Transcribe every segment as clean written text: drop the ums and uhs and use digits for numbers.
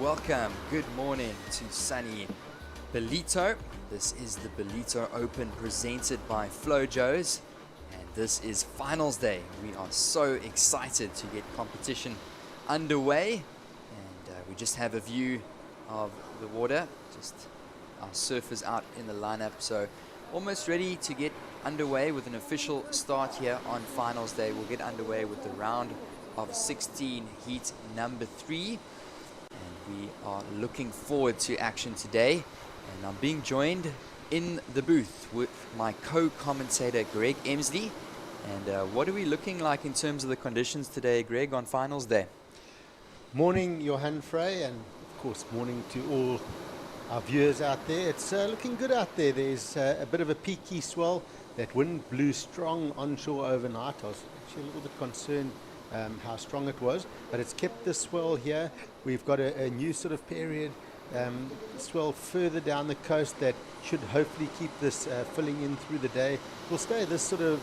welcome. Good morning to sunny Ballito. This is the Ballito Open presented by Flojos, and this is finals day. We are so excited to get competition underway, and we just have a view of the water, just our surfers out in the lineup, so almost ready to get underway with an official start here on finals day. We'll get underway with the round of 16, heat number 3. And we are looking forward to action today. And I'm being joined in the booth with my co-commentator, Greg Emsley. And what are we looking like in terms of the conditions today, Greg, on finals day? Morning, Johan Frey, and of course morning to all our viewers out there. It's looking good out there. There's a bit of a peaky swell. That wind blew strong onshore overnight. I was actually a little bit concerned how strong it was, but it's kept the swell here. We've got a new sort of period swell further down the coast that should hopefully keep this filling in through the day. We'll stay this sort of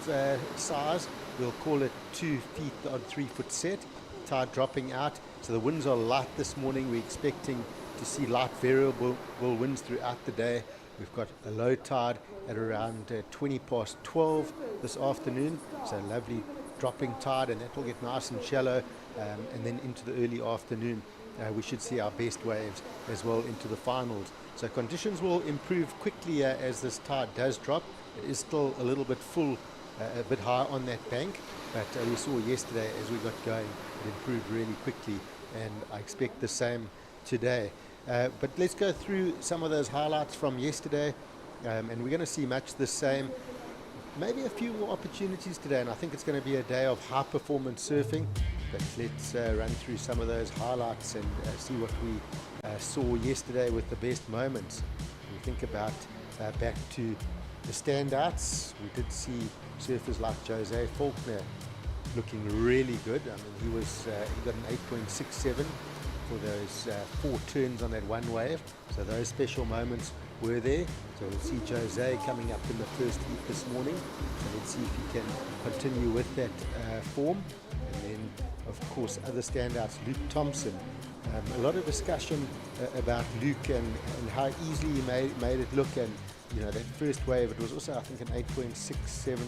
size. We'll call it 2 feet on 3 foot set. Tide dropping out, so the winds are light this morning. We're expecting to see light variable winds throughout the day. We've got a low tide at around 20 past 12 this afternoon, so lovely dropping tide, and that will get nice and shallow, and then into the early afternoon we should see our best waves as well into the finals. So conditions will improve quickly as this tide does drop. It is still a little bit full, a bit high on that bank, but we saw yesterday as we got going it improved really quickly, and I expect the same today. But let's go through some of those highlights from yesterday, and we're going to see much the same. Maybe a few more opportunities today, and I think it's going to be a day of high performance surfing. But let's run through some of those highlights and see what we saw yesterday with the best moments. We think about back to the standouts. We did see surfers like Jose Faulkner looking really good. I mean, he got an 8.67 for those 4 turns on that one wave. So those special moments were there. So we'll see Jose coming up in the first heat this morning. So let's see if he can continue with that form. And then, of course, other standouts, Luke Thompson. A lot of discussion about Luke and how easily he made it look. And, you know, that first wave, it was also, I think, an 8.67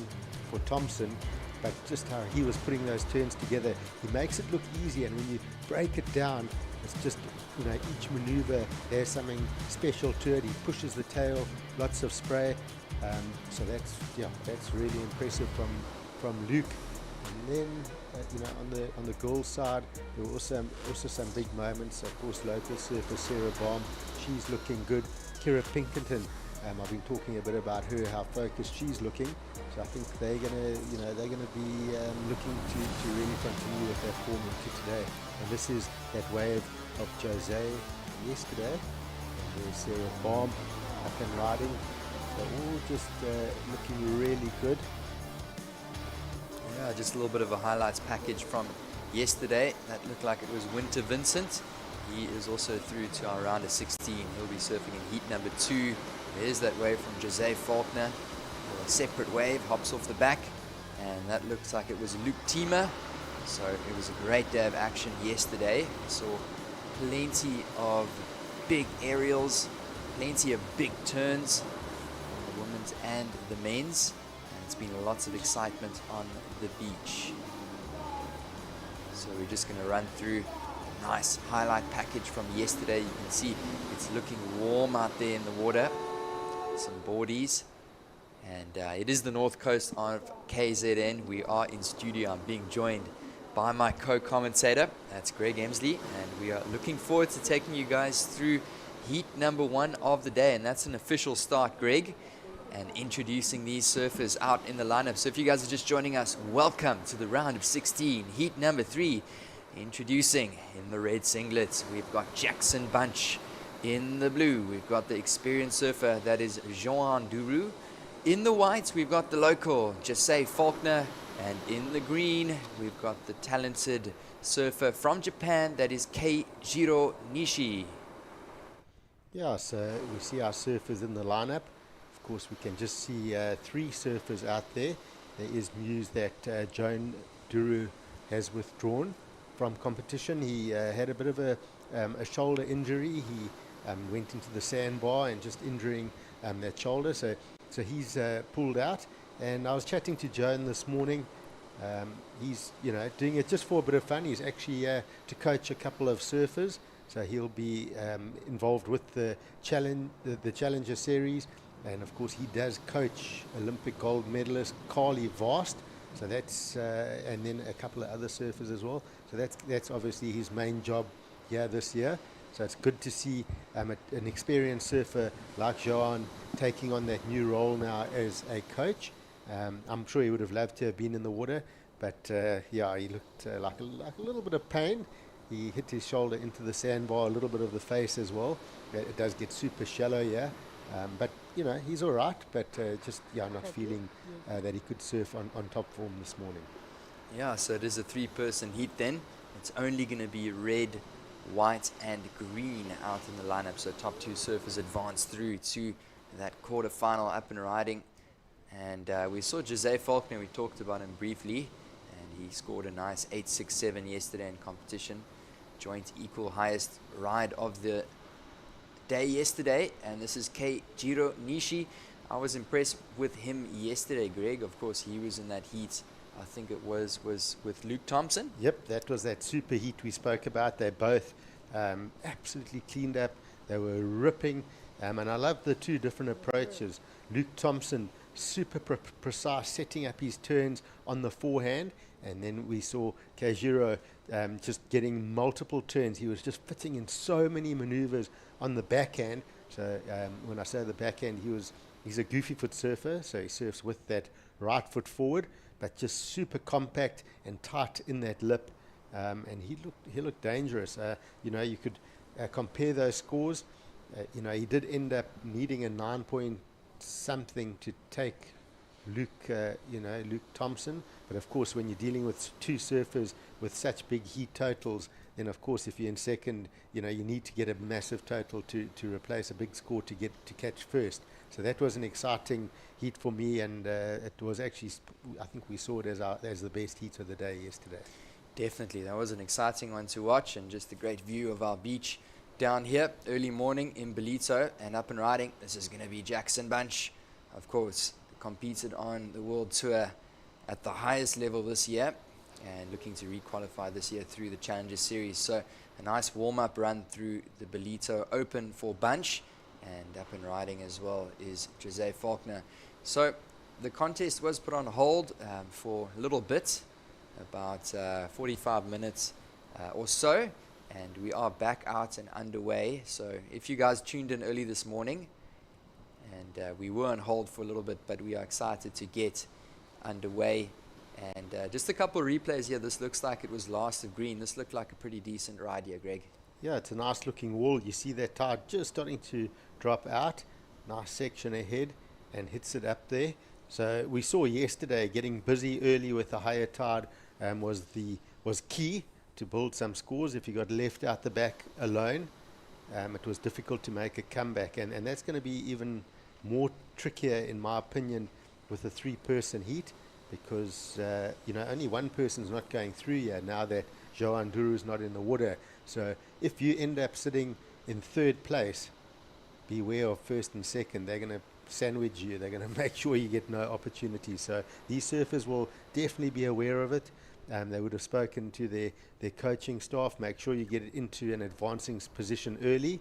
for Thompson. But just how he was putting those turns together, he makes it look easy. And when you break it down, it's just, you know, each maneuver, there's something special to it. He pushes the tail, lots of spray. So that's really impressive from Luke. And then, you know, on the girls' side, there were also some big moments. Of course, local surfer Sarah Baum, she's looking good. Kira Pinkerton, I've been talking a bit about her, how focused she's looking. So I think they're gonna be looking to really continue with that form into today. And this is that wave of Jose yesterday. And there's Sarah Baum up and riding. So all just looking really good. Yeah, just a little bit of a highlights package from yesterday. That looked like it was Winter Vincent. He is also through to our round of 16. He'll be surfing in heat number 2. There's that wave from Jose Faulkner. A separate wave hops off the back, and that looks like it was Luke Tima. So it was a great day of action yesterday. We saw plenty of big aerials, plenty of big turns on the women's and the men's. And it's been lots of excitement on the beach. So we're just going to run through a nice highlight package from yesterday. You can see it's looking warm out there in the water. Some boardies. And it is the north coast of KZN. We are in studio. I'm being joined by my co-commentator. That's Greg Emsley. And we are looking forward to taking you guys through heat number 1 of the day. And that's an official start, Greg. And introducing these surfers out in the lineup. So if you guys are just joining us, welcome to the round of 16, heat number 3. Introducing in the red singlets, we've got Jackson Bunch. In the blue, we've got the experienced surfer, that is Joan Duru. In the white, we've got the local, Jose Faulkner. And in the green, we've got the talented surfer from Japan, that is Keijiro Nishi. Yeah, so we see our surfers in the lineup. Of course, we can just see 3 surfers out there. There is news that Joan Duru has withdrawn. from competition. He had a bit of a shoulder injury. He went into the sandbar and just injuring that shoulder. So he's pulled out. And I was chatting to Joan this morning. He's doing it just for a bit of fun. He's actually to coach a couple of surfers. So he'll be involved with the Challenger Series. And of course, he does coach Olympic gold medalist Carly Vast. So that's and then a couple of other surfers as well. So that's obviously his main job here this year. So it's good to see an experienced surfer like Joan taking on that new role now as a coach. I'm sure he would have loved to have been in the water, but yeah, he looked like a little bit of pain. He hit his shoulder into the sandbar, a little bit of the face as well. It does get super shallow, yeah. But he's all right. But just not feeling that he could surf on top form this morning. Yeah, so it is a 3-person heat then. It's only going to be red, white and green out in the lineup. So top 2 surfers advance through to that quarterfinal up and riding. And we saw Jose Faulkner, we talked about him briefly. And he scored a nice 8.67 yesterday in competition. Joint equal highest ride of the day yesterday. And this is Keijiro Nishi. I was impressed with him yesterday, Greg. Of course, he was in that heat. I think it was with Luke Thompson. Yep, that was that super heat we spoke about. They both absolutely cleaned up. They were ripping. And I love the 2 different approaches. Luke Thompson, super precise, setting up his turns on the forehand. And then we saw Keijiro just getting multiple turns. He was just fitting in so many maneuvers on the backhand. So when I say the backhand, he's a goofy foot surfer. So he surfs with that right foot forward, but just super compact and tight in that lip. And he looked dangerous. You could compare those scores. He did end up needing a 9 point something to take Luke Thompson. But of course, when you're dealing with 2 surfers with such big heat totals, then of course, if you're in second, you need to get a massive total to replace a big score to catch first. So that was an exciting heat for me, and it was actually, I think we saw it as the best heat of the day yesterday. Definitely, that was an exciting one to watch, and just a great view of our beach down here, early morning in Ballito, and up and riding. This is going to be Jackson Bunch, of course, competed on the World Tour at the highest level this year, and looking to re-qualify this year through the Challenger Series. So a nice warm-up run through the Ballito Open for Bunch, and up and riding as well is Jose Faulkner. So the contest was put on hold for a little bit, about 45 minutes or so, and we are back out and underway. So if you guys tuned in early this morning, and we were on hold for a little bit, but we are excited to get underway. And just a couple of replays here. This looks like it was last of green. This looked like a pretty decent ride here, Greg. Yeah, it's a nice looking wall. You see that tide just starting to drop out. Nice section ahead and hits it up there. So we saw yesterday getting busy early with the higher tide was key to build some scores. If you got left out the back alone, it was difficult to make a comeback. And that's going to be even more trickier, in my opinion, with a 3-person heat, because only one person's not going through here now that Joan Duru's not in the water. So if you end up sitting in 3rd place, beware of 1st and 2nd. They're going to sandwich you. They're going to make sure you get no opportunity. So these surfers will definitely be aware of it. They would have spoken to their coaching staff. Make sure you get into an advancing position early.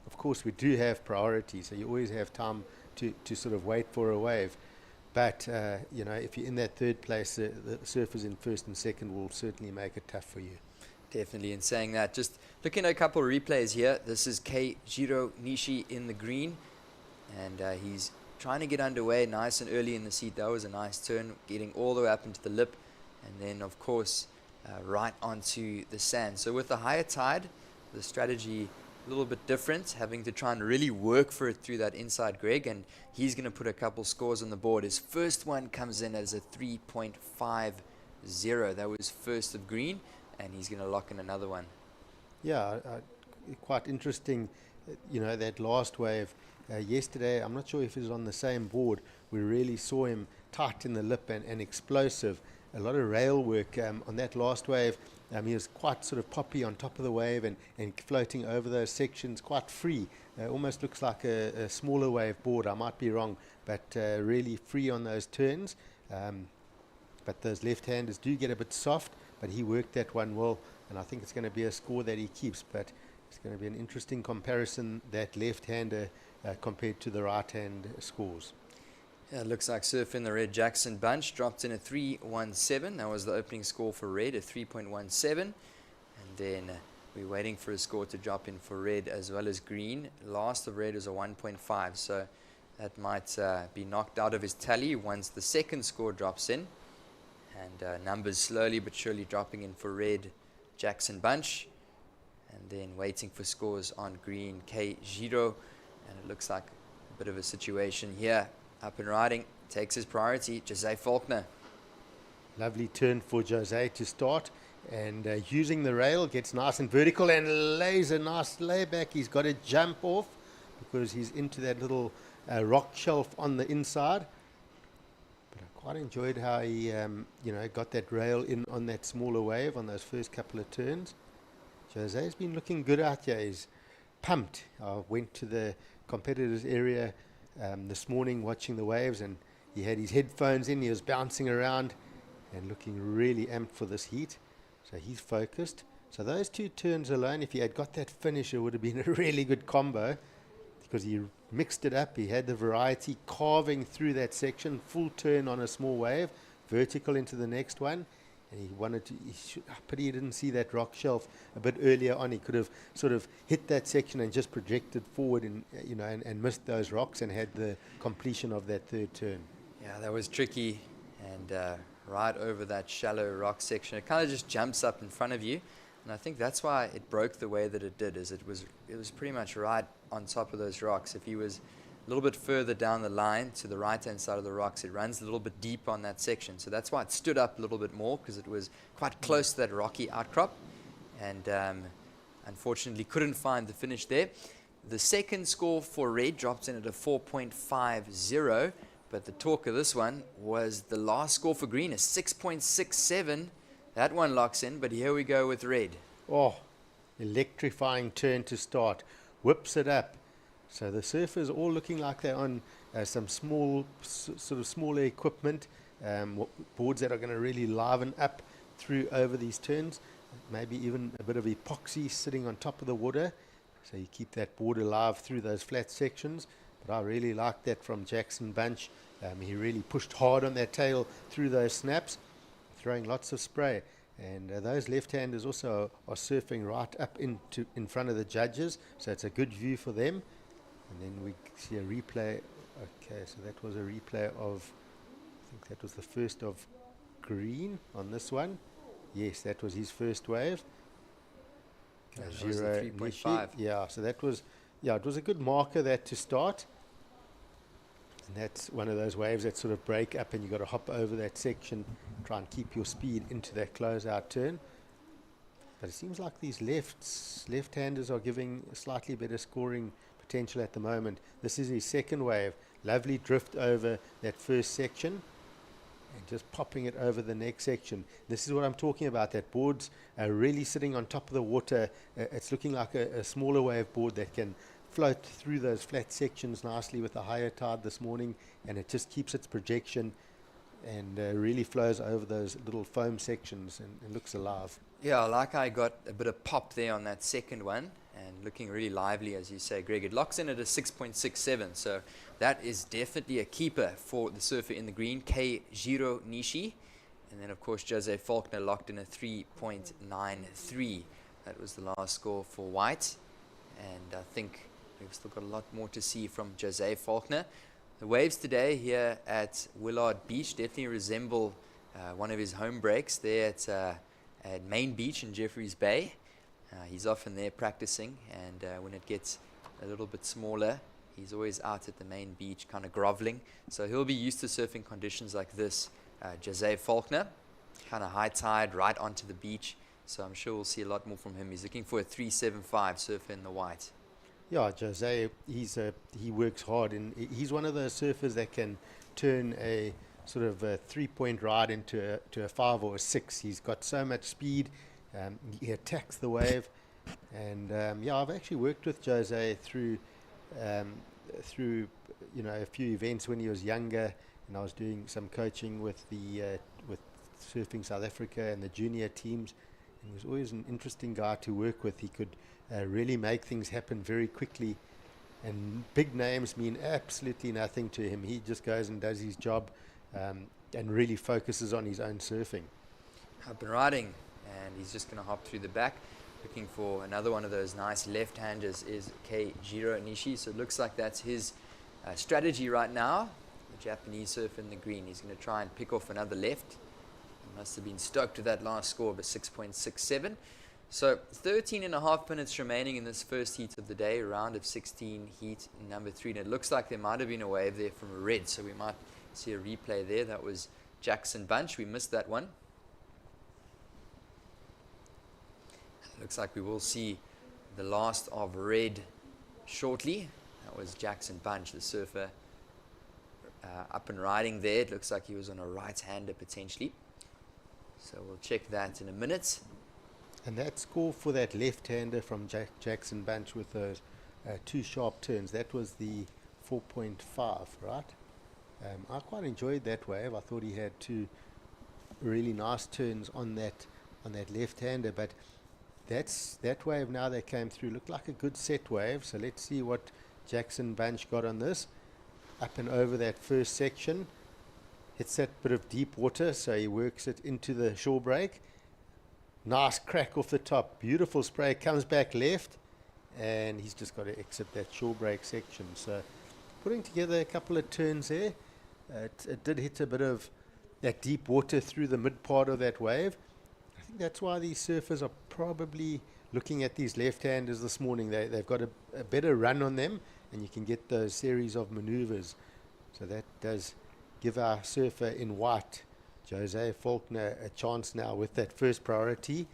Of course, we do have priority, so you always have time to sort of wait for a wave. But, if you're in that 3rd place, the surfers in 1st and 2nd will certainly make it tough for you. Definitely. In saying that, just looking at a couple of replays here. This is Keijiro Nishi in the green, and he's trying to get underway nice and early in the seat. That was a nice turn, getting all the way up into the lip, and then, of course, right onto the sand. So with the higher tide, the strategy a little bit different, having to try and really work for it through that inside, Greg, and he's going to put a couple scores on the board. His first one comes in as a 3.50. That was first of green, and he's going to lock in another one. Yeah, quite interesting, that last wave yesterday. I'm not sure if he was on the same board. We really saw him tight in the lip and explosive. a lot of rail work on that last wave. He was quite sort of poppy on top of the wave and floating over those sections quite free. Almost looks like a smaller wave board. I might be wrong, but really free on those turns. But those left-handers do get a bit soft, but he worked that one well, and I think it's going to be a score that he keeps. But it's going to be an interesting comparison, that left-hander compared to the right-hand scores. Yeah, it looks like surfing the red Jackson Bunch dropped in a 3.17. That was the opening score for red, a 3.17. And then we're waiting for a score to drop in for red as well as green. Last of red is a 1.5, so that might be knocked out of his tally once the second score drops in. And numbers slowly but surely dropping in for red Jackson Bunch. And then waiting for scores on green K0. And it looks like a bit of a situation here. Up and riding, takes his priority, Jose Faulkner. Lovely turn for Jose to start, and using the rail, gets nice and vertical and lays a nice layback. He's got to jump off because he's into that little rock shelf on the inside. But I quite enjoyed how he got that rail in on that smaller wave on those first couple of turns. Jose's been looking good out here. He's pumped. I went to the competitors area this morning watching the waves, and he had his headphones in. He was bouncing around and looking really amped for this heat, so he's focused. So those two turns alone, if he had got that finish, it would have been a really good combo, because he mixed it up. He had the variety carving through that section, full turn on a small wave, vertical into the next one. And he wanted to, but he didn't see that rock shelf a bit earlier on. He could have sort of hit that section and just projected forward, and missed those rocks and had the completion of that third turn. Yeah, that was tricky, and right over that shallow rock section, it kind of just jumps up in front of you, and I think that's why it broke the way that it did. Is it was pretty much right on top of those rocks. If he was a little bit further down the line to the right-hand side of the rocks, it runs a little bit deep on that section. So that's why it stood up a little bit more, because it was quite close to that rocky outcrop. And unfortunately couldn't find the finish there. The second score for red dropped in at a 4.50. But the talk of this one was the last score for green, a 6.67. That one locks in, but here we go with red. Oh, electrifying turn to start. Whips it up. So the surfers all looking like they're on some small, sort of smaller equipment, boards that are going to really liven up through over these turns. Maybe even a bit of epoxy sitting on top of the water, so you keep that board alive through those flat sections. But I really liked that from Jackson Bunch. He really pushed hard on that tail through those snaps, throwing lots of spray. And those left-handers also are surfing right up in front of the judges, so it's a good view for them. And then we see a replay. Okay, so that was a replay of, I think that was the first of green on this one. Yes, that was his first wave. That was the 3.5. Yeah, so that was, it was a good marker that to start. And that's one of those waves that sort of break up, and you've got to hop over that section, try and keep your speed into that closeout turn. But it seems like these left-handers are giving a slightly better scoring potential at the moment. This is his second wave. Lovely drift over that first section and just popping it over the next section. This is what I'm talking about. That board's really sitting on top of the water. It's looking like a smaller wave board that can float through those flat sections nicely with a higher tide this morning, and it just keeps its projection and really flows over those little foam sections and looks alive. Yeah, like I got a bit of pop there on that second one, and looking really lively, as you say, Greg. It locks in at a 6.67, so that is definitely a keeper for the surfer in the green, K0 Nishi. And then, of course, Jose Faulkner locked in a 3.93. That was the last score for white. And I think we've still got a lot more to see from Jose Faulkner. The waves today here at Willard Beach definitely resemble one of his home breaks there at Main Beach in Jeffreys Bay. He's often there practicing, and when it gets a little bit smaller, he's always out at the main beach kind of groveling. So he'll be used to surfing conditions like this. Jose Faulkner, kind of high tide right onto the beach. So I'm sure we'll see a lot more from him. He's looking for a 3.75 surfer in the white. Yeah, Jose, he works hard, and he's one of those surfers that can turn a sort of a 3-point ride into to a 5 or a 6. He's got so much speed. He attacks the wave. And yeah, I've actually worked with Jose um, through a few events when he was younger, and I was doing some coaching with with Surfing South Africa and the junior teams. And he was always an interesting guy to work with. He could really make things happen very quickly, and big names mean absolutely nothing to him. He just goes and does his job, and really focuses on his own surfing. Up and riding, and he's just going to hop through the back. Looking for another one of those nice left-handers is Keijiro Nishi. So it looks like that's his strategy right now. The Japanese surfer in the green. He's going to try and pick off another left. He must have been stoked with that last score of a 6.67. So 13 and a half minutes remaining in this first heat of the day, round of 16, heat number 3. And it looks like there might have been a wave there from a red, so we might see a replay there. That was Jackson Bunch. We missed that one. Looks like we will see the last of red shortly. That was Jackson Bunch, the surfer up and riding there. It looks like he was on a right-hander potentially. So we'll check that in a minute. And that score for that left-hander from Jackson Bunch with those 2 sharp turns, that was the 4.5, right? I quite enjoyed that wave. I thought he had 2 really nice turns on that left-hander, but that wave now that came through looked like a good set wave. So let's see what Jackson Bunch got on this. Up and over that first section. Hits that bit of deep water, so he works it into the shore break. Nice crack off the top. Beautiful spray. Comes back left, and he's just got to exit that shore break section. So putting together a couple of turns there. It did hit a bit of that deep water through the mid part of that wave. I think that's why these surfers are probably looking at these left-handers this morning. They've got a better run on them, and you can get those series of maneuvers. So that does give our surfer in white, Jose Faulkner, a chance now with that first priority.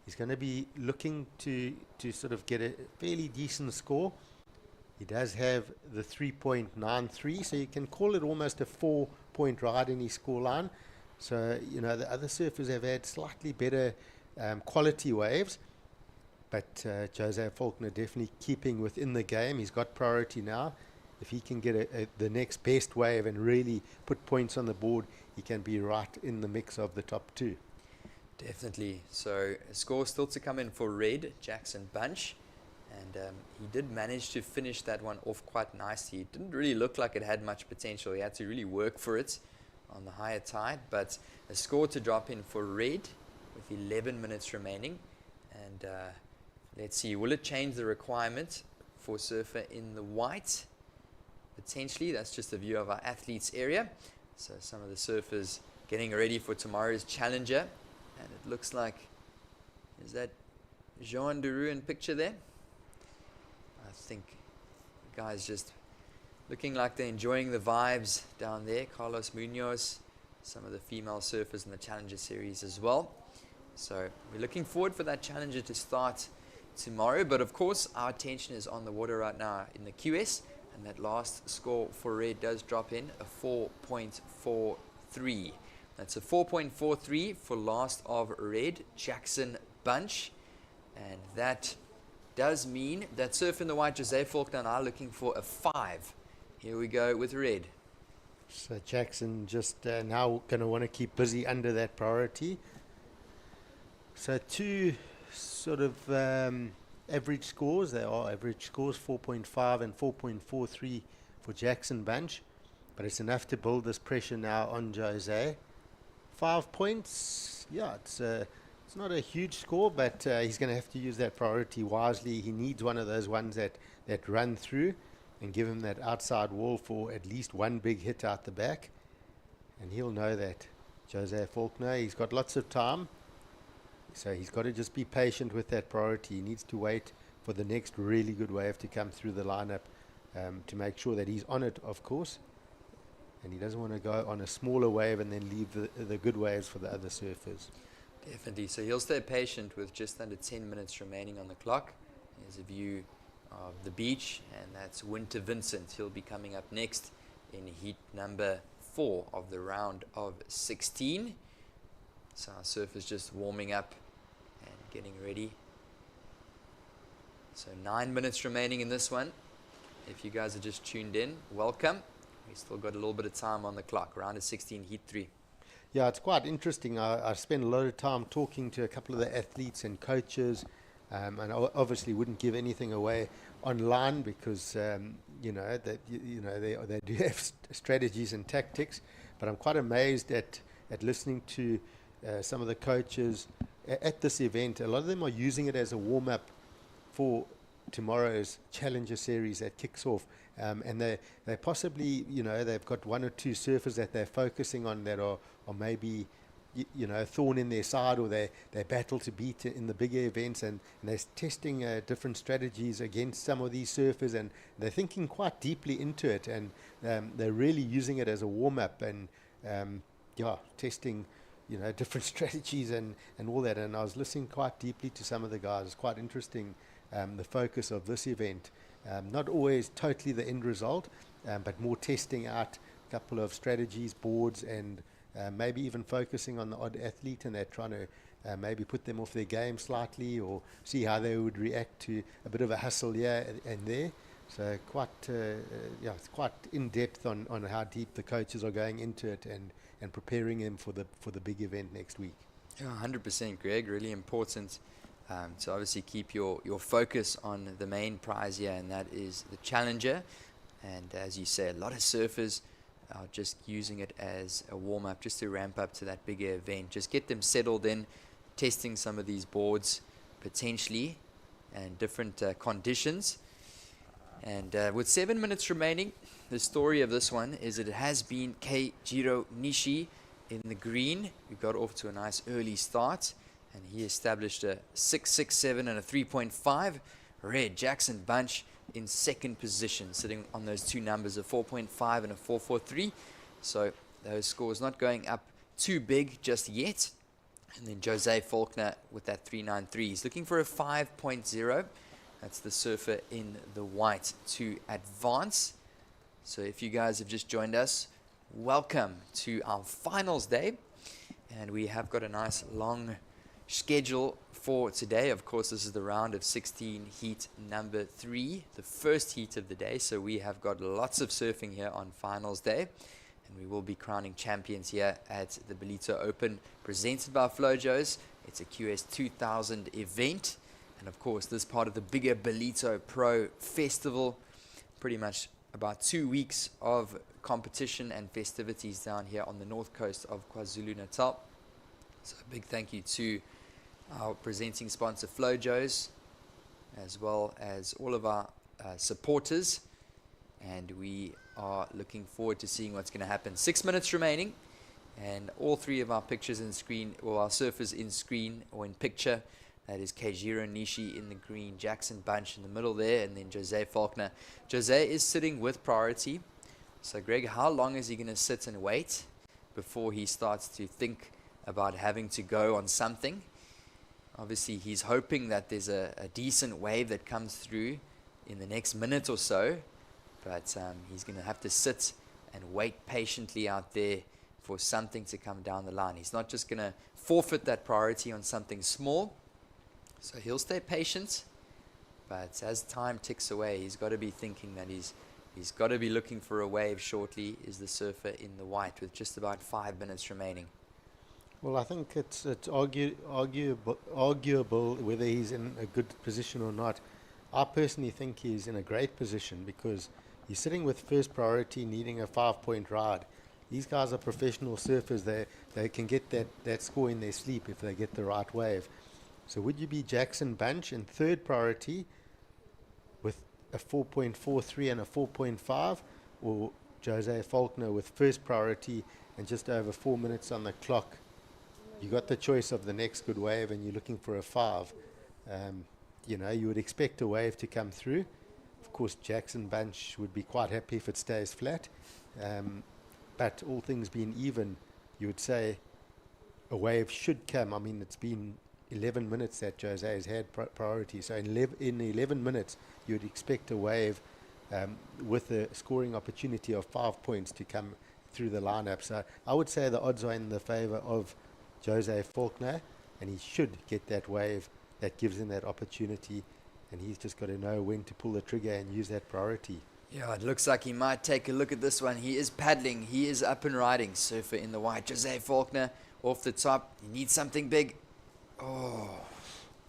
He's going to be looking to sort of get a fairly decent score. He does have the 3.93, so you can call it almost a 4-point ride in his scoreline. So, the other surfers have had slightly better quality waves, but Jose Faulkner definitely keeping within the game. He's got priority now. If he can get the next best wave and really put points on the board, he can be right in the mix of the top 2. Definitely. So a score still to come in for red, Jackson Bunch. And he did manage to finish that one off quite nicely. It didn't really look like it had much potential. He had to really work for it on the higher tide. But a score to drop in for red with 11 minutes remaining. And let's see, will it change the requirement for surfer in the white? Potentially. That's just a view of our athletes area. So some of the surfers getting ready for tomorrow's challenger. And it looks like, is that Jean Duru in picture there? I think the guy's just looking like they're enjoying the vibes down there. Carlos Munoz, some of the female surfers in the Challenger Series as well. So we're looking forward for that Challenger to start tomorrow. But of course, our attention is on the water right now in the QS. And that last score for red does drop in, a 4.43. That's a 4.43 for last of red, Jackson Bunch. And that does mean that surf in the white, Jose Faulkner and I are looking for a 5. Here we go with red. So Jackson just now going to want to keep busy under that priority. So 2 sort of average scores. They are average scores, 4.5 and 4.43 for Jackson Bunch. But it's enough to build this pressure now on Jose. 5 points, yeah, it's not a huge score, but he's going to have to use that priority wisely. He needs one of those ones that run through and give him that outside wall for at least one big hit out the back. And he'll know that, Jose Faulkner. He's got lots of time, so he's got to just be patient with that priority. He needs to wait for the next really good wave to come through the lineup to make sure that he's on it, of course. And he doesn't want to go on a smaller wave and then leave the good waves for the other surfers. Definitely. So he'll stay patient with just under 10 minutes remaining on the clock. Here's a view of the beach, and that's Winter Vincent. He'll be coming up next in heat number 4 of the round of 16. So our surfers just warming up and getting ready. So 9 minutes remaining in this one. If you guys are just tuned in, welcome. We still got a little bit of time on the clock. Round of 16, heat 3. Yeah, it's quite interesting. I spent a lot of time talking to a couple of the athletes and coaches, and I obviously wouldn't give anything away online because they do have strategies and tactics. But I'm quite amazed at listening to some of the coaches at this event. A lot of them are using it as a warm up for tomorrow's Challenger Series that kicks off. And they possibly, they've got 1 or 2 surfers that they're focusing on that are maybe, a thorn in their side, or they battle to beat in the bigger events, and they're testing different strategies against some of these surfers, and they're thinking quite deeply into it, and they're really using it as a warm-up, and testing different strategies and all that. And I was listening quite deeply to some of the guys. It's quite interesting, the focus of this event. Not always totally the end result, but more testing out a couple of strategies, boards, and maybe even focusing on the odd athlete, and they're trying to maybe put them off their game slightly, or see how they would react to a bit of a hustle here and there. So it's quite in depth on how deep the coaches are going into it and preparing them for the big event next week. Yeah, 100%, Greg. Really important to obviously keep your focus on the main prize here, and that is the Challenger. And as you say, a lot of surfers are just using it as a warm-up, just to ramp up to that bigger event. Just get them settled in, testing some of these boards potentially, and different conditions. And with 7 minutes remaining, the story of this one is it has been Keijiro Nishi in the green, who got off to a nice early start, and he established a 6.67 and a 3.5. Red Jackson Bunch in second position, sitting on those 2 numbers, a 4.5 and a 4.43. So those scores not going up too big just yet. And then Jose Faulkner with that 3.93. He's looking for a 5.0. That's the surfer in the white to advance. So if you guys have just joined us, welcome to our finals day. And we have got a nice long schedule for today. Of course, this is the round of 16, heat number 3, the first heat of the day. So we have got lots of surfing here on finals day. And we will be crowning champions here at the Ballito Open, presented by Flojos. It's a QS 2000 event. And of course, this part of the bigger Ballito Pro Festival, pretty much about 2 weeks of competition and festivities down here on the north coast of KwaZulu-Natal. So a big thank you to our presenting sponsor Flojos, as well as all of our supporters. And we are looking forward to seeing what's going to happen. 6 minutes remaining, and all 3 of our pictures in screen, or our surfers in screen or in picture. That is Keijiro Nishi in the green, Jackson Bunch in the middle there, and then Jose Faulkner. Jose is sitting with priority. So Greg, how long is he going to sit and wait before he starts to think about having to go on something? Obviously, he's hoping that there's a decent wave that comes through in the next minute or so, but he's going to have to sit and wait patiently out there for something to come down the line. He's not just going to forfeit that priority on something small. So he'll stay patient, but as time ticks away, he's got to be thinking that he's got to be looking for a wave shortly. Is the surfer in the white with just about 5 minutes remaining? Well, I think it's arguable whether he's in a good position or not. I personally think he's in a great position because he's sitting with first priority, needing a 5-point ride. These guys are professional surfers. They can get that score in their sleep if they get the right wave. So would you be Jackson Bunch in third priority with a 4.43 and a 4.5, or Jose Faulkner with first priority and just over 4 minutes on the clock? You got the choice of the next good wave and you're looking for a 5. You would expect a wave to come through. Of course, Jackson Bunch would be quite happy if it stays flat. But all things being even, you would say a wave should come. I mean, it's been 11 minutes that Jose has had priority. So in 11 minutes, you'd expect a wave with a scoring opportunity of 5 points to come through the lineup. So I would say the odds are in the favor of Jose Faulkner, and he should get that wave that gives him that opportunity, and he's just got to know when to pull the trigger and use that priority. Yeah, it looks like he might take a look at this one. He is paddling. He is up and riding. Surfer in the white. Jose Faulkner off the top. He needs something big. Oh.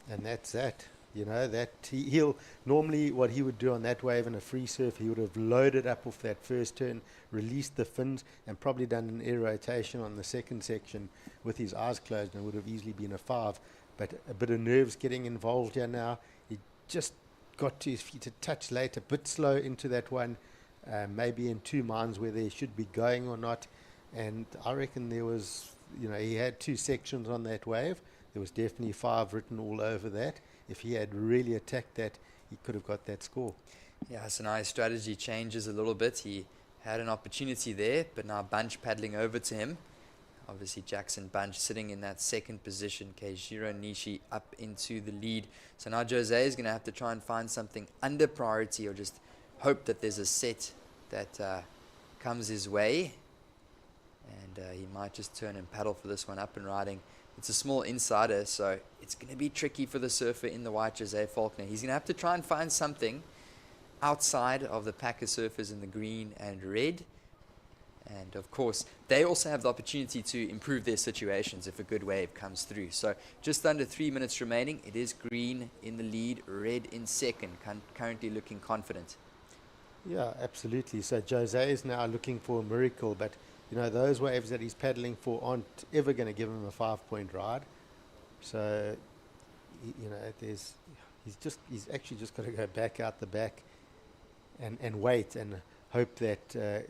And that's that. You know, that he'll normally, what he would do on that wave in a free surf, he would have loaded up off that first turn, released the fins, and probably done an air rotation on the second section with his eyes closed, and it would have easily been a 5. But a bit of nerves getting involved here now. He just got to his feet a touch late, a bit slow into that one, maybe in two minds whether he should be going or not. And I reckon there was, you know, he had 2 sections on that wave. There was definitely 5 written all over that. If he had really attacked that, he could have got that score. Yeah, so now his strategy changes a little bit. He had an opportunity there, but now Bunch paddling over to him. Obviously, Jackson Bunch sitting in that second position. Keijiro Nishi up into the lead. So now Jose is going to have to try and find something under priority, or just hope that there's a set that comes his way. And he might just turn and paddle for this one, up and riding. It's a small insider, so it's going to be tricky for the surfer in the white, Jose Faulkner. He's going to have to try and find something outside of the pack of surfers in the green and red. And of course, they also have the opportunity to improve their situations if a good wave comes through. So just under 3 minutes remaining. It is green in the lead, red in second, currently looking confident. Yeah, absolutely. So Jose is now looking for a miracle, but you know, those waves that he's paddling for aren't ever going to give him a 5-point ride. So, you know, he's actually just got to go back out the back and wait and hope that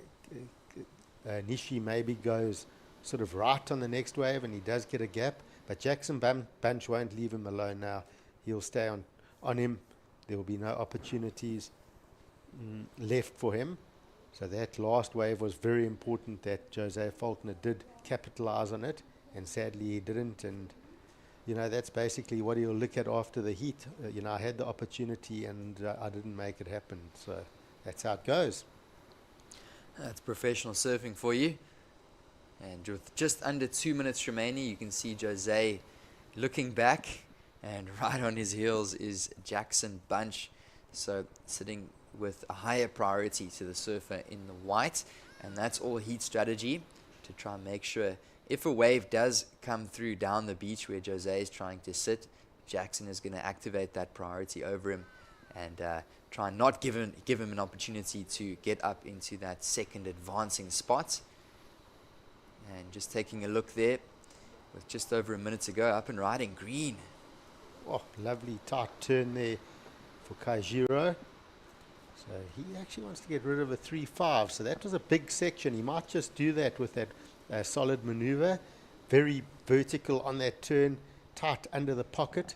Nishi maybe goes sort of right on the next wave and he does get a gap. But Jackson Bunch won't leave him alone now. He'll stay on him. There will be no opportunities left for him. So that last wave was very important that Jose Faulkner did capitalize on it, and sadly he didn't. And you know, that's basically what he'll look at after the heat. You know, I had the opportunity and I didn't make it happen. So that's how it goes. That's professional surfing for you. And with just under 2 minutes remaining, you can see Jose looking back, and right on his heels is Jackson Bunch. So sitting with a higher priority to the surfer in the white, and that's all heat strategy to try and make sure if a wave does come through down the beach where Jose is trying to sit, Jackson is going to activate that priority over him and try and not give him an opportunity to get up into that second advancing spot. And just taking a look there with just over a minute to go, up and riding green. Oh, lovely tight turn there for Keijiro. So he actually wants to get rid of a 3-5. So that was a big section. He might just do that with that solid maneuver. Very vertical on that turn, tight under the pocket.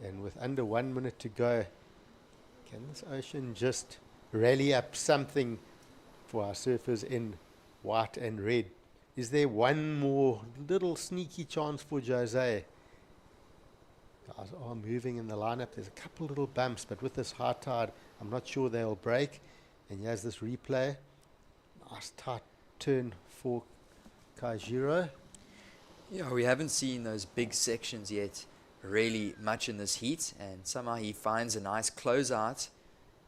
And with under 1 minute to go, can this ocean just rally up something for our surfers in white and red? Is there one more little sneaky chance for Jose? Guys are moving in the lineup. There's a couple little bumps, but with this high tide, I'm not sure they'll break. And here's this replay. Nice tight turn for Keijiro. Yeah, we haven't seen those big sections yet really much in this heat, and somehow he finds a nice closeout,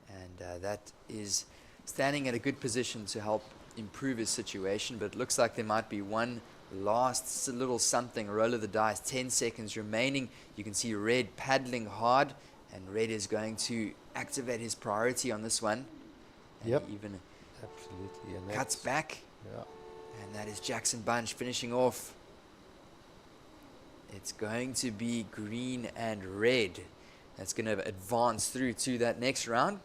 and that is standing at a good position to help improve his situation. But it looks like there might be one last little something, roll of the dice. 10 seconds remaining. You can see Red paddling hard, and Red is going to activate his priority on this one. And Yep, even absolutely. And cuts back, yeah. and that is Jackson Bunch finishing off. It's going to be green and red. That's going to advance through to that next round.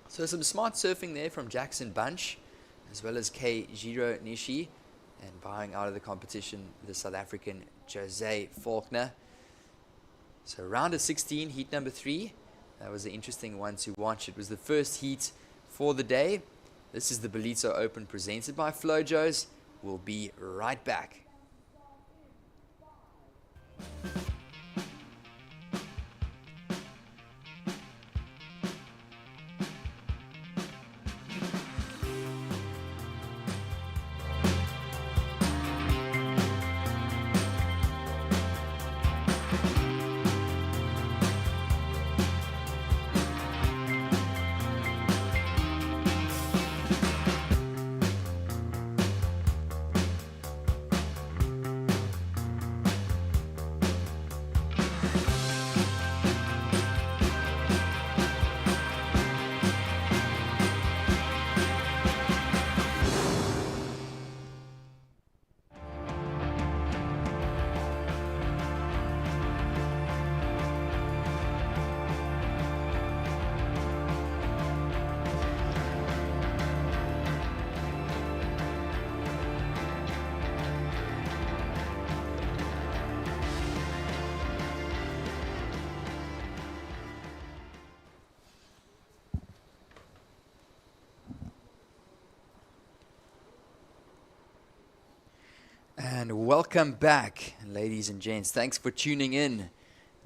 So some smart surfing there from Jackson Bunch, as well as Keijiro Nishi, and bowing out of the competition, the South African Jose Faulkner. So round of 16, heat number 3. That was an interesting one to watch. It was the first heat for the day. This is the Ballito Open presented by Flojos. We'll be right back. And welcome back, ladies and gents. Thanks for tuning in.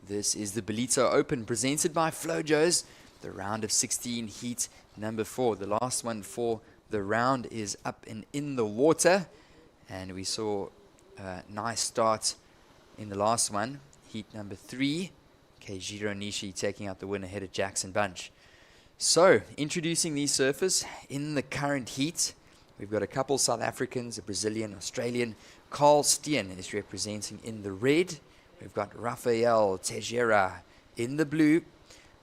This is the Ballito Open presented by Flojos, the round of 16 heat number 4. The last one for the round is up and in the water. And we saw a nice start in the last one, heat number 3. Keijiro Nishi taking out the win ahead of Jackson Bunch. So, introducing these surfers in the current heat. We've got a couple South Africans, a Brazilian, Australian. Carl Steen is representing in the red. We've got Rafael Teixeira in the blue.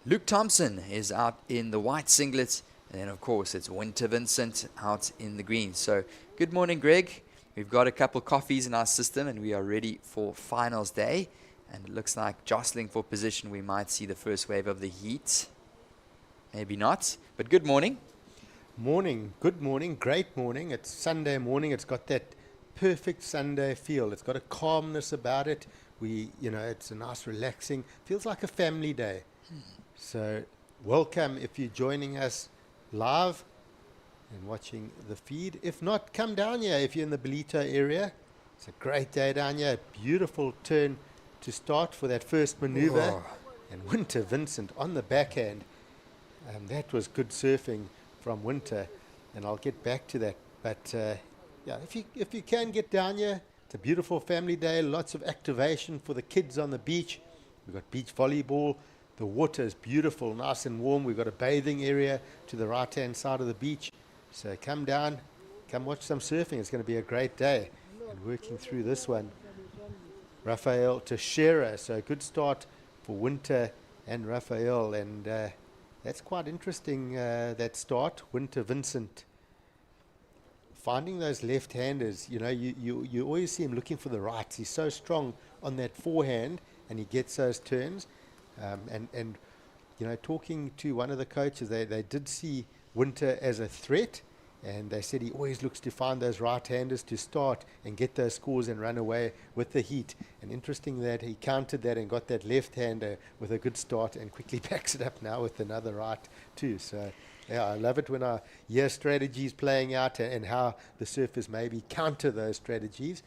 Luke Thompson is out in the white singlet. And then, of course, it's Winter Vincent out in the green. So, good morning, Greg. We've got a couple coffees in our system, and we are ready for finals day. And it looks like jostling for position, we might see the first wave of the heat. Maybe not, but good morning. Morning, good morning, great morning. It's Sunday morning. It's got that perfect Sunday feel. It's got a calmness about it. It's a nice relaxing, feels like a family day. So welcome if you're joining us live and watching the feed. If not, come down here if you're in the Ballito area. It's a great day down here. Beautiful turn to start for that first maneuver. Oh. And Winter Vincent on the backhand. That was good surfing from Winter, and I'll get back to that. But if you can get down here, it's a beautiful family day. Lots of activation for the kids on the beach. We've got beach volleyball. The water is beautiful, nice and warm. We've got a bathing area to the right-hand side of the beach. So come down, come watch some surfing. It's going to be a great day. And working through this one, Rafael Teixeira. So a good start for Winter and Rafael, and that's quite interesting, that start. Winter Vincent finding those left-handers. You always see him looking for the rights. He's so strong on that forehand, and he gets those turns. Talking to one of the coaches, they did see Winter as a threat, and they said he always looks to find those right-handers to start and get those scores and run away with the heat. And interesting that he countered that and got that left-hander with a good start and quickly backs it up now with another right too. So, yeah, I love it when I hear strategies playing out and how the surfers maybe counter those strategies.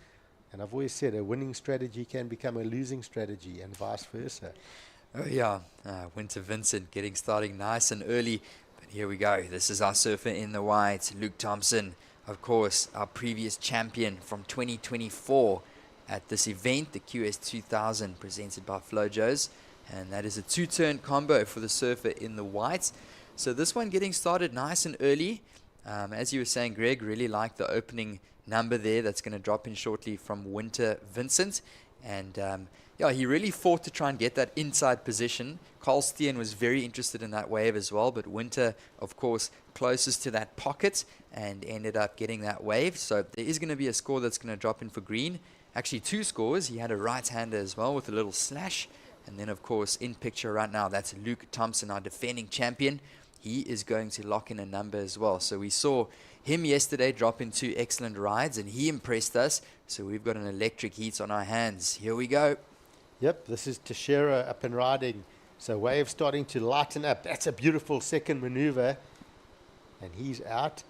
And I've always said a winning strategy can become a losing strategy and vice versa. Oh yeah, Winter Vincent getting starting nice and early. Here we go. This is our surfer in the white, Luke Thompson. Of course, our previous champion from 2024 at this event, the QS 2000, presented by Flojos. And that is a 2-turn combo for the surfer in the white. So this one getting started nice and early. As you were saying, Greg, really like the opening number there that's going to drop in shortly from Winter Vincent. And he really fought to try and get that inside position. Carl Steen was very interested in that wave as well, but Winter, of course, closest to that pocket and ended up getting that wave. So there is going to be a score that's going to drop in for green. Actually, 2 scores. He had a right-hander as well with a little slash. And then, of course, in picture right now, that's Luke Thompson, our defending champion. He is going to lock in a number as well. So we saw him yesterday drop in 2 excellent rides, and he impressed us. So we've got an electric heat on our hands. Here we go. Yep, this is Teixeira up and riding. So wave starting to lighten up. That's a beautiful second maneuver. And he's out.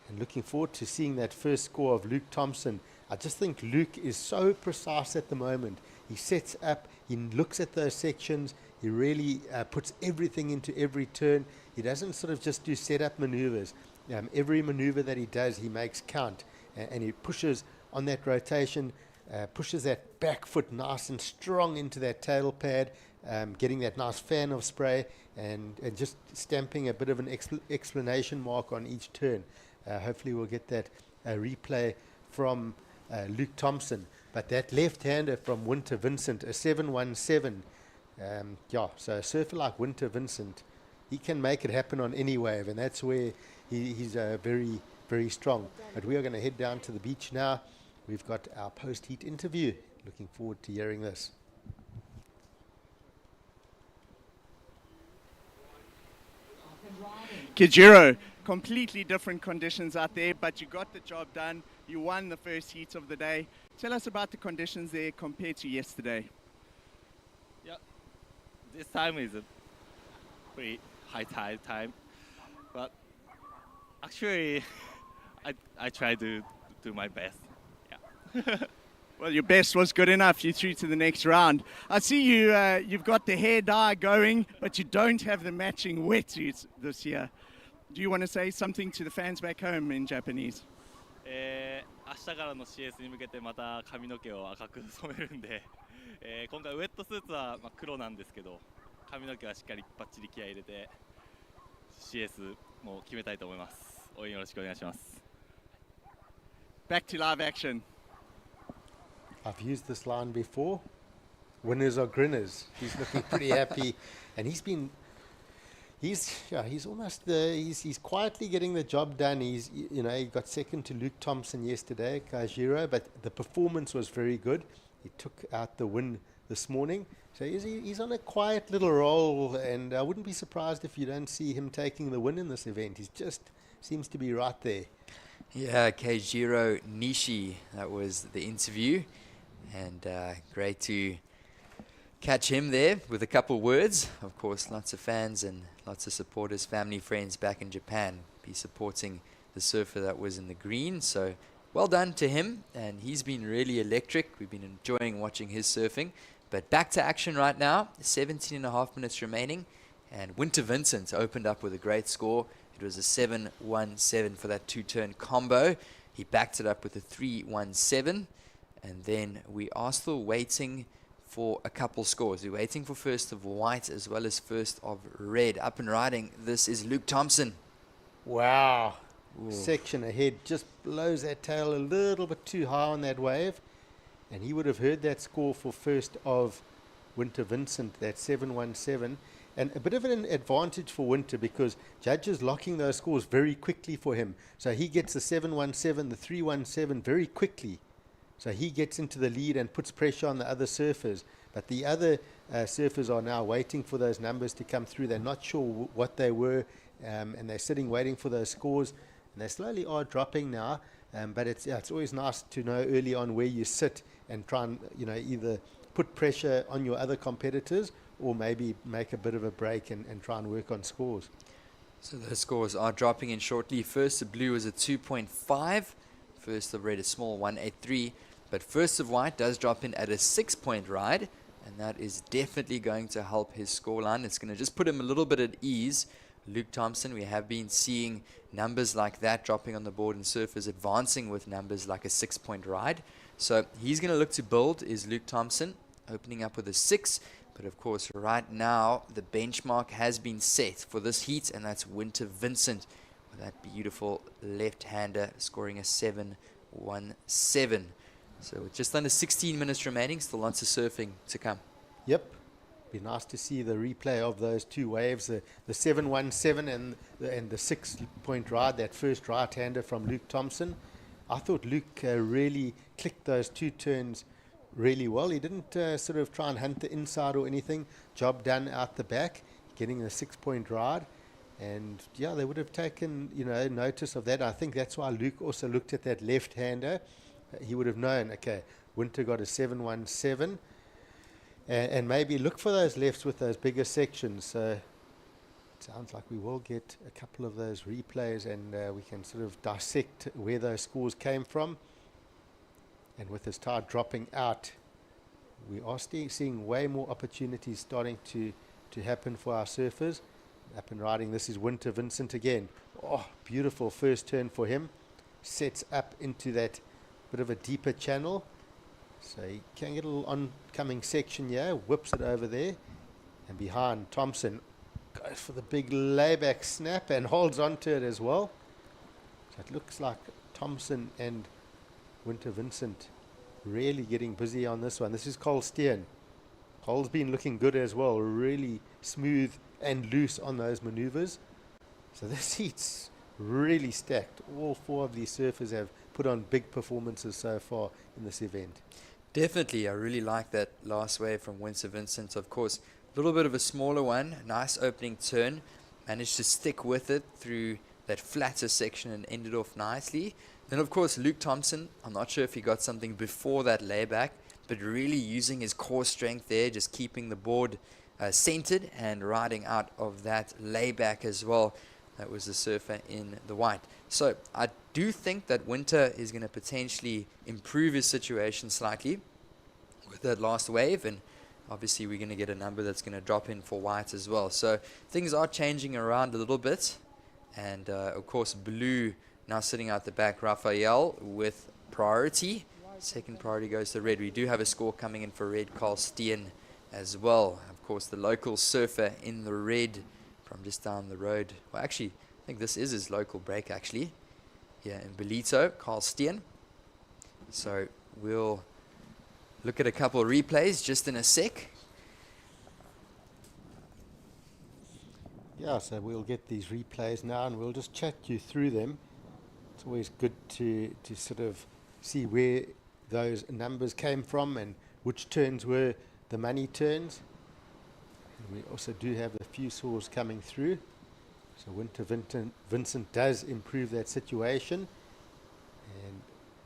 And looking forward to seeing that first score of Luke Thompson. I just think Luke is so precise at the moment. He sets up, he looks at those sections, he really puts everything into every turn. He doesn't sort of just do setup maneuvers. Every maneuver that he does, he makes count. And he pushes on that rotation, pushes that back foot nice and strong into that tail pad, getting that nice fan of spray, and just stamping a bit of an explanation mark on each turn. Hopefully we'll get that replay from Luke Thompson. But that left-hander from Winter Vincent, a 717, so a surfer like Winter Vincent, he can make it happen on any wave, and that's where he's very, very strong. But we are going to head down to the beach now. We've got our post-heat interview. Looking forward to hearing this. Keijiro, completely different conditions out there, but you got the job done. You won the first heat of the day. Tell us about the conditions there compared to yesterday. Yeah, this time is a pretty high tide time, but actually I try to do my best. Yeah. Well, your best was good enough. You through to the next round. I see you. You've got the hair dye going, but you don't have the matching wetsuits this year. Do you want to say something to the fans back home in Japanese? 明日からの CS に向けてまた髪の毛を赤く染めるんで、今回ウェットスーツはまあ黒なんですけど、髪の毛はしっかりバッチリ気合い入れて CS も決めたいと思います。応援よろしくお願いします。Back to live action. I've used this line before. Winners are grinners. He's looking pretty happy, and he's quietly getting the job done. He got second to Luke Thompson yesterday, Kajiro, but the performance was very good. He took out the win this morning. So he's on a quiet little roll, and I wouldn't be surprised if you don't see him taking the win in this event. He just seems to be right there. Yeah, Keijiro Nishi, that was the interview. And great to catch him there with a couple words. Of course, lots of fans and lots of supporters, family, friends back in Japan be supporting the surfer that was in the green. So well done to him. And he's been really electric. We've been enjoying watching his surfing. But back to action right now. 17 and a half minutes remaining. And Winter Vincent opened up with a great score. It was a 7-1-7 for that two-turn combo. He backed it up with a 3-1-7. And then we are still waiting for a couple scores. We're waiting for first of white as well as first of red. Up and riding, this is Luke Thompson. Wow. Ooh. Section ahead just blows that tail a little bit too high on that wave. And he would have heard that score for first of Winter Vincent, that 7-1-7. And a bit of an advantage for Winter because judges locking those scores very quickly for him. So he gets the 7-1-7, the 3-1-7 very quickly. So he gets into the lead and puts pressure on the other surfers. But the other surfers are now waiting for those numbers to come through. They're not sure what they were, and they're sitting waiting for those scores. And they slowly are dropping now. But it's always nice to know early on where you sit and try and either put pressure on your other competitors or maybe make a bit of a break and try and work on scores. So those scores are dropping in shortly. First of blue is a 2.5. First of red, a small 1.83. But first of white does drop in at a 6-point ride, and that is definitely going to help his scoreline. It's going to just put him a little bit at ease. Luke Thompson, we have been seeing numbers like that dropping on the board and surfers advancing with numbers like a 6-point ride. So he's going to look to build is Luke Thompson, opening up with a 6. But of course, right now, the benchmark has been set for this heat, and that's Winter Vincent with that beautiful left-hander scoring a 7-1-7. So with just under 16 minutes remaining, still lots of surfing to come. Yep. Be nice to see the replay of those two waves, the 7-1-7 and the 6-point ride, that first right-hander from Luke Thompson. I thought Luke really clicked those two turns really well. He didn't sort of try and hunt the inside or anything. Job done out the back, getting the 6-point ride. And yeah, they would have taken notice of that. I think that's why Luke also looked at that left-hander. He would have known, okay, Winter got a 7-1-7. And maybe look for those lefts with those bigger sections. So it sounds like we will get a couple of those replays and we can sort of dissect where those scores came from. And with this tide dropping out, we are seeing way more opportunities starting to happen for our surfers. Up and riding, this is Winter Vincent again. Oh, beautiful first turn for him. Sets up into that bit of a deeper channel. So he can get a little oncoming section here, whips it over there. And behind, Thompson goes for the big layback snap and holds on to it as well. So it looks like Thompson and Winter Vincent really getting busy on this one. This is Cole Steen. Cole's been looking good as well, really smooth and loose on those maneuvers. So this heat's really stacked. All four of these surfers have put on big performances so far in this event. Definitely, I really like that last wave from Winter Vincent. Of course, a little bit of a smaller one, nice opening turn, managed to stick with it through that flatter section and ended off nicely. Then of course Luke Thompson, I'm not sure if he got something before that layback, but really using his core strength there, just keeping the board centered and riding out of that layback as well. That was the surfer in the white. So I do think that Winter is going to potentially improve his situation slightly with that last wave, and obviously we're going to get a number that's going to drop in for White as well. So things are changing around a little bit, and of course Blue now sitting out the back, Raphael with priority. Second priority goes to Red. We do have a score coming in for Red, Carl Steen as well. Of course, the local surfer in the red from just down the road. Well, actually, I think this is his local break, actually. Here in Ballito, Carl Steen. So we'll look at a couple of replays just in a sec. Yeah, so we'll get these replays now and we'll just chat you through them. It's always good to sort of see where those numbers came from and which turns were the money turns. And we also do have a few scores coming through. So Winter Vincent does improve that situation. And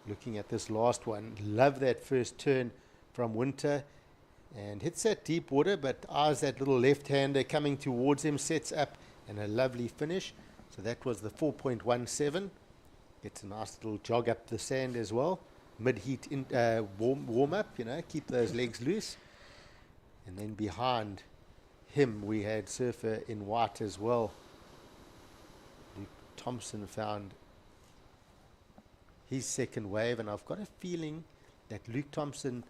looking at this last one, love that first turn from Winter. And hits that deep water, but eyes that little left-hander coming towards him, sets up, and a lovely finish. So that was the 4.17. Gets a nice little jog up the sand as well. Mid-heat warm-up, keep those legs loose. And then behind him, we had surfer in white as well. Luke Thompson found his second wave, and I've got a feeling that Luke Thompson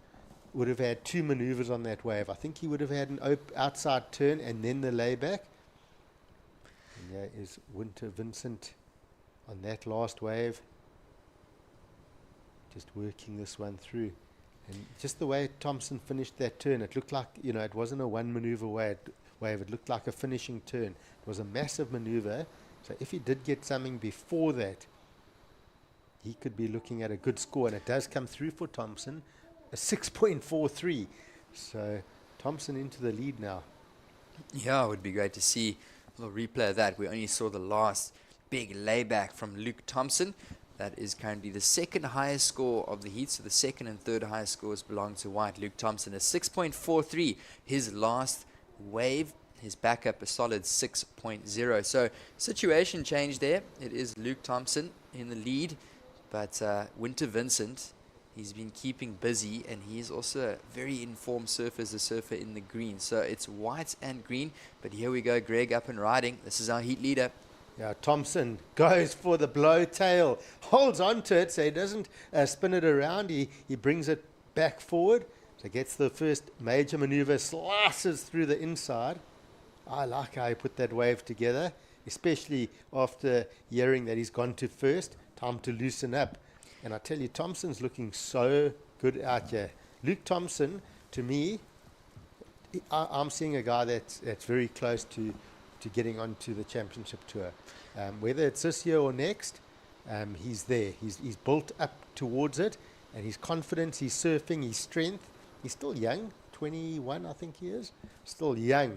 would have had two maneuvers on that wave. I think he would have had an outside turn and then the layback. And there is Winter Vincent on that last wave. Just working this one through. And just the way Thompson finished that turn, it looked like, it wasn't a one maneuver wave. It looked like a finishing turn. It was a massive maneuver. So if he did get something before that, he could be looking at a good score. And it does come through for Thompson, a 6.43. So Thompson into the lead now. Yeah, it would be great to see a little replay of that. We only saw the last big layback from Luke Thompson. That is currently the second highest score of the heat. So the second and third highest scores belong to White. Luke Thompson, a 6.43. His last wave, his backup, a solid 6.0. So situation change there. It is Luke Thompson in the lead. But Winter Vincent, he's been keeping busy, and he's also a very informed surfer as a surfer in the green. So it's white and green. But here we go, Greg up and riding. This is our heat leader. Yeah, Thompson goes for the blow tail, holds on to it so he doesn't spin it around. He brings it back forward, so gets the first major maneuver, slices through the inside. I like how he put that wave together, especially after hearing that he's gone to first. Time to loosen up. And I tell you, Thompson's looking so good out here. Luke Thompson, to me, I'm seeing a guy that's very close to getting onto the championship tour. Whether it's this year or next, he's there. He's built up towards it, and his confidence, his surfing, his strength. He's still young, 21, I think he is. Still young.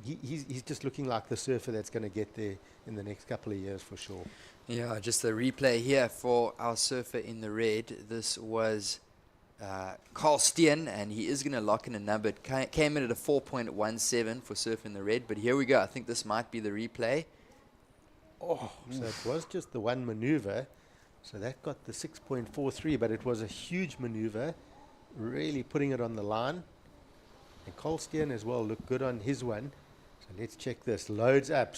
He's just looking like the surfer that's going to get there in the next couple of years for sure. Yeah, just a replay here for our surfer in the red. This was Carl Steen, and he is going to lock in a number. It came in at a 4.17 for surfer in the red, but here we go. I think this might be the replay. Oh, so it was just the one maneuver. So that got the 6.43, but it was a huge maneuver, really putting it on the line. And Carl Steen as well looked good on his one. So let's check this. Loads up.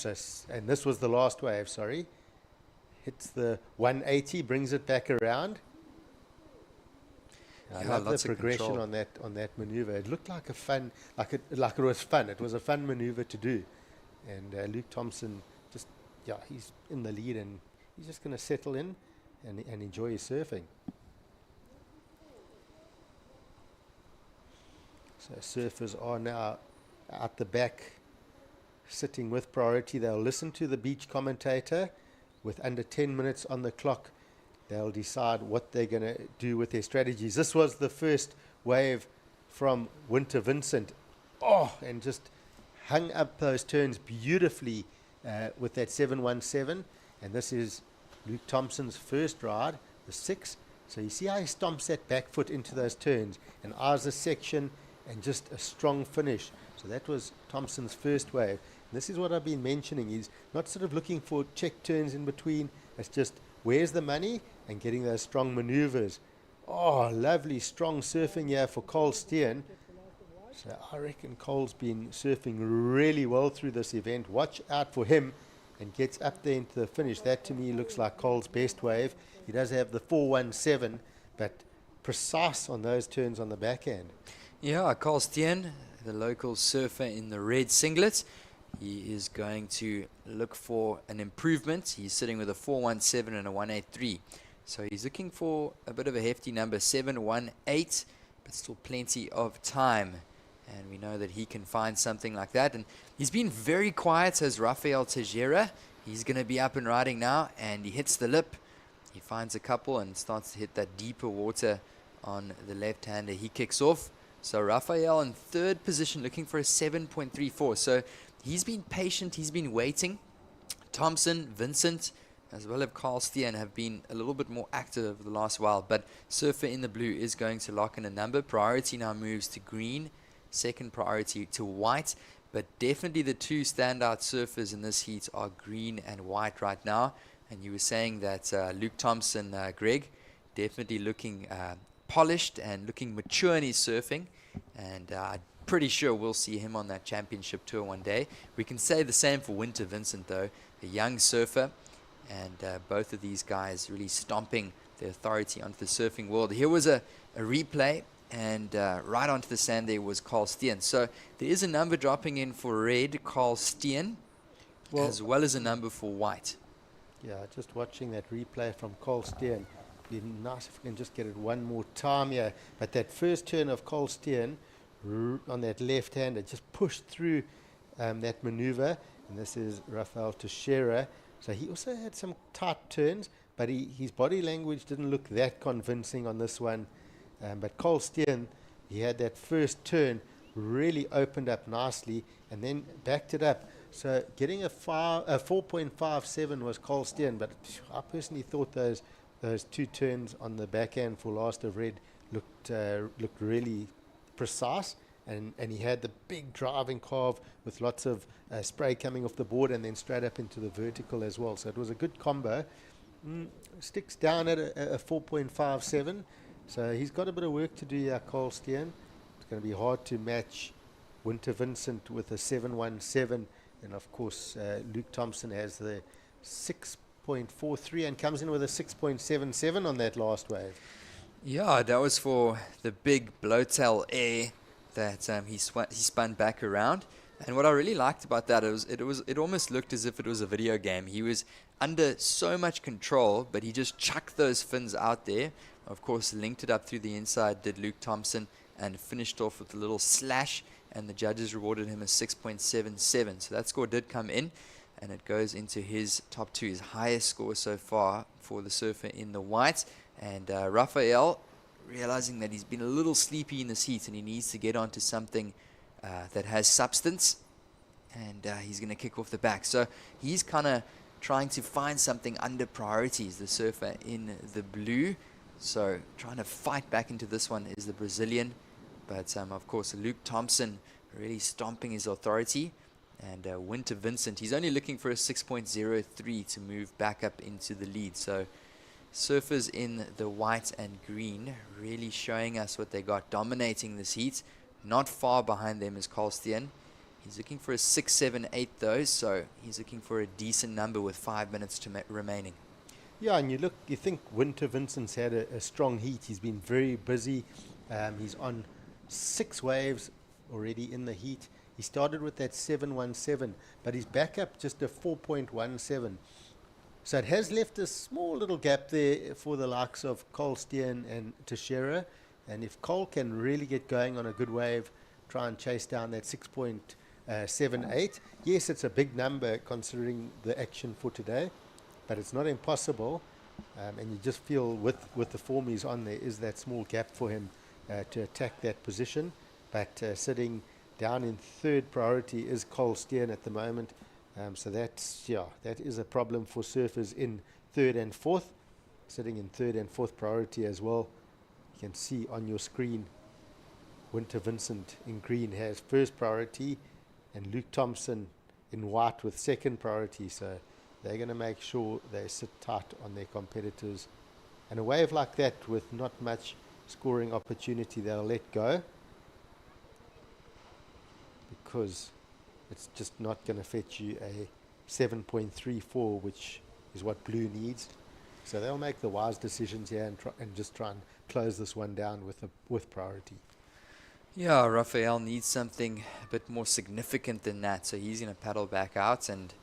And this was the last wave, sorry. Hits the 180, brings it back around. I love the progression on that maneuver. It looked like it was fun. It was a fun maneuver to do. And Luke Thompson he's in the lead, and he's just going to settle in and enjoy his surfing. So surfers are now out the back, sitting with priority. They'll listen to the beach commentator. With under 10 minutes on the clock, they'll decide what they're going to do with their strategies. This was the first wave from Winter Vincent. Oh, and just hung up those turns beautifully with that 717. And this is Luke Thompson's first ride, the 6. So you see how he stomps that back foot into those turns and eyes the section, and just a strong finish. So that was Thompson's first wave. And this is what I've been mentioning. He's not sort of looking for check turns in between. It's just where's the money and getting those strong maneuvers. Oh, lovely strong surfing here for Cole Steen. So I reckon Cole's been surfing really well through this event. Watch out for him, and gets up there into the finish. That to me looks like Cole's best wave. He does have the 417, but precise on those turns on the backhand. Yeah, Carl Steen, the local surfer in the red singlet, he is going to look for an improvement. He's sitting with a 417 and a 183. So he's looking for a bit of a hefty number, 718, but still plenty of time. And we know that he can find something like that. And he's been very quiet as Rafael Teixeira. He's going to be up and riding now, and he hits the lip. He finds a couple and starts to hit that deeper water on the left-hander. He kicks off. So Rafael in third position looking for a 7.34. So he's been patient. He's been waiting. Thompson, Vincent, as well as Carl Steen have been a little bit more active over the last while. But Surfer in the blue is going to lock in a number. Priority now moves to green. Second priority to white. But definitely the two standout surfers in this heat are green and white right now. And you were saying that Luke Thompson, Greg, definitely looking polished and looking mature in his surfing. And I'm pretty sure we'll see him on that championship tour one day. We can say the same for Winter Vincent, though, a young surfer. And both of these guys really stomping the authority onto the surfing world. Here was a replay, and right onto the sand there was Carl Steen. So there is a number dropping in for red, Carl Steen, as well as a number for white. Yeah, just watching that replay from Cole Steen. Be nice if we can just get it one more time here. But that first turn of Cole Steen on that left-hander just pushed through that maneuver. And this is Rafael Teixeira. So he also had some tight turns, but his body language didn't look that convincing on this one. But Cole Steen, he had that first turn, really opened up nicely and then backed it up. So getting a 4.57 was Cole Steen, but I personally thought those two turns on the backhand for last of red looked really precise. And he had the big driving carve with lots of spray coming off the board and then straight up into the vertical as well. So it was a good combo. Sticks down at a 4.57. So he's got a bit of work to do here, Cole Steen. It's going to be hard to match Winter Vincent with a 717. And of course, Luke Thompson has the 6.43 and comes in with a 6.77 on that last wave. Yeah, that was for the big blowtail air that he spun back around. And what I really liked about that is it almost looked as if it was a video game. He was under so much control, but he just chucked those fins out there. Of course, linked it up through the inside, did Luke Thompson, and finished off with a little slash, and the judges rewarded him a 6.77. So that score did come in, and it goes into his top two, his highest score so far for the surfer in the white. And Rafael, realizing that he's been a little sleepy in this heat and he needs to get onto something that has substance, and he's going to kick off the back. So he's kind of trying to find something under priorities, the surfer in the blue. So trying to fight back into this one is the Brazilian. But of course, Luke Thompson really stomping his authority. And Winter Vincent, he's only looking for a 6.03 to move back up into the lead. So surfers in the white and green really showing us what they got, dominating this heat. Not far behind them is Carl Steen. He's looking for a 6.78 though, so he's looking for a decent number with 5 minutes remaining. Yeah, and you think Winter Vincent's had a strong heat. He's been very busy. He's on 6 waves already in the heat. He started with that 717, but he's back up just a 4.17. So it has left a small little gap there for the likes of Cole Steen and Teixeira. And if Cole can really get going on a good wave, try and chase down that 6.78. Yes, it's a big number considering the action for today, but it's not impossible. And you just feel with the form he's on, there is that small gap for him to attack that position. But sitting down in third priority is Cole Steen at the moment. So that is a problem for surfers in third and fourth. Sitting in third and fourth priority as well. You can see on your screen Winter Vincent in green has first priority and Luke Thompson in white with second priority. So They're going to make sure they sit tight on their competitors. And a wave like that with not much scoring opportunity, they'll let go because it's just not going to fetch you a 7.34, which is what blue needs. So they'll make the wise decisions here and just try and close this one down with priority. Yeah, Rafael needs something a bit more significant than that, so he's going to paddle back out. And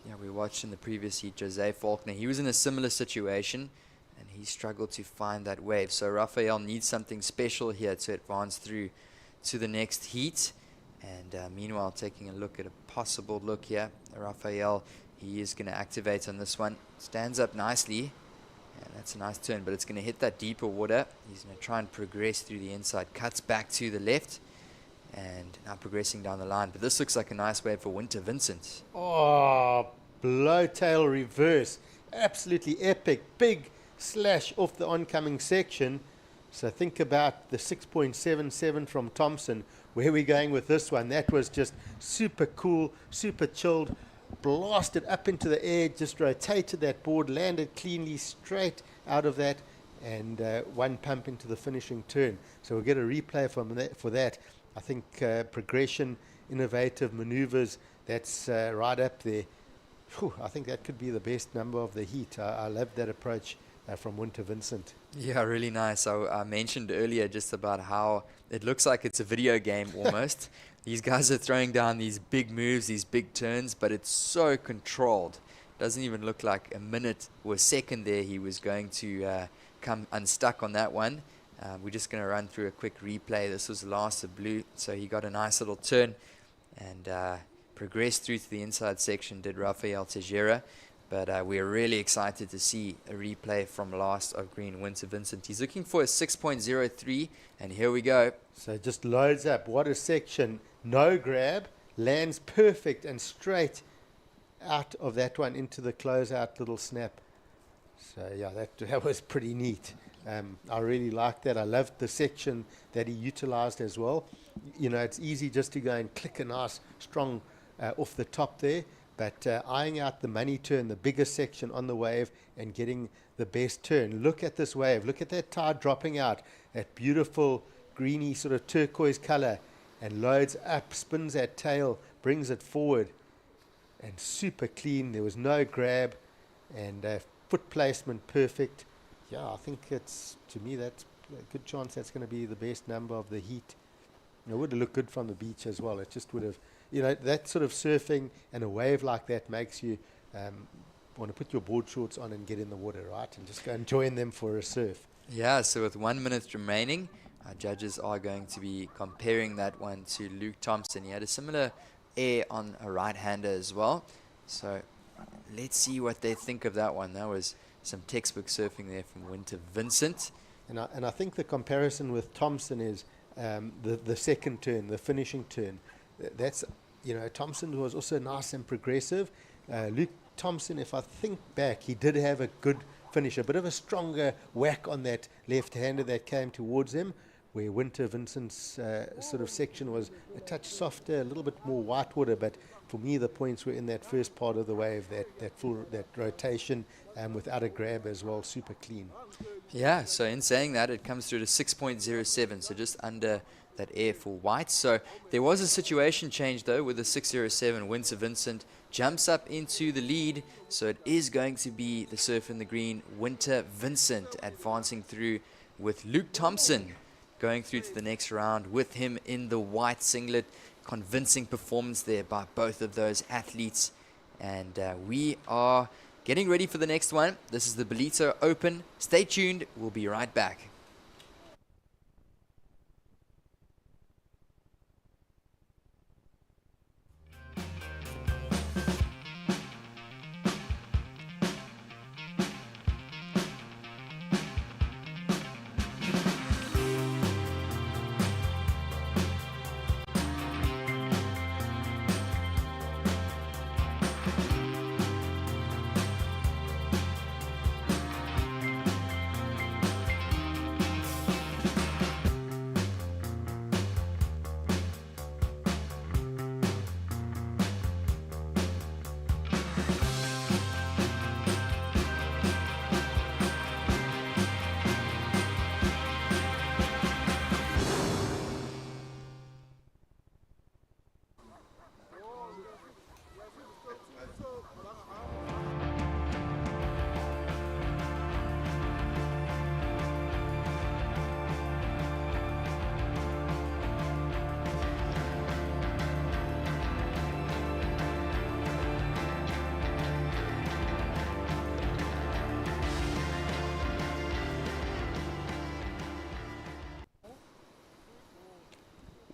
yeah, we watched in the previous heat Jose Faulkner. He was in a similar situation, and he struggled to find that wave. So Rafael needs something special here to advance through to the next heat. And meanwhile, taking a look at a possible look here, Rafael, he is going to activate on this one. Stands up nicely. And that's a nice turn, but it's going to hit that deeper water. He's going to try and progress through the inside. Cuts back to the left. And now progressing down the line. But this looks like a nice wave for Winter Vincent. Oh, blow tail reverse. Absolutely epic. Big slash off the oncoming section. So think about the 6.77 from Thompson. Where are we going with this one? That was just super cool, super chilled. Blasted up into the air, just rotated that board, landed cleanly straight out of that, and one pump into the finishing turn. So we'll get a replay for that. I think progression, innovative maneuvers, that's right up there. Whew, I think that could be the best number of the heat. I love that approach from Winter Vincent. Yeah, really nice. I mentioned earlier just about how it looks like it's a video game almost. These guys are throwing down these big moves, these big turns, but it's so controlled. Doesn't even look like a minute or a second there he was going to come unstuck on that one. We're just going to run through a quick replay. This was last of blue, so he got a nice little turn and progressed through to the inside section, did Rafael Teixeira. But we're really excited to see a replay from last of green, Winter Vincent. He's looking for a 6.03, and here we go. So it just loads up. What a section. No grab. Lands perfect and straight out of that one into the closeout little snap. So, yeah, that was pretty neat. I really liked that. I loved the section that he utilized as well. You know, it's easy just to go and click a nice, strong off the top there. But eyeing out the money turn, the biggest section on the wave, and getting the best turn. Look at this wave. Look at that tide dropping out. That beautiful greeny sort of turquoise color. And loads up, spins that tail, brings it forward. And super clean. There was no grab. And foot placement perfect. Yeah, I think it's, to me, that's a good chance that's going to be the best number of the heat. It would have looked good from the beach as well. It just would have... You know, that sort of surfing and a wave like that makes you want to put your board shorts on and get in the water, right? And just go and join them for a surf. Yeah, so with 1 minute remaining, our judges are going to be comparing that one to Luke Thompson. He had a similar air on a right-hander as well. So let's see what they think of that one. That was some textbook surfing there from Winter Vincent. And I think the comparison with Thompson is the second turn, the finishing turn. That's, you know, Thompson was also nice and progressive. Luke Thompson, if I think back, he did have a good finish, a bit of a stronger whack on that left-hander that came towards him, where Winter Vincent's sort of section was a touch softer, a little bit more whitewater. But for me, the points were in that first part of the wave, that rotation without a grab as well, super clean. Yeah, so in saying that, it comes through to 6.07, so just under that air for white. So there was a situation change though with the 607. Winter Vincent jumps up into the lead, so it is going to be the surf in the green, Winter Vincent, advancing through with Luke Thompson going through to the next round with him in the white singlet. Convincing performance there by both of those athletes, and we are getting ready for the next one. This is the Ballito Open. Stay tuned, we'll be right back.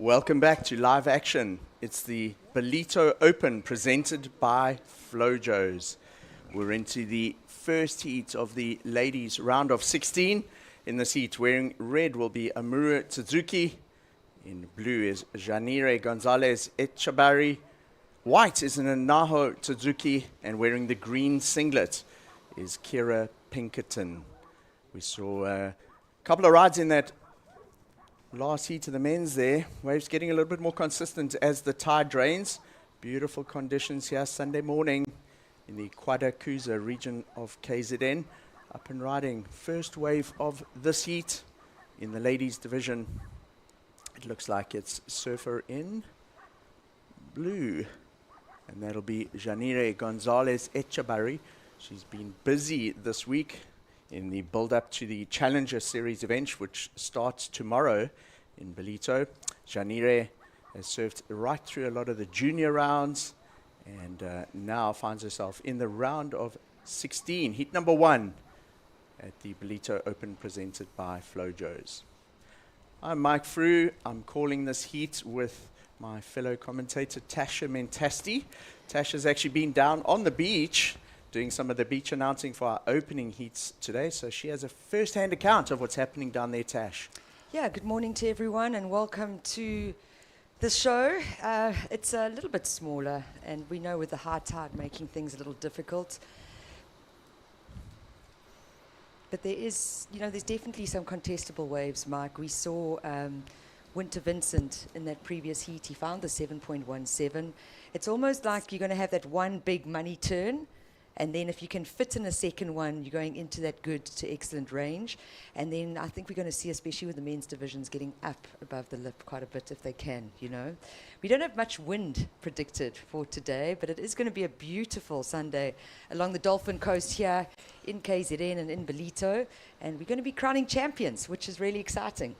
Welcome back to live action. It's the Ballito Open presented by Flojos. We're into the first heat of the ladies round of 16. In this heat, wearing red will be Amuru Tsuzuki. In blue is Janire Gonzalez Echebarri. White is Naho Tsuzuki. And wearing the green singlet is Kira Pinkerton. We saw a couple of rides in that last heat of the men's there. Waves getting a little bit more consistent as the tide drains. Beautiful conditions here Sunday morning in the Quarterfinal region of KZN. Up and riding. First wave of this heat in the ladies division. It looks like it's surfer in blue. And that'll be Janire Gonzalez Echebarri. She's been busy this week in the build-up to the Challenger Series event, which starts tomorrow in Ballito. Janire has surfed right through a lot of the junior rounds and now finds herself in the round of 16, heat number 1 at the Ballito Open presented by Flojos. I'm Mike Frew. I'm calling this heat with my fellow commentator Tasha Mentasti. Tasha's actually been down on the beach doing some of the beach announcing for our opening heats today, so she has a first-hand account of what's happening down there, Tash. Yeah, good morning to everyone and welcome to the show. It's a little bit smaller and we know with the high tide making things a little difficult. But there is, there's definitely some contestable waves, Mike. We saw Winter Vincent in that previous heat. He found the 7.17. It's almost like you're going to have that one big money turn. And then if you can fit in a second one, you're going into that good to excellent range. And then I think we're going to see, especially with the men's divisions, getting up above the lip quite a bit if they can, We don't have much wind predicted for today, but it is going to be a beautiful Sunday along the Dolphin Coast here in KZN and in Ballito. And we're going to be crowning champions, which is really exciting.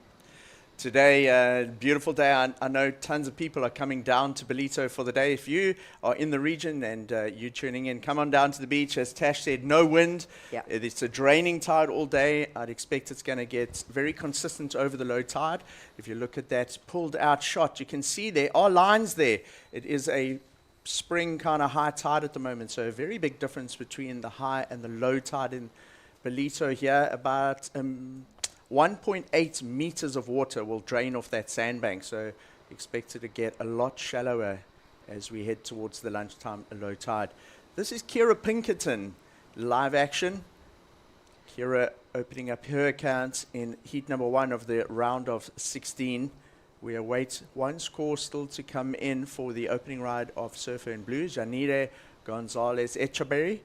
Today, beautiful day. I know tons of people are coming down to Ballito for the day. If you are in the region and you're tuning in, come on down to the beach. As Tash said, no wind. Yeah. It's a draining tide all day. I'd expect it's going to get very consistent over the low tide. If you look at that pulled out shot, you can see there are lines there. It is a spring kind of high tide at the moment, so a very big difference between the high and the low tide in Ballito here. About 1.8 meters of water will drain off that sandbank, so expect it to get a lot shallower as we head towards the lunchtime low tide. This is Kira Pinkerton, live action. Kira opening up her account in heat number 1 of the round of 16. We await one score still to come in for the opening ride of Surfer in Blue, Janire Gonzalez Echebarri.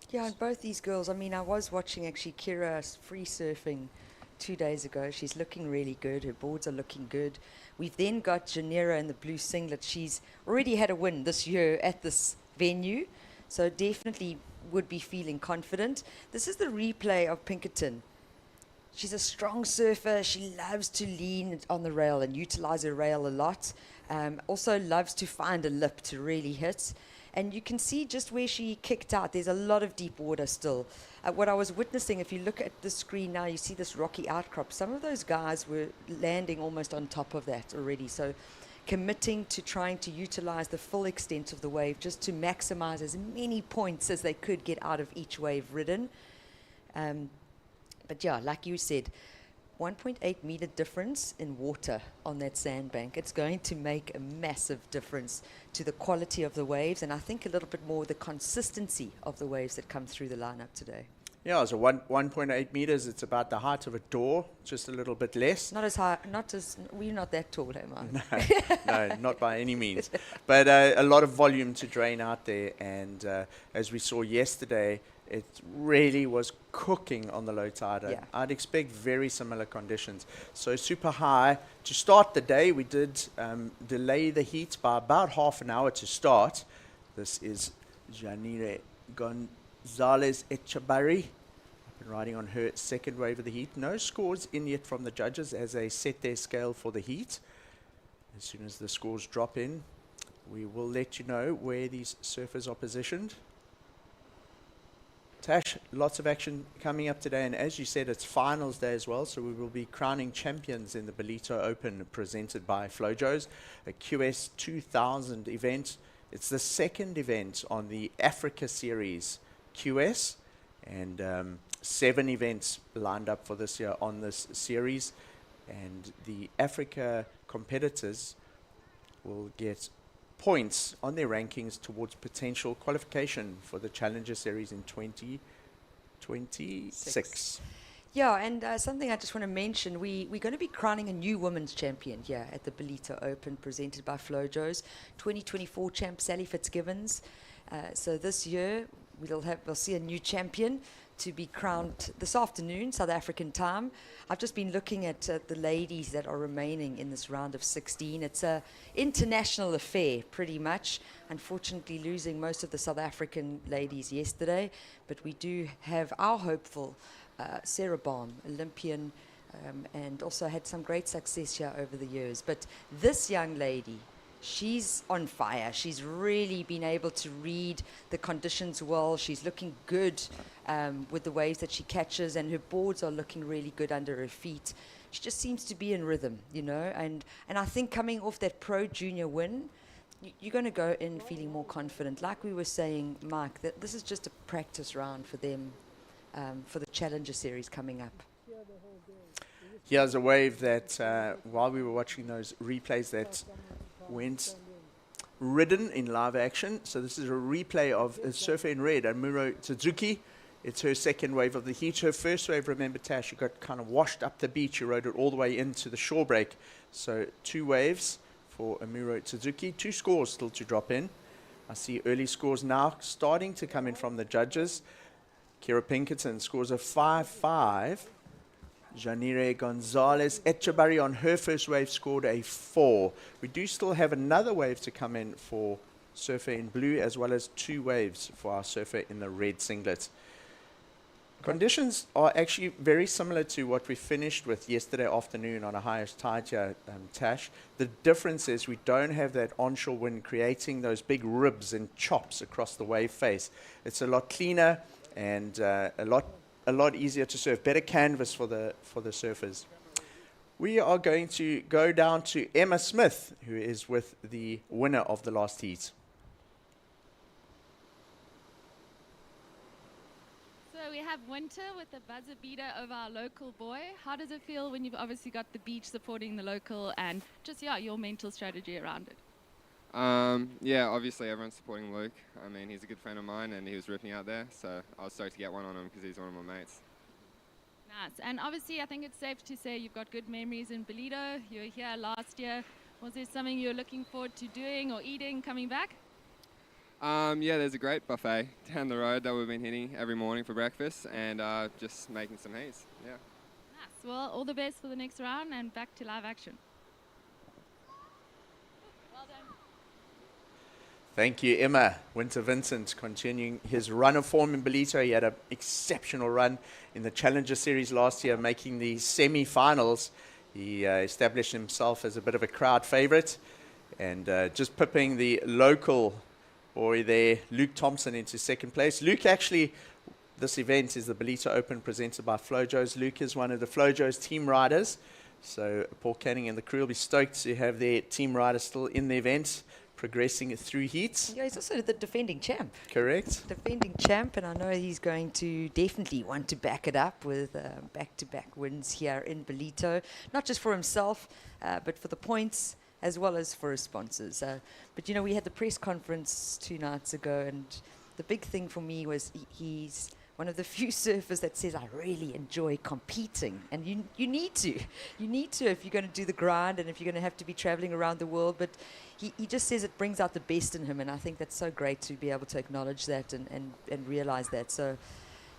Yeah, and both these girls, I was watching actually Kira free surfing 2 days ago. She's looking really good. Her boards are looking good. We've then got Janira in the blue singlet. She's already had a win this year at this venue, so definitely would be feeling confident. This is the replay of Pinkerton. She's a strong surfer. She loves to lean on the rail and utilize her rail a lot. Also loves to find a lip to really hit. And you can see just where she kicked out, there's a lot of deep water still. What I was witnessing, if you look at the screen now, you see this rocky outcrop. Some of those guys were landing almost on top of that already. So committing to trying to utilize the full extent of the wave just to maximize as many points as they could get out of each wave ridden. But yeah, like you said, 1.8 meter difference in water on that sandbank. It's going to make a massive difference to the quality of the waves, and I think a little bit more the consistency of the waves that come through the lineup today. Yeah, so 1.8 meters, it's about the height of a door, just a little bit less. Not as high, we're not that tall, am I? No, not by any means. But a lot of volume to drain out there, and as we saw yesterday, it really was cooking on the low tide. Yeah. I'd expect very similar conditions. So super high. To start the day, we did delay the heat by about half an hour to start. This is Janire Gonzalez Echebarri, up and riding on her second wave of the heat. No scores in yet from the judges as they set their scale for the heat. As soon as the scores drop in, we will let you know where these surfers are positioned. Tash, lots of action coming up today, and as you said, it's finals day as well, so we will be crowning champions in the Ballito Open presented by Flojos, a QS 2000 event. It's the second event on the Africa Series QS, and 7 events lined up for this year on this series, and the Africa competitors will get points on their rankings towards potential qualification for the Challenger Series in 2026. Yeah, and something I just want to mention, we're going to be crowning a new women's champion here at the Ballito Open presented by Flojos, 2024 champ Sally Fitzgibbons. So this year we'll see a new champion to be crowned this afternoon, South African time. I've just been looking at the ladies that are remaining in this round of 16. It's an international affair, pretty much. Unfortunately, losing most of the South African ladies yesterday, but we do have our hopeful Sarah Baum, Olympian, and also had some great success here over the years. But this young lady, she's on fire. She's really been able to read the conditions well. She's looking good with the waves that she catches, and her boards are looking really good under her feet. She just seems to be in rhythm, you know. And I think coming off that Pro Junior win, you're going to go in feeling more confident. Like we were saying, Mike, that this is just a practice round for them for the Challenger Series coming up. Here's a wave that, while we were watching those replays, that went ridden in live action. So this is a replay of a surfer in red, Amuro Suzuki. It's her second wave of the heat. Her first wave, remember, Tash, she got kind of washed up the beach. She rode it all the way into the shore break. So 2 waves for Amuro Suzuki. 2 scores still to drop in. I see early scores now starting to come in from the judges. Kira Pinkerton scores a 5-5. Janire Gonzalez Echebarri on her first wave scored a 4. We do still have another wave to come in for surfer in blue, as well as 2 waves for our surfer in the red singlet. Conditions are actually very similar to what we finished with yesterday afternoon on a highest tide here, Tash. The difference is we don't have that onshore wind creating those big ribs and chops across the wave face. It's a lot cleaner and a lot easier to surf, better canvas for the surfers. We are going to go down to Emma Smith, who is with the winner of the last heat. So we have Winter with the buzzer beater over our local boy. How does it feel when you've obviously got the beach supporting the local and just, yeah, your mental strategy around it? Yeah, obviously everyone's supporting Luke. I mean, he's a good friend of mine and he was ripping out there, so I was stoked to get one on him because he's one of my mates. Nice. And obviously I think it's safe to say you've got good memories in Ballito. You were here last year. Was there something you were looking forward to doing or eating coming back? Yeah, there's a great buffet down the road that we've been hitting every morning for breakfast and just making some heats. Yeah. Nice. Well, all the best for the next round and back to live action. Well done. Thank you, Emma. Winter Vincent continuing his run of form in Ballito. He had an exceptional run in the Challenger Series last year, making the semi-finals. He established himself as a bit of a crowd favorite, and just pipping the local boy there, Luke Thompson, into second place. Luke, actually, this event is the Ballito Open presented by Flojos. Luke is one of the Flojos team riders, so Paul Canning and the crew will be stoked to have their team rider still in the event, progressing through heats. Yeah, he's also the defending champ. Correct. Defending champ, and I know he's going to definitely want to back it up with back-to-back wins here in Ballito, not just for himself, but for the points as well as for his sponsors. But you know, we had the press conference 2 nights ago, and the big thing for me was he's one of the few surfers that says, I really enjoy competing. And you need to. You need to if you're going to do the grind and if you're going to have to be traveling around the world. But he just says it brings out the best in him. And I think that's so great to be able to acknowledge that and realize that. So,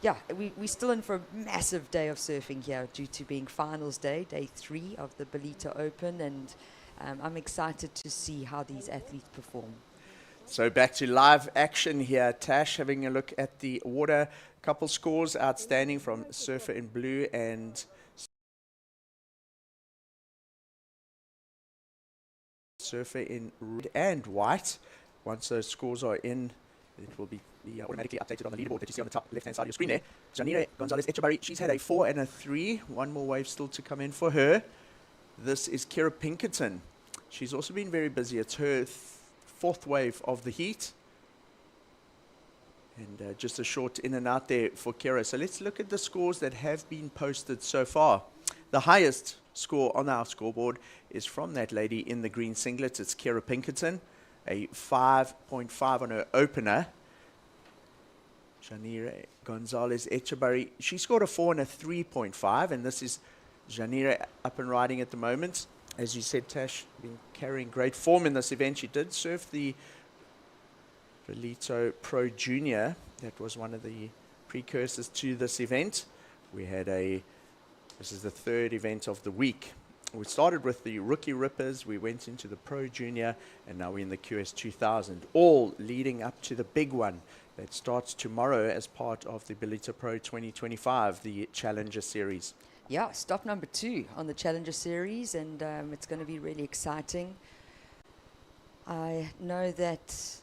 yeah, we're still in for a massive day of surfing here due to being finals day 3 of the Ballito Open. And I'm excited to see how these athletes perform. So back to live action here. Tash having a look at the water. Couple scores outstanding from Surfer in blue and Surfer in red and white. Once those scores are in, It will be automatically updated on the leaderboard that you see on the top left-hand side of your screen there. Janire Gonzalez Echebarri, she's had a 4 and a 3. One more wave still to come in for her. This is Kira Pinkerton. She's also been very busy. It's her fourth wave of the heat. And just a short in and out there for Kira. So let's look at the scores that have been posted so far. The highest score on our scoreboard is from that lady in the green singlet. It's Kira Pinkerton, a 5.5 on her opener. Janire Gonzalez Echebarri, she scored a 4 and a 3.5, and this is Janire up and riding at the moment. As you said, Tash, been carrying great form in this event. She did surf the Ballito Pro Junior. That was one of the precursors to this event. We had this is the third event of the week. We started with the Rookie Rippers, we went into the Pro Junior, and now we're in the QS 2000, all leading up to the big one that starts tomorrow as part of the Ballito Pro 2025, the Challenger Series. Yeah, stop number 2 on the Challenger Series, and it's going to be really exciting. I know that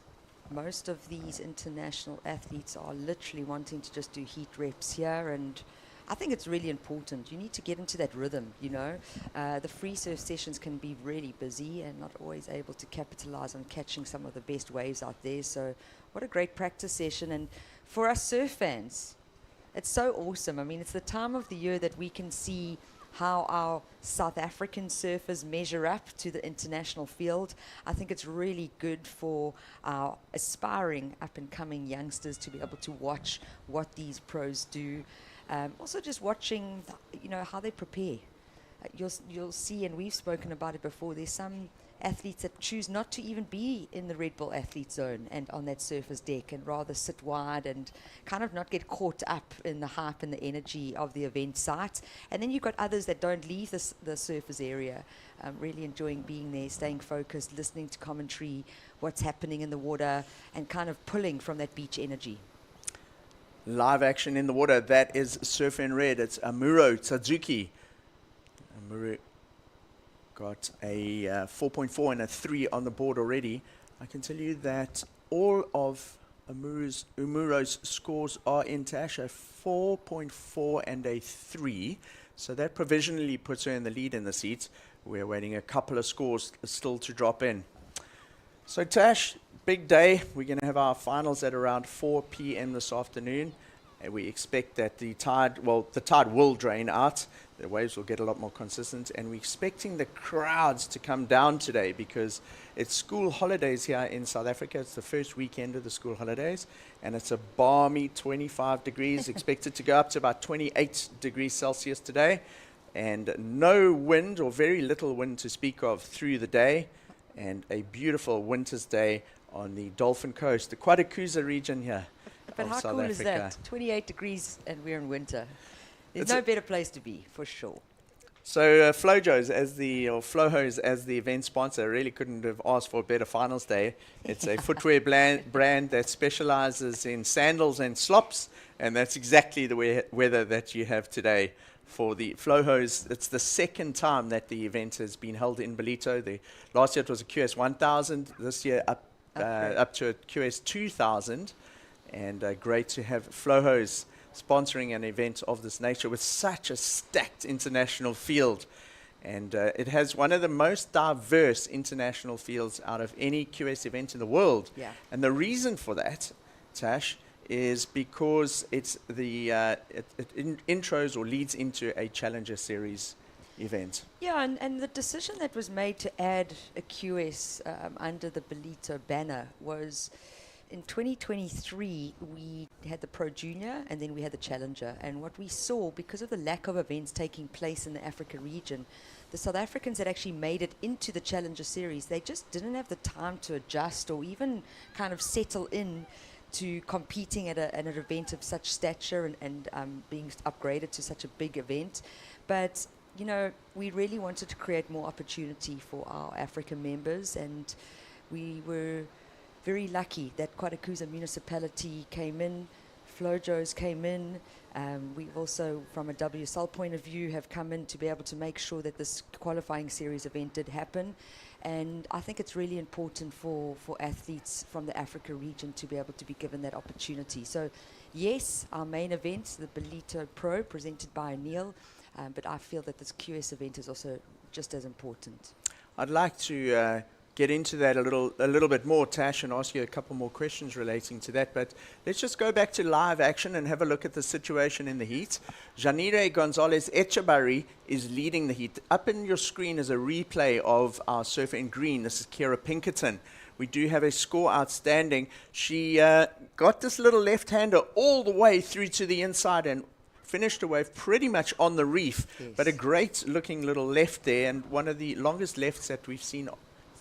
most of these international athletes are literally wanting to just do heat reps here, and I think it's really important. You need to get into that rhythm, you know. The free surf sessions can be really busy and not always able to capitalize on catching some of the best waves out there. So what a great practice session. And for us surf fans, it's so awesome. I mean, it's the time of the year that we can see how our South African surfers measure up to the international field. I think it's really good for our aspiring up-and-coming youngsters to be able to watch what these pros do. Also just watching, how they prepare. You'll see, and we've spoken about it before, there's some athletes that choose not to even be in the Red Bull athlete zone and on that surfer's deck, and rather sit wide and kind of not get caught up in the hype and the energy of the event site. And then you've got others that don't leave the surfer's area, really enjoying being there, staying focused, listening to commentary, what's happening in the water, and kind of pulling from that beach energy. Live action in the water. That is Surf in Red. It's Amuro Tadzuki. Amuro got a 4.4 and a 3 on the board already. I can tell you that all of Umuro's scores are in Tash, a 4.4 and a 3. So that provisionally puts her in the lead in the seats. We're waiting a couple of scores still to drop in. So Tash, big day. We're going to have our finals at around 4 p.m. this afternoon. And we expect that the tide will drain out. The waves will get a lot more consistent. And we're expecting the crowds to come down today because it's school holidays here in South Africa. It's the first weekend of the school holidays. And it's a balmy 25 degrees, expected to go up to about 28 degrees Celsius today. And no wind or very little wind to speak of through the day. And a beautiful winter's day on the Dolphin Coast, the Quarterfinal region here. But how South cool is Africa. that? 28 degrees and we're in winter. There's It's no better place to be, for sure. So Flojos Flojos as the event sponsor really couldn't have asked for a better finals day. It's a footwear brand that specializes in sandals and slops, and that's exactly the weather that you have today. For the Flojos, it's the second time that the event has been held in Ballito. Last year it was a QS 1000, this year up to a QS 2000. And great to have Flojos sponsoring an event of this nature with such a stacked international field. And it has one of the most diverse international fields out of any QS event in the world. Yeah. And the reason for that, Tash, is because it's it intros or leads into a Challenger Series event. Yeah, and the decision that was made to add a QS under the Ballito banner was in 2023, we had the Pro Junior and then we had the Challenger. And what we saw, because of the lack of events taking place in the Africa region, the South Africans that actually made it into the Challenger Series, they just didn't have the time to adjust or even kind of settle in to competing at an event of such stature and being upgraded to such a big event. But, we really wanted to create more opportunity for our African members, and we were very lucky that Quarterfinal municipality came in, Flojos came in. We've also, from a WSL point of view, have come in to be able to make sure that this qualifying series event did happen. And I think it's really important for athletes from the Africa region to be able to be given that opportunity. So, yes, our main event, the Ballito Pro, presented by Neil, but I feel that this QS event is also just as important. I'd like to get into that a little bit more, Tash, and ask you a couple more questions relating to that. But let's just go back to live action and have a look at the situation in the heat. Janire Gonzalez Echebarri is leading the heat. Up in your screen is a replay of our surfer in green. This is Kira Pinkerton. We do have a score outstanding. She got this little left-hander all the way through to the inside and finished a wave pretty much on the reef. Yes. But a great-looking little left there, and one of the longest lefts that we've seen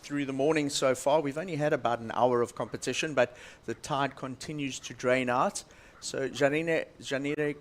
through the morning so far. We've only had about an hour of competition, but the tide continues to drain out. So Janire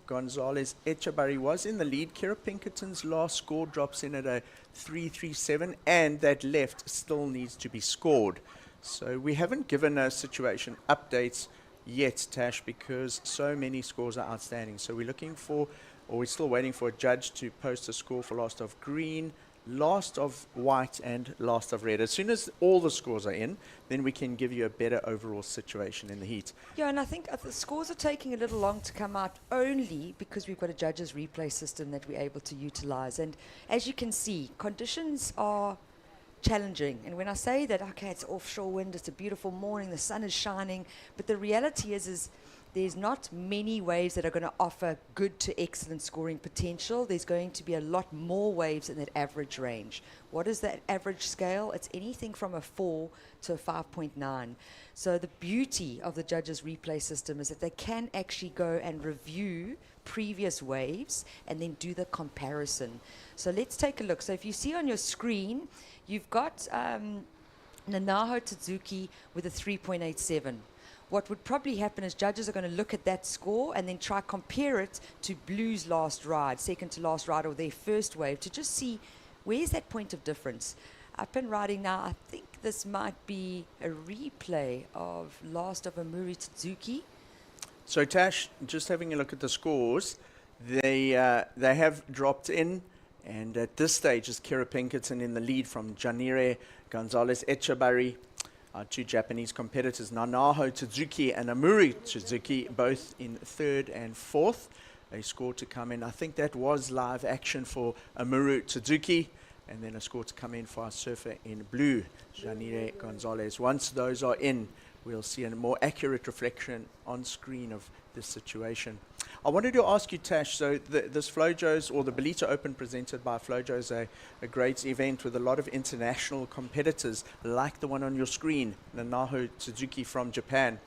Gonzalez Echebarri was in the lead. Kira Pinkerton's last score drops in at a 3.37, and that left still needs to be scored. So we haven't given a situation updates yet, Tash, because so many scores are outstanding. So we're looking for, or we're still waiting for a judge to post a score for last of green, last of white, and last of red. As soon as all the scores are in, then we can give you a better overall situation in the heat. Yeah, and I think the scores are taking a little long to come out only because we've got a judges replay system that we're able to utilize. And as you can see, conditions are challenging. And when I say that, okay, it's offshore wind, it's a beautiful morning, the sun is shining, but the reality is there's not many waves that are going to offer good to excellent scoring potential. There's going to be a lot more waves in that average range. What is that average scale? It's anything from a 4 to a 5.9. So the beauty of the judges replay system is that they can actually go and review previous waves and then do the comparison. So let's take a look. So if you see on your screen, you've got Nanaho Tsuzuki with a 3.87. What would probably happen is judges are going to look at that score and then try compare it to Blue's last ride, second to last ride, or their first wave, to just see where's that point of difference. Up and riding now, I think this might be a replay of last of Amuri Tsuzuki. So Tash, just having a look at the scores, they have dropped in, and at this stage is Kira Pinkerton in the lead from Janire Gonzalez Echebarri. Our two Japanese competitors, Nanaho Tsuzuki and Amuri Tsuzuki, both in third and fourth. A score to come in. I think that was live action for Amuri Tsuzuki, and then a score to come in for our surfer in blue, Janire Gonzalez. Once those are in, we'll see a more accurate reflection on screen of this situation. I wanted to ask you, Tash, so this Flojos, or the Ballito Open presented by Flojos, a great event with a lot of international competitors, like the one on your screen, Nanaho Tsuzuki from Japan.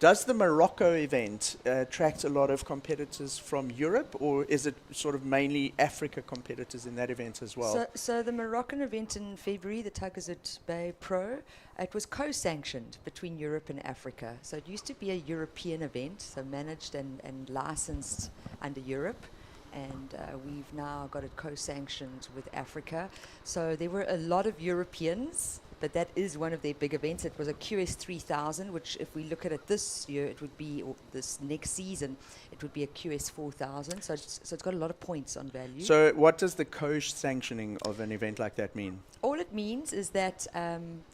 Does the Morocco event attract a lot of competitors from Europe, or is it sort of mainly Africa competitors in that event as well? So the Moroccan event in February, the Tagazut Bay Pro, it was co-sanctioned between Europe and Africa. So it used to be a European event, so managed and licensed under Europe. And we've now got it co-sanctioned with Africa. So there were a lot of Europeans, but that is one of their big events. It was a QS 3000, which if we look at it this year, it would be, or this next season, it would be a QS 4000. So it's got a lot of points on value. So what does the co-sanctioning of an event like that mean? All it means is that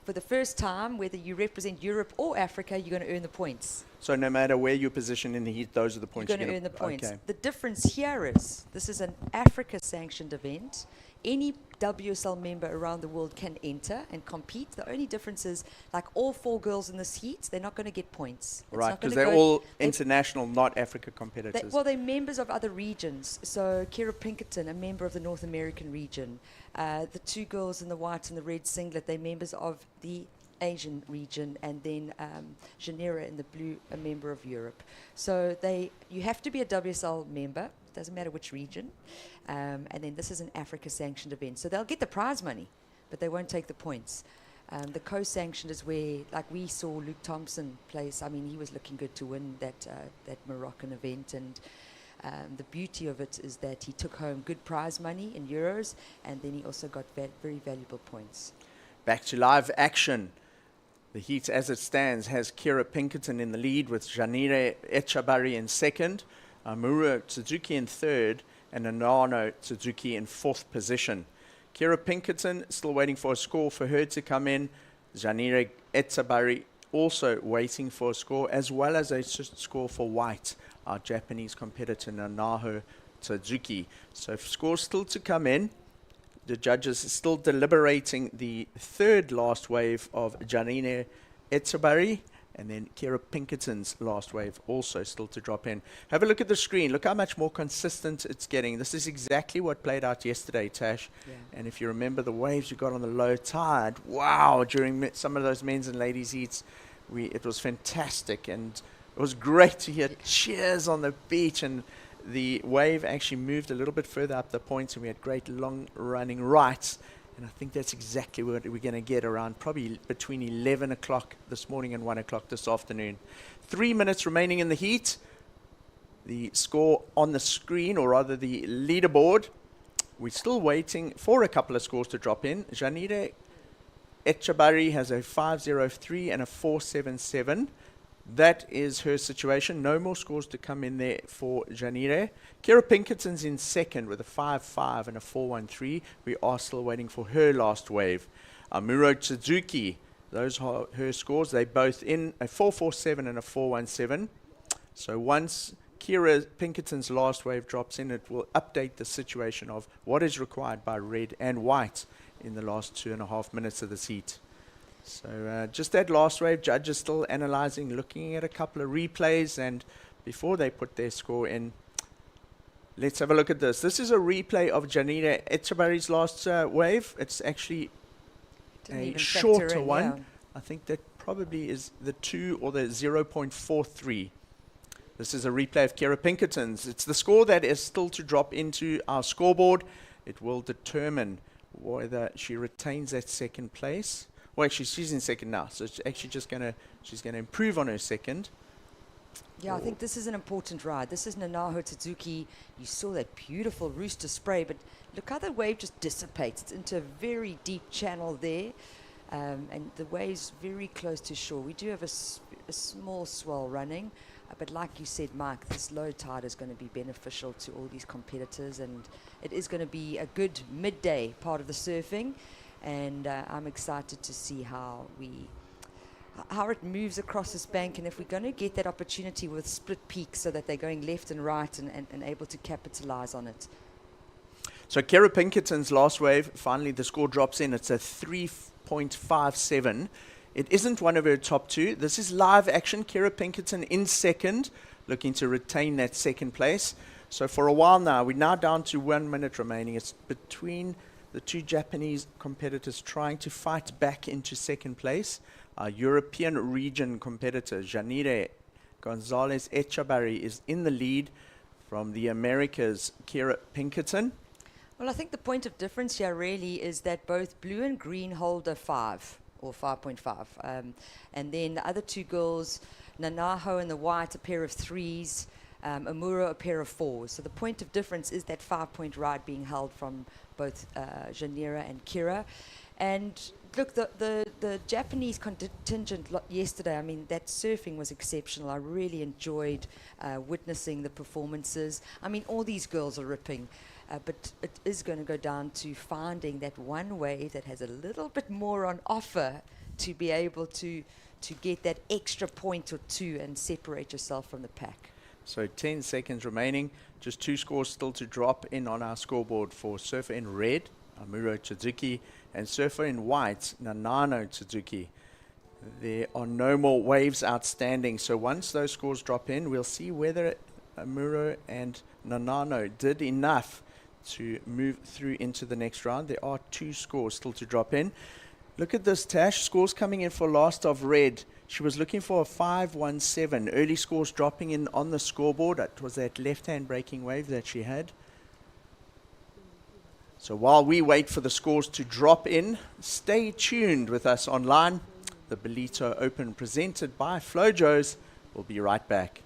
for the first time, whether you represent Europe or Africa, you're going to earn the points. So no matter where you position in the heat, those are the points you're going to earn the points. Okay. The difference here is this is an Africa-sanctioned event. Any WSL member around the world can enter and compete. The only difference is, like all 4 girls in this heat, they're not going to get points. It's Right, not because gonna they're go- all international, not Africa competitors. well, they're members of other regions. So Kira Pinkerton, a member of the North American region. The 2 girls in the white and the red singlet, they're members of the Asian region, and then Janira in the blue, a member of Europe. So you have to be a WSL member, doesn't matter which region, and then this is an Africa sanctioned event. So they'll get the prize money, but they won't take the points. The co-sanctioned is where, like we saw Luke Thompson place, I mean, he was looking good to win that Moroccan event, and the beauty of it is that he took home good prize money in euros, and then he also got very valuable points. Back to live action. The heat, as it stands, has Kira Pinkerton in the lead with Janire Echebarri in second, Amuri Tsuzuki in third, and Nanaho Tsuzuki in fourth position. Kira Pinkerton still waiting for a score for her to come in. Janire Etabari also waiting for a score, as well as a score for White, our Japanese competitor Nanaho Tsuzuki. So scores still to come in. The judges are still deliberating the third last wave of Janine Etabari, and then Kira Pinkerton's last wave also still to drop in. Have a look at the screen. Look how much more consistent it's getting. This is exactly what played out yesterday, Tash. Yeah. And if you remember the waves you got on the low tide, wow, during some of those men's and ladies heats, it was fantastic. And it was great to hear cheers on the beach. And the wave actually moved a little bit further up the points, and we had great long running rights. And I think that's exactly what we're going to get around probably between 11 o'clock this morning and 1 o'clock this afternoon. 3 minutes remaining in the heat. The score on the screen, or rather the leaderboard, we're still waiting for a couple of scores to drop in. Janire Etabari has a 5.03 and a 4.77. That is her situation. No more scores to come in there for Janire. Kira Pinkerton's in second with a 5.5 and a 4.13. We are still waiting for her last wave. Amuro Tsuzuki, those are her scores. They both in a 4.47 and a 4.17. So once Kira Pinkerton's last wave drops in, it will update the situation of what is required by red and white in the last 2.5 minutes of this heat. So just that last wave, judges still analyzing, looking at a couple of replays, and before they put their score in, let's have a look at this. This is a replay of Janine Etabari's last wave. It's actually a shorter one. Yeah. I think that probably is the 2 or the 0.43. This is a replay of Kira Pinkerton's. It's the score that is still to drop into our scoreboard. It will determine whether she retains that second place. Well, actually, she's in second now, so it's actually she's gonna improve on her second. Yeah, I think this is an important ride. This is Nanaho Tsuzuki. You saw that beautiful rooster spray, but look how the wave just dissipates. It's into a very deep channel there, and the wave's very close to shore. We do have a small swell running, but like you said, Mike, this low tide is going to be beneficial to all these competitors, and it is going to be a good midday part of the surfing. And I'm excited to see how it moves across this bank, and if we're going to get that opportunity with split peaks so that they're going left and right and able to capitalize on it. So Kira Pinkerton's last wave, finally the score drops in. It's a 3.57. It isn't one of her top two. This is live action. Kira Pinkerton in second, looking to retain that second place. So for a while now, we're now down to 1 minute remaining. It's between the two Japanese competitors trying to fight back into second place. Our European region competitor, Janire Gonzalez Etabari, is in the lead from the Americas, Kira Pinkerton. Well, I think the point of difference here really is that both blue and green hold a 5 or 5.5. And then the other two girls, Nanaho in the white, a pair of 3s, Amuro, a pair of 4s. So the point of difference is that 5-point ride being held from both Janira and Kira. And look, the Japanese contingent yesterday, I mean, that surfing was exceptional. I really enjoyed witnessing the performances. I mean, all these girls are ripping. But it is going to go down to finding that one wave that has a little bit more on offer to be able to get that extra point or two and separate yourself from the pack. So 10 seconds remaining. Just two scores still to drop in on our scoreboard for surfer in red, Amuro Tsuzuki, and surfer in white, Nanano Tsuzuki. There are no more waves outstanding. So once those scores drop in, we'll see whether Amuro and Nanano did enough to move through into the next round. There are two scores still to drop in. Look at this, Tash. Scores coming in for last of red. She was looking for a 5.17. Early scores dropping in on the scoreboard. It was that left-hand breaking wave that she had. So while we wait for the scores to drop in, stay tuned with us online. The Ballito Open presented by Flojos. We'll be right back.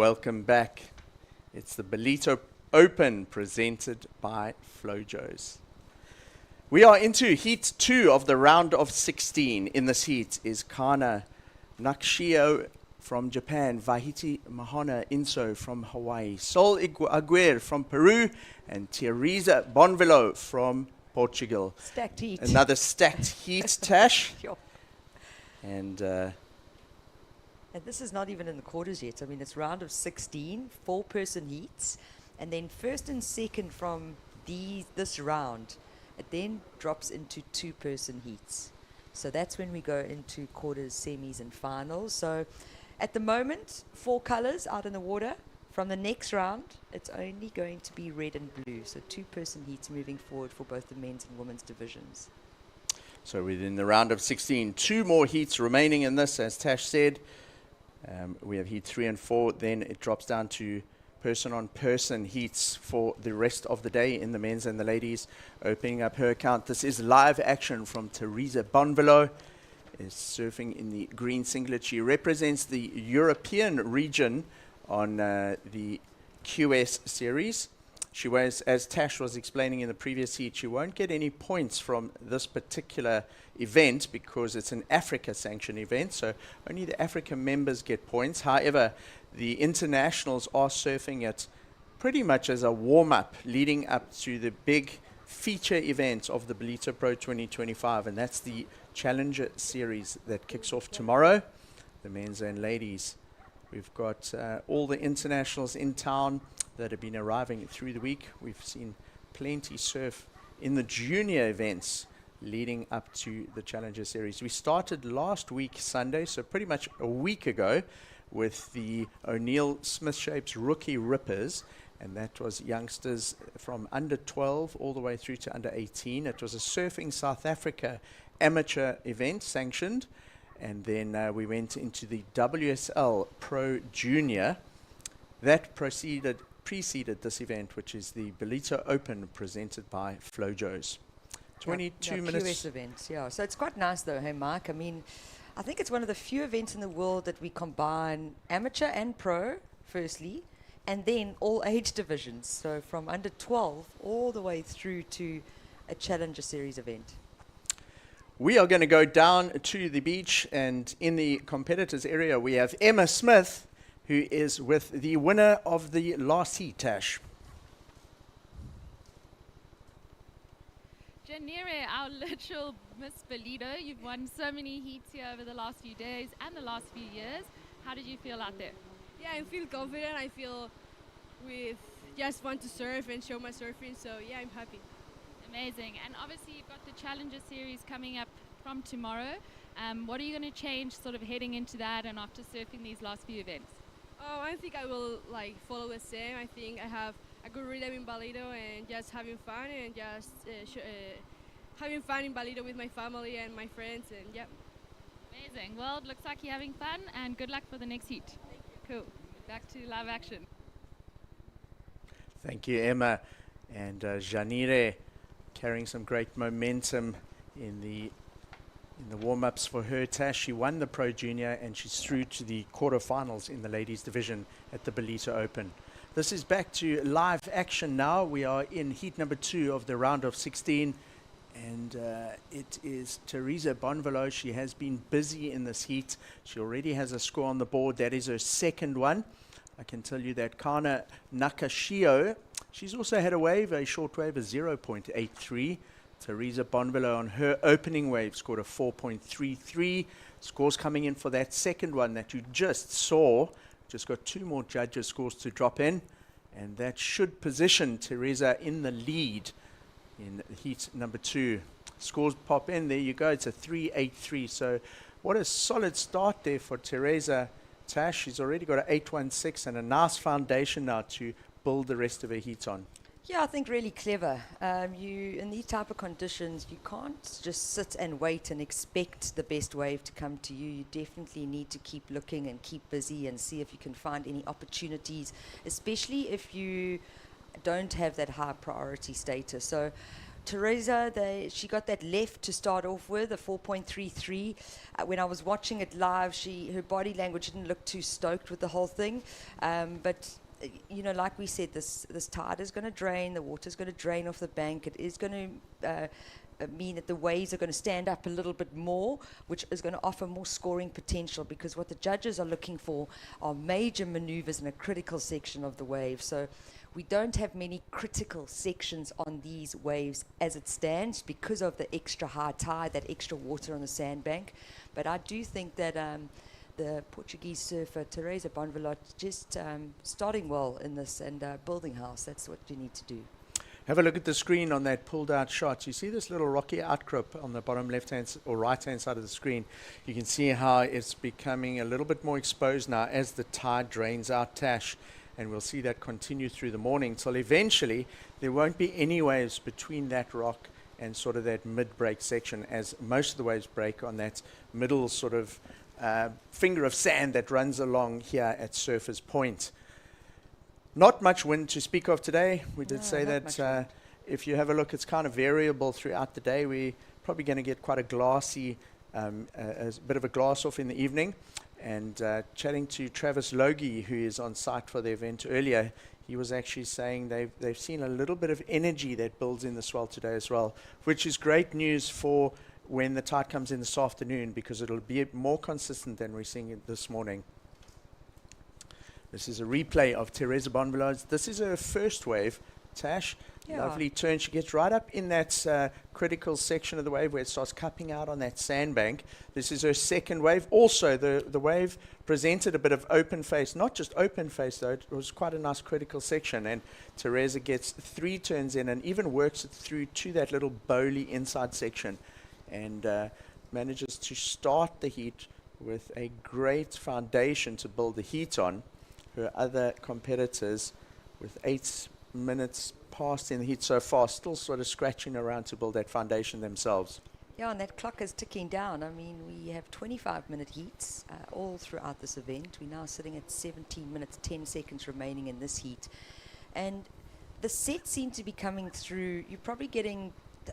Welcome back. It's the Ballito Open presented by Flojos. We are into Heat 2 of the round of 16. In this heat is Kana Nakashio from Japan, Vahiti Mahana Inso from Hawaii, Sol Aguirre from Peru, and Teresa Bonvelo from Portugal. Stacked heat. Another stacked heat, Tash. Sure. And And this is not even in the quarters yet. I mean, it's round of 16, 4-person heats, and then first and second from this round, it then drops into 2-person heats. So that's when we go into quarters, semis, and finals. So at the moment, 4 colors out in the water. From the next round, it's only going to be red and blue. So 2-person heats moving forward for both the men's and women's divisions. so within the round of 16, 2 more heats remaining in this, as Tash said. We have heat 3 and 4, then it drops down to person-on-person heats for the rest of the day in the men's and the ladies. Opening up her account, this is live action from Teresa Bonvelo, is surfing in the green singlet. She represents the European region on the QS series. She was, as Tash was explaining in the previous heat, she won't get any points from this particular event because it's an Africa sanctioned event, so only the African members get points. However, the internationals are surfing it pretty much as a warm-up leading up to the big feature event of the Ballito Pro 2025, and that's the Challenger Series that kicks off tomorrow, the men's and ladies. We've got all the internationals in town that have been arriving through the week. We've seen plenty surf in the junior events leading up to the Challenger Series. We started last week, Sunday, so pretty much a week ago, with the O'Neill Smith Shapes Rookie Rippers, and that was youngsters from under 12 all the way through to under 18. It was a Surfing South Africa amateur event sanctioned, and then we went into the WSL Pro Junior. That preceded this event, which is the Ballito Open presented by Flojos. 22 minutes. QS events, yeah. So it's quite nice though, hey Mike? I mean, I think it's one of the few events in the world that we combine amateur and pro, firstly, and then all age divisions. So from under 12 all the way through to a Challenger Series event. We are going to go down to the beach, and in the competitors area we have Emma Smith, who is with the winner of the last heat, Tash. Janire, our literal Miss Ballito, you've won so many heats here over the last few days and the last few years. How did you feel out there? Yeah, I feel confident. I feel with just want to surf and show my surfing. So yeah, I'm happy. Amazing. And obviously you've got the Challenger Series coming up from tomorrow. What are you going to change sort of heading into that and after surfing these last few events? Oh, I think I will like follow the same. I think I have a good rhythm in Ballito and just having fun and just having fun in Ballito with my family and my friends, and yeah. Amazing. Well, it looks like you're having fun, and good luck for the next heat. Cool. Back to live action. Thank you, Emma. And Janire carrying some great momentum in the warm-ups for her. Tash, she won the Pro Junior and she's through to the quarterfinals in the ladies division at the Ballito Open. This is back to live action now. We are in heat number 2 of the round of 16, and it is Teresa Bonvelo. She has been busy in this heat. She already has a score on the board. That is her second one. I can tell you that Kana Nakashio, she's also had a short wave of 0.83. Teresa Bonvelo on her opening wave scored a 4.33. Scores coming in for that second one that you just saw. Just got 2 more judges' scores to drop in, and that should position Teresa in the lead in heat number 2. Scores pop in. There you go. It's a 3.83. So what a solid start there for Teresa. Tash, she's already got an 8.16 and a nice foundation now to build the rest of her heats on. Yeah, I think really clever. In these type of conditions, you can't just sit and wait and expect the best wave to come to you. You definitely need to keep looking and keep busy and see if you can find any opportunities, especially if you don't have that high priority status. So Teresa, she got that left to start off with, a 4.33. When I was watching it live, her body language didn't look too stoked with the whole thing. But you know, like we said, this tide is going to drain, the water's going to drain off the bank. It is going to mean that the waves are going to stand up a little bit more, which is going to offer more scoring potential, because what the judges are looking for are major maneuvers in a critical section of the wave. So we don't have many critical sections on these waves as it stands because of the extra high tide, that extra water on the sandbank. But I do think that the Portuguese surfer Teresa Bonvalot just starting well in this and building house. That's what you need to do. Have a look at the screen on that pulled out shot. You see this little rocky outcrop on the bottom left-hand or right-hand side of the screen. You can see how it's becoming a little bit more exposed now as the tide drains out Tash. And we'll see that continue through the morning till eventually there won't be any waves between that rock and sort of that mid-break section, as most of the waves break on that middle sort of finger of sand that runs along here at Surfers Point. Not much wind to speak of today. We did say that if you have a look, it's kind of variable throughout the day. We're probably going to get quite a glassy, a bit of a glass off in the evening. And chatting to Travis Logie, who is on site for the event earlier, he was actually saying they've seen a little bit of energy that builds in the swell today as well, which is great news for when the tide comes in this afternoon, because it'll be more consistent than we're seeing it this morning. This is a replay of Teresa Bonvalot. This is her first wave, Tash. Yeah. Lovely turn. She gets right up in that critical section of the wave where it starts cupping out on that sandbank. This is her second wave. Also, the wave presented a bit of open face. Not just open face, though. It was quite a nice critical section. And Teresa gets 3 turns in and even works it through to that little bowly inside section. And manages to start the heat with a great foundation to build the heat on. Her other competitors, with 8 minutes past in the heat so far, still sort of scratching around to build that foundation themselves. Yeah, and that clock is ticking down. I mean, we have 25-minute heats all throughout this event. We're now sitting at 17 minutes, 10 seconds remaining in this heat. And the sets seem to be coming through. You're probably getting,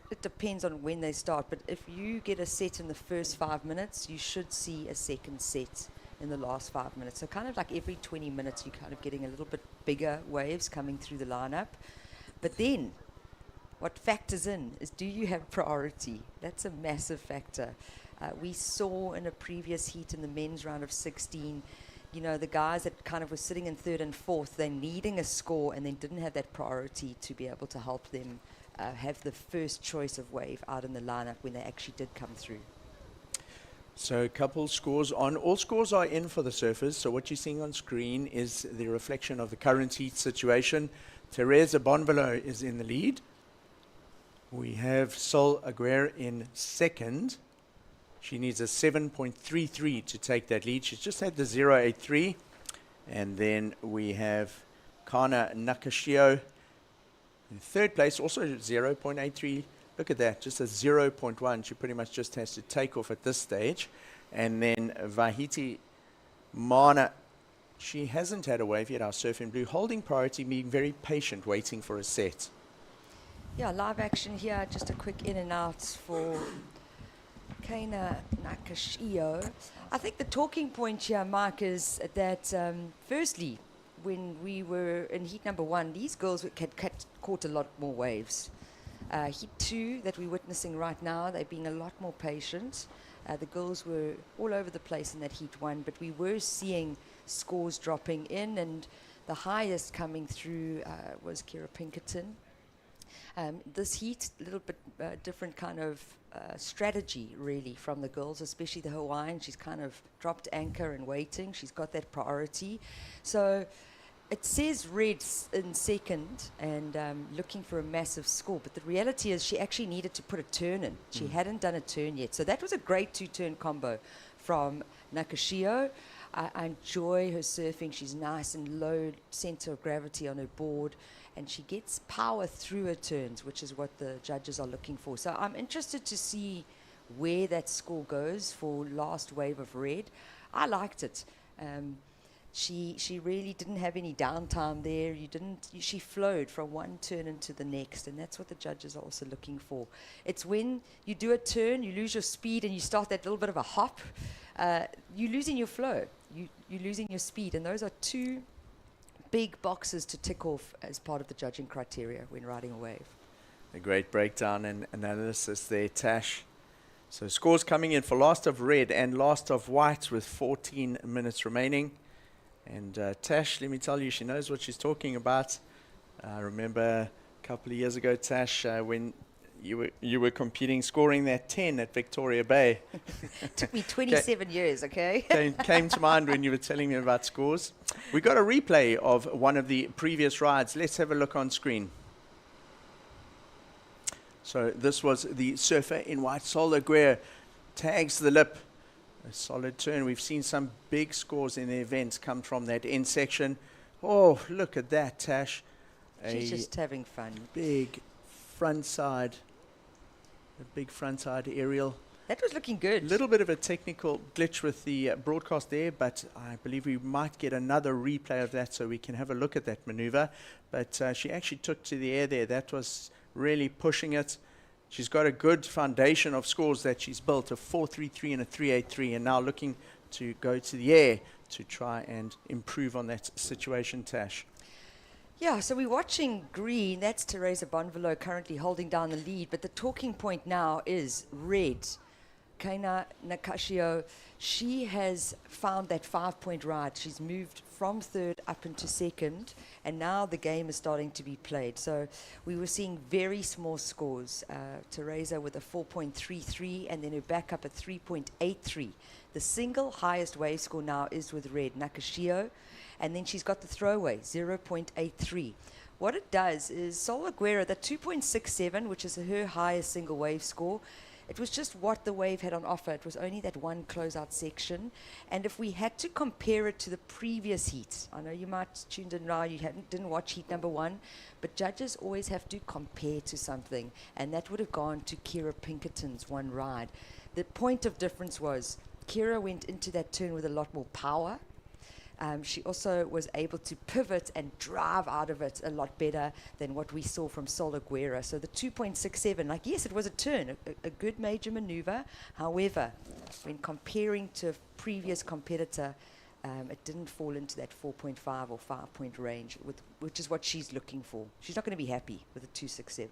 it depends on when they start, but if you get a set in the first 5 minutes, you should see a second set in the last 5 minutes. So kind of like every 20 minutes, you're kind of getting a little bit bigger waves coming through the lineup. But then what factors in is, do you have priority? That's a massive factor. We saw in a previous heat in the men's round of 16, you know, the guys that kind of were sitting in third and fourth, they're needing a score and then didn't have that priority to be able to help them have the first choice of wave out in the lineup when they actually did come through. So a couple scores on. All scores are in for the surfers. So what you're seeing on screen is the reflection of the current heat situation. Teresa Bonvalot is in the lead. We have Sol Aguirre in second. She needs a 7.33 to take that lead. She's just had the 0.83. And then we have Kana Nakashio in third place, also 0.83. Look at that, just a 0.1. She pretty much just has to take off at this stage. And then Vahiti Mana, she hasn't had a wave yet, our surf in blue, holding priority, being very patient, waiting for a set. Yeah, live action here, just a quick in and out for Kana Nakashio. I think the talking point here, Mark, is that firstly, when we were in heat number 1, these girls had caught a lot more waves. Heat 2 that we're witnessing right now, they're being a lot more patient. The girls were all over the place in that heat 1, but we were seeing scores dropping in, and the highest coming through was Kira Pinkerton. This heat, a little bit different kind of strategy, really, from the girls, especially the Hawaiian. She's kind of dropped anchor and waiting. She's got that priority. So it says red in second and looking for a massive score, but the reality is she actually needed to put a turn in. She hadn't done a turn yet. So that was a great 2-turn combo from Nakashio. I enjoy her surfing. She's nice and low center of gravity on her board, and she gets power through her turns, which is what the judges are looking for. So I'm interested to see where that score goes for last wave of red. I liked it. She really didn't have any downtime there. She flowed from one turn into the next, and that's what the judges are also looking for. It's when you do a turn, you lose your speed, and you start that little bit of a hop. You're losing your flow. You're losing your speed, and those are two big boxes to tick off as part of the judging criteria when riding a wave. A great breakdown and analysis there, Tash. So scores coming in for last of red and last of white with 14 minutes remaining. And Tash, let me tell you, she knows what she's talking about. I remember a couple of years ago, Tash, when you were competing, scoring that 10 at Victoria Bay. Took me 27 years, okay? came to mind when you were telling me about scores. We got a replay of one of the previous rides. Let's have a look on screen. So this was the surfer in white. Sol Aguirre tags the lip. A solid turn. We've seen some big scores in the event come from that end section. Oh, look at that, Tash. She's just having fun. Big front side. A big front side aerial. That was looking good. A little bit of a technical glitch with the broadcast there, but I believe we might get another replay of that so we can have a look at that maneuver. But she actually took to the air there. That was really pushing it. She's got a good foundation of scores that she's built, a 4.33 and a 3.83, and now looking to go to the air to try and improve on that situation, Tash. Yeah, so we're watching green. That's Teresa Bonvelo currently holding down the lead, but the talking point now is red. Kaina Nakashio, she has found that 5-point ride. She's moved from third up into second, and now the game is starting to be played. So we were seeing very small scores. Teresa with a 4.33, and then her backup at 3.83. The single highest wave score now is with red, Nakashio, and then she's got the throwaway, 0.83. What it does is Sol Aguirre, the 2.67, which is her highest single wave score, it was just what the wave had on offer. It was only that one closeout section. And if we had to compare it to the previous heat, I know you might tuned in now, you didn't watch heat number 1, but judges always have to compare to something. And that would have gone to Kira Pinkerton's one ride. The point of difference was Kira went into that turn with a lot more power. She also was able to pivot and drive out of it a lot better than what we saw from Sol Aguirre. So the 2.67, like, yes, it was a turn, a good major maneuver. However, when comparing to a previous competitor, it didn't fall into that 4.5 or 5-point range, which is what she's looking for. She's not going to be happy with a 2.67.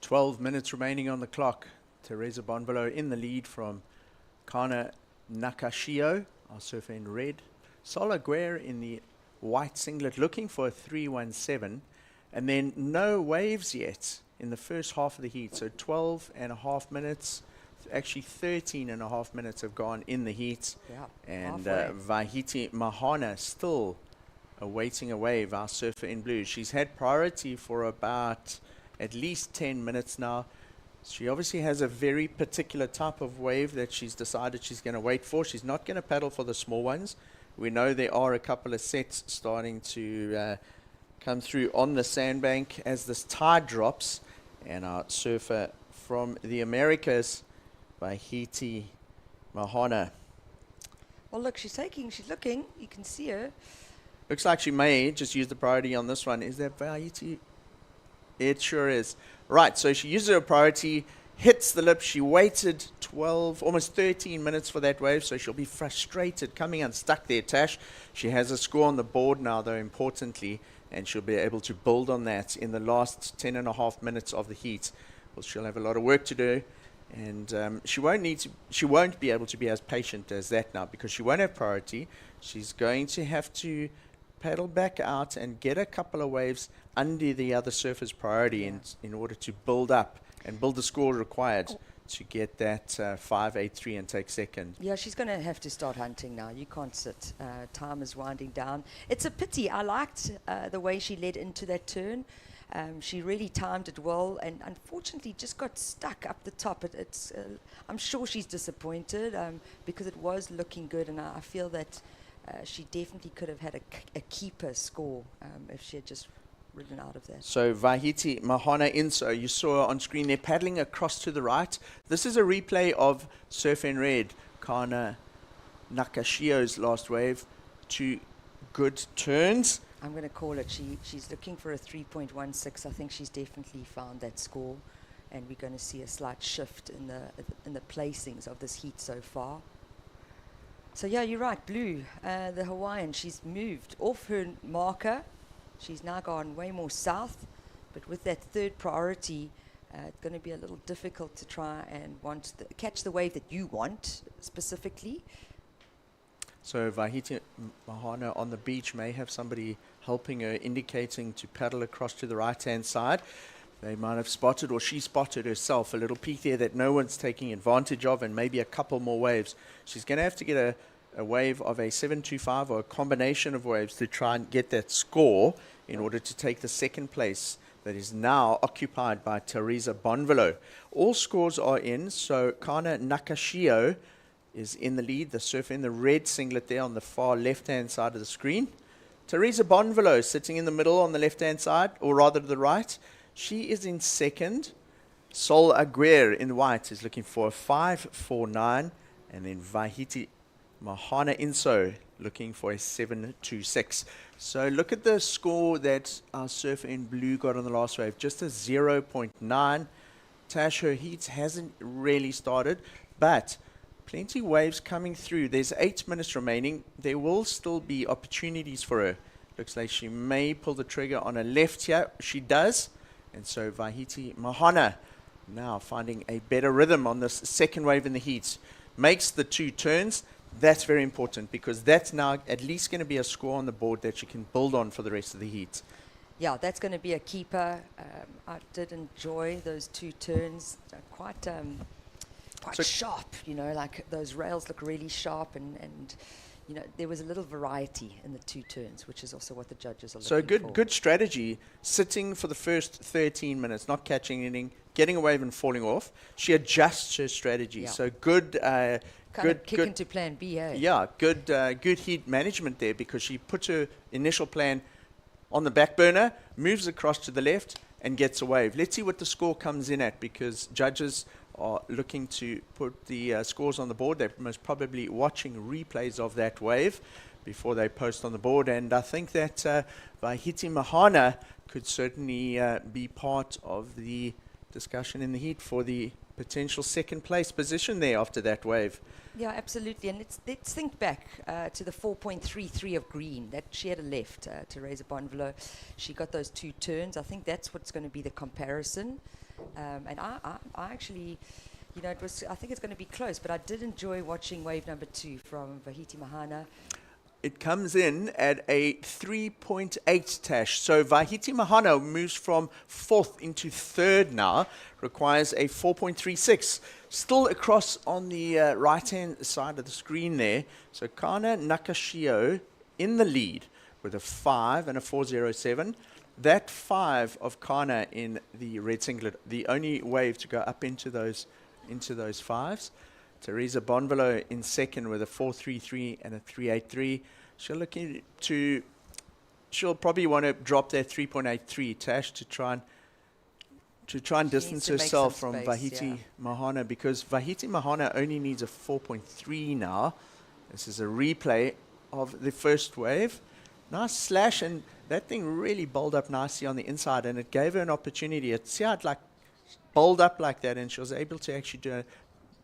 12 minutes remaining on the clock. Teresa Bonvelo in the lead from Kana Nakashio, our surfer in red. Sol Aguirre in the white singlet looking for a 3.17, and then no waves yet in the first half of the heat. So 12 and a half minutes, actually 13 and a half minutes have gone in the heat. Yeah, and Vahiti Mahana still awaiting a wave, our surfer in blue. She's had priority for about at least 10 minutes now. She obviously has a very particular type of wave that she's decided she's going to wait for. She's not going to paddle for the small ones. We know there are a couple of sets starting to come through on the sandbank as this tide drops. And our surfer from the Americas, Vahiti Mahana. Well, look, she's looking. You can see her. Looks like she may just use the priority on this one. Is that Vahiti? It sure is. Right, so she uses her priority, hits the lip. She waited 12, almost 13 minutes for that wave, so she'll be frustrated coming unstuck there, Tash. She has a score on the board now, though, importantly, and she'll be able to build on that in the last 10 and a half minutes of the heat. Well, she'll have a lot of work to do, and she won't be able to be as patient as that now because she won't have priority. She's going to have to paddle back out and get a couple of waves under the other surfer's priority in order to build up and build the score required to get that 5.83 and take second. Yeah, she's going to have to start hunting now. You can't sit. Time is winding down. It's a pity. I liked the way she led into that turn. She really timed it well and unfortunately just got stuck up the top. I'm sure she's disappointed because it was looking good, and I feel that she definitely could have had a keeper score if she had just ridden out of that. So Vahiti Mahana Inso, you saw on screen there paddling across to the right. This is a replay of Surf in Red, Kana Nakashio's last wave. 2 good turns. I'm going to call it. She's looking for a 3.16. I think she's definitely found that score, and we're going to see a slight shift in the placings of this heat so far. So yeah, you're right, Blue, the Hawaiian, she's moved off her marker. She's now gone way more south, but with that third priority, it's going to be a little difficult to try and catch the wave that you want specifically. So Vahiti Mahana on the beach may have somebody helping her, indicating to paddle across to the right-hand side. They might have spotted, or she spotted herself, a little peak there that no one's taking advantage of, and maybe a couple more waves. She's going to have to get a wave of a 725 or a combination of waves to try and get that score in order to take the second place that is now occupied by Teresa Bonvelo. All scores are in, so Kana Nakashio is in the lead, the surfer in the red singlet there on the far left-hand side of the screen. Teresa Bonvelo sitting in the middle on the left-hand side, or rather to the right. She is in second. Sol Aguirre in white is looking for a 5.49, and then Vahiti Mahana Inso looking for a 7.26. So look at the score that our surfer in blue got on the last wave, just a 0.9. Tash, her heat hasn't really started, but plenty waves coming through. There's 8 minutes remaining. There will still be opportunities for her. Looks like she may pull the trigger on her left here. She does. And so Vahiti Mahana now finding a better rhythm on this second wave in the heats. Makes the 2 turns. That's very important because that's now at least going to be a score on the board that you can build on for the rest of the heat. Yeah, that's going to be a keeper. I did enjoy those 2 turns. Quite so sharp, you know, like those rails look really sharp, and you know, there was a little variety in the 2 turns, which is also what the judges are looking for. Good strategy, sitting for the first 13 minutes, not catching anything, getting a wave and falling off. She adjusts her strategy. Yeah. So good kick into plan B, eh? Yeah, good heat management there, because she puts her initial plan on the back burner, moves across to the left, and gets a wave. Let's see what the score comes in at, because judges are looking to put the scores on the board. They're most probably watching replays of that wave before they post on the board. And I think that Vahiti Mahana could certainly be part of the discussion in the heat for the potential second place position there after that wave. Yeah, absolutely. And let's think back to the 4.33 of green that she had a left, Teresa Bonvelo. She got those 2 turns. I think that's what's going to be the comparison. And I actually, you know, I think it's going to be close, but I did enjoy watching wave number 2 from Vahiti Mahana. It comes in at a 3.8, Tash. So Vahiti Mahana moves from 4th into 3rd now, requires a 4.36. Still across on the right-hand side of the screen there. So Kana Nakashio in the lead with a 5 and a 4.07. That 5 of Kana in the red singlet, the only wave to go up into those 5s. Teresa Bonvelo in second with a 4.33 and a 3.83. She'll probably want to drop that 3.83, Tash, to try and distance herself from Vahiti Mahana, because Vahiti Mahana only needs a 4.3 now. This is a replay of the first wave. Nice slash, and that thing really bowled up nicely on the inside, and it gave her an opportunity. See how it like bowled up like that, and she was able to actually do a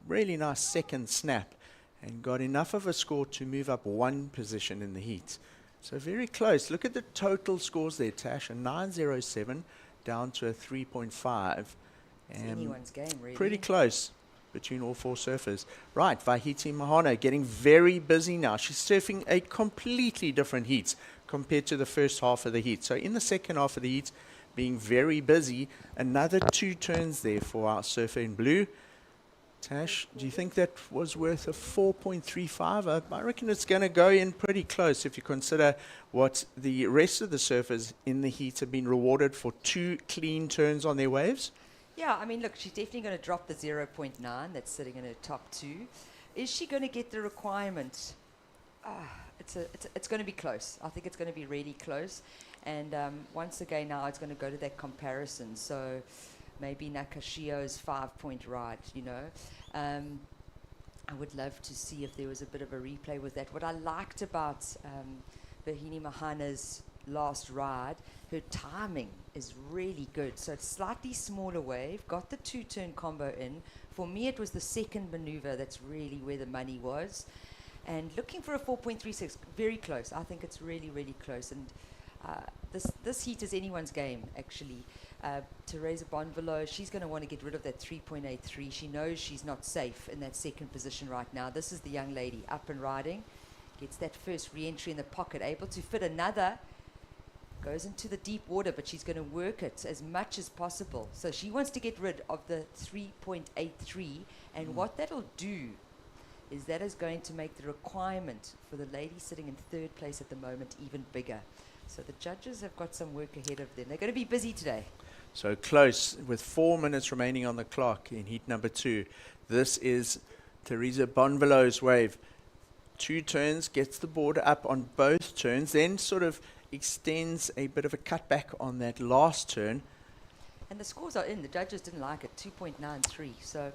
really nice second snap and got enough of a score to move up 1 position in the heat. So very close. Look at the total scores there, Tash. A 9.07 down to a 3.5. It's anyone's game, really. Pretty close between all 4 surfers. Right, Vahiti Mahana getting very busy now. She's surfing a completely different heat compared to the first half of the heat. So in the second half of the heat, being very busy. Another 2 turns there for our surfer in blue. Tash, do you think that was worth a 4.35? I reckon it's going to go in pretty close if you consider what the rest of the surfers in the heat have been rewarded for 2 clean turns on their waves. Yeah, I mean, look, she's definitely going to drop the 0.9 that's sitting in her top 2. Is she going to get the requirement? It's going to be close. I think it's going to be really close. And once again, now it's going to go to that comparison. So maybe Nakashio's 5-point ride, you know. I would love to see if there was a bit of a replay with that. What I liked about Bahini Mahana's last ride, her timing is really good. So it's slightly smaller wave, got the 2-turn combo in. For me, it was the second maneuver that's really where the money was. And looking for a 4.36, very close. I think it's really, really close. And this heat is anyone's game, actually. Teresa Bonvalo, she's going to want to get rid of that 3.83. She knows she's not safe in that second position right now. This is the young lady up and riding. Gets that first re-entry in the pocket, able to fit another. Goes into the deep water, but she's going to work it as much as possible. So she wants to get rid of the 3.83. And what that'll do is that is going to make the requirement for the lady sitting in third place at the moment even bigger. So the judges have got some work ahead of them. They're going to be busy today. So close with 4 minutes remaining on the clock in heat number 2. This is Teresa Bonvalo's wave. 2 turns, gets the board up on both turns, then sort of extends a bit of a cutback on that last turn. And the scores are in. The judges didn't like it, 2.93. So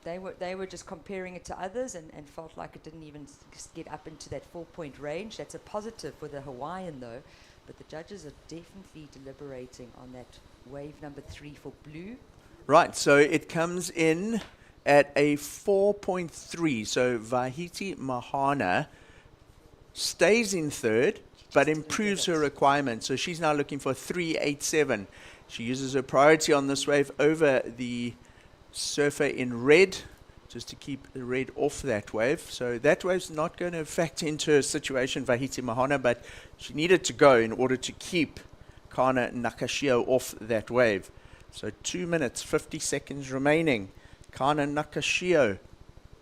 they were just comparing it to others and felt like it didn't even get up into that 4-point range. That's a positive for the Hawaiian, though. But the judges are definitely deliberating on that wave number 3 for blue. Right, so it comes in at a 4.3. So Vahiti Mahana stays in third, but improves her requirement. So she's now looking for 3.87. She uses her priority on this wave over the surfer in red, just to keep the red off that wave. So that wave's not going to factor into her situation, Vahiti Mahana, but she needed to go in order to keep Kana Nakashio off that wave. So 2 minutes, 50 seconds remaining. Kana Nakashio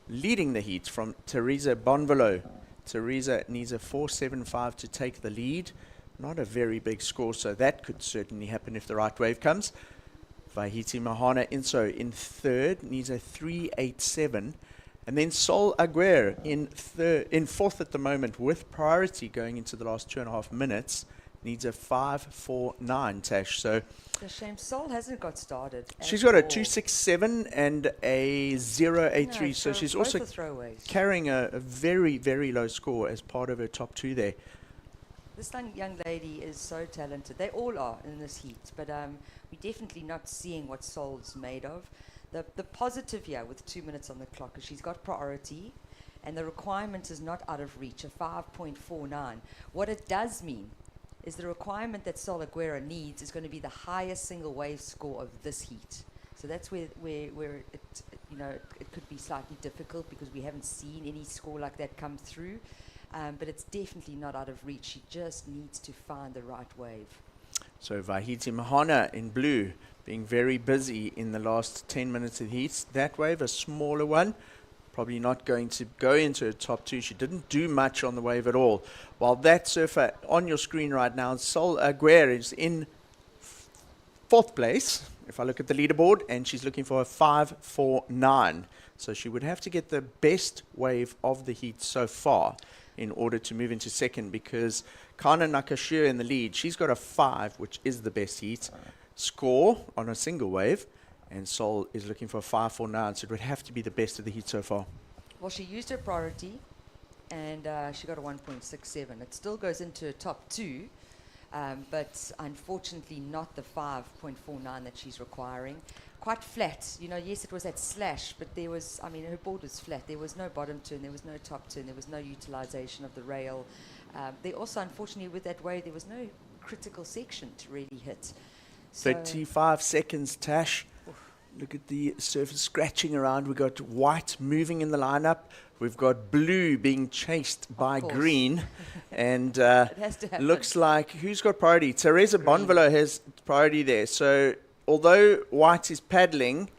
leading the heat from Teresa Bonvalo. Teresa needs a 4.75 to take the lead. Not a very big score, so that could certainly happen if the right wave comes. Vahiti Mahana Inso in third, needs a 3.87. And then Sol Aguirre in fourth at the moment with priority going into the last 2.5 minutes. Needs a 5.49, Tash. So It's a shame. Sol hasn't got started. she's got a 2.67 and a 0.83. No, so she's both also are throwaways. carrying a very, very low score as part of her top 2 there. This young lady is so talented. They all are in this heat, but we're definitely not seeing what Sol's made of. The positive here with 2 minutes on the clock is she's got priority, and the requirement is not out of reach, a 5.49. What it does mean is the requirement that Sol Aguirre needs is going to be the highest single wave score of this heat. So that's where it could be slightly difficult because we haven't seen any score like that come through. But it's definitely not out of reach. She just needs to find the right wave. So Vahiti Mahana in blue being very busy in the last 10 minutes of the heat. That wave, a smaller one, probably not going to go into her top 2. She didn't do much on the wave at all. While that surfer on your screen right now, Sol Aguirre, is in fourth place, if I look at the leaderboard, and she's looking for a 5.49. So she would have to get the best wave of the heat so far in order to move into second, because Kana Nakashio in the lead, she's got a 5, which is the best heat score on a single wave, and Sol is looking for a 5.49, so it would have to be the best of the heat so far. Well, she used her priority, and she got a 1.67. It still goes into her top 2, but unfortunately not the 5.49 that she's requiring. Quite flat, yes, it was that slash, but there was, her board was flat. There was no bottom turn, there was no top turn, there was no utilization of the rail. There also, unfortunately, with that wave, there was no critical section to really hit. So 35 seconds, Tash. Look at the surface scratching around. We've got white moving in the lineup. We've got blue being chased by green. And it has to happen. looks like, who's got priority? Teresa Bonvalo has priority there. So although white is paddling,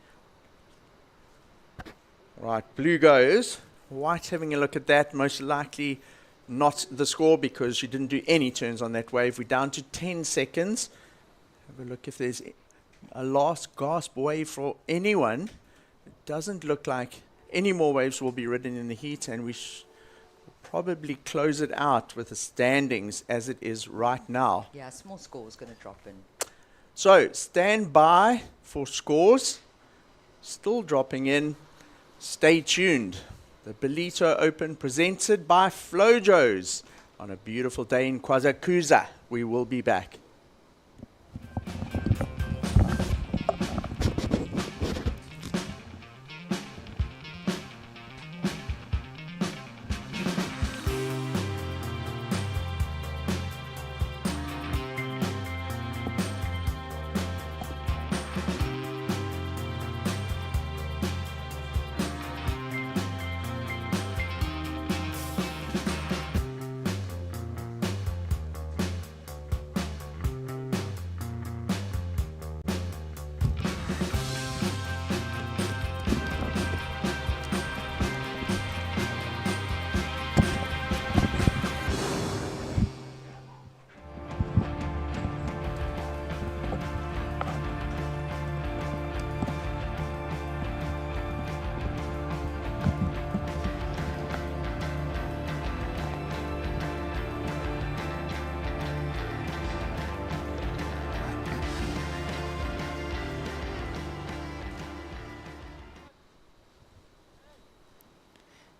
right, blue goes. White having a look at that, most likely not the score because she didn't do any turns on that wave. We're down to 10 seconds. Have a look if there's a last gasp wave for anyone. It doesn't look like any more waves will be ridden in the heat, and we will probably close it out with the standings as it is right now. Yeah, small score is going to drop in. So stand by for scores. Still dropping in. Stay tuned. The Ballito Open presented by Flojos on a beautiful day in KwaZulu. We will be back.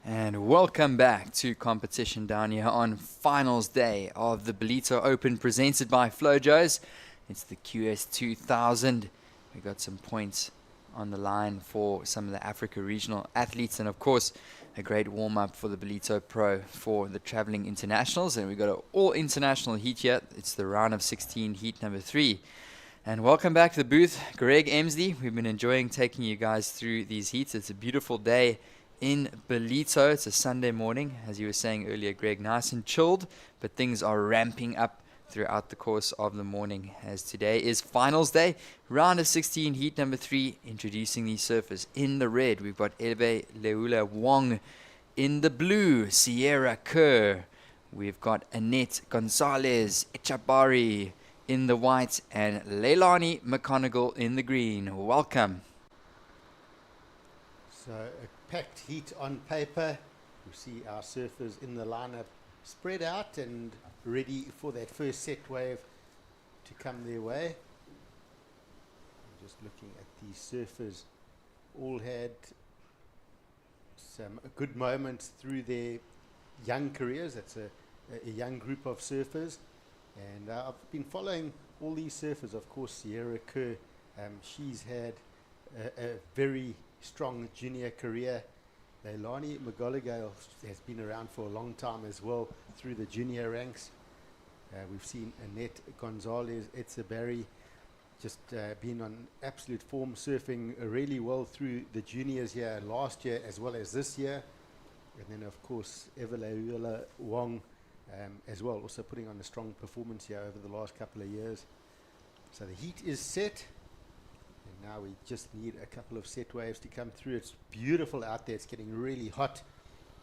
And welcome back to competition down here on finals day of the Ballito Open presented by Flojos. It's the QS 2000. We got some points on the line for some of the Africa regional athletes, and of course a great warm-up for the Ballito Pro for the traveling internationals. And we got an all-international heat here. It's the round of 16 heat number 3. And welcome back to the booth, Greg Emslie. We've been enjoying taking you guys through these heats. It's a beautiful day in Ballito. It's a Sunday morning, as you were saying earlier, Greg, nice and chilled, but things are ramping up throughout the course of the morning, as today is finals day, round of 16, heat number 3. Introducing these surfers. In the red, we've got Eve Leula Wong. In the blue, Sierra Kerr. We've got Annette Gonzalez Echabari in the white, and Leilani McConaughey in the green. Welcome. So a packed heat on paper. You see our surfers in the lineup spread out and ready for that first set wave to come their way. I'm just looking at these surfers. All had some good moments through their young careers. That's a young group of surfers. And I've been following all these surfers. Of course, Sierra Kerr, she's had a very strong junior career. Leilani McGolligan has been around for a long time as well through the junior ranks. We've seen Annette Gonzalez Etzebari just been on absolute form, surfing really well through the juniors here last year as well as this year. And then of course Eveleula Wong as well, also putting on a strong performance here over the last couple of years. So the heat is set. And now we just need a couple of set waves to come through. It's beautiful out there. It's getting really hot.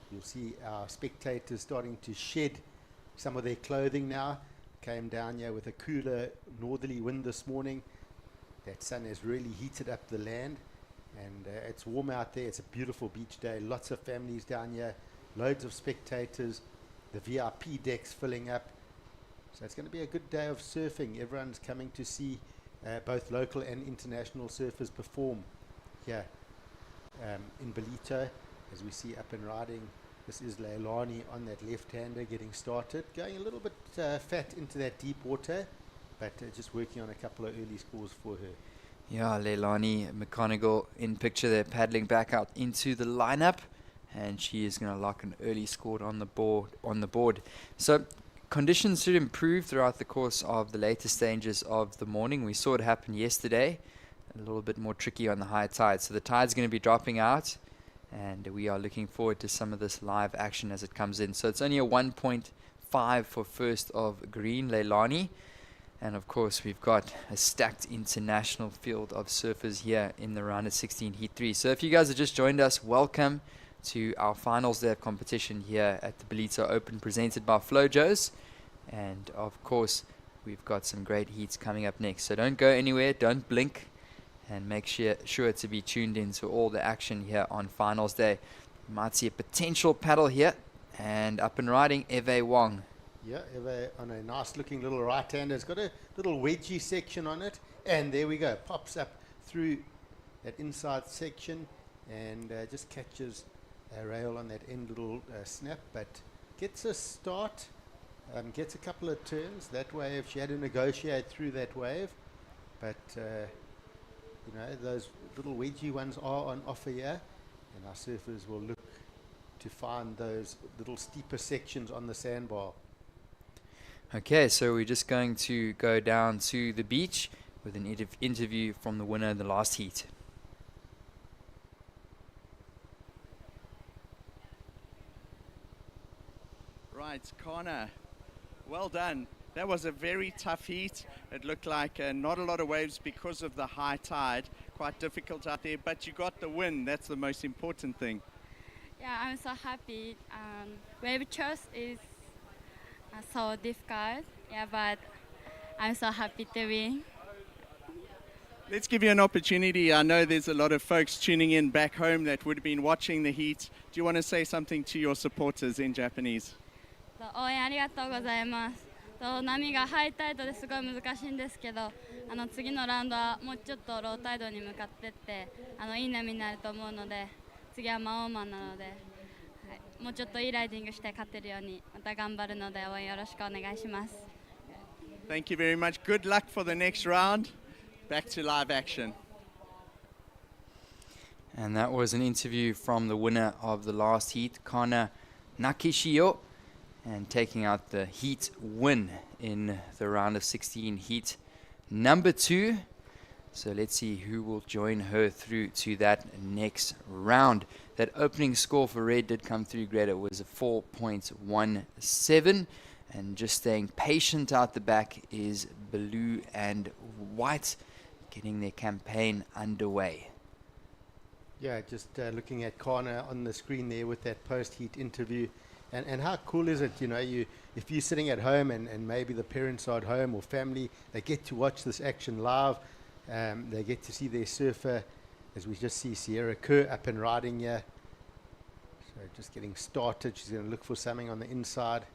You'll see our spectators starting to shed some of their clothing now. Came down here with a cooler northerly wind this morning. That sun has really heated up the land. And it's warm out there. It's a beautiful beach day. Lots of families down here. Loads of spectators. The VIP decks filling up. So it's going to be a good day of surfing. Everyone's coming to see both local and international surfers perform here in Ballito. As we see up and riding, this is Leilani on that left-hander getting started. Going a little bit fat into that deep water, but just working on a couple of early scores for her. Yeah, Leilani McConaughey in picture there, paddling back out into the lineup, and she is going to lock an early score on the board. So conditions should improve throughout the course of the later stages of the morning. We saw it happen yesterday, a little bit more tricky on the high tide. So the tide's going to be dropping out, and we are looking forward to some of this live action as it comes in. So it's only a 1.5 for first of green, Leilani. And of course, we've got a stacked international field of surfers here in the round of 16 Heat 3. So if you guys have just joined us, welcome to our finals day of competition here at the Ballito Open presented by Flojos. And of course, we've got some great heats coming up next. So don't go anywhere, don't blink, and make sure to be tuned into all the action here on finals day. You might see a potential paddle here, and up and riding, Eve Wong. Yeah, Eve on a nice looking little right hander. It's got a little wedgie section on it, and there we go, pops up through that inside section and just catches a rail on that end little snap, but gets a start, gets a couple of turns. That wave, she had to negotiate through that wave, but you know, those little wedgie ones are on offer here, and our surfers will look to find those little steeper sections on the sandbar. Okay, so we're just going to go down to the beach with an interview from the winner of the last heat. Right, Connor, well done. That was a very tough heat. It looked like not a lot of waves because of the high tide. Quite difficult out there, but you got the win. That's the most important thing. Yeah, I'm so happy. Wave choice is so difficult. Yeah, but I'm so happy to win. Let's give you an opportunity. I know there's a lot of folks tuning in back home that would have been watching the heat. Do you want to say something to your supporters in Japanese? 応援ありがとうございます。波がハイタイドですごい難しいんですけど、次のラウンドはもうちょっとロータイドに向かってっていい波になると思うので、次はマンオーマンなので、はい、もうちょっといいライディングして勝てるようにまた頑張るので応援よろしくお願いします。Thank you very much. Good luck for the next round. Back to live action. And that was an interview from the winner of the last heat, Kana Nakishio, and taking out the heat win in the round of 16 heat number 2. So let's see who will join her through to that next round. That opening score for red did come through great. It was a 4.17. And just staying patient out the back is blue and white, getting their campaign underway. Yeah, just looking at Kana on the screen there with that post-heat interview. And how cool is it, you know, if you're sitting at home and maybe the parents are at home or family, they get to watch this action live. They get to see their surfer, as we just see Sierra Kerr up and riding here. So just getting started. She's going to look for something on the inside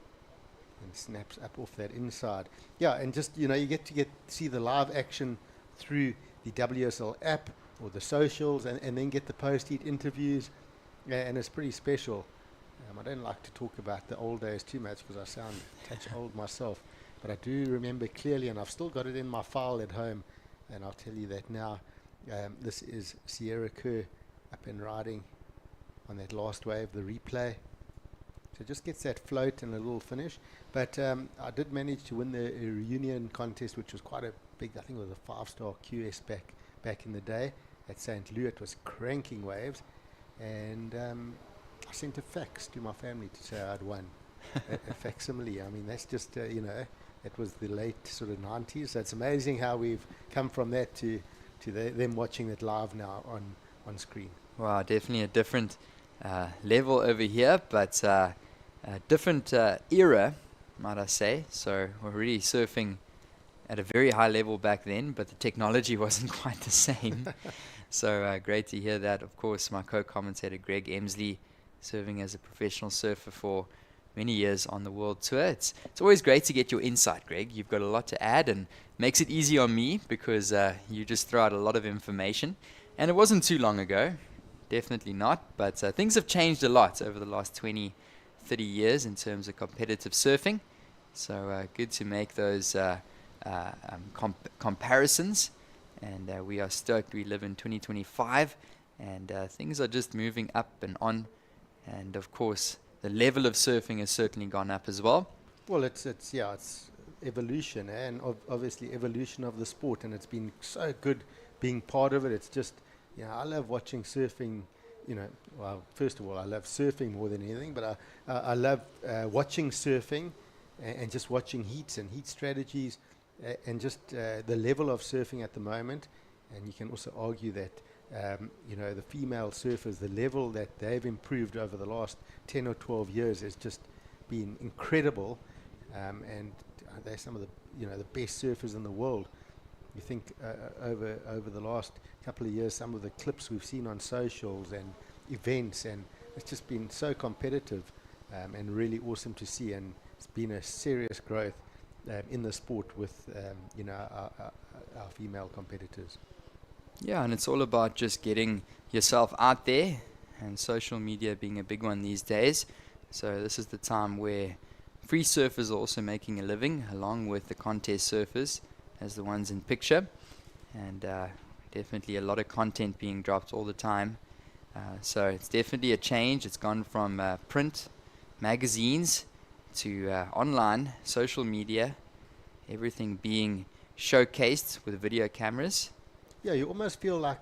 and snaps up off that inside. Yeah, and just, you know, you get to see the live action through the WSL app or the socials, and then get the post-heat interviews, and it's pretty special. I don't like to talk about the old days too much because I sound a touch old myself, but I do remember clearly, and I've still got it in my file at home, and I'll tell you that now. This is Sierra Kerr up and riding on that last wave, the replay. So it just gets that float and a little finish. But I did manage to win the reunion contest, which was quite a big, I think it was a 5-star QS back in the day at St. Louis. It was cranking waves, and I sent a fax to my family to say I'd won. a facsimile. I mean, that's just, you know, it was the late sort of 90s. So it's amazing how we've come from that to them watching it live now on screen. Wow, definitely a different level over here, but a different era, might I say. So we're really surfing at a very high level back then, but the technology wasn't quite the same. So great to hear that. Of course, my co-commentator Greg Emsley, serving as a professional surfer for many years on the world tour. It's always great to get your insight, Greg. You've got a lot to add, and makes it easy on me because you just throw out a lot of information. And it wasn't too long ago, definitely not, but things have changed a lot over the last 20, 30 years in terms of competitive surfing. So good to make those comparisons. And we are stoked. We live in 2025, and things are just moving up and on. And of course, the level of surfing has certainly gone up as well. Well, it's evolution, and obviously evolution of the sport, and it's been so good being part of it. It's just, you know, I love watching surfing. You know, well, first of all, I love surfing more than anything, but I love watching surfing and just watching heats and heat strategies, and just the level of surfing at the moment. And you can also argue that you know, the female surfers, the level that they've improved over the last 10 or 12 years has just been incredible, and they're some of the, you know, the best surfers in the world. You think over the last couple of years, some of the clips we've seen on socials and events, and it's just been so competitive, and really awesome to see. And it's been a serious growth in the sport with you know, our female competitors. Yeah, and it's all about just getting yourself out there, and social media being a big one these days. So this is the time where free surfers are also making a living, along with the contest surfers, as the ones in picture. And definitely a lot of content being dropped all the time. So it's definitely a change. It's gone from print magazines to online, social media, everything being showcased with video cameras. Yeah, you almost feel like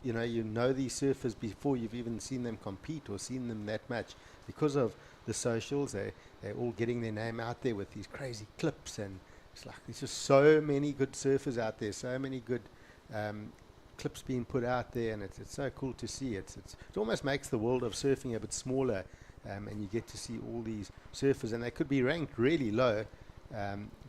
you know these surfers before you've even seen them compete or seen them that much because of the socials. They're all getting their name out there with these crazy clips, and it's like there's just so many good surfers out there, so many good clips being put out there, and it's so cool to see. It almost makes the world of surfing a bit smaller, and you get to see all these surfers, and they could be ranked really low,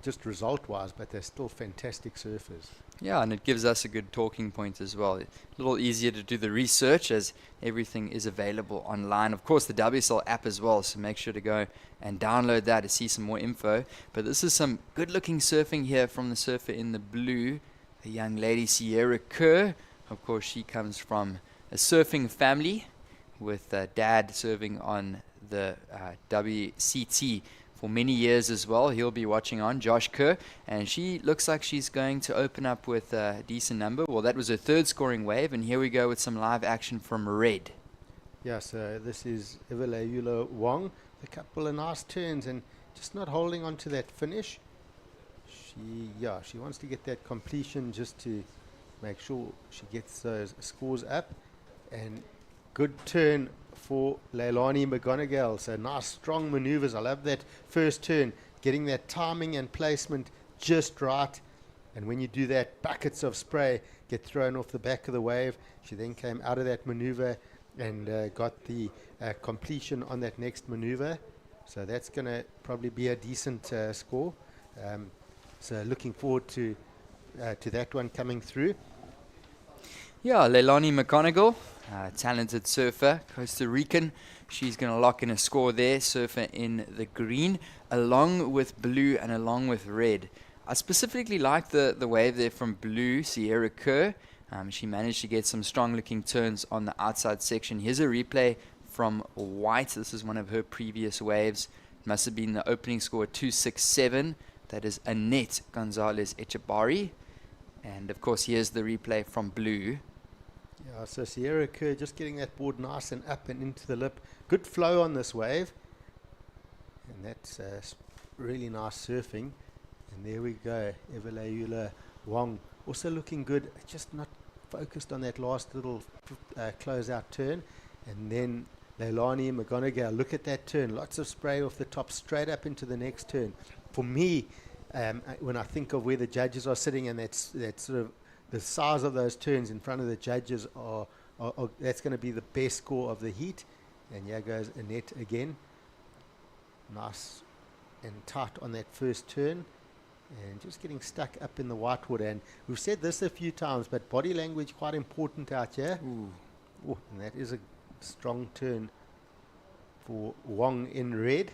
just result-wise, but they're still fantastic surfers. Yeah, and it gives us a good talking point as well. A little easier to do the research as everything is available online. Of course, the WSL app as well, so make sure to go and download that to see some more info. But this is some good-looking surfing here from the surfer in the blue, the young lady Sierra Kerr. Of course, she comes from a surfing family with dad serving on the WCT for many years as well. He'll be watching on, Josh Kerr, and she looks like she's going to open up with a decent number. Well, that was her third scoring wave, and here we go with some live action from Red. Yeah, so this is Ivaleula Wong. A couple of nice turns and just not holding on to that finish. She wants to get that completion just to make sure she gets those scores up. And good turn for Leilani McGonigal. So nice strong maneuvers. I love that first turn, getting that timing and placement just right. And when you do that, buckets of spray get thrown off the back of the wave. She then came out of that maneuver and got the completion on that next maneuver. So that's going to probably be a decent score. So looking forward to that one coming through. Yeah, Leilani McGonigal, talented surfer, Costa Rican. She's going to lock in a score there, surfer in the green, along with blue and along with red. I specifically like the wave there from blue, Sierra Kerr. She managed to get some strong-looking turns on the outside section. Here's a replay from white. This is one of her previous waves. It must have been the opening score, 267. That is Annette Gonzalez Echebari. And, of course, here's the replay from blue. Yeah, so Sierra Kerr just getting that board nice and up and into the lip. Good flow on this wave. And that's really nice surfing. And there we go. Ivaleula Wong also looking good. Just not focused on that last little close-out turn. And then Leilani McGonigal, look at that turn. Lots of spray off the top, straight up into the next turn. For me, when I think of where the judges are sitting and that sort of the size of those turns in front of the judges are that's going to be the best score of the heat. And here goes Annette again. Nice and tight on that first turn. And just getting stuck up in the whitewater. And we've said this a few times, but body language quite important out here. Ooh, and that is a strong turn for Wong in red.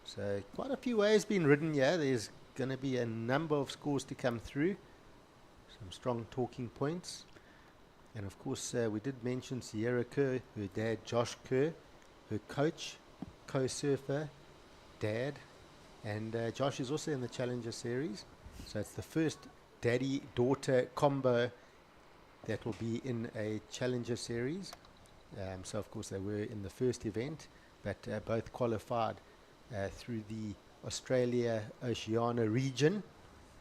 So quite a few waves being ridden here. There's going to be a number of scores to come through. Some strong talking points. And of course, we did mention Sierra Kerr, her dad Josh Kerr, her coach, co-surfer, dad. And Josh is also in the Challenger Series. So it's the first daddy-daughter combo that will be in a Challenger Series. So of course they were in the first event, but both qualified through the Australia-Oceania region.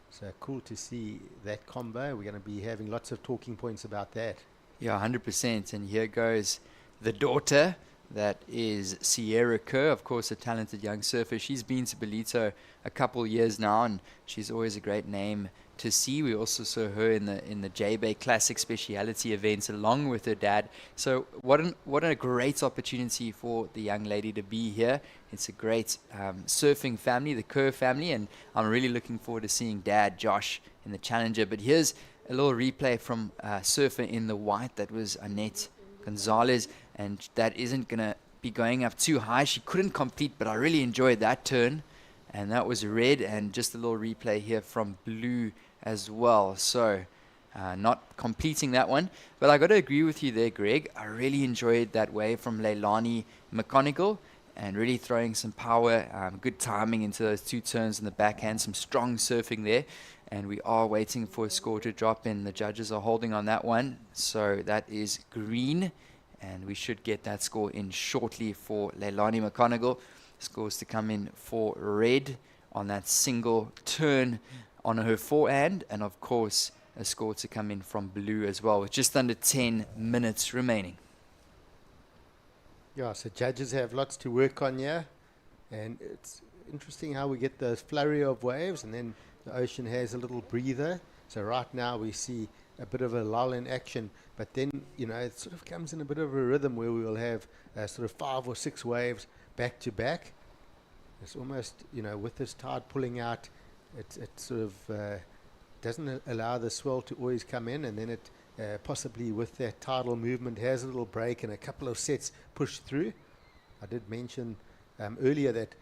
So cool to see that combo. We're going to be having lots of talking points about that. Yeah, 100%. And here goes the daughter. That is Sierra Kerr, of course, a talented young surfer. She's been to Ballito a couple years now, and she's always a great name to see. We also saw her in the J-Bay Classic speciality events along with her dad. So what a great opportunity for the young lady to be here. It's a great surfing family, the Kerr family, and I'm really looking forward to seeing dad Josh in the Challenger. But here's a little replay from surfer in the white. That was Annette Gonzalez, and that isn't going to be going up too high. She couldn't complete, but I really enjoyed that turn. And that was red, and just a little replay here from blue as well. So not completing that one. But I got to agree with you there, Greg. I really enjoyed that wave from Leilani McConigal, and really throwing some power, good timing into those 2 turns in the backhand, some strong surfing there. And we are waiting for a score to drop in. The judges are holding on that one. So that is green, and we should get that score in shortly for Leilani McConigal. Scores to come in for red on that single turn on her forehand, and of course a score to come in from blue as well, with just under 10 minutes remaining. Yeah, so judges have lots to work on here, and it's interesting how we get those flurry of waves and then the ocean has a little breather. So right now we see a bit of a lull in action, but then, you know, it sort of comes in a bit of a rhythm where we will have sort of 5 or 6 waves back to back. It's almost, you know, with this tide pulling out, it sort of doesn't allow the swell to always come in, and then it possibly with that tidal movement has a little break and a couple of sets push through. I did mention earlier that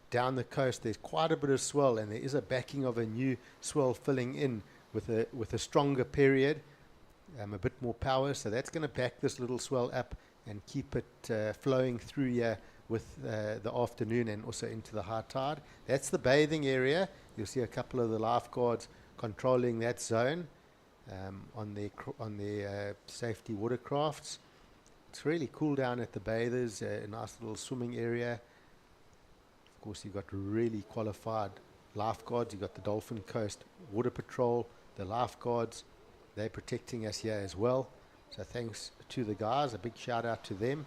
down the coast there's quite a bit of swell, and there is a backing of a new swell filling in with a stronger period, a bit more power, so that's going to back this little swell up and keep it flowing through here with the afternoon and also into the high tide. That's the bathing area. You'll see a couple of the lifeguards controlling that zone on their safety watercrafts. It's really cool down at the bathers, a nice little swimming area. Of course, you've got really qualified lifeguards. You've got the Dolphin Coast Water Patrol, the lifeguards. They're protecting us here as well. So thanks to the guys, a big shout out to them.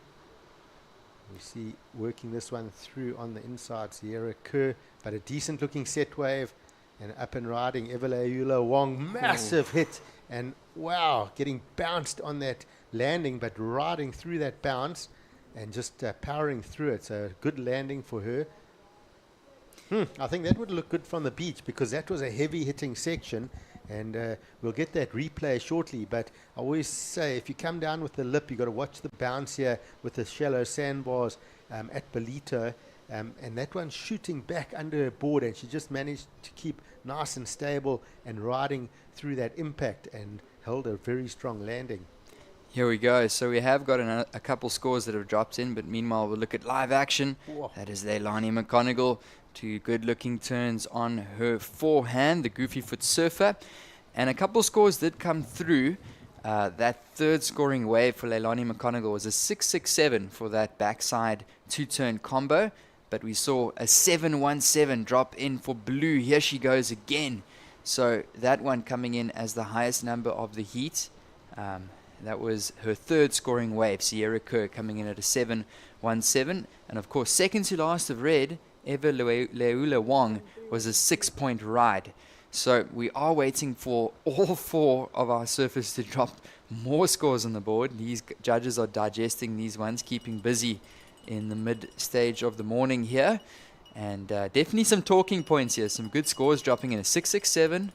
We see working this one through on the inside, Sierra Kerr, but a decent looking set wave, and up and riding Eveleula Wong, massive hit, and wow, getting bounced on that landing, but riding through that bounce and just powering through it. So good landing for her. I think that would look good from the beach, because that was a heavy hitting section, and we'll get that replay shortly. But I always say, if you come down with the lip, you've got to watch the bounce here with the shallow sandbars at Ballito, and that one's shooting back under her board, and she just managed to keep nice and stable and riding through that impact and held a very strong landing. Here we go. So we have got a couple scores that have dropped in, but meanwhile we'll look at live action. Whoa. That is Leilani McConigal. 2 good-looking turns on her forehand, the Goofy Foot Surfer. And a couple scores did come through. That third scoring wave for Leilani McConigal was a 6-6-7 for that backside 2-turn combo. But we saw a 7-1-7 drop in for blue. Here she goes again. So that one coming in as the highest number of the heat. That was her third scoring wave, Sierra Kerr, coming in at a 7-1-7. And of course, second to last of red, Eveleula Wong, was a 6-point ride. So we are waiting for all 4 of our surfers to drop more scores on the board. These judges are digesting these ones, keeping busy in the mid stage of the morning here. And definitely some talking points here. Some good scores dropping in: a 6-6-7,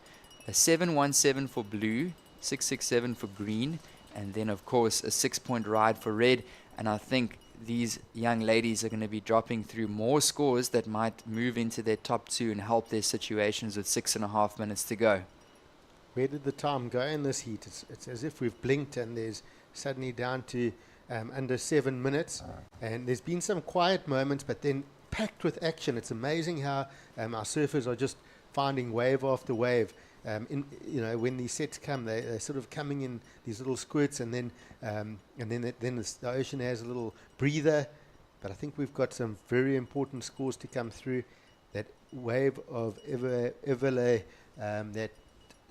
a 7-1-7 for blue, 6-6-7 for green, and then of course a 6-point ride for red. And I think these young ladies are going to be dropping through more scores that might move into their top 2 and help their situations with 6.5 minutes to go. Where did the time go in this heat? It's as if we've blinked and there's suddenly down to under 7 minutes. And there's been some quiet moments, but then packed with action. It's amazing how our surfers are just finding wave after wave. When these sets come, they're sort of coming in these little squirts, and then the ocean has a little breather. But I think we've got some very important scores to come through. That wave of Evele, that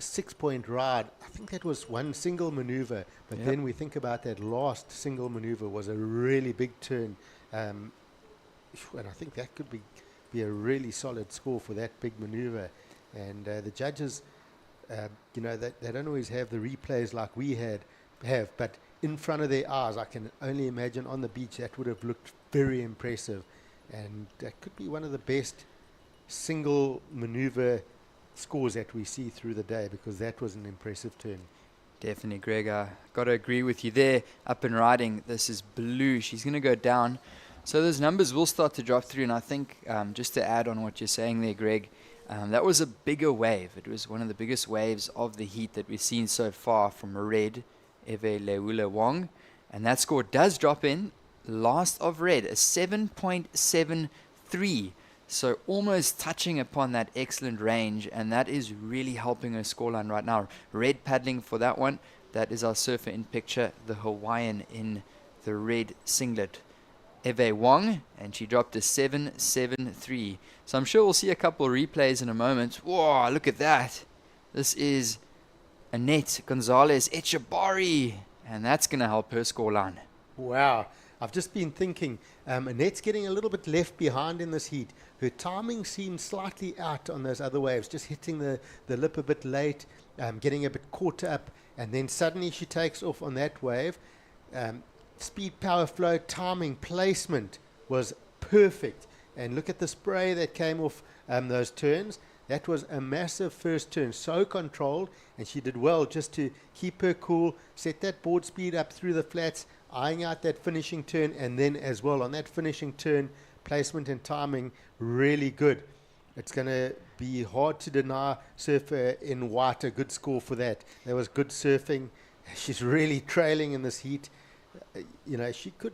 6-point ride, I think that was one single maneuver. But then we think about that last single maneuver was a really big turn, and I think that could be a really solid score for that big maneuver. And the judges, they don't always have the replays like we have, but in front of their eyes, I can only imagine on the beach that would have looked very impressive, and that could be one of the best single maneuver scores that we see through the day, because that was an impressive turn. Definitely, Greg. Got to agree with you there. Up and riding. This is blue. She's going to go down So those numbers will start to drop through, and I think just to add on what you're saying there, Greg, that was a bigger wave. It was one of the biggest waves of the heat that we've seen so far from Red, Eve Leula Wong, and that score does drop in last of Red, a 7.73. So almost touching upon that excellent range, and that is really helping her scoreline right now. Red paddling for that one. That is our surfer in picture, the Hawaiian in the red singlet, Eve Wong, and she dropped a 7.73. So I'm sure we'll see a couple of replays in a moment. Whoa, look at that. This is Annette Gonzalez Echabari, and that's going to help her scoreline. Wow. I've just been thinking, Annette's getting a little bit left behind in this heat. Her timing seems slightly out on those other waves, just hitting the lip a bit late, getting a bit caught up, and then suddenly she takes off on that wave. Speed, power, flow, timing, placement was perfect. And look at the spray that came off those turns. That was a massive first turn, so controlled, and she did well just to keep her cool, set that board speed up through the flats, eyeing out that finishing turn, and then as well on that finishing turn, placement and timing really good. It's going to be hard to deny surfer in white a good score for that. That was good surfing. She's really trailing in this heat. She could,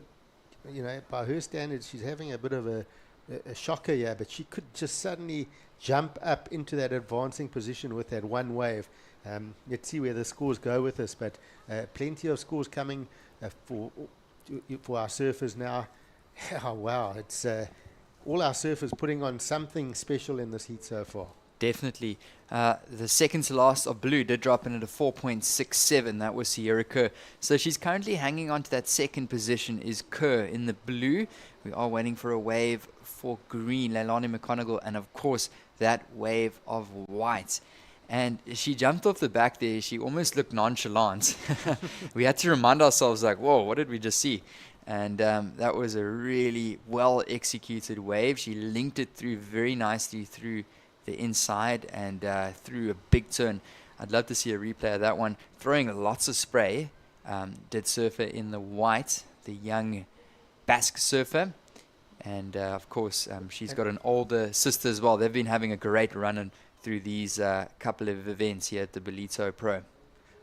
by her standards, she's having a bit of a shocker here, but she could just suddenly jump up into that advancing position with that one wave. Let's see where the scores go with this, but plenty of scores coming for our surfers now. Oh, wow, it's all our surfers putting on something special in this heat so far. Definitely. The second to last of Blue did drop in at a 4.67. That was Sierra Kerr. So she's currently hanging on to that second position is Kerr in the blue. We are waiting for a wave for green, Leilani McConaughey, and of course that wave of white. And she jumped off the back there. She almost looked nonchalant. We had to remind ourselves, like, whoa, what did we just see? And that was a really well-executed wave. She linked it through very nicely through the inside and through a big turn. I'd love to see a replay of that one. Throwing lots of spray. Did surfer in the white, the young Basque surfer. And, of course, she's got an older sister as well. They've been having a great run through these couple of events here at the Ballito Pro.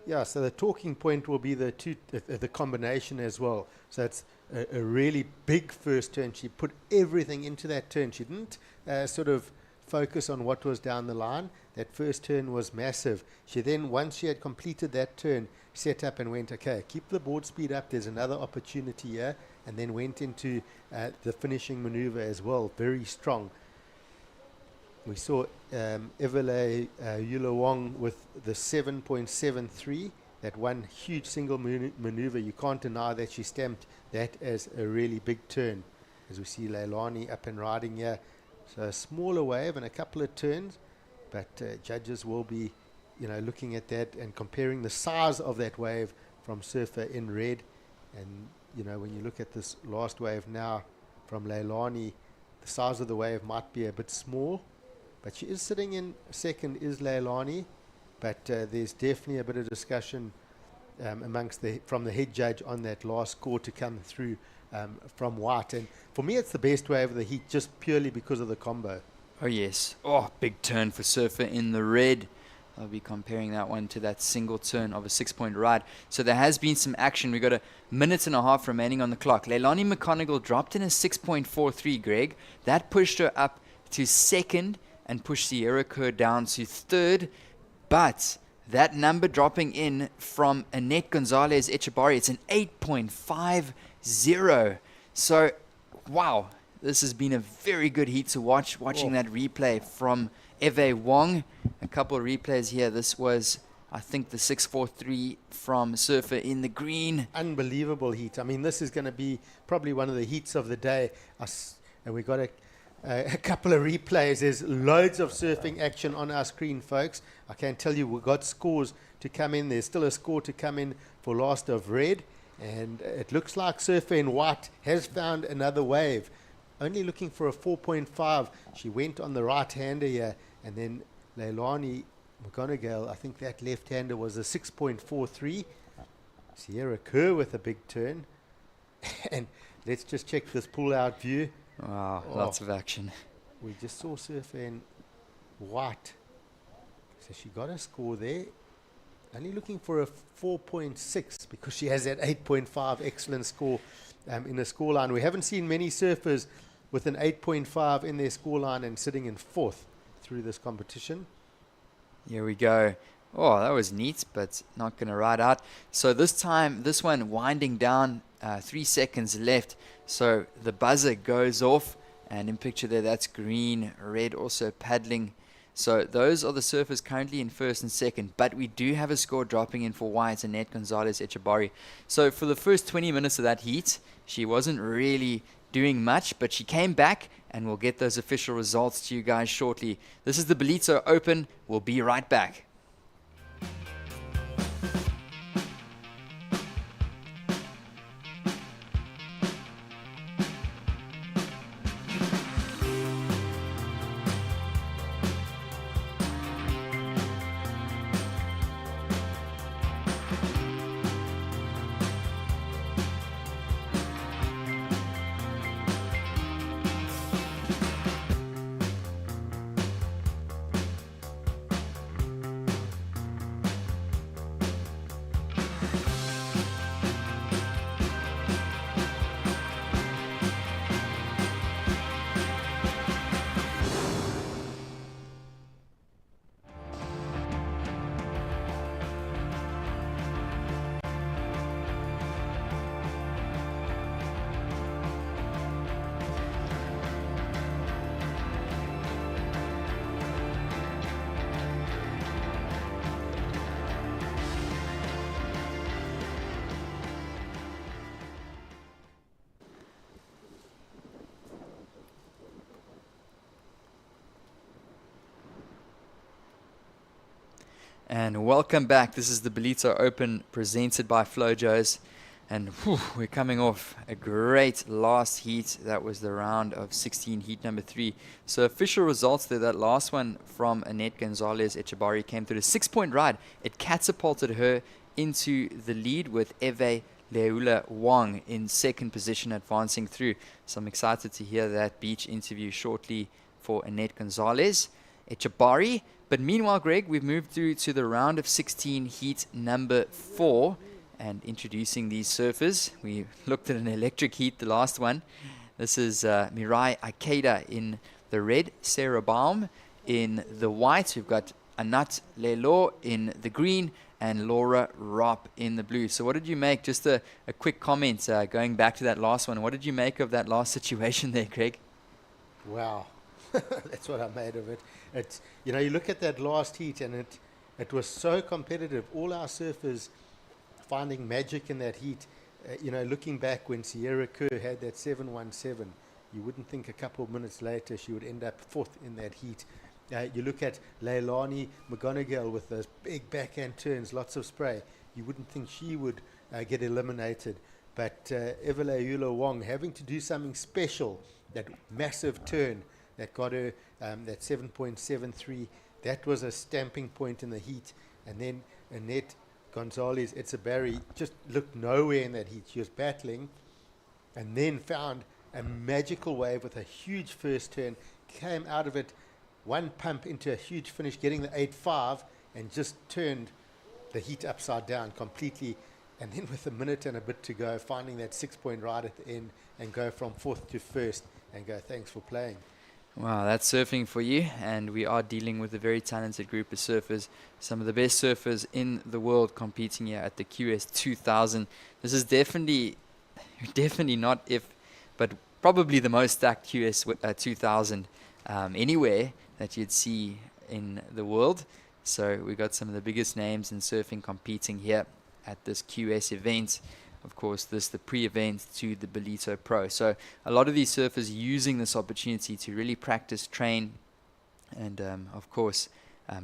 Yeah, so the talking point will be the combination as well. So it's a really big first turn. She put everything into that turn. She didn't sort of focus on what was down the line. That first turn was massive. She then, once she had completed that turn, set up and went, okay, keep the board speed up. There's another opportunity here. And then went into the finishing maneuver as well. Very strong. We saw Evele Yula Wong with the 7.73. That one huge single maneuver. You can't deny that she stamped that as a really big turn. As we see Leilani up and riding here. So a smaller wave and a couple of turns. But judges will be, looking at that and comparing the size of that wave from surfer in red. And, when you look at this last wave now from Leilani, the size of the wave might be a bit small. But she is sitting in second, is Leilani. But there's definitely a bit of discussion from the head judge on that last score to come through from white. And for me, it's the best wave of the heat just purely because of the combo. Oh, yes. Oh, big turn for surfer in the red. I'll be comparing that one to that single turn of a 6-point ride. So there has been some action. We've got a minute and a half remaining on the clock. Leilani McConaughey dropped in a 6.43, Greg. That pushed her up to second and pushed Sierra Kerr down to third. But that number dropping in from Annette Gonzalez Echabari, it's an 8.50. So, wow, this has been a very good heat to watch. Watching that replay from Eve Wong. A couple of replays here. This was, I think, the 6.43 from surfer in the green. Unbelievable heat. I mean, this is going to be probably one of the heats of the day. And we got a couple of replays. There's loads of surfing action on our screen, folks. I can tell you we've got scores to come in. There's still a score to come in for last of red. And it looks like surfer in white has found another wave. Only looking for a 4.5. She went on the right-hander here. And then Leilani McConaughey, I think that left-hander was a 6.43. Sierra Kerr with a big turn. And Let's just check this pull-out view. Wow, Oh. lots of action. We just saw surfer in white. So she got a score there. Only looking for a 4.6 because she has that 8.5 excellent score in the scoreline. We haven't seen many surfers with an 8.5 in their scoreline and sitting in fourth through this competition. Here we go. Oh, that was neat, but not going to ride out. So this time, this one winding down, 3 seconds left. So the buzzer goes off, and in picture there, that's green, red also paddling. So those are the surfers currently in first and second, but we do have a score dropping in for white, Annette Gonzalez Echebari. So for the first 20 minutes of that heat, she wasn't really doing much, but she came back, and we'll get those official results to you guys shortly. This is the Ballito Open. We'll be right back. And welcome back. This is the Ballito Open presented by Flojos. And we're coming off a great last heat. That was the round of 16, heat number 3. So official results there. That last one from Annette Gonzalez Echebari came through a 6-point ride. It catapulted her into the lead with Eve Leula Wang in second position advancing through. So I'm excited to hear that beach interview shortly for Annette Gonzalez Echebari. But meanwhile, Greg, we've moved through to the round of 16, heat number 4. And introducing these surfers, we looked at an electric heat, the last one. This is Mirai Ikeda in the red, Sarah Baum in the white. We've got Anat Lelo in the green and Laura Ropp in the blue. So what did you make? Just a quick comment going back to that last one. What did you make of that last situation there, Greg? Wow. That's what I made of it. It's, you know, you look at that last heat and it was so competitive. All our surfers finding magic in that heat. You know, looking back when Sierra Kerr had that 717, you wouldn't think a couple of minutes later she would end up fourth in that heat. You look at Leilani McGonigal with those big backhand turns, lots of spray. You wouldn't think she would get eliminated. But Evele Yula Wong having to do something special, that massive turn that got her that 7.73, that was a stamping point in the heat. And then Annette Gonzalez Echebari just looked nowhere in that heat. She was battling and then found a magical wave with a huge first turn, came out of it, one pump into a huge finish, getting the 8.5, and just turned the heat upside down completely. And then with a minute and a bit to go, finding that 6-point ride at the end and go from fourth to first and go, thanks for playing. Wow, that's surfing for you, and we are dealing with a very talented group of surfers, some of the best surfers in the world competing here at the QS 2000. This is definitely not but probably the most stacked QS 2000 anywhere that you'd see in the world. So we got some of the biggest names in surfing competing here at this QS event. Of course, the pre-event to the Ballito Pro. So a lot of these surfers using this opportunity to really practice, train, and of course,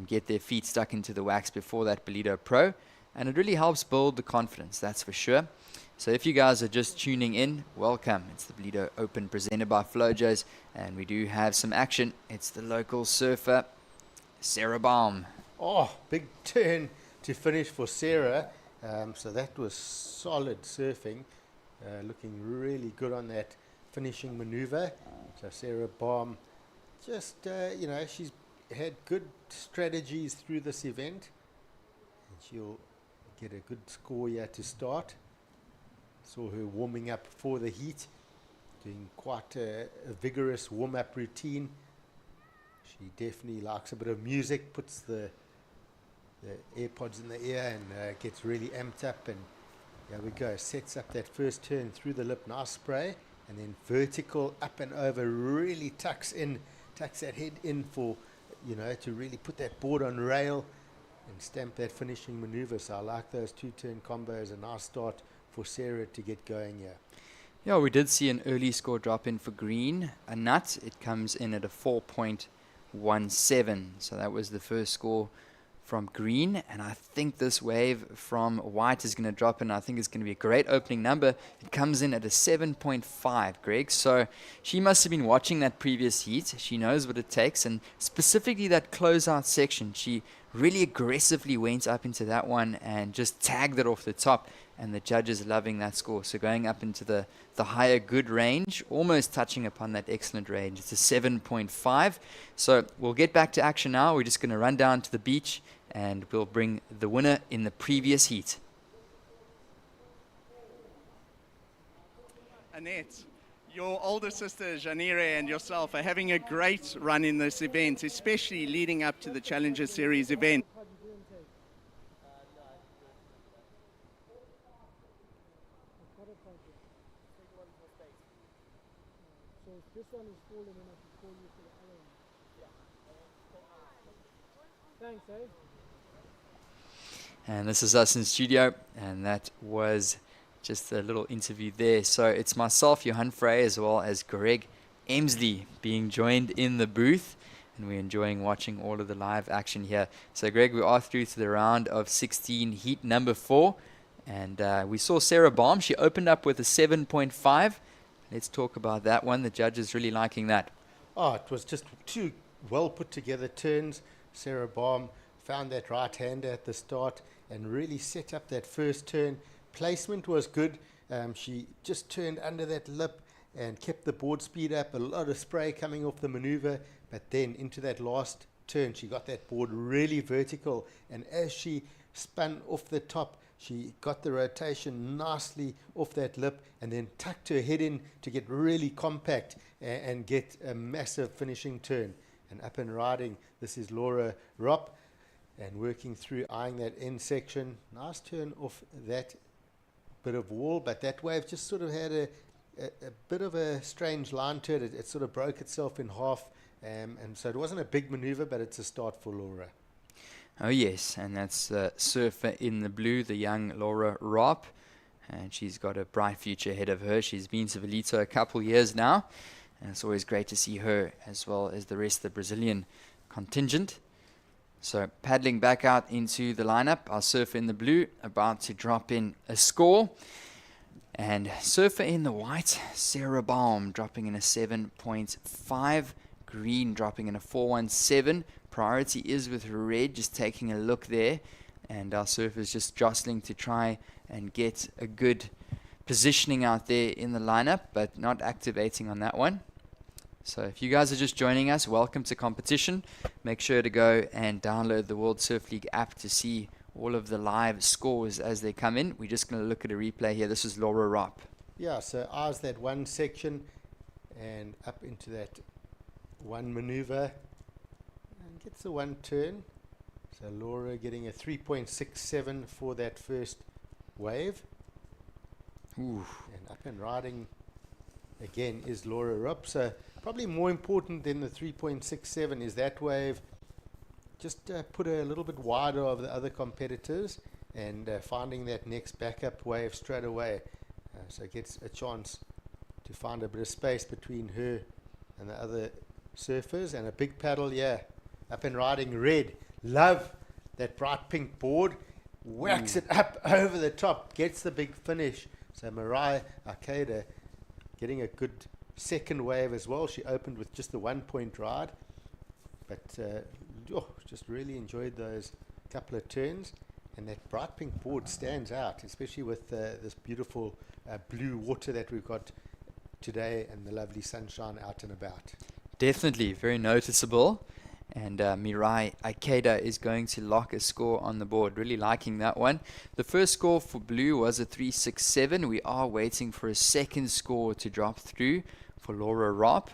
get their feet stuck into the wax before that Ballito Pro. And it really helps build the confidence, that's for sure. So if you guys are just tuning in, welcome. It's the Ballito Open presented by Flojos, and we do have some action. It's the local surfer, Sarah Baum. Oh, big turn to finish for Sarah. So that was solid surfing. looking really good on that finishing maneuver. So Sarah Baum, just, she's had good strategies through this event. And she'll get a good score here to start. Saw her warming up for the heat, doing quite a vigorous warm-up routine. She definitely likes a bit of music, puts the AirPods in the ear and gets really amped up, and there we go, sets up that first turn through the lip, nice spray, and then vertical up and over, really tucks that head in for, to really put that board on rail and stamp that finishing maneuver. So I like those two-turn combos, a nice start for Sarah to get going here. Yeah, we did see an early score drop in for green. A nut, it comes in at a 4.17. So that was the first score from green, and I think this wave from white is going to drop in. I think it's going to be a great opening number. It comes in at a 7.5, Greg. So she must have been watching that previous heat. She knows what it takes, and specifically that closeout section, she really aggressively went up into that one and just tagged it off the top, and the judges loving that score. So going up into the higher good range, almost touching upon that excellent range. It's a 7.5. So we'll get back to action now. We're just going to run down to the beach and we'll bring the winner in the previous heat. Annette, your older sister Janire and yourself are having a great run in this event, especially leading up to the Challenger Series event. This one is full and then I can call you for the other one. Thanks, eh? And this is us in studio, and that was just a little interview there. So it's myself, Johan Frey, as well as Greg Emsley being joined in the booth, and we're enjoying watching all of the live action here. So Greg, we are through to the round of 16, heat number 4, and we saw Sarah Baum. She opened up with a 7.5. Let's talk about that one. The judges really liking that. Oh, it was just two well put together turns. Sarah Baum found that right hander at the start and really set up that first turn. Placement was good. She just turned under that lip and kept the board speed up. A lot of spray coming off the maneuver, but then into that last turn, she got that board really vertical. And as she spun off the top, she got the rotation nicely off that lip and then tucked her head in to get really compact and get a massive finishing turn. And up and riding, this is Laura Ropp, and working through, eyeing that end section. Nice turn off that bit of wall, but that wave just sort of had a bit of a strange line to it. It sort of broke itself in half, and so it wasn't a big maneuver, but it's a start for Laura. Oh yes, and that's the surfer in the blue, the young Laura Ropp, and she's got a bright future ahead of her. She's been to Ballito a couple years now, and it's always great to see her as well as the rest of the Brazilian contingent. So paddling back out into the lineup, our surfer in the blue about to drop in a score, and surfer in the white, Sarah Baum, dropping in a 7.5, green dropping in a 4.17. Priority is with red, just taking a look there, and our surfers just jostling to try and get a good positioning out there in the lineup, but not activating on that one. So if you guys are just joining us, welcome to competition. Make sure to go and download the World Surf League app to see all of the live scores as they come in. We're just going to look at a replay here. This is Laura Ropp. Yeah, so eyes that one section and up into that one maneuver. And gets the one turn. So Laura getting a 3.67 for that first wave. Ooh. And up and riding again is Laura Rupp. So probably more important than the 3.67 is that wave. Just put her a little bit wider of the other competitors and finding that next backup wave straight away. So gets a chance to find a bit of space between her and the other surfers. And a big paddle, yeah. Up and riding red. Love that bright pink board. Whacks it up over the top. Gets the big finish. So Mariah Arcada getting a good second wave as well. She opened with just the 1 point ride. But just really enjoyed those couple of turns. And that bright pink board stands out, especially with this beautiful blue water that we've got today and the lovely sunshine out and about. Definitely, very noticeable. And Mirai Ikeda is going to lock a score on the board. Really liking that one. The first score for blue was a 367. We are waiting for a second score to drop through for Laura Ropp.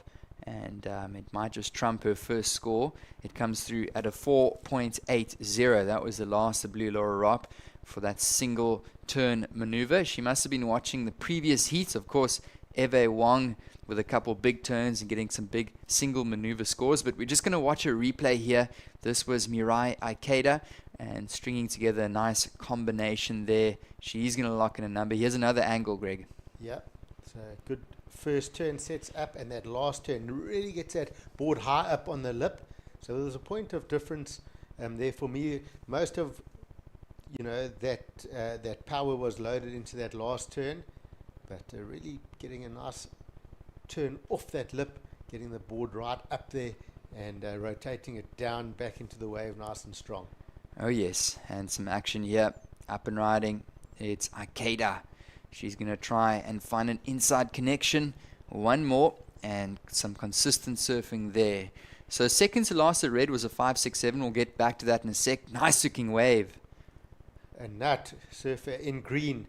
And it might just trump her first score. It comes through at a 4.80. That was the last of blue Laura Ropp for that single turn maneuver. She must have been watching the previous heat. Of course, Eve Wong with a couple big turns and getting some big single maneuver scores. But we're just going to watch a replay here. This was Mirai Ikeda and stringing together a nice combination there. She's going to lock in a number. Here's another angle, Greg. Yeah, so good first turn sets up, and that last turn really gets that board high up on the lip. So there's a point of difference there for me. Most of that power was loaded into that last turn, but really getting a nice turn off that lip, getting the board right up there and rotating it down back into the wave nice and strong. Oh yes, and some action here, up and riding. It's Ikeda. She's going to try and find an inside connection. One more and some consistent surfing there. So second to last at red was a 5.67. We'll get back to that in a sec. Nice looking wave. A nut surfer in green.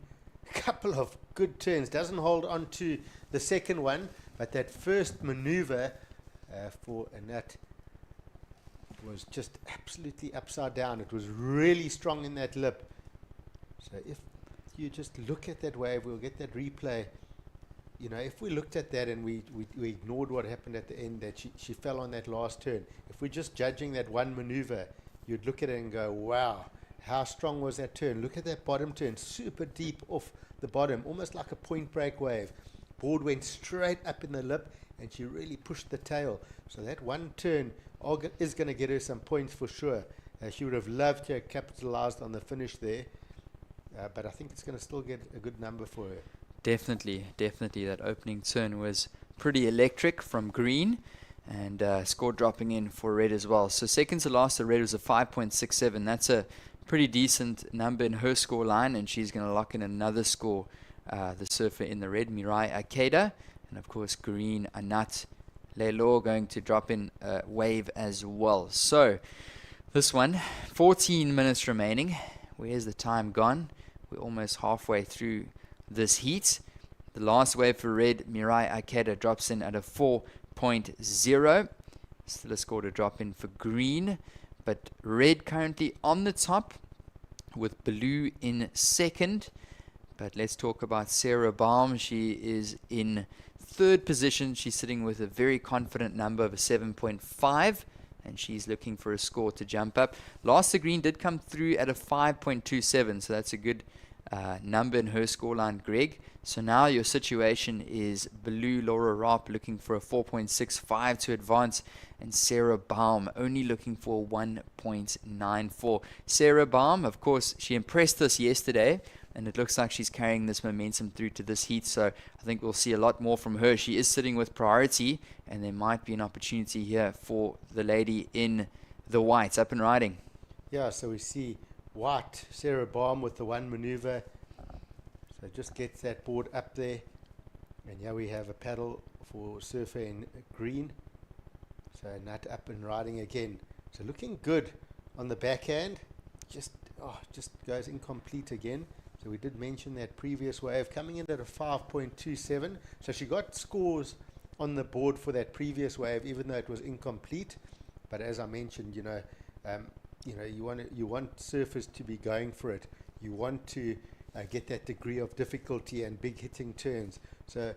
Couple of good turns. Doesn't hold on to the second one, but that first maneuver for a nut was just absolutely upside down. It was really strong in that lip. So if you just look at that wave, we'll get that replay. You know, if we looked at that and we ignored what happened at the end, that she fell on that last turn. If we're just judging that one maneuver, you'd look at it and go, wow, how strong was that turn? Look at that bottom turn, super deep off the bottom, almost like a point break wave. Board went straight up in the lip and she really pushed the tail. So that one turn is going to get her some points for sure. She would have loved to have capitalized on the finish there. But I think it's going to still get a good number for her. Definitely. That opening turn was pretty electric from green, and score dropping in for red as well. So second to last, the red was a 5.67. That's a pretty decent number in her score line, and she's going to lock in another score. The surfer in the red, Mirai Ikeda, and of course green, Anat Lelo, going to drop in a wave as well. So this one, 14 minutes remaining. Where's the time gone? We're almost halfway through this heat. The last wave for red, Mirai Ikeda, drops in at a 4.0. Still a score to drop in for green, but red currently on the top with blue in second. But let's talk about Sarah Baum. She is in third position. She's sitting with a very confident number of a 7.5. And she's looking for a score to jump up. Last the green did come through at a 5.27, so that's a good number in her scoreline, Greg. So now your situation is blue Laura Ropp looking for a 4.65 to advance, and Sarah Baum only looking for 1.94. Sarah Baum, of course, she impressed us yesterday, and it looks like she's carrying this momentum through to this heat, so I think we'll see a lot more from her. She is sitting with priority, and there might be an opportunity here for the lady in the white. Up and riding. Yeah, so we see white, Sarah Baum with the one maneuver. So just gets that board up there. And here we have a paddle for surfer in green. So nut up and riding again. So looking good on the backhand. Just goes incomplete again. So we did mention that previous wave coming in at a 5.27. So she got scores on the board for that previous wave, even though it was incomplete. But as I mentioned, you want surfers to be going for it. You want to get that degree of difficulty and big hitting turns. So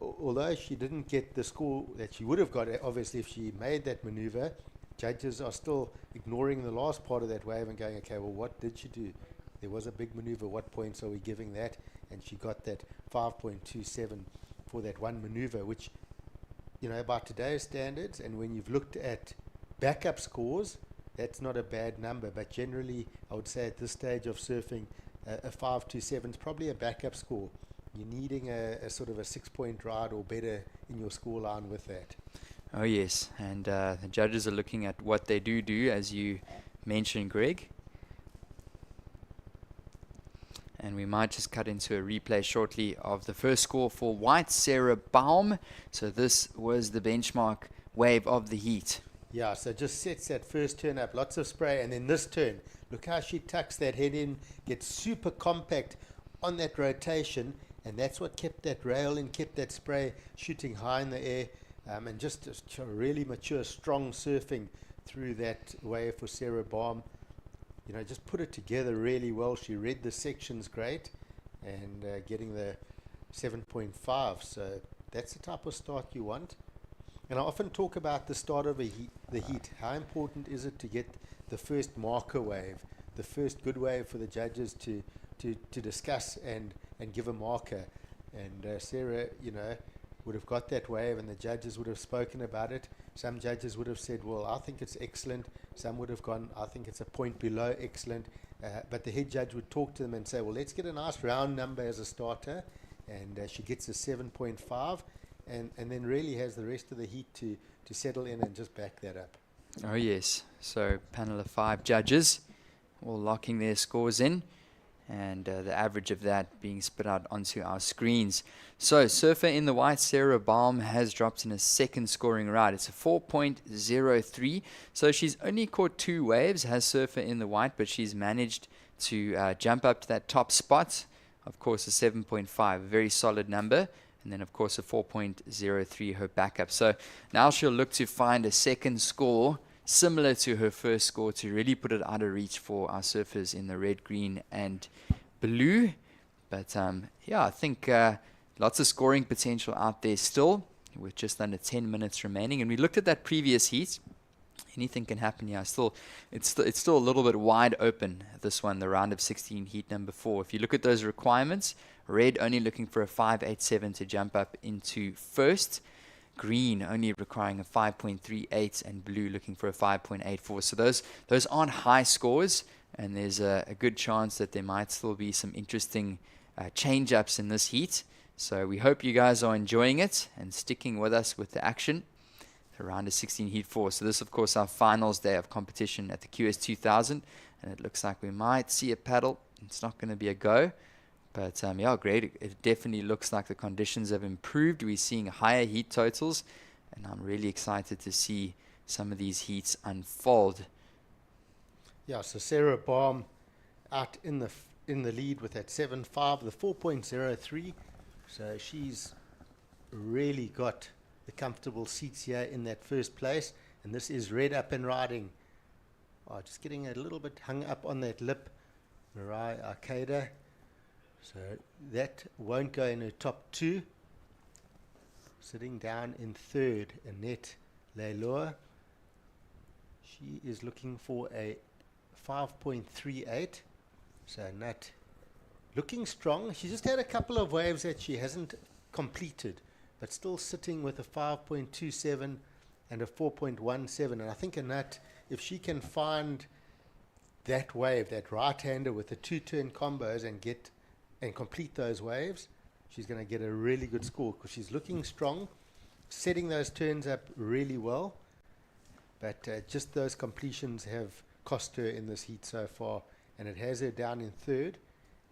although she didn't get the score that she would have got, obviously if she made that maneuver, judges are still ignoring the last part of that wave and going, okay, well, what did she do? There was a big maneuver. What points are we giving that? And she got that 5.27 for that one maneuver, which, by today's standards, and when you've looked at backup scores, that's not a bad number. But generally, I would say at this stage of surfing, a 5.27 is probably a backup score. You're needing a sort of a 6-point ride or better in your score line with that. Oh, yes. And the judges are looking at what they do, as you mentioned, Greg. And we might just cut into a replay shortly of the first score for white, Sarah Baum. So this was the benchmark wave of the heat. Yeah, so just sets that first turn up, lots of spray, and then this turn, look how she tucks that head in, gets super compact on that rotation, and that's what kept that rail in, kept that spray shooting high in the air, and just a really mature, strong surfing through that wave for Sarah Baum. You know, just put it together really well. She read the sections great, and getting the 7.5. So that's the type of start you want. And I often talk about the start of the heat. How important is it to get the first marker wave, the first good wave for the judges to discuss and give a marker. And Sarah, you know, would have got that wave, and the judges would have spoken about it. Some judges would have said, well, I think it's excellent. Some would have gone, I think it's a point below excellent. But the head judge would talk to them and say, well, let's get a nice round number as a starter. And she gets a 7.5, and then really has the rest of the heat to settle in and just back that up. Oh, yes. So panel of 5 judges all locking their scores in, and the average of that being spit out onto our screens. So surfer in the white, Sarah Baum, has dropped in a second scoring round. It's a 4.03. So she's only caught 2 waves, has surfer in the white, but she's managed to jump up to that top spot. Of course, a 7.5, a very solid number. And then, of course, a 4.03, her backup. So now she'll look to find a second score similar to her first score to really put it out of reach for our surfers in the red, green, and blue. But, yeah, I think lots of scoring potential out there still with just under 10 minutes remaining. And we looked at that previous heat. Anything can happen here. It's still a little bit wide open, this one, the round of 16 heat number 4. If you look at those requirements, red only looking for a 5.87 to jump up into first. Green only requiring a 5.38, and blue looking for a 5.84. So those aren't high scores, and there's a good chance that there might still be some interesting change-ups in this heat. So we hope you guys are enjoying it and sticking with us with the action. Around a 16 heat 4. So this, of course, our finals day of competition at the QS 2000, and it looks like we might see a paddle. It's not going to be a go, but yeah, great. It definitely looks like the conditions have improved. We're seeing higher heat totals, and I'm really excited to see some of these heats unfold. Yeah, so Sarah Baum out in the lead with that 7.5, the 4.03. So she's really got the comfortable seats here in that first place, and this is red up and riding. Oh, just getting a little bit hung up on that lip, Mirai Arcada. So that won't go in her top 2. Sitting down in third, Annette Leiloa. She is looking for a 5.38. So Annette looking strong. She just had a couple of waves that she hasn't completed, but still sitting with a 5.27 and a 4.17. And I think Annette, if she can find that wave, that right-hander with the 2-turn combos and complete those waves, she's going to get a really good score, because she's looking strong, setting those turns up really well. But just those completions have cost her in this heat so far, and it has her down in third.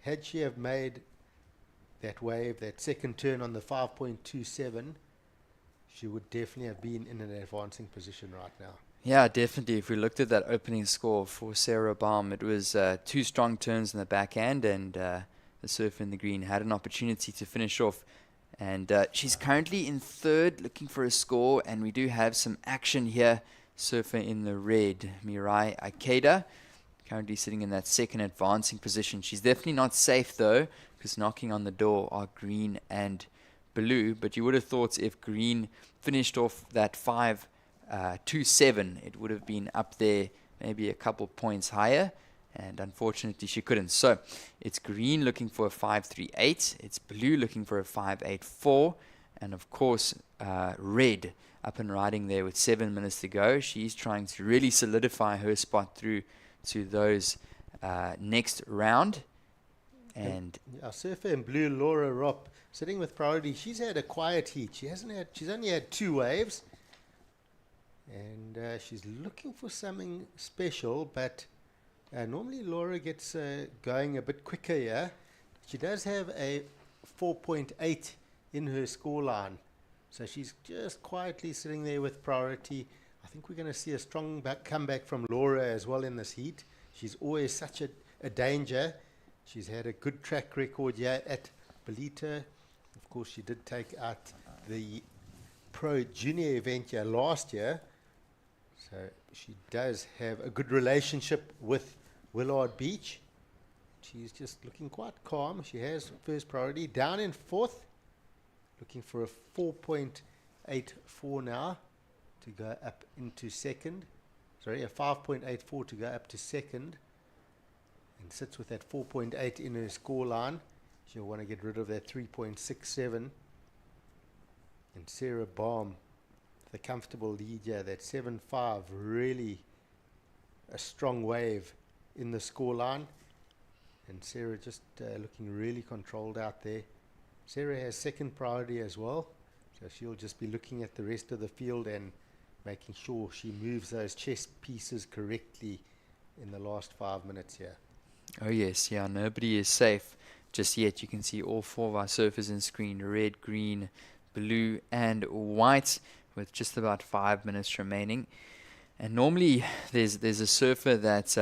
Had she have made that wave, that second turn on the 5.27, she would definitely have been in an advancing position right now. Yeah, definitely. If we looked at that opening score for Sarah Baum, it was 2 strong turns in the backhand, and the surfer in the green had an opportunity to finish off. And she's currently in third, looking for a score, and we do have some action here. Surfer in the red, Mirai Aikeda, currently sitting in that second advancing position. She's definitely not safe, though, because knocking on the door are green and blue. But you would have thought if green finished off that 5.27, it would have been up there, maybe a couple points higher. And unfortunately, she couldn't. So it's green looking for a 5.38. It's blue looking for a 5.84. And of course, red up and riding there with 7 minutes to go. She's trying to really solidify her spot through to those next round. And our surfer in blue, Laura Ropp, sitting with priority. She's had a quiet heat. She's only had 2 waves, and she's looking for something special. But normally Laura gets going a bit quicker here. She does have a 4.8 in her scoreline. So she's just quietly sitting there with priority. I think we're going to see a strong comeback from Laura as well in this heat. She's always such a danger. She's had a good track record here at Ballito. Of course, she did take out the Pro Junior event here last year. So she does have a good relationship with Willard Beach. She's just looking quite calm. She has first priority. Down in fourth, looking for a 4.84 now to go up into second. Sorry, a 5.84 to go up to second. And sits with that 4.8 in her score line. She'll want to get rid of that 3.67. And Sarah Baum, the comfortable lead here, that 7.5, really a strong wave in the score line. And Sarah just looking really controlled out there. Sarah has second priority as well, so she'll just be looking at the rest of the field and making sure she moves those chess pieces correctly in the last 5 minutes here. Oh yes, yeah, nobody is safe just yet. You can see all four of our surfers in screen, red, green, blue and white, with just about 5 minutes remaining. And normally there's a surfer that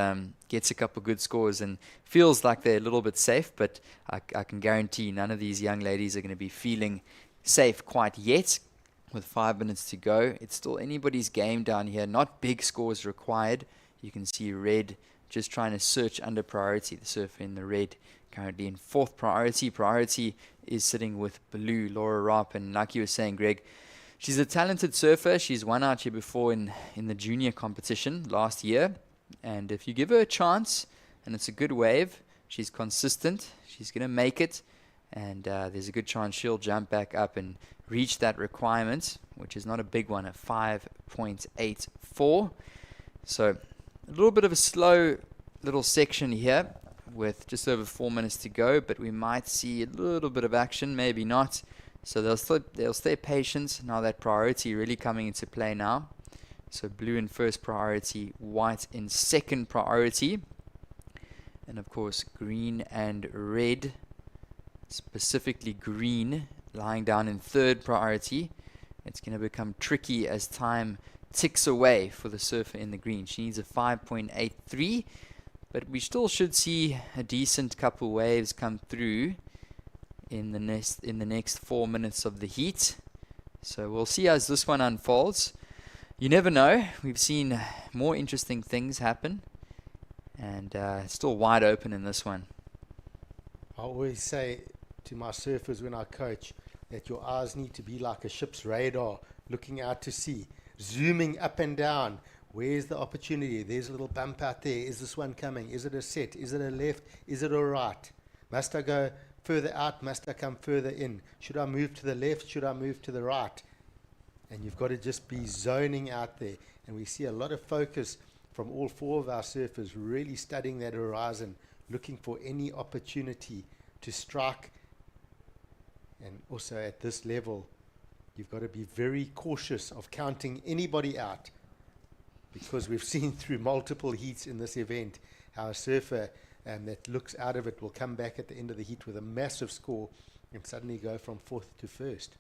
gets a couple good scores and feels like they're a little bit safe, but I can guarantee none of these young ladies are going to be feeling safe quite yet. With 5 minutes to go, it's still anybody's game down here. Not big scores required. You can see red just trying to search under priority. The surfer in the red currently in fourth priority. Priority is sitting with blue, Laura Rapp, and like you were saying, Greg, she's a talented surfer. She's won out here before in the junior competition last year. And if you give her a chance, and it's a good wave, she's consistent, she's going to make it. And there's a good chance she'll jump back up and reach that requirement, which is not a big one, at 5.84. So a little bit of a slow little section here with just over 4 minutes to go, but we might see a little bit of action, maybe not. So they'll stay patient. Now that priority really coming into play now. So blue in first priority, white in second priority. And of course green and red, specifically green, lying down in third priority. It's going to become tricky as time ticks away for the surfer in the green. She needs a 5.83, but we still should see a decent couple waves come through in the next 4 minutes of the heat. So we'll see as this one unfolds. You never know. We've seen more interesting things happen, and it's still wide open in this one. I always say to my surfers when I coach that your eyes need to be like a ship's radar, looking out to sea, zooming up and down. Where's the opportunity? There's a little bump out there. Is this one coming? Is it a set? Is it a left? Is it a right? Must I go further out? Must I come further in? Should I move to the left? Should I move to the right? And you've got to just be zoning out there. And we see a lot of focus from all four of our surfers really studying that horizon, looking for any opportunity to strike. And also at this level, you've got to be very cautious of counting anybody out, because we've seen through multiple heats in this event how a surfer that looks out of it will come back at the end of the heat with a massive score and suddenly go from fourth to first.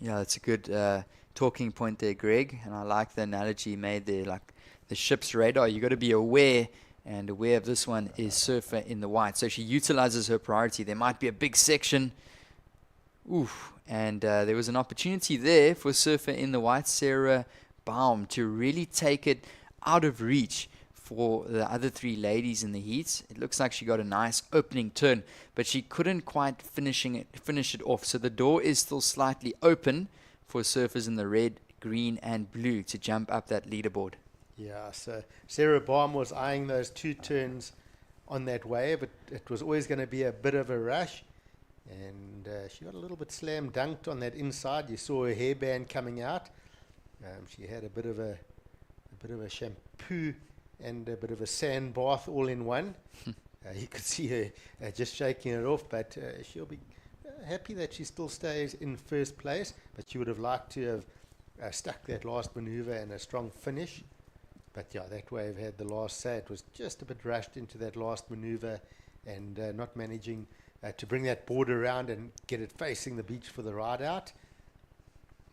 Yeah, that's a good talking point there, Greg. And I like the analogy you made there, like the ship's radar. You've got to be aware, and aware of this one is surfer in the white. So she utilizes her priority. There might be a big section. Oof. And there was an opportunity there for surfer in the white, Sarah Baum, to really take it out of reach for the other three ladies in the heats. It looks like she got a nice opening turn, but she couldn't quite finish it off. So the door is still slightly open for surfers in the red, green and blue to jump up that leaderboard. Yeah, so Sarah Baum was eyeing those two turns on that wave, but it was always going to be a bit of a rush. And she got a little bit slam dunked on that inside. You saw her hairband coming out. She had a bit of a shampoo and a bit of a sand bath all in one. You could see her just shaking it off, but she'll be happy that she still stays in first place. But she would have liked to have stuck that last maneuver and a strong finish. But yeah, that wave had the last say. It was just a bit rushed into that last maneuver and not managing to bring that board around and get it facing the beach for the ride out.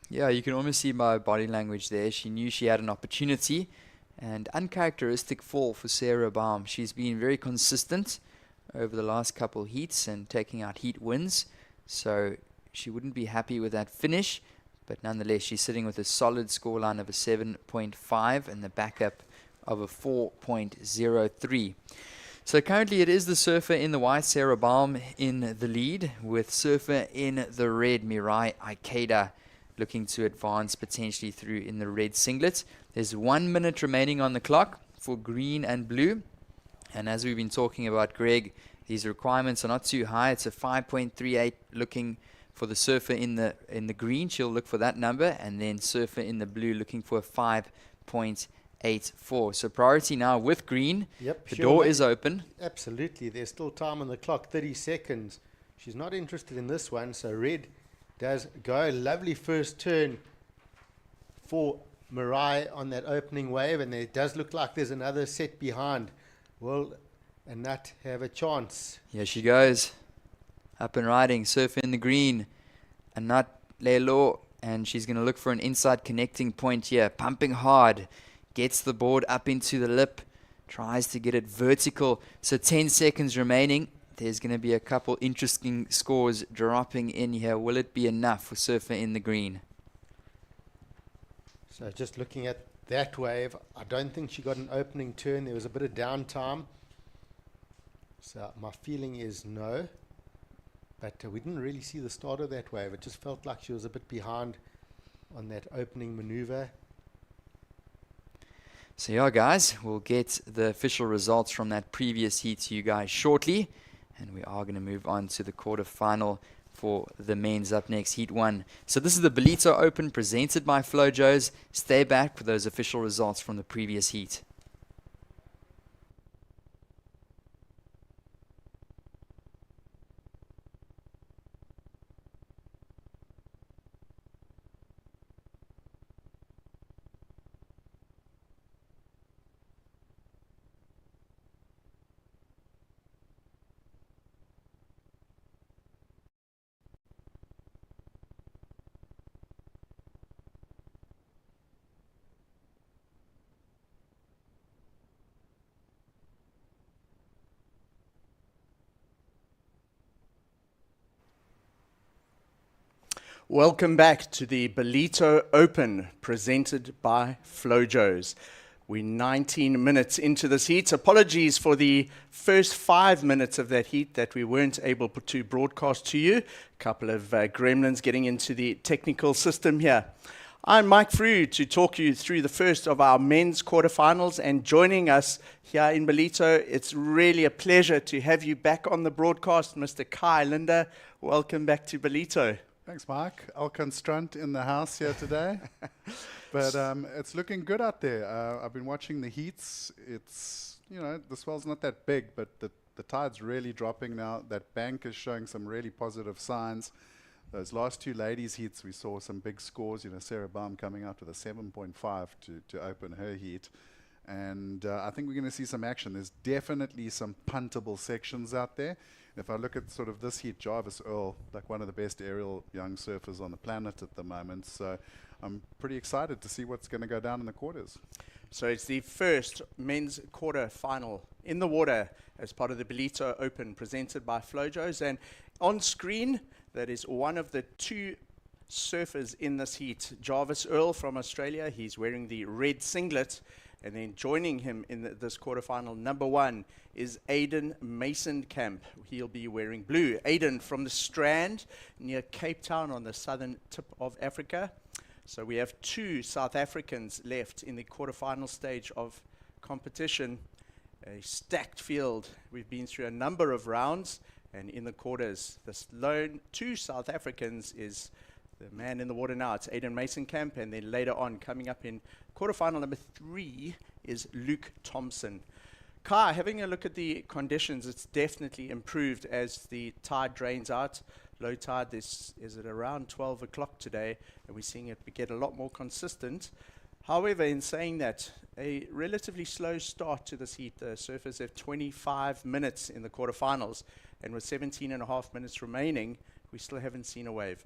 Yeah, you can almost see by her body language there. She knew she had an opportunity, and uncharacteristic fall for Sarah Baum. She's been very consistent over the last couple heats and taking out heat wins, so she wouldn't be happy with that finish, but nonetheless she's sitting with a solid scoreline of a 7.5 and the backup of a 4.03. So currently it is the surfer in the white, Sarah Baum, in the lead, with surfer in the red, Mirai Ikeda, looking to advance potentially through in the red singlet. There's 1 minute remaining on the clock for green and blue. And as we've been talking about, Greg, these requirements are not too high. It's a 5.38 looking for the surfer in the green. She'll look for that number. And then surfer in the blue looking for a 5.84. So priority now with green. Yep, the door is open. Absolutely. There's still time on the clock, 30 seconds. She's not interested in this one, so red does go. Lovely first turn for Mirai on that opening wave, and it does look like there's another set behind. Will Anat have a chance? Here she goes. Up and riding, surfer in the green. Anat Lelo, and she's going to look for an inside connecting point here. Pumping hard. Gets the board up into the lip. Tries to get it vertical. So 10 seconds remaining. There's going to be a couple interesting scores dropping in here. Will it be enough for surfer in the green? So just looking at that wave, I don't think she got an opening turn. There was a bit of downtime. So my feeling is no. But we didn't really see the start of that wave. It just felt like she was a bit behind on that opening maneuver. So yeah, guys, we'll get the official results from that previous heat to you guys shortly. And we are going to move on to the quarterfinal for the men's up next, Heat 1. So this is the Ballito Open presented by Flojos. Stay back for those official results from the previous heat. Welcome back to the Ballito Open presented by Flojos. We're 19 minutes into this heat. Apologies for the first 5 minutes of that heat that we weren't able to broadcast to you. A couple of gremlins getting into the technical system here. I'm Mike Frew to talk you through the first of our men's quarterfinals, and joining us here in Ballito, it's really a pleasure to have you back on the broadcast, Mr. Kai Linda. Welcome back to Ballito. Thanks, Mike. Alcon Strunt in the house here today. But it's looking good out there. I've been watching the heats. It's, the swell's not that big, but the tide's really dropping now. That bank is showing some really positive signs. Those last two ladies' heats, we saw some big scores. Sarah Baum coming out with a 7.5 to open her heat. And I think we're going to see some action. There's definitely some puntable sections out there. If I look at sort of this heat, Jarvis Earl, like one of the best aerial young surfers on the planet at the moment. So I'm pretty excited to see what's going to go down in the quarters. So it's the first men's quarter final in the water as part of the Ballito Open presented by Flojos. And on screen, that is one of the two surfers in this heat. Jarvis Earl from Australia, he's wearing the red singlet. And then joining him in this quarterfinal, number one, is Aiden Masonkamp. He'll be wearing blue. Aiden from the Strand near Cape Town on the southern tip of Africa. So we have two South Africans left in the quarterfinal stage of competition. A stacked field. We've been through a number of rounds, and in the quarters, this lone two South Africans is the man in the water now. It's Aiden Masonkamp, and then later on, coming up in quarterfinal number 3 is Luke Thompson. Kai, having a look at the conditions, it's definitely improved as the tide drains out. Low tide is at around 12 o'clock today, and we're seeing it get a lot more consistent. However, in saying that, a relatively slow start to this heat. The surfers have 25 minutes in the quarterfinals, and with 17 and a half minutes remaining, we still haven't seen a wave.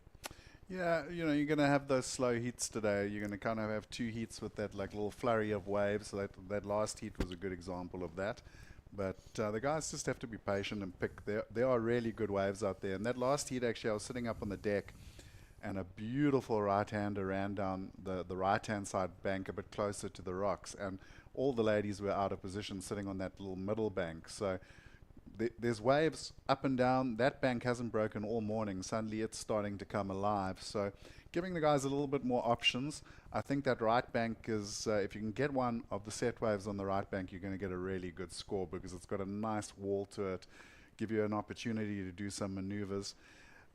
Yeah, you're going to have those slow heats today. You're going to kind of have two heats with that like little flurry of waves. That last heat was a good example of that. But the guys just have to be patient and pick. There are really good waves out there. And that last heat, actually, I was sitting up on the deck, and a beautiful right-hander ran down the right-hand side bank a bit closer to the rocks. And all the ladies were out of position sitting on that little middle bank. So there's waves up and down. That bank hasn't broken all morning. Suddenly it's starting to come alive. So giving the guys a little bit more options. I think that right bank is, if you can get one of the set waves on the right bank, you're going to get a really good score because it's got a nice wall to it, give you an opportunity to do some maneuvers.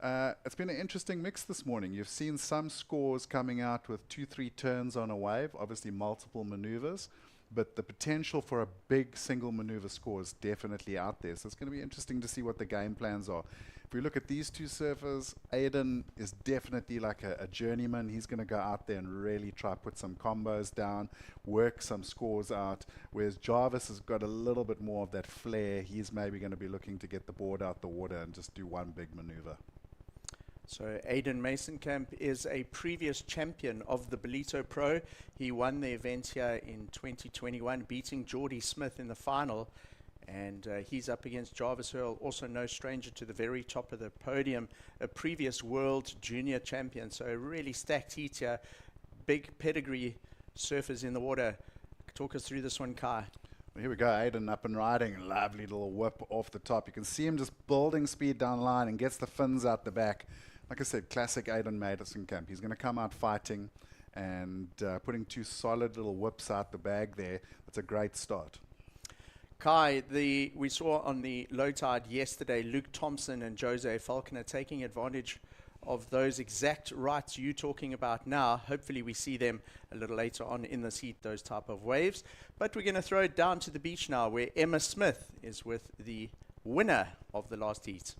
It's been an interesting mix this morning. You've seen some scores coming out with 2-3 turns on a wave, obviously multiple maneuvers, but the potential for a big single maneuver score is definitely out there. So it's going to be interesting to see what the game plans are. If we look at these two surfers, Aiden is definitely like a journeyman. He's going to go out there and really try put some combos down, work some scores out, whereas Jarvis has got a little bit more of that flair. He's maybe going to be looking to get the board out the water and just do one big maneuver. So Aiden Masonkamp is a previous champion of the Ballito Pro. He won the event here in 2021, beating Geordie Smith in the final. And he's up against Jarvis Earl, also no stranger to the very top of the podium, a previous world junior champion. So a really stacked heat here. Big pedigree surfers in the water. Talk us through this one, Kai. Well, here we go, Aiden up and riding. Lovely little whip off the top. You can see him just building speed down the line and gets the fins out the back. Like I said, classic Aiden Masonkamp. He's going to come out fighting and putting two solid little whips out the bag there. That's a great start. Kai, we saw on the low tide yesterday, Luke Thompson and Jose Falconer taking advantage of those exact rights you're talking about now. Hopefully we see them a little later on in this heat, those type of waves. But we're going to throw it down to the beach now, where Emma Smith is with the winner of the last heat.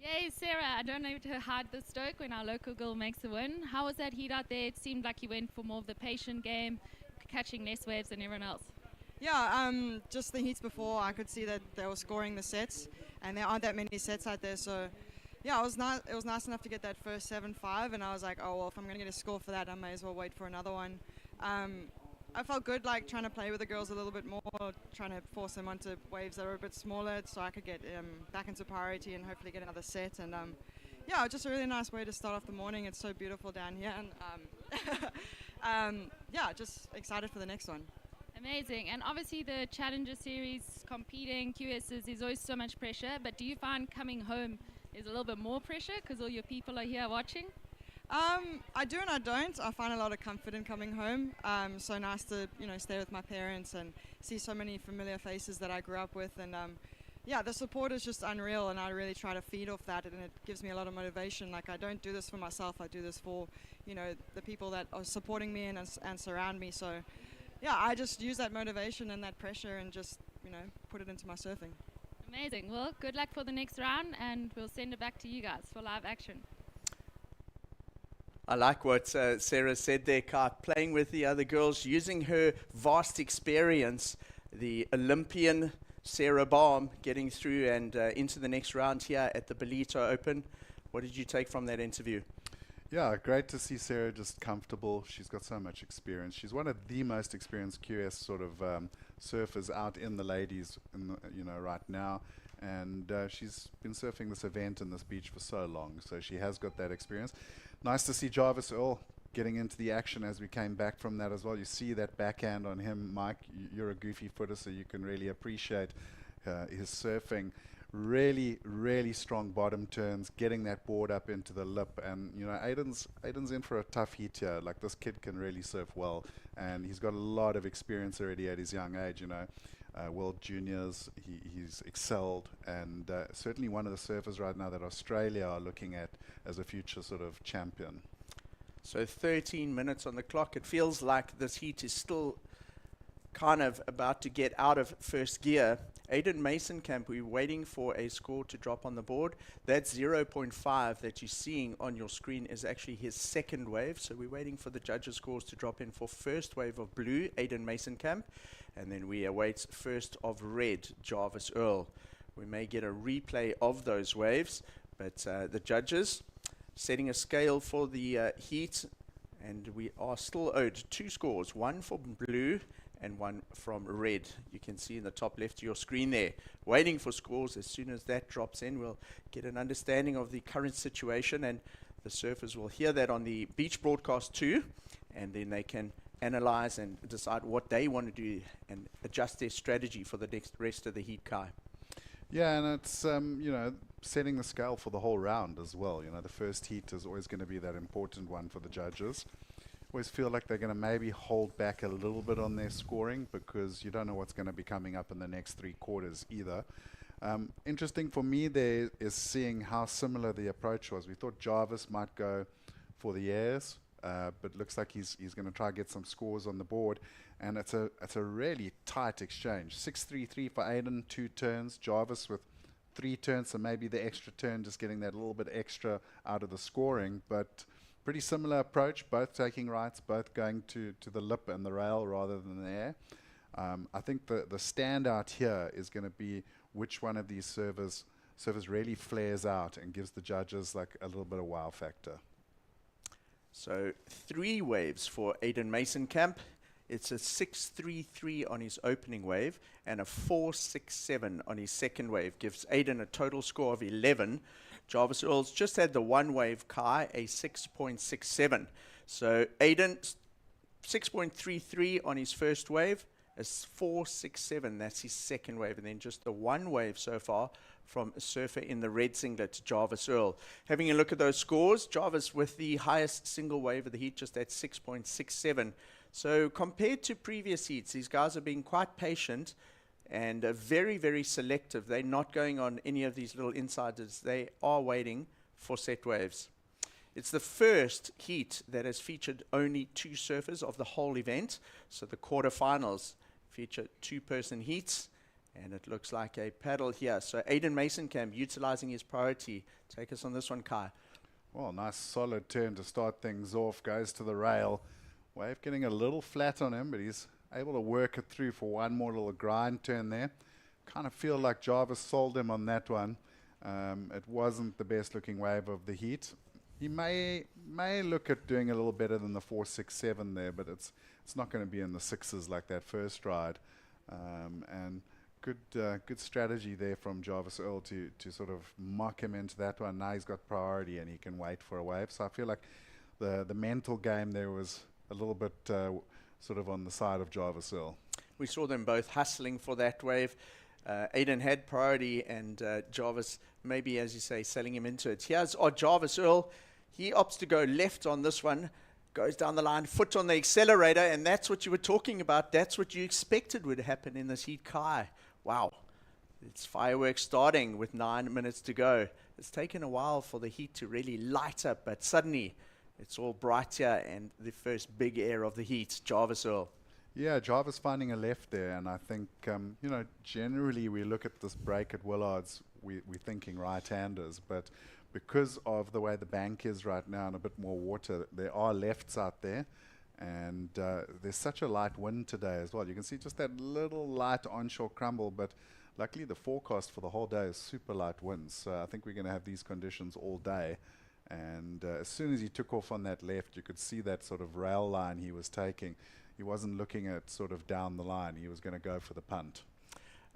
Yay, Sarah. I don't know to hide the stoke when our local girl makes a win. How was that heat out there? It seemed like you went for more of the patient game, catching less waves than everyone else. Yeah, just the heats before, I could see that they were scoring the sets, and there aren't that many sets out there. So, yeah, it was nice enough to get that first 7-5, and I was like, oh, well, if I'm going to get a score for that, I may as well wait for another one. I felt good, like, trying to play with the girls a little bit more, trying to force them onto waves that were a bit smaller so I could get back into priority and hopefully get another set. And, yeah, just a really nice way to start off the morning. It's so beautiful down here. And, yeah, just excited for the next one. Amazing. And obviously the Challenger Series, competing, QSs, there's always so much pressure. But do you find coming home is a little bit more pressure because all your people are here watching? I do and I don't. I find a lot of comfort in coming home. So nice to, stay with my parents and see so many familiar faces that I grew up with. And yeah, the support is just unreal, and I really try to feed off that, and it gives me a lot of motivation. Like, I don't do this for myself. I do this for, the people that are supporting me and surround me. So yeah, I just use that motivation and that pressure and just, put it into my surfing. Amazing. Well, good luck for the next round, and we'll send it back to you guys for live action. I like what Sarah said there, Kai, playing with the other girls, using her vast experience, the Olympian Sarah Baum getting through and into the next round here at the Ballito Open. What did you take from that interview? Yeah, great to see Sarah just comfortable. She's got so much experience. She's one of the most experienced QS sort of surfers out in the ladies, right now. And she's been surfing this event and this beach for so long, so she has got that experience. Nice to see Jarvis Earl getting into the action as we came back from that as well. You see that backhand on him, Mike. You're a goofy footer, so you can really appreciate his surfing. Really, really strong bottom turns, getting that board up into the lip. And, Aiden's in for a tough heat here. Like, this kid can really surf well, and he's got a lot of experience already at his young age, World Juniors, he's excelled, and certainly one of the surfers right now that Australia are looking at as a future sort of champion. So 13 minutes on the clock. It feels like this heat is still kind of about to get out of first gear, Aiden Masonkamp, we're waiting for a score to drop on the board. That 0.5 that you're seeing on your screen is actually his second wave. So we're waiting for the judges' scores to drop in for first wave of blue, Aiden Masonkamp. And then we await first of red, Jarvis Earl. We may get a replay of those waves, but the judges setting a scale for the heat. And we are still owed 2 scores, one for blue and one from red. You can see in the top left of your screen there, waiting for scores. As soon as that drops in, we'll get an understanding of the current situation, and the surfers will hear that on the beach broadcast too, and then they can analyze and decide what they want to do and adjust their strategy for the next rest of the heat, Kai. Yeah, and it's, setting the scale for the whole round as well. The first heat is always going to be that important one for the judges. Always feel like they're going to maybe hold back a little bit on their scoring because you don't know what's going to be coming up in the next 3 quarters either. Interesting for me there is seeing how similar the approach was. We thought Jarvis might go for the airs, but looks like he's going to try to get some scores on the board. And it's a really tight exchange. 6-3-3 for Aiden, 2 turns. Jarvis with 3 turns, so maybe the extra turn just getting that little bit extra out of the scoring. But pretty similar approach, both taking rights, both going to the lip and the rail rather than the air. I think the standout here is going to be which one of these servers really flares out and gives the judges like a little bit of wow factor. So 3 waves for Aiden Masonkamp. It's a 6-3-3 on his opening wave and a 4-6-7 on his second wave. Gives Aiden a total score of 11. Jarvis Earls just had the 1 wave, Kai, a 6.67. So Aiden, 6.33 on his first wave, a 4.67. That's his second wave. And then just the 1 wave so far from a surfer in the red singlet, Jarvis Earl. Having a look at those scores, Jarvis with the highest single wave of the heat, just at 6.67. So compared to previous heats, these guys are being quite patient and very, very selective. They're not going on any of these little insiders. They are waiting for set waves. It's the first heat that has featured only 2 surfers of the whole event. So the quarterfinals feature 2-person heats, and it looks like a paddle here. So Aiden Masonkamp utilizing his priority. Take us on this one, Kai. Well, nice solid turn to start things off. Goes to the rail. Wave getting a little flat on him, but he's able to work it through for one more little grind turn there. Kind of feel like Jarvis sold him on that one. It wasn't the best looking wave of the heat. He may look at doing a little better than the 4.67 there, but it's not going to be in the 6s like that first ride. And good strategy there from Jarvis Earl to sort of mock him into that one. Now he's got priority and he can wait for a wave. So I feel like the mental game there was a little bit sort of on the side of Jarvis Earl. We saw them both hustling for that wave. Aiden had priority and Jarvis, maybe as you say, selling him into it. Here's Jarvis Earl. He opts to go left on this one, goes down the line, foot on the accelerator, and that's what you were talking about. That's what you expected would happen in this heat, Kai. Wow. It's fireworks starting with 9 minutes to go. It's taken a while for the heat to really light up, but suddenly it's all bright here, and the first big air of the heat, Jarvis Earl. Yeah, Jarvis finding a left there, and I think, generally we look at this break at Willards, we're thinking right-handers, but because of the way the bank is right now and a bit more water, there are lefts out there, and there's such a light wind today as well. You can see just that little light onshore crumble, but luckily the forecast for the whole day is super light winds, so I think we're going to have these conditions all day. And as soon as he took off on that left, you could see that sort of rail line he was taking. He wasn't looking at sort of down the line. He was going to go for the punt.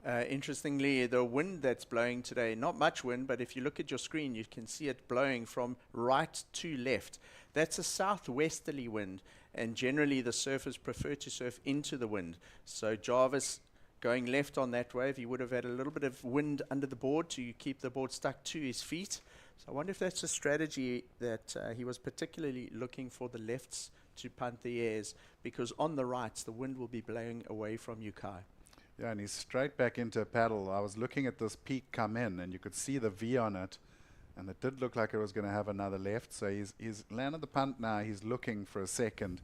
Interestingly, the wind that's blowing today, not much wind, but if you look at your screen, you can see it blowing from right to left. That's a southwesterly wind, and generally the surfers prefer to surf into the wind. So Jarvis going left on that wave, he would have had a little bit of wind under the board to keep the board stuck to his feet. So I wonder if that's a strategy that he was particularly looking for the lefts to punt the airs, because on the rights, the wind will be blowing away from you, Kai. Yeah, and he's straight back into a paddle. I was looking at this peak come in, and you could see the V on it, and it did look like it was going to have another left. So he's landed the punt now. He's looking for a second.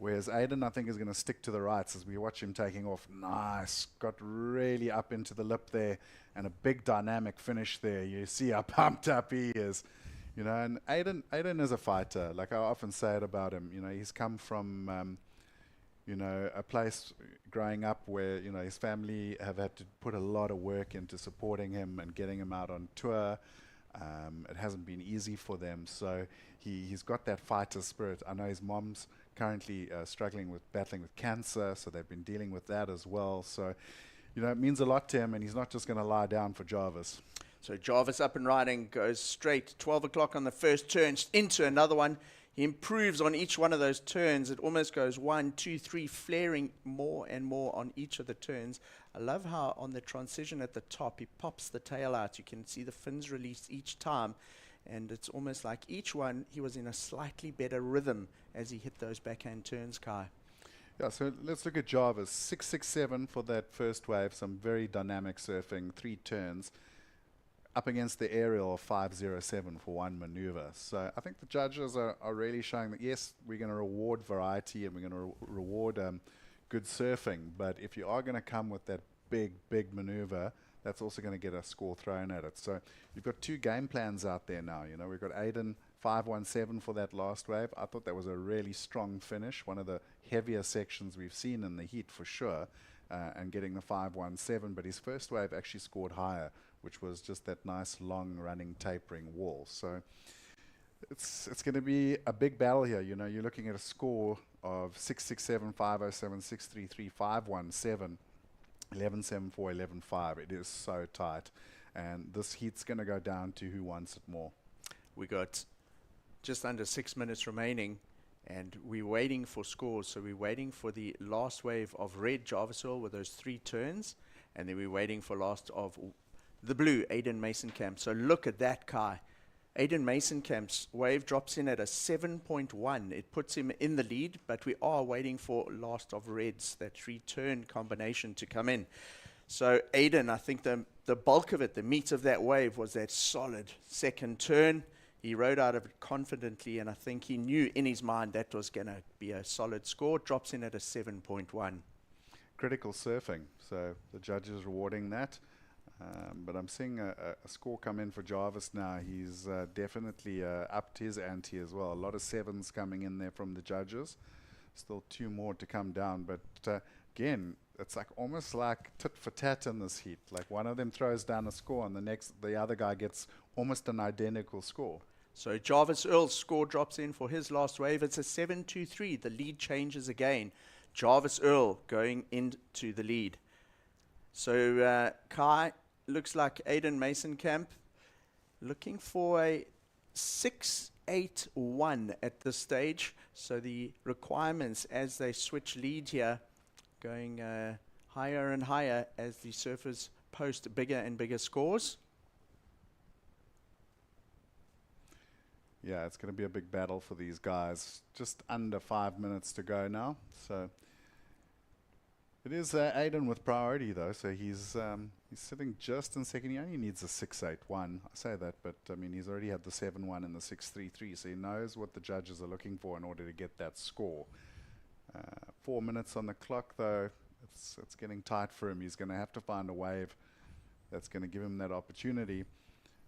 Whereas Aiden, I think, is going to stick to the rights as we watch him taking off. Nice. Got really up into the lip there, and a big dynamic finish there. You see how pumped up he is. You know, and Aiden is a fighter. Like I often say it about him. You know, he's come from, you know, a place growing up where, you know, his family have had to put a lot of work into supporting him and getting him out on tour. It hasn't been easy for them. So he's got that fighter spirit. I know his mom's currently battling with cancer, so they've been dealing with that as well. So, you know, it means a lot to him, and he's not just going to lie down for Jarvis. So Jarvis up and riding, goes straight 12 o'clock on the first turn into another one. He improves on each one of those turns. It almost goes 1, 2, 3, flaring more and more on each of the turns. I love how on the transition at the top, he pops the tail out. You can see the fins released each time. And it's almost like each one, he was in a slightly better rhythm as he hit those backhand turns, Kai. Yeah, so let's look at Jarvis. 667 for that first wave. Some very dynamic surfing, 3 turns. Up against the aerial of 507 for one maneuver. So I think the judges are really showing that, yes, we're going to reward variety and we're going to reward good surfing. But if you are going to come with that big maneuver, that's also going to get a score thrown at it. So you've got 2 game plans out there now. You know, we've got Aiden 517 for that last wave. I thought that was a really strong finish, one of the heavier sections we've seen in the heat for sure, and getting the 517. But his first wave actually scored higher, which was just that nice long running tapering wall. So it's going to be a big battle here. You know, you're looking at a score of 667, 507, 633, 517, 1174, 115. It is so tight, and this heat's going to go down to who wants it more. We got just under 6 minutes remaining, and we're waiting for scores. So we're waiting for the last wave of red Jarvis Earl with those 3 turns, and then we're waiting for last of the blue, Aiden Mason-Camp. So look at that, Kai. Aiden Mason-Camp's wave drops in at a 7.1. It puts him in the lead, but we are waiting for last of reds, that 3-turn combination to come in. So Aiden, I think the bulk of it, the meat of that wave was that solid second turn. He rode out of it confidently, and I think he knew in his mind that was going to be a solid score. Drops in at a 7.1. Critical surfing. So the judges rewarding that. But I'm seeing a score come in for Jarvis now. He's definitely upped his ante as well. A lot of 7s coming in there from the judges. Still 2 more to come down. But again, it's like almost like tit for tat in this heat. Like one of them throws down a score and the other guy gets almost an identical score. So Jarvis Earl's score drops in for his last wave. It's a 7-2-3. The lead changes again. Jarvis Earl going into the lead. So Kai, looks like Aiden Mason-Camp looking for a 6-8-1 at this stage. So the requirements as they switch lead here going higher and higher as the surfers post bigger and bigger scores. Yeah, it's going to be a big battle for these guys. Just under 5 minutes to go now. So it is Aiden with priority though. So he's sitting just in second. He only needs a 6-8-1. I say that, but I mean he's already had the 7-1 and the 6-3-3. So he knows what the judges are looking for in order to get that score. 4 minutes on the clock though. It's getting tight for him. He's going to have to find a wave that's going to give him that opportunity.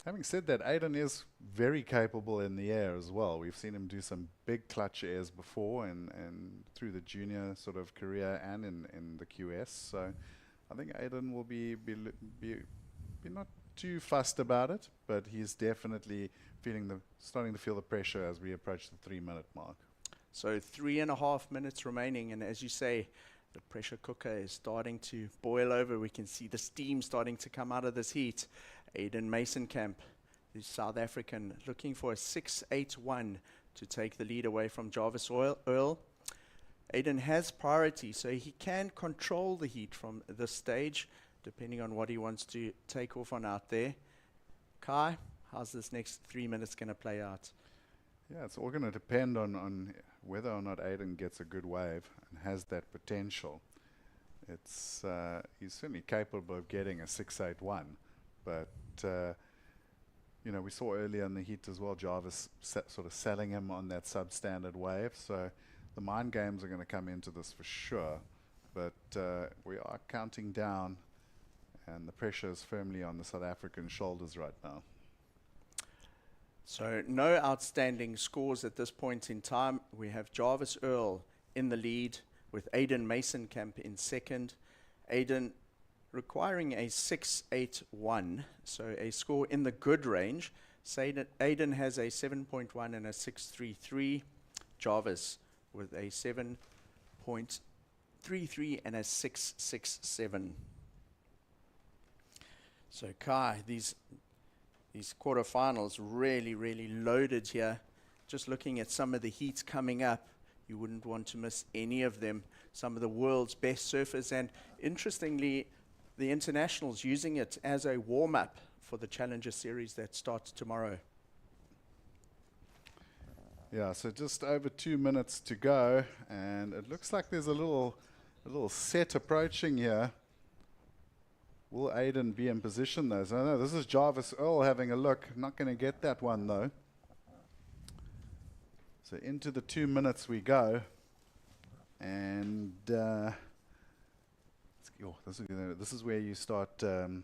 Having said that, Aiden is very capable in the air as well. We've seen him do some big clutch airs before and through the junior sort of career and in the QS. So I think Aiden will be not too fussed about it, but he's definitely starting to feel the pressure as we approach the 3-minute mark. So 3.5 minutes remaining, and as you say, the pressure cooker is starting to boil over. We can see the steam starting to come out of this heat. Aiden Mason-Camp, the South African, looking for a 6-8-1 to take the lead away from Jarvis Earl. Aiden has priority, so he can control the heat from this stage, depending on what he wants to take off on out there. Kai, how's this next 3 minutes going to play out? Yeah, it's all going to depend on whether or not Aiden gets a good wave and has that potential. He's certainly capable of getting a 6-8-1, but we saw earlier in the heat as well, Jarvis sort of selling him on that substandard wave. So the mind games are going to come into this for sure, but we are counting down, and the pressure is firmly on the South African shoulders right now. So no outstanding scores at this point in time. We have Jarvis Earl in the lead with Aiden Masonkamp in second. Aiden requiring a 6.81, so a score in the good range. Aiden has a 7.1 and a 6.33. Jarvis with a 7.33 and a 6.67. So Kai, these quarterfinals really, really loaded here. Just looking at some of the heats coming up, you wouldn't want to miss any of them. Some of the world's best surfers, and interestingly, the internationals using it as a warm-up for the Challenger Series that starts tomorrow. Yeah, so just over 2 minutes to go, and it looks like there's a little set approaching here. Will Aiden be in position though? So no, this is Jarvis Earl having a look. Not going to get that one though. So into the 2 minutes we go, and this is where you start. The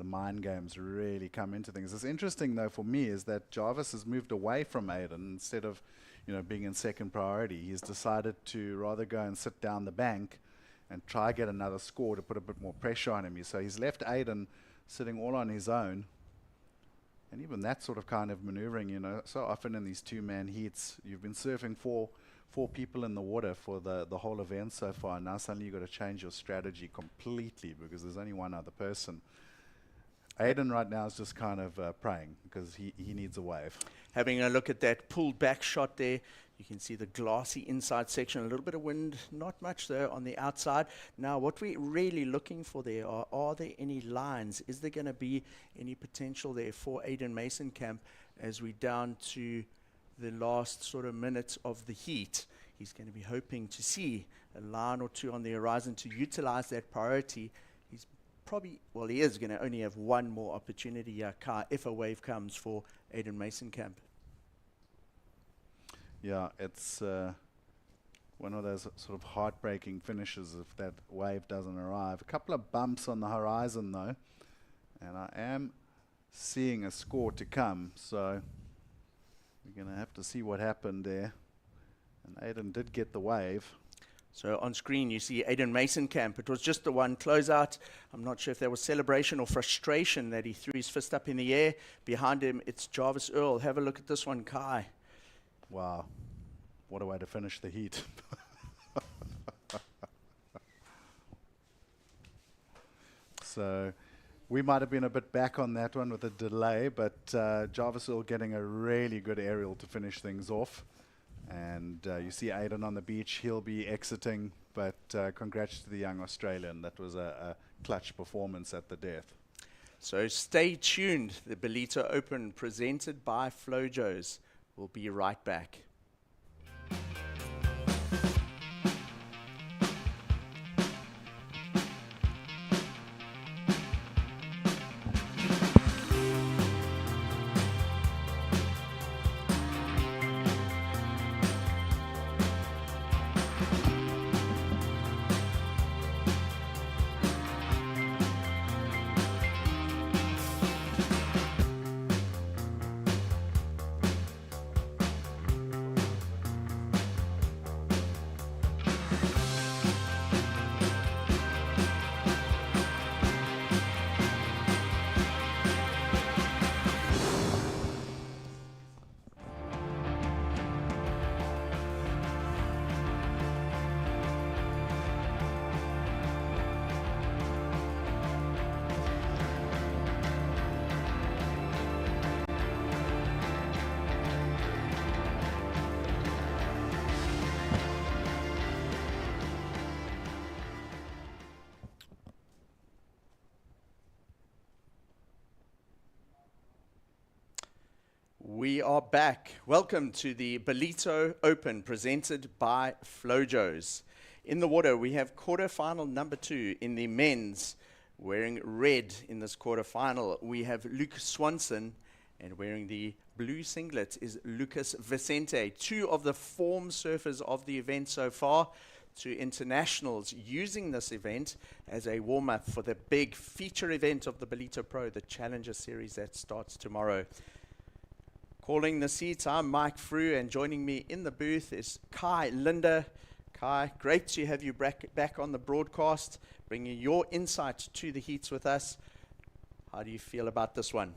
mind games really come into things. What's interesting though for me is that Jarvis has moved away from Aiden instead of, being in second priority. He's decided to rather go and sit down the bank and try get another score to put a bit more pressure on him. So he's left Aiden sitting all on his own. And even that sort of kind of maneuvering, so often in these two-man heats, you've been surfing four people in the water for the whole event so far. Now suddenly you've got to change your strategy completely because there's only one other person. Aiden right now is just kind of praying because he needs a wave. Having a look at that pulled back shot there, you can see the glassy inside section, a little bit of wind, not much there on the outside. Now what we're really looking for there are there any lines? Is there going to be any potential there for Aiden Masonkamp as we're down to the last sort of minutes of the heat? He's going to be hoping to see a line or two on the horizon to utilize that priority. He is going to only have one more opportunity here, Kai, if a wave comes for Aiden Masonkamp. Yeah, it's one of those sort of heartbreaking finishes if that wave doesn't arrive. A couple of bumps on the horizon though, and I am seeing a score to come, so we're going to have to see what happened there. And Aiden did get the wave. So on screen you see Aiden Masonkamp. It was just the one closeout. I'm not sure if there was celebration or frustration that he threw his fist up in the air. Behind him it's Jarvis Earl. Have a look at this one, Kai. Wow, what a way to finish the heat. So we might have been a bit back on that one with a delay, but Jarvis Earl getting a really good aerial to finish things off. And you see Aiden on the beach. He'll be exiting, but congrats to the young Australian. That was a clutch performance at the death. So stay tuned. The Ballito Open presented by Flojos. We'll be right back. We are back. Welcome to the Ballito Open presented by Flojos. In the water, we have quarterfinal number 2 in the men's. Wearing red in this quarterfinal, we have Luke Swanson And wearing the blue singlet is Lucas Vicente, two of the form surfers of the event so far, two internationals using this event as a warm-up for the big feature event of the Ballito Pro, the Challenger Series that starts tomorrow. Calling the seats, I'm Mike Frew, and joining me in the booth is Kai Linder. Kai, great to have you back on the broadcast, bringing your insight to the heats with us. How do you feel about this one?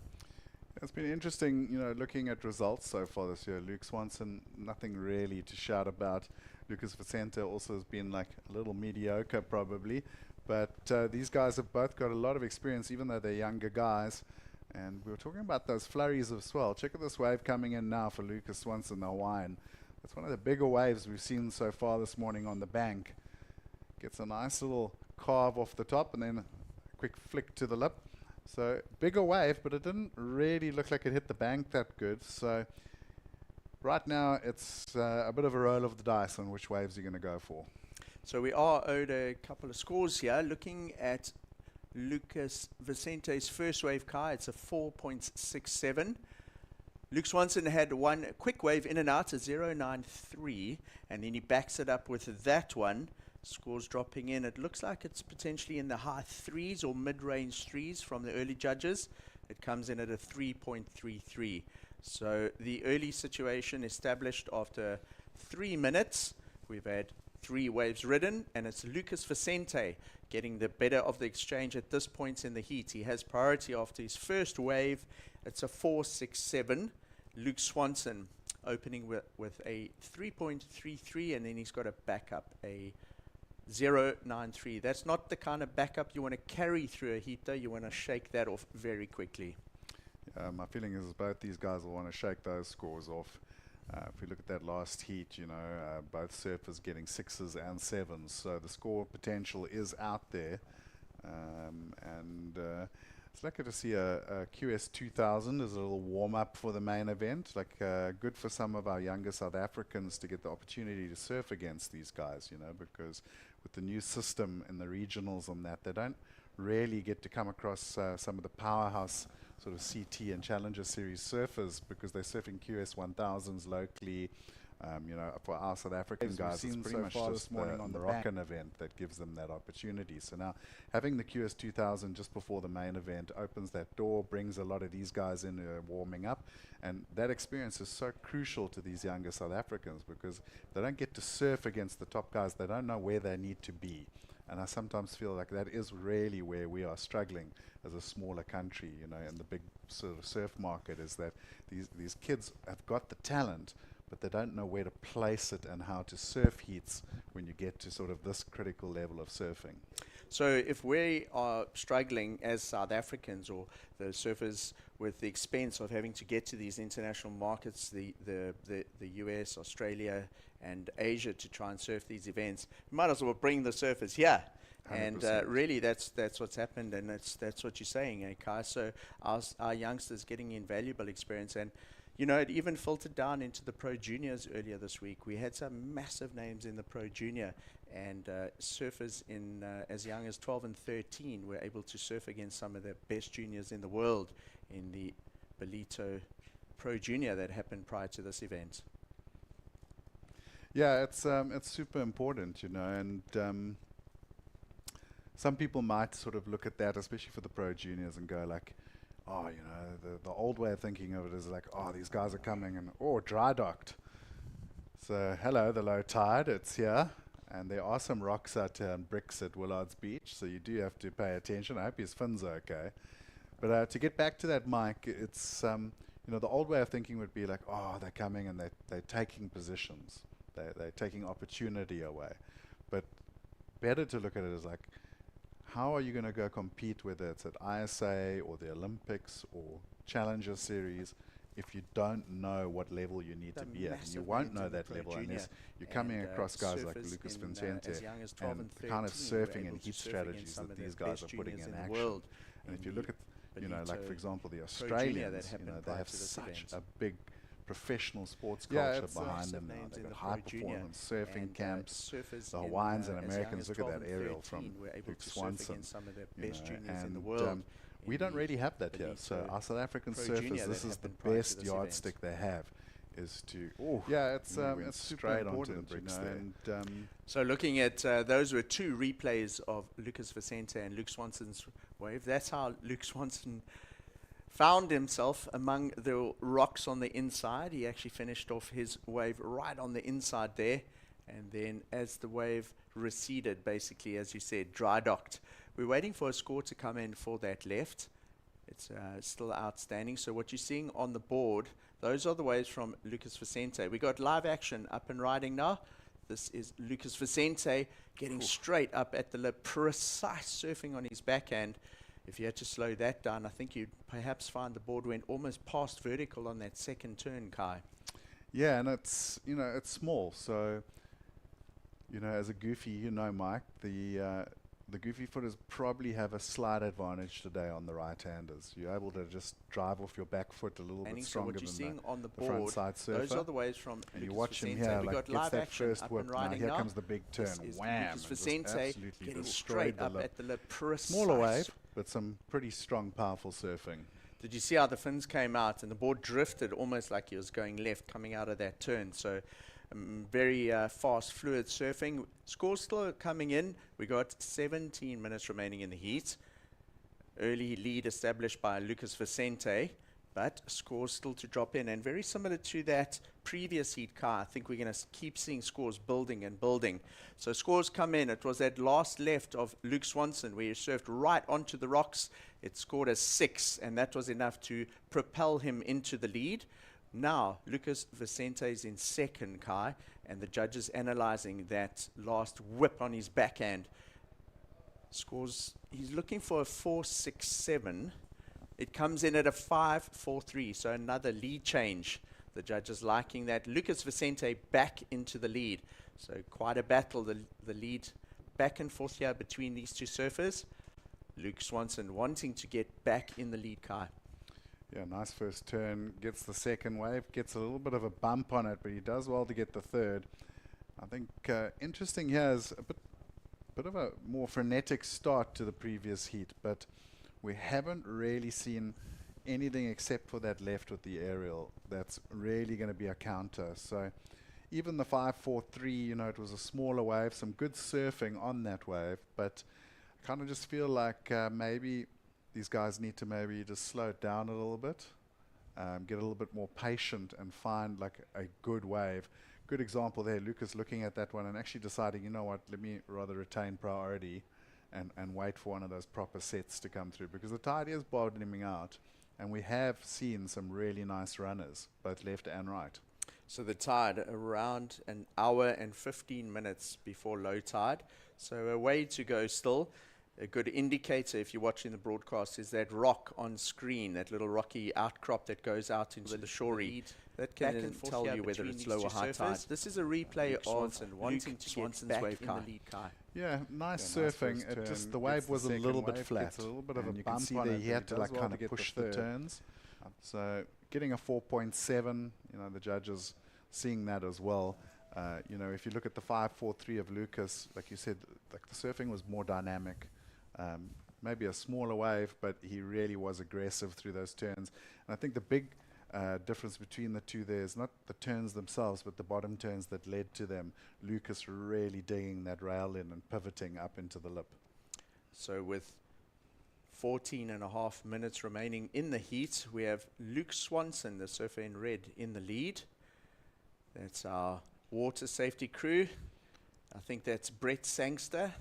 It's been interesting, looking at results so far this year. Luke Swanson, nothing really to shout about. Lucas Vicente also has been like a little mediocre probably. But these guys have both got a lot of experience, even though they're younger guys. And we were talking about those flurries as well. Check out this wave coming in now for Lucas Swanson, the Hawaiian. It's one of the bigger waves we've seen so far this morning on the bank. Gets a nice little carve off the top and then a quick flick to the lip. So bigger wave, but it didn't really look like it hit the bank that good. So right now it's a bit of a roll of the dice on which waves you're going to go for. So we are owed a couple of scores here. Looking at Lucas Vicente's first wave, Kai, it's a 4.67. Luke Swanson had one quick wave in and out, a 0.93, and then he backs it up with that one. Scores dropping in. It looks like it's potentially in the high threes or mid-range threes from the early judges. It comes in at a 3.33. So the early situation established after 3 minutes. We've had 3 waves ridden, and it's Lucas Vicente getting the better of the exchange at this point in the heat. He has priority after his first wave. It's a 4.67. Luke Swanson opening with a 3.33, and then he's got a backup, a 0.93. That's not the kind of backup you want to carry through a heat, though. You want to shake that off very quickly. My feeling is both these guys will want to shake those scores off. If we look at that last heat, both surfers getting 6s and 7s, so the score potential is out there. It's lucky to see a QS 2000 as a little warm-up for the main event. Good for some of our younger South Africans to get the opportunity to surf against these guys, because with the new system in the regionals on that, they don't really get to come across some of the powerhouse sort of CT and Challenger Series surfers because they're surfing QS 1000s locally. For our South African guys, it's pretty much just the Moroccan event that gives them that opportunity. So now having the QS 2000 just before the main event opens that door, brings a lot of these guys in warming up, and that experience is so crucial to these younger South Africans because they don't get to surf against the top guys. They don't know where they need to be. And I sometimes feel like that is really where we are struggling as a smaller country, in the big sort of surf market, is that these kids have got the talent, but they don't know where to place it and how to surf heats when you get to sort of this critical level of surfing. So if we are struggling as South Africans or the surfers with the expense of having to get to these international markets, the US, Australia, and Asia to try and surf these events, we might as well bring the surfers here. 100%. And really, that's what's happened, and that's what you're saying, Kai. So our youngsters getting invaluable experience, and it even filtered down into the Pro Juniors earlier this week. We had some massive names in the Pro Junior, and surfers in as young as 12 and 13 were able to surf against some of the best juniors in the world in the Ballito Pro Junior that happened prior to this event. Yeah, it's super important, and some people might sort of look at that, especially for the Pro Juniors, and go like, oh, the old way of thinking of it is like, oh, these guys are coming and, dry docked. So, hello, the low tide, it's here. And there are some rocks out here and bricks at Willard's Beach, so you do have to pay attention. I hope his fins are okay. But to get back to that, Mike, it's, the old way of thinking would be like, oh, they're coming and they're taking positions. They're taking opportunity away. But better to look at it as like, how are you going to go compete, whether it's at ISA or the Olympics or Challenger Series, if you don't know what level you need to be at? And you won't know that level unless you're coming across guys like Lucas Vicente and the kind of surfing and heat strategies that these guys are putting in action. And if you look at, like for example, the Australians, they have such a big professional sports culture behind them now. They've got high performance surfing camps. The Hawaiians and Americans, look at that aerial from Luke Swanson. Some of the best juniors in the world. We in don't the really have that here. So Ballito our South African Pro surfers, Junior this that is the happened prior to best this yardstick they have, is to, Ooh, yeah, it's we went super straight onto the important, bricks know, there. So looking at those were two replays of Lucas Vicente and Luke Swanson's wave. That's how Luke Swanson found himself among the rocks on the inside. He actually finished off his wave right on the inside there. And then as the wave receded, basically, as you said, dry docked. We're waiting for a score to come in for that left. It's still outstanding. So what you're seeing on the board, those are the waves from Lucas Vicente. We got live action up and riding now. This is Lucas Vicente getting straight up at the lip, precise surfing on his backhand. If you had to slow that down, I think you'd perhaps find the board went almost past vertical on that second turn, Kai. Yeah, and it's, you know, it's small. So, you know, as a goofy, you know, Mike, the goofy footers probably have a slight advantage today on the right-handers. You're able to just drive off your back foot a little bit So stronger what you're than seeing on the the front board, side surfer. those are the waves from And you Lucas watch him Vicente. here, We like got gets live that action first up whip. and Now riding here now. comes the big turn. This is Wham! Lucas And just Vicente absolutely getting destroyed straight the up lip. at the lip, precise. Smaller wave, but some pretty strong, powerful surfing. Did you see how the fins came out and the board drifted almost like he was going left coming out of that turn? So very fast, fluid surfing. Scores still coming in. We got 17 minutes remaining in the heat. Early lead established by Lucas Vicente, but scores still to drop in. And very similar to that previous heat car, I think we're going to keep seeing scores building and building. So scores come in. It was that last left of Luke Swanson where he surfed right onto the rocks. It scored as 6, and that was enough to propel him into the lead. Now, Lucas Vicente is in second, Kai, and the judges analyzing that last whip on his backhand. Scores, he's looking for a 4.67. It comes in at a 5.43, so another lead change. The judges liking that. Lucas Vicente back into the lead. So quite a battle, the lead back and forth here between these two surfers. Luke Swanson wanting to get back in the lead, Kai. Yeah, nice first turn. Gets the second wave. Gets a little bit of a bump on it, but he does well to get the third. I think interesting here is a bit of a more frenetic start to the previous heat, but we haven't really seen anything except for that left with the aerial that's really going to be a counter. So even the 5.43, you know, it was a smaller wave, some good surfing on that wave, but I kind of just feel like maybe these guys need to maybe just slow it down a little bit, get a little bit more patient and find like a good wave. Good example there, Lucas looking at that one and actually deciding, you know what, let me rather retain priority and wait for one of those proper sets to come through, because the tide is bottoming out and we have seen some really nice runners, both left and right. So the tide around an hour and 15 minutes before low tide. So a way to go still. A good indicator, if you're watching the broadcast, is that rock on screen, that little rocky outcrop that goes out into the shorey. That can tell you whether it's low or high tide. This is a replay of Swanson wanting to Swanson's get back in the lead, Kai. Yeah, nice surfing. It just the wave was a little bit flat. A little bit of a bump on it. He had to like kind of push the turns. So getting a 4.7, you know, the judges seeing that as well. You know, if you look at the 5.43 of Lucas, like you said, like the surfing was more dynamic. Maybe a smaller wave, but he really was aggressive through those turns. And I think the big difference between the two there is not the turns themselves, but the bottom turns that led to them. Lucas really digging that rail in and pivoting up into the lip. So with 14.5 minutes remaining in the heat, we have Luke Swanson, the surfer in red, in the lead. That's our water safety crew. I think that's Brett Sangster.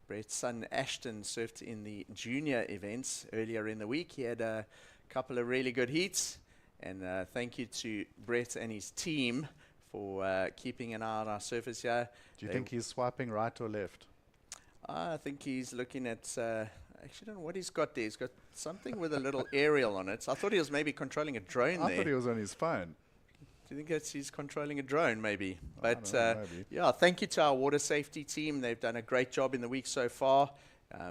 Brett's son Ashton surfed in the junior events earlier in the week. He had a couple of really good heats. And thank you to Brett and his team for keeping an eye on our surfers here. Do you think he's swiping right or left? I think he's looking at, I actually don't know what he's got there. He's got something with a little aerial on it. So I thought he was maybe controlling a drone there. I thought he was on his phone. Do you think he's controlling a drone, maybe? But maybe. yeah, thank you to our water safety team. They've done a great job in the week so far.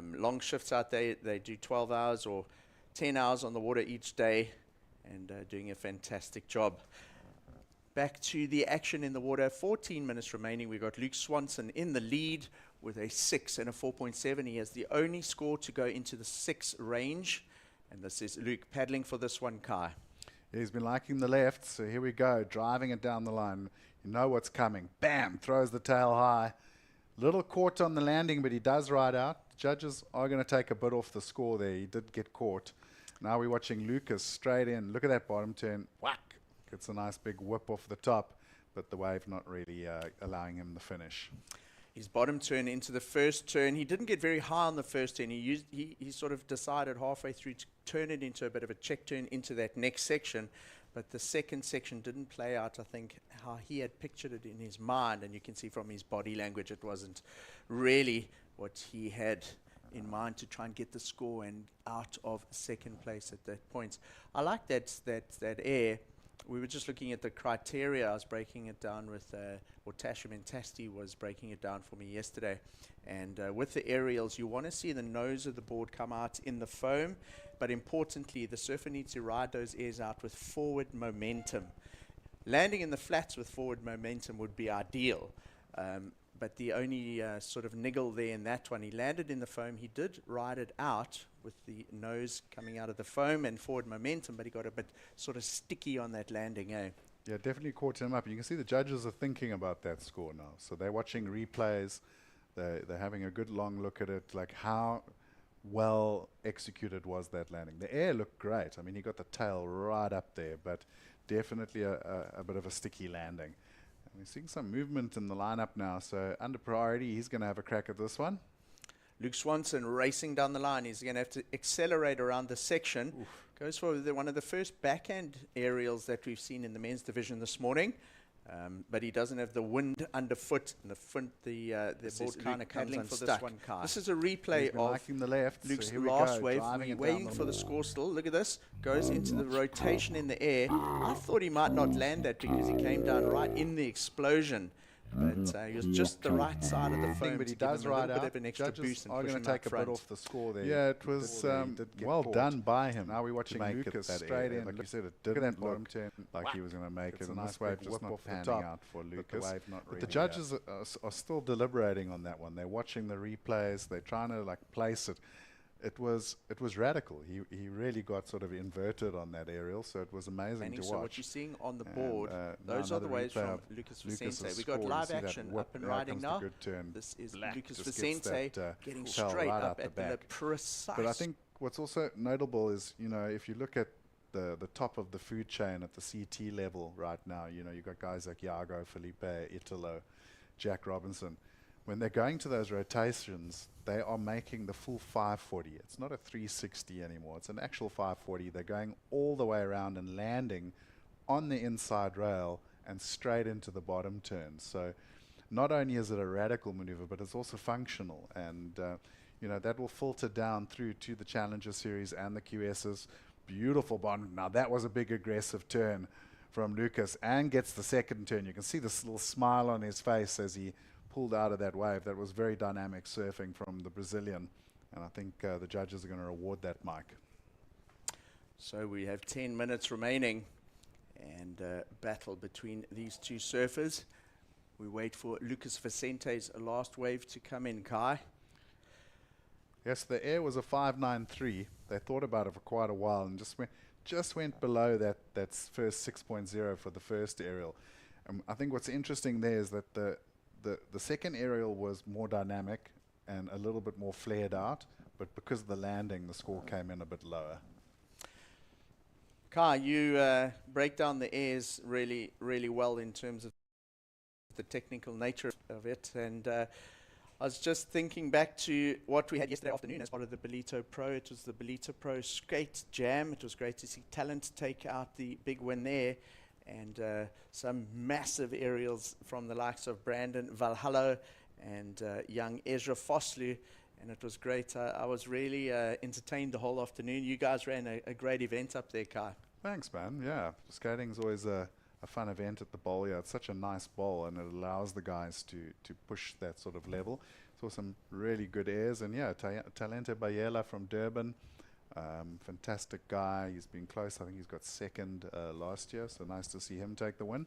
Long shifts out there. They do 12 hours or 10 hours on the water each day and doing a fantastic job. Back to the action in the water. 14 minutes remaining. We've got Luke Swanson in the lead with a 6 and a 4.7. He has the only score to go into the 6 range. And this is Luke paddling for this one, Kai. He's been liking the left, so here we go, driving it down the line. You know what's coming. Bam! Throws the tail high. Little caught on the landing, but he does ride out. Judges are going to take a bit off the score there. He did get caught. Now we're watching Lucas straight in. Look at that bottom turn. Whack! Gets a nice big whip off the top, but the wave not really allowing him the finish. His bottom turn into the first turn. He didn't get very high on the first turn. He sort of decided halfway through to turn it into a bit of a check turn into that next section. But the second section didn't play out, I think, how he had pictured it in his mind. And you can see from his body language, it wasn't really what he had in mind to try and get the score and out of second place at that point. I like that air. We were just looking at the criteria. I was breaking it down with, or Tasha Mentasti was breaking it down for me yesterday. And with the aerials, you want to see the nose of the board come out in the foam. But importantly, the surfer needs to ride those airs out with forward momentum. Landing in the flats with forward momentum would be ideal. But the only sort of niggle there in that one, he landed in the foam. He did ride it out with the nose coming out of the foam and forward momentum, but he got a bit sort of sticky on that landing, eh? Yeah, definitely caught him up. You can see the judges are thinking about that score now. So they're watching replays. They're having a good long look at it, like how well executed was that landing. The air looked great. I mean, he got the tail right up there, but definitely a bit of a sticky landing. And we're seeing some movement in the lineup now, so under priority, he's going to have a crack at this one. Luke Swanson racing down the line. He's going to have to accelerate around the section. Oof. Goes for one of the first backhand aerials that we've seen in the men's division this morning. But he doesn't have the wind underfoot, and the board kind of comes unstuck. This one, Kai. This is a replay of the left, Luke's so last wave. We're waiting for the score still. Look at this. Goes into the rotation in the air. I thought he might not land that because he came down right in the explosion. But he was just the right side of the foam, but he to give does him a ride little bit out. of an extra Judges boost and are push going him to take up a bit front. off the score there. Yeah, it was well done by him. Now we're watching Lucas straight in. Like you said, it didn't bottom turn like he was going to make it. And this wave just not panning out for Lucas. But the judges are still deliberating on that one. They're watching the replays. They're trying to like place it. It was radical. He really got sort of inverted on that aerial, so it was amazing to watch. So what you're seeing on the board, those are the waves from Lucas Vicente. We got live action up and riding now. This is Lucas Vicente getting straight up at the lip, precise. But I think what's also notable is, you know, if you look at the top of the food chain at the CT level right now, you know, you've got guys like Iago, Felipe, Italo, Jack Robinson. When they're going to those rotations, they are making the full 540. It's not a 360 anymore. It's an actual 540. They're going all the way around and landing on the inside rail and straight into the bottom turn. So not only is it a radical maneuver, but it's also functional. And, you know, that will filter down through to the Challenger Series and the QSs. Beautiful bond. Now, that was a big aggressive turn from Lucas and gets the second turn. You can see this little smile on his face as he pulled out of that wave. That was very dynamic surfing from the Brazilian, and I think the judges are going to reward that, Mike. So we have 10 minutes remaining, and battle between these two surfers. We wait for Lucas Vicente's last wave to come in, Kai. Yes, the air was a 593. They thought about it for quite a while and just went below that first 6.0 for the first aerial. I think what's interesting there is that the second aerial was more dynamic and a little bit more flared out, but because of the landing, the score came in a bit lower. Kai, you break down the airs really, really well in terms of the technical nature of it. And I was just thinking back to what we had yesterday afternoon as part of the Ballito Pro. It was the Ballito Pro Skate Jam. It was great to see talent take out the big win there. And some massive aerials from the likes of Brandon Valhalla and young Ezra Foslu. And it was great. I was really entertained the whole afternoon. You guys ran a great event up there, Kai. Thanks, man. Yeah, skating's always a fun event at the bowl. Yeah, it's such a nice bowl, and it allows the guys to push that sort of level. Saw some really good airs. And yeah, Talente Bayela from Durban. Fantastic guy. He's been close. I think he's got second last year, so nice to see him take the win.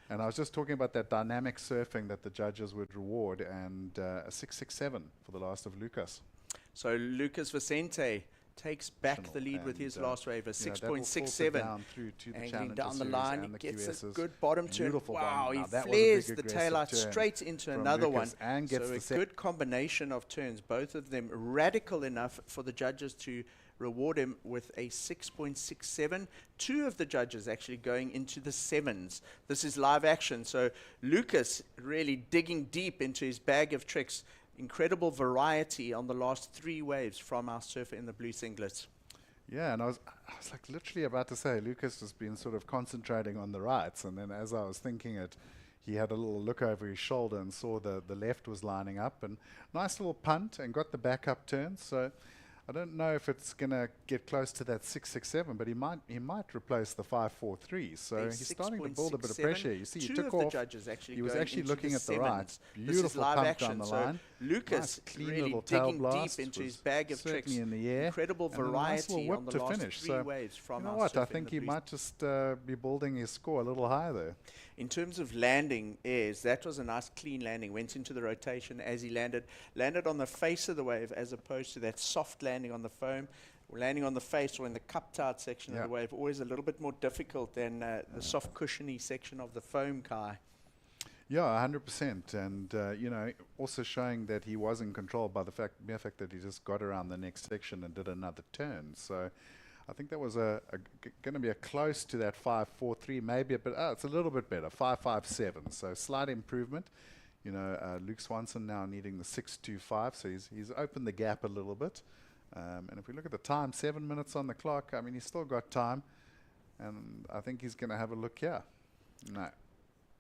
And I was just talking about that dynamic surfing that the judges would reward, and a 6.67 for the last of Lucas. So Lucas Vicente takes back the lead with his last wave, a 6.67. Angling down the line, he gets a good bottom turn. Wow, he flares the tail out straight into another one. And gets so a good combination of turns, both of them radical enough for the judges to reward him with a 6.67. Two of the judges actually going into the sevens. This is live action, so Lucas really digging deep into his bag of tricks. Incredible variety on the last three waves from our surfer in the blue singlets. Yeah, and I was like literally about to say Lucas has been sort of concentrating on the rights, and then as I was thinking it, he had a little look over his shoulder and saw the left was lining up, and nice little punt and got the backup turn. So I don't know if it's going to get close to that 6.67, but he might replace the 5.43. So he's starting to build a bit of pressure. You see, he took off. He was actually looking at the right. Beautiful pump down the line. Lucas really digging deep into his bag of tricks. In the air. Incredible variety on the last three waves from you know what? I think he might just be building his score a little higher there. In terms of landing airs, that was a nice clean landing. Went into the rotation as he landed on the face of the wave as opposed to that soft landing on the foam. Landing on the face or in the cupped out section of the wave, always a little bit more difficult than the soft cushiony section of the foam, Kai. Yeah, 100%. And, you know, also showing that he was in control by the mere fact that he just got around the next section and did another turn. So I think that was going to be a close to that 5.43, maybe a bit. It's a little bit better, 5.57. So slight improvement. You know, Luke Swanson now needing the 6.25, so he's opened the gap a little bit. And if we look at the time, 7 minutes on the clock. I mean, he's still got time, and I think he's going to have a look here. No.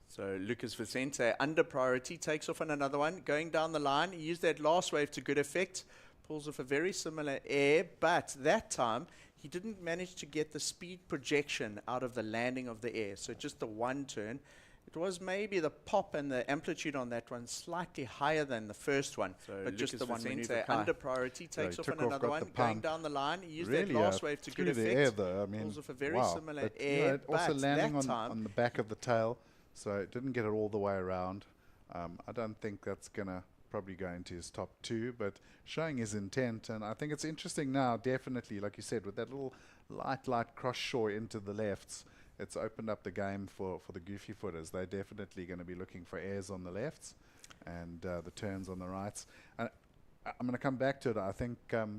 So Lucas Vicente under priority takes off on another one, going down the line. He used that last wave to good effect. Pulls off a very similar air, but that time he didn't manage to get the speed projection out of the landing of the air. So just the one turn. It was maybe the pop and the amplitude on that one slightly higher than the first one. So but just the one maneuver under priority takes off on another one, going down the line. He used that last wave to good effect. Air though. I mean, pulls off a very similar air, you know, also but landing that time on the back of the tail, so it didn't get it all the way around. I don't think that's going to probably go into his top two, but showing his intent. And I think it's interesting now, definitely, like you said, with that little light cross shore into the lefts, it's opened up the game for the goofy footers. They're definitely going to be looking for airs on the lefts and the turns on the rights. And I'm going to come back to it. I think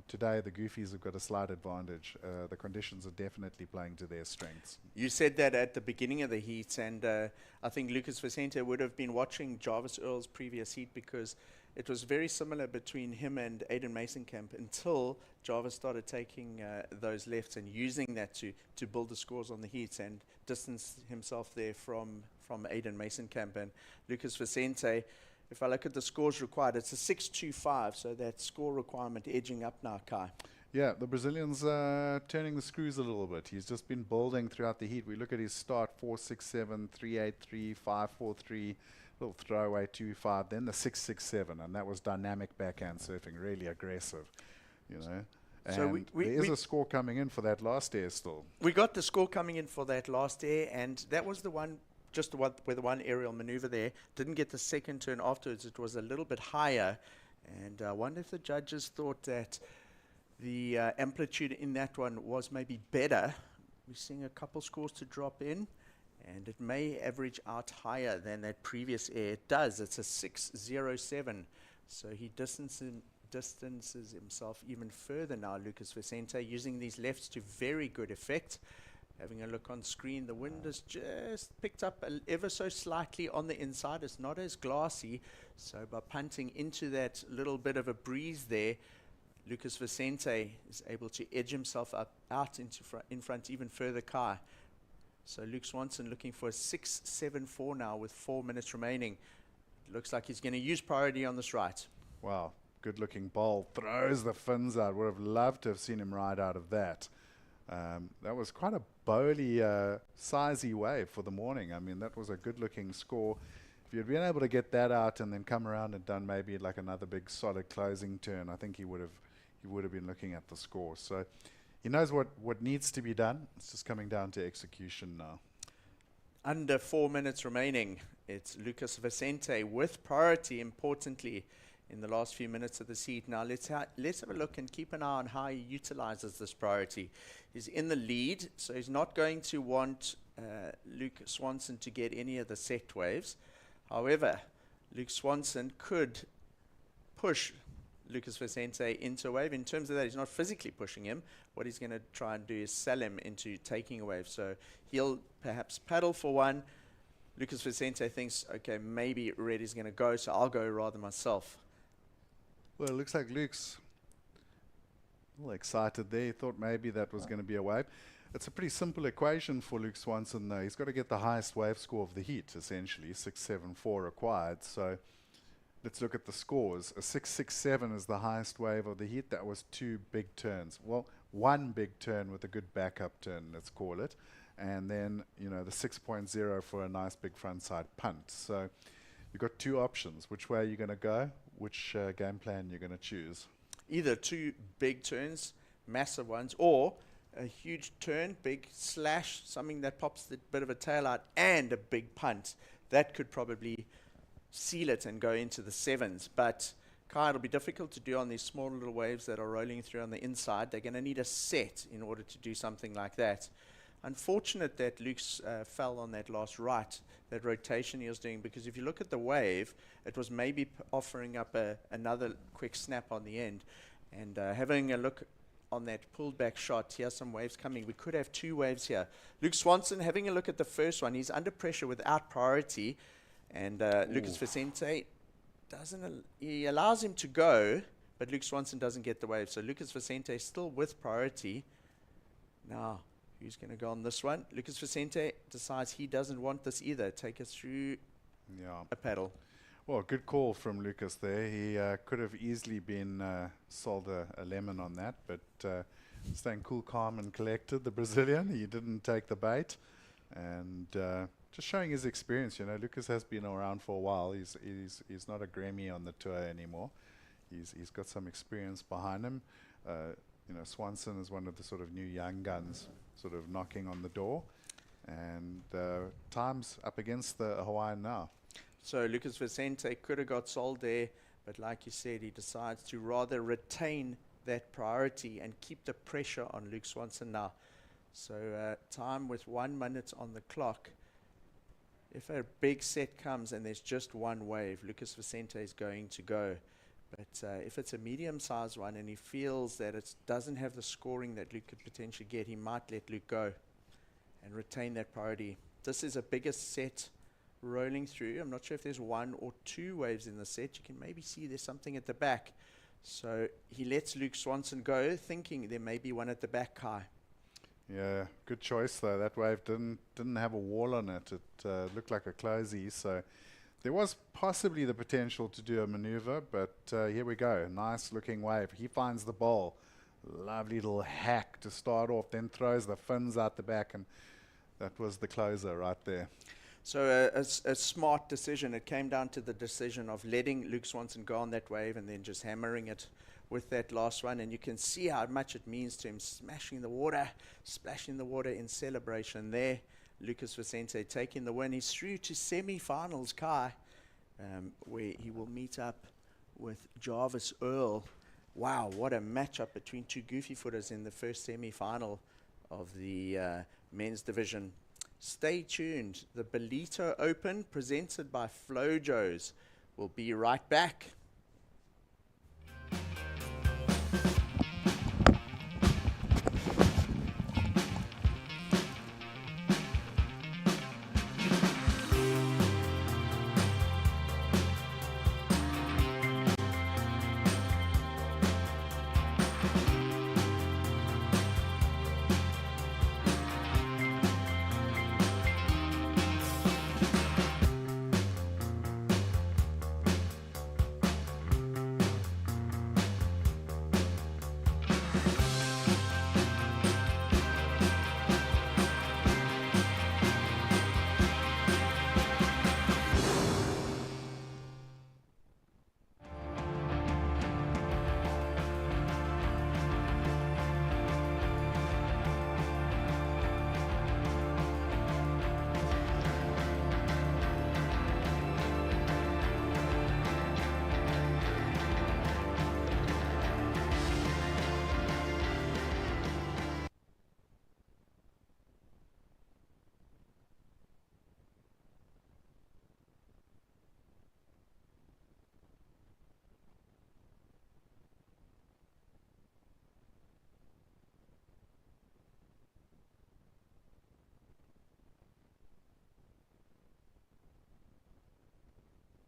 today the goofies have got a slight advantage. The conditions are definitely playing to their strengths. You said that at the beginning of the heat, and I think Lucas Vicente would have been watching Jarvis Earl's previous heat because it was very similar between him and Aiden Masonkamp until Jarvis started taking those lefts and using that to build the scores on the heats and distance himself there from Aiden Masonkamp. And Lucas Vicente, if I look at the scores required, it's a 6.25, so that score requirement edging up now, Kai. Yeah, the Brazilian's turning the screws a little bit. He's just been building throughout the heat. We look at his start, 4.67, 3.83, 5.43, little throwaway 2.5, then the 6.67, and that was dynamic backhand surfing, really aggressive, you know. And so there is a score coming in for that last air still. We got the score coming in for that last air, and that was the one, just the one with the one aerial maneuver there. Didn't get the second turn afterwards. It was a little bit higher, and I wonder if the judges thought that the amplitude in that one was maybe better. We're seeing a couple scores to drop in, and it may average out higher than that previous air. It does. It's a 6.07, so he distances himself even further now, Lucas Vicente, using these lefts to very good effect. Having a look on screen, the wind has just picked up ever so slightly on the inside. It's not as glassy, so by punting into that little bit of a breeze there, Lucas Vicente is able to edge himself out in front even further, Kai. So Luke Swanson looking for a 6.74 now with 4 minutes remaining. It looks like he's going to use priority on this right. Wow, good looking bowl. Throws the fins out. Would have loved to have seen him ride out of that. That was quite a bowly, sizey wave for the morning. I mean, that was a good looking score. If you'd been able to get that out and then come around and done maybe like another big solid closing turn, I think he would have been looking at the score. So he knows what needs to be done. It's just coming down to execution now. Under 4 minutes remaining. It's Lucas Vicente with priority, importantly, in the last few minutes of the heat. Now let's have a look and keep an eye on how he utilizes this priority. He's in the lead, so he's not going to want Luke Swanson to get any of the set waves. However, Luke Swanson could push Lucas Vicente into a wave. In terms of that, he's not physically pushing him. What he's going to try and do is sell him into taking a wave. So he'll perhaps paddle for one. Lucas Vicente thinks, okay, maybe Red is going to go, so I'll go rather myself. Well, it looks like Luke's a little excited there. He thought maybe that was going to be a wave. It's a pretty simple equation for Luke Swanson, though. He's got to get the highest wave score of the heat, essentially. 6.74 required. So let's look at the scores. A 6.67 is the highest wave of the heat. That was 2 big turns. Well, 1 big turn with a good backup turn, let's call it. And then, the 6.0 for a nice big frontside punt. So you've got 2 options. Which way you're going to go, which game plan you're going to choose. Either 2 big turns, massive ones, or a huge turn, big slash, something that pops the bit of a tail out, and a big punt. That could probably seal it and go into the 7s. But Kai, it'll be difficult to do on these small little waves that are rolling through on the inside. They're going to need a set in order to do something like that. Unfortunate that Luke's fell on that last right, that rotation he was doing, because if you look at the wave, it was maybe offering up another quick snap on the end. And having a look on that pulled back shot, here's some waves coming. We could have 2 waves here. Luke Swanson, having a look at the first one, he's under pressure without priority. And Lucas Vicente he allows him to go, but Luke Swanson doesn't get the wave. So Lucas Vicente still with priority. Now, who's going to go on this one? Lucas Vicente decides he doesn't want this either. Take us through a paddle. Well, good call from Lucas there. He could have easily been sold a lemon on that, but staying cool, calm, and collected, the Brazilian. He didn't take the bait, and just showing his experience. Lucas has been around for a while. He's not a Grammy on the tour anymore. He's got some experience behind him. Swanson is one of the sort of new young guns, sort of knocking on the door, and time's up against the Hawaiian now. So Lucas Vicente could have got sold there, but like you said, he decides to rather retain that priority and keep the pressure on Luke Swanson now. So time with 1 minute on the clock. If a big set comes and there's just 1 wave, Lucas Vicente is going to go. But if it's a medium-sized one and he feels that it doesn't have the scoring that Luke could potentially get, he might let Luke go and retain that priority. This is a bigger set rolling through. I'm not sure if there's 1 or 2 waves in the set. You can maybe see there's something at the back. So he lets Luke Swanson go, thinking there may be one at the back, Kai. Yeah, good choice though. That wave didn't have a wall on it. It looked like a closey, so there was possibly the potential to do a maneuver, but here we go. Nice looking wave. He finds the bowl. Lovely little hack to start off, then throws the fins out the back, and that was the closer right there. So a smart decision. It came down to the decision of letting Luke Swanson go on that wave and then just hammering it with that last one. And you can see how much it means to him, smashing the water, splashing the water in celebration there. Lucas Vicente taking the win. He's through to semi-finals, Kai, where he will meet up with Jarvis Earl. Wow, what a matchup between 2 goofy footers in the first semi-final of the men's division. Stay tuned. The Ballito Open, presented by Flojos, will be right back.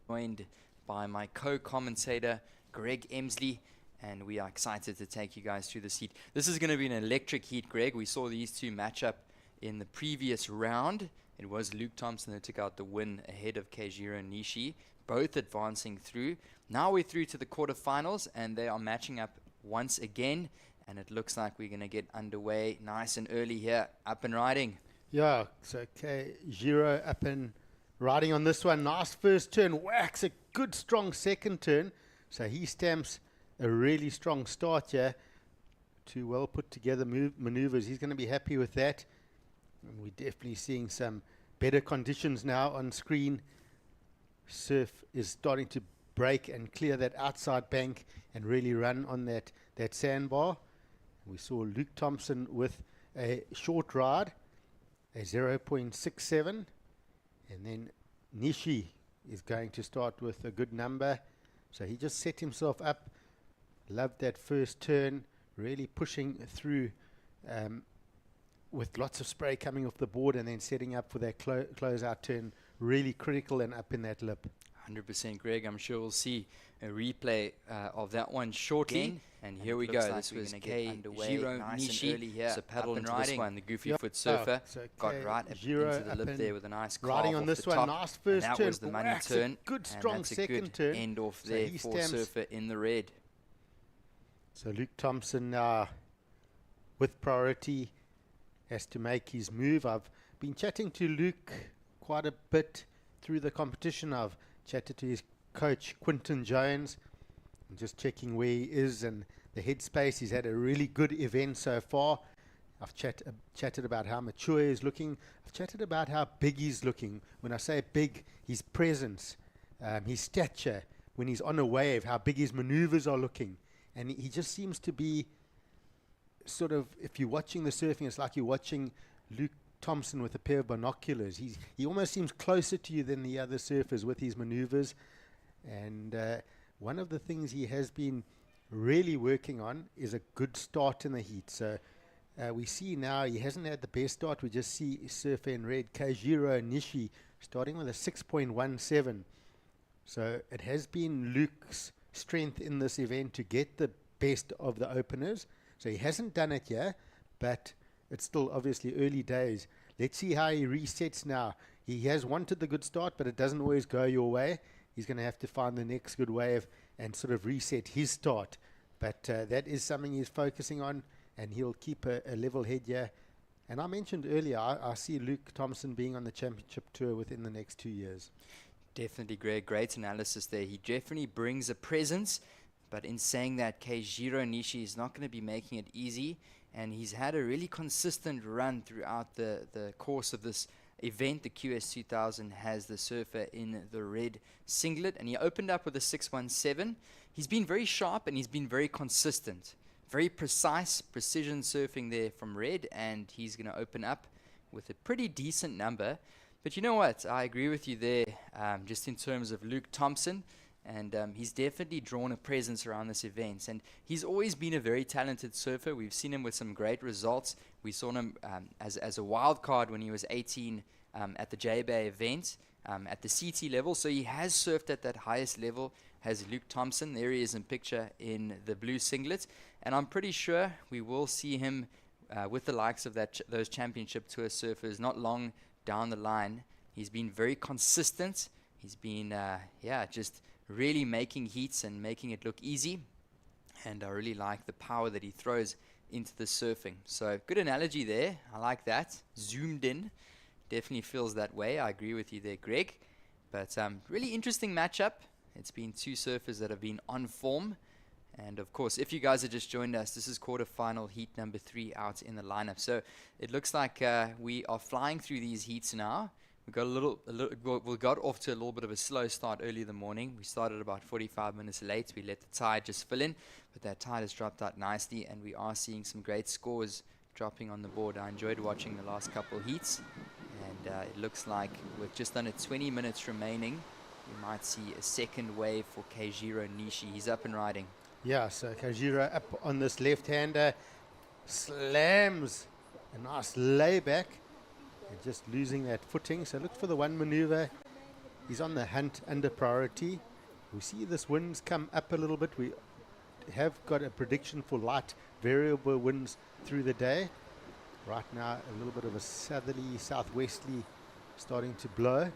joined by my co-commentator, Greg Emsley, and we are excited to take you guys through this heat. This is going to be an electric heat, Greg. We saw these two match up in the previous round. It was Luke Thompson that took out the win ahead of Keijiro Nishi, both advancing through. Now we're through to the quarterfinals, and they are matching up once again, and it looks like we're going to get underway nice and early here, up and riding. Yeah, so Keijiro up and riding on this one. Nice first turn, whacks a good strong second turn. So he stamps a really strong start here. Two well put together maneuvers. He's going to be happy with that. And we're definitely seeing some better conditions now on screen. Surf is starting to break and clear that outside bank and really run on that sandbar. We saw Luke Thompson with a short ride, a 0.67. And then Nishi is going to start with a good number. So he just set himself up. Loved that first turn, really pushing through with lots of spray coming off the board and then setting up for that close-out turn. Really critical and up in that lip. 100%, Greg. I'm sure we'll see a replay of that one shortly. Again. And here we go. Like this was Keijiro Nishi. So paddle into this one. The goofy foot surfer got right into the lip there with a nice carve riding on off this the one. top. Nice first and that turn. was the money turn. Good strong and that's second a good turn. end off So there he for stamps. surfer in the red. So Luke Thompson with priority has to make his move. I've been chatting to Luke quite a bit through the competition. I've chatted to his coach Quinton Jones and just checking where he is and the headspace. He's had a really good event so far. I've chatted about how mature he's looking. I've chatted about how big he's looking. When I say big, his presence, his stature, when he's on a wave, how big his maneuvers are looking. And he just seems to be sort of, if you're watching the surfing, it's like you're watching Luke Thompson with a pair of binoculars. He almost seems closer to you than the other surfers with his maneuvers. And one of the things he has been really working on is a good start in the heat. So we see now he hasn't had the best start. We just see surfer in red, Keijiro Nishi, starting with a 6.17. So it has been Luke's strength in this event to get the best of the openers. So he hasn't done it yet, but it's still obviously early days. Let's see how he resets now. He has wanted the good start, but it doesn't always go your way. He's going to have to find the next good wave and sort of reset his start. But that is something he's focusing on, and he'll keep a level head here. And I mentioned earlier, I see Luke Thompson being on the championship tour within the next 2 years. Definitely, Greg. Great analysis there. He definitely brings a presence, but in saying that, Keijiro Nishi is not going to be making it easy, and he's had a really consistent run throughout the course of this event. The QS 2000 has the surfer in the red singlet, and he opened up with a 617. He's been very sharp, and he's been very consistent. Very precise, precision surfing there from red, and he's going to open up with a pretty decent number. But you know what? I agree with you there, just in terms of Luke Thompson. And he's definitely drawn a presence around this event. And he's always been a very talented surfer. We've seen him with some great results. We saw him as a wild card when he was 18 at the J-Bay event at the CT level. So he has surfed at that highest level, has Luke Thompson. There he is in picture in the blue singlet. And I'm pretty sure we will see him with the likes of those championship tour surfers not long down the line. He's been very consistent. He's been, just really making heats and making it look easy. And I really like the power that he throws into the surfing. So good analogy there. I like that. Zoomed in. Definitely feels that way. I agree with you there, Greg. But really interesting matchup. It's been two surfers that have been on form. And of course, if you guys have just joined us, this is quarterfinal heat number 3 out in the lineup. So it looks like we are flying through these heats now. We got off to a little bit of a slow start early in the morning. We started about 45 minutes late. We let the tide just fill in, but that tide has dropped out nicely, and we are seeing some great scores dropping on the board. I enjoyed watching the last couple heats, and it looks like with just under 20 minutes remaining, we might see a second wave for Keijiro Nishi. He's up and riding. Yeah, so Keijiro up on this left-hander, slams a nice layback, and just losing that footing. So look for the one maneuver. He's on the hunt under priority. We see this winds come up a little bit. We have got a prediction for light variable winds through the day. Right now, a little bit of a southerly, southwesterly starting to blow.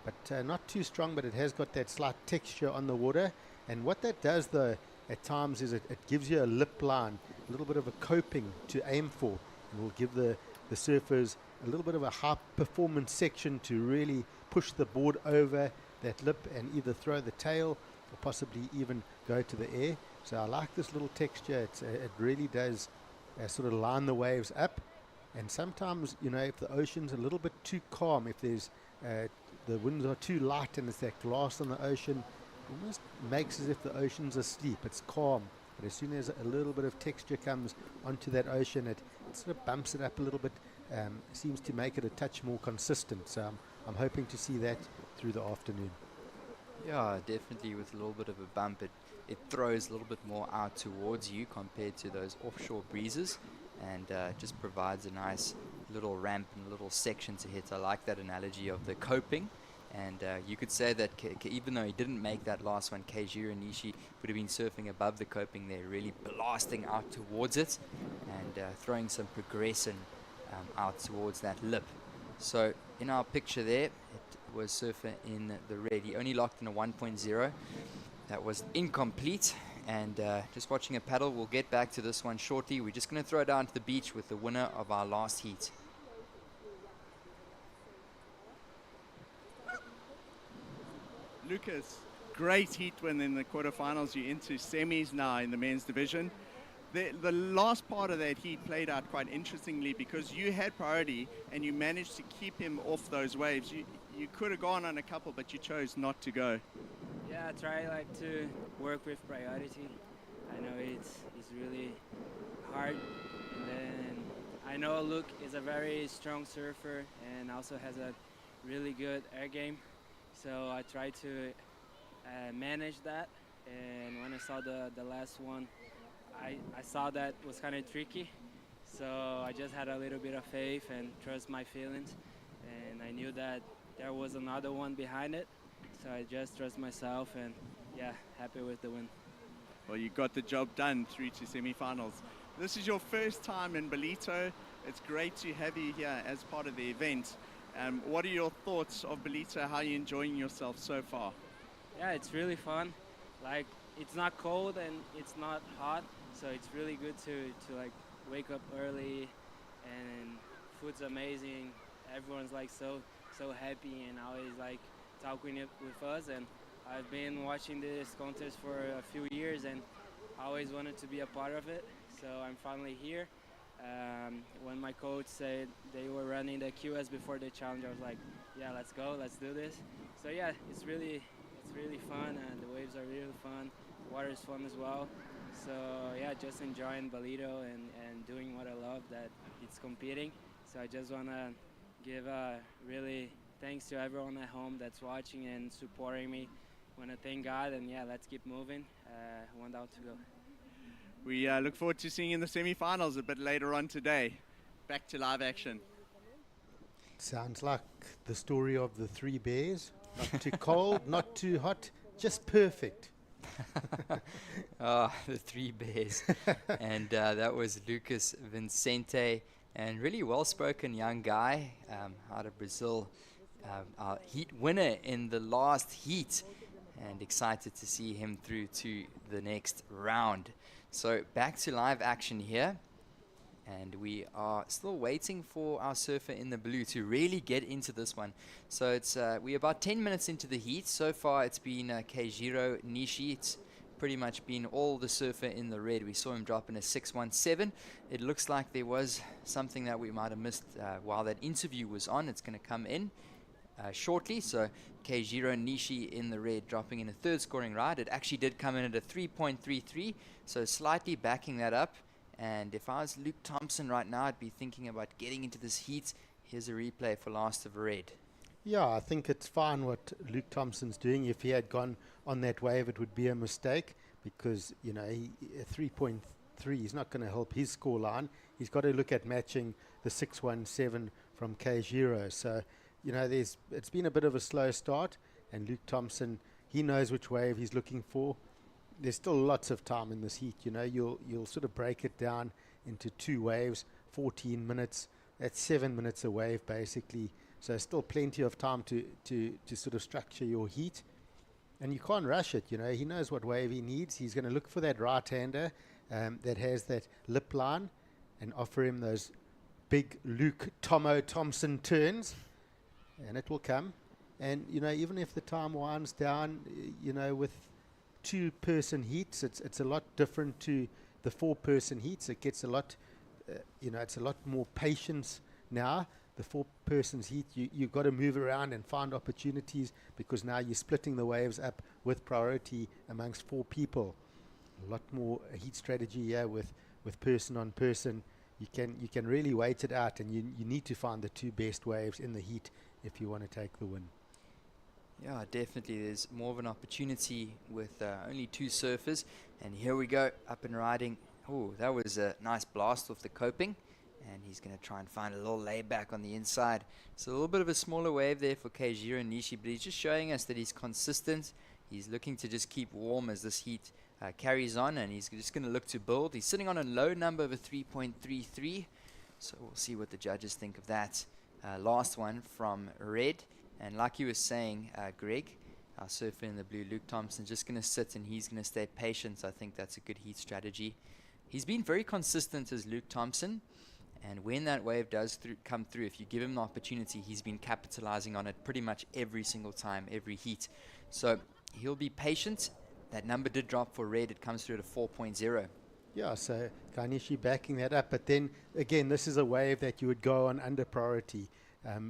But not too strong, but it has got that slight texture on the water. And what that does, though, at times is it gives you a lip line, a little bit of a coping to aim for. And will give the surfers a little bit of a high performance section to really push the board over that lip and either throw the tail or possibly even go to the air. So I like this little texture. It really does sort of line the waves up. And sometimes, you know, if the ocean's a little bit too calm, if there's the winds are too light and it's that glass on the ocean, almost makes as if the ocean's asleep. It's calm, but as soon as a little bit of texture comes onto that ocean, it sort of bumps it up a little bit, seems to make it a touch more consistent. So I'm hoping to see that through the afternoon. Yeah, definitely with a little bit of a bump, it throws a little bit more out towards you compared to those offshore breezes, and just provides a nice little ramp and a little section to hit. I like that analogy of the coping, and you could say that even though he didn't make that last one, Keijiro Nishi would have been surfing above the coping there, really blasting out towards it and throwing some progression out towards that lip. So in our picture there, it was surfer in the red. He only locked in a 1.0. That was incomplete. And just watching a paddle, we'll get back to this one shortly. We're just going to throw it down to the beach with the winner of our last heat. Lucas, great heat win in the quarterfinals. You're into semis now in the men's division. The last part of that heat played out quite interestingly because you had priority and you managed to keep him off those waves. You could have gone on a couple, but you chose not to go. Yeah, I try to work with priority. I know it's really hard, and then I know Luke is a very strong surfer and also has a really good air game. So I try to manage that. And when I saw the last one, I saw that was kind of tricky. So I just had a little bit of faith and trust my feelings, and I knew that there was another one behind it. So I just trust myself, and yeah, happy with the win. Well, you got the job done through to semifinals. This is your first time in Ballito. It's great to have you here as part of the event. What are your thoughts of Ballito? How are you enjoying yourself so far? Yeah, it's really fun. Like, it's not cold and it's not hot, so it's really good to wake up early, and food's amazing. Everyone's so happy and always talking with us, and I've been watching this contest for a few years and I always wanted to be a part of it, so I'm finally here. When my coach said they were running the QS before the challenge, I was like, yeah, let's go, let's do this. So yeah, it's really fun, and the waves are really fun. Water is fun as well. So yeah, just enjoying Ballito and doing what I love, that it's competing. So I just want to give really thanks to everyone at home that's watching and supporting me. I want to thank God, and yeah, let's keep moving. One down to go. We look forward to seeing you in the semi-finals a bit later on today. Back to live action. Sounds like the story of the three bears. Not too cold, not too hot, just perfect. The three bears. And that was Lucas Vincente, and really well-spoken young guy out of Brazil. Our heat winner in the last heat, and excited to see him through to the next round. So back to live action here, and we are still waiting for our surfer in the blue to really get into this one. So it's we're about 10 minutes into the heat. So far it's been Keijiro Nishi. It's pretty much been all the surfer in the red. We saw him drop in a 617. It looks like there was something that we might have missed while that interview was on. It's going to come in shortly. So Keijiro Nishi in the red, dropping in a third scoring ride. It actually did come in at a 3.33, so slightly backing that up. And if I was Luke Thompson right now, I'd be thinking about getting into this heat. Here's a replay for last of red. Yeah, I think it's fine what Luke Thompson's doing. If he had gone on that wave, it would be a mistake, because, you know, 3.3 is not going to help his score line. He's got to look at matching the 617 from Keijiro. So it's been a bit of a slow start, and Luke Thompson, he knows which wave he's looking for. There's still lots of time in this heat. You'll sort of break it down into 2 waves, 14 minutes. That's 7 minutes a wave basically. So still plenty of time to sort of structure your heat. And you can't rush it. He knows what wave he needs. He's going to look for that right-hander that has that lip line and offer him those big Luke Thompson turns, and it will come. And even if the time winds down, with 2-person heats, it's a lot different to the 4-person heats. It gets a lot, it's a lot more patience now. The 4-person's heat, you've got to move around and find opportunities, because now you're splitting the waves up with priority amongst 4 people. A lot more heat strategy here with person on person. You can really wait it out, and you need to find the 2 best waves in the heat if you want to take the win. Yeah, definitely. There's more of an opportunity with only 2 surfers. And here we go, up and riding. Oh, that was a nice blast off the coping. And he's going to try and find a little layback on the inside. So a little bit of a smaller wave there for Keijiro Nishi, but he's just showing us that he's consistent. He's looking to just keep warm as this heat carries on, and he's just going to look to build. He's sitting on a low number of a 3.33, so we'll see what the judges think of that. Last one from Red, and like you were saying, Greg, our surfer in the blue, Luke Thompson, just going to sit and he's going to stay patient. I think that's a good heat strategy. He's been very consistent as Luke Thompson, and when that wave does come through, if you give him the opportunity, he's been capitalizing on it pretty much every single time, every heat. So he'll be patient. That number did drop for Red. It comes through at a 4.0. Yeah, so Kanishi backing that up. But then, again, this is a wave that you would go on under priority.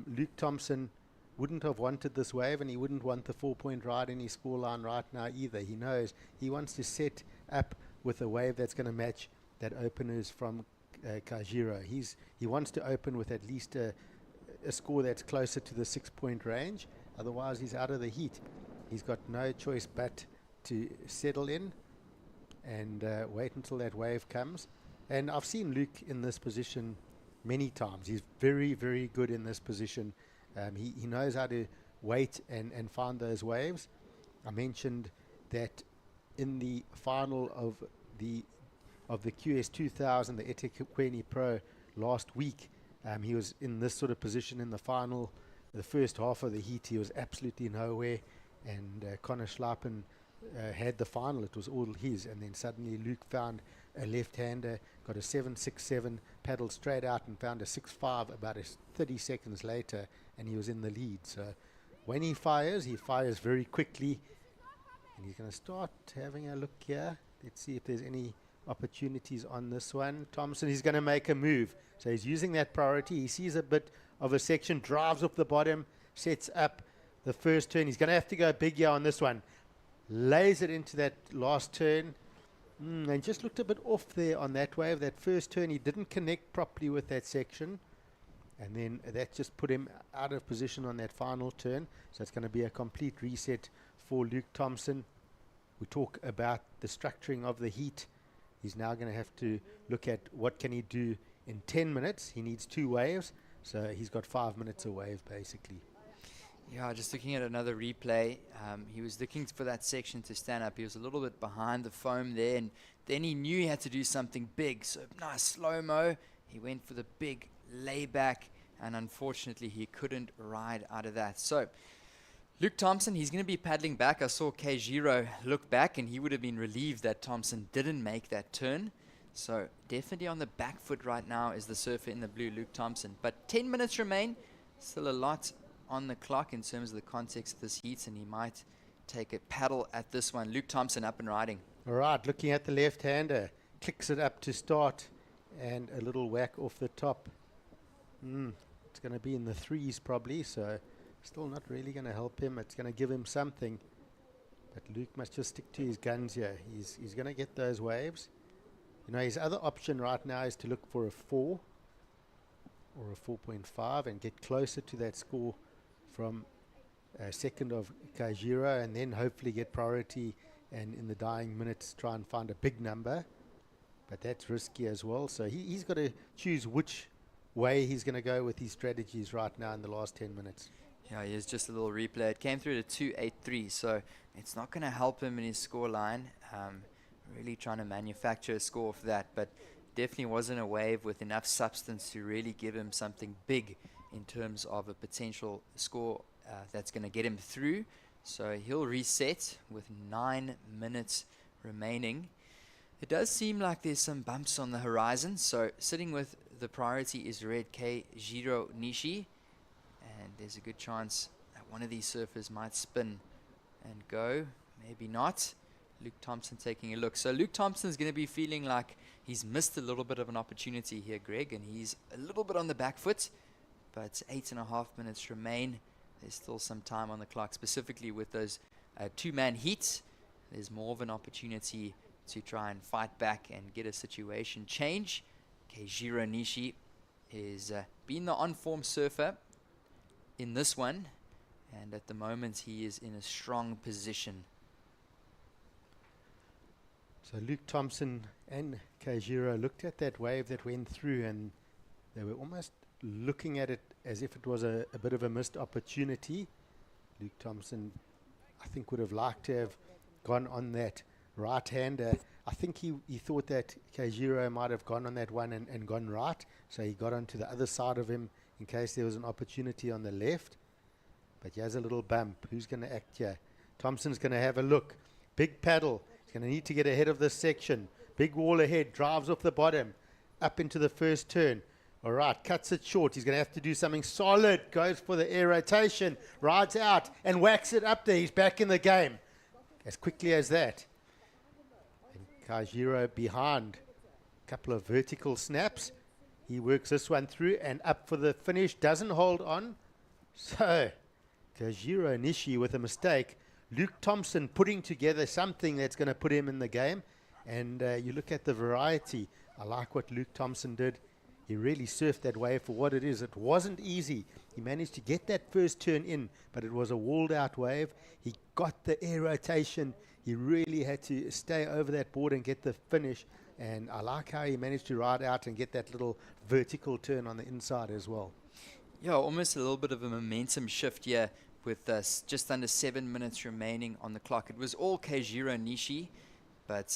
Luke Thompson wouldn't have wanted this wave, and he wouldn't want the 4-point ride in his scoreline right now either. He knows he wants to set up with a wave that's going to match that openers from Keijiro. He wants to open with at least a score that's closer to the 6-point range. Otherwise, he's out of the heat. He's got no choice but to settle in and wait until that wave comes. And I've seen Luke in this position many times. He's very, very good in this position. He knows how to wait and find those waves. I mentioned that in the final of the QS 2000, the eThekwini Pro, last week, he was in this sort of position in the final. The first half of the heat, he was absolutely nowhere, and Connor Schleipen had the final. It was all his, and then suddenly Luke found a left-hander, got a 7.67, paddled straight out and found a 6.5 about 30 seconds later, and he was in the lead. So when he fires very quickly, and he's going to start having a look here. Let's see if there's any opportunities on this one. Thompson, he's going to make a move. So he's using that priority. He sees a bit of a section, drives off the bottom, sets up the first turn. He's going to have to go big here on this one. Lays it into that last turn. And just looked a bit off there on that wave. That first turn, he didn't connect properly with that section. And then that just put him out of position on that final turn. So it's going to be a complete reset for Luke Thompson. We talk about the structuring of the heat. He's now going to have to look at what can he do in 10 minutes. He needs 2 waves. So he's got 5 minutes a wave, basically. Yeah, just looking at another replay, he was looking for that section to stand up. He was a little bit behind the foam there, and then he knew he had to do something big. So nice slow-mo. He went for the big layback, and unfortunately he couldn't ride out of that. So Luke Thompson, he's going to be paddling back. I saw Keijiro look back, and he would have been relieved that Thompson didn't make that turn. So definitely on the back foot right now is the surfer in the blue, Luke Thompson. But 10 minutes remain. Still a lot on the clock in terms of the context of this heat, and he might take a paddle at this one. Luke Thompson up and riding. All right, looking at the left-hander. Clicks it up to start, and a little whack off the top. It's going to be in the 3s probably, so still not really going to help him. It's going to give him something. But Luke must just stick to his guns here. He's going to get those waves. You know, his other option right now is to look for a 4 or a 4.5 and get closer to that score from second of Keijiro, and then hopefully get priority and in the dying minutes try and find a big number. But that's risky as well. So he's got to choose which way he's going to go with his strategies right now in the last 10 minutes. Yeah, here's just a little replay. It came through to 283, so it's not going to help him in his score line. Really trying to manufacture a score for that, but definitely wasn't a wave with enough substance to really give him something big in terms of a potential score that's going to get him through. So he'll reset with 9 minutes remaining. It does seem like there's some bumps on the horizon, so sitting with the priority is red Keijiro Nishi, and there's a good chance that one of these surfers might spin and go, maybe not. Luke Thompson taking a look. So Luke Thompson's going to be feeling like he's missed a little bit of an opportunity here, Greg, and he's a little bit on the back foot, but 8.5 minutes remain. There's still some time on the clock, specifically with those two-man heats. There's more of an opportunity to try and fight back and get a situation change. Keijiro Nishi is been the on-form surfer in this one, and at the moment he is in a strong position. So Luke Thompson and Keijiro looked at that wave that went through, and they were almost looking at it as if it was a bit of a missed opportunity. Luke Thompson, I think, would have liked to have gone on that right-hander. I think he thought that Keijiro might have gone on that one and gone right, so he got onto the other side of him in case there was an opportunity on the left. But here's a little bump. Who's going to act here? Thompson's going to have a look. Big paddle. He's going to need to get ahead of this section. Big wall ahead. Drives off the bottom. Up into the first turn. All right, cuts it short. He's going to have to do something solid. Goes for the air rotation. Rides out and whacks it up there. He's back in the game. As quickly as that. And Keijiro behind. A couple of vertical snaps. He works this one through and up for the finish. Doesn't hold on. So, Keijiro Nishi with a mistake. Luke Thompson putting together something that's going to put him in the game. And you look at the variety. I like what Luke Thompson did. He really surfed that wave for what it is. It wasn't easy. He managed to get that first turn in, but it was a walled out wave. He got the air rotation. He really had to stay over that board and get the finish. And I like how he managed to ride out and get that little vertical turn on the inside as well. Yeah, almost a little bit of a momentum shift here with just under 7 minutes remaining on the clock. It was all Keijiro Nishi, but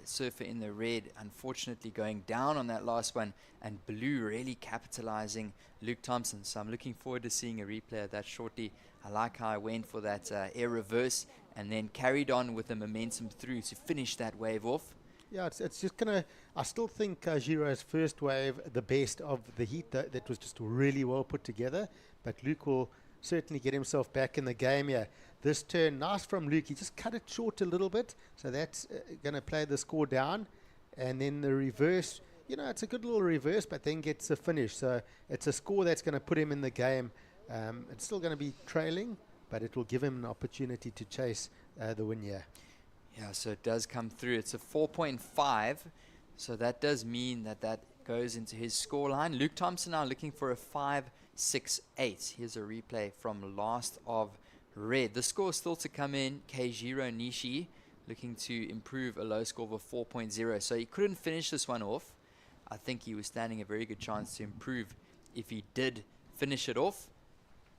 surfer in the red unfortunately going down on that last one, and blue really capitalizing Luke Thompson. So I'm looking forward to seeing a replay of that shortly. I like how I went for that air reverse and then carried on with the momentum through to finish that wave off. Yeah, it's just going to... I still think Jiro's first wave, the best of the heat, that was just really well put together. But Luke will certainly get himself back in the game here. This turn, nice from Luke. He just cut it short a little bit. So that's going to play the score down. And then the reverse, you know, it's a good little reverse, but then gets the finish. So it's a score that's going to put him in the game. It's still going to be trailing, but it will give him an opportunity to chase the win here. Yeah, so it does come through. It's a 4.5, so that does mean that goes into his score line. Luke Thompson now looking for a 5.68. Here's a replay from last of red. The score still to come in. Keijiro Nishi looking to improve a low score of a 4.0. So he couldn't finish this one off. I think he was standing a very good chance to improve if he did finish it off.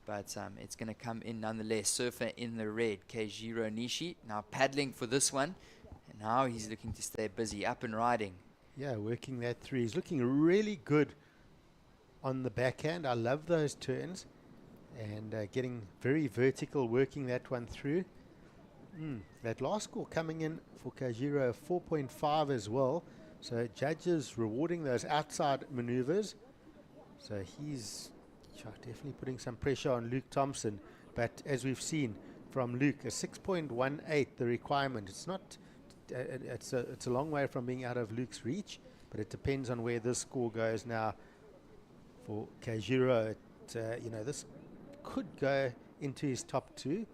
But it's going to come in nonetheless. Surfer in the red, Keijiro Nishi. Now paddling for this one. And now he's looking to stay busy, up and riding. Yeah, working that through. He's looking really good on the backhand. I love those turns. And getting very vertical, working that one through. That last score coming in for Keijiro, 4.5 as well. So judges rewarding those outside maneuvers. So he's... definitely putting some pressure on Luke Thompson, but as we've seen from Luke, a 6.18 the requirement. It's not it's a long way from being out of Luke's reach, but it depends on where this score goes. Now for Keijiro, this could go into his top two,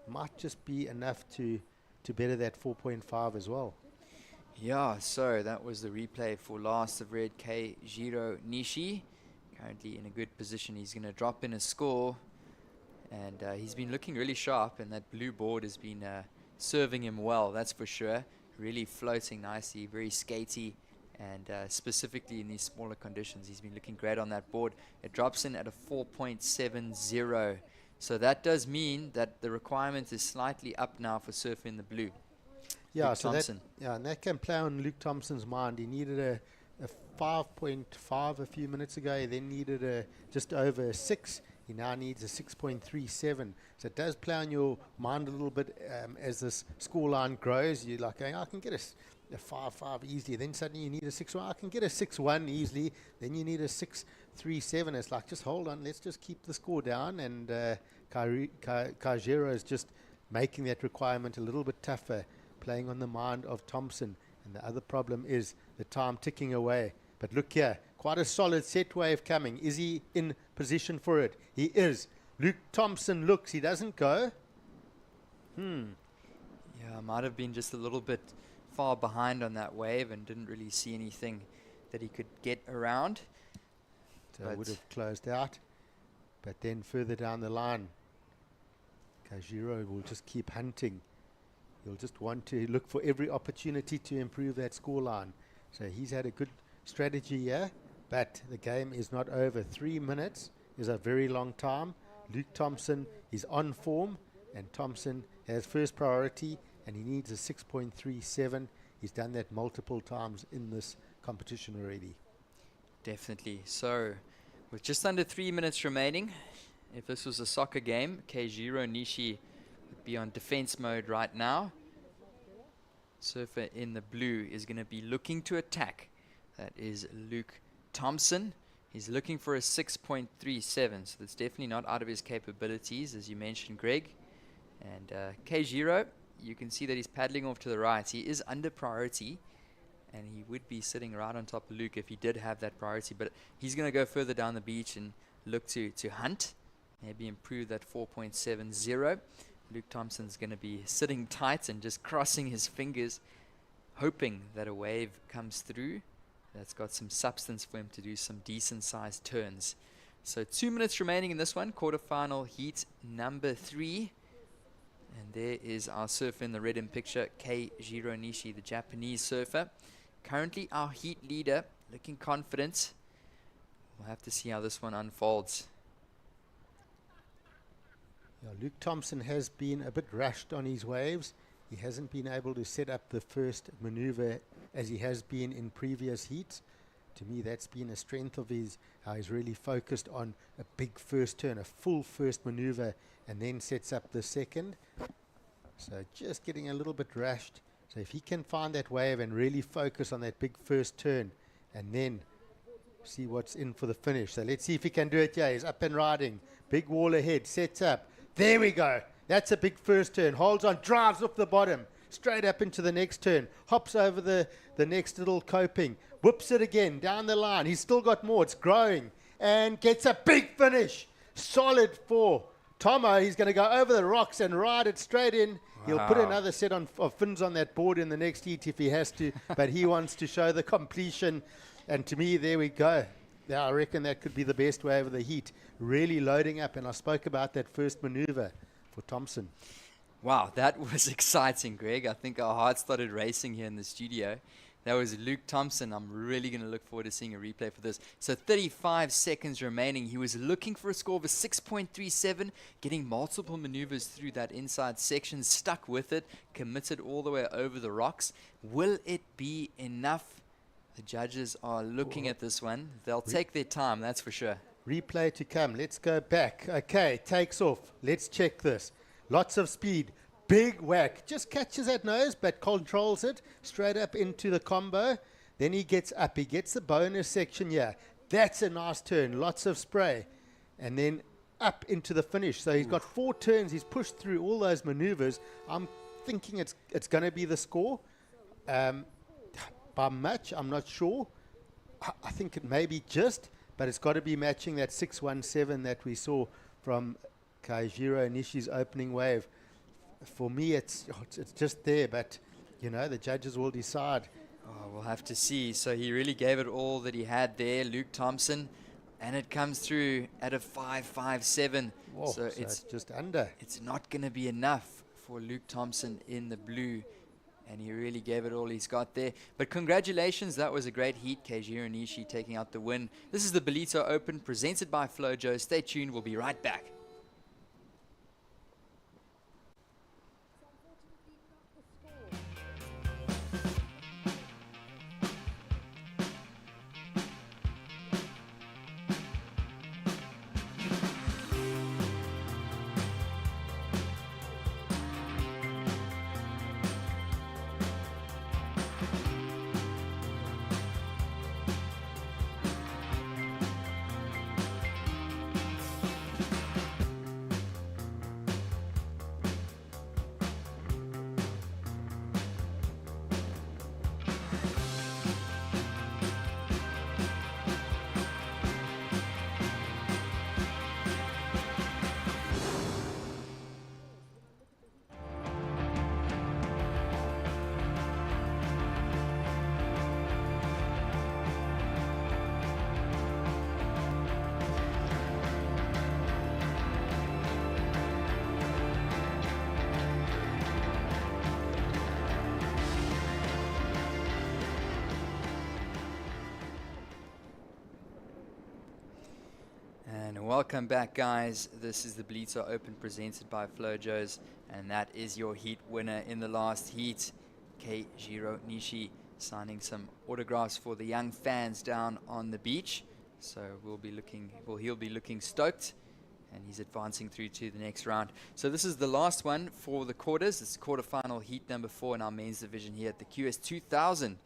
might just be enough to better that 4.5 as well. Yeah, so that was the replay for last of red, Keijiro Nishi. Currently in a good position. He's going to drop in a score, and he's been looking really sharp, and that blue board has been serving him well, that's for sure. Really floating nicely, very skatey, and specifically in these smaller conditions, he's been looking great on that board. It drops in at a 4.70. So that does mean that the requirement is slightly up now for surfing the blue. Yeah, Luke so Thompson. and that can play on Luke Thompson's mind. He needed a 5.5 a few minutes ago. He then needed a just over a 6. He now needs a 6.37. So it does play on your mind a little bit as this scoreline grows. You're like, I can get a 5.5 easily. Then suddenly you need a 6.1. I can get a 6.1 easily. Then you need a 6.37. It's like, just hold on. Let's just keep the score down. And Kajero is just making that requirement a little bit tougher, playing on the mind of Thompson. And the other problem is the time ticking away. But look here, quite a solid set wave coming. Is he in position for it? He is. Luke Thompson looks. He doesn't go. Yeah, might have been just a little bit far behind on that wave and didn't really see anything that he could get around. So would have closed out. But then further down the line, Kajiro will just keep hunting. He'll just want to look for every opportunity to improve that scoreline. So he's had a good strategy here, but the game is not over. 3 minutes is a very long time. Luke Thompson is on form, and Thompson has first priority, and he needs a 6.37. He's done that multiple times in this competition already. Definitely. So, with just under 3 minutes remaining, if this was a soccer game, Keijiro Nishi would be on defense mode right now. Surfer in the blue is going to be looking to attack. That is Luke Thompson. He's looking for a 6.37, so that's definitely not out of his capabilities, as you mentioned, Greg. And Keijiro, you can see that he's paddling off to the right. He is under priority, and he would be sitting right on top of Luke if he did have that priority. But he's going to go further down the beach and look to hunt, maybe improve that 4.70. Luke Thompson's going to be sitting tight and just crossing his fingers, hoping that a wave comes through that's got some substance for him to do some decent sized turns. So 2 minutes remaining in this one, quarterfinal heat number 3. And there is our surfer in the red in picture, Keijiro Nishi, the Japanese surfer. Currently our heat leader, looking confident. We'll have to see how this one unfolds. Yeah, Luke Thompson has been a bit rushed on his waves. He hasn't been able to set up the first maneuver as he has been in previous heats. To me, that's been a strength of his, how he's really focused on a big first turn, a full first maneuver, and then sets up the second. So just getting a little bit rushed. So if he can find that wave and really focus on that big first turn, and then see what's in for the finish. So let's see if he can do it. Yeah, he's up and riding. Big wall ahead, sets up. There we go. That's a big first turn. Holds on, drives off the bottom, straight up into the next turn. Hops over the next little coping. Whoops it again, down the line. He's still got more. It's growing. And gets a big finish. Solid for Tomo. He's going to go over the rocks and ride it straight in. Wow. He'll put another set of fins on that board in the next heat if he has to. But he wants to show the completion. And to me, there we go. Yeah, I reckon that could be the best wave of the heat. Really loading up. And I spoke about that first maneuver for Thompson. Wow, that was exciting, Greg. I think our hearts started racing here in the studio. That was Luke Thompson. I'm really going to look forward to seeing a replay for this. So 35 seconds remaining. He was looking for a score of a 6.37, getting multiple maneuvers through that inside section, stuck with it, committed all the way over the rocks. Will it be enough? The judges are looking at this one. They'll take their time, that's for sure. Replay to come. Let's go back. Okay, takes off. Let's check this. Lots of speed. Big whack. Just catches that nose, but controls it straight up into the combo. Then he gets up. He gets the bonus section here. That's a nice turn. Lots of spray. And then up into the finish. So he's got 4 turns. He's pushed through all those maneuvers. I'm thinking it's going to be the score. By much, I'm not sure. I think it may be just, but it's got to be matching that 617 that we saw from Keijiro Nishi's opening wave. For me, it's just there, but, you know, the judges will decide. Oh, we'll have to see. So he really gave it all that he had there, Luke Thompson, and it comes through at a 5.57. Whoa, so it's just under. It's not going to be enough for Luke Thompson in the blue, and he really gave it all he's got there. But congratulations, that was a great heat. Keijiro Nishi taking out the win. This is the Ballito Open presented by Flojos. Stay tuned, we'll be right back. Welcome back, guys. This is the Ballito Open presented by Flojos, and that is your heat winner in the last heat, Keijiro Nishi, signing some autographs for the young fans down on the beach. So he'll be looking stoked, and he's advancing through to the next round. So this is the last one for the quarters. It's quarterfinal heat number 4 in our men's division here at the QS 2000,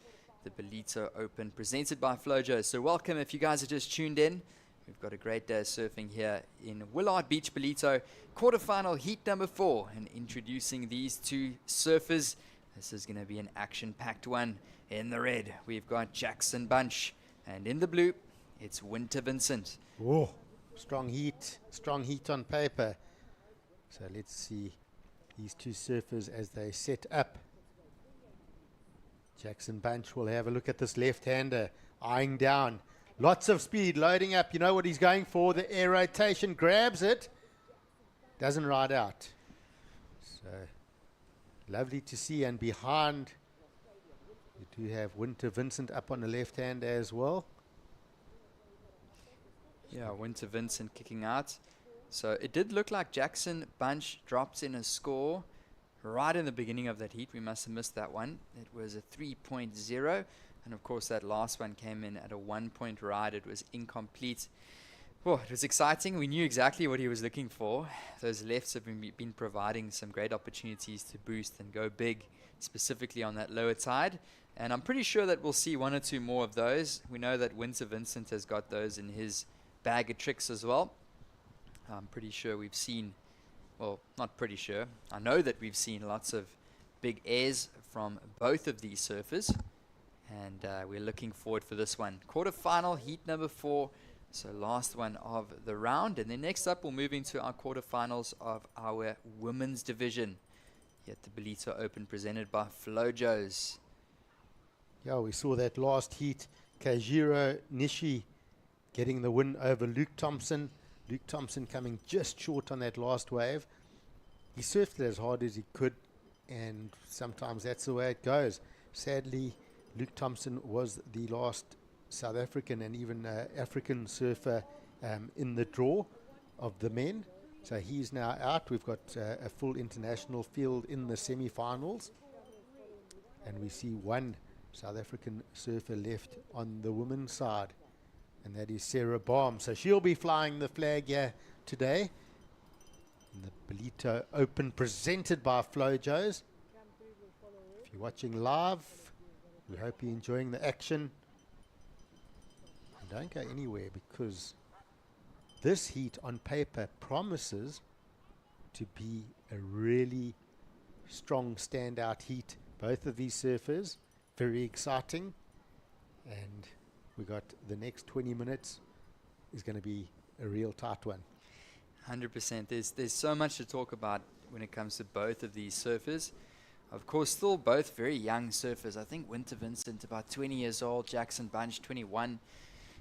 the Ballito Open presented by Flojos. So welcome if you guys are just tuned in. We've got a great day of surfing here in Willard Beach, Ballito. Quarterfinal heat number 4, and introducing these two surfers. This is going to be an action-packed one. In the red, we've got Jackson Bunch, and in the blue, it's Winter Vincent. Oh, strong heat on paper. So let's see these two surfers as they set up. Jackson Bunch will have a look at this left-hander, eyeing down. Lots of speed, loading up. You know what he's going for. The air rotation, grabs it. Doesn't ride out. So, lovely to see. And behind, you do have Winter Vincent up on the left hand as well. Yeah, Winter Vincent kicking out. So it did look like Jackson Bunch dropped in a score right in the beginning of that heat. We must have missed that one. It was a 3.0. And of course, that last one came in at a 1-point ride. It was incomplete. Oh, it was exciting. We knew exactly what he was looking for. Those lefts have been providing some great opportunities to boost and go big, specifically on that lower tide. And I'm pretty sure that we'll see one or two more of those. We know that Winter Vincent has got those in his bag of tricks as well. I'm pretty sure we've seen, well, not pretty sure. I know that we've seen lots of big airs from both of these surfers. And we're looking forward for this one. Quarterfinal, heat number 4. So last one of the round. And then next up, we'll move into our quarterfinals of our women's division here at the Ballito Open presented by Flojos. Yeah, we saw that last heat. Keijiro Nishi getting the win over Luke Thompson. Luke Thompson coming just short on that last wave. He surfed it as hard as he could, and sometimes that's the way it goes. Sadly, Luke Thompson was the last South African and even African surfer in the draw of the men. So he's now out. We've got a full international field in the semi-finals. And we see one South African surfer left on the women's side. And that is Sarah Baum. So she'll be flying the flag here today. In the Ballito Open presented by Flojos. If you're watching live, we hope you're enjoying the action. And don't go anywhere, because this heat on paper promises to be a really strong standout heat. Both of these surfers, very exciting. And we got the next 20 minutes is going to be a real tight one. 100%. There's so much to talk about when it comes to both of these surfers. Of course, still both very young surfers. I think Winter Vincent, about 20 years old. Jackson Bunch, 21,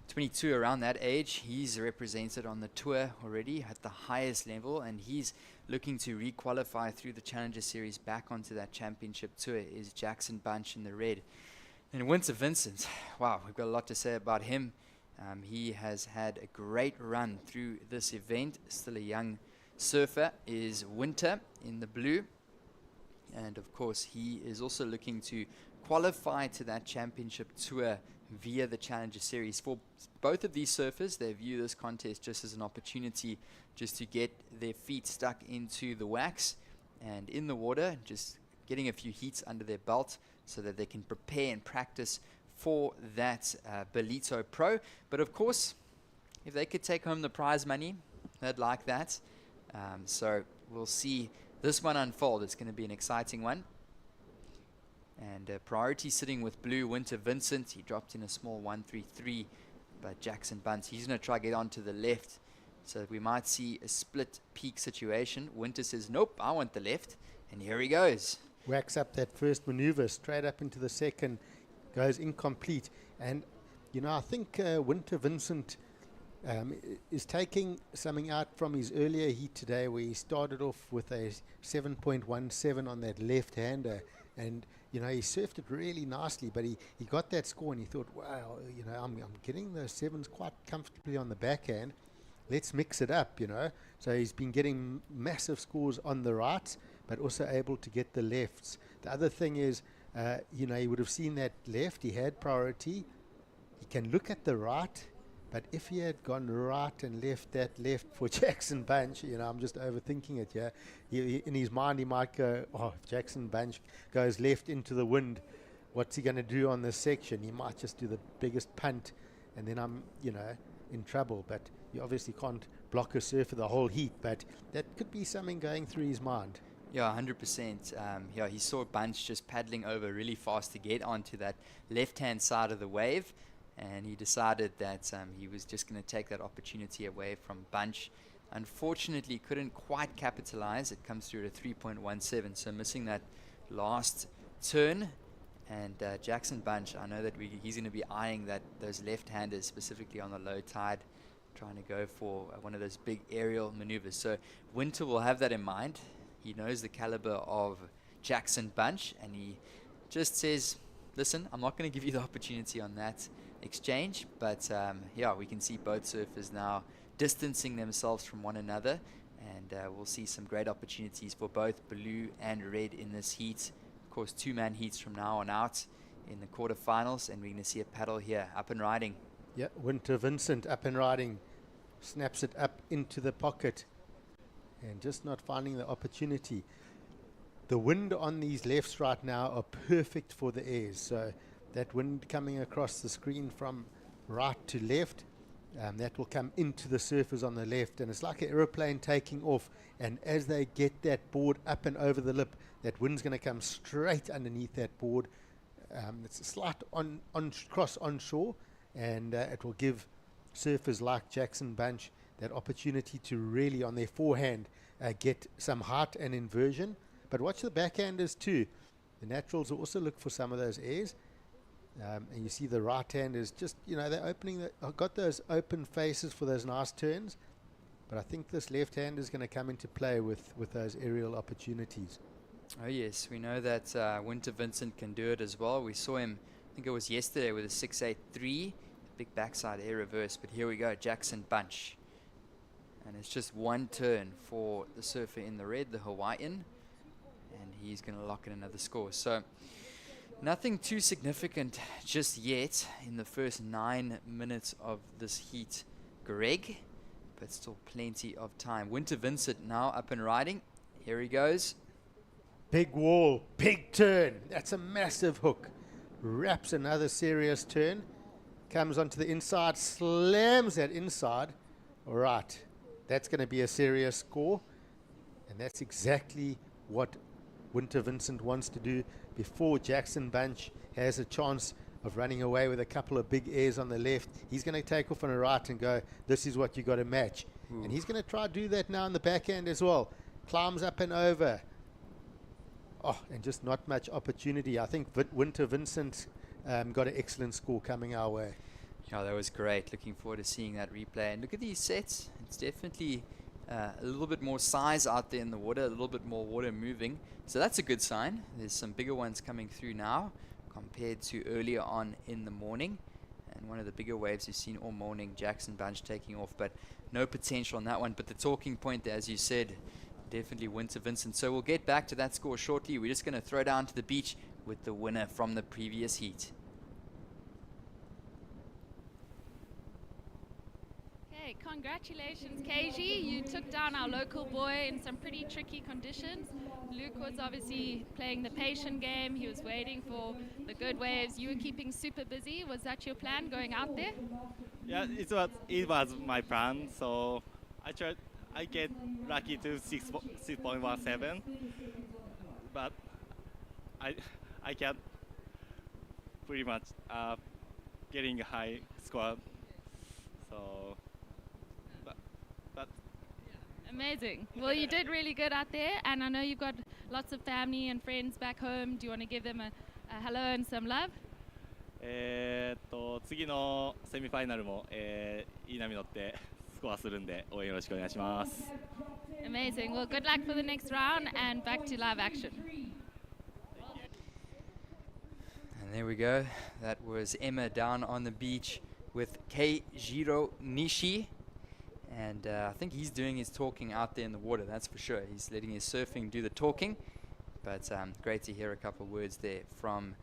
22, around that age. He's represented on the tour already at the highest level, and he's looking to re-qualify through the Challenger Series back onto that championship tour. Is Jackson Bunch in the red. And Winter Vincent, wow, we've got a lot to say about him. He has had a great run through this event. Still a young surfer is Winter in the blue. And of course, he is also looking to qualify to that championship tour via the Challenger Series. For both of these surfers, they view this contest just as an opportunity just to get their feet stuck into the wax and in the water, just getting a few heats under their belt so that they can prepare and practice for that Ballito Pro. But of course, if they could take home the prize money, they'd like that. So we'll see this one unfold. It's going to be an exciting one. And priority sitting with blue, Winter Vincent. He dropped in a small 133, but Jackson Bunch, he's going to try to get onto the left. So we might see a split peak situation. Winter says, nope, I want the left. And here he goes. Whacks up that first maneuver, straight up into the second, goes incomplete. And, you know, I think Winter Vincent is taking something out from his earlier heat today, where he started off with a 7.17 on that left-hander. And, you know, he surfed it really nicely, but he got that score and he thought, wow, you know, I'm getting those sevens quite comfortably on the backhand. let's mix it up, you know. So he's been getting massive scores on the right, but also able to get the lefts. The other thing is, you know, you would have seen that left. He had priority. He can look at the right, but if he had gone right and left that left for Jackson Bunch, you know, I'm just overthinking it, yeah. In his mind, he might go, oh, if Jackson Bunch goes left into the wind, what's he going to do on this section? He might just do the biggest punt, and then I'm, you know, in trouble. But you obviously can't block a surfer the whole heat, but that could be something going through his mind. Yeah, 100%. Yeah, he saw Bunch just paddling over really fast to get onto that left-hand side of the wave, and he decided that he was just going to take that opportunity away from Bunch. Unfortunately, couldn't quite capitalize. It comes through at a 3.17, so missing that last turn. And Jackson Bunch, I know that he's going to be eyeing those left-handers, specifically on the low tide, trying to go for one of those big aerial maneuvers. So Winter will have that in mind. He knows the caliber of Jackson Bunch, and he just says, listen, I'm not going to give you the opportunity on that exchange, but yeah, we can see both surfers now distancing themselves from one another, and we'll see some great opportunities for both blue and red in this heat. Of course, two-man heats from now on out in the quarterfinals, and we're going to see a paddle here, up and riding. Yeah, Winter Vincent up and riding, snaps it up into the pocket, and just not finding the opportunity. The wind on these lefts right now are perfect for the airs. So that wind coming across the screen from right to left, that will come into the surfers on the left, and it's like an aeroplane taking off. And as they get that board up and over the lip, that wind's going to come straight underneath that board. It's a slight cross onshore, and it will give surfers like Jackson Bunch that opportunity to really, on their forehand, get some height and inversion. But watch the backhanders too. The naturals will also look for some of those airs. And you see the right-handers just, you know, they're opening, got those open faces for those nice turns. But I think this left-hander is going to come into play with those aerial opportunities. Oh yes, we know that Winter Vincent can do it as well. We saw him, I think it was yesterday, with a 6.83, big backside air reverse. But here we go, Jackson Bunch. And it's just one turn for the surfer in the red, the Hawaiian. And he's going to lock in another score. So nothing too significant just yet in the first 9 minutes of this heat, Greg. But still plenty of time. Winter Vincent now up and riding. Here he goes. Big wall, big turn. That's a massive hook. Wraps another serious turn. Comes onto the inside, slams that inside. All right, that's going to be a serious score. And that's exactly what Winter Vincent wants to do before Jackson Bunch has a chance of running away with a couple of big airs on the left. He's going to take off on the right and go, this is what you got to match. Ooh. And he's going to try to do that now in the backhand as well. Climbs up and over. Oh, and just not much opportunity. I think Winter Vincent got an excellent score coming our way. Yeah, that was great. Looking forward to seeing that replay. And look at these sets. It's definitely a little bit more size out there in the water, a little bit more water moving. So that's a good sign. There's some bigger ones coming through now compared to earlier on in the morning. And one of the bigger waves you've seen all morning, Jackson Bunch taking off, but no potential on that one. But the talking point there, as you said, definitely Winter Vincent. So we'll get back to that score shortly. We're just going to throw down to the beach with the winner from the previous heat. Okay, congratulations, KG. You took down our local boy in some pretty tricky conditions. Luke was obviously playing the patient game. He was waiting for the good waves. You were keeping super busy. Was that your plan going out there? Yeah, it was my plan. So I get lucky to 6.17, but I can't pretty much getting a high score. So, but amazing. Well, you did really good out there, and I know you've got lots of family and friends back home. Do you want to give them a hello and some love? 次のセミファイナルも、いい波乗ってスコアするんで応援よろしくお願いします。 Amazing. Well, good luck for the next round and back to live action. And there we go. That was Emma down on the beach with Keijiro Nishi. And I think he's doing his talking out there in the water, that's for sure. He's letting his surfing do the talking. But great to hear a couple of words there from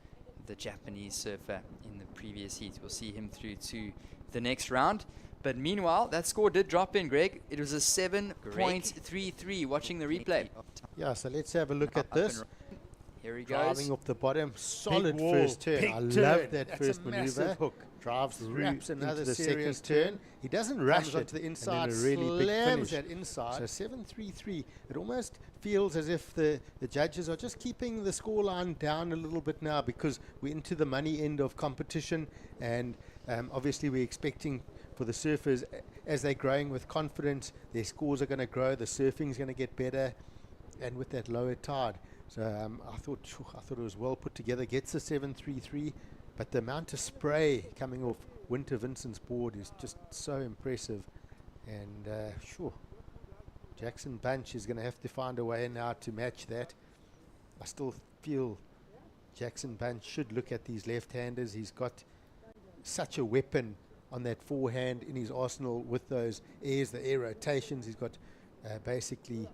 the Japanese surfer in the previous heat. We'll see him through to the next round. But meanwhile, that score did drop in, Greg. It was a 7.33 watching the replay. Yeah, so let's have a look at this. Here he Driving goes. off the bottom, solid wall, first turn. big I turn. love that That's first a massive maneuver. hook. Drives through Wraps into another the second serious turn. turn. He doesn't rush Comes it. onto the inside, and then a really big slams finish. that inside. So 7.33. It almost feels as if the judges are just keeping the scoreline down a little bit now because we're into the money end of competition, and obviously we're expecting for the surfers, as they're growing with confidence, their scores are going to grow, the surfing's going to get better, and with that lower tide. So I thought it was well put together. Gets a 7.33, but the amount of spray coming off Winter Vincent's board is just so impressive. And Jackson Bunch is going to have to find a way now to match that. I still feel Jackson Bunch should look at these left-handers. He's got such a weapon on that forehand in his arsenal with those airs, the air rotations. He's got basically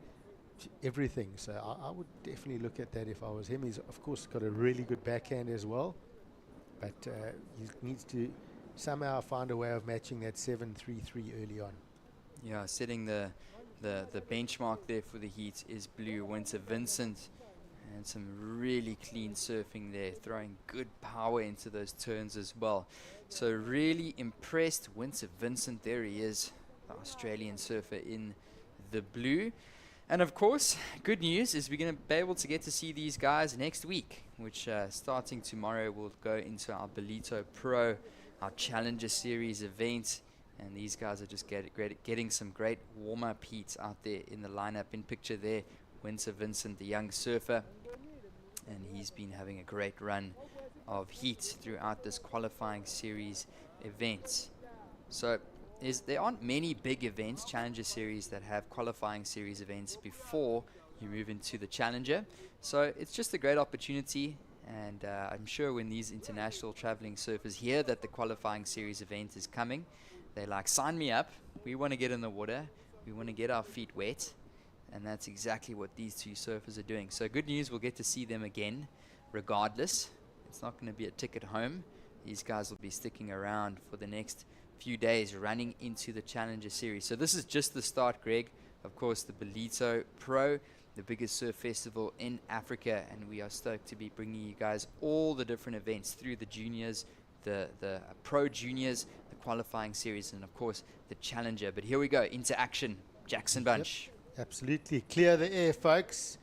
everything. So I would definitely look at that if I was him. He's of course got a really good backhand as well, but he needs to somehow find a way of matching that 7.33 early on. Yeah, setting the benchmark there for the heat is Blue Winter Vincent, and some really clean surfing there, throwing good power into those turns as well. So really impressed Winter Vincent. There he is, the Australian surfer in the blue. And of course, good news is we're going to be able to get to see these guys next week, which starting tomorrow will go into our Ballito Pro, our Challenger Series event. And these guys are just getting some great warm-up heats out there in the lineup. In picture there, Winter Vincent, the young surfer. And he's been having a great run of heat throughout this qualifying series event. So there aren't many big events, Challenger Series, that have qualifying series events before you move into the Challenger. So it's just a great opportunity, and I'm sure when these international traveling surfers hear that the qualifying series event is coming, they're like, sign me up. We want to get in the water. We want to get our feet wet. And that's exactly what these two surfers are doing. So good news, we'll get to see them again regardless. It's not going to be a ticket home. These guys will be sticking around for the next few days running into the Challenger Series. So this is just the start, Greg. Of course, the Ballito Pro, the biggest surf festival in Africa, and we are stoked to be bringing you guys all the different events through the juniors, the Pro Juniors, the qualifying series, and of course the Challenger. But here we go, into action. Jackson Bunch. Yep, absolutely. Clear the air, folks.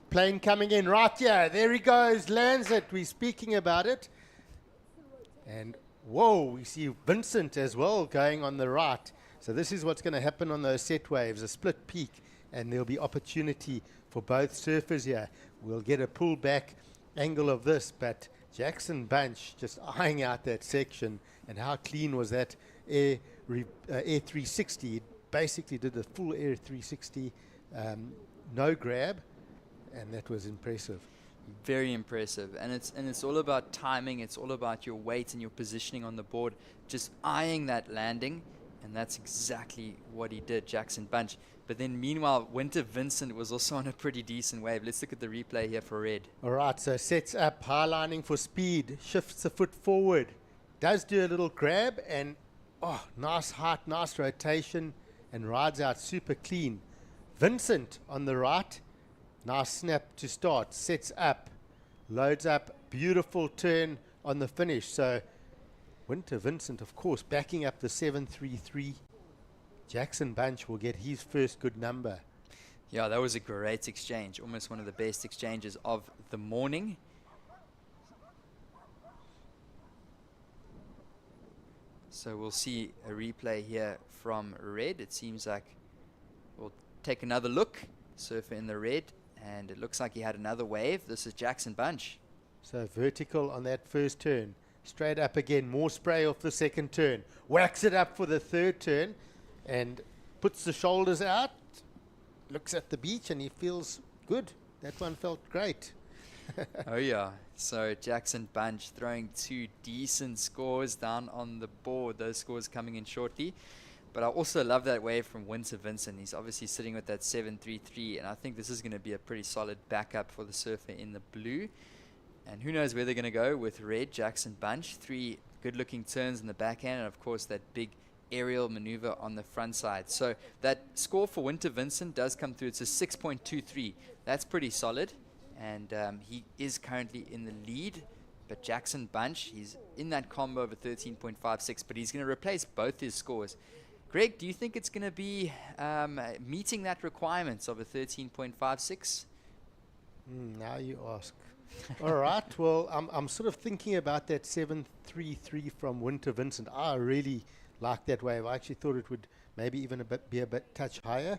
Plane coming in right here. There he goes, lands it. We're speaking about it. And whoa, we see Vincent as well going on the right. So this is what's going to happen on those set waves, a split peak, and there'll be opportunity for both surfers here. We'll get a pullback angle of this, but Jackson Bunch just eyeing out that section. And how clean was that air 360? It basically did a full air 360, no grab, and that was impressive. Very impressive, and it's all about timing. It's all about your weight and your positioning on the board, just eyeing that landing, and that's exactly what he did, Jackson Bunch. But then meanwhile, Winter Vincent was also on a pretty decent wave. Let's look at the replay here for Red. All right, so sets up, high lining for speed, shifts a foot forward, does do a little grab, and nice height, nice rotation, and rides out super clean. Vincent on the right, nice snap to start, sets up, loads up, beautiful turn on the finish. So Winter Vincent, of course, backing up the 7.33. Jackson Bunch will get his first good number. Yeah, that was a great exchange, almost one of the best exchanges of the morning. So we'll see a replay here from Red. It seems like we'll take another look. Surfer in the red, and it looks like he had another wave. This is Jackson Bunch. So vertical on that first turn. Straight up again, more spray off the second turn. Whacks it up for the third turn and puts the shoulders out. Looks at the beach and he feels good. That one felt great. Oh yeah, so Jackson Bunch throwing two decent scores down on the board. Those scores coming in shortly. But I also love that wave from Winter Vincent. He's obviously sitting with that 7.33, and I think this is going to be a pretty solid backup for the surfer in the blue. And who knows where they're going to go with red, Jackson Bunch. 3 good-looking turns in the backhand, and of course that big aerial maneuver on the front side. So that score for Winter Vincent does come through. It's a 6.23. That's pretty solid, and he is currently in the lead. But Jackson Bunch, he's in that combo of a 13.56, but he's going to replace both his scores. Greg, do you think it's going to be meeting that requirement of a 13.56? Now you ask. All right. Well, I'm sort of thinking about that 7.33 from Winter Vincent. I really like that wave. I actually thought it would maybe even be a bit touch higher.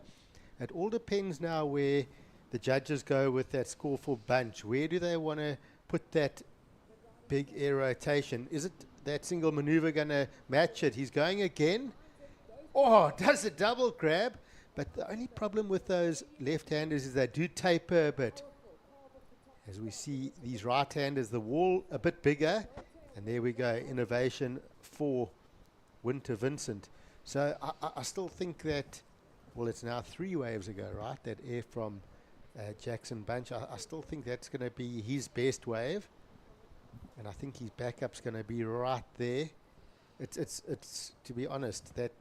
It all depends now where the judges go with that score for Bunch. Where do they want to put that big air rotation? Is it that single maneuver going to match it? He's going again. Oh, does a double grab. But the only problem with those left-handers is they do taper a bit. As we see these right-handers, the wall a bit bigger. And there we go, innovation for Winter Vincent. So I still think that, well, it's now 3 waves ago, right? That air from Jackson Bunch. I still think that's going to be his best wave. And I think his backup's going to be right there. It's to be honest, that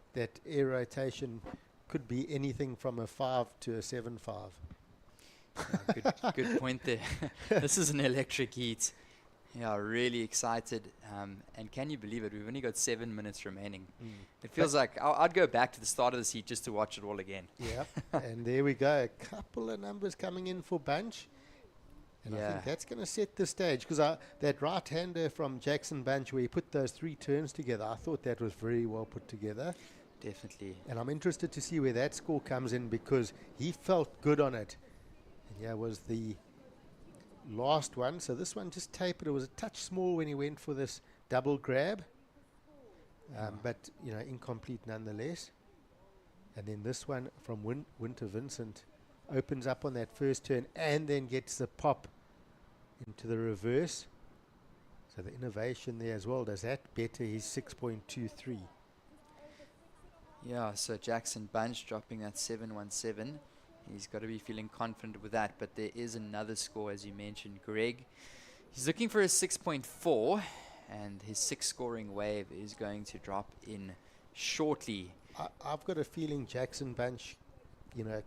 air rotation could be anything from a 5 to a 7.5. Good point there. This is an electric heat. Yeah, really excited. And can you believe it? We've only got 7 minutes remaining. It feels like I'd go back to the start of this heat just to watch it all again. Yeah, and there we go. A couple of numbers coming in for Bunch. And I think that's going to set the stage, because that right-hander from Jackson Bunch, where he put those 3 turns together, I thought that was very well put together. Definitely. And I'm interested to see where that score comes in, because he felt good on it. And here was the last one. So this one just tapered. It was a touch small when he went for this double grab. But, you know, incomplete nonetheless. And then this one from Winter Vincent opens up on that first turn and then gets the pop into the reverse. So the innovation there as well. Does that better his 6.23? Yeah, so Jackson Bunch dropping that 7.17. He's got to be feeling confident with that. But there is another score, as you mentioned, Greg. He's looking for a 6.4, and his 6 scoring wave is going to drop in shortly. I've got a feeling Jackson Bunch, you know,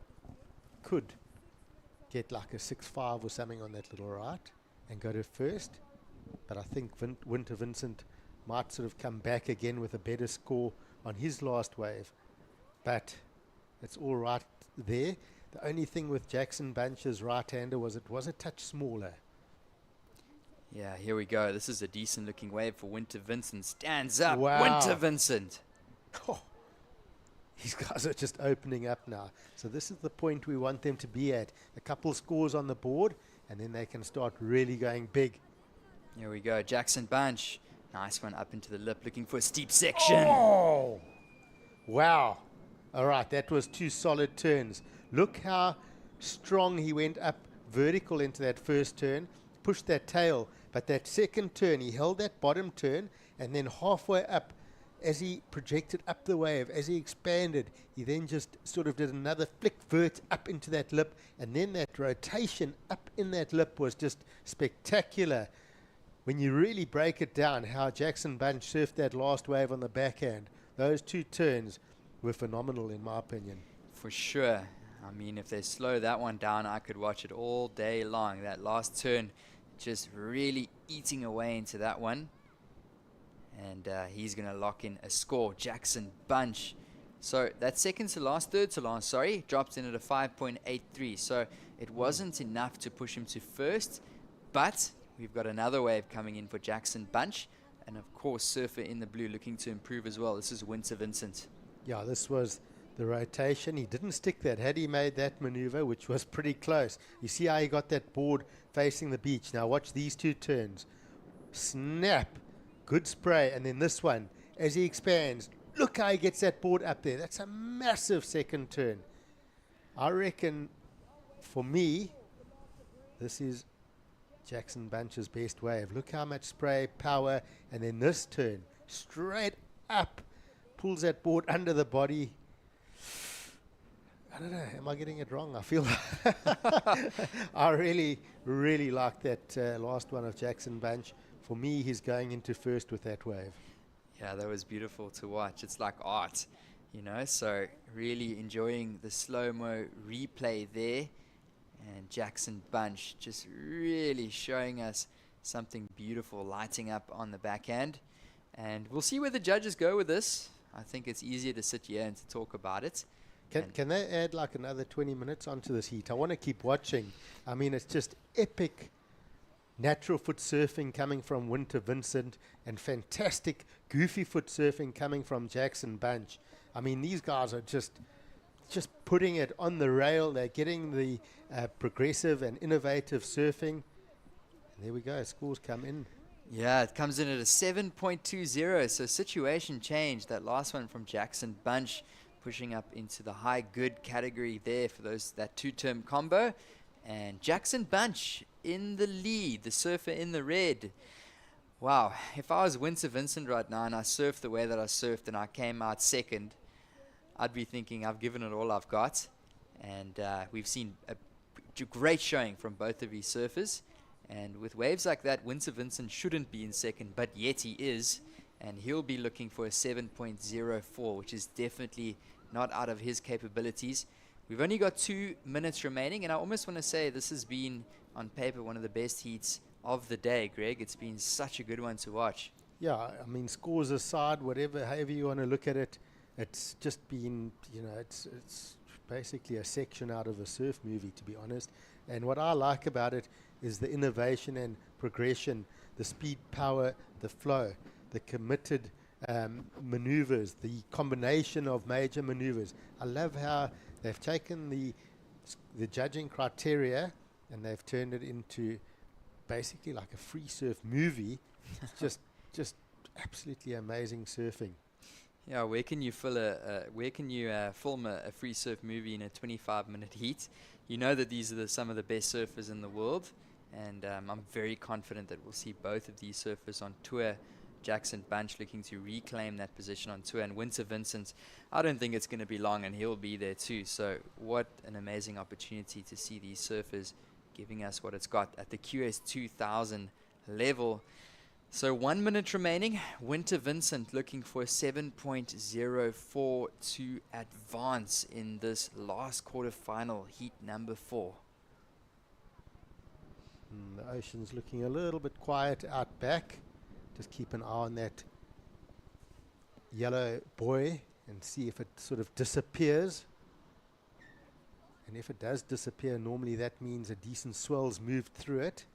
could get like a 6.5 or something on that little right and go to first. But I think Winter Vincent might sort of come back again with a better score on his last wave. But it's all right there. The only thing with Jackson Bunch's right-hander was it was a touch smaller. Yeah, here we go. This is a decent looking wave for Winter Vincent. Stands up. Wow. Winter Vincent. Oh, these guys are just opening up now. So this is the point we want them to be at. A couple scores on the board, and then they can start really going big. Here we go. Jackson Bunch. Nice one up into the lip, looking for a steep section. Oh! Wow. All right, that was 2 solid turns. Look how strong he went up vertical into that first turn, pushed that tail. But that second turn, he held that bottom turn, and then halfway up, as he projected up the wave, as he expanded, he then just sort of did another flick vert up into that lip, and then that rotation up in that lip was just spectacular. When you really break it down, how Jackson Bunch surfed that last wave on the backhand, those 2 turns were phenomenal in my opinion. For sure. I mean, if they slow that one down, I could watch it all day long. That last turn just really eating away into that one. And he's going to lock in a score. Jackson Bunch. So that second to last, third to last, sorry, dropped in at a 5.83. So it wasn't enough to push him to first. But we've got another wave coming in for Jackson Bunch. And of course, Surfer in the blue looking to improve as well. This is Winter Vincent. Yeah, this was the rotation. He didn't stick that. Had he made that maneuver, which was pretty close. You see how he got that board facing the beach. Now watch these 2 turns. Snap. Good spray. And then this one, as he expands, look how he gets that board up there. That's a massive second turn. I reckon, for me, this is Jackson Bunch's best wave. Look how much spray, power, and then this turn, straight up. pulls that board under the body. I don't know, am I getting it wrong? I feel I really, really like that last one of Jackson Bunch. For me, he's going into first with that wave. Yeah, that was beautiful to watch. It's like art, you know, so really enjoying the slow-mo replay there. And Jackson Bunch just really showing us something beautiful, lighting up on the backhand. And we'll see where the judges go with this. I think it's easier to sit here and to talk about it. Can they add like another 20 minutes onto this heat? I want to keep watching. I mean, it's just epic natural foot surfing coming from Winter Vincent and fantastic goofy foot surfing coming from Jackson Bunch. I mean, these guys are just putting it on the rail. They're getting the progressive and innovative surfing. And there we go. Scores come in. Yeah, it comes in at a 7.20. So situation change. That last one from Jackson Bunch pushing up into the high good category there for that two-term combo. And Jackson Bunch in the lead, the surfer in the red. Wow, if I was Winter Vincent right now and I surfed the way that I surfed and I came out second, I'd be thinking I've given it all I've got. And we've seen a great showing from both of these surfers. And with waves like that, Winter Vincent shouldn't be in second, but yet he is. And he'll be looking for a 7.04, which is definitely not out of his capabilities. We've only got 2 minutes remaining, and I almost want to say this has been, on paper, one of the best heats of the day, Greg. It's been such a good one to watch. Yeah, I mean, scores aside, however you want to look at it, it's just been, you know, it's basically a section out of a surf movie, to be honest. And what I like about it is the innovation and progression, the speed, power, the flow, the committed maneuvers, the combination of major maneuvers. I love how they've taken the judging criteria and they've turned it into basically like a free surf movie. It's just absolutely amazing surfing. Yeah, where can you film a free surf movie in a 25-minute heat? You know that these are some of the best surfers in the world, and I'm very confident that we'll see both of these surfers on tour. Jackson Bunch looking to reclaim that position on tour, and Winter Vincent, I don't think it's going to be long, and he'll be there too. So what an amazing opportunity to see these surfers giving us what it's got at the QS 2000 level. So 1 minute remaining. Winter Vincent looking for a 7.04 to advance in this last quarterfinal, heat number 4. The ocean's looking a little bit quiet out back. Just keep an eye on that yellow buoy and see if it sort of disappears. And if it does disappear, normally that means a decent swell's moved through it.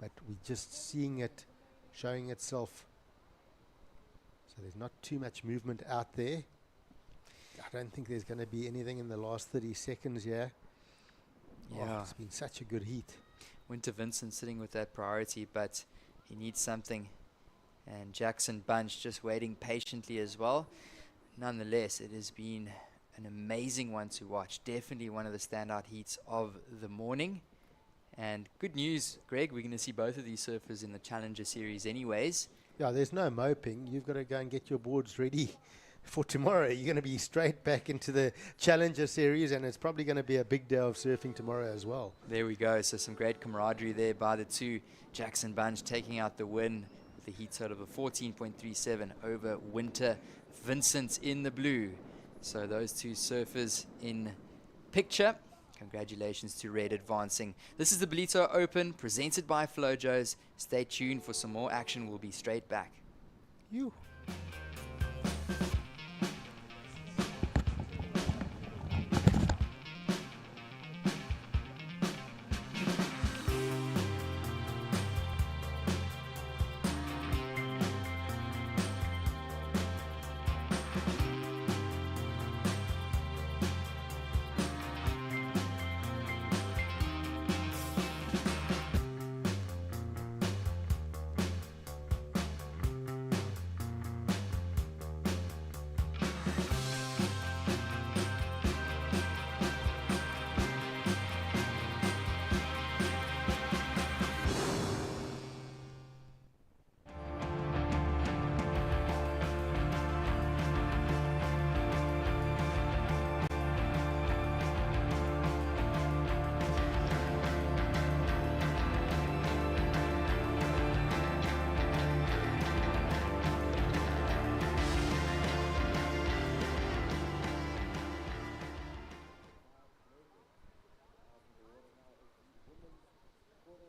But we're just seeing it showing itself. So there's not too much movement out there. I don't think there's going to be anything in the last 30 seconds here. Yeah. Oh, it's been such a good heat. Winter Vincent sitting with that priority, but he needs something. And Jackson Bunch just waiting patiently as well. Nonetheless, it has been an amazing one to watch. Definitely one of the standout heats of the morning. And good news, Greg, we're going to see both of these surfers in the Challenger Series anyways. Yeah, there's no moping. You've got to go and get your boards ready for tomorrow. You're going to be straight back into the Challenger Series, and it's probably going to be a big day of surfing tomorrow as well. There we go. So some great camaraderie there by the two. Jackson Bunch taking out the win with a heat total of a 14.37 over Winter Vincent in the blue. So those two surfers in picture. Congratulations to Red advancing. This is the Ballito Open presented by Flojos. Stay tuned for some more action. We'll be straight back. You.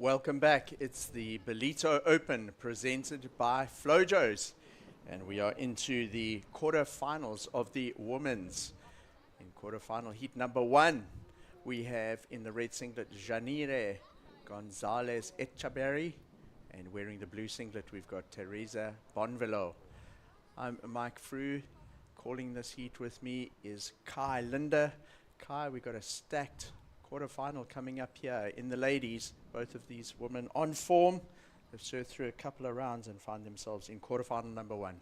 Welcome back. It's the Ballito Open presented by Flojos. And we are into the quarterfinals of the women's. In quarterfinal heat number 1, we have in the red singlet Janire Gonzalez Echaberry. And wearing the blue singlet, we've got Teresa Bonvelo. I'm Mike Frew. Calling this heat with me is Kai Linder. Kai, we've got a stacked quarterfinal coming up here in the ladies. Both of these women on form. They've served through a couple of rounds and find themselves in quarterfinal number 1.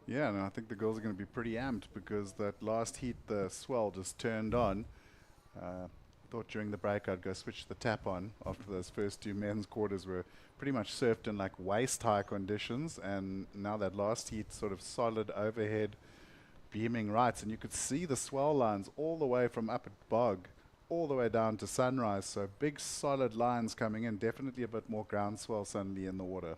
Yeah, and I think the girls are going to be pretty amped because that last heat, the swell just turned on. Thought during the break I'd go switch the tap on after those first 2 men's quarters were pretty much surfed in like waist-high conditions, and now that last heat sort of solid overhead, beaming rights, and you could see the swell lines all the way from up at Bog all the way down to Sunrise, so big solid lines coming in, definitely a bit more ground swell suddenly in the water.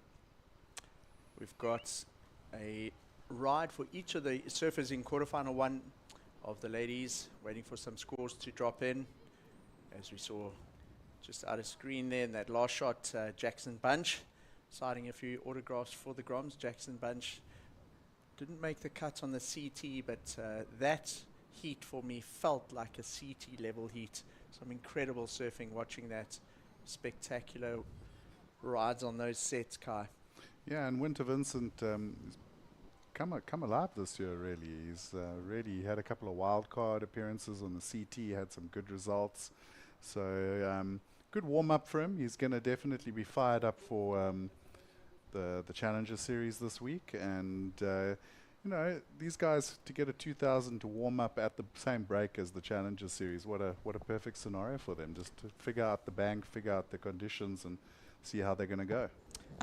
We've got a ride for each of the surfers in quarterfinal 1 of the ladies, waiting for some scores to drop in. As we saw just out of screen there in that last shot, Jackson Bunch citing a few autographs for the Groms. Jackson Bunch didn't make the cut on the CT, but that heat for me felt like a CT level heat. Some incredible surfing watching that. Spectacular rides on those sets, Kai. Yeah, and Winter Vincent come alive this year, really. He's really had a couple of wild card appearances on the CT, had some good results. So good warm-up for him. He's going to definitely be fired up for the Challenger Series this week. And, you know, these guys, to get a 2000 to warm up at the same break as the Challenger Series, what a perfect scenario for them, just to figure out the bank, figure out the conditions, and see how they're going to go.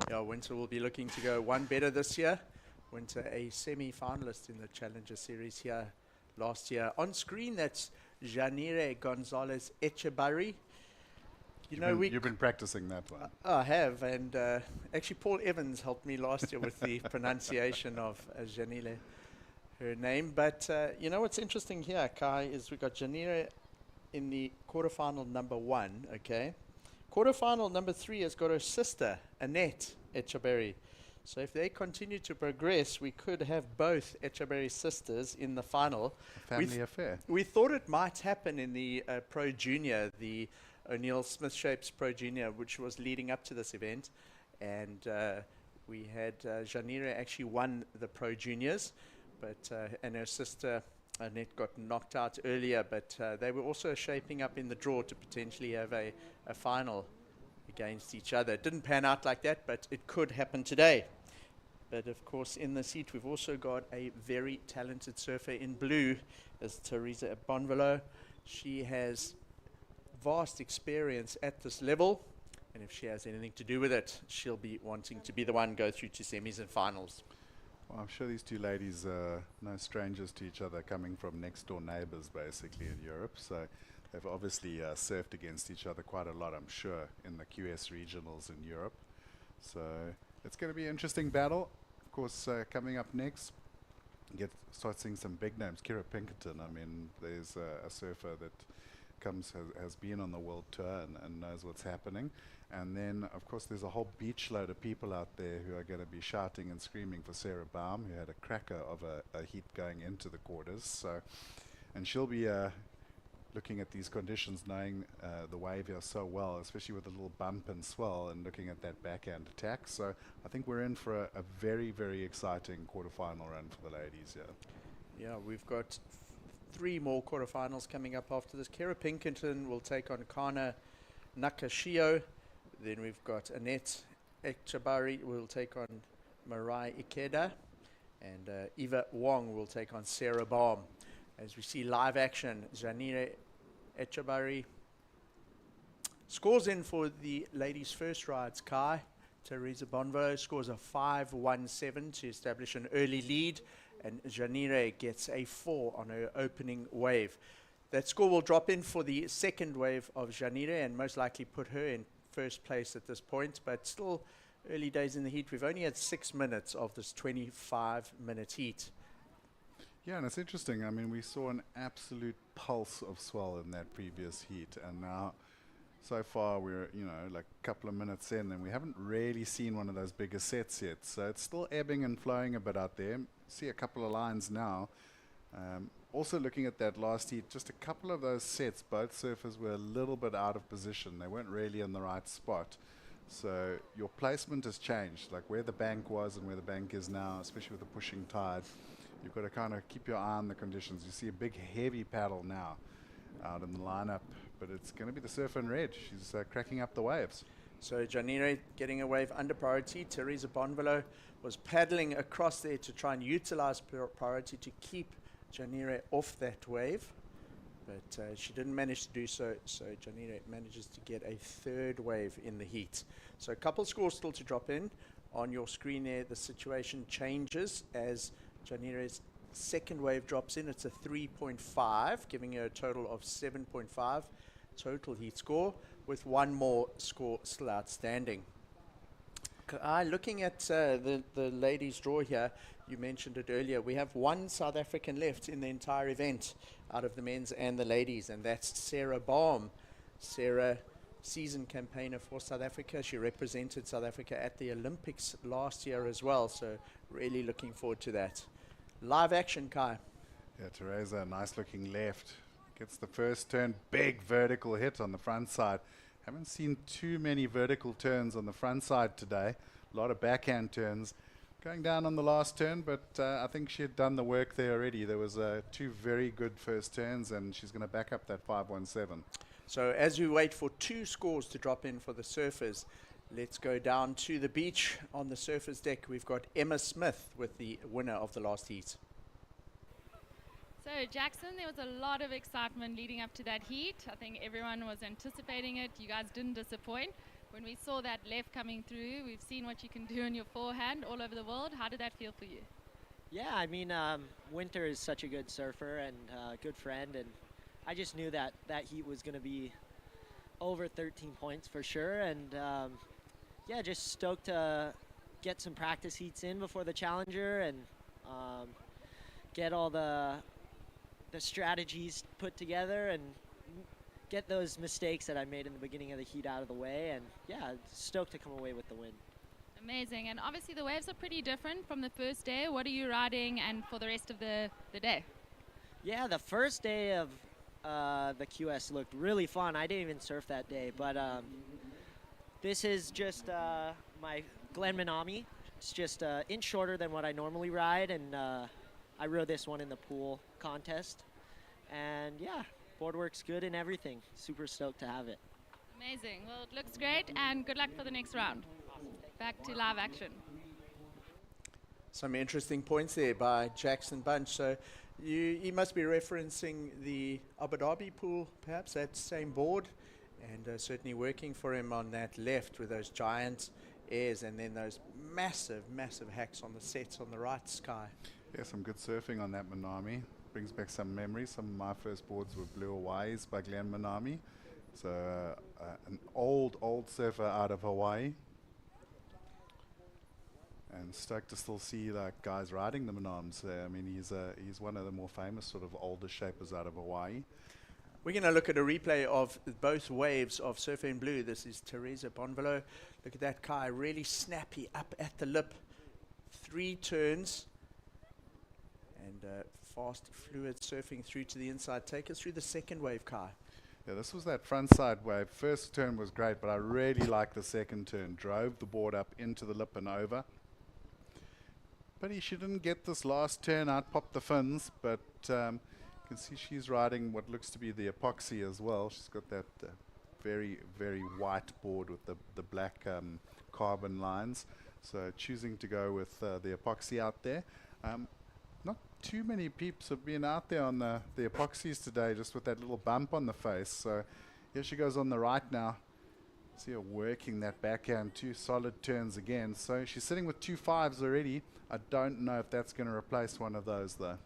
Yeah, Winter will be looking to go one better this year. Winter, a semi-finalist in the Challenger Series here last year. On screen, that's Janire Gonzalez Echebarri. You've been practicing that one. I have, and actually Paul Evans helped me last year with the pronunciation of Janire, her name. But you know what's interesting here, Kai, is we got Janire in the quarterfinal number 1, okay? Quarterfinal number 3 has got her sister, Annette Echeberry. So if they continue to progress, we could have both Echeberry sisters in the final. Family affair. We thought it might happen in the Pro Junior, the O'Neill Smith Shapes Pro Junior, which was leading up to this event. And we had Janire actually won the Pro Juniors, but and her sister Annette got knocked out earlier, but they were also shaping up in the draw to potentially have a final against each other. It didn't pan out like that, but it could happen today. But of course, in the seat, we've also got a very talented surfer in blue, as Teresa Bonvelo. She has vast experience at this level, and if she has anything to do with it, she'll be wanting to be the one go through to semis and finals. Well, I'm sure these two ladies are no strangers to each other, coming from next door neighbors basically in Europe. So they've obviously surfed against each other quite a lot, I'm sure, in the QS regionals in Europe. So it's going to be an interesting battle. Of course, coming up next, start seeing some big names. Kira Pinkerton, I mean, there's a surfer that has been on the world tour and knows what's happening. And then, of course, there's a whole beach load of people out there who are going to be shouting and screaming for Sarah Baum, who had a cracker of a heat going into the quarters. So, and she'll be looking at these conditions, knowing the wave here so well, especially with a little bump and swell, and looking at that backhand attack. So I think we're in for a very, very exciting quarterfinal run for the ladies. Yeah, we've got 3 more quarterfinals coming up after this. Kara Pinkerton will take on Kana Nakashio. Then we've got Annette Echebarri will take on Marai Ikeda. And Eva Wong will take on Sarah Baum. As we see live action, Janire Echebarri scores in for the ladies' first rides. Kai, Teresa Bonvelo scores a 5.17 to establish an early lead, and Janire gets a 4 on her opening wave. That score will drop in for the second wave of Janire and most likely put her in first place at this point, but still early days in the heat. We've only had 6 minutes of this 25-minute heat. Yeah, and it's interesting. I mean, we saw an absolute pulse of swell in that previous heat, and now so far we're, like a couple of minutes in, and we haven't really seen one of those bigger sets yet. So it's still ebbing and flowing a bit out there. See a couple of lines now. Also looking at that last heat, just a couple of those sets, both surfers were a little bit out of position. They weren't really in the right spot. So your placement has changed, like where the bank was and where the bank is now, especially with the pushing tide. You've got to kind of keep your eye on the conditions. You see a big heavy paddle now out in the lineup, but it's going to be the surfer in red. She's cracking up the waves. So Janire getting a wave under priority. Teresa Bonvelo was paddling across there to try and utilize priority to keep Janire off that wave, but she didn't manage to do so. So Janire manages to get a third wave in the heat. So a couple scores still to drop in. On your screen there, the situation changes as Janire's second wave drops in. It's a 3.5, giving her a total of 7.5 total heat score, with one more score still outstanding. Looking at the ladies' draw here, you mentioned it earlier, we have one South African left in the entire event out of the men's and the ladies, and that's Sarah Baum. Sarah, season campaigner for South Africa. She represented South Africa at the Olympics last year as well, so really looking forward to that. Live action, Kai. Yeah, Teresa, nice looking left. Gets the first turn, big vertical hit on the front side. Haven't seen too many vertical turns on the front side today. A lot of backhand turns. Going down on the last turn, but I think she had done the work there already. There was two very good first turns, and she's going to back up that 517. So as we wait for two scores to drop in for the surfers, let's go down to the beach. On the surfers deck, we've got Emma Smith with the winner of the last heat. So Jackson, there was a lot of excitement leading up to that heat. I think everyone was anticipating it. You guys didn't disappoint. When we saw that left coming through, we've seen what you can do in your forehand all over the world. How did that feel for you? Yeah, I mean, Winter is such a good surfer and good friend, and I just knew that that heat was going to be over 13 points for sure. And yeah, just stoked to get some practice heats in before the Challenger and get all the strategies put together and get those mistakes that I made in the beginning of the heat out of the way. And yeah, stoked to come away with the win. Amazing. And obviously the waves are pretty different from the first day. What are you riding and for the rest of the day? Yeah, the first day of the QS looked really fun. I didn't even surf that day, but this is just my Glen Minami. It's just an inch shorter than what I normally ride, and I rode this one in the pool contest. And yeah, board works good and everything. Super stoked to have it. Amazing. Well, it looks great, and good luck for the next round. Back to live action. Some interesting points there by Jackson Bunch. So you must be referencing the Abu Dhabi pool, perhaps, that same board, and certainly working for him on that left with those giant airs and then those massive, massive hacks on the sets on the right, Sky. Yeah, some good surfing on that Minami. Brings back some memories. Some of my first boards were Blue Hawaii's by Glen Minami. So an old surfer out of Hawaii. And stoked to still see like guys riding the Minams there. I mean, he's one of the more famous sort of older shapers out of Hawaii. We're going to look at a replay of both waves of Surfer in Blue. This is Teresa Bonvelo. Look at that, Kai, really snappy up at the lip. 3 turns. And fast, fluid surfing through to the inside. Take us through the second wave, Kai. Yeah, this was that front side wave. First turn was great, but I really liked the second turn. Drove the board up into the lip and over. But she didn't get this last turn out, popped the fins, but you can see she's riding what looks to be the epoxy as well. She's got that very, very white board with the black carbon lines. So choosing to go with the epoxy out there. Not too many peeps have been out there on the epoxies today, just with that little bump on the face. So here she goes on the right now. See her working that backhand, 2 solid turns again. So she's sitting with 2 5s already. I don't know if that's going to replace one of those though.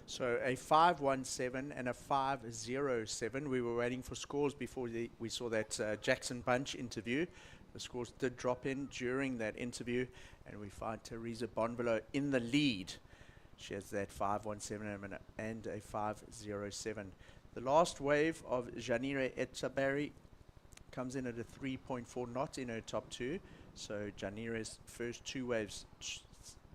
So a 517 and a 507. We were waiting for scores before we saw that Jackson Bunch interview. The scores did drop in during that interview, and we find Teresa Bonvelo in the lead. She has that 517 and a 507. The last wave of Janire Etabari comes in at a 3.4, not in her top two. So Janira's first two waves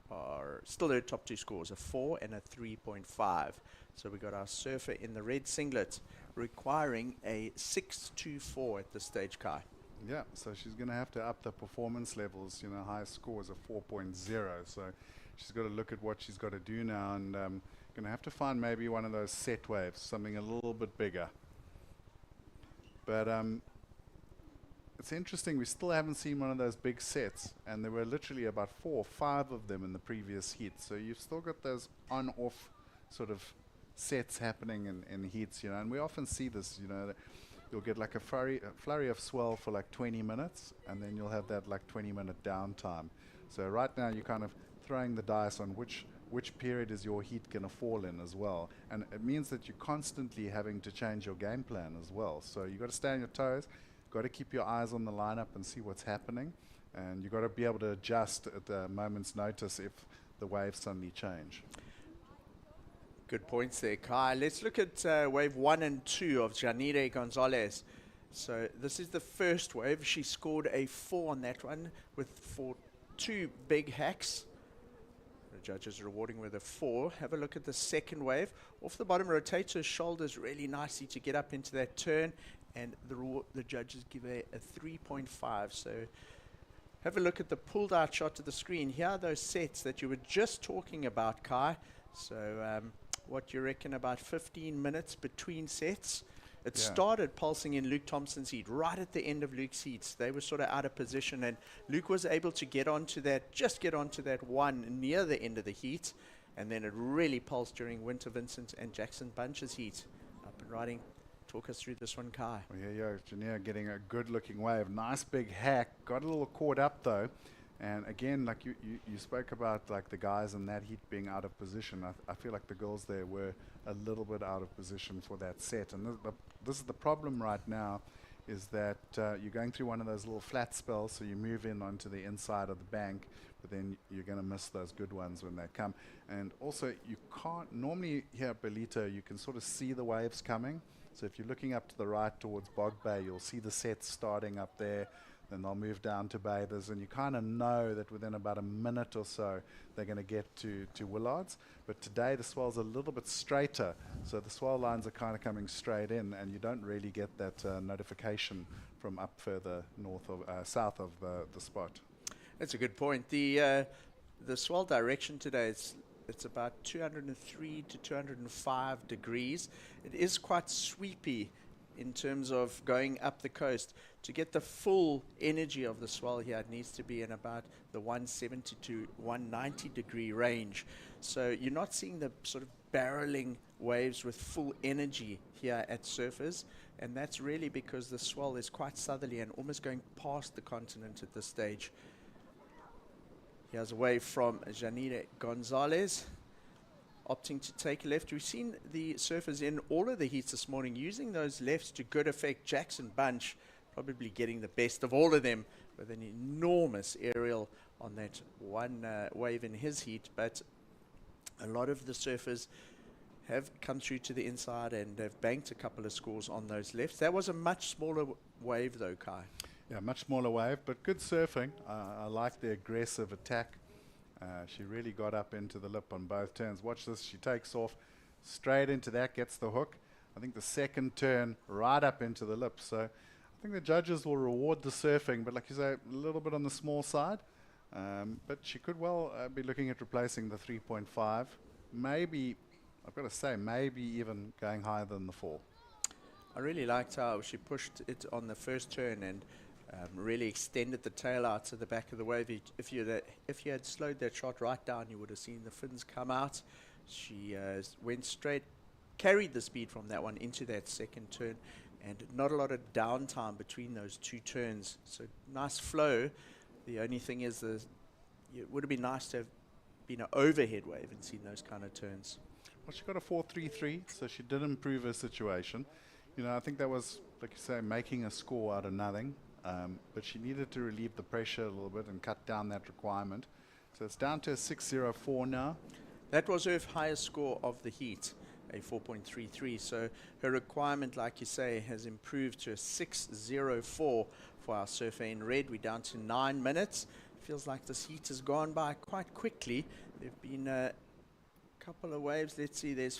are still her top two scores, a 4 and a 3.5. So we got our surfer in the red singlet requiring a 6.24 at this stage, Kai. Yeah, so she's going to have to up the performance levels. You know, highest score is a 4.0. So she's got to look at what she's got to do now, and going to have to find maybe one of those set waves, something a little bit bigger. But it's interesting, we still haven't seen one of those big sets, and there were literally about 4 or 5 of them in the previous heat. So you've still got those on-off sort of sets happening in heats, you know, and we often see this, you know, you'll get like a flurry of swell for like 20 minutes, and then you'll have that like 20-minute downtime. So right now you're kind of throwing the dice on which period is your heat going to fall in as well. And it means that you're constantly having to change your game plan as well. So you've got to stay on your toes, got to keep your eyes on the lineup and see what's happening. And you've got to be able to adjust at a moment's notice if the waves suddenly change. Good points there, Kai. Let's look at wave 1 and 2 of Janire Gonzalez. So this is the first wave. She scored a 4 on that one for 2 big hacks. The judges rewarding with a 4. Have a look at the second wave. Off the bottom, rotates her shoulders really nicely to get up into that turn, and the judges give a 3.5. So have a look at the pulled out shot to the screen. Here are those sets that you were just talking about, Kai. So what you reckon, about 15 minutes between sets? It started pulsing in Luke Thompson's heat, right at the end of Luke's heats. They were sort of out of position, and Luke was able to get onto that one near the end of the heat, and then it really pulsed during Winter Vincent and Jackson Bunch's heat. Up and riding. Talk us through this one, Kai. Well, Janire getting a good-looking wave. Nice big hack. Got a little caught up, though. And again, like you spoke about, like the guys in that heat being out of position. I feel like the girls there were a little bit out of position for that set. And this is the problem right now, is that you're going through one of those little flat spells, so you move in onto the inside of the bank, but then you're going to miss those good ones when they come. And also, you can't, normally here at Ballito, you can sort of see the waves coming. So if you're looking up to the right towards Bog Bay, you'll see the sets starting up there. Then they'll move down to Bathers, and you kind of know that within about a minute or so they're going to get to Willards. But today the swell's a little bit straighter, so the swell lines are kind of coming straight in, and you don't really get that notification from up further north of south of the spot. That's a good point. The swell direction today it's about 203 to 205 degrees. It is quite sweepy in terms of going up the coast. To get the full energy of the swell here, it needs to be in about the 170 to 190 degree range. So you're not seeing the sort of barreling waves with full energy here at Surfers, and that's really because the swell is quite southerly and almost going past the continent at this stage. Here's a wave from Janire Gonzalez, opting to take a left. We've seen the surfers in all of the heats this morning using those lefts to good effect. Jackson Bunch probably getting the best of all of them with an enormous aerial on that one wave in his heat. But a lot of the surfers have come through to the inside and have banked a couple of scores on those lefts. That was a much smaller wave though, Kai. Yeah, much smaller wave, but good surfing. I like the aggressive attack. She really got up into the lip on both turns. Watch this, she takes off straight into that, gets the hook. I think the second turn right up into the lip. So I think the judges will reward the surfing, but like you say, a little bit on the small side. But she could well be looking at replacing the 3.5. Maybe, I've got to say, maybe even going higher than the 4. I really liked how she pushed it on the first turn and really extended the tail out to the back of the wave. If you had slowed that shot right down, you would have seen the fins come out. She went straight, carried the speed from that one into that second turn, and not a lot of downtime between those two turns. So nice flow. The only thing is, it would have been nice to have been an overhead wave and seen those kind of turns. Well, she got a 4.33, so she did improve her situation. You know, I think that was, like you say, making a score out of nothing. But she needed to relieve the pressure a little bit and cut down that requirement. So it's down to a 6.04 now. That was her highest score of the heat. a 4.33. So her requirement, like you say, has improved to a 6.04 for our surfer in red. We're down to 9 minutes. Feels like this heat has gone by quite quickly. There have been a couple of waves. Let's see, there's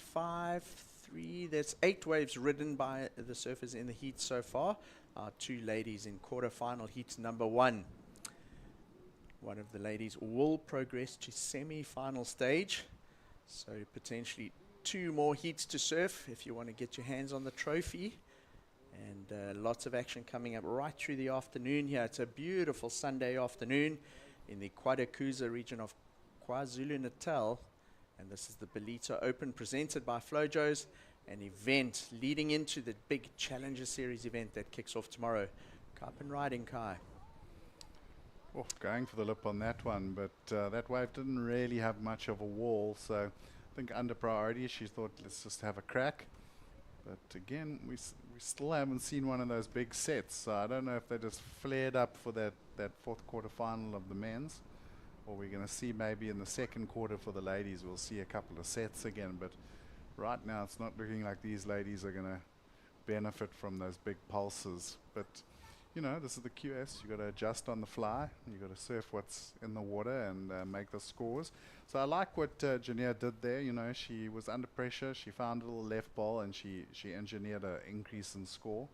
8 waves ridden by the surfers in the heat so far. Our 2 ladies in quarterfinal heat number 1. One of the ladies will progress to semi-final stage. So potentially 2 more heats to surf if you want to get your hands on the trophy. And lots of action coming up right through the afternoon here. It's a beautiful Sunday afternoon in the Quarterfinal region of KwaZulu-Natal. And this is the Ballito Open presented by Flojos, an event leading into the big Challenger Series event that kicks off tomorrow. Up and riding, Kai. Oh, going for the lip on that one, but that wave didn't really have much of a wall, so I think under priority she thought, let's just have a crack. But again, we still haven't seen one of those big sets, so I don't know if they just flared up for that 4th quarterfinal of the men's, or we're going to see maybe in the 2nd quarter for the ladies, we'll see a couple of sets again. But right now it's not looking like these ladies are going to benefit from those big pulses. But you know, this is the QS. You got to adjust on the fly. You got to surf what's in the water and make the scores. So I like what Jania did there. You know, she was under pressure. She found a little left ball and she engineered an increase in score.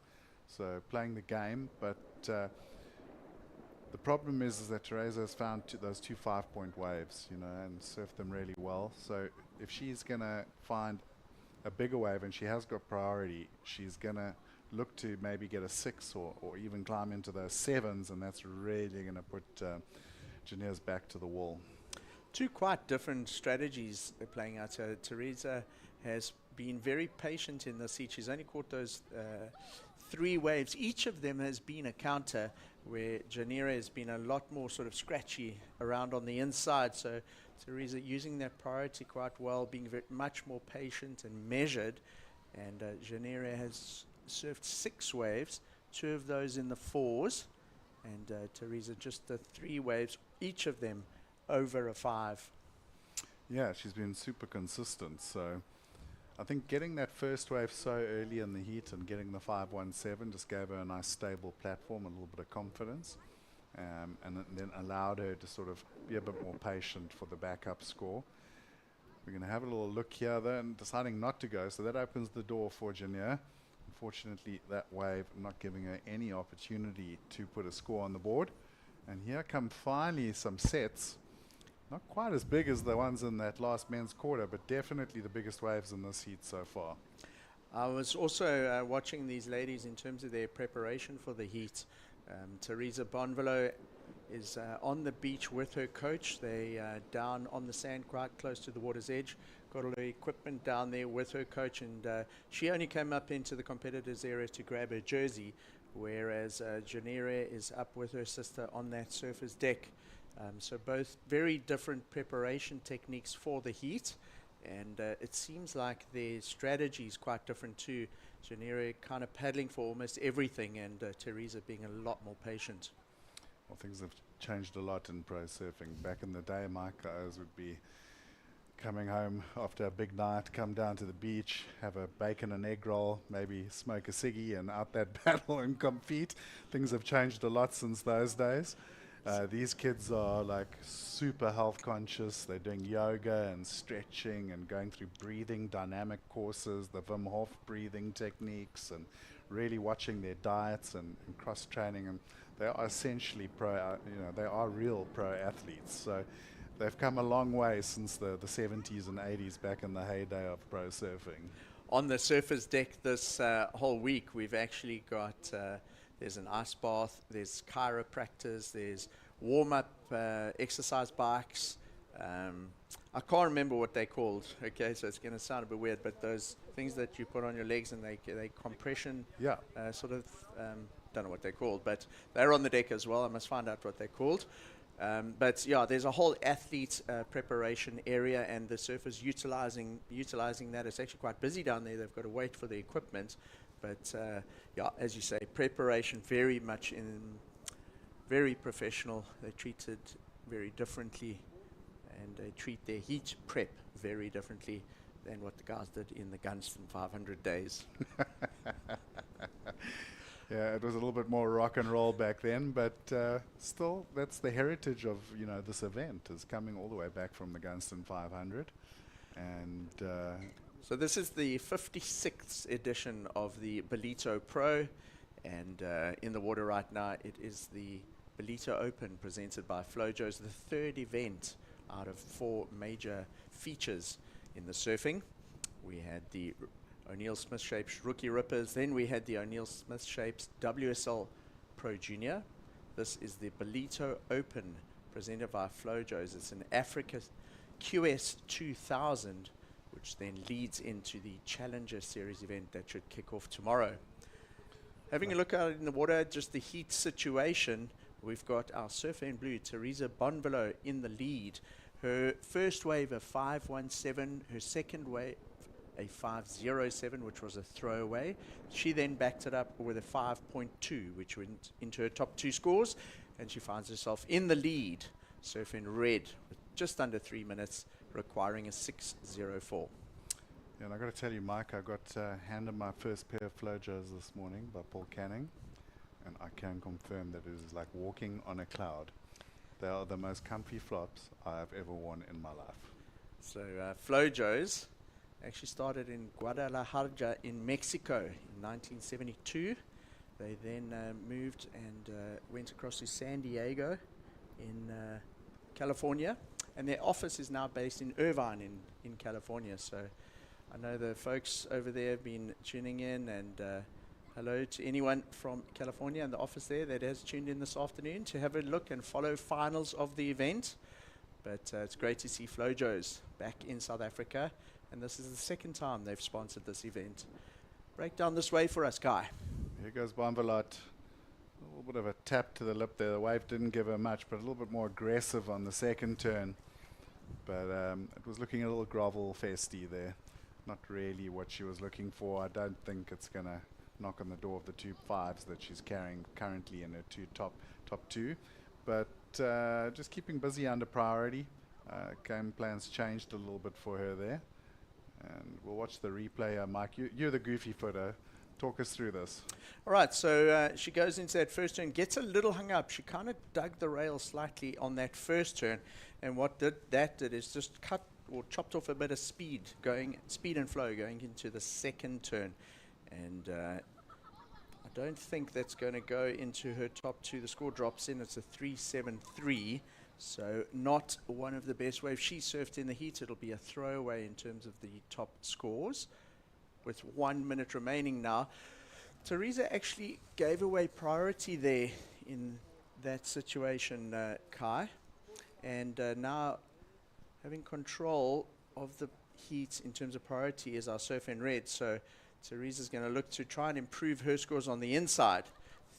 So playing the game, but the problem is that Teresa has found those 2 5-point waves, you know, and surfed them really well. So if she's gonna find a bigger wave and she has got priority, she's gonna look to maybe get a 6 or even climb into those 7s, and that's really going to put Jania's back to the wall. 2 quite different strategies they're playing out. So Teresa has been very patient in this heat. She's only caught those 3 waves. Each of them has been a counter, where Janira has been a lot more sort of scratchy around on the inside. So Teresa using that priority quite well, being much more patient and measured. And Janira has surfed 6 waves, 2 of those in the 4s, and Teresa just the 3 waves, each of them over a 5. Yeah, she's been super consistent. So I think getting that first wave so early in the heat and getting the 517 just gave her a nice stable platform, a little bit of confidence, and then allowed her to sort of be a bit more patient for the backup score. We're going to have a little look here though, and deciding not to go, so that opens the door for Jania. Unfortunately, that wave not giving her any opportunity to put a score on the board. And here come finally some sets. Not quite as big as the ones in that last men's quarter, but definitely the biggest waves in this heat so far. I was also watching these ladies in terms of their preparation for the heat. Teresa Bonvelo is on the beach with her coach. They down on the sand quite close to the water's edge. Got all her equipment down there with her coach, and she only came up into the competitors area to grab her jersey, whereas Janira is up with her sister on that surfer's deck. So both very different preparation techniques for the heat, and it seems like their strategy is quite different too. Janira kind of paddling for almost everything, and Teresa being a lot more patient. Well, things have changed a lot in pro surfing. Back in the day, my guys would be coming home after a big night, come down to the beach, have a bacon and egg roll, maybe smoke a ciggy, and out that battle and compete. Things have changed a lot since those days. These kids are like super health conscious. They're doing yoga and stretching and going through breathing dynamic courses, the Wim Hof breathing techniques, and really watching their diets and cross training. And they are essentially they are real pro athletes. So they've come a long way since the 70s and 80s, back in the heyday of pro surfing. On the surfer's deck this whole week, we've actually got there's an ice bath, there's chiropractors, there's warm-up exercise bikes. I can't remember what they're called, okay, so it's going to sound a bit weird, but those things that you put on your legs and they compression, sort of, don't know what they're called, but they're on the deck as well. I must find out what they're called. But yeah, there's a whole athlete preparation area, and the surfers utilizing that. It's actually quite busy down there. They've got to wait for the equipment. But yeah, as you say, preparation very much very professional. They're treated very differently, and they treat their heat prep very differently. than what the guys did in the Gunston 500 days. Yeah, it was a little bit more rock and roll back then, but still, that's the heritage of this event, is coming all the way back from the Gunston 500, and So this is the 56th edition of the Ballito Pro, and in the water right now it is the Ballito Open presented by Flojos, the third event out of 4 major features in the surfing. We had the O'Neill Smith Shapes Rookie Rippers, then we had the O'Neill Smith Shapes WSL Pro Junior. This is the Ballito Open presented by Flojos. It's an Africa QS 2000, which then leads into the Challenger Series event that should kick off tomorrow. Having a look out in the water, just the heat situation, we've got our surfer in blue, Teresa Bonvelo, in the lead. Her first wave, a 517, her second wave, a 507, which was a throwaway. She then backed it up with a 5.2, which went into her top 2 scores, and she finds herself in the lead, surfing red, with just under 3 minutes, requiring a 604. Yeah, and I got to tell you, Mike, I got handed my first pair of Flojos this morning by Paul Canning, and I can confirm that it is like walking on a cloud. They are the most comfy flops I have ever worn in my life. So Flojos actually started in Guadalajara in Mexico in 1972. They then moved and went across to San Diego in California, and their office is now based in Irvine in California. So I know the folks over there have been tuning in, and hello to anyone from California and the office there that has tuned in this afternoon to have a look and follow finals of the event. But it's great to see Flojos back in South Africa, and this is the second time they've sponsored this event. Break down this wave for us, Guy. Here goes Bonvalot. A little bit of a tap to the lip there. The wave didn't give her much, but a little bit more aggressive on the second turn. But it was looking a little grovel festy there. Not really what she was looking for. I don't think it's going to knock on the door of the 2 5s that she's carrying currently in her top 2. But just keeping busy under priority. Game plans changed a little bit for her there. And we'll watch the replay. Mike, you're the goofy footer. Talk us through this. All right, so she goes into that first turn, gets a little hung up. She kind of dug the rail slightly on that first turn, and what that did is just cut or chopped off a bit of speed and flow going into the second turn. And I don't think that's going to go into her top 2. The score drops in. It's a 373. So not one of the best waves she surfed in the heat. It'll be a throwaway in terms of the top scores. With 1 minute remaining now, Teresa actually gave away priority there in that situation, Kai. And now having control of the heat in terms of priority is our surfer in red. So Teresa's going to look to try and improve her scores on the inside.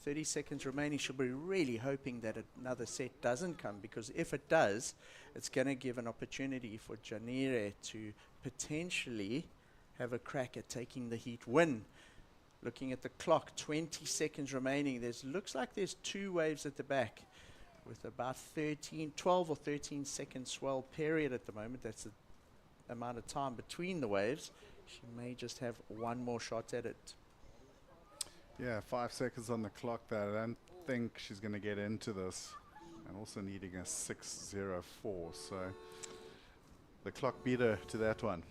30 seconds remaining. She'll be really hoping that another set doesn't come, because if it does, it's going to give an opportunity for Janire to potentially have a crack at taking the heat win. Looking at the clock, 20 seconds remaining. Looks like there's 2 waves at the back with about 12 or 13 second swell period at the moment. That's the amount of time between the waves. She may just have one more shot at it. Yeah, 5 seconds on the clock there. I don't think she's going to get into this. And also needing a 604. So the clock beat her to that one.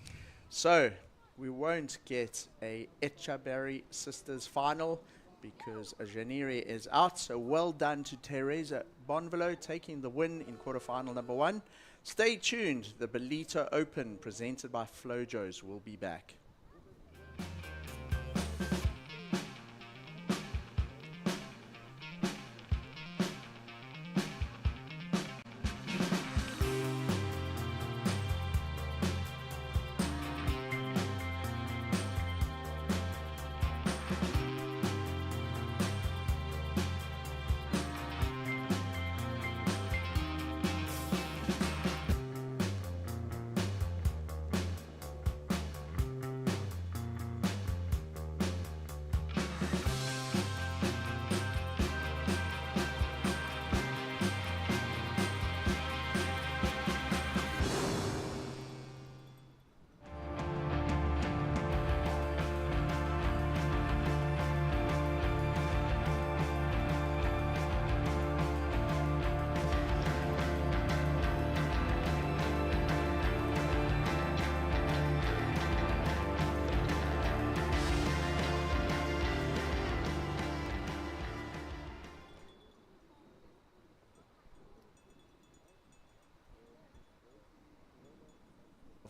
So we won't get a Echaberry Sisters final because Janire is out. So well done to Teresa Bonvelo taking the win in quarterfinal number 1. Stay tuned. The Ballito Open presented by Flojos will be back.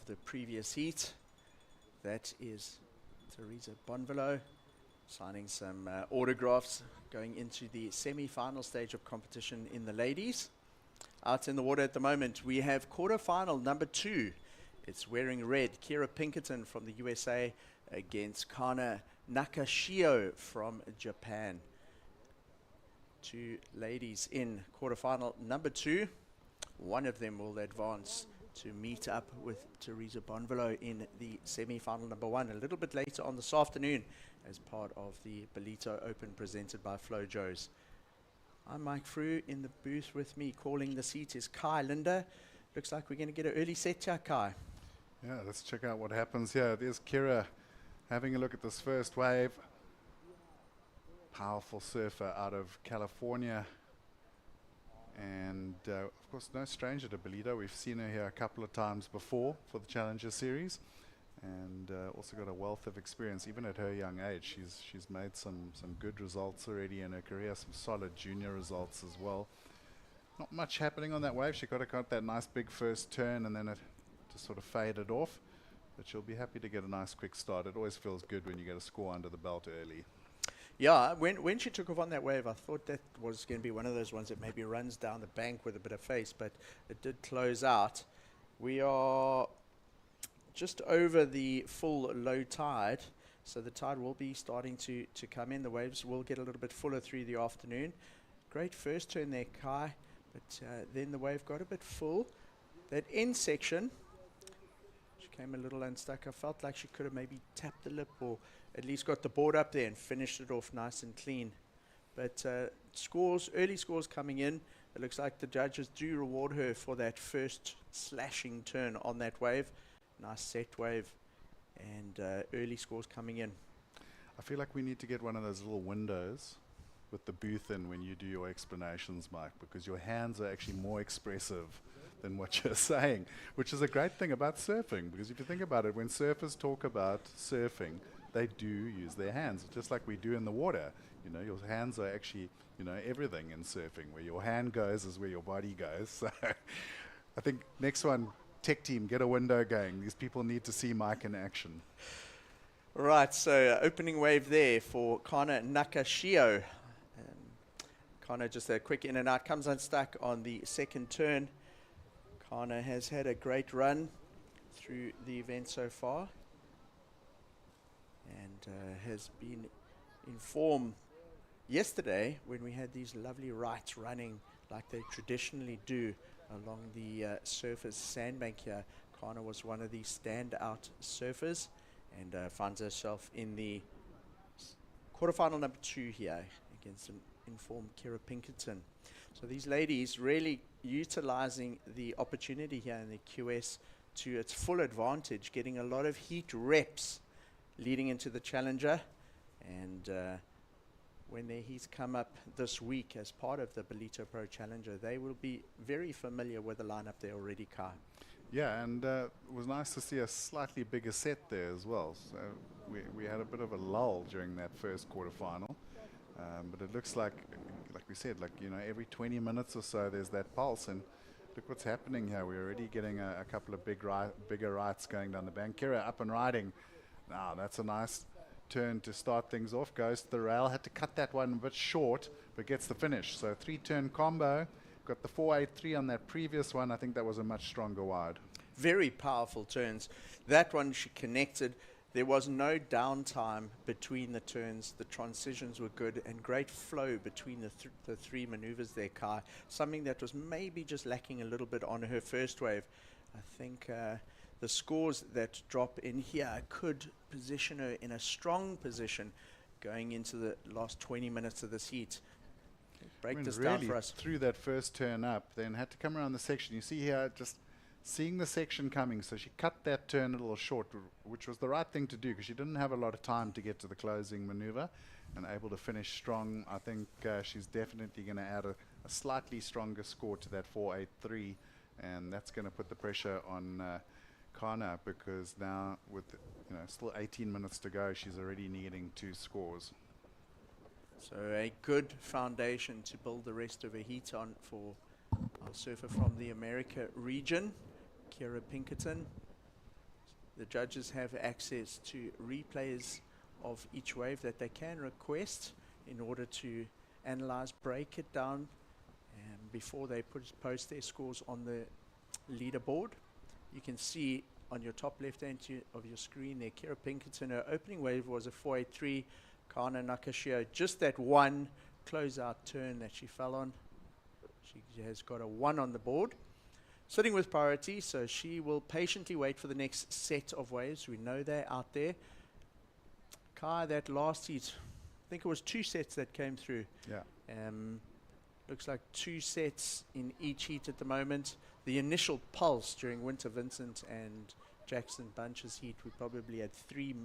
the previous heat. That is Teresa Bonvelo signing some autographs going into the semi-final stage of competition in the ladies. Out in the water at the moment, we have quarterfinal number 2. It's wearing red. Kira Pinkerton from the USA against Kana Nakashio from Japan. 2 ladies in quarterfinal number 2. One of them will advance to meet up with Teresa Bonvelo in the semi-final number 1 a little bit later on this afternoon as part of the Ballito Open presented by Flojos. I'm Mike Frew. In the booth with me calling the seat is Kai Linda. Looks like we're going to get an early set here, Kai. Yeah, let's check out what happens here. There's Kira having a look at this first wave. Powerful surfer out of California. And of course, no stranger to Ballito. We've seen her here a couple of times before for the Challenger Series. And also got a wealth of experience, even at her young age. She's made some good results already in her career, some solid junior results as well. Not much happening on that wave. She got that nice big first turn, and then it just sort of faded off. But she'll be happy to get a nice quick start. It always feels good when you get a score under the belt early. Yeah, when she took off on that wave, I thought that was going to be one of those ones that maybe runs down the bank with a bit of face, but it did close out. We are just over the full low tide, so the tide will be starting to come in. The waves will get a little bit fuller through the afternoon. Great first turn there, Kai, but then the wave got a bit full. That end section, she came a little unstuck. I felt like she could have maybe tapped the lip or at least got the board up there and finished it off nice and clean. But early scores coming in. It looks like the judges do reward her for that first slashing turn on that wave. Nice set wave and early scores coming in. I feel like we need to get one of those little windows with the booth in when you do your explanations, Mike, because your hands are actually more expressive than what you're saying, which is a great thing about surfing, because if you think about it, when surfers talk about surfing, they do use their hands, just like we do in the water. You know, your hands are actually, everything in surfing. Where your hand goes is where your body goes. So I think next one, tech team, get a window going. These people need to see Mike in action. Right, so opening wave there for Kana Nakashio. Kana just a quick in and out, comes unstuck on the second turn. Kana has had a great run through the event so far and has been in form yesterday when we had these lovely rights running like they traditionally do along the surfers sandbank here. Kana was one of the standout surfers and finds herself in the quarterfinal number 2 here against an informed Kira Pinkerton. So these ladies really utilizing the opportunity here in the QS to its full advantage, getting a lot of heat reps leading into the Challenger. And when their heats come up this week as part of the Ballito Pro Challenger, they will be very familiar with the lineup there already, Kai. Yeah, and it was nice to see a slightly bigger set there as well. So we had a bit of a lull during that first quarterfinal. But it looks like we said, every 20 minutes or so there's that pulse. And look what's happening here. We're already getting a couple of bigger rights going down the bank. Kira up and riding. Now, that's a nice turn to start things off. Goes to the rail. Had to cut that one a bit short, but gets the finish. So 3-turn combo. Got the 483 on that previous one. I think that was a much stronger wide. Very powerful turns. That one she connected. There was no downtime between the turns. The transitions were good and great flow between the three maneuvers there, Kai. Something that was maybe just lacking a little bit on her first wave. I think the scores that drop in here could position her in a strong position going into the last 20 minutes of this heat. Break this down for us. Threw that first turn up, then had to come around the section. You see here, just seeing the section coming, so she cut that turn a little short, which was the right thing to do because she didn't have a lot of time to get to the closing maneuver and able to finish strong. I think she's definitely going to add a slightly stronger score to that 483, and that's going to put the pressure on Kana, because now with still 18 minutes to go, she's already needing 2 scores. So a good foundation to build the rest of her heat on for our surfer from the America region, Kira Pinkerton. The judges have access to replays of each wave that they can request in order to analyze, break it down before they post their scores on the leaderboard. You can see on your top left hand of your screen there, Kira Pinkerton, her opening wave was a 483. Kana Nakashio, just that one closeout turn that she fell on. She has got a 1 on the board. Sitting with priority, so she will patiently wait for the next set of waves. We know they're out there. Kai, that last heat, I think it was 2 sets that came through. Yeah. Looks like 2 sets in each heat at the moment. The initial pulse during Winter Vincent and Jackson Bunch's heat, we probably had 3,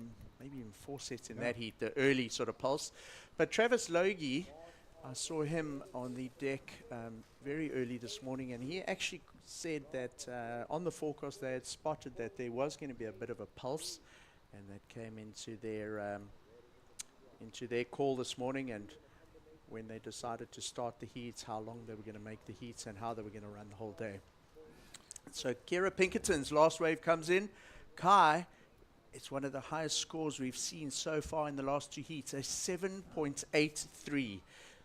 maybe even 4 sets in that heat, the early sort of pulse. But Travis Logie, I saw him on the deck very early this morning, and he actually said that on the forecast they had spotted that there was going to be a bit of a pulse, and that came into their call this morning, and when they decided to start the heats, how long they were going to make the heats and how they were going to run the whole day. So Kira Pinkerton's last wave comes in. Kai, it's one of the highest scores we've seen so far in the last 2 heats, a 7.83.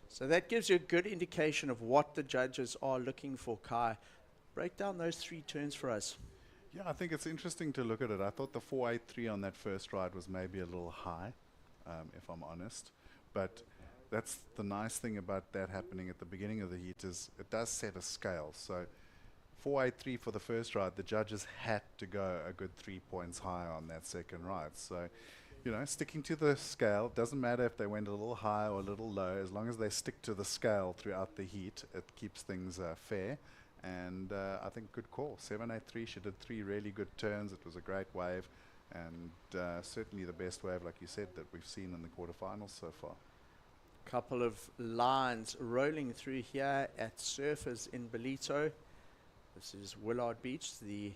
So that gives you a good indication of what the judges are looking for. Kai, break down those 3 turns for us. Yeah, I think it's interesting to look at it. I thought the 483 on that first ride was maybe a little high, if I'm honest. But that's the nice thing about that happening at the beginning of the heat is it does set a scale. So 483 for the first ride, the judges had to go a good 3 points higher on that second ride. So, you know, sticking to the scale, doesn't matter if they went a little high or a little low, as long as they stick to the scale throughout the heat, it keeps things fair. And I think good call. 783, she did 3 really good turns. It was a great wave, and certainly the best wave, like you said, that we've seen in the quarterfinals so far. Couple of lines rolling through here at Surfers in Ballito. This is Willard Beach, the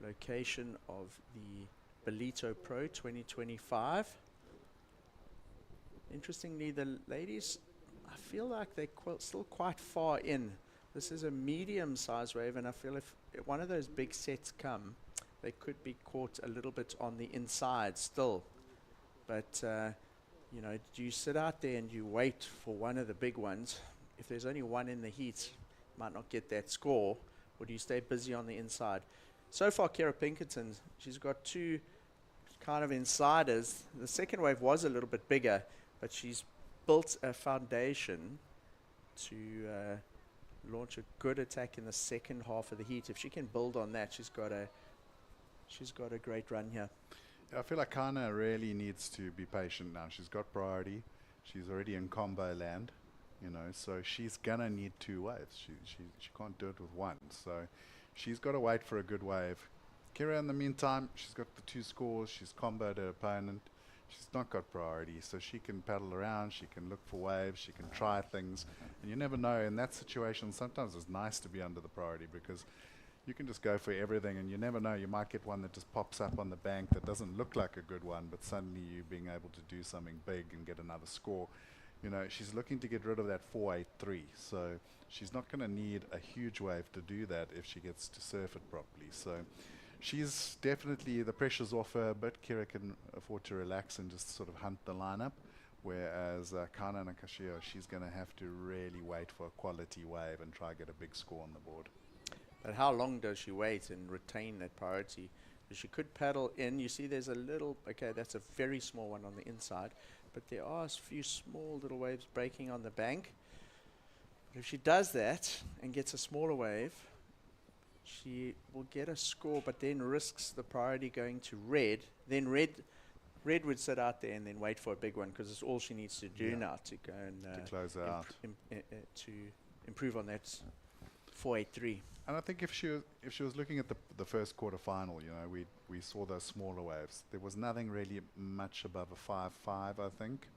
location of the Ballito Pro 2025. Interestingly, the ladies, I feel like they're still quite far in. This is a medium-sized wave, and I feel if one of those big sets come, they could be caught a little bit on the inside still. But, you know, do you sit out there and you wait for one of the big ones? If there's only one in the heat, you might not get that score. Or do you stay busy on the inside? So far, Kira Pinkerton, she's got 2 kind of insiders. The second wave was a little bit bigger, but she's built a foundation to launch a good attack in the second half of the heat. If she can build on that, she's got a great run here. I feel like Kana really needs to be patient now. She's got priority. She's already in combo land, you know, so she's gonna need 2 waves. She can't do it with 1. So she's got to wait for a good wave. Kira, in the meantime, she's got the 2 scores. She's comboed her opponent. She's not got priority, so she can paddle around. She can look for waves. She can try things, and you never know. In that situation, sometimes it's nice to be under the priority because you can just go for everything, and you never know. You might get one that just pops up on the bank that doesn't look like a good one, but suddenly you being able to do something big and get another score. You know, she's looking to get rid of that 483, so she's not going to need a huge wave to do that if she gets to surf it properly. So she's definitely, the pressure's off her, but Kira can afford to relax and just sort of hunt the lineup, whereas Kana Nakashio, she's going to have to really wait for a quality wave and try to get a big score on the board. But how long does she wait and retain that priority? She could paddle in. You see there's a little, okay, that's a very small one on the inside, but there are a few small little waves breaking on the bank. But if she does that and gets a smaller wave, she will get a score, but then risks the priority going to red. Then red would sit out there and then wait for a big one, because it's all she needs to do now to go and to close her out, to improve on that 483. And I think if she was looking at the first quarterfinal, you know, we saw those smaller waves. There was nothing really much above a 5.5, I think.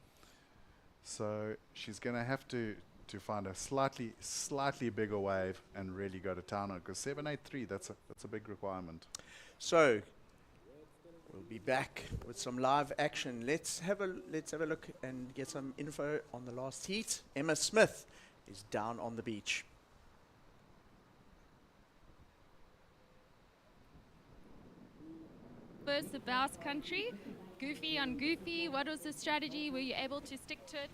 So she's going to have to find a slightly bigger wave and really go to town on it, because 783, that's a big requirement. So we'll be back with some live action. Let's have a look and get some info on the last heat. Emma Smith is down on the beach. versus the bounce country. Goofy on goofy. What was the strategy? Were you able to stick to it?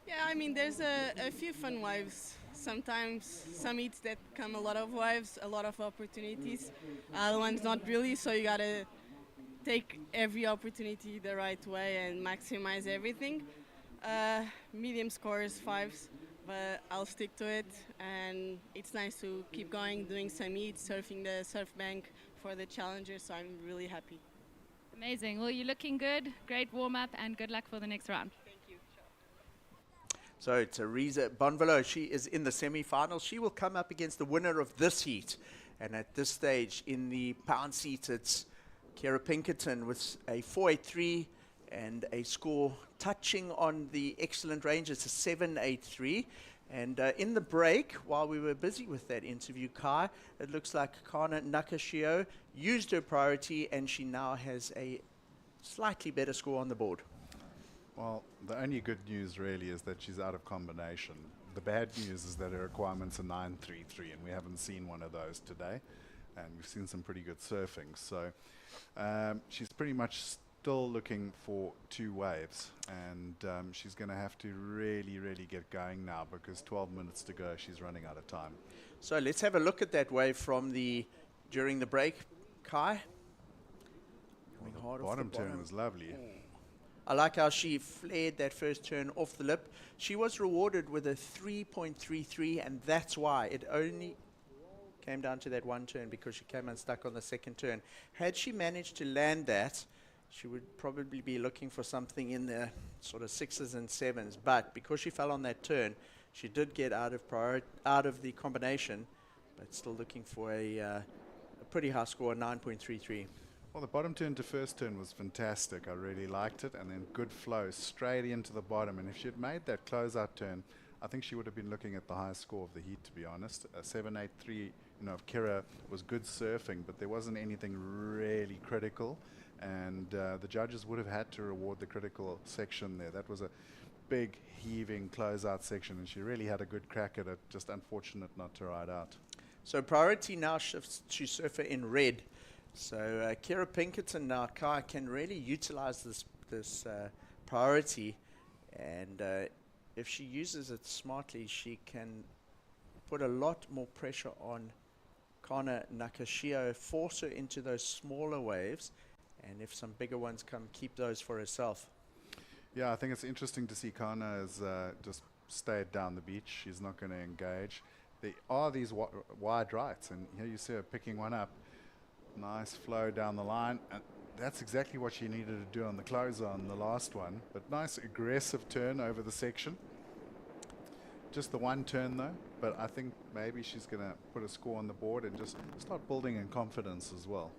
Yeah, I mean, there's a few fun waves. Sometimes some heats that come a lot of waves, a lot of opportunities. Other ones not really, so you gotta take every opportunity the right way and maximize everything. Medium score is fives, but I'll stick to it. And it's nice to keep going, doing some heats, surfing the surf bank for the challenger, so I'm really happy. Amazing. Well, you're looking good. Great warm up and good luck for the next round. So Teresa Bonvalo, she is in the semi-final. She will come up against the winner of this heat. And at this stage in the pound seat, it's Kira Pinkerton with a 4.83 and a score touching on the excellent range. It's a 7.83. And in the break, while we were busy with that interview, Kai, it looks like Kana Nakashio used her priority and she now has a slightly better score on the board. Well, the only good news really is that she's out of combination. The bad news is that her requirement's a 9.33, and we haven't seen one of those today. And we've seen some pretty good surfing. So she's pretty much still looking for 2 waves. And she's going to have to really, really get going now because 12 minutes to go, she's running out of time. So let's have a look at that wave from during the break. Kai? Well, the bottom turn was lovely. I like how she flared that first turn off the lip. She was rewarded with a 3.33, and that's why it only came down to that one turn because she came unstuck on the second turn. Had she managed to land that, she would probably be looking for something in the sort of 6s and 7s. But because she fell on that turn, she did get out of the combination, but still looking for a pretty high score, 9.33. Well, the bottom turn to first turn was fantastic. I really liked it. And then good flow straight into the bottom. And if she had made that closeout turn, I think she would have been looking at the highest score of the heat, to be honest. A 7.83, of Kira was good surfing, but there wasn't anything really critical. And the judges would have had to reward the critical section there. That was a big, heaving closeout section, and she really had a good crack at it. Just unfortunate not to ride out. So priority now shifts to surfer in red. So Kira Pinkerton now, Kai, can really utilize this priority, and if she uses it smartly, she can put a lot more pressure on Kana Nakashio, force her into those smaller waves, and if some bigger ones come, keep those for herself. Yeah, I think it's interesting to see Kana has just stayed down the beach. She's not going to engage. There are these wide rights, and here you see her picking one up. Nice flow down the line, and that's exactly what she needed to do on the closer on the last one. But nice aggressive turn over the section. Just the one turn though, but I think maybe she's going to put a score on the board and just start building in confidence as well.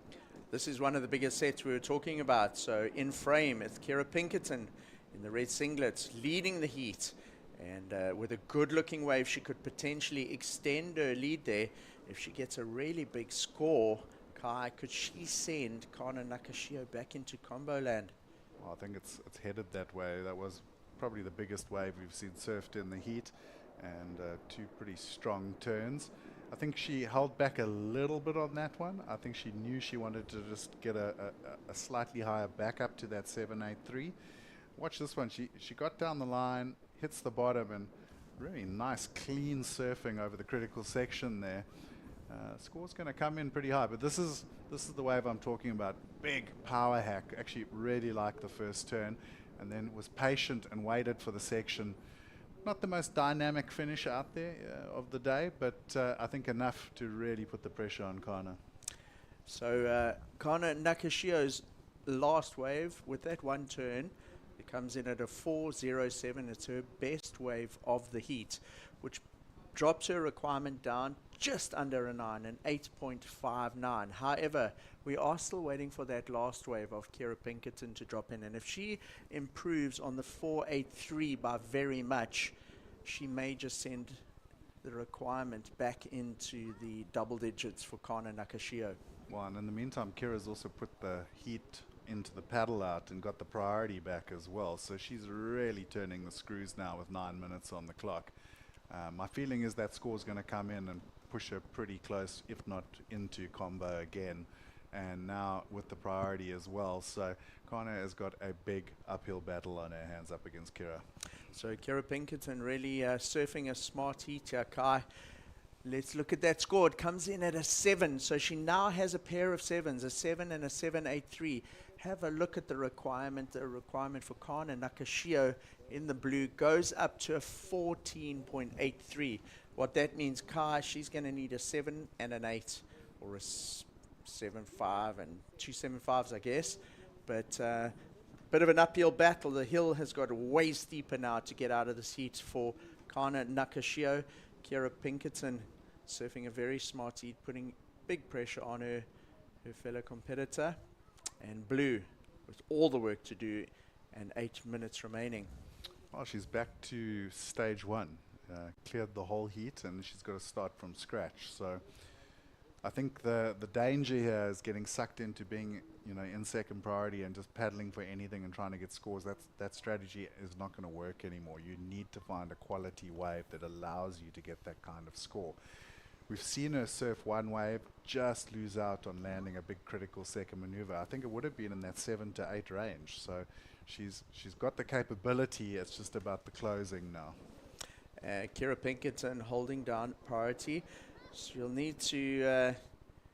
This is one of the biggest sets we were talking about. So in frame, it's Kira Pinkerton in the red singlets leading the heat. And with a good-looking wave, she could potentially extend her lead there. If she gets a really big score, Kai, could she send Kana Nakashio back into combo land? Well, I think it's headed that way. That was probably the biggest wave we've seen surfed in the heat, and 2 pretty strong turns. I think she held back a little bit on that one. I think she knew she wanted to just get a slightly higher back up to that 7.83. Watch this one. She got down the line, hits the bottom, and really nice clean surfing over the critical section there. Score's going to come in pretty high, but this is the wave I'm talking about. Big power hack. Actually really liked the first turn, and then was patient and waited for the section. Not the most dynamic finish out there of the day, but I think enough to really put the pressure on Kana. So Kana Nakashio's last wave with that one turn, it comes in at a 4.07. It's her best wave of the heat, which drops her requirement down just under a 9, an 8.59. However, we are still waiting for that last wave of Kira Pinkerton to drop in, and if she improves on the 4.83 by very much, she may just send the requirement back into the double digits for Kana Nakashio. Well, and in the meantime, Kira's also put the heat into the paddle out and got the priority back as well, so she's really turning the screws now with 9 minutes on the clock. My feeling is that score's going to come in and push her pretty close, if not into combo again. and now with the priority as well. So Kana has got a big uphill battle on her hands up against Kira. So Kira Pinkerton really surfing a smart heat here, Kai. Let's look at that score. It comes in at a 7, so she now has a pair of 7s, a 7 and a 7.83. Have a look at the requirement. The requirement for Kana Nakashio in the blue goes up to a 14.83. What that means, Kai, she's going to need a 7 and an 8, or a 7.5 and 2 7.5s, I guess. But bit of an uphill battle. The hill has got way steeper now to get out of this heat for Kana Nakashio. Kira Pinkerton surfing a very smart heat, putting big pressure on her fellow competitor. And blue with all the work to do and 8 minutes remaining. Well, she's back to stage 1. Cleared the whole heat, and she's got to start from scratch. So I think the danger here is getting sucked into being, in second priority and just paddling for anything and trying to get scores. That strategy is not going to work anymore. You need to find a quality wave that allows you to get that kind of score. We've seen her surf one wave, just lose out on landing a big critical second maneuver. I think it would have been in that 7 to 8 range. So she's got the capability. It's just about the closing now. Kira Pinkerton holding down priority. She'll need to,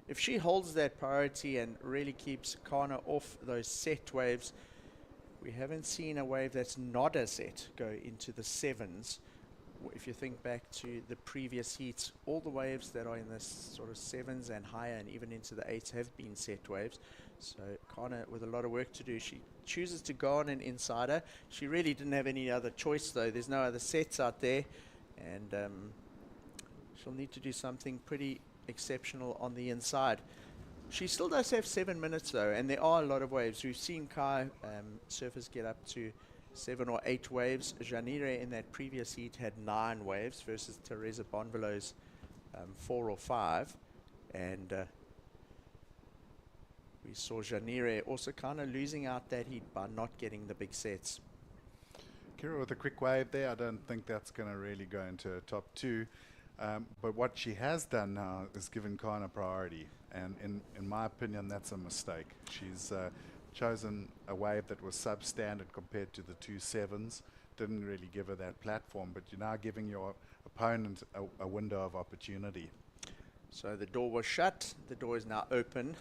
if she holds that priority and really keeps Kana off those set waves, we haven't seen a wave that's not a set go into the 7s. If you think back to the previous heats, all the waves that are in the sort of 7s and higher and even into the 8s have been set waves. So Kana with a lot of work to do. She chooses to go on an insider. She really didn't have any other choice though. There's no other sets out there, and she'll need to do something pretty exceptional on the inside. She still does have 7 minutes though, and there are a lot of waves. We've seen Kai surfers get up to 7 or 8 waves. Janire in that previous heat had 9 waves versus Teresa Bonvelo's 4 or 5. And we saw Janire also kind of losing out that heat by not getting the big sets. Kira with a quick wave there. I don't think that's going to really go into her top 2. But what she has done now is given Kana priority. And in my opinion, that's a mistake. She's chosen a wave that was substandard compared to the 2 7s. Didn't really give her that platform, but you're now giving your opponent a window of opportunity. So the door was shut, the door is now open,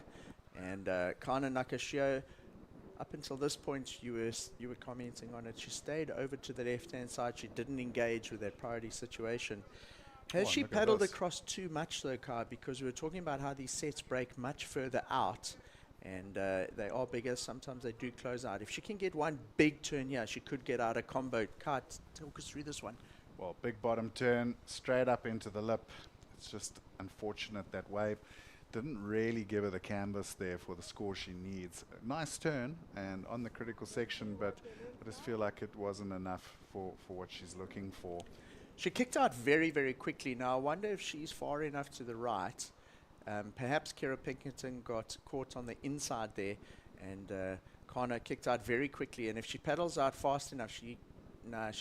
and Kana Nakashio, up until this point you were commenting on it, she stayed over to the left-hand side. She didn't engage with that priority situation. Has she paddled across too much though, Kai? Because we were talking about how these sets break much further out, and they are bigger. Sometimes they do close out. If she can get one big turn here, she could get out a combo. Kai, talk us through this one. Well, big bottom turn, straight up into the lip. It's just unfortunate that wave didn't really give her the canvas there for the score she needs. Nice turn and on the critical section, but I just feel like it wasn't enough for what she's looking for. She kicked out very, very quickly. Now, I wonder if she's far enough to the right. Perhaps Kira Pinkerton got caught on the inside there, and Kana kicked out very quickly. And if she paddles out fast enough, she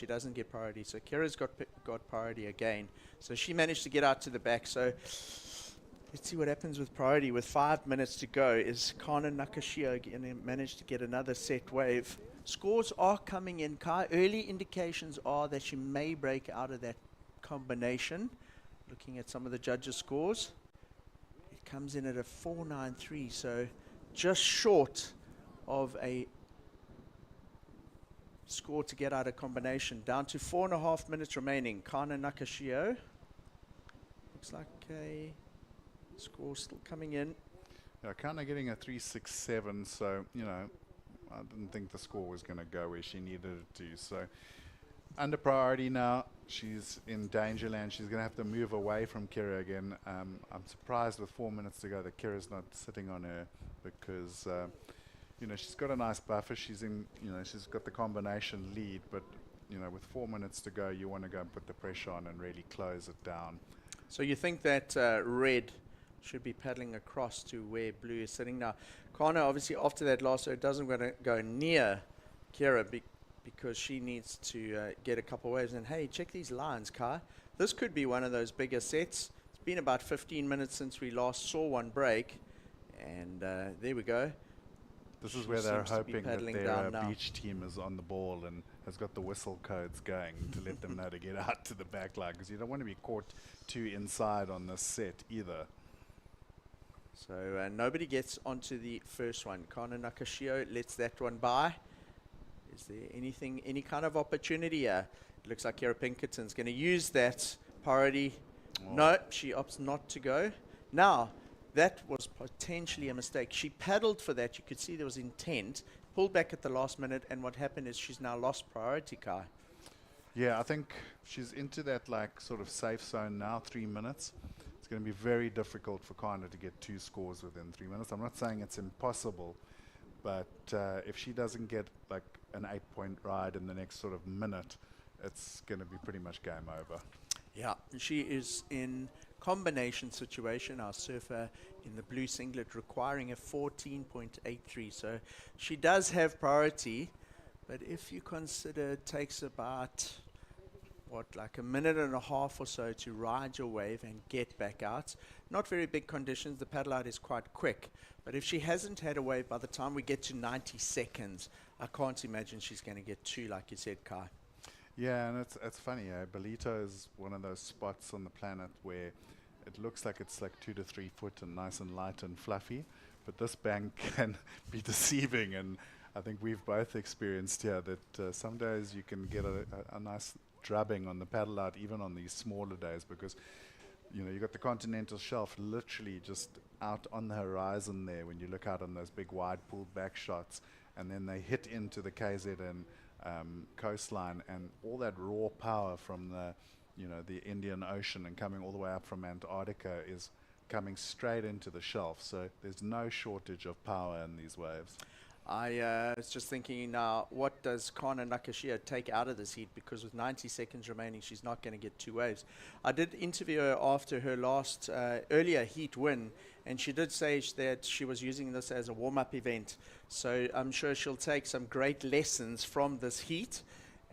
doesn't get priority. So Kira's got priority again. So she managed to get out to the back. So let's see what happens with priority. With 5 minutes to go, is Kana Nakashio going to manage to get another set wave? Scores are coming in, Kai. Early indications are that she may break out of that combination. Looking at some of the judges' scores, it comes in at a 4.93, so just short of a score to get out of combination. Down to 4.5 minutes remaining. Kana Nakashio. Looks like a score still coming in. Yeah, Kana getting a 3.67, so, I didn't think the score was going to go where she needed it to. So under priority now, she's in danger land. She's going to have to move away from Kira again. I'm surprised with 4 minutes to go that Kira's not sitting on her, because she's got a nice buffer. She's in, she's got the combination lead, but with 4 minutes to go, you want to go and put the pressure on and really close it down. So you think that red should be paddling across to where blue is sitting now? Kana, obviously, after that last serve, doesn't want to go near Kira because she needs to get a couple waves. And hey, check these lines, Kai. This could be one of those bigger sets. It's been about 15 minutes since we last saw one break, And there we go. This is She where they're seems to be hoping that paddling their down now. beach team is on the ball and has got the whistle codes going to let them know to get out to the back line, because you don't want to be caught too inside on this set either. So nobody gets onto the first one. Kana Nakashio lets that one by. Is there anything, any kind of opportunity here? It looks like Kira Pinkerton's going to use that priority. Oh. No, she opts not to go. Now, that was potentially a mistake. She paddled for that. You could see there was intent. Pulled back at the last minute, and what happened is she's now lost priority, Kai. Yeah, I think she's into that like sort of safe zone now, 3 minutes. It's going to be very difficult for Kana to get 2 scores within 3 minutes. I'm not saying it's impossible, but if she doesn't get like an 8-point ride in the next sort of minute, it's going to be pretty much game over. Yeah, she is in combination situation, our surfer in the blue singlet, requiring a 14.83. So she does have priority, but if you consider it takes about, what, like a minute and a half or so to ride your wave and get back out. Not very big conditions, the paddle out is quite quick, but if she hasn't had a wave by the time we get to 90 seconds, I can't imagine she's going to get 2, like you said, Kai. Yeah, and it's funny. Ballito is one of those spots on the planet where it looks like it's like 2 to 3 foot and nice and light and fluffy, but this bank can be deceiving. And I think we've both experienced here that some days you can get a nice drubbing on the paddle out, even on these smaller days, because you know you got the continental shelf literally just out on the horizon there when you look out on those big wide pulled back shots, and then they hit into the KZN coastline, and all that raw power from the Indian Ocean and coming all the way up from Antarctica is coming straight into the shelf. So there's no shortage of power in these waves. I was just thinking now, what does Kana Nakashia take out of this heat? Because with 90 seconds remaining, she's not going to get 2 waves. I did interview her after her last earlier heat win, and she did say that she was using this as a warm-up event. So I'm sure she'll take some great lessons from this heat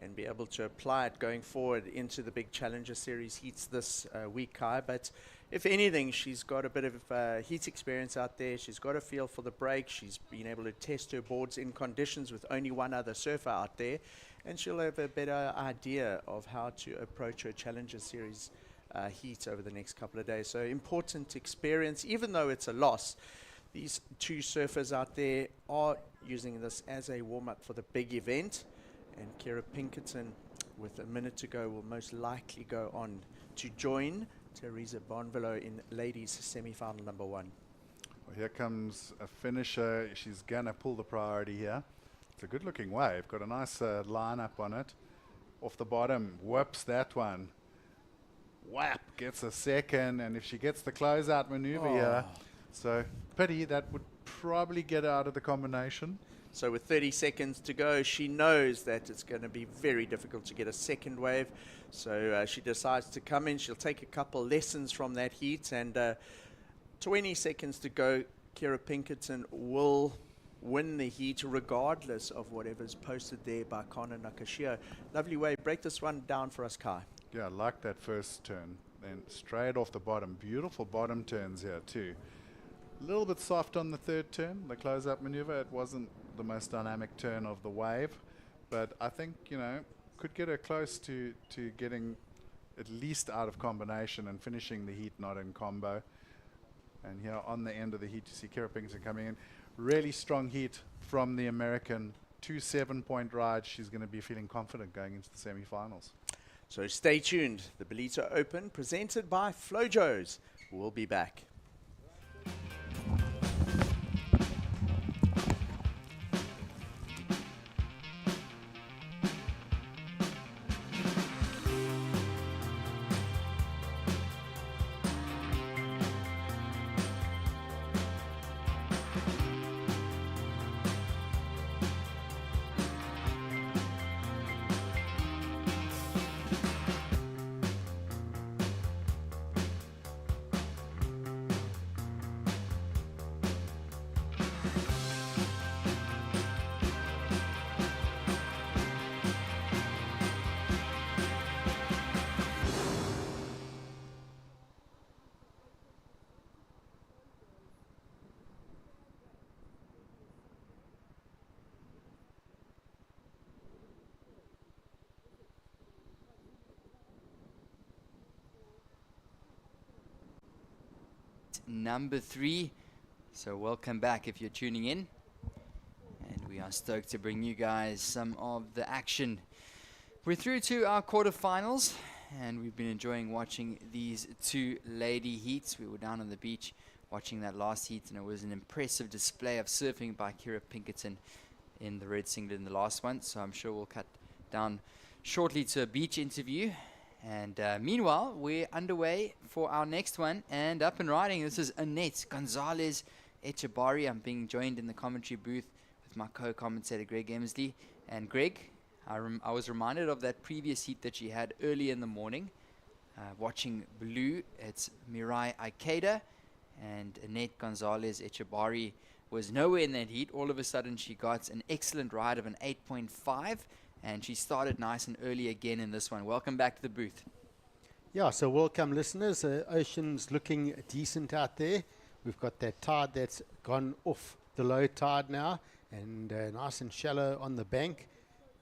and be able to apply it going forward into the big Challenger Series heats this week, Kai. But if anything, she's got a bit of heat experience out there. She's got a feel for the break. She's been able to test her boards in conditions with only one other surfer out there, and she'll have a better idea of how to approach her Challenger Series heat over the next couple of days. So important experience, even though it's a loss. These 2 surfers out there are using this as a warm-up for the big event. And Kira Pinkerton, with a minute to go, will most likely go on to join Teresa Bonvelo in ladies semi-final number 1. Well, here comes a finisher. She's going to pull the priority here. It's a good-looking wave. Got a nice line-up on it. Off the bottom, whoops that one. Whap, gets a second, and if she gets the closeout maneuver here, so pity, that would probably get her out of the combination. So with 30 seconds to go, she knows that it's going to be very difficult to get a second wave. So she decides to come in. She'll take a couple lessons from that heat. And 20 seconds to go, Kira Pinkerton will win the heat regardless of whatever's posted there by Kana Nakashio. Lovely wave. Break this one down for us, Kai. Yeah, I like that first turn. Then straight off the bottom. Beautiful bottom turns here too. A little bit soft on the third turn, the close-up maneuver. It wasn't the most dynamic turn of the wave, but I think, could get her close to getting at least out of combination and finishing the heat not in combo. And here on the end of the heat, you see Kira Pinkerton coming in. Really strong heat from the American. 2 7-point rides. She's going to be feeling confident going into the semi-finals. So stay tuned. The Ballito Open, presented by Flojos. We'll be back. number 3. So welcome back if you're tuning in. And we are stoked to bring you guys some of the action. We're through to our quarterfinals, and we've been enjoying watching these 2 lady heats. We were down on the beach watching that last heat, and it was an impressive display of surfing by Kira Pinkerton in the red singlet in the last one. So I'm sure we'll cut down shortly to a beach interview. And meanwhile, we're underway for our next one, and up and riding. This is Annette Gonzalez Echebari. I'm being joined in the commentary booth with my co-commentator Greg Emsley. And Greg, I was reminded of that previous heat that she had early in the morning. Watching blue, it's Mirai Aikeda, and Annette Gonzalez Echebari was nowhere in that heat. All of a sudden, she got an excellent ride of an 8.5, and she started nice and early again in this one. Welcome back to the booth. Yeah, so welcome listeners. Ocean's looking decent out there. We've got that tide that's gone off the low tide now, and nice and shallow on the bank.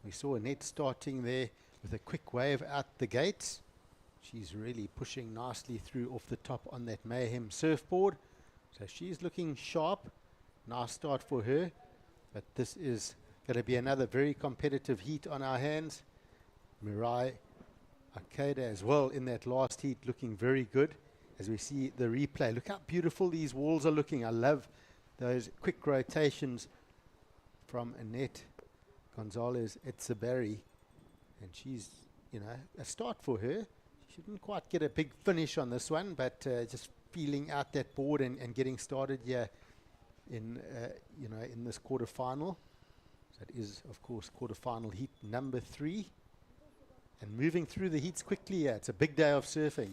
We saw Annette starting there with a quick wave out the gates. She's really pushing nicely through off the top on that Mayhem surfboard. So she's looking sharp. Nice start for her. But this is going to be another very competitive heat on our hands. Mirai Akeda as well in that last heat, looking very good. As we see the replay, look how beautiful these walls are looking. I love those quick rotations from Annette Gonzalez Echebari. And she's, you know, a start for her. She didn't quite get a big finish on this one, but just feeling out that board and getting started here in, you know, in this quarterfinal. That is, of course, quarterfinal heat number 3. And moving through the heats quickly, it's a big day of surfing.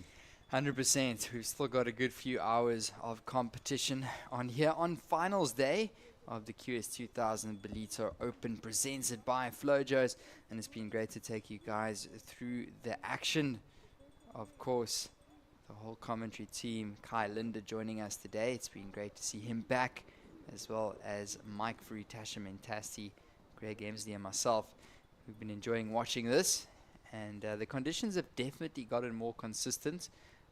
100%. We've still got a good few hours of competition on here on finals day of the QS 2000 Ballito Open presented by Flojos. And it's been great to take you guys through the action. Of course, the whole commentary team, Kai Linda joining us today. It's been great to see him back, as well as Mike Frutasha Mentasti, Greg Emsley, and myself. We've been enjoying watching this, and the conditions have definitely gotten more consistent.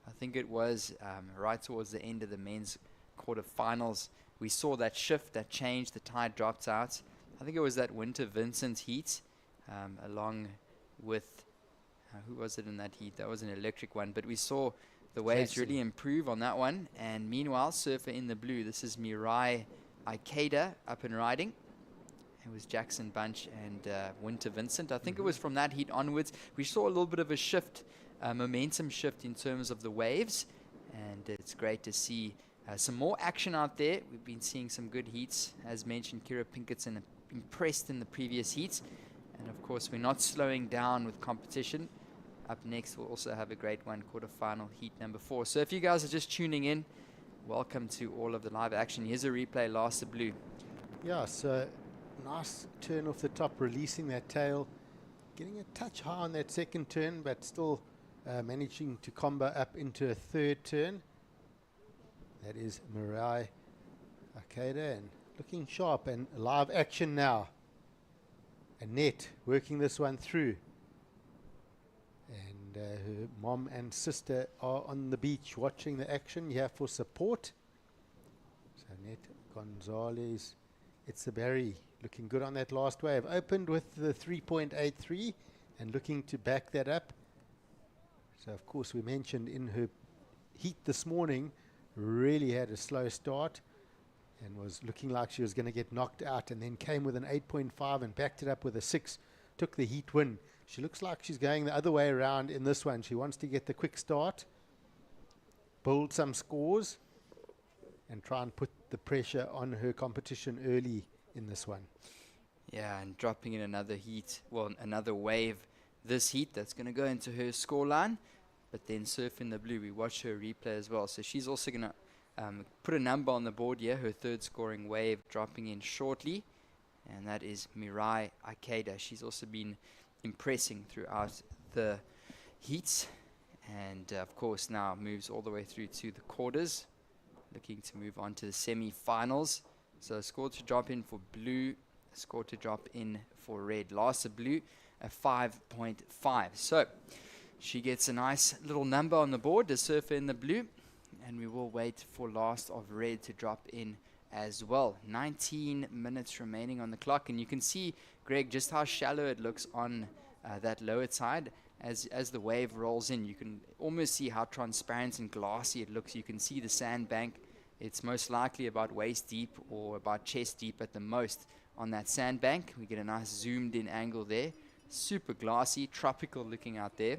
I think it was right towards the end of the men's quarterfinals. We saw that shift, that change, the tide dropped out. I think it was that Winter Vincent heat, along with, who was it in that heat? That was an electric one, but we saw the waves really improve on that one. And meanwhile, surfer in the blue, this is Mirai Aikeda up and riding. It was Jackson Bunch and Winter Vincent. I think it was from that heat onwards. We saw a little bit of a shift, momentum shift in terms of the waves. And it's great to see some more action out there. We've been seeing some good heats. As mentioned, Kira Pinkerton impressed in the previous heats. And of course, we're not slowing down with competition. Up next, we'll also have a great one, quarterfinal heat number 4. So if you guys are just tuning in, welcome to all of the live action. Here's a replay, last the blue. Yeah, so nice turn off the top, releasing that tail, getting a touch high on that second turn, but still managing to combo up into a third turn. That is Mirai Akeda, and looking sharp, and live action now. Annette working this one through. And her mom and sister are on the beach watching the action here for support. So Annette Gonzalez Echebari looking good on that last wave. Opened with the 3.83 and looking to back that up. So of course we mentioned in her heat this morning, really had a slow start and was looking like she was going to get knocked out, and then came with an 8.5 and backed it up with a 6. Took the heat win. She looks like she's going the other way around in this one. She wants to get the quick start, build some scores, and try and put the pressure on her competition early in this one. Yeah, and dropping in another heat, well, another wave this heat that's going to go into her scoreline. But then surf in the blue, we watch her replay as well. So she's also going to put a number on the board here, her third scoring wave dropping in shortly. And that is Mirai Aikeda. She's also been impressing throughout the heats. And of course now moves all the way through to the quarters. Looking to move on to the semi-finals. So a score to drop in for blue, a score to drop in for red. Last of blue, a 5.5. So she gets a nice little number on the board, the surfer in the blue. and we will wait for last of red to drop in as well. 19 minutes remaining on the clock, and you can see, Greg, just how shallow it looks on that lower side. As the wave rolls in, you can almost see how transparent and glassy it looks. You can see the sandbank. It's most likely about waist deep or about chest deep at the most on that sandbank. We get a nice zoomed in angle there. Super glassy, tropical looking out there.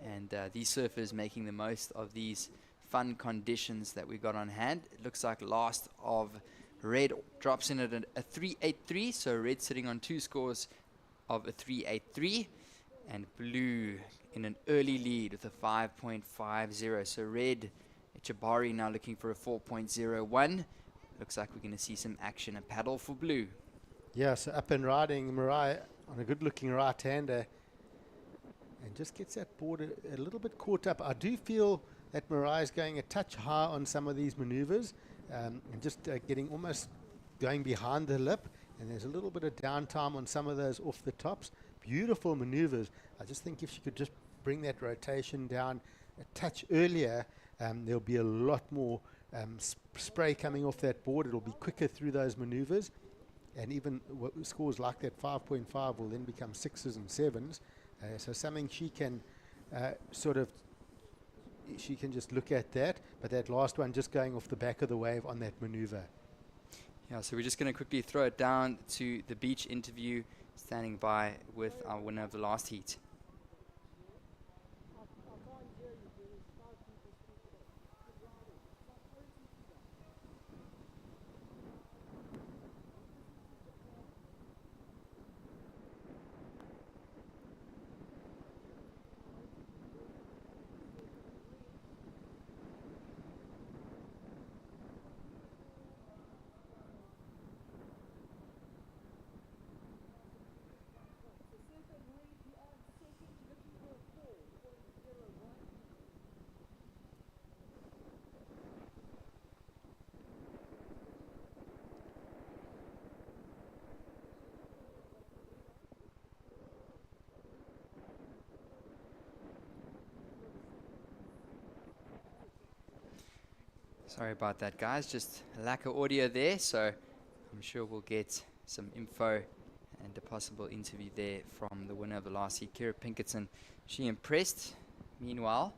And these surfers making the most of these fun conditions that we got on hand. It looks like last of red drops in at a 3.83, so red sitting on 2 scores of a 3.83, and blue in an early lead with a 5.50. So red, Jabari now looking for a 4.01. Looks like we're going to see some action, a paddle for blue. Yeah, so up and riding, Mariah on a good-looking right-hander, and just gets that board a little bit caught up. I do feel that Mariah is going a touch high on some of these maneuvers, and just getting almost going behind the lip, and there's a little bit of downtime on some of those off the tops. Beautiful maneuvers. I just think if she could just bring that rotation down a touch earlier, there'll be a lot more spray coming off that board. It'll be quicker through those maneuvers, and even scores like that 5.5 will then become 6s and 7s. So something she can she can just look at that, but that last one just going off the back of the wave on that maneuver. Yeah, so we're just going to quickly throw it down to the beach interview, standing by with our winner of the last heat. Sorry about that, guys. Just a lack of audio there, so I'm sure we'll get some info and a possible interview there from the winner of the last heat, Kira Pinkerton. She impressed. Meanwhile,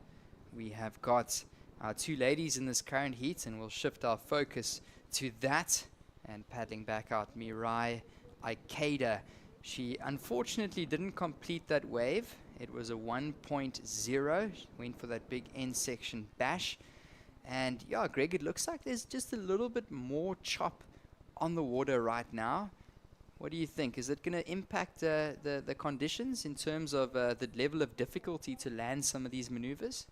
we have got our 2 ladies in this current heat, and we'll shift our focus to that. And paddling back out, Mirai Ikeda. She unfortunately didn't complete that wave. It was a 1.0. She went for that big end section bash. And yeah, Greg, it looks like there's just a little bit more chop on the water right now. What do you think? Is it going to impact the conditions in terms of the level of difficulty to land some of these maneuvers?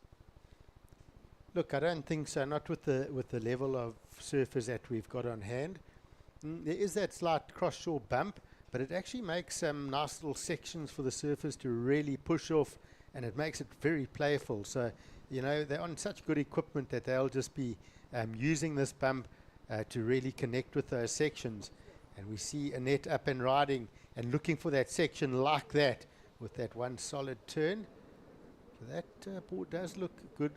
Look, I don't think so. Not with the level of surfers that we've got on hand. There is that slight cross-shore bump, but it actually makes some nice little sections for the surfers to really push off, and it makes it very playful. So, you know, they're on such good equipment that they'll just be using this bump to really connect with those sections. And we see Annette up and riding and looking for that section like that with that one solid turn. So that board does look good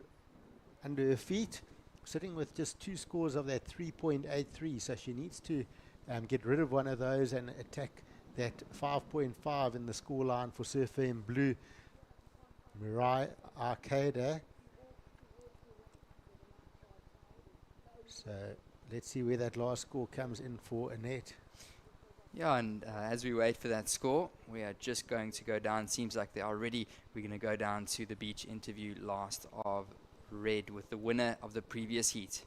under her feet, sitting with just 2 scores of that 3.83. So she needs to get rid of one of those and attack that 5.5 in the score line for surfer in blue, Mirai Arcada. So let's see where that last score comes in for Annette. Yeah, and as we wait for that score, we are just going to go down. Seems like they are ready. We're going to go down to the beach interview, last of red, with the winner of the previous heat.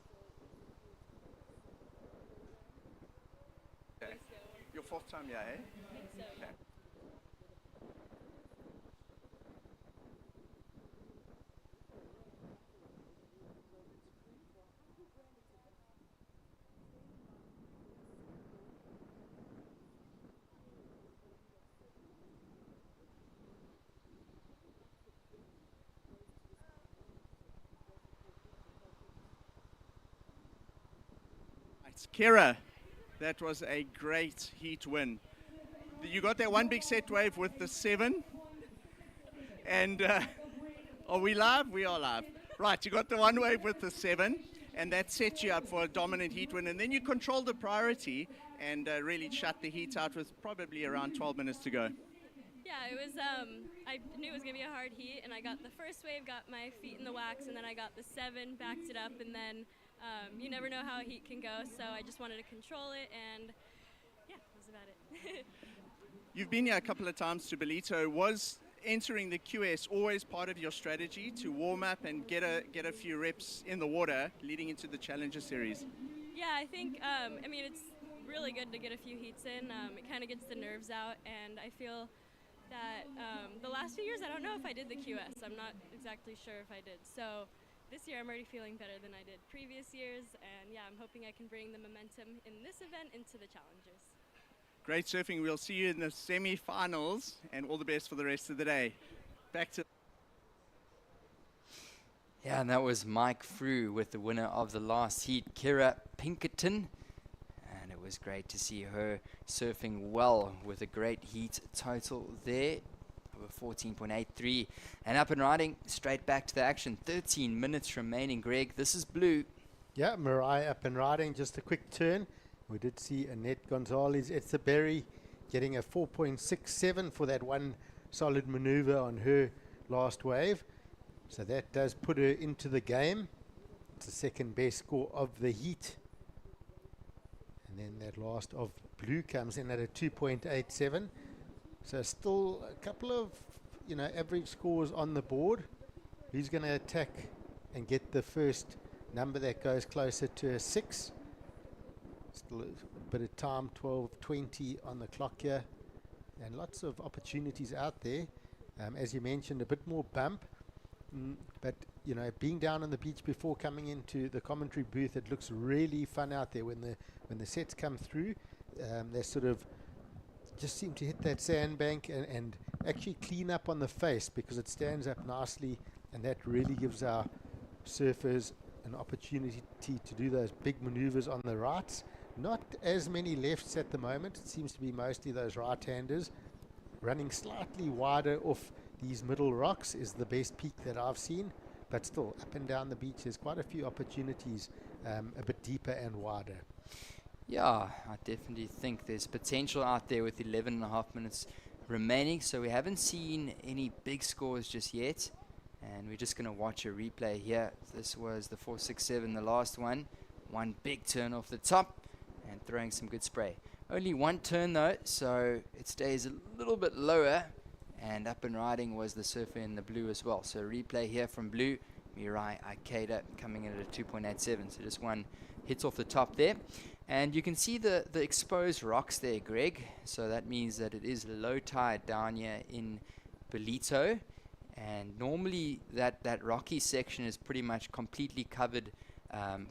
Okay. Your 4th time, yeah, eh? Okay. Kira, that was a great heat win. You got that one big set wave with the 7. And are we live? We are live. Right, you got the one wave with the 7, and that sets you up for a dominant heat win, and then you controlled the priority and really shut the heat out with probably around 12 minutes to go. Yeah, it was, I knew it was going to be a hard heat, and I got the first wave, got my feet in the wax, and then I got the 7, backed it up, and then you never know how a heat can go, so I just wanted to control it, and yeah, that was about it. You've been here a couple of times to Ballito. Was entering the QS always part of your strategy to warm up and get a few reps in the water leading into the Challenger Series? Yeah, I think, I mean, it's really good to get a few heats in. It kind of gets the nerves out, and I feel that the last few years, I don't know if I did the QS. I'm not exactly sure if I did. So this year, I'm already feeling better than I did previous years, and yeah, I'm hoping I can bring the momentum in this event into the Challengers. Great surfing. We'll see you in the semi-finals, and all the best for the rest of the day. Back to... Yeah, and that was Mike Frew with the winner of the last heat, Kira Pinkerton. And it was great to see her surfing well with a great heat total there, over 14.83. And up and riding, straight back to the action. 13 minutes remaining, Greg. This is blue. Yeah, Mariah up and riding, just a quick turn. We did see Annette Gonzalez Etzeberry getting a 4.67 for that one solid maneuver on her last wave. So that does put her into the game. It's the second best score of the heat. And then that last of blue comes in at a 2.87. So still a couple of, average scores on the board. Who's going to attack and get the first number that goes closer to a 6? Still a bit of time, 12:20 on the clock here, and lots of opportunities out there. As you mentioned, a bit more bump, but being down on the beach before coming into the commentary booth, it looks really fun out there when the sets come through. They sort of just seem to hit that sandbank and actually clean up on the face because it stands up nicely, and that really gives our surfers an opportunity to do those big maneuvers on the rights. Not as many lefts at the moment. It seems to be mostly those right-handers. Running slightly wider off these middle rocks is the best peak that I've seen. But still, up and down the beach, there's quite a few opportunities a bit deeper and wider. Yeah, I definitely think there's potential out there with 11 and a half minutes remaining. So we haven't seen any big scores just yet. And we're just going to watch a replay here. This was the 4.67, the last one. One big turn off the top. And throwing some good spray. Only one turn though, so it stays a little bit lower. And up and riding was the surfer in the blue as well. So replay here from blue. Mirai Ikeda coming in at a 2.87. So just one hits off the top there. And you can see the exposed rocks there, Greg. So that means that it is low tide down here in Ballito. And normally that rocky section is pretty much completely covered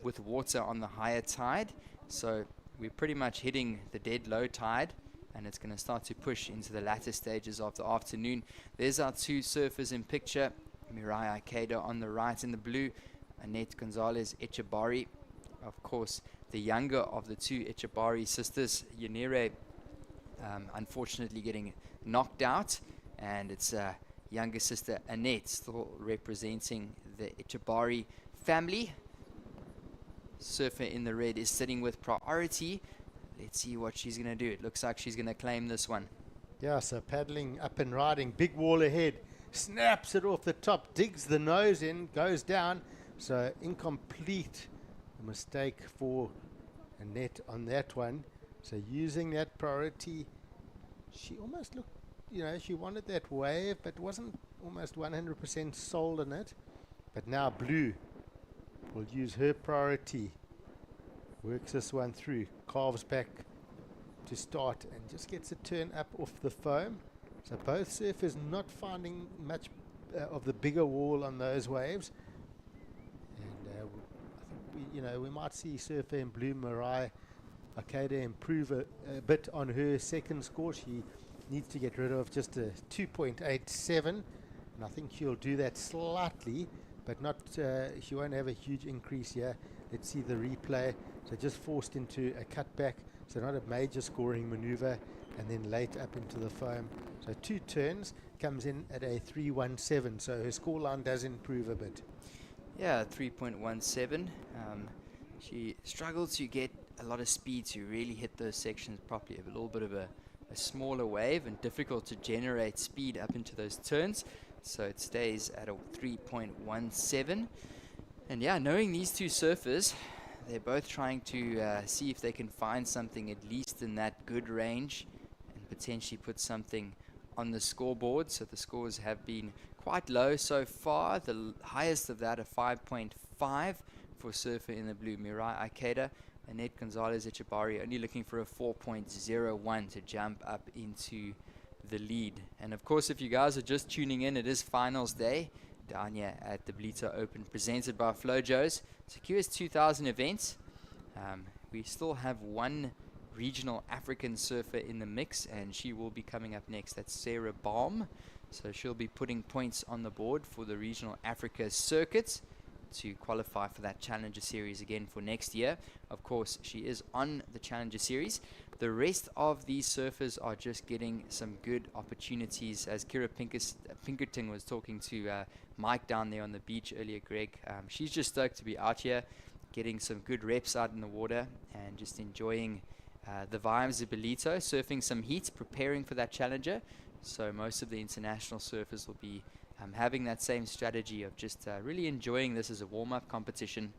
with water on the higher tide. So we're pretty much hitting the dead low tide, and it's going to start to push into the latter stages of the afternoon. There's our two surfers in picture. Mirai Ikeda on the right in the blue, Annette Gonzalez Etchebarri, of course the younger of the two Etchebarri sisters. Yanire unfortunately getting knocked out, and it's younger sister Annette still representing the Etchebarri family. Surfer in the red is sitting with priority. Let's see what she's going to do. It looks like she's going to claim this one. Yeah, so paddling up and riding, big wall ahead, snaps it off the top, digs the nose in, goes down. So incomplete mistake for Annette on that one. So using that priority, she almost looked, she wanted that wave, but wasn't almost 100% sold on it. But now blue will use her priority, works this one through, carves back to start and just gets a turn up off the foam. So both surfers not finding much of the bigger wall on those waves. And I think we might see surfer in blue Mirai Ikeda improve a bit on her second score. She needs to get rid of just a 2.87, and I think she'll do that slightly, but not. She won't have a huge increase here. Let's see the replay. So just forced into a cutback, so not a major scoring maneuver, and then late up into the foam. So 2 turns, comes in at a 3.17. So her scoreline does improve a bit. Yeah, 3.17. She struggled to get a lot of speed to really hit those sections properly. A little bit of a smaller wave and difficult to generate speed up into those turns. So it stays at a 3.17. And yeah, knowing these two surfers, they're both trying to see if they can find something at least in that good range and potentially put something on the scoreboard. So the scores have been quite low so far. The highest of that, a 5.5 for surfer in the blue, Mirai Ikeda. Annette Gonzalez-Echebari only looking for a 4.01 to jump up into the lead. And of course, if you guys are just tuning in, it is finals day down here at the Ballito Open, presented by Flojos. It's a QS 2000 event. We still have one regional African surfer in the mix, and she will be coming up next. That's Sarah Baum. So she'll be putting points on the board for the regional Africa circuit to qualify for that Challenger Series again for next year. Of course, she is on the Challenger Series. The rest of these surfers are just getting some good opportunities. As Kira Pinkerton was talking to Mike down there on the beach earlier, Greg, she's just stoked to be out here, getting some good reps out in the water and just enjoying the vibes of Ballito, surfing some heat, preparing for that Challenger. So most of the international surfers will be having that same strategy of just really enjoying this as a warm-up competition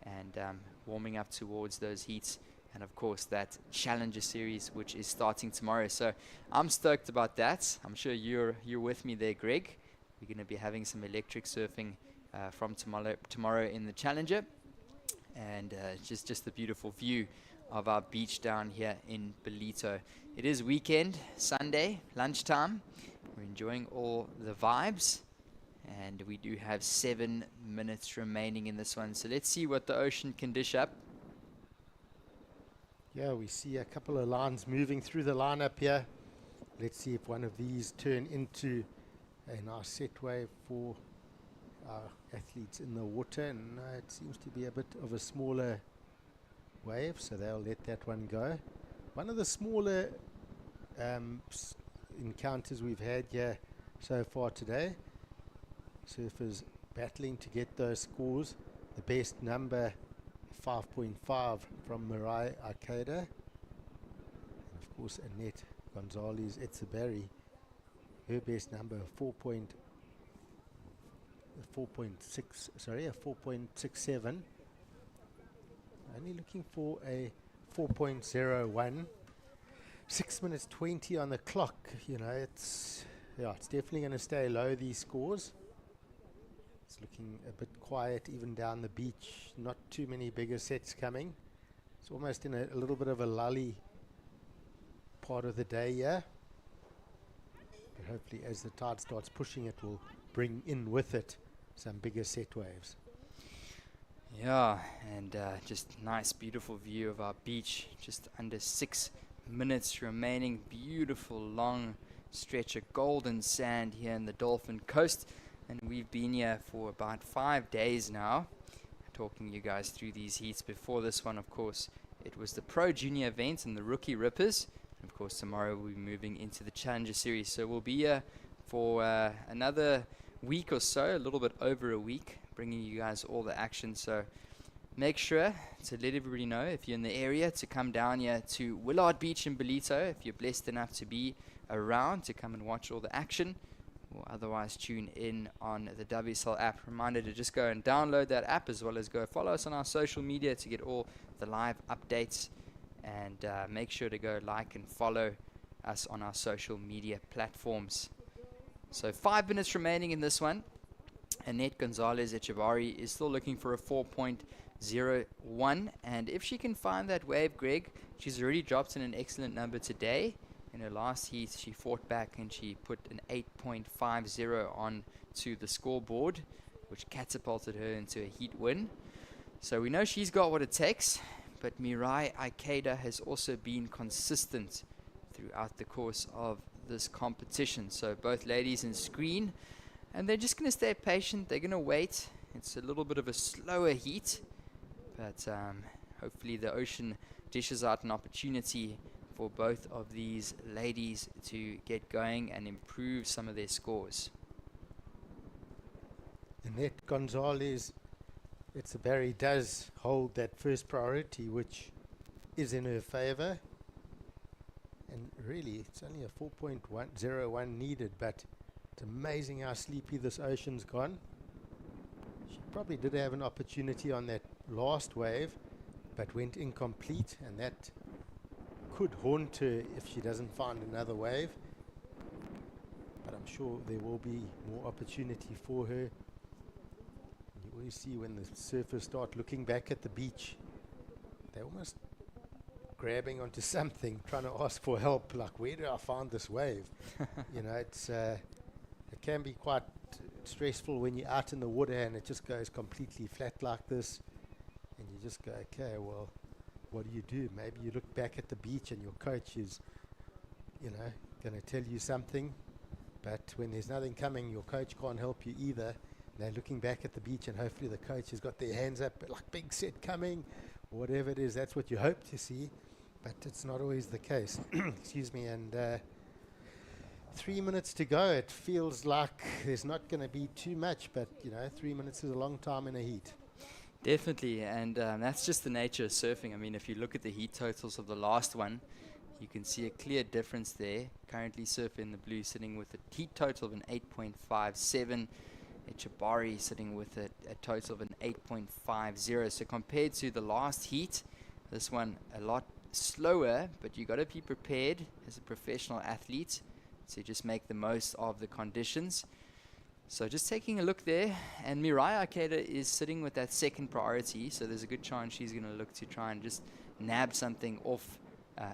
and warming up towards those heats, and of course that Challenger Series, which is starting tomorrow. So I'm stoked about that. I'm sure you're with me there, Greg. We're going to be having some electric surfing from tomorrow in the Challenger, and just the beautiful view of our beach down here in Ballito. It is weekend, Sunday, lunchtime. We're enjoying all the vibes, and we do have 7 minutes remaining in this one. So let's see what the ocean can dish up. Yeah, we see a couple of lines moving through the lineup here. Let's see if one of these turn into a nice set wave for our athletes in the water. And it seems to be a bit of a smaller wave, so they'll let that one go. One of the smaller encounters we've had here so far today, surfers battling to get those scores. The best number 5.5 from Mirai Ikeda, and of course Annette Gonzalez-Echebari, her best number 4.67. Only looking for a 4.01. 6 minutes 20 on the clock. You know, it's definitely going to stay low, these scores. It's looking a bit quiet even down the beach. Not too many bigger sets coming. It's almost in a little bit of a lully part of the day here. But hopefully as the tide starts pushing, it will bring in with it some bigger set waves. Yeah, and just nice, beautiful view of our beach. Just under 6 minutes remaining. Beautiful long stretch of golden sand here in the Dolphin Coast. And we've been here for about 5 days now, talking you guys through these heats. Before this one, of course, it was the Pro Junior event and the Rookie Rippers. And of course, tomorrow we'll be moving into the Challenger Series. So we'll be here for another week or so, a little bit over a week, bringing you guys all the action. So make sure to let everybody know, if you're in the area, to come down here to Willard Beach in Ballito, if you're blessed enough to be around, to come and watch all the action, or otherwise tune in on the WSL app. Reminder to just go and download that app, as well as go follow us on our social media to get all the live updates, and make sure to go like and follow us on our social media platforms. So 5 minutes remaining in this one. Annette Gonzalez-Echebari is still looking for a 4.01, and if she can find that wave, Greg, she's already dropped in an excellent number today. In her last heat, she fought back and she put an 8.50 on to the scoreboard, which catapulted her into a heat win. So we know she's got what it takes, but Mirai Ikeda has also been consistent throughout the course of this competition. So both ladies in screen, and they're just going to stay patient. They're going to wait. It's a little bit of a slower heat, but hopefully the ocean dishes out an opportunity for both of these ladies to get going and improve some of their scores. Annette Gonzalez Barry does hold that first priority, which is in her favour. And really, it's only a 4.101 needed, but it's amazing how sleepy this ocean's gone. She probably did have an opportunity on that last wave, but went incomplete, and that could haunt her if she doesn't find another wave. But I'm sure there will be more opportunity for her. You always see when the surfers start looking back at the beach, they're almost grabbing onto something, trying to ask for help, like, where do I find this wave? You know, it can be quite stressful when you're out in the water and it just goes completely flat like this, and you just go, okay, well, what do? Maybe you look back at the beach and your coach is, you know, going to tell you something, but when there's nothing coming, your coach can't help you either. They're looking back at the beach and hopefully the coach has got their hands up, like, big set coming, or whatever it is. That's what you hope to see, but it's not always the case. Excuse me. And 3 minutes to go. It feels like there's not going to be too much, but, you know, 3 minutes is a long time in a heat. Definitely, and that's just the nature of surfing. I mean, if you look at the heat totals of the last one, you can see a clear difference there. Currently Surfer in the blue sitting with a heat total of an 8.57. Echebari sitting with a total of an 8.50. So compared to the last heat, this one a lot slower, but you got to be prepared as a professional athlete to just make the most of the conditions. So just taking a look there, and Mirai Ikeda is sitting with that second priority, so there's a good chance she's going to look to try and just nab something off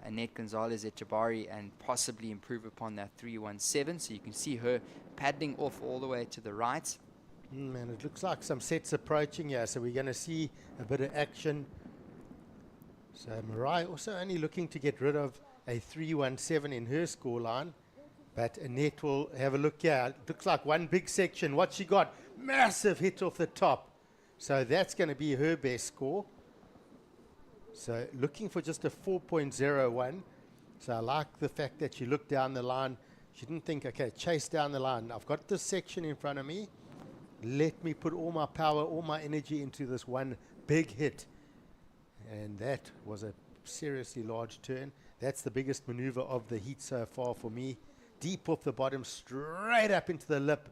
Annette Gonzalez Echebari and possibly improve upon that 317. So you can see her paddling off all the way to the right. And it looks like some sets approaching here, so we're going to see a bit of action. So Mirai also only looking to get rid of a 317 in her scoreline. But Annette will have a look here. It looks like one big section. What she got? Massive hit off the top. So that's going to be her best score. So looking for just a 4.01. So I like the fact that she looked down the line. She didn't think, okay, chase down the line. I've got this section in front of me. Let me put all my power, all my energy into this one big hit. And that was a seriously large turn. That's the biggest maneuver of the heat so far for me. Deep off the bottom, straight up into the lip.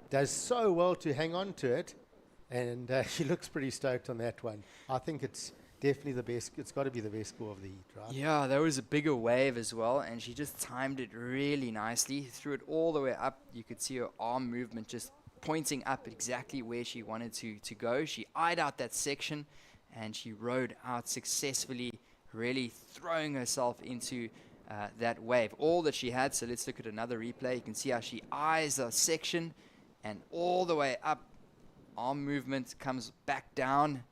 Does so well to hang on to it. And she looks pretty stoked on that one. I think it's definitely the best. It's got to be the best score of the heat, right? Yeah, there was a bigger wave as well, and she just timed it really nicely. Threw it all the way up. You could see her arm movement just pointing up exactly where she wanted to go. She eyed out that section, and she rode out successfully, really throwing herself into that wave, all that she had. So let's look at another replay. You can see how she eyes the section and all the way up. Arm movement comes back down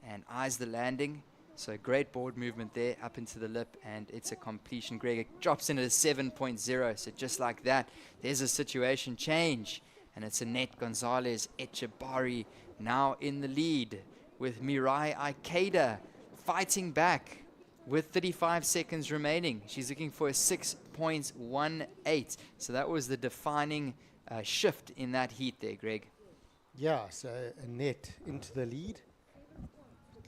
and eyes the landing. So great board movement there up into the lip, and it's a completion. Greg, it drops in at a 7.0. So just like that, there's a situation change, and it's Annette Gonzalez Echebari now in the lead with Mirai Ikeda fighting back with 35 seconds remaining. She's looking for a 6.18. So that was the defining shift in that heat there, Greg. Yeah, so Annette into the lead.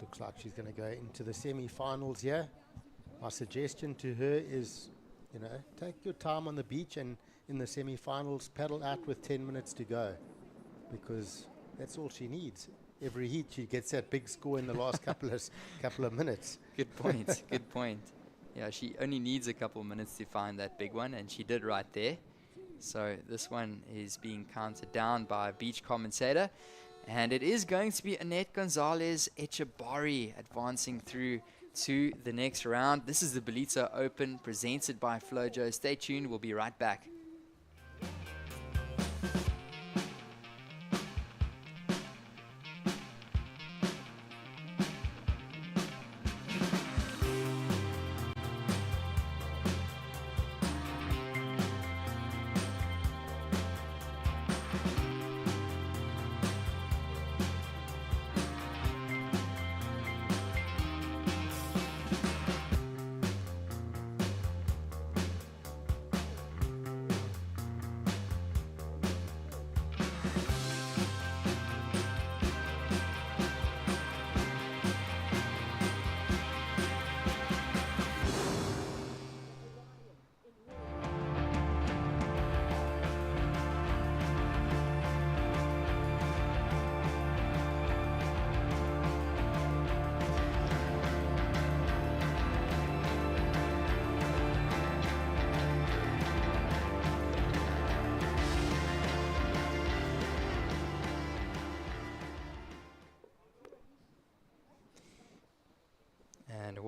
Looks like she's going to go into the semi-finals here. My suggestion to her is, you know, take your time on the beach, and in the semi-finals, paddle out with 10 minutes to go, because that's all she needs. Every heat she gets that big score in the last couple of minutes. Good point. Good point. Yeah, she only needs a couple of minutes to find that big one, and she did right there. So this one is being counted down by a beach commentator, and it is going to be Annette Gonzalez Echebari advancing through to the next round. This is the Ballito Open presented by Flojos. Stay tuned. We'll be right back.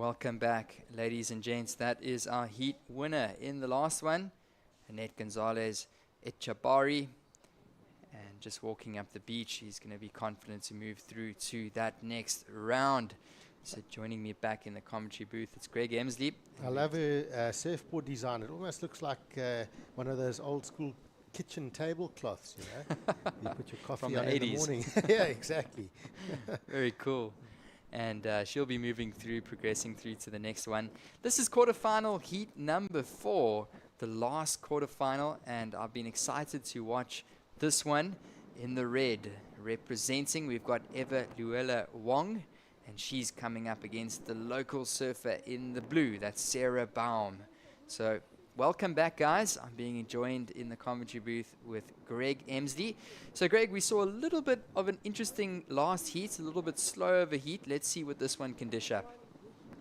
welcome back, ladies and gents. That is our heat winner in the last one, Annette Gonzalez Echabari. And just walking up the beach, he's going to be confident to move through to that next round. So joining me back in the commentary booth, it's Greg Emsley. I love her surfboard design. It almost looks like one of those old school kitchen tablecloths, you know. You put your coffee From on the in the 80s. morning. Yeah, exactly. Very cool. And she'll be moving through, progressing through to the next one. This is quarterfinal heat number 4, the last quarterfinal, and I've been excited to watch this one. In the red, representing, we've got Eva Luella Wong, and she's coming up against the local surfer in the blue. That's Sarah Baum. So welcome back, guys. I'm being joined in the commentary booth with Greg Emsley. So Greg, we saw a little bit of an interesting last heat, a little bit slow of a heat. Let's see what this one can dish up.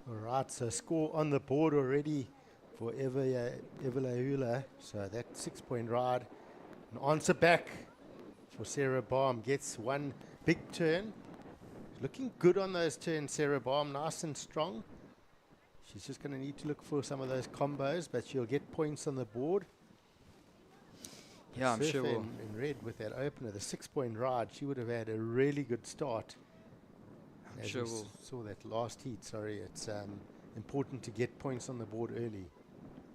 All right, so score on the board already for Eva Laula. So that 6-point ride. An answer back for Sarah Baum. Gets one big turn. Looking good on those turns, Sarah Baum. Nice and strong. She's just going to need to look for some of those combos, but she'll get points on the board. Yeah, I'm sure we'll... in red with that opener, the 6-point ride, she would have had a really good start. I'm sure we'll... saw that last heat, sorry. It's important to get points on the board early.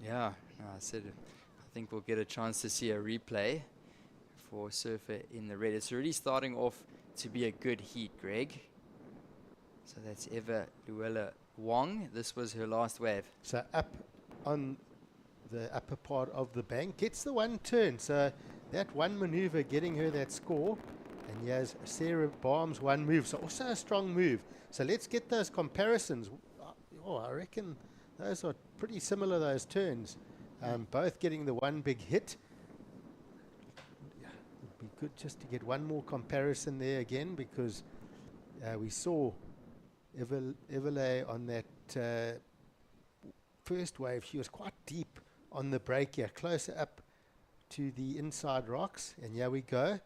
Yeah, I said I think we'll get a chance to see a replay for Surfer in the red. It's already starting off to be a good heat, Greg. So that's Eva Luella Wong. This was her last wave. So up on the upper part of the bank, gets the one turn. So that one maneuver getting her that score. And here's Sarah Baum's one move. So also a strong move. So let's get those comparisons. Oh, I reckon those are pretty similar, those turns. Both getting the one big hit. Yeah, it'd be good just to get one more comparison there again, because we saw Everlay on that first wave. She was quite deep on the break here, closer up to the inside rocks. And here we go.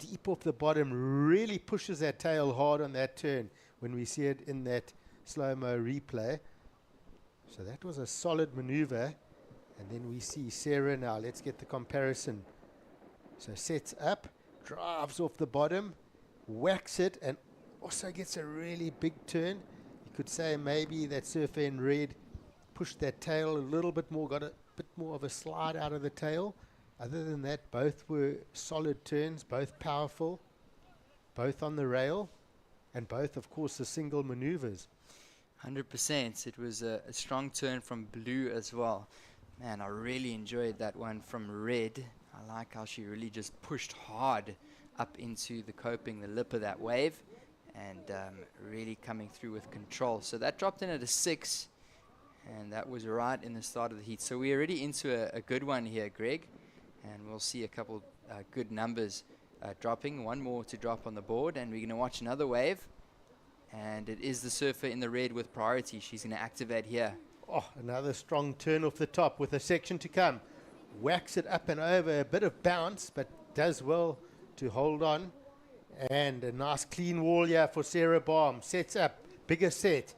Deep off the bottom, really pushes that tail hard on that turn when we see it in that slow-mo replay. So that was a solid maneuver. And then we see Sarah now. Let's get the comparison. So sets up, drives off the bottom, whacks it, and also gets a really big turn. You could say maybe that surfer in red pushed that tail a little bit more, got a bit more of a slide out of the tail. Other than that, both were solid turns, both powerful, both on the rail, and both, of course, the single maneuvers. 100%. It was a strong turn from blue as well. Man, I really enjoyed that one from red. I like how she really just pushed hard up into the coping, the lip of that wave, and really coming through with control. So that dropped in at a 6, and that was right in the start of the heat. So we're already into a good one here, Greg, and we'll see a couple good numbers dropping. One more to drop on the board, and we're going to watch another wave. And it is the surfer in the red with priority. She's going to activate here. Oh, another strong turn off the top with a section to come. Whacks it up and over, a bit of bounce, but does well to hold on. And a nice clean wall here for Sarah Baum. Sets up, bigger set.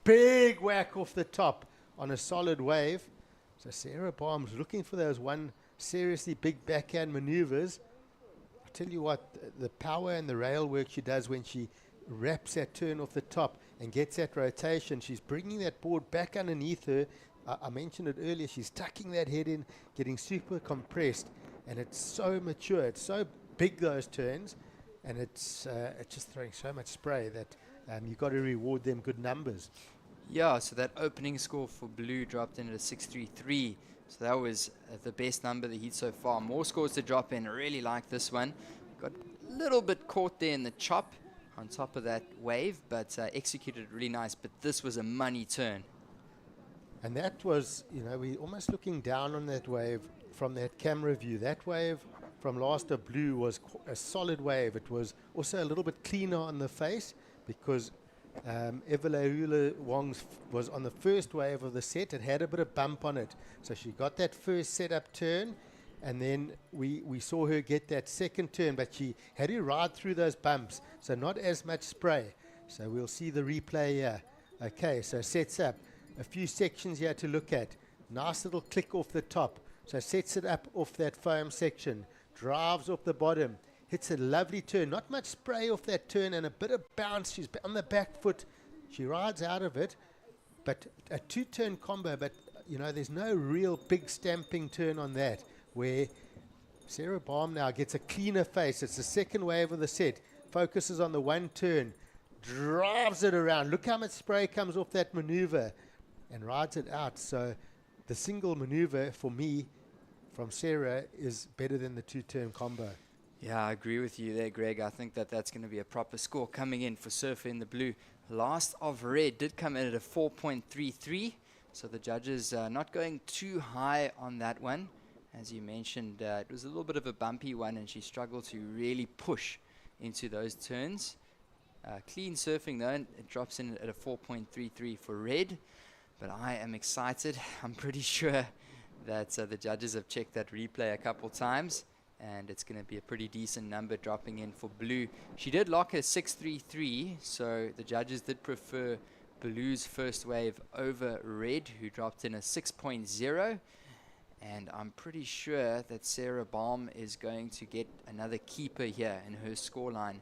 Big whack off the top on a solid wave. So Sarah Baum's looking for those one seriously big backhand maneuvers. I'll tell you what, the power and the rail work she does when she wraps that turn off the top and gets that rotation. She's bringing that board back underneath her. I mentioned it earlier. She's tucking that head in, getting super compressed, and it's so mature. It's so big, those turns, and it's just throwing so much spray that you've got to reward them good numbers. Yeah, so that opening score for blue dropped in at a 6.33. So that was the best number of the heat so far. More scores to drop in. I really like this one. Got a little bit caught there in the chop on top of that wave, but executed really nice. But this was a money turn. And that was, we're almost looking down on that wave from that camera view. That wave from last of blue was a solid wave. It was also a little bit cleaner on the face because Evalaula Wong's was on the first wave of the set. It had a bit of bump on it. So she got that first setup turn, and then we saw her get that second turn, but she had to ride through those bumps, so not as much spray. So we'll see the replay here. Okay, so sets up. A few sections here to look at. Nice little click off the top. So sets it up off that foam section. Drives off the bottom. Hits a lovely turn. Not much spray off that turn and a bit of bounce. She's on the back foot. She rides out of it. But a two-turn combo, but you know, there's no real big stamping turn on that, where Sarah Baum now gets a cleaner face. It's the second wave of the set. Focuses on the one turn. Drives it around. Look how much spray comes off that maneuver and rides it out. So the single maneuver for me from Sarah is better than the two-turn combo. Yeah, I agree with you there, Greg. I think that that's going to be a proper score coming in for Surfer in the Blue. Last of Red did come in at a 4.33, so the judges not going too high on that one. As you mentioned, it was a little bit of a bumpy one, and she struggled to really push into those turns. Clean surfing though, and it drops in at a 4.33 for Red. But I am excited. I'm pretty sure that the judges have checked that replay a couple times, and it's going to be a pretty decent number dropping in for Blue. She did lock her 6.33, so the judges did prefer Blue's first wave over Red, who dropped in a 6.0. And I'm pretty sure that Sarah Baum is going to get another keeper here in her scoreline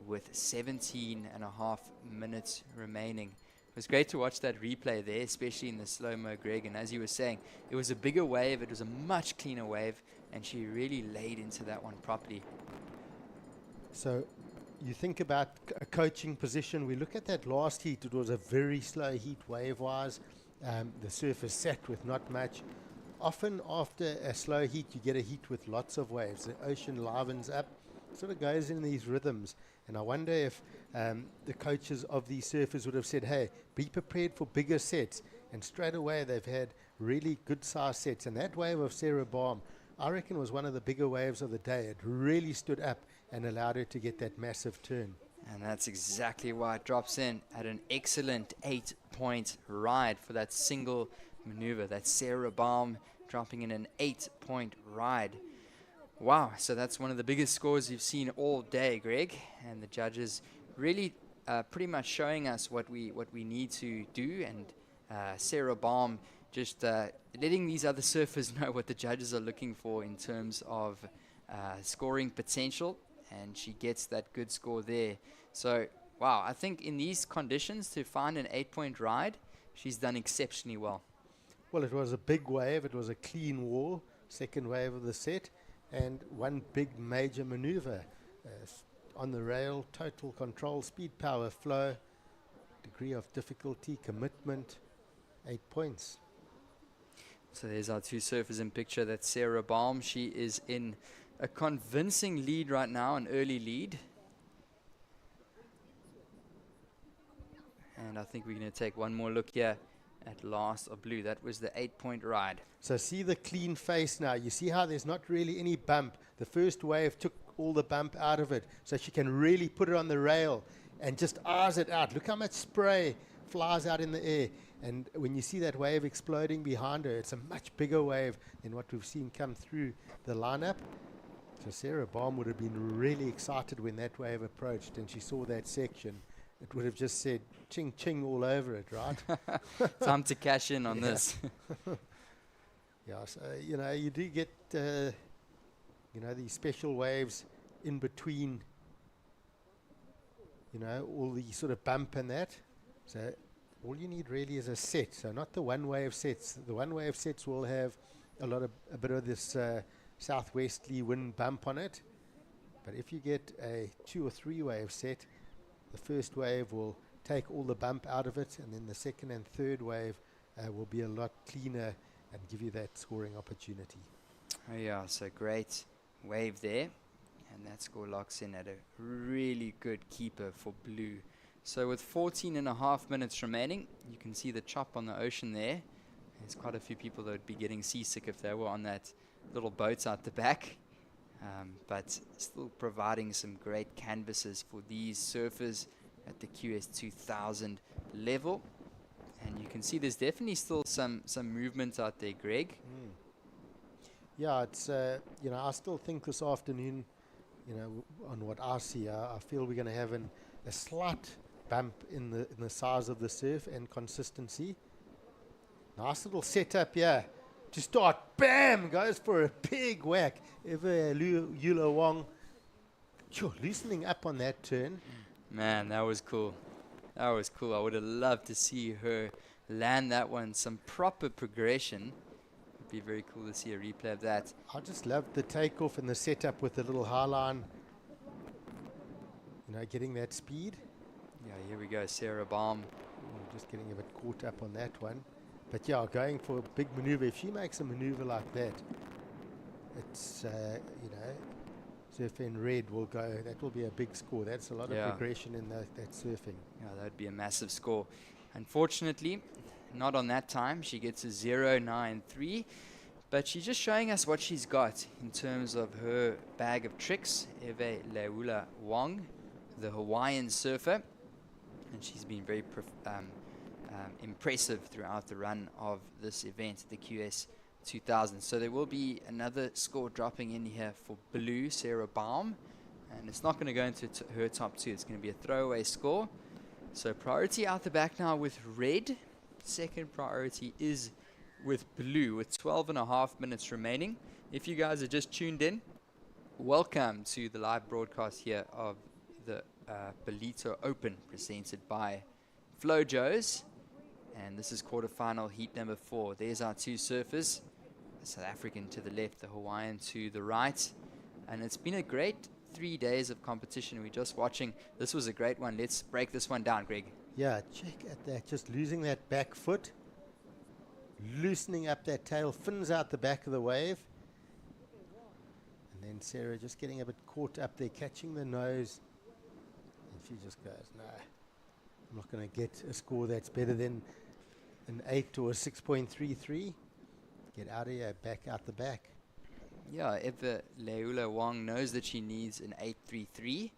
with 17 and a half minutes remaining. It was great to watch that replay there, especially in the slow-mo, Greg. And as you were saying, it was a bigger wave. It was a much cleaner wave, and she really laid into that one properly. So you think about a coaching position. We look at that last heat. It was a very slow heat wave-wise. The surface sat with not much. Often after a slow heat, you get a heat with lots of waves. The ocean livens up, sort of goes in these rhythms. And I wonder if the coaches of these surfers would have said, hey, be prepared for bigger sets. And straight away, they've had really good-sized sets. And that wave of Sarah Baum, I reckon, was one of the bigger waves of the day. It really stood up and allowed her to get that massive turn. And that's exactly why it drops in at an excellent 8-point ride for that single maneuver. That's Sarah Baum dropping in an 8-point ride. Wow, so that's one of the biggest scores you've seen all day, Greg. And the judges really pretty much showing us what we need to do. And Sarah Baum just letting these other surfers know what the judges are looking for in terms of scoring potential. And she gets that good score there. So, wow, I think in these conditions to find an 8-point ride, she's done exceptionally well. Well, it was a big wave. It was a clean wall, second wave of the set, and one big major maneuver. On the rail, total control, speed, power, flow, degree of difficulty, commitment, 8 points. So there's our two surfers in picture. That's Sarah Baum. She is in a convincing lead right now, an early lead. And I think we're going to take one more look here at Last of Blue. That was the 8-point ride. So see the clean face now. You see how there's not really any bump. The first wave took all the bump out of it, so she can really put it on the rail and just eyes it out. Look how much spray flies out in the air. And when you see that wave exploding behind her, it's a much bigger wave than what we've seen come through the lineup. So Sarah Baum would have been really excited when that wave approached and she saw that section. It would have just said ching ching all over it, right? Time to cash in on this. Yeah, so, you know, you do get, you know, these special waves in between, you know, all the sort of bump and that. So all you need really is a set. So not the one wave sets. The one wave sets will have a bit of this southwesterly wind bump on it. But if you get a 2 or 3 wave set, the first wave will take all the bump out of it, and then the second and third wave will be a lot cleaner and give you that scoring opportunity. Oh yeah, so great wave there. And that score locks in at a really good keeper for Blue. So with 14 and a half minutes remaining, you can see the chop on the ocean there. There's quite a few people that would be getting seasick if they were on that little boat out the back. But still providing some great canvases for these surfers at the QS 2000 level. And you can see there's definitely still some movement out there, Greg. Yeah, it's, you know, I still think this afternoon, you know, on what I see, I feel we're going to have a slight bump in the size of the surf and consistency. Nice little setup here to start. Bam! Goes for a big whack. Yula Wong loosening up on that turn. Man, that was cool. That was cool. I would have loved to see her land that one. Some proper progression. It'd be very cool to see a replay of that. I just loved the takeoff and the setup with the little high line. You know, getting that speed. Yeah, here we go. Sarah Baum. Just getting a bit caught up on that one. But yeah, going for a big maneuver. If she makes a maneuver like that, it's, you know, surf in red will go. That will be a big score. That's a lot of progression in that surfing. Yeah, that would be a massive score. Unfortunately, not on that time. She gets a 0.93. But she's just showing us what she's got in terms of her bag of tricks. Eve Leula Wong, the Hawaiian surfer. And she's been very impressive throughout the run of this event, the QS 2000. So there will be another score dropping in here for blue, Sarah Baum. And it's not going to go into her top two. It's going to be a throwaway score. So priority out the back now with red. Second priority is with blue with 12.5 minutes remaining. If you guys are just tuned in, welcome to the live broadcast here of the Ballito Open presented by Flojos. And this is quarterfinal heat number 4. There's our two surfers. The South African to the left, the Hawaiian to the right. And it's been a great 3 days of competition. We're just watching. This was a great one. Let's break this one down, Greg. Yeah, check at that. Just losing that back foot. Loosening up that tail. Fins out the back of the wave. And then Sarah just getting a bit caught up there, catching the nose. And she just goes, no, I'm not going to get a score that's better than an 8 or a 6.33. Get out of here, back out the back. Yeah, Eva Leula Wong knows that she needs an 8.33,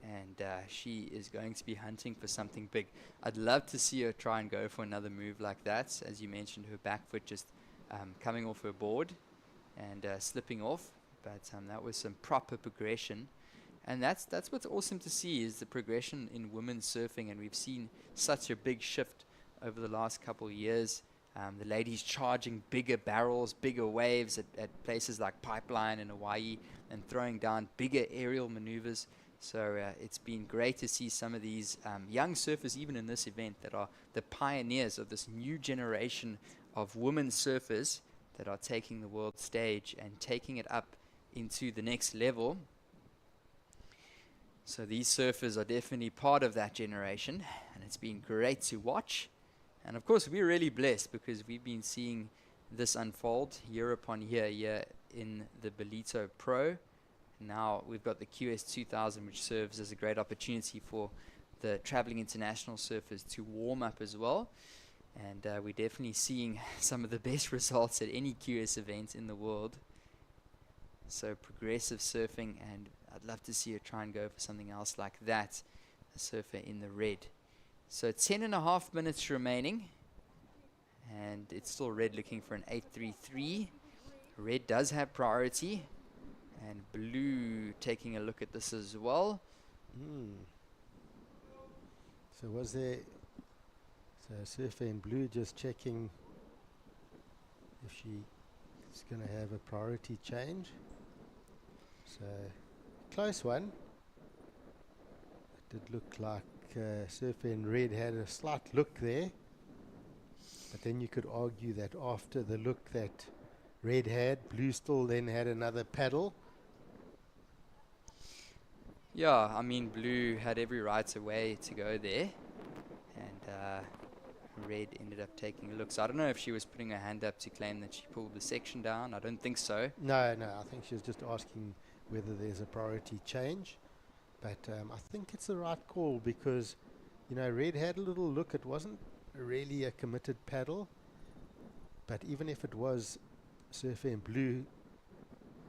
and she is going to be hunting for something big. I'd love to see her try and go for another move like that. As you mentioned, her back foot just coming off her board and slipping off, but that was some proper progression. And that's what's awesome to see, is the progression in women's surfing, and we've seen such a big shift over the last couple of years. The ladies charging bigger barrels, bigger waves at places like Pipeline in Hawaii, and throwing down bigger aerial maneuvers. So it's been great to see some of these young surfers, even in this event, that are the pioneers of this new generation of women surfers that are taking the world stage and taking it up into the next level. So these surfers are definitely part of that generation, and it's been great to watch. And of course, we're really blessed because we've been seeing this unfold year upon year in the Ballito Pro. Now we've got the QS 2000, which serves as a great opportunity for the traveling international surfers to warm up as well. And we're definitely seeing some of the best results at any QS event in the world. So progressive surfing, and I'd love to see her try and go for something else like that. A surfer in the red. So 10.5 minutes remaining, and it's still red looking for an 8.33. Red does have priority, and blue taking a look at this as well. So was there, so surfer in blue just checking if she's going to have a priority change. So close one. It did look like surfer in red had a slight look there, but then you could argue that after the look that red had, blue still then had another paddle. Yeah, I mean, blue had every right away to go there, and red ended up taking a look. So I don't know if she was putting her hand up to claim that she pulled the section down. I don't think so. No, I think she was just asking whether there's a priority change. But I think it's the right call because, you know, red had a little look. It wasn't really a committed paddle. But even if it was, surfer in blue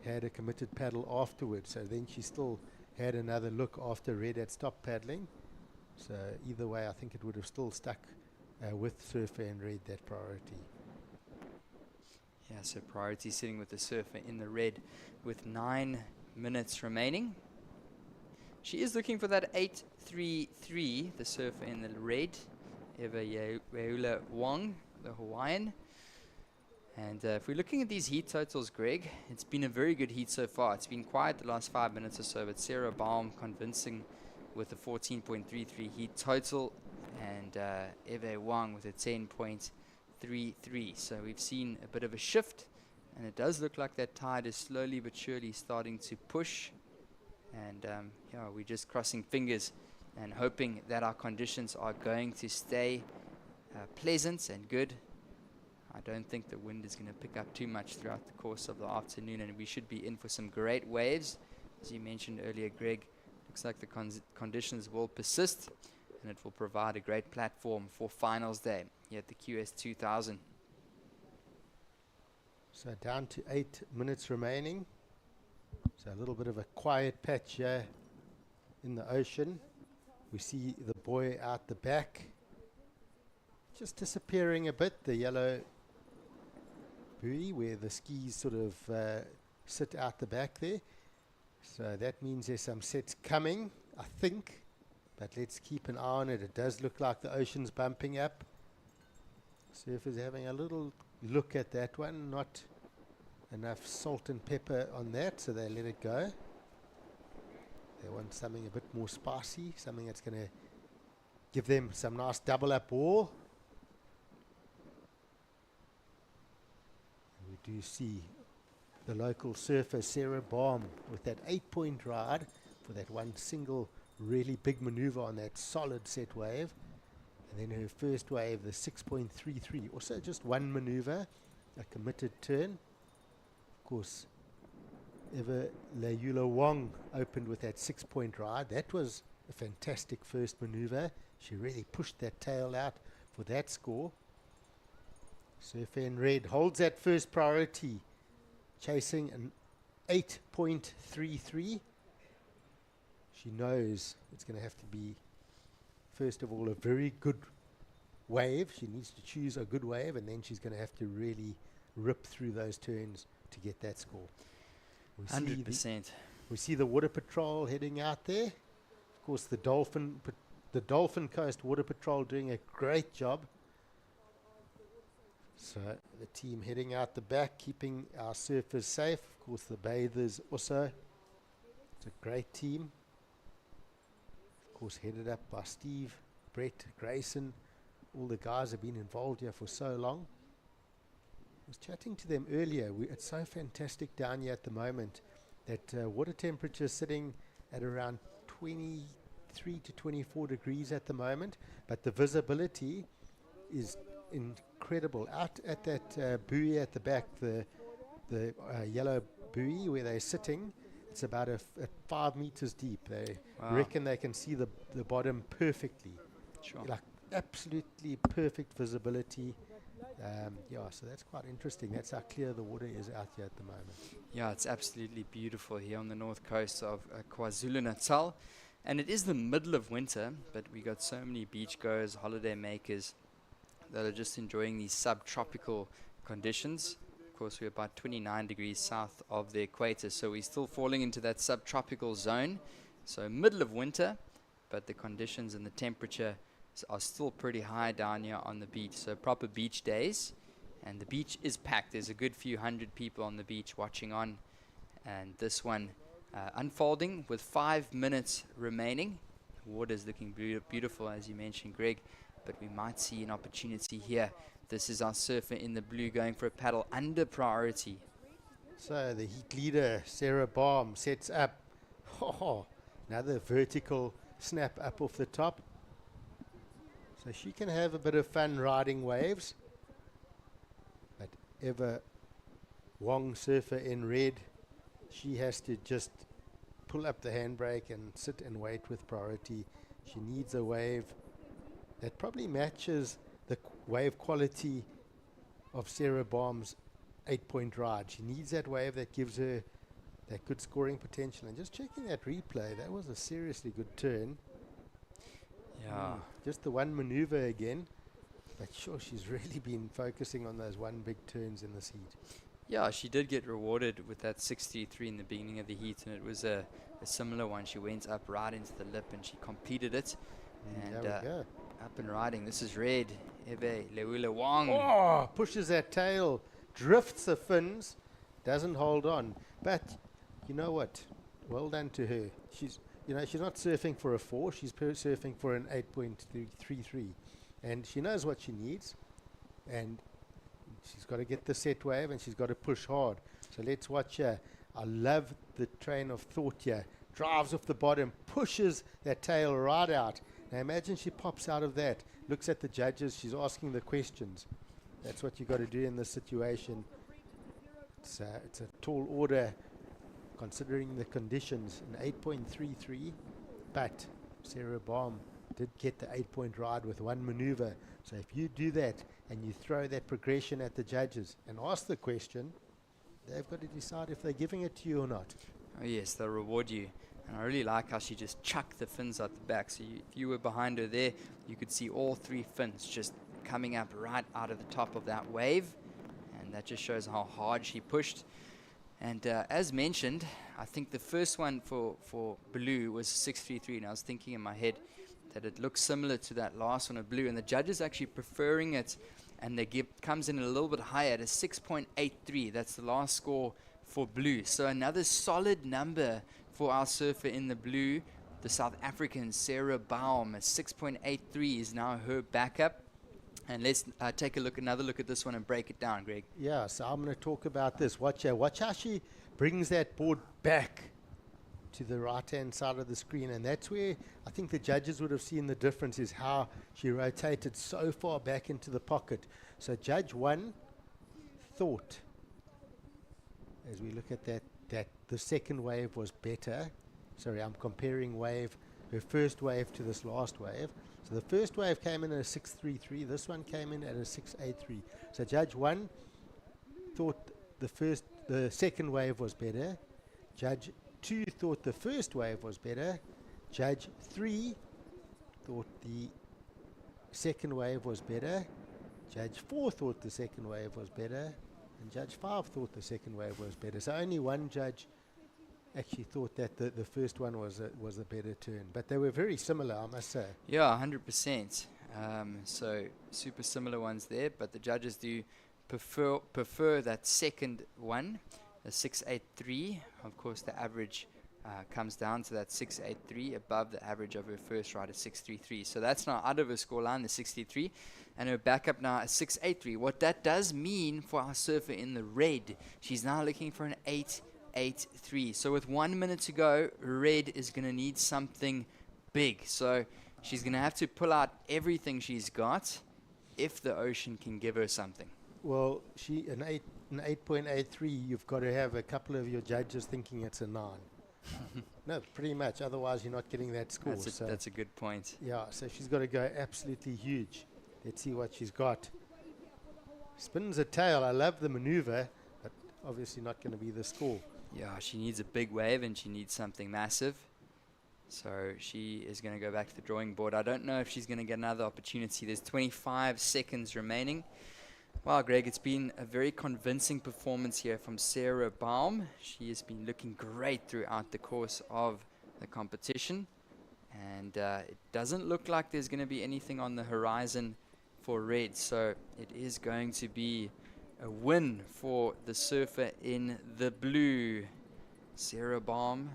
had a committed paddle afterwards. So then she still had another look after red had stopped paddling. So either way, I think it would have still stuck with surfer in red, that priority. Yeah, so priority sitting with the surfer in the red with 9 minutes remaining. She is looking for that 8-3-3, the surfer in the red, Eva Weula Wong, the Hawaiian. And if we're looking at these heat totals, Greg, it's been a very good heat so far. It's been quiet the last 5 minutes or so, but Sarah Baum convincing with a 14.33 heat total, and Eve Wang with a 10.33. So we've seen a bit of a shift, and it does look like that tide is slowly but surely starting to push. And yeah, we're just crossing fingers and hoping that our conditions are going to stay pleasant and good. I don't think the wind is going to pick up too much throughout the course of the afternoon, and we should be in for some great waves. As you mentioned earlier, Greg, looks like the conditions will persist, and it will provide a great platform for finals day here at the QS 2000. So down to 8 minutes remaining. So a little bit of a quiet patch here in the ocean. We see the buoy out the back, just disappearing a bit, the yellow buoy where the skis sort of sit out the back there. So that means there's some sets coming, I think, but let's keep an eye on it. It does look like the ocean's bumping up. Surfers having a little look at that one, not enough salt and pepper on that, so they let it go. They want something a bit more spicy, something that's going to give them some nice double up wall. We do see the local surfer Sarah Baum with that 8-point ride for that one single really big maneuver on that solid set wave. And then her first wave, the 6.33, also just one maneuver, a committed turn. Of course, Eva Leula Wong opened with that 6-point ride. That was a fantastic first maneuver. She really pushed that tail out for that score. Surfer in red holds that first priority, chasing an 8.33. She knows it's going to have to be, first of all, a very good wave. She needs to choose a good wave, and then she's going to have to really rip through those turns to get that score. 100%. We see the Water Patrol heading out there. Of course, the Dolphin Coast Water Patrol doing a great job. So the team heading out the back, keeping our surfers safe. Of course, the bathers also. It's a great team. Of course, headed up by Steve, Brett, Grayson. All the guys have been involved here for so long. I was chatting to them earlier. It's so fantastic down here at the moment that water temperature is sitting at around 23 to 24 degrees at the moment, but the visibility is incredible. Out at that buoy at the back, the yellow buoy where they're sitting, it's about 5 meters deep. They reckon they can see the bottom perfectly. Sure. Like absolutely perfect visibility. Yeah, so that's quite interesting. That's how clear the water is out here at the moment. Yeah, it's absolutely beautiful here on the north coast of KwaZulu-Natal. And it is the middle of winter, but we got so many beachgoers, holiday makers that are just enjoying these subtropical conditions. Of course, we're about 29 degrees south of the equator, so we're still falling into that subtropical zone. So middle of winter, but the conditions and the temperature are still pretty high down here on the beach. So proper beach days, and the beach is packed. There's a good few hundred people on the beach watching on, and this one unfolding with 5 minutes remaining. The water's looking beautiful, as you mentioned, Greg, but we might see an opportunity here. This is our surfer in the blue going for a paddle under priority. So the heat leader, Sarah Baum, sets up. Oh, another vertical snap up off the top. So she can have a bit of fun riding waves. But Eva Wong, surfer in red, she has to just pull up the handbrake and sit and wait with priority. She needs a wave that probably matches the wave quality of Sarah Baum's 8-point ride. She needs that wave that gives her that good scoring potential. And just checking that replay, that was a seriously good turn. Yeah. Just the one maneuver again. But sure, she's really been focusing on those one big turns in this heat. Yeah, she did get rewarded with that 63 in the beginning of the heat, and it was a similar one. She went up right into the lip and she completed it. And there we go. up and riding. This is red. Ebe Leula Wong. Oh, pushes that tail, drifts the fins, doesn't hold on. But you know what? Well done to her. She's not surfing for a 4. She's surfing for an 8.33, and she knows what she needs. And she's got to get the set wave, and she's got to push hard. So let's watch her. I love the train of thought here. Drives off the bottom, pushes that tail right out. Now imagine she pops out of that, looks at the judges, she's asking the questions. That's what you got to do in this situation. It's a tall order considering the conditions. An 8.33, but Sarah Baum did get the 8-point ride with one maneuver. So if you do that and you throw that progression at the judges and ask the question, they've got to decide if they're giving it to you or not. Oh yes, they'll reward you. And I really like how she just chucked the fins out the back. So if you were behind her there, you could see all 3 fins just coming up right out of the top of that wave. And that just shows how hard she pushed. And as mentioned, I think the first one for Blue was 633. And I was thinking in my head that it looks similar to that last one of Blue. And the judges actually preferring it. And they comes in a little bit higher at a 6.83. That's the last score for Blue. So another solid number for our surfer in the blue, the South African Sarah Baum. A 6.83 is now her backup. And let's take another look at this one and break it down, Greg. Yeah, so I'm going to talk about this. Watch how she brings that board back to the right-hand side of the screen. And that's where I think the judges would have seen the difference, is how she rotated so far back into the pocket. So Judge 1 thought, as we look at that the second wave was better. Sorry, I'm comparing her first wave to this last wave. So the first wave came in at a 6.33. This one came in at a 6.83. So Judge 1 thought the second wave was better. Judge 2 thought the first wave was better. Judge 3 thought the second wave was better. Judge 4 thought the second wave was better. And Judge 5 thought the second wave was better. So only one judge actually thought that the first one was a better turn. But they were very similar, I must say. Yeah, 100%. So super similar ones there, but the judges do prefer that second one, the 6.83. Of course, the average comes down to that 6.83 above the average of her first ride at 6.33. So that's now out of her scoreline, the 63, and her backup now at 6.83. What that does mean for our surfer in the red, she's now looking for an 8.83. So with 1 minute to go, red is going to need something big. So she's going to have to pull out everything she's got if the ocean can give her something. Well, an 8.83, you've got to have a couple of your judges thinking it's a 9. No, pretty much. Otherwise, you're not getting that score. That's a good point. Yeah, so she's got to go absolutely huge. Let's see what she's got. Spins a tail. I love the maneuver, but obviously not going to be the score. Yeah, she needs a big wave and she needs something massive. So she is going to go back to the drawing board. I don't know if she's going to get another opportunity. There's 25 seconds remaining. Wow, Greg, it's been a very convincing performance here from Sarah Baum. She has been looking great throughout the course of the competition. And it doesn't look like there's going to be anything on the horizon for red. So it is going to be a win for the surfer in the blue, Sarah Baum.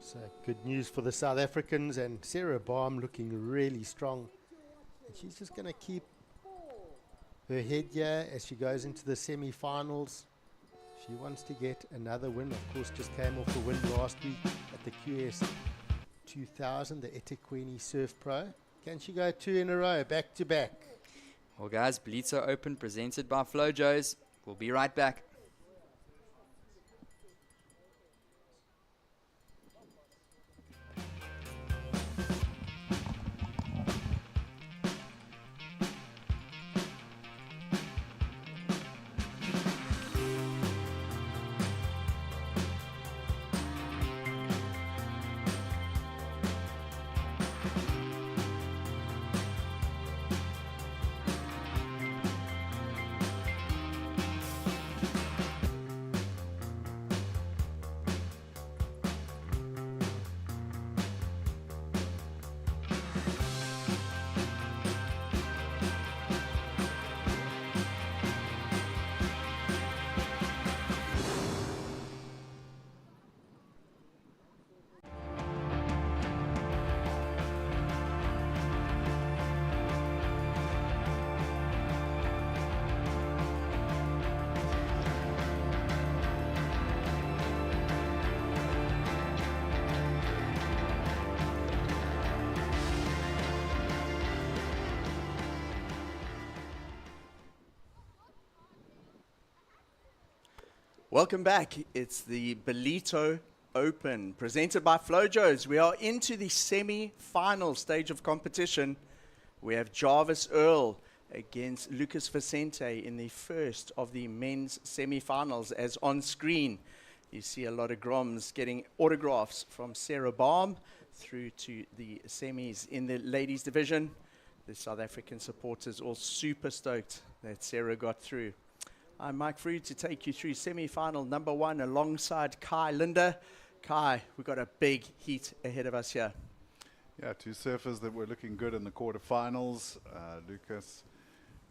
So good news for the South Africans, and Sarah Baum looking really strong. And she's just going to keep her head here as she goes into the semi-finals. She wants to get another win. Of course, just came off a win last week at the QS 2000, the eThekwini Surf Pro. Can she go 2 in a row, back to back? Well, guys, Ballito Open presented by Flojos. We'll be right back. Welcome back. It's the Ballito Open, presented by Flojos. We are into the semi-final stage of competition. We have Jarvis Earl against Lucas Vicente in the first of the men's semi-finals. As on screen, you see a lot of Groms getting autographs from Sarah Baum through to the semis in the ladies division. The South African supporters all super stoked that Sarah got through. I'm Mike Freud to take you through semi-final number 1 alongside Kai Linda. Kai, we've got a big heat ahead of us here. Yeah, 2 surfers that were looking good in the quarterfinals. Lucas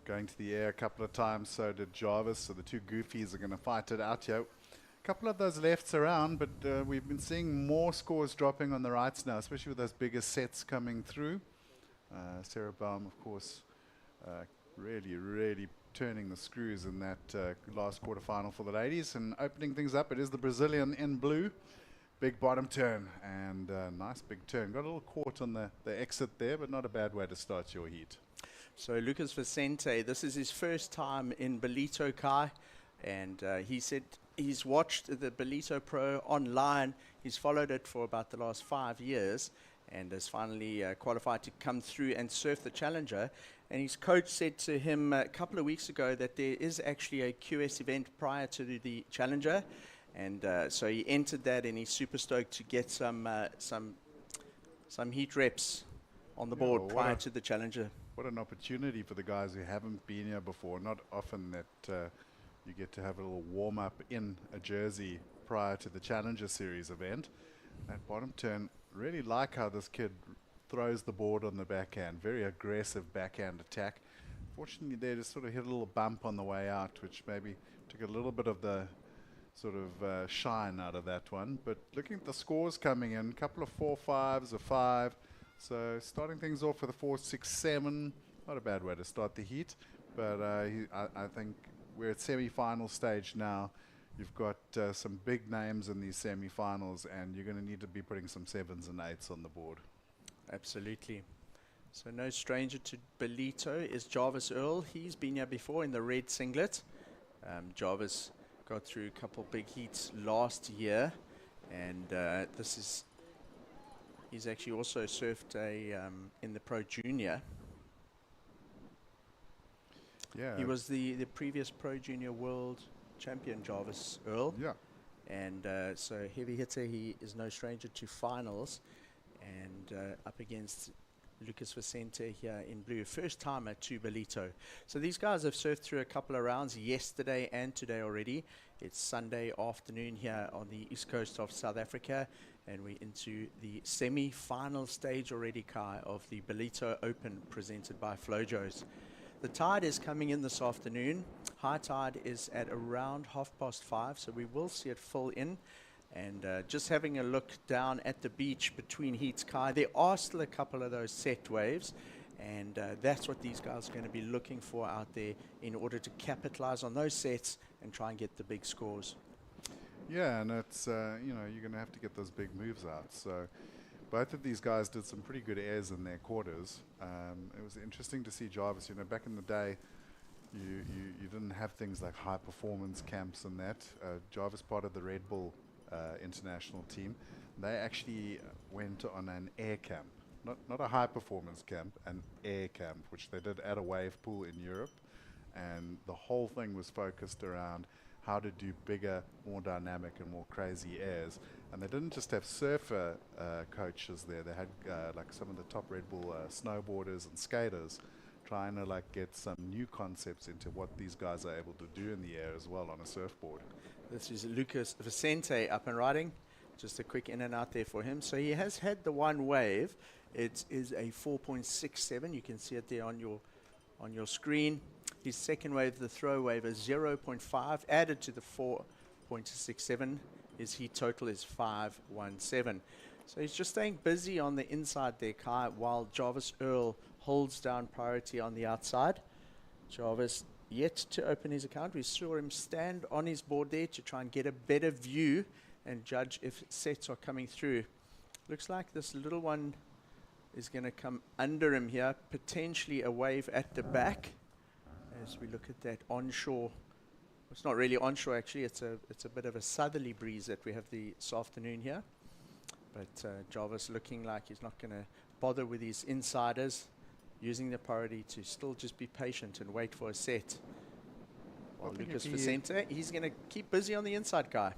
going to the air a couple of times, so did Jarvis. So the 2 goofies are going to fight it out here. A couple of those lefts around, but we've been seeing more scores dropping on the rights now, especially with those bigger sets coming through. Sarah Baum, of course, really turning the screws in that last quarterfinal for the ladies. And opening things up, it is the Brazilian in blue. Big bottom turn, and nice big turn. Got a little caught on the exit there, but not a bad way to start your heat. So Lucas Vicente, this is his first time in Ballito, Kai, and he said he's watched the Ballito Pro online. He's followed it for about the last 5 years, and has finally qualified to come through and surf the Challenger. And his coach said to him a couple of weeks ago that there is actually a QS event prior to the Challenger. And so he entered that, and he's super stoked to get some heat reps on the board well, prior to the Challenger. What an opportunity for the guys who haven't been here before. Not often that you get to have a little warm-up in a jersey prior to the Challenger Series event. That bottom turn, really like how this kid throws the board on the backhand. Very aggressive backhand attack. Fortunately, they just sort of hit a little bump on the way out, which maybe took a little bit of the sort of shine out of that one. But looking at the scores coming in, a couple of 4-5s, a 5. So starting things off with a 4-6-7. Not a bad way to start the heat. But I think we're at semi-final stage now. You've got some big names in these semi-finals, and you're going to need to be putting some 7s and 8s on the board. Absolutely. So no stranger to Ballito is Jarvis Earl. He's been here before in the red singlet. Jarvis got through a couple big heats last year, and he's actually also surfed in the Pro Junior. Yeah. He was the previous Pro Junior World Champion, Jarvis Earl. Yeah. And so heavy hitter, he is no stranger to finals, and up against Lucas Vicente here in blue. First time at Ballito. So these guys have surfed through a couple of rounds yesterday and today already. It's Sunday afternoon here on the east coast of South Africa, and we're into the semi-final stage already, Kai, of the Ballito Open presented by Flojos. The tide is coming in this afternoon. High tide is at around 5:30, so we will see it full in. And just having a look down at the beach between heats, Kai, there are still a couple of those set waves, and that's what these guys are going to be looking for out there in order to capitalize on those sets and try and get the big scores. Yeah, and it's, you're going to have to get those big moves out. So both of these guys did some pretty good airs in their quarters. It was interesting to see Jarvis. Back in the day, you didn't have things like high performance camps and that. Jarvis part of the Red Bull international team. They actually went on an air camp, not a high performance camp, an air camp, which they did at a wave pool in Europe. And the whole thing was focused around how to do bigger, more dynamic and more crazy airs. And they didn't just have surfer coaches there. They had like some of the top Red Bull snowboarders and skaters trying to get some new concepts into what these guys are able to do in the air as well on a surfboard. This is Lucas Vicente up and riding. Just a quick in and out there for him. So he has had the one wave. It is a 4.67. You can see it there on your screen. His second wave, the throw wave, is 0.5. Added to the 4.67, his heat total is 5.17. So he's just staying busy on the inside there, Kai, while Jarvis Earl holds down priority on the outside. Jarvis yet to open his account. We saw him stand on his board there to try and get a better view and judge if sets are coming through. Looks like this little one is going to come under him here, potentially a wave at the back as we look at that onshore It's not really onshore actually. It's a bit of a southerly breeze that we have this afternoon here. But Jarvis looking like he's not going to bother with his insiders, using the priority to still just be patient and wait for a set. While Lucas Vicente, he's going to keep busy on the inside guy.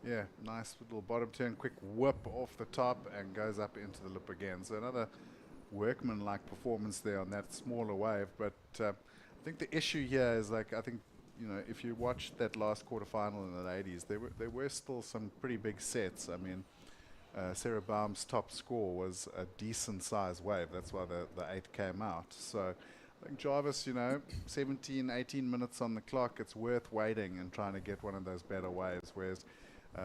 Yeah, nice little bottom turn, quick whip off the top and goes up into the lip again. So another workman-like performance there on that smaller wave. But I think the issue here is, like, I think, you know, if you watched that last quarterfinal in the ladies, there were still some pretty big sets. I mean, Sarah Baum's top score was a decent size wave. That's why the 8 came out. So I think Jarvis, you know, 17, 18 minutes on the clock, it's worth waiting and trying to get one of those better waves. Whereas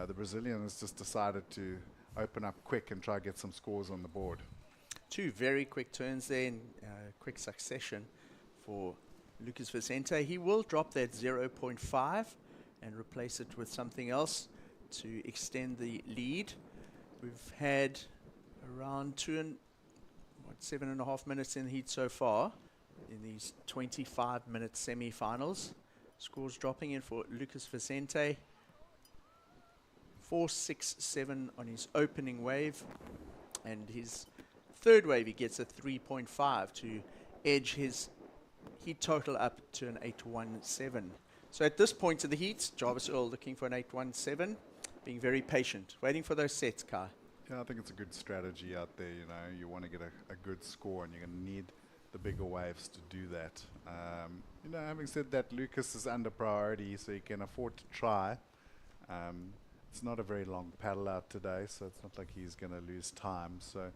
the Brazilian has just decided to open up quick and try to get some scores on the board. 2 very quick turns there in quick succession for Lucas Vicente. He will drop that 0.5 and replace it with something else to extend the lead. We've had around 7.5 minutes in the heat so far in these 25-minute semi-finals. Scores dropping in for Lucas Vicente. 4.67 on his opening wave, and his third wave he gets a 3.5 to edge his heat total up to an 8.17. So at this point of the heat, Jarvis Earl looking for an 8.17, being very patient, waiting for those sets, Kai. Yeah, I think it's a good strategy out there. You know, you want to get a good score, and you're going to need the bigger waves to do that. You know, having said that, Lucas is under priority, so he can afford to try. It's not a very long paddle out today, so it's not like he's going to lose time. So,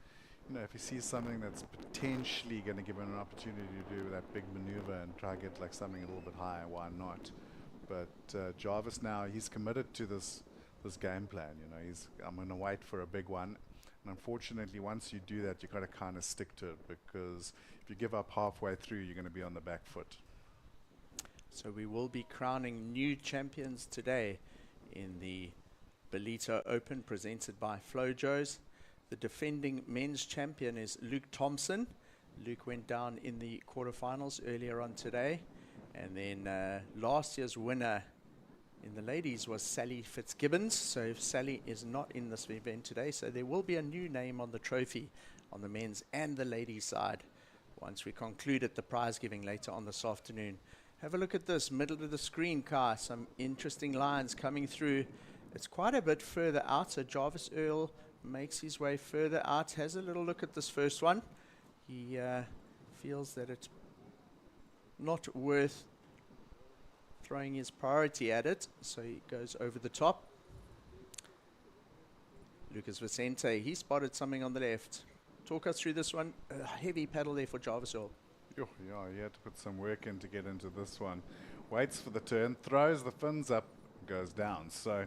you know, if he sees something that's potentially going to give him an opportunity to do that big maneuver and try to get like something a little bit higher, why not? But Jarvis now, he's committed to this game plan. You know, I'm going to wait for a big one. And unfortunately, once you do that, you've got to kind of stick to it, because if you give up halfway through, you're going to be on the back foot. So we will be crowning new champions today in the Ballito Open presented by Flojos. The defending men's champion is Luke Thompson. Luke went down in the quarterfinals earlier on today. And then last year's winner in the ladies was Sally Fitzgibbons. So Sally is not in this event today. So there will be a new name on the trophy on the men's and the ladies side once we conclude at the prize giving later on this afternoon. Have a look at this middle of the screen, Kai. Some interesting lines coming through. It's quite a bit further out, so Jarvis Earl makes his way further out. Has a little look at this first one. He feels that it's not worth throwing his priority at it, so he goes over the top. Lucas Vicente, he spotted something on the left. Talk us through this one. A heavy paddle there for Jarvis Earl. Yeah, he had to put some work in to get into this one. Waits for the turn, throws the fins up, goes down. So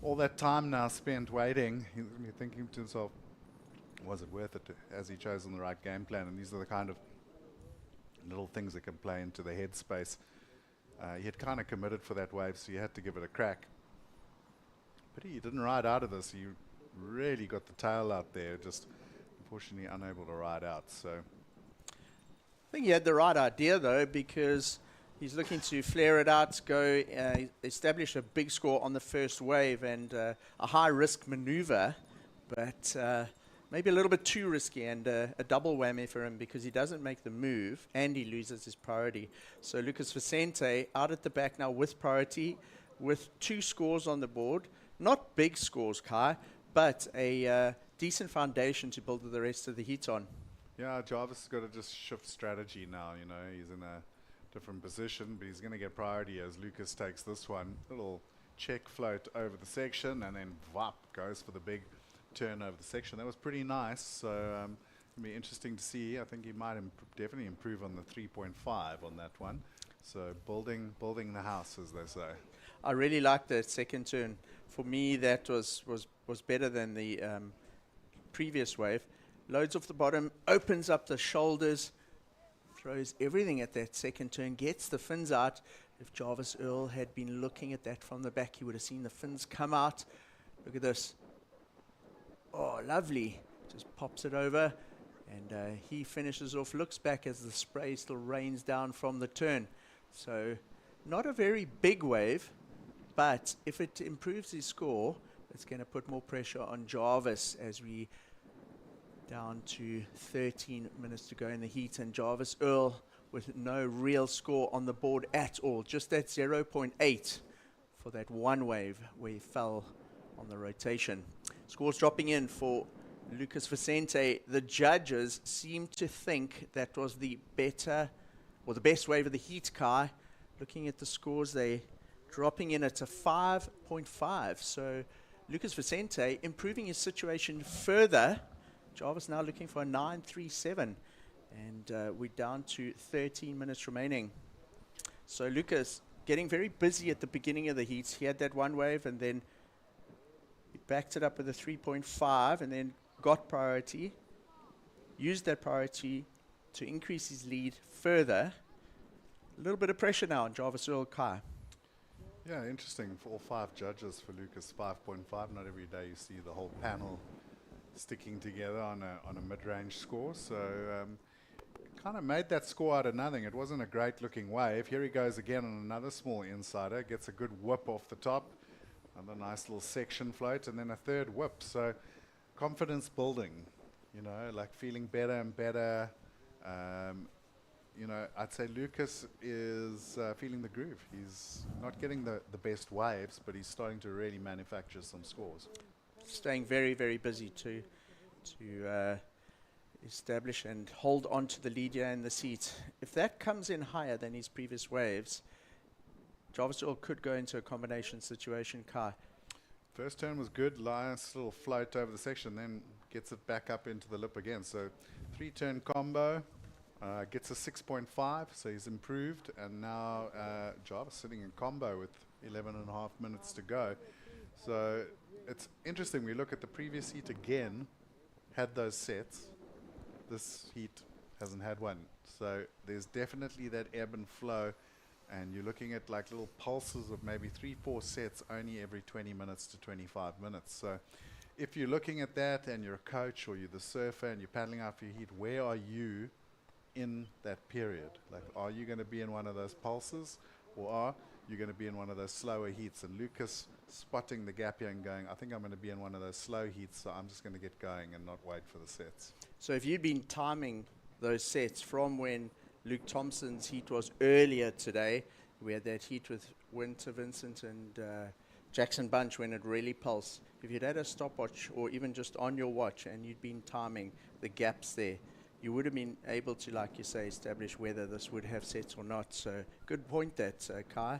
all that time now spent waiting, he's going to be thinking to himself, was it worth it? Has he chosen the right game plan? And these are the kind of little things that can play into the headspace. He had kind of committed for that wave, so you had to give it a crack. But he didn't ride out of this. He really got the tail out there, just unfortunately unable to ride out. So I think he had the right idea, though, because he's looking to flare it out, go establish a big score on the first wave and a high-risk maneuver, but maybe a little bit too risky and a double whammy for him because he doesn't make the move and he loses his priority. So Lucas Vicente out at the back now with priority, with 2 scores on the board. Not big scores, Kai, but a decent foundation to build the rest of the heat on. yeah, Jarvis has got to just shift strategy now. You know, he's in a different position, but he's going to get priority as Lucas takes this one. Little check float over the section, and then vop goes for the big turn over the section. That was pretty nice. So it'll be interesting to see. I think he might definitely improve on the 3.5 on that one. So building the house, as they say. I really liked that second turn. For me, that was better than the previous wave. Loads off the bottom, opens up the shoulders, throws everything at that second turn, gets the fins out. If Jarvis Earl had been looking at that from the back, he would have seen the fins come out. Look at this. Oh, lovely. Just pops it over, and he finishes off, looks back as the spray still rains down from the turn. So Not a very big wave, but if it improves his score, it's going to put more pressure on Jarvis as we down to 13 minutes to go in the heat, and Jarvis Earl with no real score on the board at all, just that 0.8 for that one wave where he fell on the rotation. Scores dropping in for Lucas Vicente. The judges seem to think that was the better or the best wave of the heat, Kai. Looking at the scores, they dropping in at a 5.5. So Lucas Vicente improving his situation further. Jarvis now looking for a 9.37. And we're down to 13 minutes remaining. So Lucas getting very busy at the beginning of the heats. He had that one wave and then he backed it up with a 3.5 and then got priority. Used that priority to increase his lead further. A little bit of pressure now on Jarvis Earl. Kai. Yeah, interesting for all 5 judges for Lucas, 5.5. Not every day you see the whole panel sticking together on a mid-range score. So kind of made that score out of nothing. It wasn't a great looking wave. Here he goes again on another small insider. Gets a good whip off the top. Another nice little section float and then a third whip. So confidence building, you know, like feeling better and better. You know, I'd say Lucas is feeling the groove. He's not getting the best waves, but he's starting to really manufacture some scores. Staying very, very busy to establish and hold on to the lead here in the seat. If that comes in higher than his previous waves, Jarvis Earl could go into a combination situation. Kai. First turn was good, nice little float over the section, then gets it back up into the lip again. So 3-turn combo, gets a 6.5, so he's improved, and now Jarvis sitting in combo with 11.5 minutes to go. So it's interesting, we look at the previous heat again, had those sets. This heat hasn't had one. So there's definitely that ebb and flow, and you're looking at like little pulses of maybe 3-4 sets only every 20 minutes to 25 minutes. So if you're looking at that and you're a coach or you're the surfer and you're paddling out for your heat, where are you in that period? Like, are you going to be in one of those pulses, or are you going to be in one of those slower heats? And Lucas spotting the gap here and going, I think I'm going to be in one of those slow heats, so I'm just going to get going and not wait for the sets. So if you'd been timing those sets from when Luke Thompson's heat was earlier today, we had that heat with Winter Vincent and Jackson Bunch when it really pulsed. If you'd had a stopwatch or even just on your watch and you'd been timing the gaps there, you would have been able to, like you say, establish whether this would have sets or not. So good point that, Kai.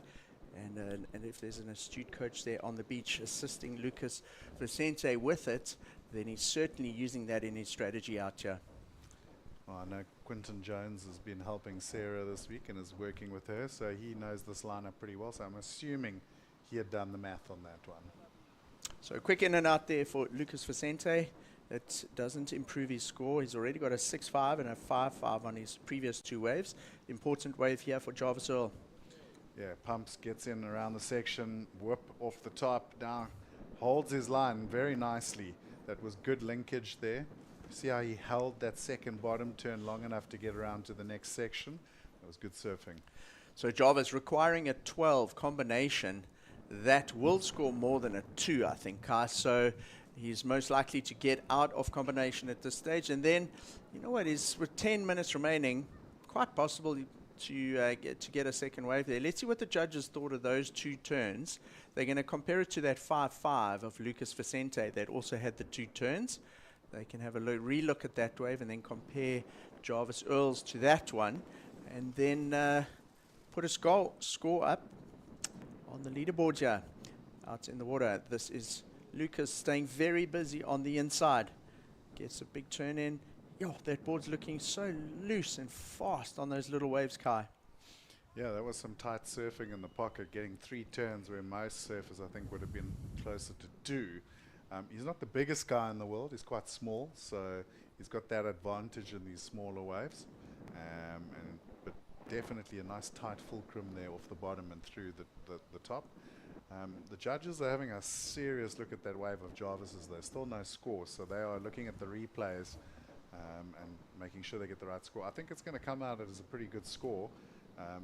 And if there's an astute coach there on the beach assisting Lucas Vicente with it, then he's certainly using that in his strategy out here. Well, I know Quinton Jones has been helping Sarah this week and is working with her, so he knows this lineup pretty well. So I'm assuming he had done the math on that one. So a quick in and out there for Lucas Vicente. It doesn't improve his score. He's already got a 6.5 and a 5.5 on his previous 2 waves. Important wave here for Jarvis Earl. Yeah, pumps, gets in around the section, whip off the top, now holds his line very nicely. That was good linkage there. See how he held that second bottom turn long enough to get around to the next section? That was good surfing. So Jarvis requiring a 12 combination. That will score more than a 2, I think, Kai. So he's most likely to get out of combination at this stage. And then, you know what, is with 10 minutes remaining, quite possible to get a second wave there. Let's see what the judges thought of those 2 turns. They're going to compare it to that 5.5 of Lucas Vicente that also had the 2 turns. They can have a re-look at that wave and then compare Jarvis Earl's to that one, and then put a score up on the leaderboard here out in the water. This is Lucas staying very busy on the inside. Gets a big turn in. Yo, that board's looking so loose and fast on those little waves, Kai. Yeah, that was some tight surfing in the pocket, getting 3 turns where most surfers, I think, would have been closer to 2. He's not the biggest guy in the world. He's quite small, so he's got that advantage in these smaller waves. But definitely a nice tight fulcrum there off the bottom and through the top. The judges are having a serious look at that wave of Jarvis's. There's still no score, so they are looking at the replays and making sure they get the right score. I think it's going to come out as a pretty good score.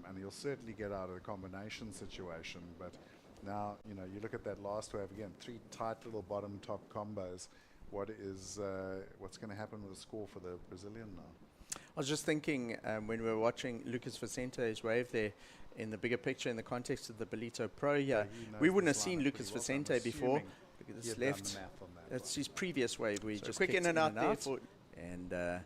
and he'll certainly get out of the combination situation. But now, you know, you look at that last wave again, 3 tight little bottom-top combos. What's going to happen with the score for the Brazilian now? I was just thinking when we were watching Lucas Vicente's wave there, in the bigger picture, in the context of the Ballito Pro here, we wouldn't have seen Lucas Vicente before. Look at this left. That's his previous wave. We just quick in and out there. And are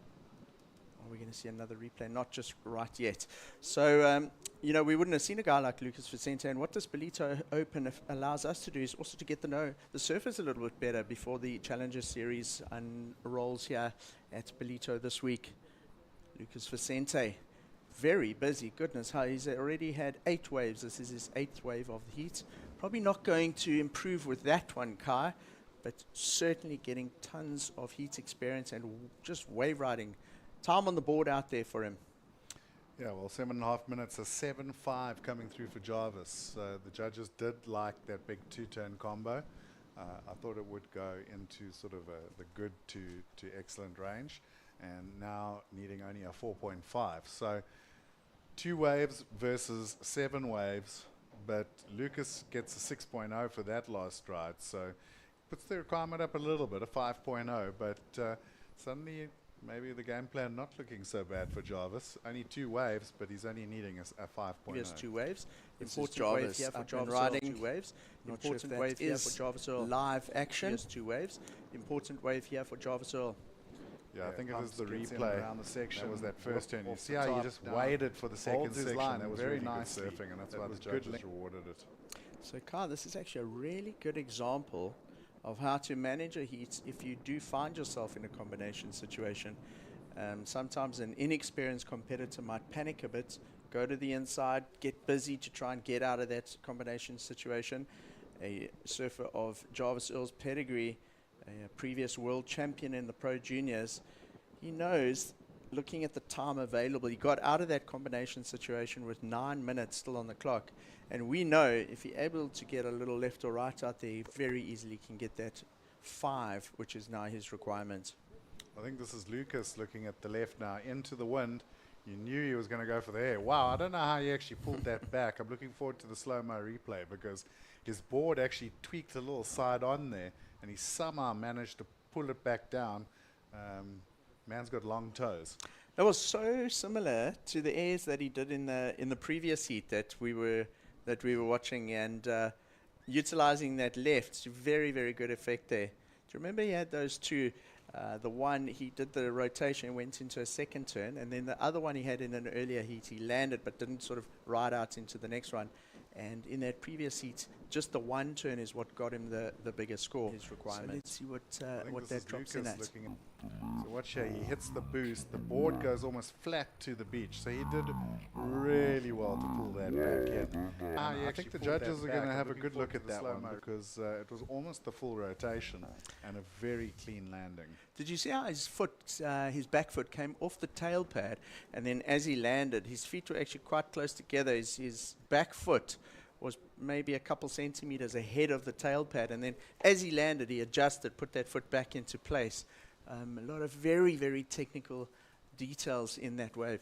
we going to see another replay? Not just right yet. So, you know, we wouldn't have seen a guy like Lucas Vicente. And what this Ballito Open allows us to do is also to get to know the surfers a little bit better before the Challenger Series unrolls here at Ballito this week. Lucas Vicente, very busy. Goodness, how he's already had 8 waves. This is his 8th wave of the heat. Probably not going to improve with that one, Kai, but certainly getting tons of heat experience and just wave riding. Time on the board out there for him. Yeah, well, 7.5 minutes, a 7.5 coming through for Jarvis. The judges did like that big 2-turn combo. I thought it would go into sort of the good to excellent range, and now needing only a 4.5. So 2 waves versus 7 waves, but Lucas gets a 6.0 for that last ride, so puts the requirement up a little bit, a 5.0, but suddenly maybe the game plan not looking so bad for Jarvis. Only 2 waves, but he's only needing a 5.0. He has 2 waves. Important Jarvis wave here for Jarvis riding. 2 waves. Not sure Important if wave that here is for Jarvis Earl. live action. He has 2 waves. Important wave here for Jarvis Earl. Yeah, I think it was the gets in replay. around the section. That was that first turn. You Off see the how he top, just down. waited for the second Holds his section. line. That was Very really good nicely. surfing, and that's That why the was judges good. rewarded it. So, Kai, this is actually a really good example of how to manage a heat if you do find yourself in a combination situation. Sometimes an inexperienced competitor might panic a bit, go to the inside, get busy to try and get out of that combination situation. A surfer of Jarvis Earl's pedigree, a previous world champion in the Pro Juniors, he knows, looking at the time available, he got out of that combination situation with 9 minutes still on the clock. And we know if he's able to get a little left or right out there, he very easily can get that 5, which is now his requirement. I think this is Lucas looking at the left now into the wind. You knew he was going to go for the air. Wow, I don't know how he actually pulled that back. I'm looking forward to the slow-mo replay because his board actually tweaked a little side on there, and he somehow managed to pull it back down. Man's got long toes. That was so similar to the airs that he did in the previous heat that we were watching, and utilizing that left to very, very good effect there. Do you remember he had those 2? The one he did the rotation, went into a second turn, and then the other one he had in an earlier heat, he landed but didn't sort of ride out into the next one. And in that previous heat, just the 1 turn is what got him the bigger score. His requirement. So let's see what that drops in at. So watch here, he hits the boost, the board goes almost flat to the beach, so he did really well to pull that back in. I think the judges are going to have a good look at that one because it was almost the full rotation and a very clean landing. Did you see how his back foot came off the tail pad, and then as he landed, his feet were actually quite close together. His back foot was maybe a couple centimeters ahead of the tail pad, and then as he landed, he adjusted, put that foot back into place. A lot of very, very technical details in that wave.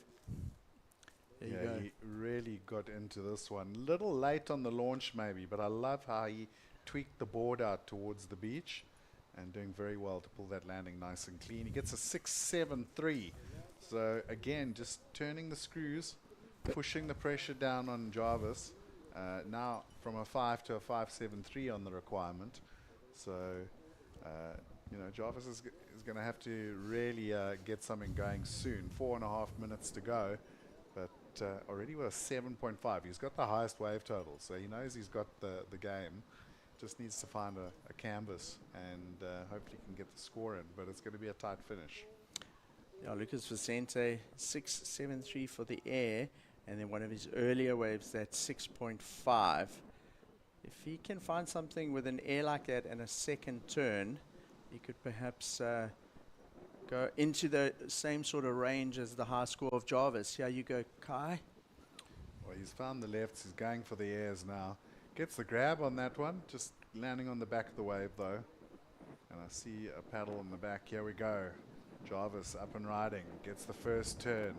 There you go. He really got into this one. Little late on the launch maybe, but I love how he tweaked the board out towards the beach and doing very well to pull that landing nice and clean. He gets a 6.73. So again, just turning the screws, pushing the pressure down on Jarvis. Now from a 5 to a 5.73 on the requirement. So, you know, Jarvis is going to have to really get something going soon. 4.5 minutes to go, but already with a 7.5. He's got the highest wave total, so he knows he's got the game. Just needs to find a canvas and hopefully can get the score in, but it's going to be a tight finish. Yeah, Lucas Vicente, 6.73 for the air, and then one of his earlier waves, that's 6.5. If he can find something with an air like that and a second turn, he could perhaps go into the same sort of range as the high score of Jarvis. Here you go, Kai. Well, he's found the lefts. He's going for the airs now. Gets the grab on that one, just landing on the back of the wave, though. And I see a paddle in the back. Here we go. Jarvis up and riding. Gets the first turn.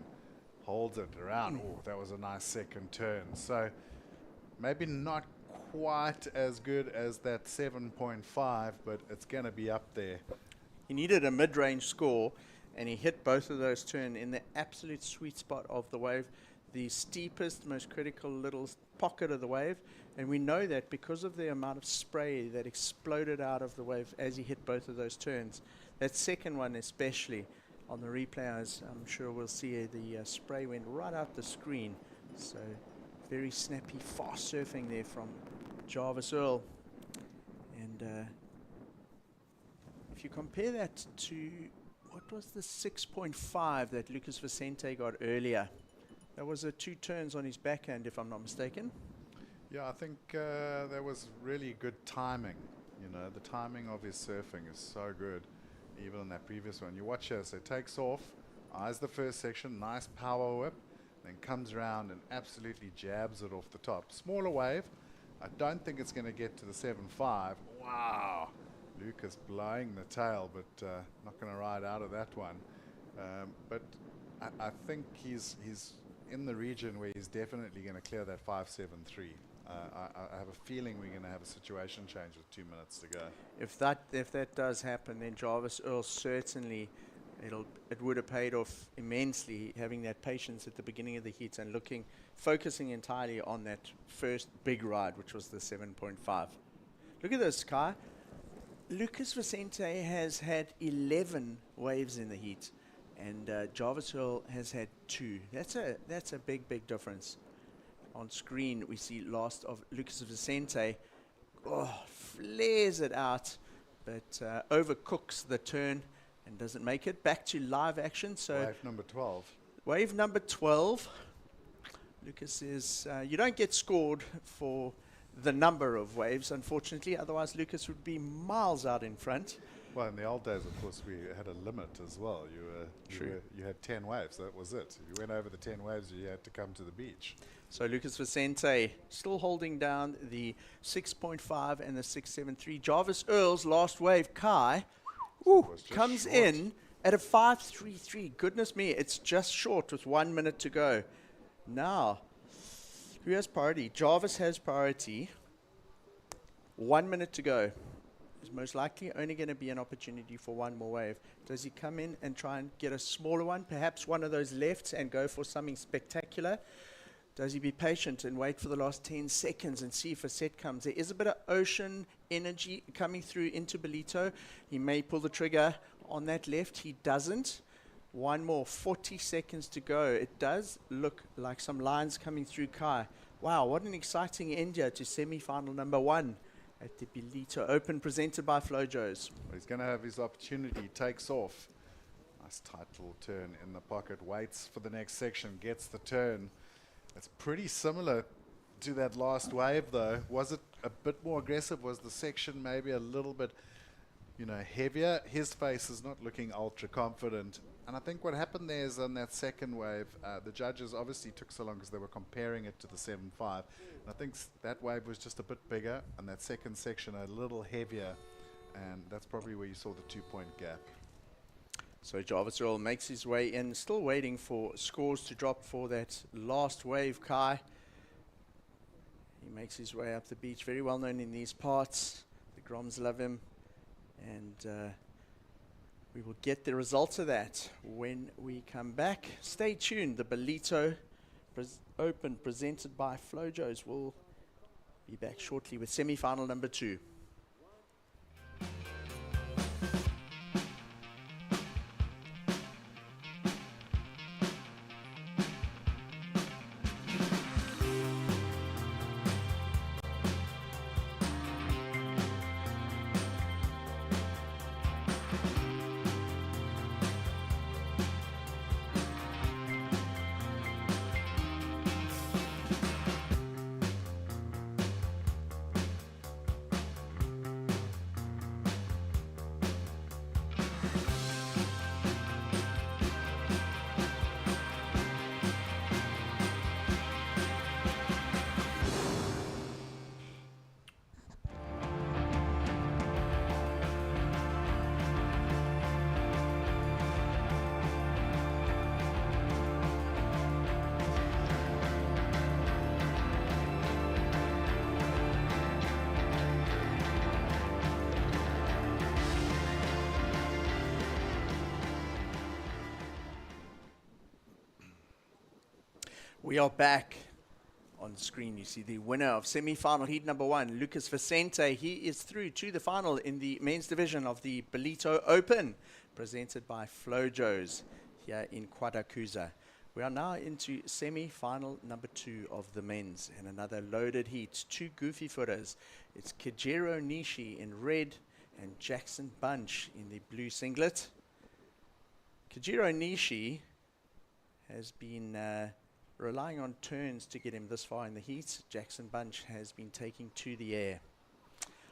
holds it around. Oh, that was a nice second turn. So maybe not quite as good as that 7.5, but it's going to be up there. He needed a mid-range score, and he hit both of those turns in the absolute sweet spot of the wave, the steepest, most critical little pocket of the wave. And we know that because of the amount of spray that exploded out of the wave as he hit both of those turns. That second one especially, on the replay, as I'm sure we'll see, the spray went right out the screen. So very snappy, fast surfing there from Jarvis Earl. And if you compare that to, what was the 6.5 that Lucas Vicente got earlier? That was 2 turns on his backhand, if I'm not mistaken. Yeah, I think that was really good timing. You know, the timing of his surfing is so good, even in that previous one. You watch here, so it takes off, eyes the first section, nice power whip, then comes around and absolutely jabs it off the top. Smaller wave. I don't think it's going to get to the 7.5. Wow. Lucas blowing the tail, but not going to ride out of that one. But I think he's in the region where he's definitely going to clear that 5.73. I have a feeling we're going to have a situation change with 2 minutes to go. If that does happen, then Jarvis Earl certainly, it would have paid off immensely, having that patience at the beginning of the heats and focusing entirely on that first big ride, which was the 7.5. Look at this, Kai. Lucas Vicente has had 11 waves in the heat, and Jarvis Earl has had 2. That's a big difference. On screen, we see last of Lucas Vicente. Oh, flares it out, but overcooks the turn and doesn't make it. Back to live action. So wave number 12. Wave number 12. Lucas is, you don't get scored for the number of waves, unfortunately. Otherwise, Lucas would be miles out in front. Well, in the old days, of course, we had a limit as well. You had 10 waves. That was it. If you went over the 10 waves, you had to come to the beach. So Lucas Vicente still holding down the 6.5 and the 6.73. Jarvis Earl's last wave, Kai, comes short in at a 5.33. Goodness me, it's just short with 1 minute to go. Now, who has priority? Jarvis has priority. 1 minute to go. There's most likely only going to be an opportunity for one more wave. Does he come in and try and get a smaller one, perhaps one of those lefts, and go for something spectacular? Does he be patient and wait for the last 10 seconds and see if a set comes? There is a bit of ocean energy coming through into Ballito. He may pull the trigger on that left. He doesn't. One more, 40 seconds to go. It does look like some lines coming through Kai. Wow, what an exciting end here to semi-final number 1 at the Ballito Open, presented by Flojos. Well, he's going to have his opportunity. Takes off. Nice tight little turn in the pocket. Waits for the next section. Gets the turn. It's pretty similar to that last wave, though. Was it a bit more aggressive? Was the section maybe a little bit, heavier? His face is not looking ultra confident. And I think what happened there is on that second wave, the judges obviously took so long because they were comparing it to the 7.5. And I think that wave was just a bit bigger, and that second section a little heavier. And that's probably where you saw the 2-point gap. So Jarvis Earl makes his way in, still waiting for scores to drop for that last wave, Kai. He makes his way up the beach, very well known in these parts. The Groms love him. And we will get the results of that when we come back. Stay tuned. The Ballito Open, presented by Flojos, will be back shortly with semi-final number 2. We are back. On screen, you see the winner of semi-final heat number 1, Lucas Vicente. He is through to the final in the men's division of the Ballito Open, presented by Flojos here in Quadakuza. We are now into semi-final number 2 of the men's, and another loaded heat. 2 goofy footers. It's Kajiro Nishi in red and Jackson Bunch in the blue singlet. Kajiro Nishi has been relying on turns to get him this far in the heat. Jackson Bunch has been taking to the air.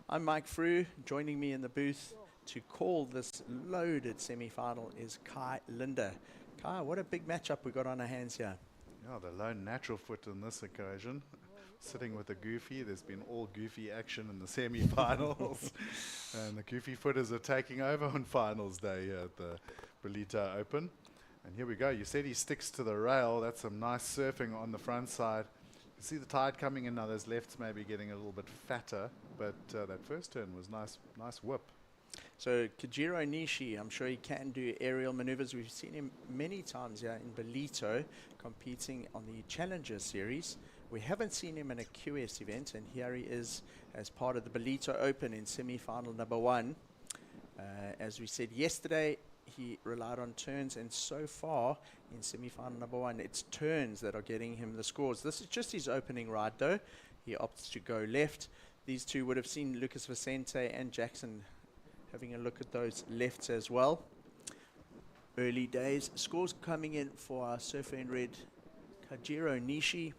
I'm Mike Frew. Joining me in the booth to call this loaded semi-final is Kai Linder. Kai, what a big matchup we got on our hands here. Yeah, the lone natural foot in this occasion. Sitting with a goofy. There's been all goofy action in the semi-finals. And the goofy footers are taking over on finals day here at the Ballito Open. And here we go. You said he sticks to the rail. That's some nice surfing on the front side. You see the tide coming in now. Those lefts may be getting a little bit fatter, but that first turn was nice whip. So Kajiro Nishi, I'm sure he can do aerial maneuvers. We've seen him many times here in Ballito competing on the Challenger Series. We haven't seen him in a QS event, and here he is as part of the Ballito Open in semi-final number 1. As we said yesterday, he relied on turns, and so far in semi-final number 1, it's turns that are getting him the scores. This is just his opening ride, though. He opts to go left. These two would have seen Lucas Vicente and Jackson having a look at those lefts as well. Early days. Scores coming in for our surfer in red, Kajiro Nishi.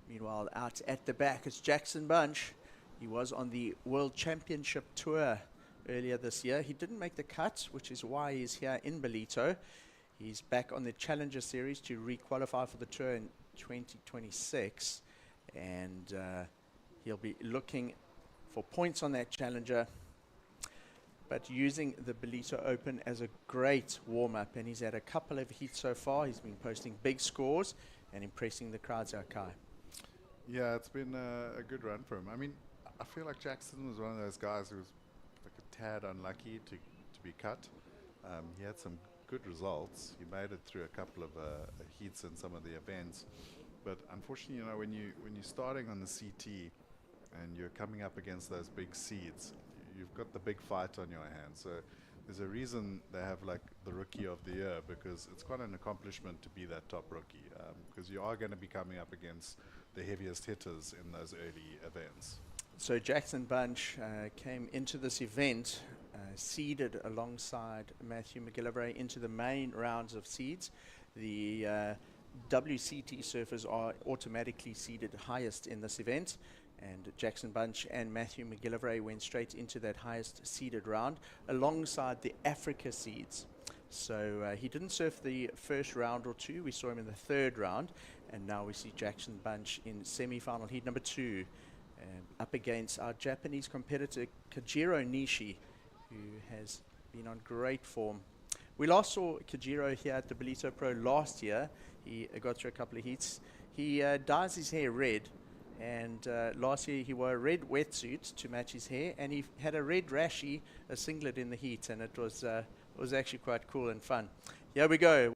Meanwhile, out at the back is Jackson Bunch. He was on the World Championship Tour earlier this year. He didn't make the cut, which is why he's here in Ballito. He's back on the Challenger Series to re-qualify for the tour in 2026, and he'll be looking for points on that Challenger, but using the Ballito Open as a great warm-up, and he's had a couple of heats so far. He's been posting big scores and impressing the crowds out, Kai. Yeah, it's been a good run for him. I mean, I feel like Jackson was one of those guys who was like a tad unlucky to be cut. He had some good results. He made it through a couple of heats in some of the events, but unfortunately, you know, when you're starting on the CT and you're coming up against those big seeds, you've got the big fight on your hands. So there's a reason they have like the Rookie of the Year, because it's quite an accomplishment to be that top rookie, because you are going to be coming up against the heaviest hitters in those early events. So Jackson Bunch came into this event seeded alongside Matthew McGillivray into the main rounds of seeds. The WCT surfers are automatically seeded highest in this event, and Jackson Bunch and Matthew McGillivray went straight into that highest seeded round alongside the Africa seeds. So he didn't surf the first round or two. We saw him in the third round, and now we see Jackson Bunch in semi-final heat number 2 up against our Japanese competitor Kajiro Nishi, who has been on great form. We last saw Kajiro here at the Ballito Pro last year. He got through a couple of heats. He dyes his hair red, and last year he wore a red wetsuit to match his hair, and he had a red rashy, a singlet in the heat, and it was actually quite cool and fun. Here we go.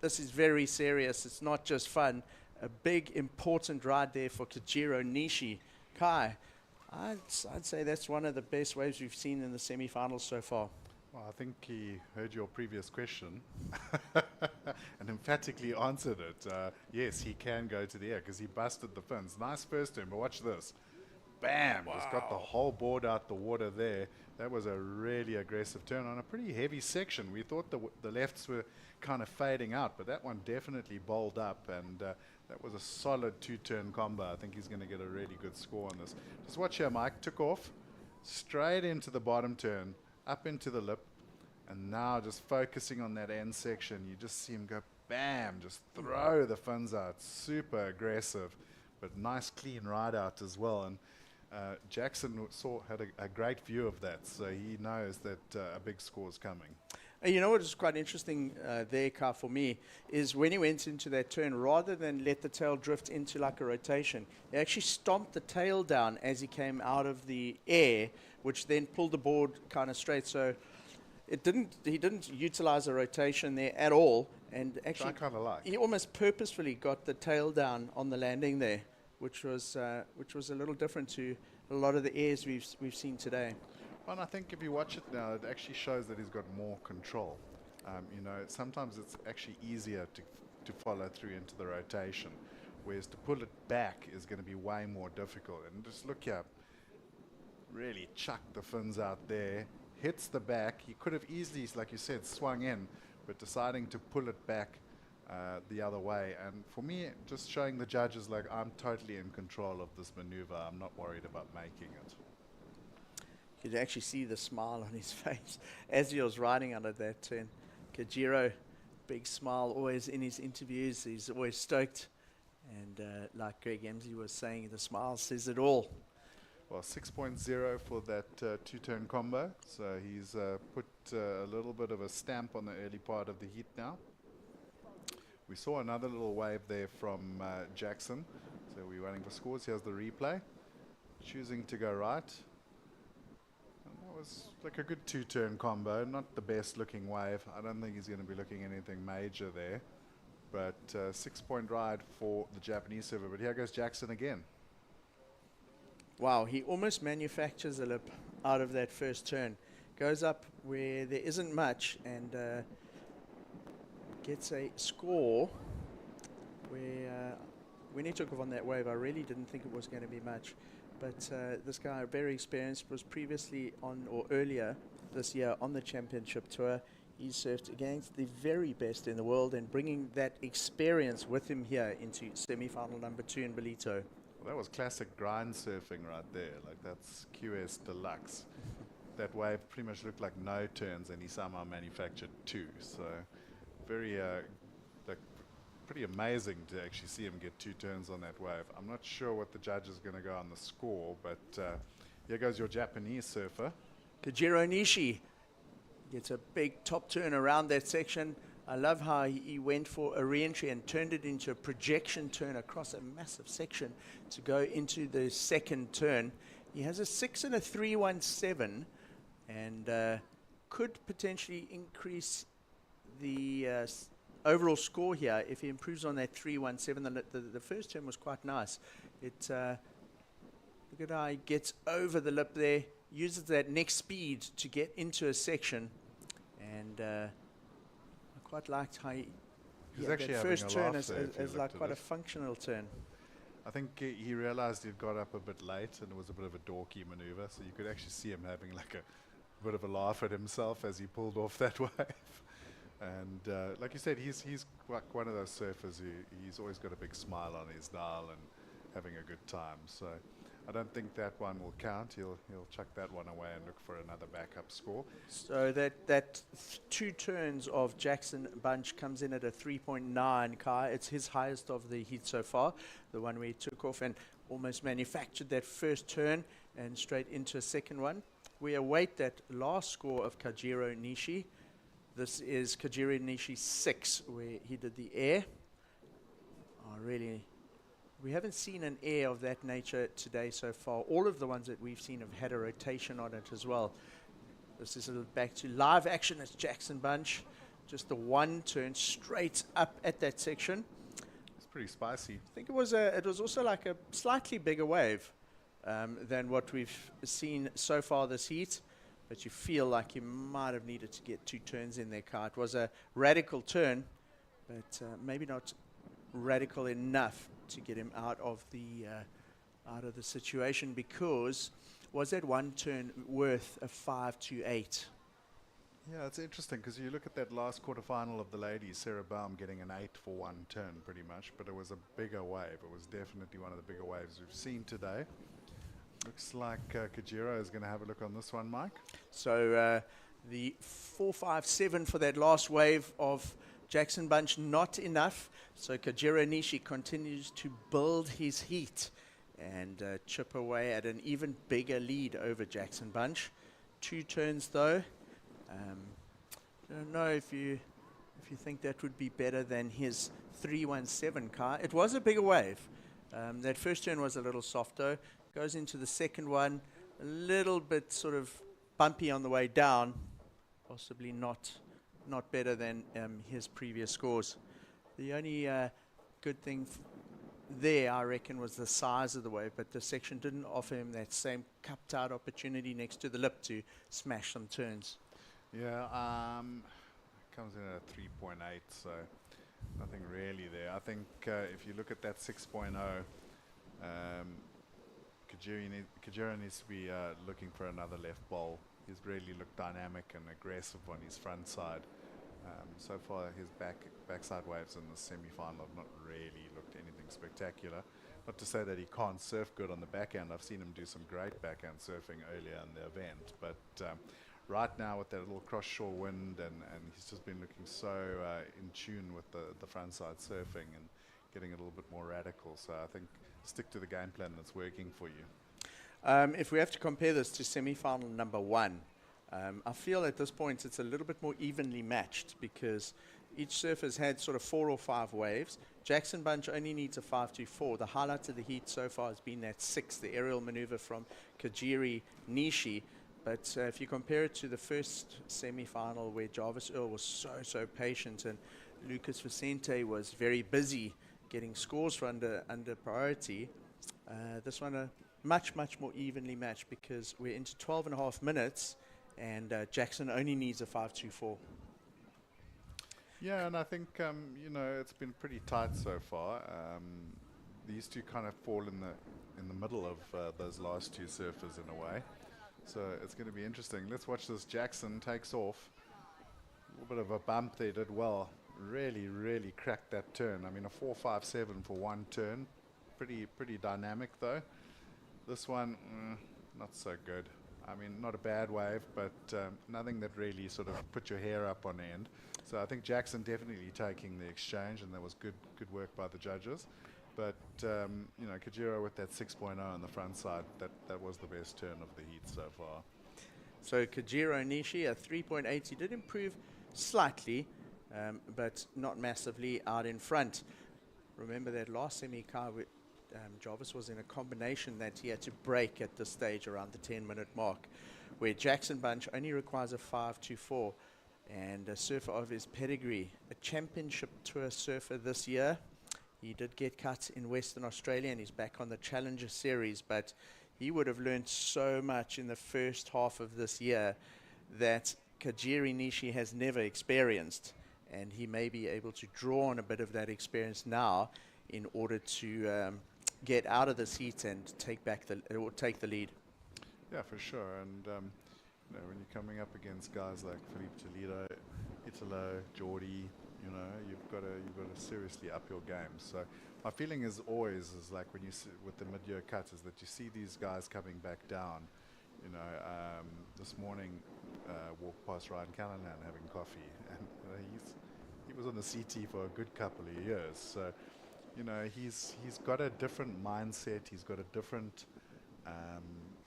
This is very serious. It's not just fun. A big, important ride there for Kajiro Nishi. Kai, I'd say that's one of the best waves we've seen in the semi-finals so far. Well, I think he heard your previous question and emphatically answered it. Yes, he can go to the air because he busted the fins. Nice first turn, but watch this. Bam! Wow. Just got the whole board out the water there. That was a really aggressive turn on a pretty heavy section. We thought the lefts were kind of fading out, but that one definitely bowled up, and that was a solid 2-turn combo. I think he's going to get a really good score on this. Just watch here, Mike. Took off straight into the bottom turn, up into the lip, and now just focusing on that end section, you just see him go bam, just throw the fins out. Super aggressive, but nice clean ride out as well. And Jackson had a great view of that, so he knows that a big score is coming. You know what is quite interesting there, Kai, for me, is when he went into that turn, rather than let the tail drift into like a rotation, he actually stomped the tail down as he came out of the air, which then pulled the board kind of straight. So he didn't utilize a rotation there at all, And actually, kind of like. he almost purposefully got the tail down on the landing there, which was a little different to a lot of the airs we've seen today. Well, and I think if you watch it now, it actually shows that he's got more control. Sometimes it's actually easier to follow through into the rotation, whereas to pull it back is going to be way more difficult. And just look here, really chucked the fins out there, hits the back. He could have easily, like you said, swung in, but deciding to pull it back the other way. And for me, just showing the judges, like, I'm totally in control of this maneuver. I'm not worried about making it. You could actually see the smile on his face as he was riding under that turn. Kajiro, big smile always in his interviews. He's always stoked. And like Greg Emsley was saying, the smile says it all. Well, 6.0 for that two-turn combo. So he's put a little bit of a stamp on the early part of the heat now. We saw another little wave there from Jackson. So we're waiting for scores. Here's the replay. Choosing to go right. And that was like a good two-turn combo. Not the best looking wave. I don't think he's going to be looking anything major there. But 6-point ride for the Japanese server. But here goes Jackson again. Wow, he almost manufactures a lip out of that first turn. Goes up where there isn't much and gets a score where when he took off on that wave, I really didn't think it was going to be much. But this guy, very experienced, was previously on, or earlier this year, on the championship tour. He surfed against the very best in the world and bringing that experience with him here into semi-final number 2 in Ballito. Well, that was classic grind surfing right there. Like, that's QS deluxe. That wave pretty much looked like no turns, and he somehow manufactured 2. So very, pretty amazing to actually see him get 2 turns on that wave. I'm not sure what the judge is going to go on the score, but here goes your Japanese surfer. Kajiro Nishi gets a big top turn around that section. I love how he went for a re-entry and turned it into a projection turn across a massive section to go into the second turn. He has a 6 and a 317 and could potentially increase the overall score here if he improves on that 317. The first turn was quite nice. Look at how he gets over the lip there, uses that next speed to get into a section, and I quite liked how He's actually that having first a turn laugh there if you as looked like at quite it. a functional turn. I think he realized he'd got up a bit late and it was a bit of a dorky maneuver, so you could actually see him having like a bit of a laugh at himself as he pulled off that wave. And like you said, he's like one of those surfers he's always got a big smile on his dial and having a good time. So I don't think that one will count. He'll chuck that one away and look for another backup score. So that 2 turns of Jackson Bunch comes in at a 3.9, Kai. It's his highest of the heat so far, the one where he took off and almost manufactured that first turn and straight into a second one. We await that last score of Kajiro Nishi. This is Kajiro Nishi 6, where he did the air. We haven't seen an air of that nature today so far. All of the ones that we've seen have had a rotation on it as well. This is a little back to live action. It's Jackson Bunch. Just the one turn straight up at that section. It's pretty spicy. I think it was also like a slightly bigger wave than what we've seen so far this heat. But you feel like you might have needed to get 2 turns in there, Kai. It was a radical turn, but maybe not radical enough to get him out of the situation, because was that one turn worth a 5 to 8? Yeah, it's interesting because you look at that last quarterfinal of the ladies, Sarah Baum getting an 8 for one turn pretty much, but it was a bigger wave. It was definitely one of the bigger waves we've seen today. Looks like Kajiro is going to have a look on this one, Mike. So the 4.57 for that last wave of Jackson Bunch, not enough. So Kajiro Nishi continues to build his heat and chip away at an even bigger lead over Jackson Bunch. 2 turns though. I don't know if you think that would be better than his 317 car. It was a bigger wave. That first turn was a little softer. Goes into the second one, a little bit sort of bumpy on the way down. Possibly not not better than his previous scores. The only good thing there, I reckon, was the size of the wave, but the section didn't offer him that same cupped out opportunity next to the lip to smash some turns. Yeah, comes in at 3.8, so nothing really there. I think if you look at that 6.0, Kajira needs to be looking for another left bowl. He's really looked dynamic and aggressive on his front side. So far, his backside waves in the semi-final have not really looked anything spectacular. Not to say that he can't surf good on the backhand. I've seen him do some great backhand surfing earlier in the event, but right now with that little cross-shore wind and he's just been looking so in tune with the front side surfing and getting a little bit more radical. So I think stick to the game plan that's working for you. If we have to compare this to semi-final number 1, I feel at this point it's a little bit more evenly matched because each surfer's had sort of 4 or 5 waves. Jackson Bunch only needs a 5-4. The highlight of the heat so far has been that 6, the aerial maneuver from Kajiri Nishi. But if you compare it to the first semi-final where Jarvis Earl was so patient and Lucas Vicente was very busy getting scores for under priority, this one a much more evenly matched because we're into 12.5 minutes and Jackson only needs a 5-4. Yeah, and I think it's been pretty tight so far. These two kind of fall in the middle of those last two surfers in a way. So it's going to be interesting. Let's watch this. Jackson takes off. A little bit of a bump there, did well. Really cracked that turn. I mean, a 4.57 for one turn. Pretty dynamic though. This one, not so good. I mean, not a bad wave, but nothing that really sort of put your hair up on end. So I think Jackson definitely taking the exchange, and that was good work by the judges. But Kajira with that 6.0 on the front side, that was the best turn of the heat so far. So Kajiro Nishi at 3.8, he did improve slightly, but not massively out in front. Remember that last semi-car, Jarvis was in a combination that he had to break at this stage around the 10-minute mark, where Jackson Bunch only requires a 5-4, and a surfer of his pedigree, a championship tour surfer this year. He did get cut in Western Australia and he's back on the Challenger Series, but he would have learned so much in the first half of this year that Kajiri Nishi has never experienced, and he may be able to draw on a bit of that experience now in order to get out of this heat and take the lead. Yeah, for sure. And when you're coming up against guys like Philippe Toledo, Italo, Geordie, you've got to seriously up your game. So my feeling is always like when you with the mid-year cuts is that you see these guys coming back down. This morning walked past Ryan Callanan having coffee, and he was on the CT for a good couple of years. So he's got a different mindset. He's got a different.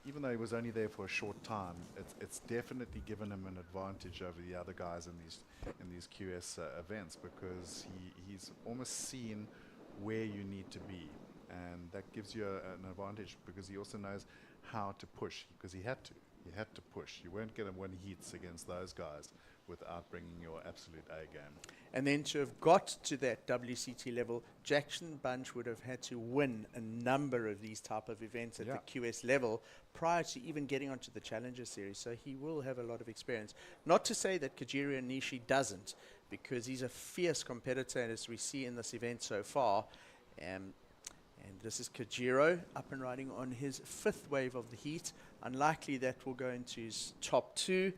Even though he was only there for a short time, it's definitely given him an advantage over the other guys in these QS events, because he's almost seen where you need to be, and that gives you an advantage because he also knows how to push, because he had to push. You weren't going to win heats against those guys without bringing your absolute A game. And then to have got to that WCT level, Jackson Bunch would have had to win a number of these type of events at the QS level prior to even getting onto the Challenger Series. So he will have a lot of experience. Not to say that Kajiri Nishi doesn't, because he's a fierce competitor, as we see in this event so far. And this is Kajiro up and riding on his 5th wave of the heat. Unlikely that will go into his top 2.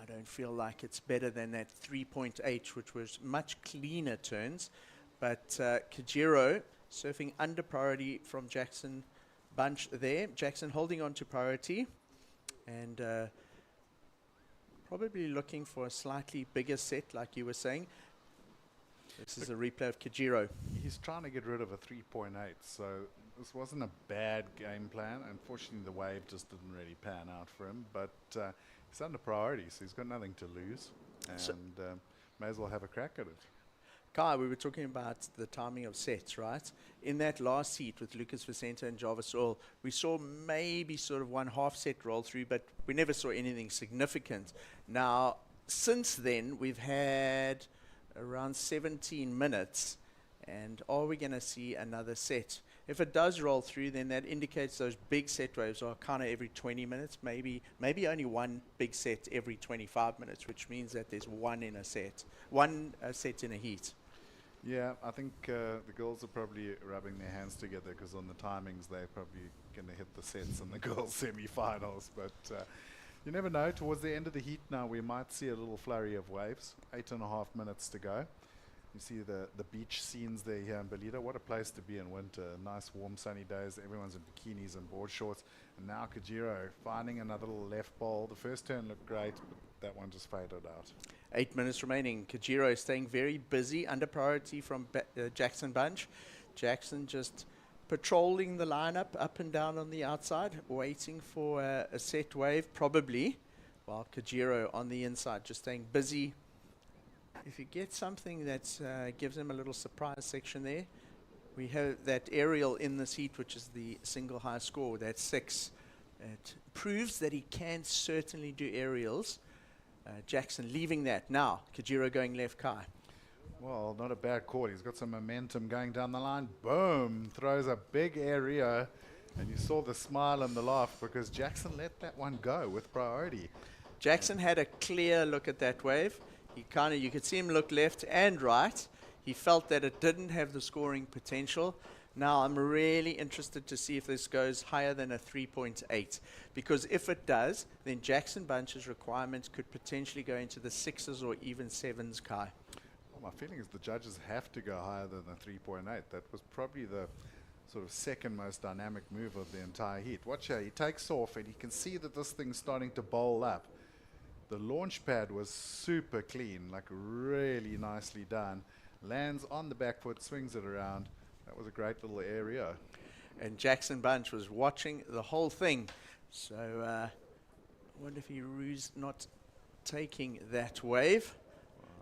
I don't feel like it's better than that 3.8, which was much cleaner turns. But Kajiro surfing under priority from Jackson Bunch there. Jackson holding on to priority and probably looking for a slightly bigger set, like you were saying. This is a replay of Kajiro. He's trying to get rid of a 3.8, so this wasn't a bad game plan. Unfortunately, the wave just didn't really pan out for him, but he's under priority, so he's got nothing to lose, and may as well have a crack at it. Kai, we were talking about the timing of sets, right? In that last heat with Lucas Vicente and Jarvis Earl, we saw maybe sort of one half set roll through, but we never saw anything significant. Now, since then, we've had around 17 minutes. And are we going to see another set? If it does roll through, then that indicates those big set waves are kind of every 20 minutes, maybe only one big set every 25 minutes, which means that there's one set in a heat. Yeah, I think the girls are probably rubbing their hands together because on the timings they're probably going to hit the sets in the girls' semi-finals. But you never know. Towards the end of the heat now, we might see a little flurry of waves. 8.5 minutes to go. You see the beach scenes there here in Ballito. What a place to be in winter. Nice warm sunny days. Everyone's in bikinis and board shorts. And now Kajiro finding another little left ball. The first turn looked great, but that one just faded out. 8 minutes remaining. Kajiro staying very busy, under priority from Jackson Bunch. Jackson just patrolling the lineup up and down on the outside, waiting for a set wave probably, while Kajiro on the inside just staying busy. If you get something that gives him a little surprise section there, we have that aerial in this heat, which is the single high score, that's 6. It proves that he can certainly do aerials. Jackson leaving that. Now, Kajiro going left, Kai. Well, not a bad call. He's got some momentum going down the line. Boom! Throws a big area. And you saw the smile and the laugh because Jackson let that one go with priority. Jackson had a clear look at that wave. You could see him look left and right. He felt that it didn't have the scoring potential. Now I'm really interested to see if this goes higher than a 3.8, because if it does, then Jackson Bunch's requirements could potentially go into the 6s or even 7s, Kai. Well, my feeling is the judges have to go higher than the 3.8. That was probably the sort of second most dynamic move of the entire heat. Watch here, he takes off and you can see that this thing's starting to bowl up. The launch pad was super clean, like really nicely done. Lands on the back foot, swings it around. That was a great little area. And Jackson Bunch was watching the whole thing. So I wonder if he rues not taking that wave.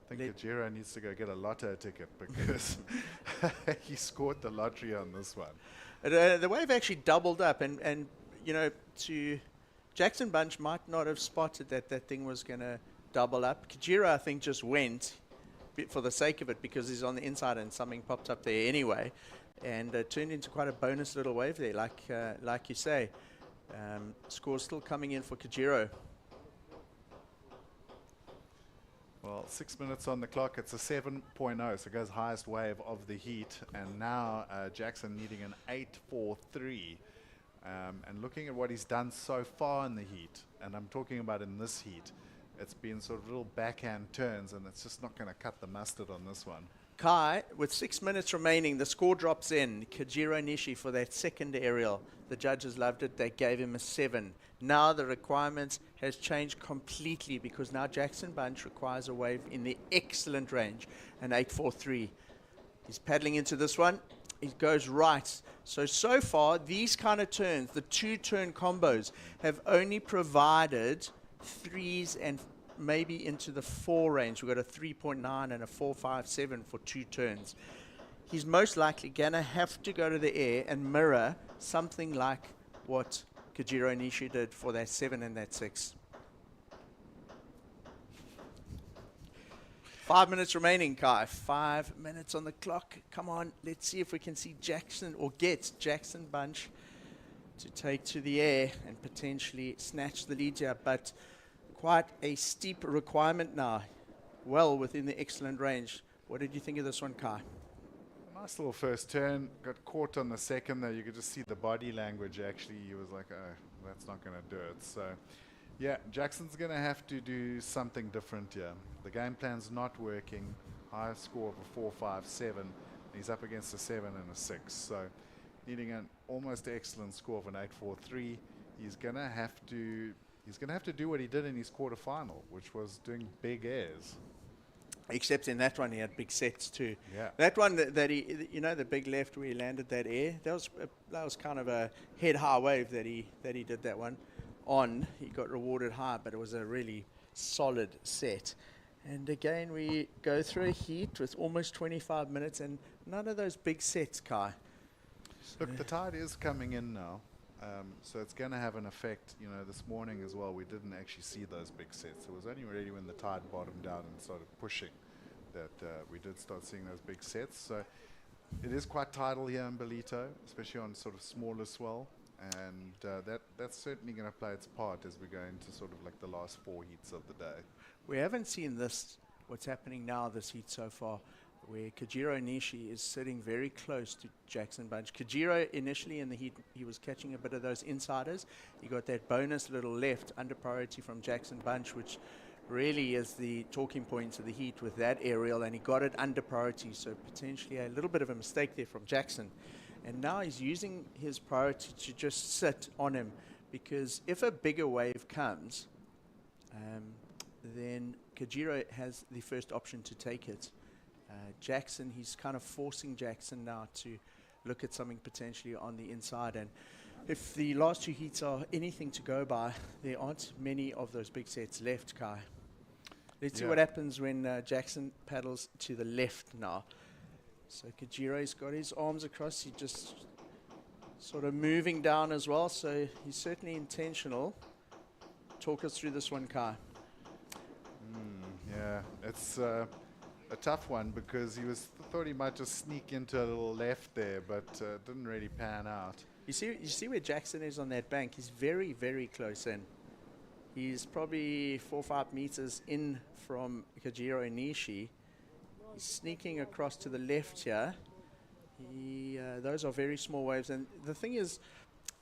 I think Kajiro needs to go get a lotto ticket because he scored the lottery on this one. The wave actually doubled up and you know, Jackson Bunch might not have spotted that that thing was going to double up. Kajiro, I think, just went for the sake of it because he's on the inside and something popped up there anyway, and turned into quite a bonus little wave there, like you say. Score still coming in for Kajiro. Well, 6 minutes on the clock. It's a 7.0, so it goes highest wave of the heat. And now Jackson needing an 8.43. And looking at what he's done so far in the heat, and I'm talking about in this heat, it's been sort of little backhand turns, and it's just not going to cut the mustard on this one. Kai, with 6 minutes remaining, the score drops in. Kajiro Nishi for that second aerial. The judges loved it. They gave him a 7. Now the requirements has changed completely because now Jackson Bunch requires a wave in the excellent range, an 8.43. He's paddling into this one. He goes right. So far, these kind of turns, the 2-turn combos, have only provided 3s and maybe into the 4 range. We've got a 3.9 and a 4.57 for 2 turns. He's most likely going to have to go to the air and mirror something like what Kajiro Nishi did for that 7 and that 6. 5 minutes remaining, Kai. 5 minutes on the clock. Come on, let's see if we can see Jackson or get Jackson Bunch to take to the air and potentially snatch the lead here. But quite a steep requirement now. Well within the excellent range. What did you think of this one, Kai? Nice little first turn. Got caught on the second there. You could just see the body language actually. He was like, oh, that's not going to do it. So, yeah, Jackson's going to have to do something different here. The game plan's not working. Highest score of a 4.57. He's up against a 7 and a 6. So, needing an almost excellent score of an 8.43. He's going to have to do what he did in his quarterfinal, which was doing big airs. Except in that one, he had big sets too. Yeah. That one that he, you know, the big left where he landed that air, that was kind of a head high wave that he did that one on. He got rewarded high, but it was a really solid set. And again, we go through a heat with almost 25 minutes and none of those big sets, Kai. Look, the tide is coming in now. So it's going to have an effect. You know, this morning as well, we didn't actually see those big sets. It was only really when the tide bottomed out and started pushing that we did start seeing those big sets. So it is quite tidal here in Ballito, especially on sort of smaller swell. And that's certainly going to play its part as we go into sort of like the last 4 heats of the day. We haven't seen this, what's happening now this heat so far, where Kajiro Nishi is sitting very close to Jackson Bunch. Kajiro initially in the heat, he was catching a bit of those insiders. He got that bonus little left under priority from Jackson Bunch, which really is the talking point of the heat with that aerial, and he got it under priority, so potentially a little bit of a mistake there from Jackson. And now he's using his priority to just sit on him, because if a bigger wave comes, then Kajiro has the first option to take it. Jackson, he's kind of forcing Jackson now to look at something potentially on the inside. And if the last 2 heats are anything to go by, there aren't many of those big sets left, Kai. Let's see what happens when Jackson paddles to the left now. So Kajiro's got his arms across. He's just sort of moving down as well. So he's certainly intentional. Talk us through this one, Kai. Yeah, it's a tough one because he thought he might just sneak into a little left there, but didn't really pan out. You see where Jackson is on that bank? He's very, very close in. He's probably 4 or 5 meters in from Kajiro Nishi. He's sneaking across to the left here. Those are very small waves. And the thing is,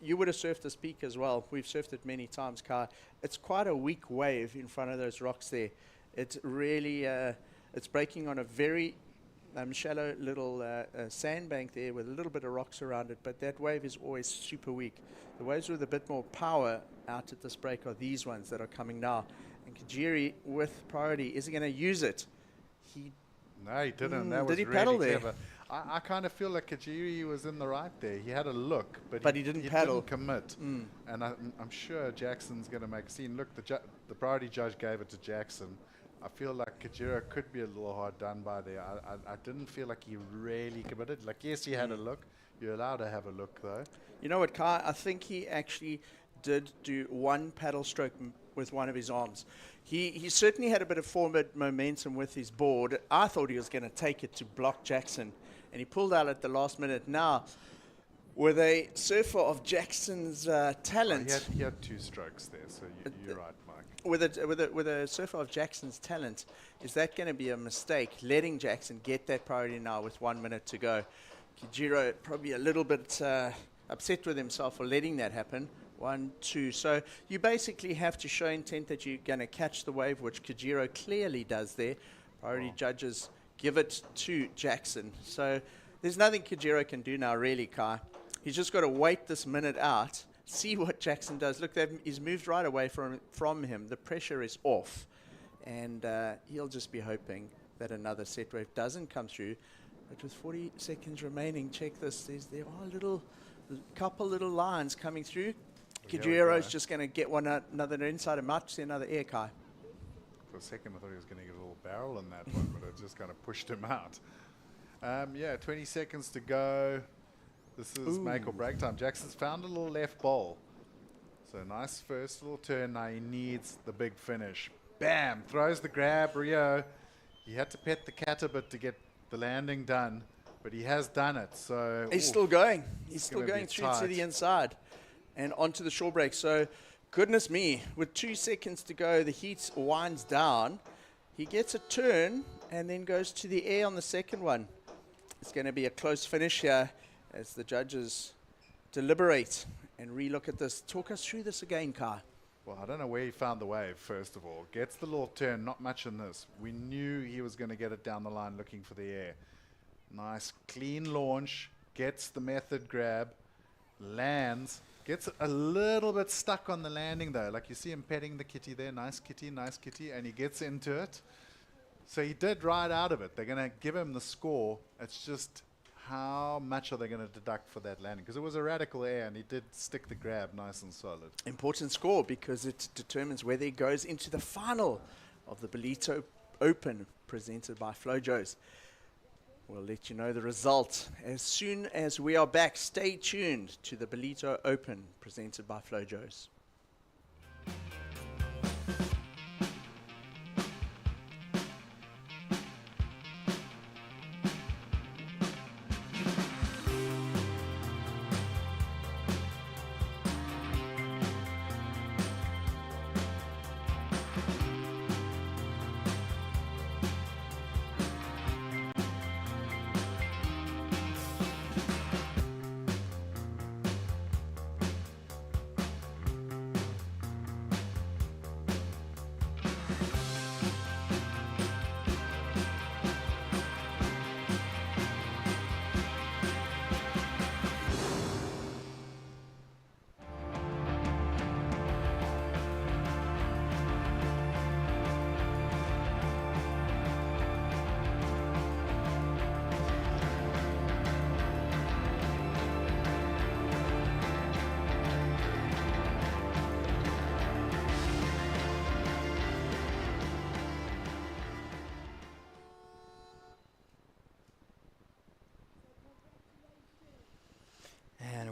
you would have surfed this peak as well. We've surfed it many times, Kai. It's quite a weak wave in front of those rocks there. It's really, it's breaking on a very shallow little sandbank there with a little bit of rocks around it, but that wave is always super weak. The waves with a bit more power out at this break are these ones that are coming now. And Kajiri, with priority, is he going to use it? No, he didn't. That was did he really paddle clever. there? I kind of feel like Kajiri was in the right there. He had a look, but he didn't paddle. Didn't commit. And I'm sure Jackson's going to make a scene. Look, the priority judge gave it to Jackson. I feel like Kajiro could be a little hard done by there. I didn't feel like he really committed. Like, yes, he had a look. You're allowed to have a look, though. You know what, Kai? I think he actually did do one paddle stroke with one of his arms. He certainly had a bit of forward momentum with his board. I thought he was going to take it to block Jackson, and he pulled out at the last minute. Now, with a surfer of Jackson's talent... He had 2 strokes there, so you're right, Mike. With a surfer of Jackson's talent, is that going to be a mistake, letting Jackson get that priority now with 1 minute to go? Kajiro probably a little bit upset with himself for letting that happen. 1, 2. So you basically have to show intent that you're going to catch the wave, which Kajiro clearly does there. Priority judges give it to Jackson. So there's nothing Kajiro can do now, really, Kai. He's just got to wait this minute out, see what Jackson does. Look, he's moved right away from him. The pressure is off, and he'll just be hoping that another set wave doesn't come through. But with 40 seconds remaining, check this. There are couple little lines coming through. Kajiro's just going to get another inside and might see another air, Kai. For a second, I thought he was going to get a little barrel in that one, but it just kind of pushed him out. 20 seconds to go. This is make or break time. Jackson's found a little left bowl. So nice first little turn. Now he needs the big finish. Bam! Throws the grab. Rio. He had to pet the cat a bit to get the landing done, but he has done it. So he's still going. He's still going through to the inside and onto the shore break. So, goodness me, with 2 seconds to go, the heat winds down. He gets a turn and then goes to the air on the second one. It's going to be a close finish here as the judges deliberate and relook at this. Talk us through this again, Kai. Well, I don't know where he found the wave, first of all. Gets the little turn, not much in this. We knew he was going to get it down the line looking for the air. Nice, clean launch, gets the method grab, lands, gets a little bit stuck on the landing, though. Like you see him petting the kitty there. Nice kitty, and he gets into it. So he did ride out of it. They're going to give him the score. It's just how much are they going to deduct for that landing? Because it was a radical air, and he did stick the grab nice and solid. Important score because it determines whether he goes into the final of the Ballito Open presented by Flojos. We'll let you know the result as soon as we are back. Stay tuned to the Ballito Open presented by Flojos.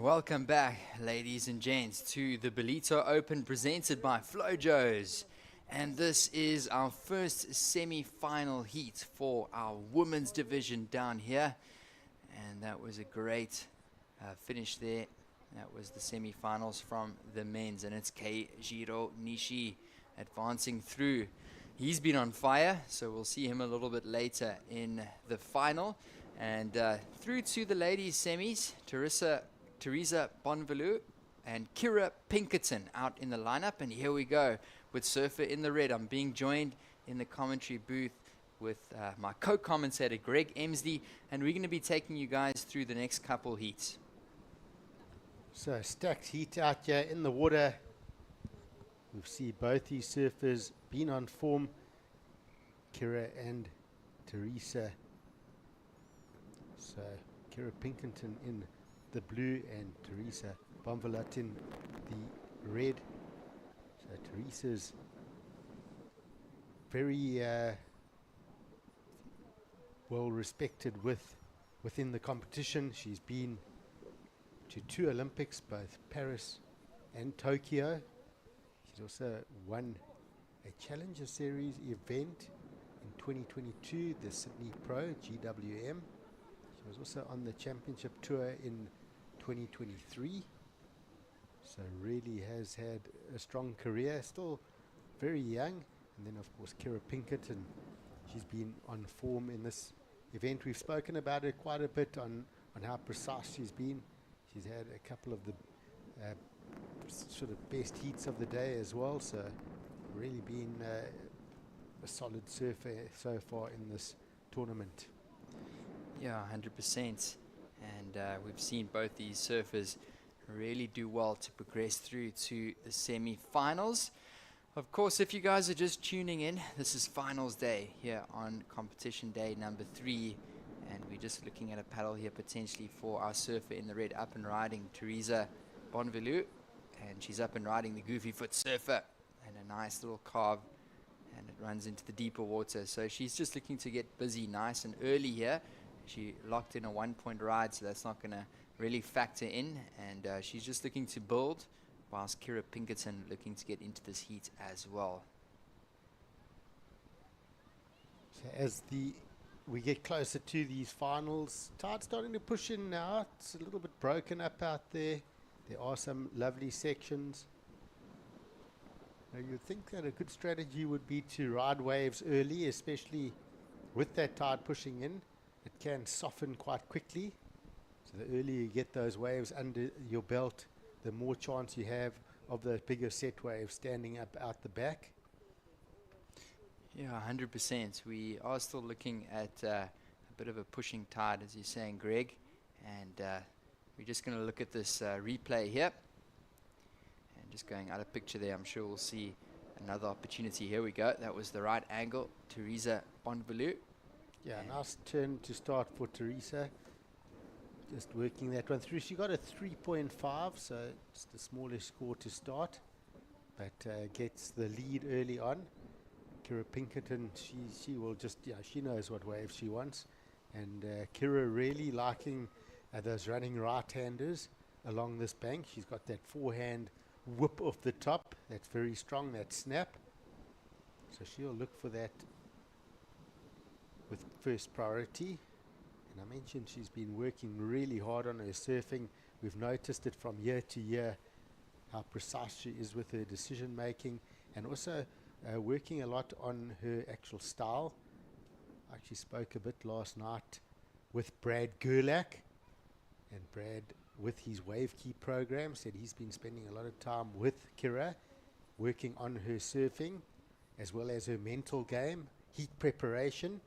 Welcome back, ladies and gents, to the Ballito Open presented by Flojos. And this is our first semi-final heat for our women's division down here. And that was a great finish there. That was the semi-finals from the men's. And it's Keijiro Nishi advancing through. He's been on fire, so we'll see him a little bit later in the final. And through to the ladies' semis, Teresa Bonvalou and Kira Pinkerton out in the lineup. And here we go with Surfer in the red. I'm being joined in the commentary booth with my co-commentator Greg Emslie, and we're going to be taking you guys through the next couple heats. So stacked heat out here in the water. We see both these surfers been on form, Kira and Teresa. So Kira Pinkerton in the blue and Teresa Bonvalou in the red. So Teresa's very well respected within the competition. She's been to 2 Olympics, both Paris and Tokyo. She's also won a Challenger Series event in 2022, the Sydney Pro GWM. She was also on the championship tour in 2023, so really has had a strong career, still very young. And then of course Kira Pinkerton, she's been on form in this event. We've spoken about her quite a bit on how precise she's been. She's had a couple of the sort of best heats of the day as well, so really been a solid surfer so far in this tournament. Yeah, 100%. And we've seen both these surfers really do well to progress through to the semi-finals. Of course, if you guys are just tuning in, this is finals day here on competition day number 3. And we're just looking at a paddle here potentially for our surfer in the red, up and riding Teresa Bonvalou. And she's up and riding the Goofy Foot Surfer. And a nice little carve. And it runs into the deeper water. So she's just looking to get busy nice and early here. She locked in a 1-point ride, so that's not going to really factor in. And she's just looking to build, whilst Kira Pinkerton looking to get into this heat as well. So as we get closer to these finals, tide's starting to push in now. It's a little bit broken up out there. There are some lovely sections. Now you'd think that a good strategy would be to ride waves early, especially with that tide pushing in. It can soften quite quickly. So the earlier you get those waves under your belt, the more chance you have of those bigger set waves standing up out the back. Yeah, 100%. We are still looking at a bit of a pushing tide, as you're saying, Greg. And we're just going to look at this replay here. And just going out of picture there, I'm sure we'll see another opportunity. Here we go. That was the right angle. Teresa Bonvalou. Yeah, nice turn to start for Teresa. Just working that one through. She got a 3.5, so it's the smallest score to start. But gets the lead early on. Kira Pinkerton, she will just, she knows what waves she wants. And Kira really liking those running right-handers along this bank. She's got that forehand whip off the top. That's very strong, that snap. So she'll look for that with first priority. And I mentioned she's been working really hard on her surfing. We've noticed it from year to year, how precise she is with her decision making, and also working a lot on her actual style. I actually spoke a bit last night with Brad Gerlach, and Brad, with his wave key program, said he's been spending a lot of time with Kira, working on her surfing, as well as her mental game, heat preparation.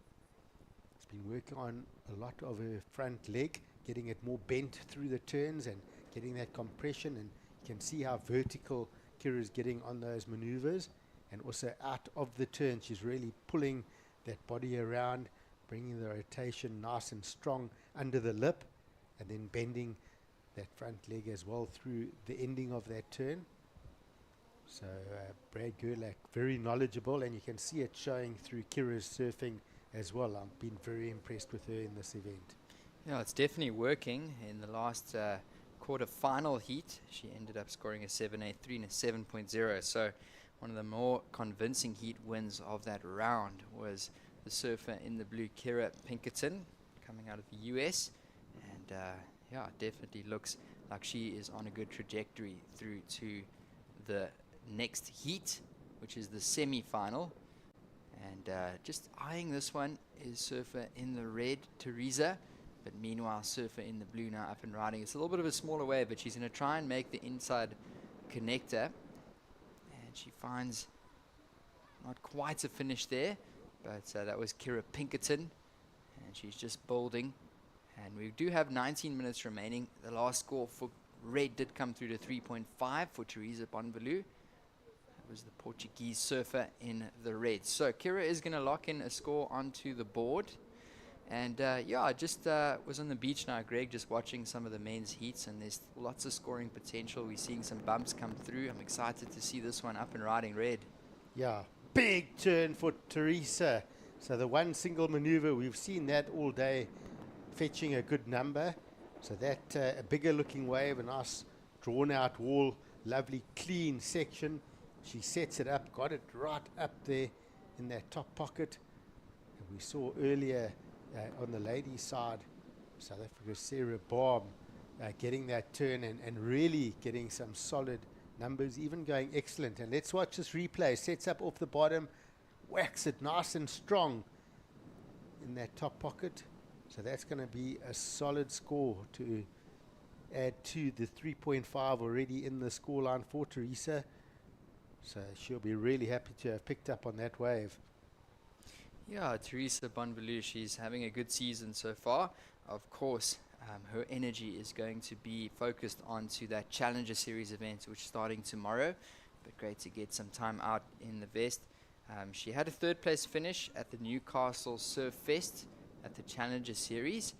He's been working on a lot of her front leg, getting it more bent through the turns and getting that compression, and you can see how vertical Kira is getting on those maneuvers, and also out of the turn she's really pulling that body around, bringing the rotation nice and strong under the lip, and then bending that front leg as well through the ending of that turn. So Brad Gerlach, very knowledgeable, and you can see it showing through Kira's surfing as well. I've been very impressed with her in this event. Yeah, it's definitely working. In the last quarter-final heat, she ended up scoring a 7.83 and a 7.0. So one of the more convincing heat wins of that round was the surfer in the blue, Kira Pinkerton, coming out of the US. And yeah, it definitely looks like she is on a good trajectory through to the next heat, which is the semi-final. And just eyeing this one is surfer in the red, Teresa. But meanwhile, surfer in the blue now up and riding. It's a little bit of a smaller wave, but she's going to try and make the inside connector. And she finds not quite a finish there, but that was Kira Pinkerton. And she's just building. And we do have 19 minutes remaining. The last score for red did come through to 3.5 for Teresa Bonvalou. That was the Portuguese surfer in the red. So Kira is going to lock in a score onto the board. And yeah, I just was on the beach now, Greg, just watching some of the men's heats, and there's lots of scoring potential. We're seeing some bumps come through. I'm excited to see this one up and riding red. Yeah, big turn for Teresa. So the one single maneuver, we've seen that all day, fetching a good number. So that a bigger looking wave, a nice drawn out wall, lovely clean section. She sets it up, got it right up there in that top pocket. And we saw earlier on the ladies' side, South Africa's Sarah Baum getting that turn and really getting some solid numbers, even going excellent. And let's watch this replay. Sets up off the bottom, whacks it nice and strong in that top pocket. So that's going to be a solid score to add to the 3.5 already in the scoreline for Teresa. So she'll be really happy to have picked up on that wave. Yeah, Teresa Bonvalou, she's having a good season so far. Of course, her energy is going to be focused onto that Challenger Series event, which is starting tomorrow. But great to get some time out in the vest. She had a third place finish at the Newcastle Surf Fest at the Challenger Series.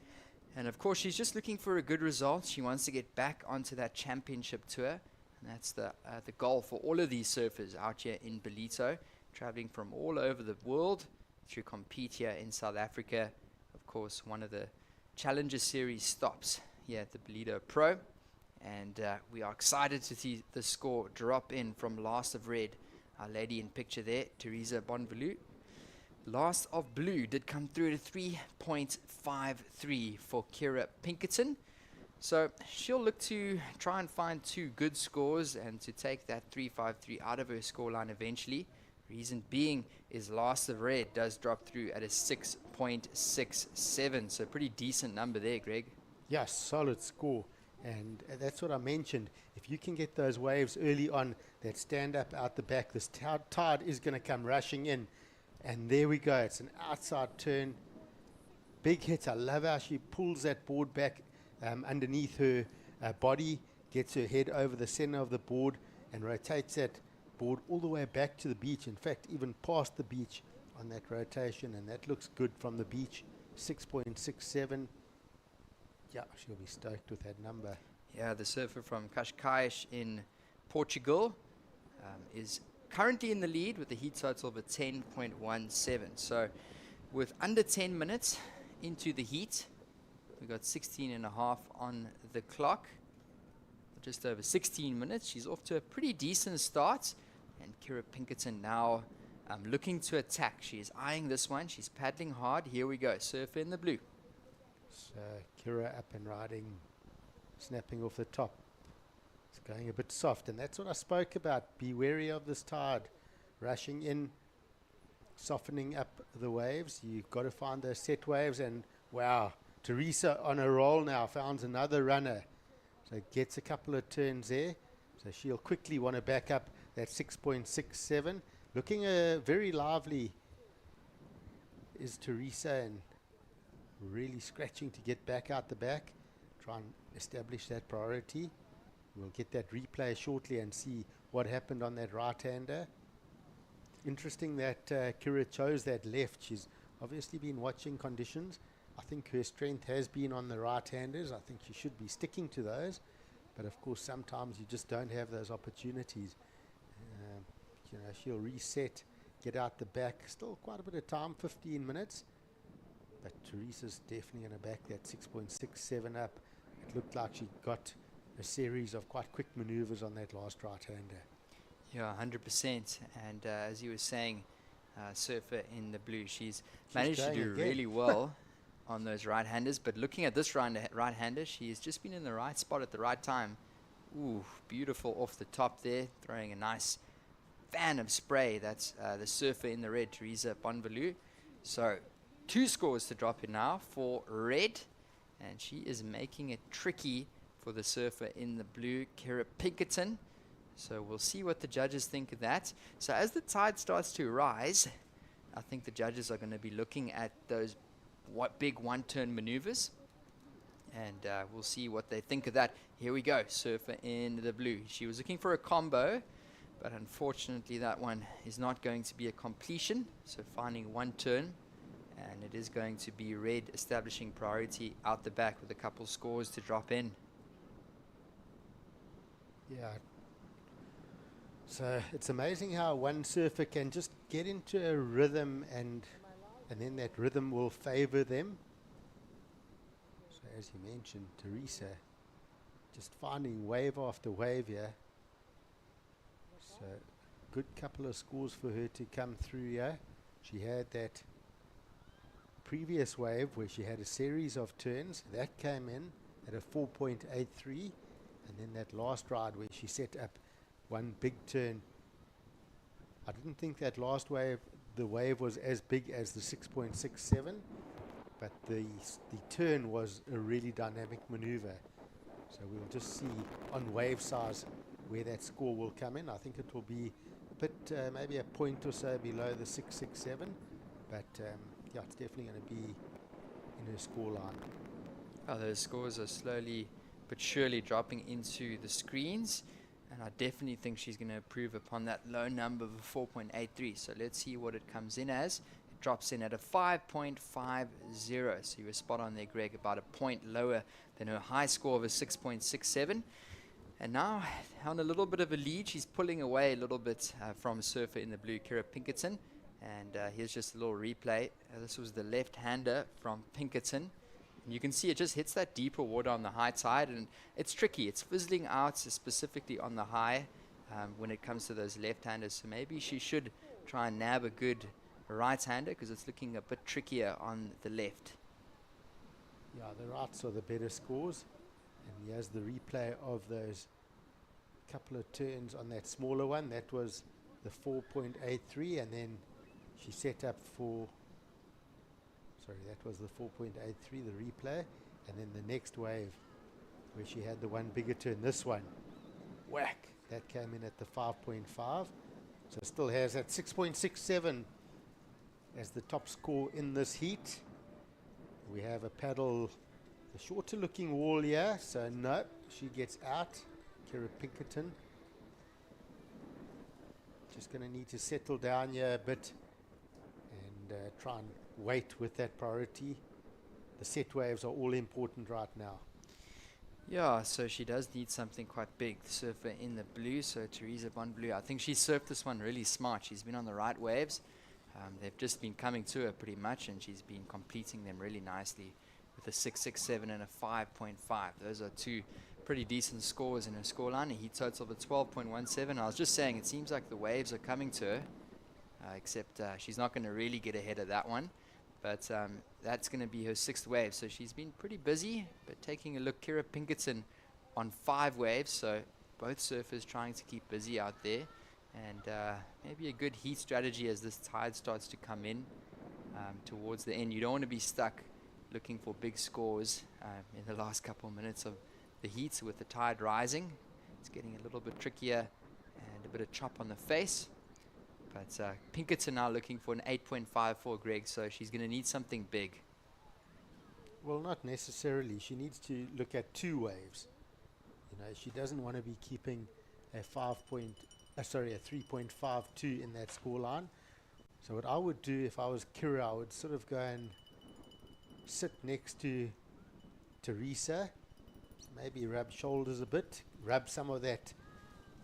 And of course, she's just looking for a good result. She wants to get back onto that championship tour. And that's the goal for all of these surfers out here in Ballito, traveling from all over the world to compete here in South Africa. Of course, one of the Challenger Series stops here at the Ballito Pro. And we are excited to see the score drop in from last of red. Our lady in picture there, Teresa Bonvalou. Last of blue did come through to 3.53 for Kira Pinkerton. So she'll look to try and find two good scores and to take that 3.53 out of her scoreline eventually. Reason being is last of red does drop through at a 6.67. So pretty decent number there, Greg. Yes, solid score. And that's what I mentioned. If you can get those waves early on that stand up out the back, this tide is going to come rushing in. And there we go. It's an outside turn. Big hit. I love how she pulls that board back underneath her body, gets her head over the center of the board, and rotates that board all the way back to the beach. In fact, even past the beach on that rotation. And that looks good from the beach. 6.67. Yeah, she'll be stoked with that number. Yeah, the surfer from Cascais in Portugal is currently in the lead with a heat total of a 10.17. So with under 10 minutes into the heat. We got 16 and a half on the clock. Just over 16 minutes. She's off to a pretty decent start. And Kira Pinkerton now looking to attack. She's eyeing this one. She's paddling hard. Here we go. Surfer in the blue. So Kira up and riding, snapping off the top. It's going a bit soft, and that's what I spoke about. Be wary of this tide. Rushing in, softening up the waves. You've got to find those set waves, and wow, Teresa on a roll now, finds another runner. So gets a couple of turns there. So she'll quickly want to back up that 6.67. Looking very lively is Teresa, and really scratching to get back out the back. Try and establish that priority. We'll get that replay shortly and see what happened on that right-hander. Interesting that Kira chose that left. She's obviously been watching conditions. I think her strength has been on the right-handers. I think she should be sticking to those. But of course, sometimes you just don't have those opportunities. You know, she'll reset, get out the back. Still quite a bit of time, 15 minutes. But Teresa's definitely going to back that 6.67 up. It looked like she got a series of quite quick maneuvers on that last right-hander. Yeah, 100%. And as you were saying, Surfer in the blue, she's managed to do really well on those right-handers. But looking at this right-hander, she's just been in the right spot at the right time. Ooh, beautiful off the top there, throwing a nice fan of spray. That's the Surfer in the red, Teresa Bonvalou. So 2 scores to drop in now for red. And she is making it tricky for the Surfer in the blue, Kira Pinkerton. So we'll see what the judges think of that. So as the tide starts to rise, I think the judges are going to be looking at those big one-turn maneuvers. And we'll see what they think of that. Here we go, Surfer in the blue. She was looking for a combo, but unfortunately that one is not going to be a completion. So finding one turn. And it is going to be red establishing priority out the back with a couple scores to drop in. Yeah. So it's amazing how one surfer can just get into a rhythm and then that rhythm will favor them. So as you mentioned, Teresa just finding wave after wave here. So good couple of scores for her to come through here. She had that previous wave where she had a series of turns. That came in at a 4.83. And then that last ride where she set up one big turn. I didn't think that last wave, the wave was as big as the 6.67, but the turn was a really dynamic maneuver. So we'll just see on wave size where that score will come in. I think it will be a bit, maybe a point or so below the 667, but yeah, it's definitely going to be in her score line. Oh, those scores are slowly but surely dropping into the screens, and I definitely think she's going to improve upon that low number of 4.83. So let's see what it comes in as. It drops in at a 5.50. So you were spot on there, Greg, about a point lower than her high score of a 6.67. And now on a little bit of a lead, she's pulling away a little bit from Surfer in the blue, Kira Pinkerton. And here's just a little replay. This was the left-hander from Pinkerton. And you can see it just hits that deeper water on the high tide, and it's tricky. It's fizzling out specifically on the high when it comes to those left-handers. So maybe she should try and nab a good right-hander because it's looking a bit trickier on the left. Yeah, the rights are the better scores. And here's the replay of those couple of turns on that smaller one. That was the 4.83, and then she set up for... Sorry, that was the 4.83, the replay. And then the next wave, where she had the one bigger turn, this one, whack, that came in at the 5.5. So still has that 6.67 as the top score in this heat. We have a paddle, the shorter looking wall here, so no, she gets out, Kira Pinkerton. Just going to need to settle down here a bit and try and wait with that priority. The set waves are all important right now. Yeah, so she does need something quite big. The Surfer in the blue, so Teresa Bonvalou. I think she surfed this one really smart. She's been on the right waves. They've just been coming to her pretty much, and she's been completing them really nicely with a 6.67 and a 5.5. Those are two pretty decent scores in her scoreline. A heat total of a 12.17. I was just saying, it seems like the waves are coming to her, except she's not going to really get ahead of that one. But that's going to be her 6th wave. So she's been pretty busy. But taking a look, Kira Pinkerton on 5 waves. So both surfers trying to keep busy out there. And maybe a good heat strategy as this tide starts to come in towards the end. You don't want to be stuck looking for big scores in the last couple of minutes of the heat with the tide rising. It's getting a little bit trickier and a bit of chop on the face. But Pinkerton now looking for an 8.54, Greg, so she's going to need something big. Well, not necessarily. She needs to look at 2 waves. You know, she doesn't want to be keeping a 3.52 in that scoreline. So what I would do if I was Kira, I would sort of go and sit next to Teresa, maybe rub shoulders a bit, rub some of that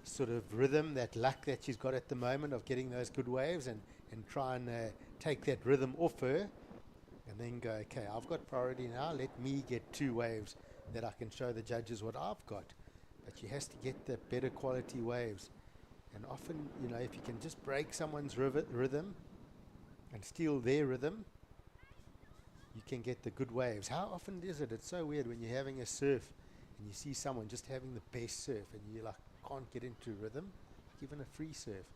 sort of rhythm, that luck that she's got at the moment of getting those good waves, and try and take that rhythm off her, and then go, okay, I've got priority now, let me get 2 waves that I can show the judges what I've got. But she has to get the better quality waves. And often, you know, if you can just break someone's rhythm and steal their rhythm, you can get the good waves. How often is it? It's so weird when you're having a surf and you see someone just having the best surf and you like can't get into rhythm, like even a free surf.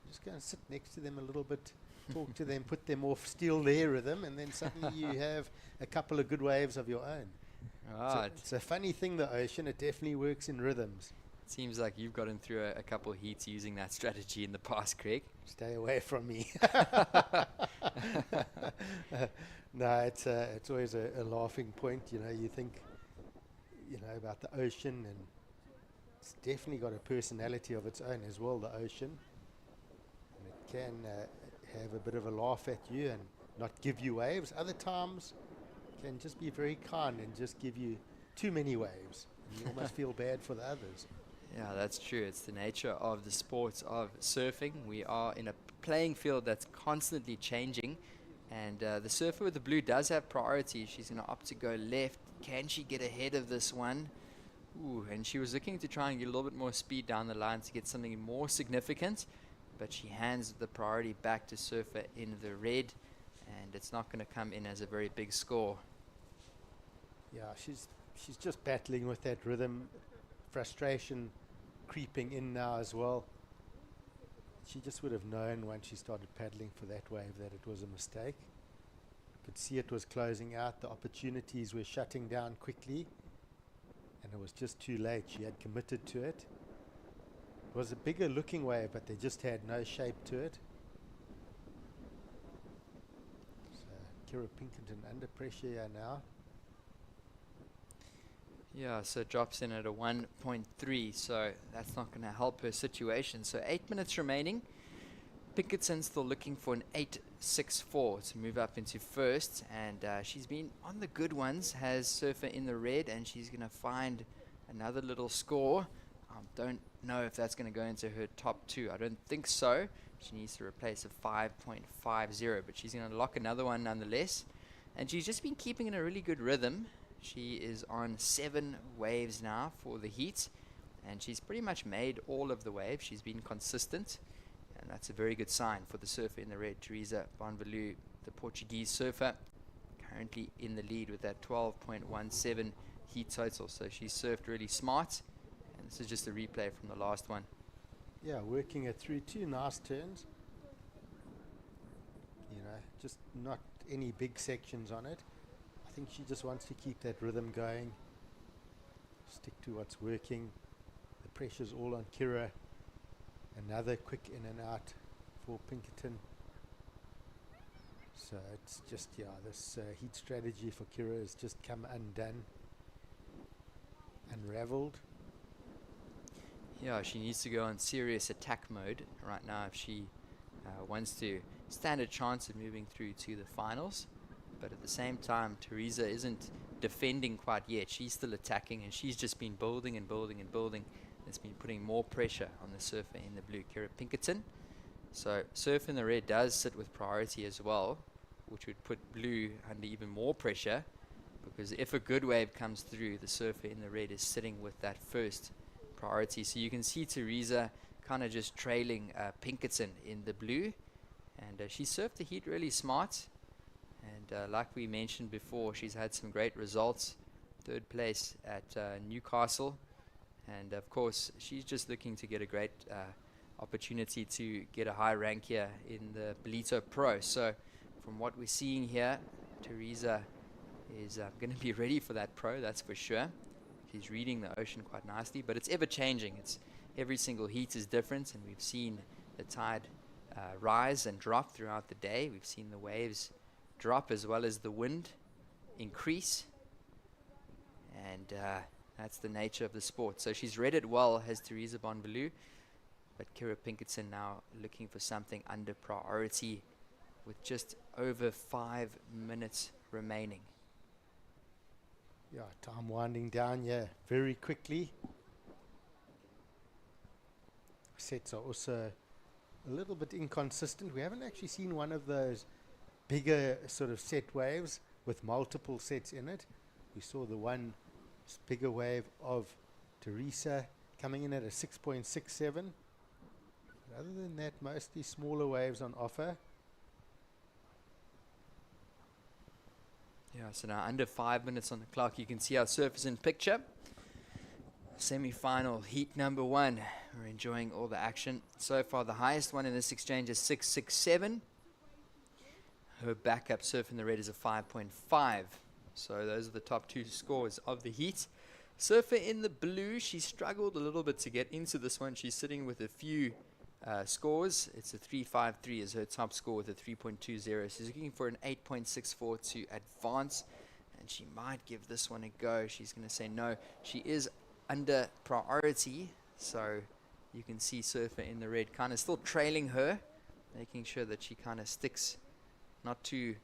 You just go and sit next to them a little bit, talk to them, put them off, steal their rhythm, and then suddenly you have a couple of good waves of your own. So it's a funny thing, the ocean. It definitely works in rhythms. It seems like you've gotten through a couple of heats using that strategy in the past, Craig. Stay away from me. No, it's always a laughing point. You know, you think, you know, about the ocean, and it's definitely got a personality of its own as well, the ocean. And it can have a bit of a laugh at you and not give you waves. Other times can just be very kind and just give you too many waves. And you almost feel bad for the others. Yeah, that's true. It's the nature of the sport of surfing. We are in a playing field that's constantly changing. And the surfer with the blue does have priority. She's going to opt to go left. Can she get ahead of this one? Ooh, and she was looking to try and get a little bit more speed down the line to get something more significant. But she hands the priority back to surfer in the red. And it's not going to come in as a very big score. Yeah, she's just battling with that rhythm, frustration creeping in now as well. She just would have known once she started paddling for that wave that it was a mistake. Could see it was closing out, the opportunities were shutting down quickly, and it was just too late. She had committed to it. It was a bigger looking wave, but they just had no shape to it. So Kira Pinkerton under pressure here now. Yeah, so it drops in at a 1.3, so that's not going to help her situation. So 8 minutes remaining. Pinkerton still looking for an 8.64 to move up into first, and she's been on the good ones, has surfer in the red, and she's going to find another little score. Don't know if that's going to go into her top 2. I don't think so. She needs to replace a 5.50, but she's going to lock another one nonetheless. And she's just been keeping in a really good rhythm. She is on 7 waves now for the heat, and she's pretty much made all of the waves. She's been consistent, and that's a very good sign for the surfer in the red. Teresa Bonvalou, the Portuguese surfer, currently in the lead with that 12.17 heat total. So she surfed really smart, and this is just a replay from the last one. Yeah, working it through 2 nice turns. You know, just not any big sections on it. I think she just wants to keep that rhythm going, stick to what's working. The pressure's all on Kira. Another quick in and out for Pinkerton. So it's just, yeah, this heat strategy for Kira has just come undone, unraveled. Yeah, she needs to go on serious attack mode right now if she wants to stand a chance of moving through to the finals. But at the same time, Teresa isn't defending quite yet. She's still attacking, and she's just been building and building and building. It's been putting more pressure on the surfer in the blue, Kira Pinkerton. So surf in the red does sit with priority as well, which would put blue under even more pressure, because if a good wave comes through, the surfer in the red is sitting with that first priority. So you can see Teresa kind of just trailing Pinkerton in the blue, and she surfed the heat really smart. And like we mentioned before, she's had some great results. 3rd place at Newcastle, and of course she's just looking to get a great opportunity to get a high rank here in the Ballito Pro. So from what we're seeing here, Teresa is going to be ready for that pro, that's for sure. She's reading the ocean quite nicely, but it's ever changing. It's every single heat is different, and we've seen the tide rise and drop throughout the day. We've seen the waves drop as well as the wind increase, and that's the nature of the sport. So she's read it well, has Teresa Bonvalou, but Kira Pinkerton now looking for something under priority with just over 5 minutes remaining. Yeah, time winding down, yeah, very quickly. Sets are also a little bit inconsistent. We haven't actually seen one of those bigger sort of set waves with multiple sets in it. We saw the one bigger wave of Teresa coming in at a 6.67. Other than that, mostly smaller waves on offer. Yeah, so now under 5 minutes on the clock. You can see our surfers in picture. Semi-final heat number 1. We're enjoying all the action. So far, the highest one in this exchange is 6.67. Her backup surf in the red is a 5.5. So those are the top 2 scores of the heat. Surfer in the blue, she struggled a little bit to get into this one. She's sitting with a few scores. It's a 3.53 is her top score with a 3.20. She's looking for an 8.64 to advance, and she might give this one a go. She's going to say no. She is under priority, so you can see surfer in the red kind of still trailing her, making sure that she kind of sticks not too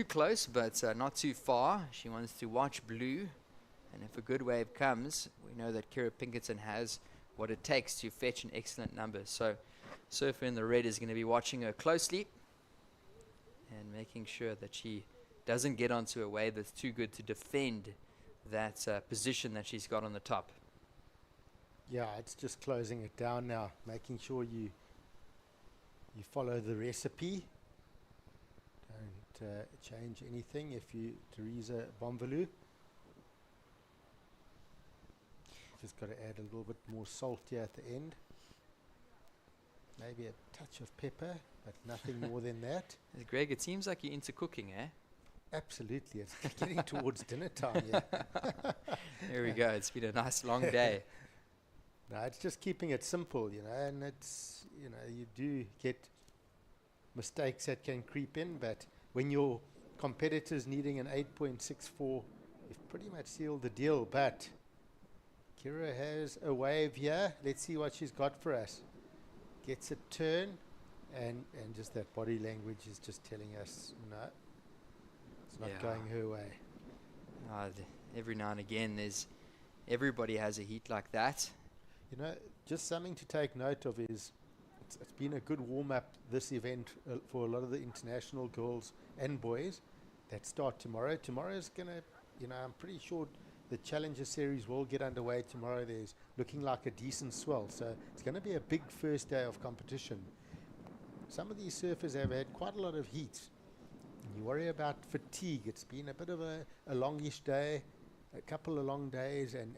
close, but not too far. She wants to watch blue, and if a good wave comes, we know that Kira Pinkerton has what it takes to fetch an excellent number. So surfer in the red is going to be watching her closely and making sure that she doesn't get onto a wave that's too good to defend that position that she's got on the top. Yeah, it's just closing it down now, making sure you follow the recipe. Don't change anything if you Teresa Bonvalou. Just got to add a little bit more salt here at the end. Maybe a touch of pepper, but nothing more than that. Greg, it seems like you're into cooking, eh? Absolutely. It's getting towards dinner time, yeah. There we go. It's been a nice long day. No, it's just keeping it simple, and it's, you do get mistakes that can creep in, but when your competitor's needing an 8.64, you've pretty much sealed the deal. But Kira has a wave here. Let's see what she's got for us. Gets a turn, and just that body language is just telling us, no, it's not going her way. Every now and again, everybody has a heat like that. Just something to take note of is it's been a good warm-up, this event, for a lot of the international girls and boys that start tomorrow. Tomorrow's going to, I'm pretty sure the Challenger Series will get underway tomorrow. There's looking like a decent swell. So it's going to be a big first day of competition. Some of these surfers have had quite a lot of heat. And you worry about fatigue. It's been a bit of a longish day, a couple of long days, and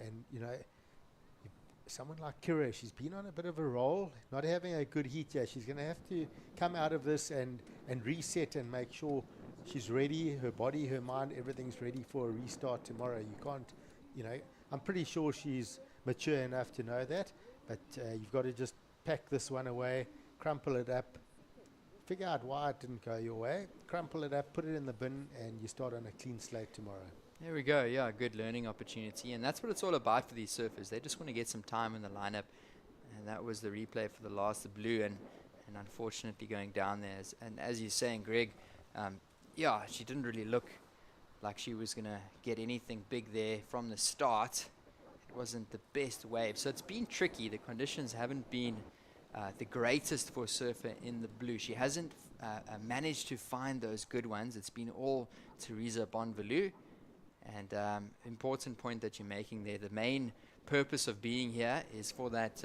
someone like Kira, she's been on a bit of a roll, not having a good heat yet. She's going to have to come out of this and reset and make sure she's ready, her body, her mind, everything's ready for a restart tomorrow. You can't, I'm pretty sure she's mature enough to know that, but you've got to just pack this one away, crumple it up, figure out why it didn't go your way, crumple it up, put it in the bin, and you start on a clean slate tomorrow. There we go. Yeah, good learning opportunity. And that's what it's all about for these surfers. They just want to get some time in the lineup. And that was the replay for the last, the blue, and unfortunately going down there. And as you're saying, Greg, she didn't really look like she was going to get anything big there from the start. It wasn't the best wave. So it's been tricky. The conditions haven't been the greatest for a surfer in the blue. She hasn't managed to find those good ones. It's been all Teresa Bonvalou. And important point that you're making there. The main purpose of being here is for that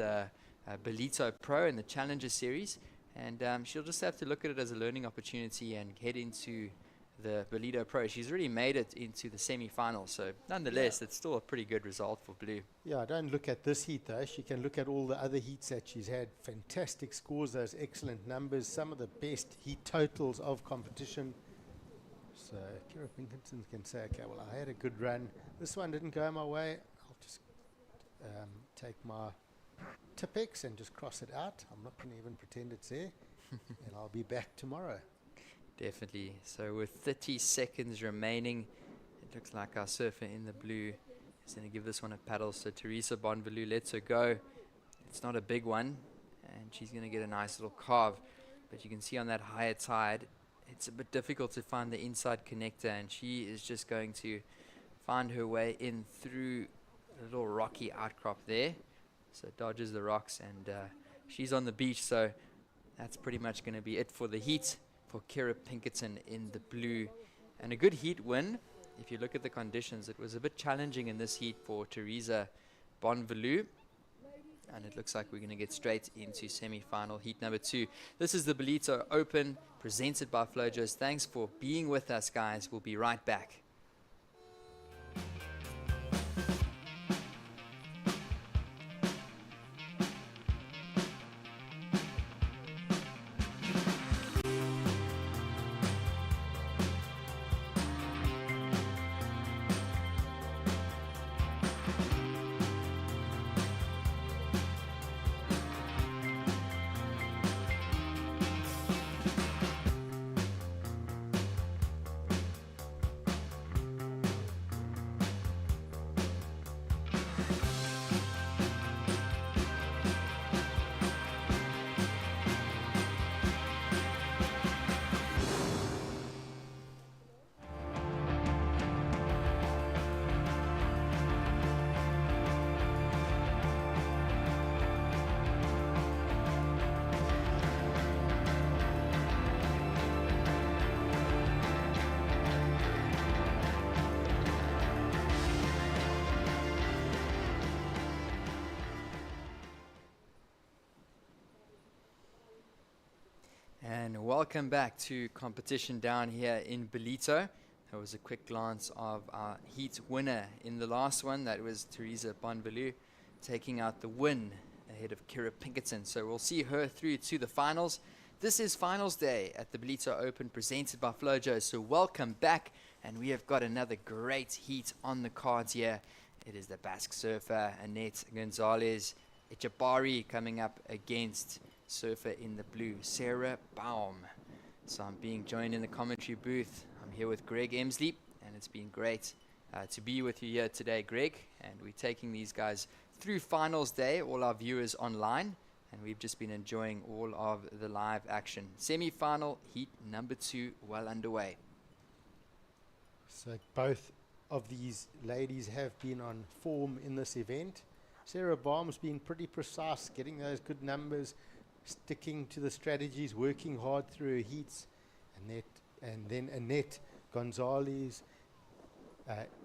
Ballito Pro in the Challenger Series. And she'll just have to look at it as a learning opportunity and head into the Ballito Pro. She's already made it into the semi-final, so nonetheless, it's still a pretty good result for Blue. Yeah, don't look at this heat though. She can look at all the other heats that she's had. Fantastic scores, those excellent numbers, some of the best heat totals of competition. So Kira Pinkerton can say, okay, well, I had a good run. This one didn't go my way. I'll just take my Tipex and just cross it out. I'm not going to even pretend it's there. And I'll be back tomorrow. Definitely. So with 30 seconds remaining, it looks like our surfer in the blue is going to give this one a paddle. So Teresa Bonvalou lets her go. It's not a big one, and she's going to get a nice little carve. But you can see on that higher tide, it's a bit difficult to find the inside connector, and she is just going to find her way in through a little rocky outcrop there. So dodges the rocks, and she's on the beach. So that's pretty much going to be it for the heat for Kira Pinkerton in the blue. And a good heat win. If you look at the conditions, it was a bit challenging in this heat for Teresa Bonvalou. And it looks like we're going to get straight into semi-final heat number 2. This is the Ballito Open presented by Flojos. Thanks for being with us, guys. We'll be right back. And welcome back to competition down here in Ballito. That was a quick glance of our heat winner in the last one. That was Teresa Bonvalou taking out the win ahead of Kira Pinkerton. So we'll see her through to the finals. This is finals day at the Ballito Open presented by Flojos. So welcome back. And we have got another great heat on the cards here. It is the Basque surfer Annette Gonzalez Echebari coming up against surfer in the blue, Sarah Baum. So I'm being joined in the commentary booth. I'm here with Greg Emsley, and it's been great to be with you here today, Greg. And we're taking these guys through finals day, all our viewers online, and we've just been enjoying all of the live action. Semi-final heat number 2 well underway. So both of these ladies have been on form in this event. Sarah Baum's been pretty precise, getting those good numbers, sticking to the strategies, working hard through her heats. And then Annette Gonzalez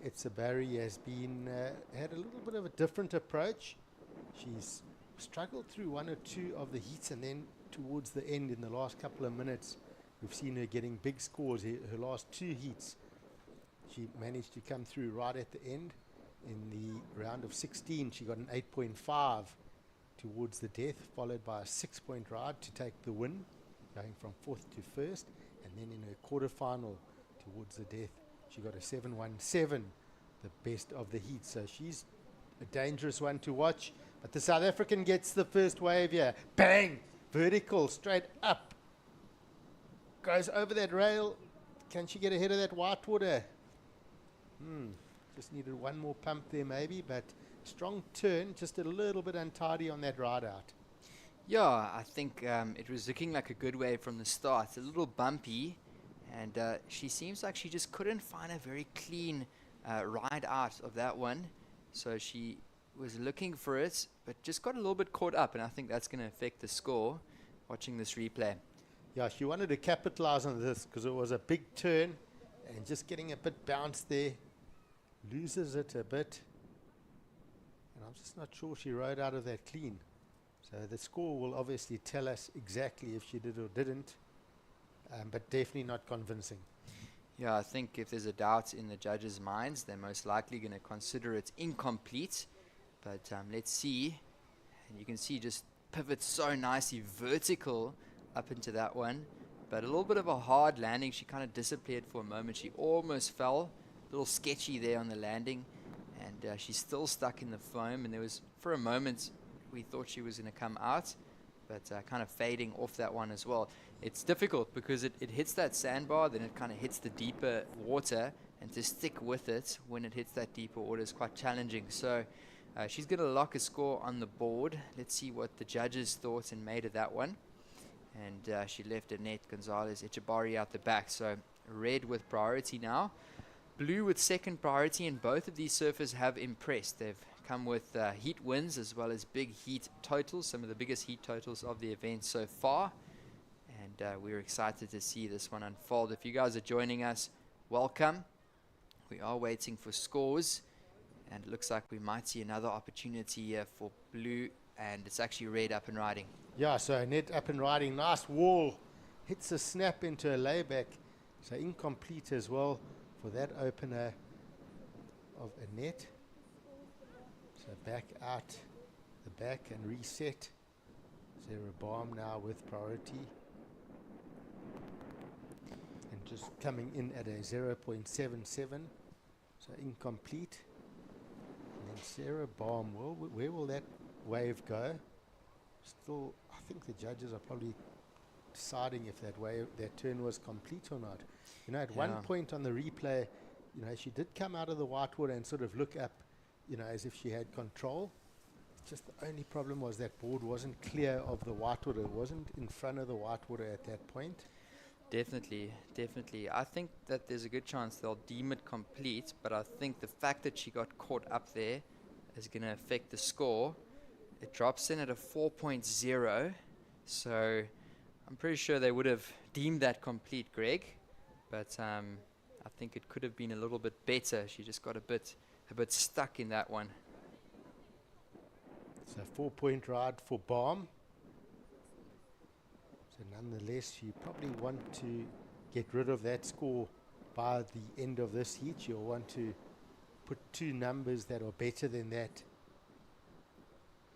Echebari has been had a little bit of a different approach. She's struggled through one or two of the heats, and then towards the end in the last couple of minutes we've seen her getting big scores. Her last 2 heats she managed to come through right at the end. In the round of 16 she got an 8.5 towards the death, followed by a 6-point ride to take the win, going from 4th to 1st. And then in her quarterfinal towards the death she got a 7.17, the best of the heat. So she's a dangerous one to watch. But the South African gets the first wave here. Bang! Vertical, straight up. Goes over that rail. Can she get ahead of that whitewater? Just needed one more pump there maybe, but strong turn, just a little bit untidy on that ride out. Yeah, I think it was looking like a good wave from the start. A little bumpy, and she seems like she just couldn't find a very clean ride out of that one. So she was looking for it, but just got a little bit caught up, and I think that's going to affect the score watching this replay. Yeah, she wanted to capitalize on this because it was a big turn and just getting a bit bounced there. Loses it a bit. And I'm just not sure she rode out of that clean. So the score will obviously tell us exactly if she did or didn't, but definitely not convincing. Yeah, I think if there's a doubt in the judges' minds, they're most likely going to consider it incomplete. But let's see. And you can see just pivots so nicely vertical up into that one. But a little bit of a hard landing. She kind of disappeared for a moment. She almost fell. A little sketchy there on the landing. And she's still stuck in the foam. And there was, for a moment, we thought she was going to come out. But kind of fading off that one as well. It's difficult because it hits that sandbar, then it kind of hits the deeper water. And to stick with it when it hits that deeper water is quite challenging. So she's going to lock a score on the board. Let's see what the judges thought and made of that one. And she left Annette Gonzalez Echebari out the back. So red with priority now. Blue with second priority, and both of these surfers have impressed. They've come with heat wins as well as big heat totals, some of the biggest heat totals of the event so far. And we're excited to see this one unfold. If you guys are joining us, welcome. We are waiting for scores, and it looks like we might see another opportunity here for blue, and it's actually red up and riding. Yeah, so Annette up and riding. Nice wall. Hits a snap into a layback. So incomplete as well for that opener of Annette. So back out the back and reset. Sarah Baum now with priority. And just coming in at a 0.77. So incomplete. And then Sarah Baum, well, where will that wave go? Still, I think the judges are probably deciding if that turn was complete or not. You know, at one point on the replay, you know, she did come out of the whitewater and sort of look up, you know, as if she had control. Just the only problem was that board wasn't clear of the whitewater. It wasn't in front of the whitewater at that point. Definitely, definitely. I think that there's a good chance they'll deem it complete, but I think the fact that she got caught up there is going to affect the score. It drops in at a 4.0, so I'm pretty sure they would have deemed that complete, Greg. But I think it could have been a little bit better. She just got a bit stuck in that one. So 4-point ride for Baum. So nonetheless, you probably want to get rid of that score by the end of this heat. You'll want to put two numbers that are better than that,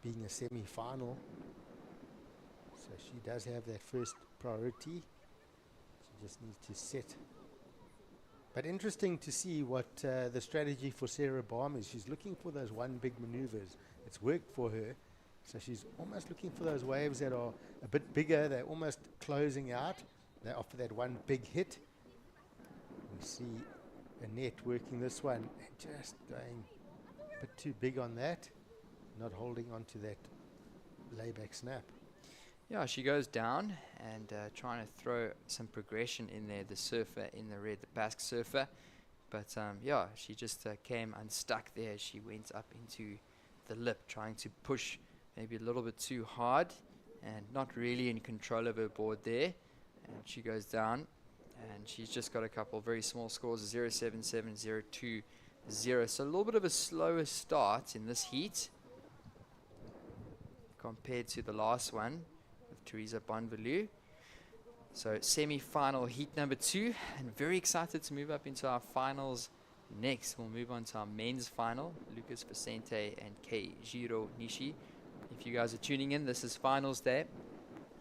being a semi-final. So she does have that first priority. She just needs to set. But interesting to see what the strategy for Sarah Baum is. She's looking for those one big maneuvers. It's worked for her. So she's almost looking for those waves that are a bit bigger. They're almost closing out. They offer that one big hit. We see Annette working this one and just going a bit too big on that. Not holding on to that layback snap. Yeah, she goes down and trying to throw some progression in there, the surfer in the red, the Basque surfer. But yeah, she just came unstuck there as she went up into the lip, trying to push maybe a little bit too hard and not really in control of her board there. And she goes down, and she's just got a couple very small scores, 0.77, 0.20. So a little bit of a slower start in this heat compared to the last one with Teresa Bonvalou. So semi-final heat number 2, and very excited to move up into our finals next. We'll move on to our men's final, Lucas Vicente and Keijiro Nishi. If you guys are tuning in, this is finals day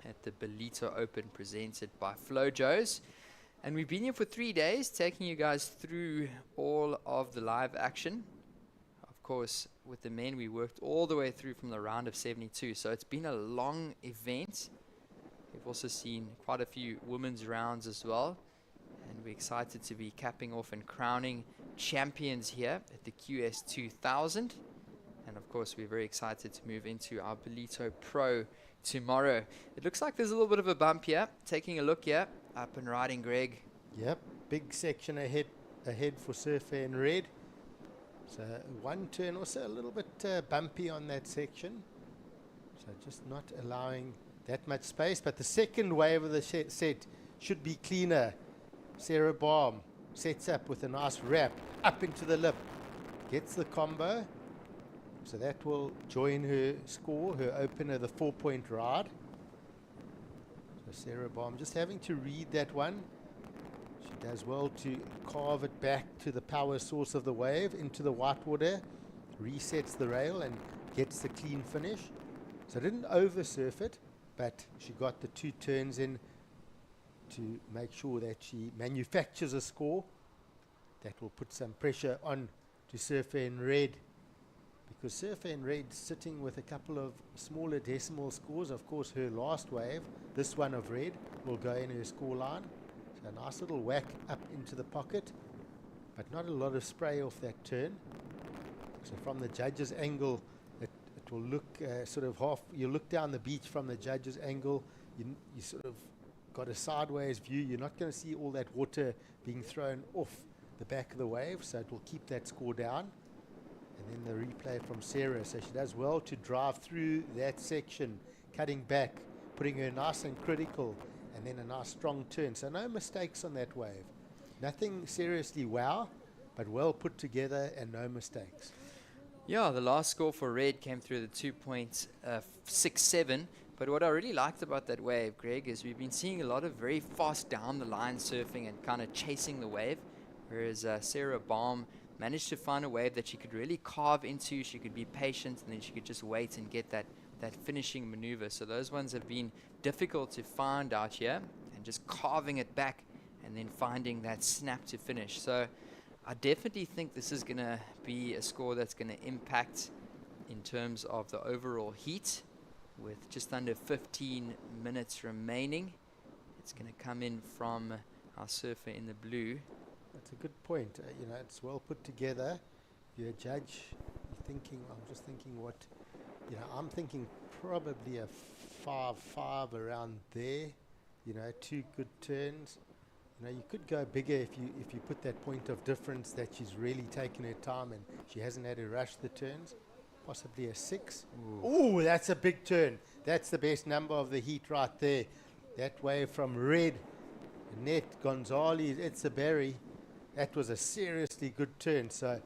at the Ballito Open presented by Flojos. And we've been here for 3 days, taking you guys through all of the live action. Of course, with the men, we worked all the way through from the round of 72. So it's been a long event. We've also seen quite a few women's rounds as well. And we're excited to be capping off and crowning champions here at the QS 2000. And of course, we're very excited to move into our Ballito Pro tomorrow. It looks like there's a little bit of a bump here. Taking a look here, up and riding, Greg. Yep, big section ahead for surfer in red. So one turn also a little bit bumpy on that section. So just not allowing that much space. But the second wave of the set should be cleaner. Sarah Baum sets up with a nice wrap up into the lip. Gets the combo. So that will join her score, her opener, the 4-point ride. So Sarah Baum just having to read that one. She does well to carve it back to the power source of the wave into the white water, resets the rail and gets the clean finish. So didn't oversurf it, but she got the 2 turns in to make sure that she manufactures a score that will put some pressure on to Surfer in Red. Because Surfer in Red sitting with a couple of smaller decimal scores. Of course, her last wave, this one of red, will go in her score line. So a nice little whack up into the pocket, but not a lot of spray off that turn. So from the judge's angle, it will look sort of half, you look down the beach from the judge's angle, you sort of got a sideways view. You're not going to see all that water being thrown off the back of the wave, so it will keep that score down. And then the replay from Sarah. So she does well to drive through that section, cutting back, putting her nice and critical, and then a nice strong turn. So no mistakes on that wave. Nothing seriously wow, but well put together and no mistakes. Yeah, the last score for red came through the 2.67. But what I really liked about that wave, Greg, is we've been seeing a lot of very fast down the line surfing and kind of chasing the wave. Whereas Sarah Baum managed to find a wave that she could really carve into. She could be patient, and then she could just wait and get that finishing maneuver. So those ones have been difficult to find out here, and just carving it back and then finding that snap to finish. So I definitely think this is going to be a score that's going to impact in terms of the overall heat. With just under 15 minutes remaining, it's going to come in from our surfer in the blue. That's a good point. You know, it's well put together. You're a judge. You're thinking, I'm just thinking what, you know, I'm thinking probably a 5-5 around there. You know, 2 good turns. You know, you could go bigger if you put that point of difference that she's really taken her time and she hasn't had to rush the turns. Possibly a 6. Ooh, that's a big turn. That's the best number of the heat right there. That wave from red, Net Gonzalez, it's a berry. That was a seriously good turn. So,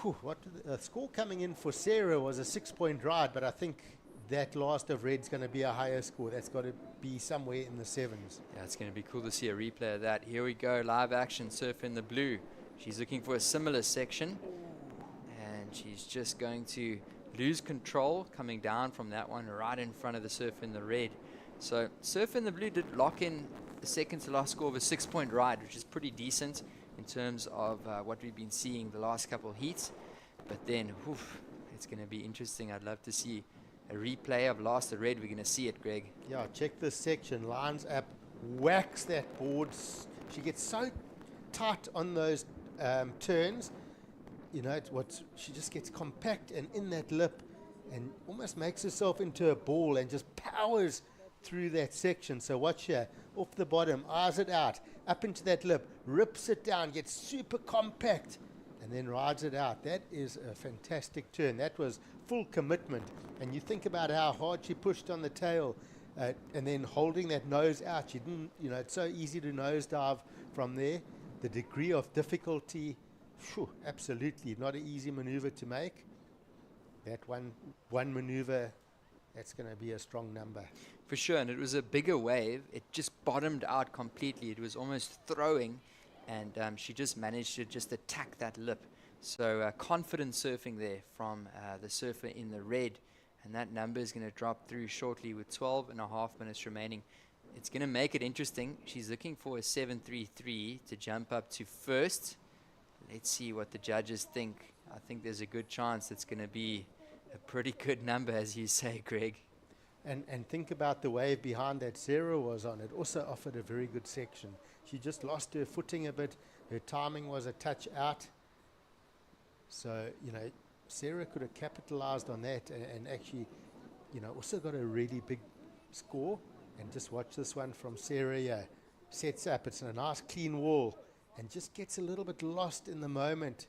the score coming in for Sarah was a 6-point ride, but I think that last of red's going to be a higher score. That's got to be somewhere in the 7s. Yeah, it's going to be cool to see a replay of that. Here we go, live action, surf in the blue. She's looking for a similar section. She's just going to lose control coming down from that one right in front of the surf in the red. So surf in the blue did lock in the second to last score of a 6-point ride, which is pretty decent in terms of what we've been seeing the last couple heats. But then, it's going to be interesting. I'd love to see a replay of last of red. We're going to see it, Greg. Yeah, check this section. Lines up, whacks that board. She gets so tight on those turns. You know, she just gets compact and in that lip and almost makes herself into a ball and just powers through that section. So watch here, off the bottom, eyes it out, up into that lip, rips it down, gets super compact, and then rides it out. That is a fantastic turn. That was full commitment. And you think about how hard she pushed on the tail and then holding that nose out. She didn't, you know, it's so easy to nosedive from there. The degree of difficulty, absolutely not an easy maneuver to make. That one maneuver, that's going to be a strong number. For sure, and it was a bigger wave. It just bottomed out completely. It was almost throwing, and she just managed to just attack that lip. So confident surfing there from the surfer in the red, and that number is going to drop through shortly with 12 and a half minutes remaining. It's going to make it interesting. She's looking for a 7.33 to jump up to first. Let's see what the judges think. I think there's a good chance it's going to be a pretty good number, as you say, Greg. And think about the wave behind that Sarah was on. It also offered a very good section. She just lost her footing a bit. Her timing was a touch out. So, you know, Sarah could have capitalized on that and actually, you know, also got a really big score. And just watch this one from Sarah here. Sets up. It's a nice clean wall. And just gets a little bit lost in the moment.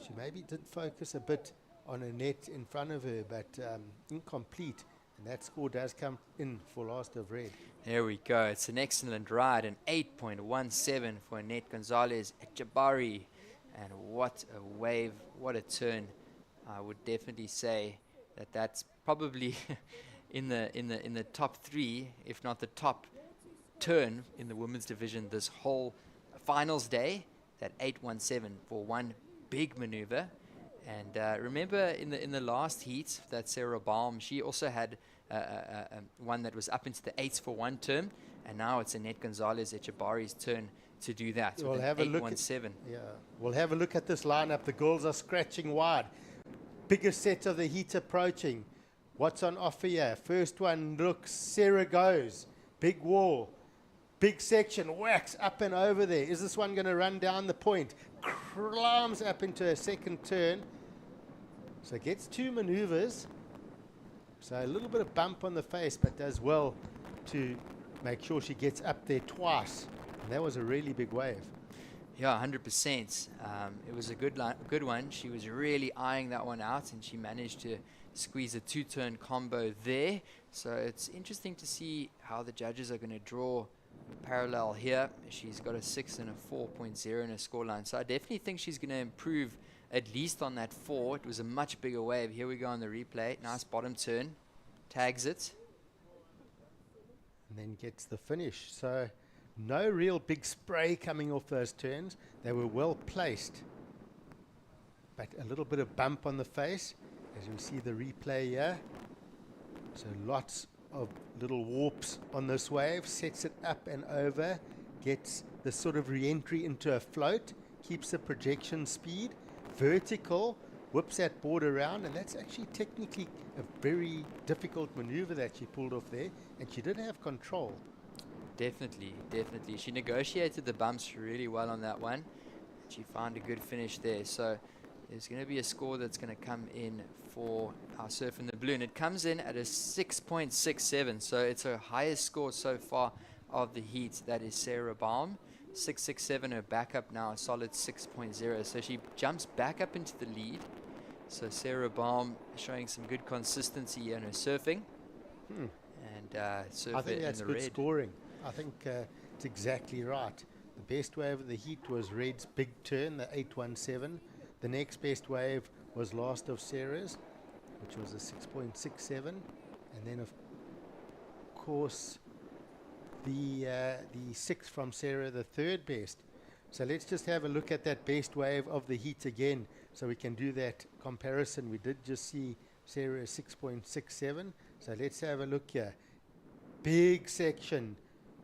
She maybe did focus a bit on a net in front of her, but incomplete. And that score does come in for last of red. There we go. It's an excellent ride, an 8.17 for Annette Gonzalez Echebari. And what a wave, what a turn. I would definitely say that that's probably in the top three, if not the top turn in the women's division this whole finals day. That 8.17 for one big maneuver. And remember in the last heat, that Sarah Baum, she also had one that was up into the 8s for one term, and now it's Annette Gonzalez Echebari's turn to do that. We'll with have an a look. 8.17. We'll have a look at this lineup. The girls are scratching wide. Biggest set of the heat approaching. What's on offer here? First one looks, Sarah goes. Big wall. Big section, whacks up and over there. Is this one going to run down the point? Climbs up into a second turn. So gets two maneuvers. So a little bit of bump on the face, but does well to make sure she gets up there twice. And that was a really big wave. Yeah, 100%. It was a good one. She was really eyeing that one out, and she managed to squeeze a two-turn combo there. So it's interesting to see how the judges are going to draw parallel here. She's got a 6 and a 4.0 in her scoreline. So I definitely think she's going to improve at least on that 4. It was a much bigger wave. Here we go on the replay. Nice bottom turn. Tags it. And then gets the finish. So no real big spray coming off those turns. They were well placed. But a little bit of bump on the face, as you see the replay here. So lots of little warps on this wave. Sets it up and over. Gets the sort of re-entry into a float. Keeps the projection speed. Vertical, whips that board around, and that's actually technically a very difficult maneuver that she pulled off there, and she did have control. Definitely. She negotiated the bumps really well on that one. She found a good finish there. So there's going to be a score that's going to come in for our surf in the blue, and it comes in at a 6.67. So it's her highest score so far of the heat. That is Sarah Baum. 6.67, her backup now a solid 6.0. So she jumps back up into the lead. So Sarah Baum showing some good consistency in her surfing. And surfer I think that's in the good red. scoring. I think it's exactly right. The best wave of the heat was Red's big turn, the 8.17. The next best wave was last of Sarah's, which was a 6.67. And then, of course, the 6 from Sarah, the third best. So let's just have a look at that best wave of the heat again, so we can do that comparison. We did just see Sarah 6.67. So let's have a look here. Big section,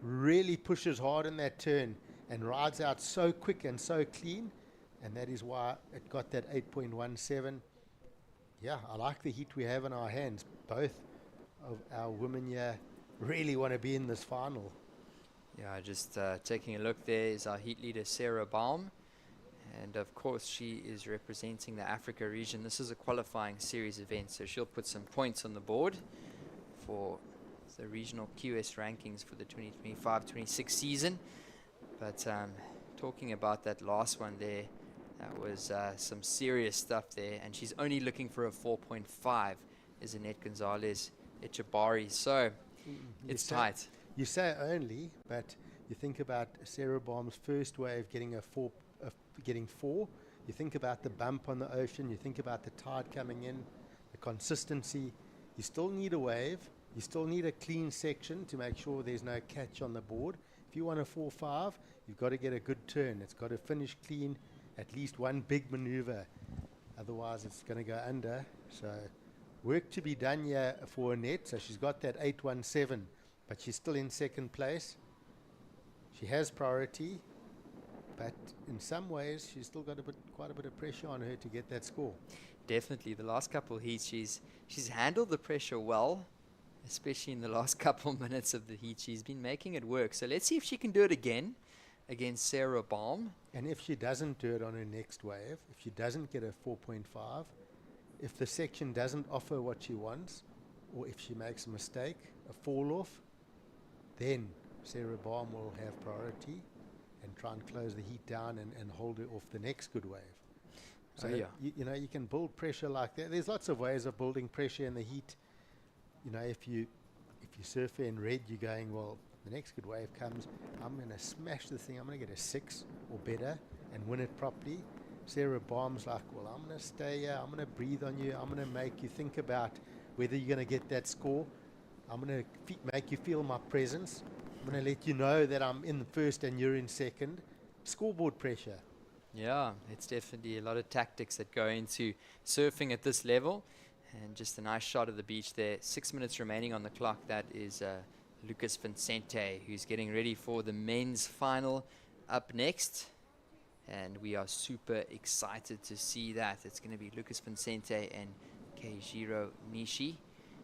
really pushes hard in that turn and rides out so quick and so clean, and that is why it got that 8.17. Yeah, I like the heat we have in our hands. Both of our women here really want to be in this final. Yeah, just taking a look, there is our heat leader Sarah Baum, and of course she is representing the Africa region. This is a qualifying series event, so she'll put some points on the board for the regional QS rankings for the 2025-26 season. But talking about that last one there, that was some serious stuff there, and she's only looking for a 4.5 is Annette Gonzalez Echebari. So it's tight. You say only, but you think about Sarah Baum's first wave getting getting 4. You think about the bump on the ocean. You think about the tide coming in, the consistency. You still need a wave. You still need a clean section to make sure there's no catch on the board. If you want a 4.5, you've got to get a good turn. It's got to finish clean, at least one big maneuver. Otherwise, it's going to go under. So work to be done here for Annette. So she's got that 8.17, but she's still in second place. She has priority, but in some ways, she's still got quite a bit of pressure on her to get that score. Definitely. The last couple of heats, she's handled the pressure well, especially in the last couple minutes of the heat. She's been making it work. So let's see if she can do it again against Sarah Baum. And if she doesn't do it on her next wave, if she doesn't get a 4.5, if the section doesn't offer what she wants, or if she makes a mistake, a fall off, then Sarah Baum will have priority and try and close the heat down and hold her off the next good wave. So, yeah. you know, you can build pressure like that. There's lots of ways of building pressure in the heat. You know, if you surf in red, you're going, well, the next good wave comes, I'm going to smash this thing, I'm going to get a 6 or better and win it properly. Sarah Baum's like, well, I'm going to stay here, I'm going to breathe on you, I'm going to make you think about whether you're going to get that score. I'm going to make you feel my presence. I'm going to let you know that I'm in the first and you're in second. Scoreboard pressure. Yeah, it's definitely a lot of tactics that go into surfing at this level. And just a nice shot of the beach there. 6 minutes remaining on the clock. That is Lucas Vincente, who's getting ready for the men's final up next. And we are super excited to see that. It's going to be Lucas Vincente and Keijiro Nishi.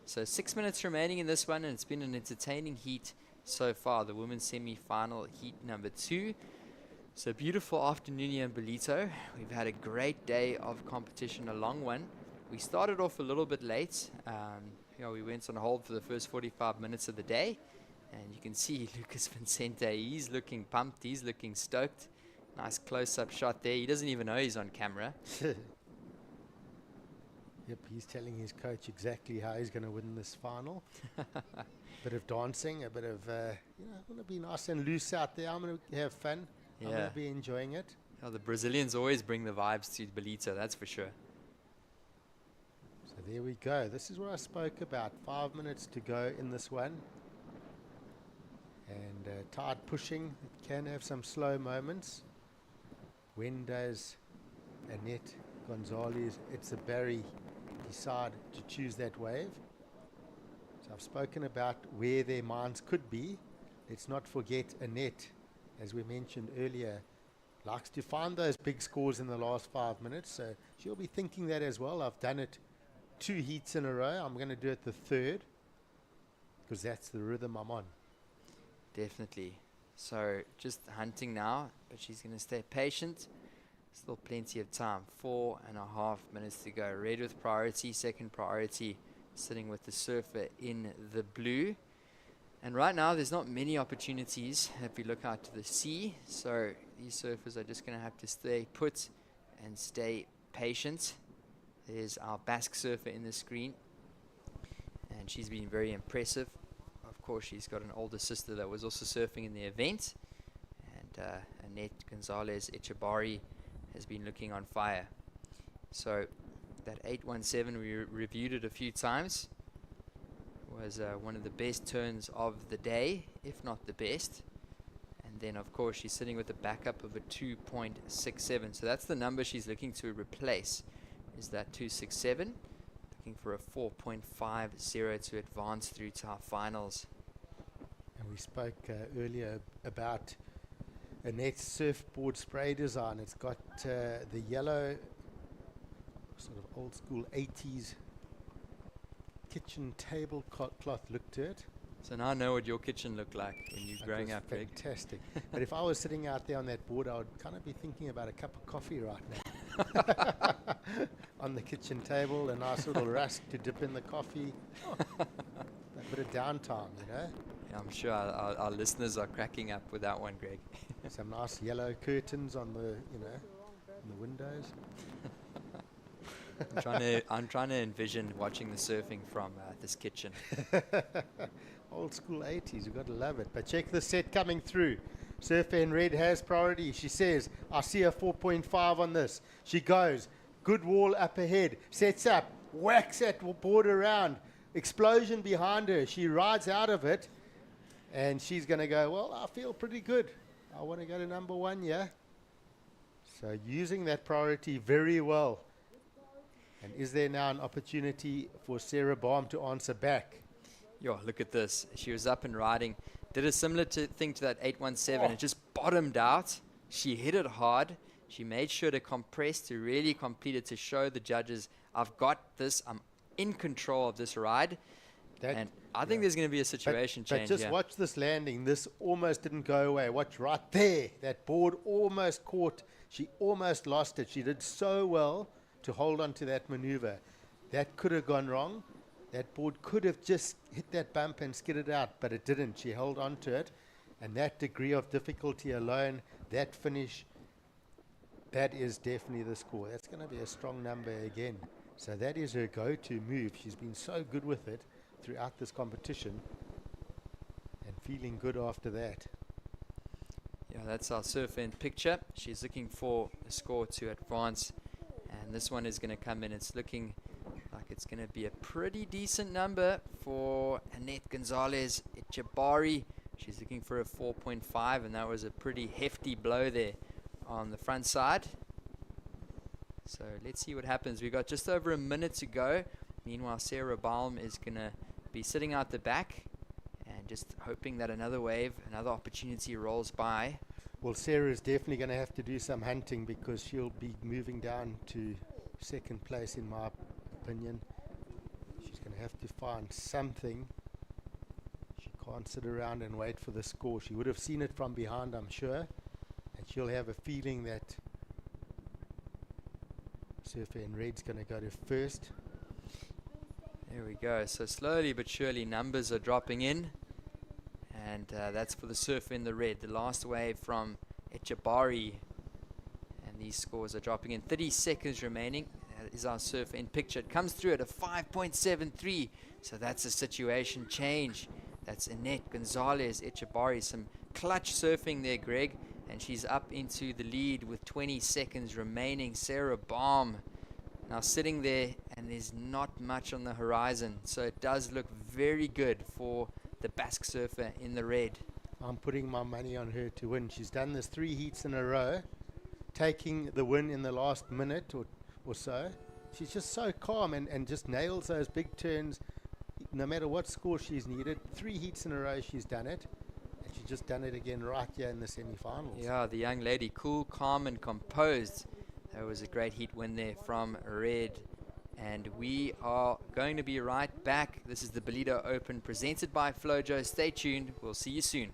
So 6 minutes remaining in this one, and it's been an entertaining heat so far. The women's semi-final heat number 2. So beautiful afternoon here in Ballito. We've had a great day of competition, a long one. We started off a little bit late. We went on hold for the first 45 minutes of the day. And you can see Lucas Vincente, he's looking pumped, he's looking stoked. Nice close-up shot there. He doesn't even know he's on camera. Yep, he's telling his coach exactly how he's going to win this final. Bit of dancing, a bit of, I'm going to be nice and loose out there. I'm going to have fun. I'm going to be enjoying it. Oh, the Brazilians always bring the vibes to Ballito, that's for sure. So there we go. This is what I spoke about. 5 minutes to go in this one. And tide pushing. It can have some slow moments. When does Annette Gonzalez, it's a Barry, decide to choose that wave? So I've spoken about where their minds could be. Let's not forget Annette, as we mentioned earlier, likes to find those big scores in the last 5 minutes. So she'll be thinking that as well. I've done it 2 heats in a row. I'm going to do it the 3rd because that's the rhythm I'm on. Definitely. So just hunting now, but she's going to stay patient. Still plenty of time. 4.5 minutes to go. Red with priority, second priority sitting with the surfer in the blue. And right now there's not many opportunities if we look out to the sea. So these surfers are just going to have to stay put and stay patient. There's our Basque surfer in the screen. And she's been very impressive. Of course, she's got an older sister that was also surfing in the event. And Annette Gonzalez Echebari has been looking on fire. So that 817, we reviewed it a few times, was one of the best turns of the day, if not the best. And then, of course, she's sitting with a backup of a 2.67. So that's the number she's looking to replace, is that 267. Looking for a 4.50 to advance through to our finals. And we spoke earlier about Annette's surfboard spray design. It's got the yellow, sort of old school 80s kitchen tablecloth look to it. So now I know what your kitchen looked like when you were growing up, Greg. Fantastic. But if I was sitting out there on that board, I would kind of be thinking about a cup of coffee right now. On the kitchen table, a nice little rusk to dip in the coffee. Oh, a bit of downtime, you know. Yeah, I'm sure our listeners are cracking up with that one, Greg. Some nice yellow curtains on the, on the windows. I'm trying to envision watching the surfing from this kitchen. Old school 80s, you've got to love it. But check the set coming through. Surfer in red has priority. She says, I see a 4.5 on this. She goes, good wall up ahead, sets up, whacks that board around, explosion behind her. She rides out of it, and she's going to go, well, I feel pretty good. I want to go to number 1, yeah? So using that priority very well. And is there now an opportunity for Sarah Baum to answer back? Yo, look at this. She was up and riding. Did a similar thing to that 817. It just bottomed out. She hit it hard. She made sure to compress, to really complete it, to show the judges, I've got this. I'm in control of this ride. And I think there's going to be a situation change. But just watch this landing. This almost didn't go away. Watch right there. That board almost caught. She almost lost it. She did so well to hold on to that maneuver. That could have gone wrong. That board could have just hit that bump and skidded out, but it didn't. She held on to it. And that degree of difficulty alone, that finish, That is definitely the score. That's going to be a strong number again. So that is her go-to move. She's been so good with it throughout this competition and feeling good after that. Yeah, that's our surfer in picture. She's looking for a score to advance, and this one is going to come in. It's looking like it's going to be a pretty decent number for Annette Gonzalez Echebari. She's looking for a 4.5, and that was a pretty hefty blow there on the front side. So let's see what happens. We've got just over a minute to go. Meanwhile, Sarah Baum is going to be sitting out the back and just hoping that another wave, another opportunity rolls by. Well, Sarah is definitely going to have to do some hunting because she'll be moving down to second place, in my opinion. She's going to have to find something. She can't sit around and wait for the score. She would have seen it from behind, I'm sure, and she'll have a feeling that Surfer in Red's going to go to first. There we go. So slowly but surely numbers are dropping in. And that's for the Surfer in the red. The last wave from Echebari. And these scores are dropping in. 30 seconds remaining. That is our Surfer in picture. It comes through at a 5.73. So that's a situation change. That's Annette Gonzalez Echebari. Some clutch surfing there, Greg. And she's up into the lead with 20 seconds remaining. Sarah Baum now sitting there, and there's not much on the horizon. So it does look very good for the Basque surfer in the red. I'm putting my money on her to win. She's done this 3 heats in a row, taking the win in the last minute or so. She's just so calm and just nails those big turns no matter what score she's needed. 3 heats in a row she's done it. She's just done it again right here in the semi-finals. Yeah, the young lady, cool, calm, and composed. That was a great heat win there from Red. And we are going to be right back. This is the Ballito Open presented by Flojos. Stay tuned. We'll see you soon.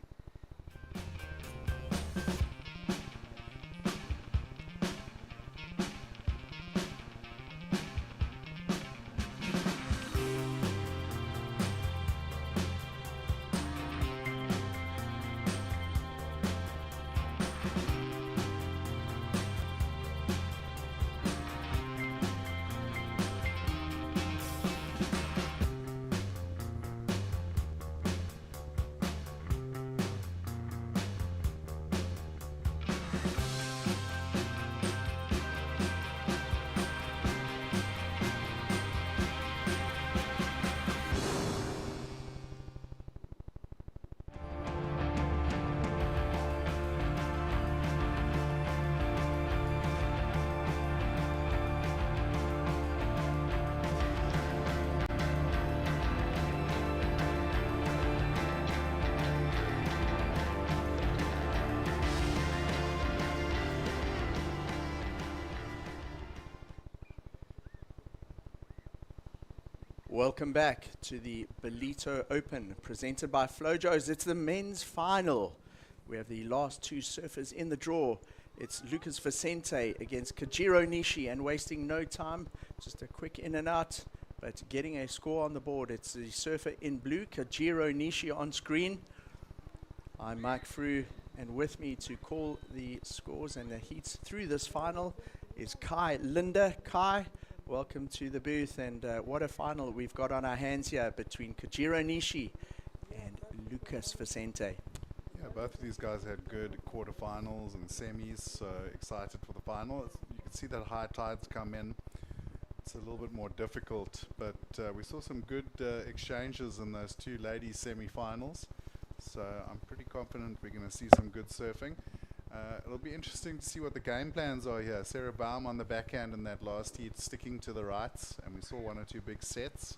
Welcome back to the Ballito Open, presented by Flojos. It's the men's final. We have the last 2 surfers in the draw. It's Lucas Vicente against Kajiro Nishi, and wasting no time, just a quick in and out, but getting a score on the board. It's the surfer in blue, Kajiro Nishi, on screen. I'm Mike Frew, and with me to call the scores and the heats through this final is Kai Linda. Kai, welcome to the booth, and what a final we've got on our hands here between Kajiro Nishi and Lucas Vicente. Yeah, both of these guys had good quarterfinals and semis, so excited for the final. You can see that high tides come in. It's a little bit more difficult, but we saw some good exchanges in those 2 ladies semi-finals, so I'm pretty confident we're going to see some good surfing. It'll be interesting to see what the game plans are here. Sarah Baum on the backhand in that last heat, sticking to the rights, and we saw 1 or 2 big sets.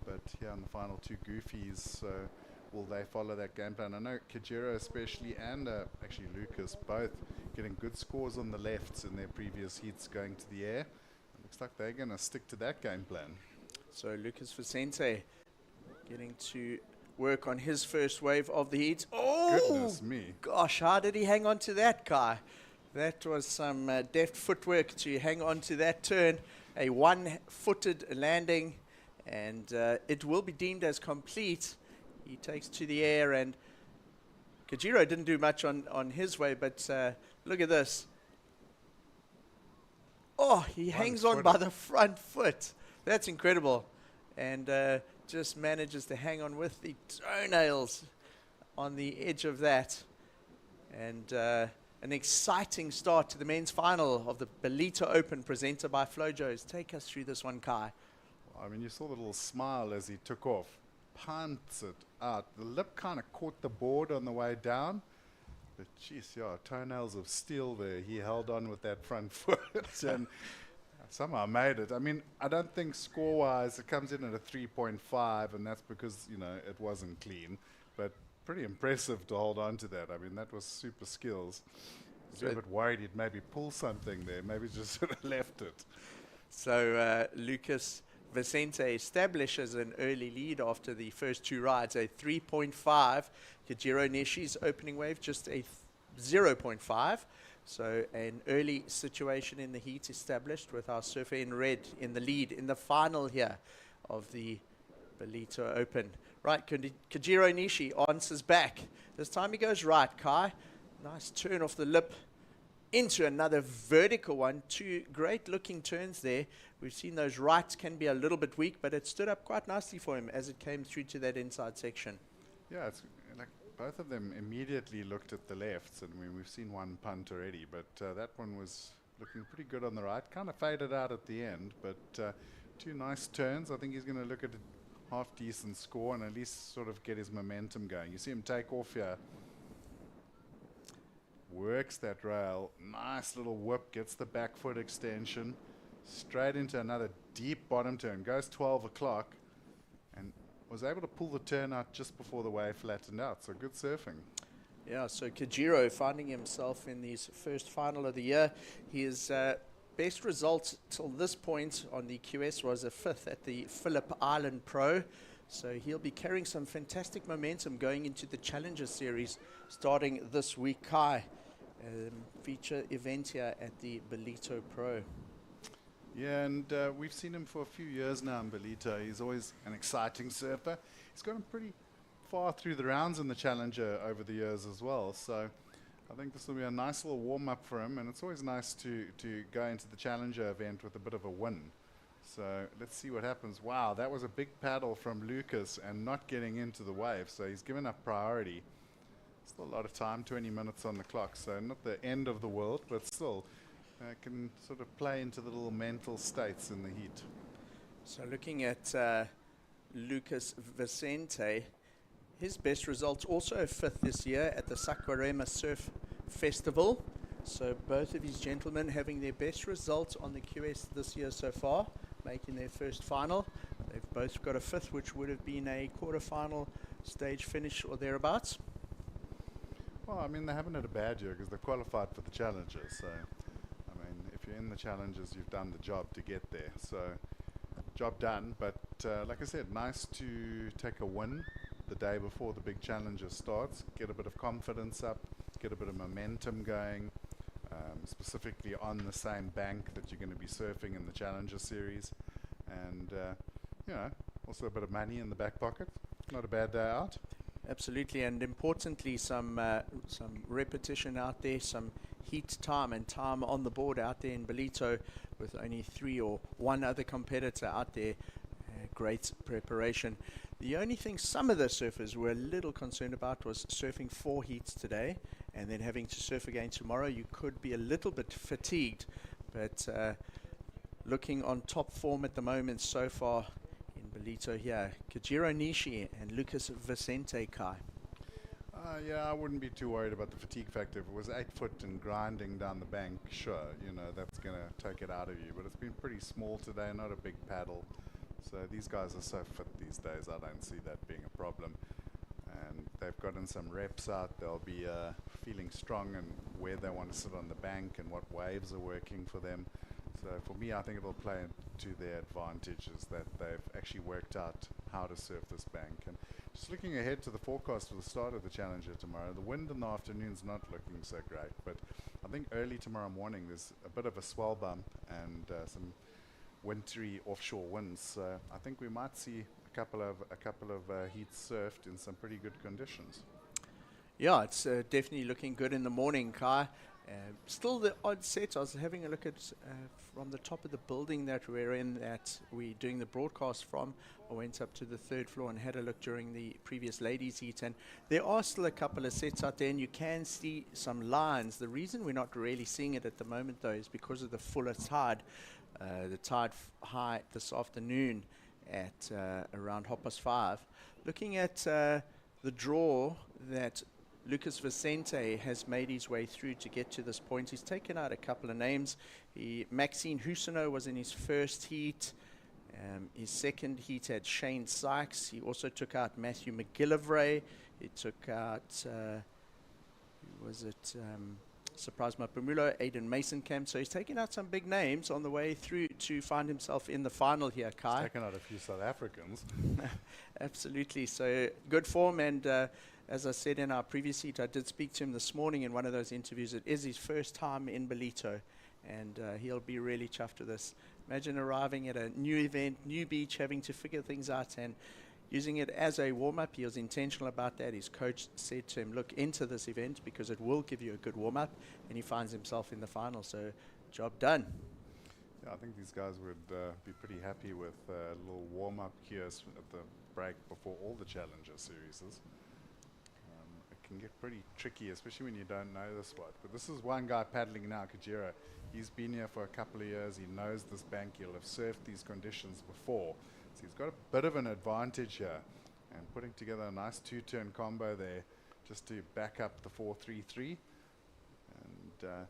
But here on the final 2 goofies, will they follow that game plan? I know Kajiro especially, and actually Lucas, both getting good scores on the lefts in their previous heats going to the air. It looks like they're going to stick to that game plan. So Lucas Vicente getting to work on his first wave of the heat. Oh, goodness me. Gosh, how did he hang on to that, Kai? That was some deft footwork to hang on to that turn. A 1-footed landing, and it will be deemed as complete. He takes to the air, and Kajiro didn't do much on his way, but look at this. Oh, he hangs on by the front foot. That's incredible. And just manages to hang on with the toenails on the edge of that. And an exciting start to the men's final of the Ballito Open presented by Flojos. Take us through this one, Kai. I mean, you saw the little smile as he took off. Punts it out. The lip kind of caught the board on the way down. But geez, yeah, toenails of steel there. He held on with that front foot and somehow made it. I mean, I don't think score-wise it comes in at a 3.5, and that's because, you know, it wasn't clean. But pretty impressive to hold on to that. I mean, that was super skills. I was a bit worried he'd maybe pull something there. Maybe just sort of left it. So Lucas Vicente establishes an early lead after the first two rides, a 3.5. Kajiro Nishi's opening wave, just a 0.5. So an early situation in the heat established with our surfer in red in the lead in the final here of the Ballito Open. Right, Kajiro Nishi answers back. This time he goes right, Kai. Nice turn off the lip into another vertical one. Two great looking turns there. We've seen those rights can be a little bit weak, but it stood up quite nicely for him as it came through to that inside section. Yeah, it's like both of them immediately looked at the lefts. And I mean, we've seen one punt already, but that one was looking pretty good on the right. Kind of faded out at the end, but two nice turns. I think he's going to look at a half decent score and at least sort of get his momentum going. You see him take off here. Works that rail, nice little whip, gets the back foot extension, straight into another deep bottom turn, goes 12 o'clock, and was able to pull the turn out just before the wave flattened out, so good surfing. Yeah, so Kajiro finding himself in his first final of the year. His best result till this point on the QS was a 5th at the Phillip Island Pro. So he'll be carrying some fantastic momentum going into the Challenger Series starting this week. Kai, feature event here at the Ballito Pro. Yeah, and we've seen him for a few years now in Ballito. He's always an exciting surfer. He's gotten pretty far through the rounds in the Challenger over the years as well. So I think this will be a nice little warm-up for him, and it's always nice to go into the Challenger event with a bit of a win. So let's see what happens. Wow, that was a big paddle from Lucas and not getting into the wave. So he's given up priority. Still a lot of time, 20 minutes on the clock. So not the end of the world, but still can sort of play into the little mental states in the heat. So looking at Lucas Vicente, his best results also a 5th this year at the Saquarema Surf Festival. So both of these gentlemen having their best results on the QS this year so far, making their first final. They've both got a 5th, which would have been a quarterfinal stage finish or thereabouts. Well, I mean, they haven't had a bad year because they qualified for the Challengers. So, I mean, if you're in the Challengers, you've done the job to get there. So, job done. But like I said, nice to take a win the day before the big Challenger starts, get a bit of confidence up, get a bit of momentum going, specifically on the same bank that you're going to be surfing in the Challenger Series. And, you know, also a bit of money in the back pocket. Not a bad day out. Absolutely, and importantly, some repetition out there, some heat time and time on the board out there in Ballito with only 3 or 1 other competitor out there. Great preparation. The only thing some of the surfers were a little concerned about was surfing 4 heats today and then having to surf again tomorrow. You could be a little bit fatigued, but looking on top form at the moment so far in Ballito here, Kajiro Nishi and Lucas Vicente. Kai. Yeah, I wouldn't be too worried about the fatigue factor. If it was 8 foot and grinding down the bank, sure, you know, that's going to take it out of you. But it's been pretty small today, not a big paddle. So these guys are so fit these days, I don't see that being a problem. And they've gotten some reps out. They'll be feeling strong and where they want to sit on the bank and what waves are working for them. So for me, I think it'll play to their advantages that they've actually worked out how to surf this bank. And just looking ahead to the forecast for the start of the Challenger tomorrow, the wind in the afternoon's not looking so great, but I think early tomorrow morning there's a bit of a swell bump and some wintry offshore winds. So I think we might see a couple of heats surfed in some pretty good conditions. Yeah, it's definitely looking good in the morning, Kai. Still the odd sets. I was having a look at from the top of the building that we're in, that we're doing the broadcast from. I went up to the third floor and had a look during the previous ladies' heat, and there are still a couple of sets out there, and you can see some lines. The reason we're not really seeing it at the moment, though, is because of the fuller tide. The tide high this afternoon at around 5:30. Looking at the draw that Lucas Vicente has made his way through to get to this point. He's taken out a couple of names. Maxine Husino was in his first heat. His second heat had Shane Sykes. He also took out Matthew McGillivray. He took out, who was it? Surprise Mapamulo, Aidan Mason-Camp. So he's taken out some big names on the way through to find himself in the final here, Kai. He's taken out a few South Africans. Absolutely. So good form, and as I said in our previous heat, I did speak to him this morning in one of those interviews. It is his first time in Ballito, and he'll be really chuffed with this. Imagine arriving at a new event, new beach, having to figure things out and using it as a warm-up. He was intentional about that. His coach said to him, look, enter this event because it will give you a good warm-up, and he finds himself in the final. So job done. Yeah, I think these guys would be pretty happy with a little warm-up here at the break before all the Challenger series. It can get pretty tricky, especially when you don't know the spot. But this is one guy paddling now, Kajira. He's been here for a couple of years. He knows this bank. He'll have surfed these conditions before. So he's got a bit of an advantage here. And putting together a nice two-turn combo there just to back up the 4-3-3. And,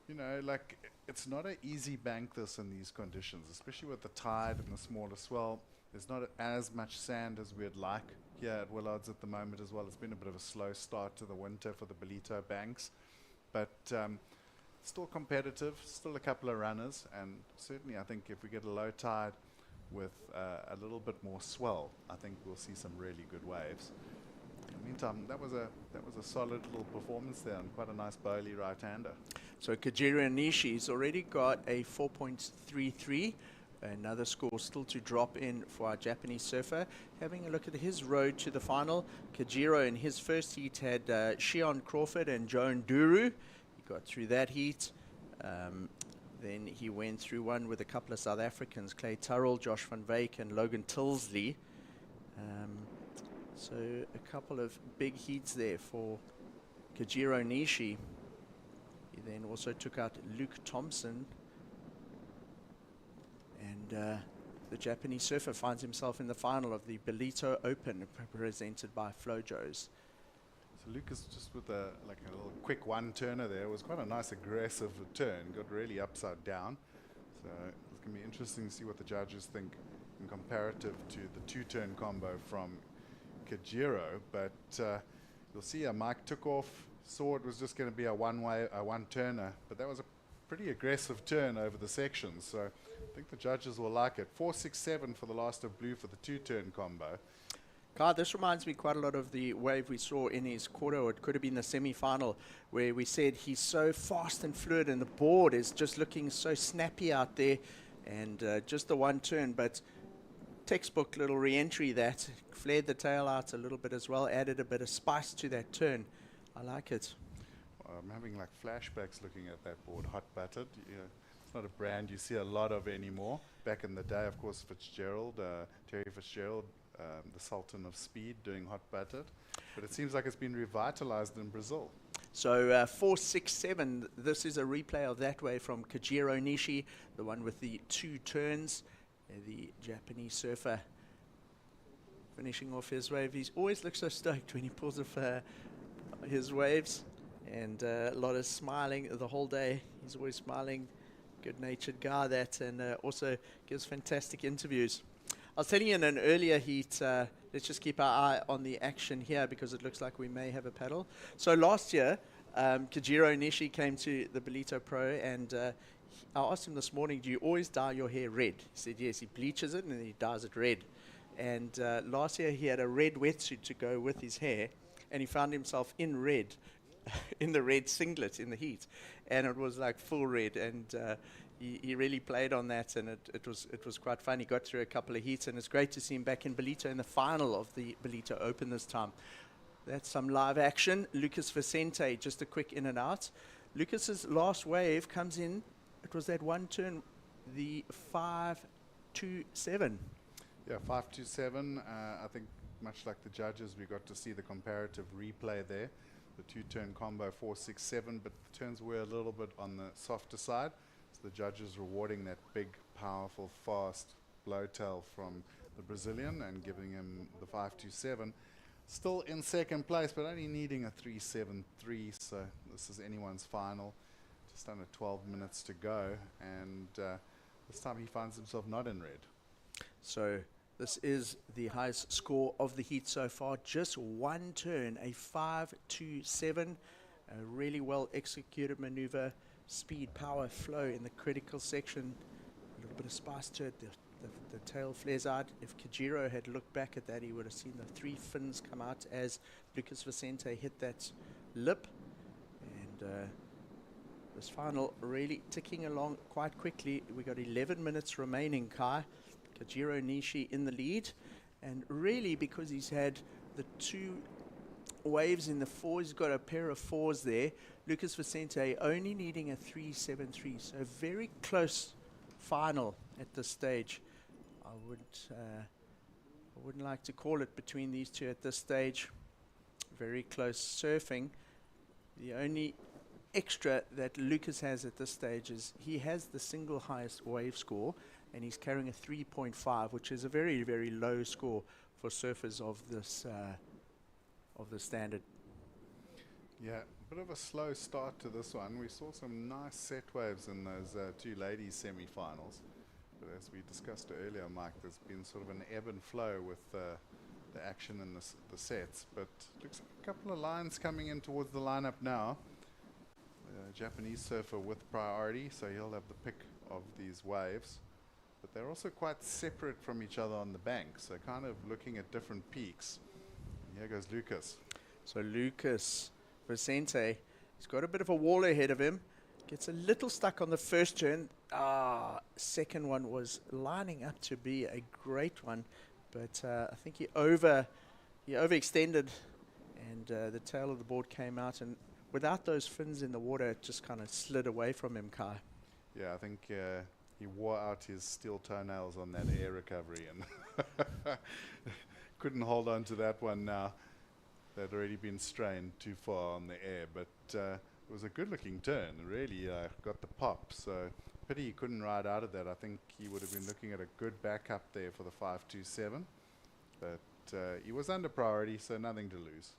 you know, like, it's not an easy bank this in these conditions, especially with the tide and the smaller swell. There's not as much sand as we'd like here at Willards at the moment as well. It's been a bit of a slow start to the winter for the Ballito banks. But still competitive, still a couple of runners. And certainly I think if we get a low tide with a little bit more swell, I think we'll see some really good waves. In the meantime, that was a solid little performance there, and quite a nice bowly right-hander. So Kajira Nishi's already got a 4.33. Another score still to drop in for our Japanese surfer. Having a look at his road to the final, Kajiro in his first heat had Shion Crawford and Joan Duru. He got through that heat. Then he went through one with a couple of South Africans, Clay Turrell, Josh van Wyk and Logan Tilsley. So a couple of big heats there for Kajiro Nishi. He then also took out Luke Thompson. And the Japanese surfer finds himself in the final of the Ballito Open, presented by Flojos. So Lucas just with a little quick one-turner there. It was quite a nice aggressive turn, got really upside down. So it's going to be interesting to see what the judges think in comparative to the two-turn combo from Kajiro. But you'll see Mike took off, saw it was just going to be a one-turner, but that was a pretty aggressive turn over the sections. So I think the judges will like it. 4-6-7 for the last of blue for the two-turn combo. Kai, this reminds me quite a lot of the wave we saw in his quarter, or it could have been the semi-final, where we said he's so fast and fluid and the board is just looking so snappy out there, and just the one turn, but textbook little re-entry that flared the tail out a little bit as well, added a bit of spice to that turn. I like it. I'm having like flashbacks looking at that board, hot buttered. It's not a brand you see a lot of anymore. Back in the day, of course, Terry Fitzgerald, the Sultan of Speed, doing hot buttered. But it seems like it's been revitalized in Brazil. So 4-6-7, this is a replay of that wave from Kajiro Nishi, the one with the two turns. The Japanese surfer finishing off his wave. He always looks so stoked when he pulls off his waves. And a lot of smiling the whole day. He's always smiling, good-natured guy that, and also gives fantastic interviews. I was telling you in an earlier heat, let's just keep our eye on the action here because it looks like we may have a paddle. So last year, Kajiro Nishi came to the Ballito Pro, and I asked him this morning, do you always dye your hair red? He said yes, he bleaches it and then he dyes it red. And last year he had a red wetsuit to go with his hair, and he found himself in red. In the red singlet in the heat, and it was like full red, and he really played on that, and it was quite fun. He got through a couple of heats, and it's great to see him back in Ballito in the final of the Ballito Open this time. That's some live action. Lucas Vicente, just a quick in and out. Lucas's last wave comes in. It was that one turn, the 5-2-7. Yeah, 5-2-7. I think much like the judges, we got to see the comparative replay there. The two-turn combo 4-6-7, but the turns were a little bit on the softer side. So the judges rewarding that big, powerful, fast blowtail from the Brazilian and giving him the 5-2-7. Still in second place, but only needing a 3-7-3. So this is anyone's final. Just under 12 minutes to go, and this time he finds himself not in red. So this is the highest score of the heat so far. Just one turn, a 5-2-7. A really well executed maneuver. Speed, power, flow in the critical section. A little bit of spice to it. The tail flares out. If Kajiro had looked back at that, he would have seen the three fins come out as Lucas Vicente hit that lip. And this final really ticking along quite quickly. We got 11 minutes remaining, Kai. Kajiro Nishi in the lead. And really, because he's had the two waves in the four, he's got a pair of fours there. Lucas Vicente only needing a 3-7-3. So a very close final at this stage. I wouldn't like to call it between these two at this stage. Very close surfing. The only extra that Lucas has at this stage is he has the single highest wave score, and he's carrying a 3.5, which is a very, very low score for surfers of this standard. Yeah, a bit of a slow start to this one. We saw some nice set waves in those two ladies semi-finals. But as we discussed earlier, Mike, there's been sort of an ebb and flow with the action in the sets. But looks like a couple of lines coming in towards the lineup now. Japanese surfer with priority, so he'll have the pick of these waves. But they're also quite separate from each other on the bank, so kind of looking at different peaks. And here goes Lucas. So Lucas Vicente, he's got a bit of a wall ahead of him. Gets a little stuck on the first turn. Second one was lining up to be a great one, but I think he overextended, and the tail of the board came out, and without those fins in the water, it just kind of slid away from him, Kai. Yeah, I think he wore out his steel toenails on that air recovery and couldn't hold on to that one now. They'd already been strained too far on the air, but it was a good-looking turn. Really got the pop, so pity he couldn't ride out of that. I think he would have been looking at a good backup there for the 5-2-7, but he was under priority, so nothing to lose.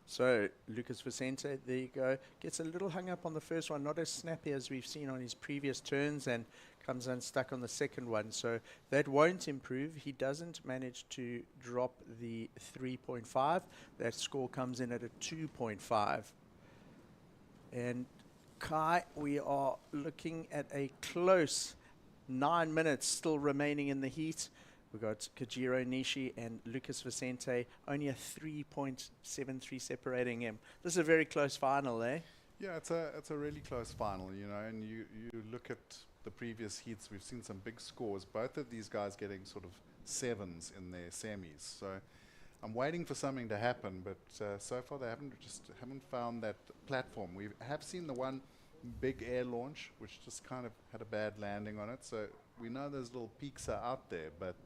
So Lucas Vicente, there you go, gets a little hung up on the first one, not as snappy as we've seen on his previous turns, and comes unstuck on the second one. So that won't improve. He doesn't manage to drop the 3.5. That score comes in at a 2.5. And Kai, we are looking at a close 9 minutes still remaining in the heat. We've got Kajiro Nishi and Lucas Vicente, only a 3.73 separating him. This is a very close final, eh? Yeah, it's a really close final, you know, and you look at the previous heats, we've seen some big scores. Both of these guys getting sort of sevens in their semis. So I'm waiting for something to happen, but so far they haven't found that platform. We have seen the one big air launch, which just kind of had a bad landing on it. So we know those little peaks are out there, but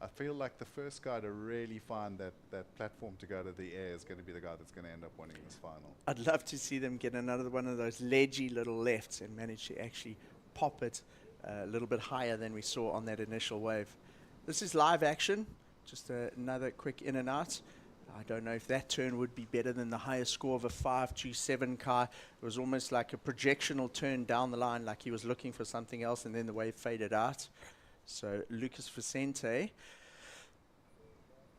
I feel like the first guy to really find that platform to go to the air is going to be the guy that's going to end up winning this final. I'd love to see them get another one of those ledgy little lefts and manage to actually pop it a little bit higher than we saw on that initial wave. This is live action, just another quick in and out. I don't know if that turn would be better than the highest score of a 5-2-7, Kai. It was almost like a projectional turn down the line, like he was looking for something else, and then the wave faded out. So Lucas Vicente,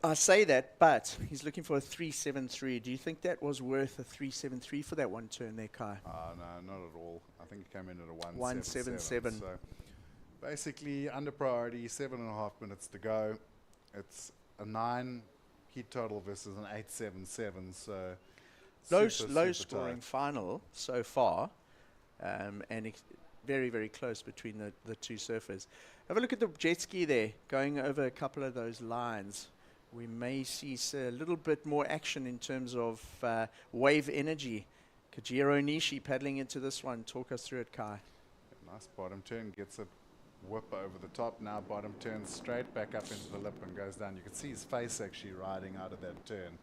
I say that, but he's looking for a 3.73. Do you think that was worth a 3.73 for that one turn there, Kai? No, not at all. I think it came in at a 1.77. So basically, under priority, 7.5 minutes to go. It's a 9 heat total versus an 8.77. So low scoring final so far, and very, very close between the two surfers. Have a look at the jet ski there, going over a couple of those lines. We may see a little bit more action in terms of wave energy. Kajiro Nishi paddling into this one. Talk us through it, Kai. Nice bottom turn, gets a whip over the top. Now bottom turns straight back up into the lip and goes down. You can see his face actually riding out of that turn.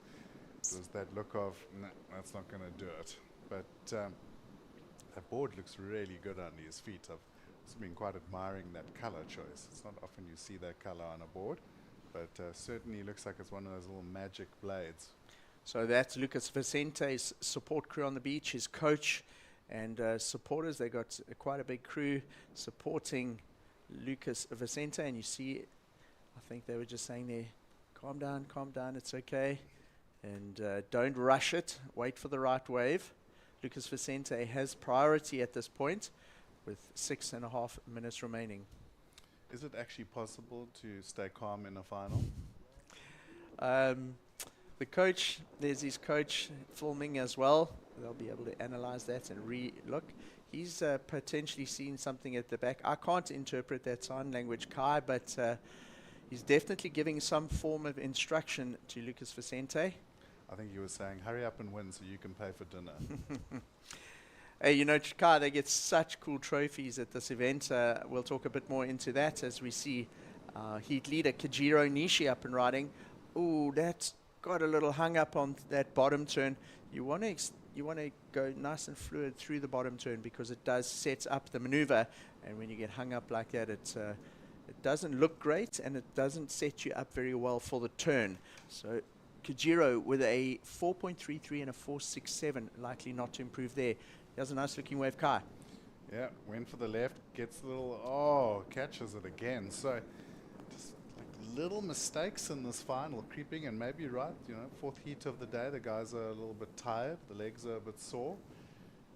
It was that look of, nah, that's not going to do it. But that board looks really good under his feet. I've also been quite admiring that color choice. It's not often you see that color on a board, but certainly looks like it's one of those little magic blades. So that's Lucas Vicente's support crew on the beach, his coach and supporters. They got quite a big crew supporting Lucas Vicente, and you see, I think they were just saying there, calm down, it's okay, and don't rush it, wait for the right wave. Lucas Vicente has priority at this point with 6.5 minutes remaining. Is it actually possible to stay calm in a final? The coach, there's his coach filming as well. They'll be able to analyze that and re-look. He's potentially seen something at the back. I can't interpret that sign language, Kai, but he's definitely giving some form of instruction to Lucas Vicente. I think he was saying, hurry up and win so you can pay for dinner. Hey, you know, Kai, they get such cool trophies at this event. We'll talk a bit more into that as we see heat leader Kajiro Nishi up and riding. Ooh, that's got a little hung up on that bottom turn. You want to go nice and fluid through the bottom turn because it does set up the maneuver, and when you get hung up like that, it doesn't look great and it doesn't set you up very well for the turn. So Kajiro with a 4.33 and a 4.67, likely not to improve there. He has a nice looking wave, Kai. Yeah, went for the left, gets a little, catches it again. So just like little mistakes in this final, creeping, and maybe right, fourth heat of the day, the guys are a little bit tired, the legs are a bit sore.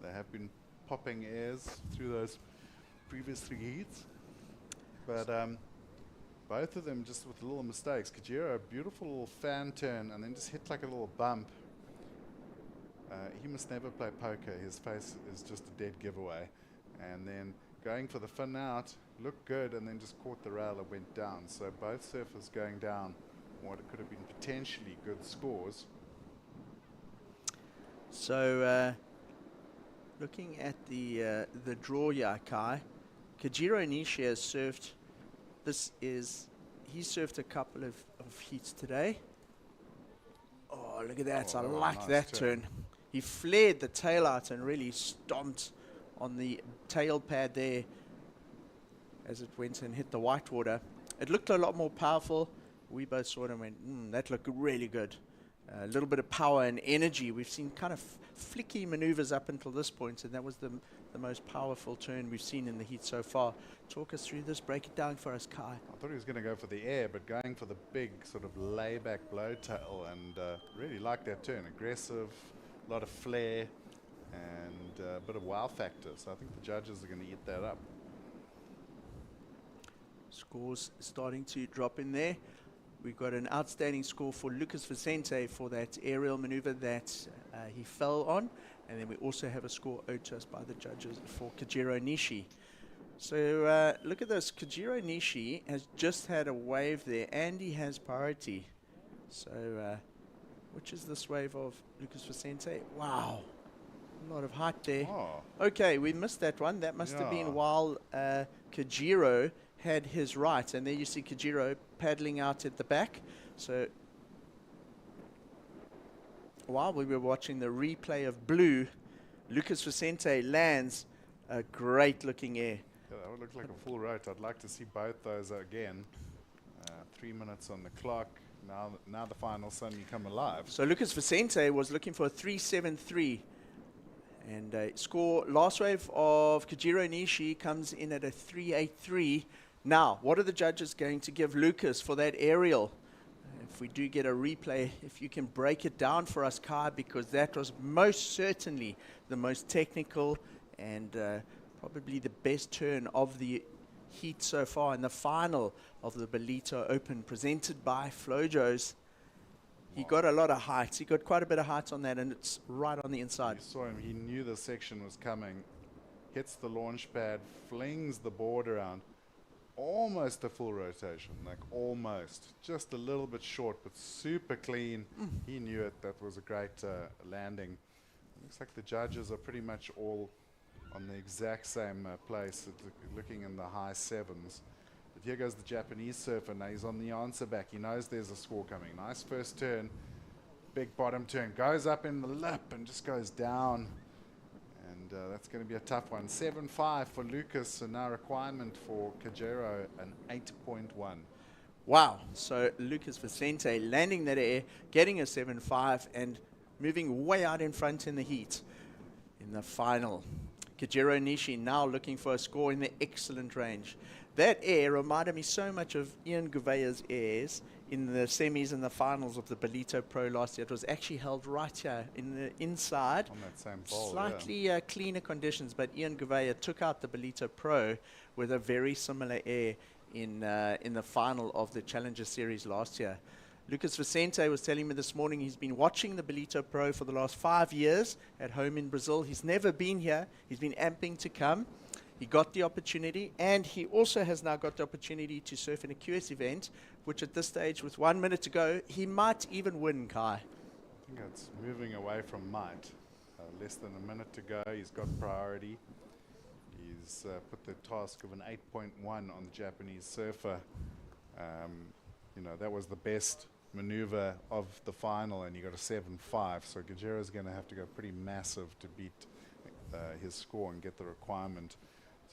They have been popping airs through those previous 3 heats. But both of them just with little mistakes. Kajiro, a beautiful little fan turn, and then just hit like a little bump. He must never play poker. His face is just a dead giveaway. And then going for the fin out, looked good, and then just caught the rail and went down. So both surfers going down what could have been potentially good scores. So looking at the draw here, Kai, Kajiro Nishi has surfed. He surfed a couple of heats today. Oh, look at that. I like nice that turn. He flared the tail out and really stomped on the tail pad there as it went and hit the white water. It looked a lot more powerful. We both saw it and went, that looked really good. A little bit of power and energy. We've seen kind of flicky maneuvers up until this point, and that was the most powerful turn we've seen in the heat so far. Talk us through this. Break it down for us, Kai. I thought he was going to go for the air, but going for the big sort of layback blowtail, and really liked that turn. Aggressive, a lot of flair, and a bit of wow factor. So I think the judges are going to eat that up. Scores starting to drop in there. We've got an outstanding score for Lucas Vicente for that aerial maneuver that he fell on. And then we also have a score owed to us by the judges for Kajiro Nishi. So look at this. Kajiro Nishi has just had a wave there, and he has priority. So which is this wave of Lucas Vicente? Wow. A lot of height there. Oh. Okay, we missed that one. That must have been while Kajiro had his right. And there you see Kajiro paddling out at the back. So while we were watching the replay of blue, Lucas Vicente lands a great looking air. Yeah, that would look like a full rote. I'd like to see both those again. 3 minutes on the clock. Now the final suddenly come alive. So Lucas Vicente was looking for a 3.73. And score last wave of Kajiro Nishi comes in at a 3.83. Now, what are the judges going to give Lucas for that aerial? If we do get a replay, if you can break it down for us, Kai, because that was most certainly the most technical and probably the best turn of the heat so far in the final of the Ballito Open presented by Flojos. He got a lot of height. He got quite a bit of height on that, and it's right on the inside. You saw him. He knew the section was coming. Hits the launch pad, flings the board around. Almost a full rotation, like almost. Just a little bit short, but super clean. He knew it. That was a great landing. Looks like the judges are pretty much all on the exact same place, looking in the high sevens. But here goes the Japanese surfer. Now he's on the answer back. He knows there's a score coming. Nice first turn. Big bottom turn. Goes up in the lip and just goes down. And that's going to be a tough one. 7.5 for Lucas, and now requirement for Kajero, an 8.1. Wow. So Lucas Vicente landing that air, getting a 7.5 and moving way out in front in the heat. In the final, Kajiro Nishi now looking for a score in the excellent range. That air reminded me so much of Ian Gouvea's airs in the semis and the finals of the Ballito Pro last year. It was actually held right here in the inside. On that same bowl, Slightly cleaner conditions, but Ian Gouvea took out the Ballito Pro with a very similar air in the final of the Challenger Series last year. Lucas Vicente was telling me this morning he's been watching the Ballito Pro for the last 5 years at home in Brazil. He's never been here. He's been amping to come. He got the opportunity, and he also has now got the opportunity to surf in a QS event, which at this stage, with 1 minute to go, he might even win, Kai. I think it's moving away from might. Less than a minute to go. He's got priority. He's put the task of an 8.1 on the Japanese surfer. You know, that was the best maneuver of the final, and he got a 7.5. So Gajero's going to have to go pretty massive to beat his score and get the requirement.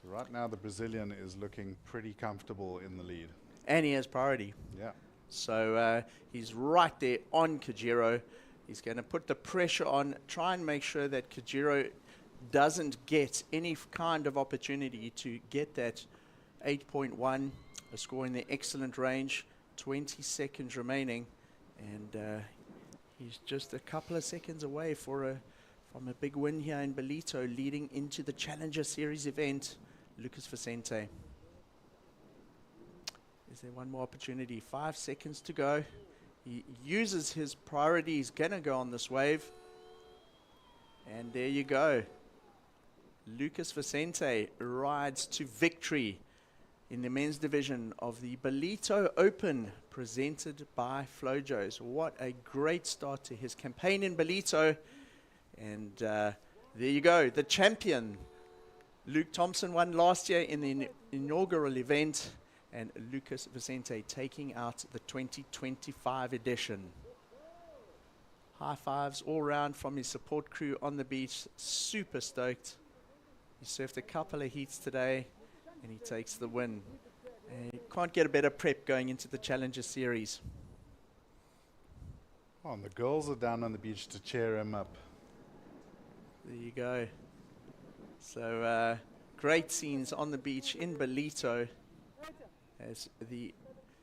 So right now the Brazilian is looking pretty comfortable in the lead. And he has priority. Yeah. So he's right there on Kajiro. He's going to put the pressure on, try and make sure that Kajiro doesn't get any kind of opportunity to get that 8.1, a score in the excellent range. 20 seconds remaining, and he's just a couple of seconds away from a big win here in Ballito, leading into the Challenger Series event. Lucas Vicente. Is there one more opportunity? 5 seconds to go. He uses his priority. He's going to go on this wave. And there you go. Lucas Vicente rides to victory in the men's division of the Ballito Open, presented by Flojos. What a great start to his campaign in Ballito. And there you go, the champion. Luke Thompson won last year in the inaugural event, and Lucas Vicente taking out the 2025 edition. High fives all round from his support crew on the beach. Super stoked. He surfed a couple of heats today, and he takes the win. And you can't get a better prep going into the Challenger Series. Oh, and the girls are down on the beach to cheer him up. There you go. So great scenes on the beach in Ballito as the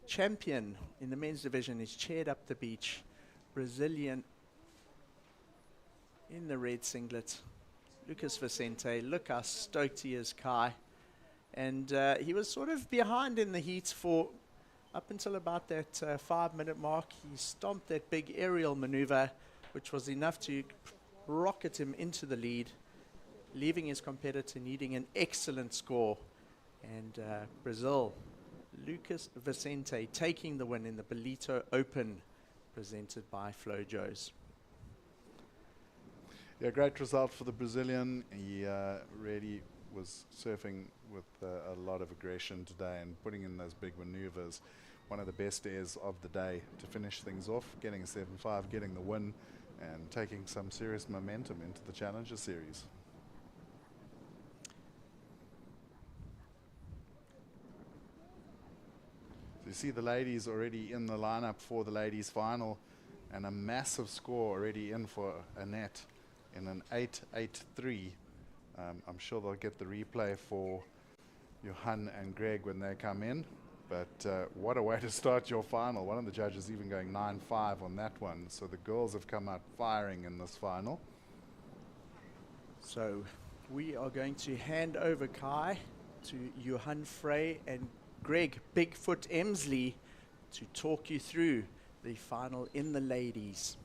champion in the men's division is cheered up the beach. Brazilian in the red singlet. Lucas Vicente, look how stoked he is, Kai. And he was sort of behind in the heats for up until about that 5 minute mark. He stomped that big aerial maneuver, which was enough to rocket him into the lead, leaving his competitor needing an excellent score. And Brazil, Lucas Vicente taking the win in the Ballito Open, presented by Flojos. Yeah, great result for the Brazilian. He really was surfing with a lot of aggression today and putting in those big maneuvers. One of the best airs of the day to finish things off, getting a 7.5, getting the win, and taking some serious momentum into the Challenger Series. So you see the ladies already in the lineup for the ladies final, and a massive score already in for Annette in an 8.83. I'm sure they'll get the replay for Johan and Greg when they come in. But what a way to start your final. One of the judges even going 9.5 on that one. So the girls have come out firing in this final. So we are going to hand over Kai to Johan Frey and Greg Bigfoot Emsley to talk you through the final in the ladies.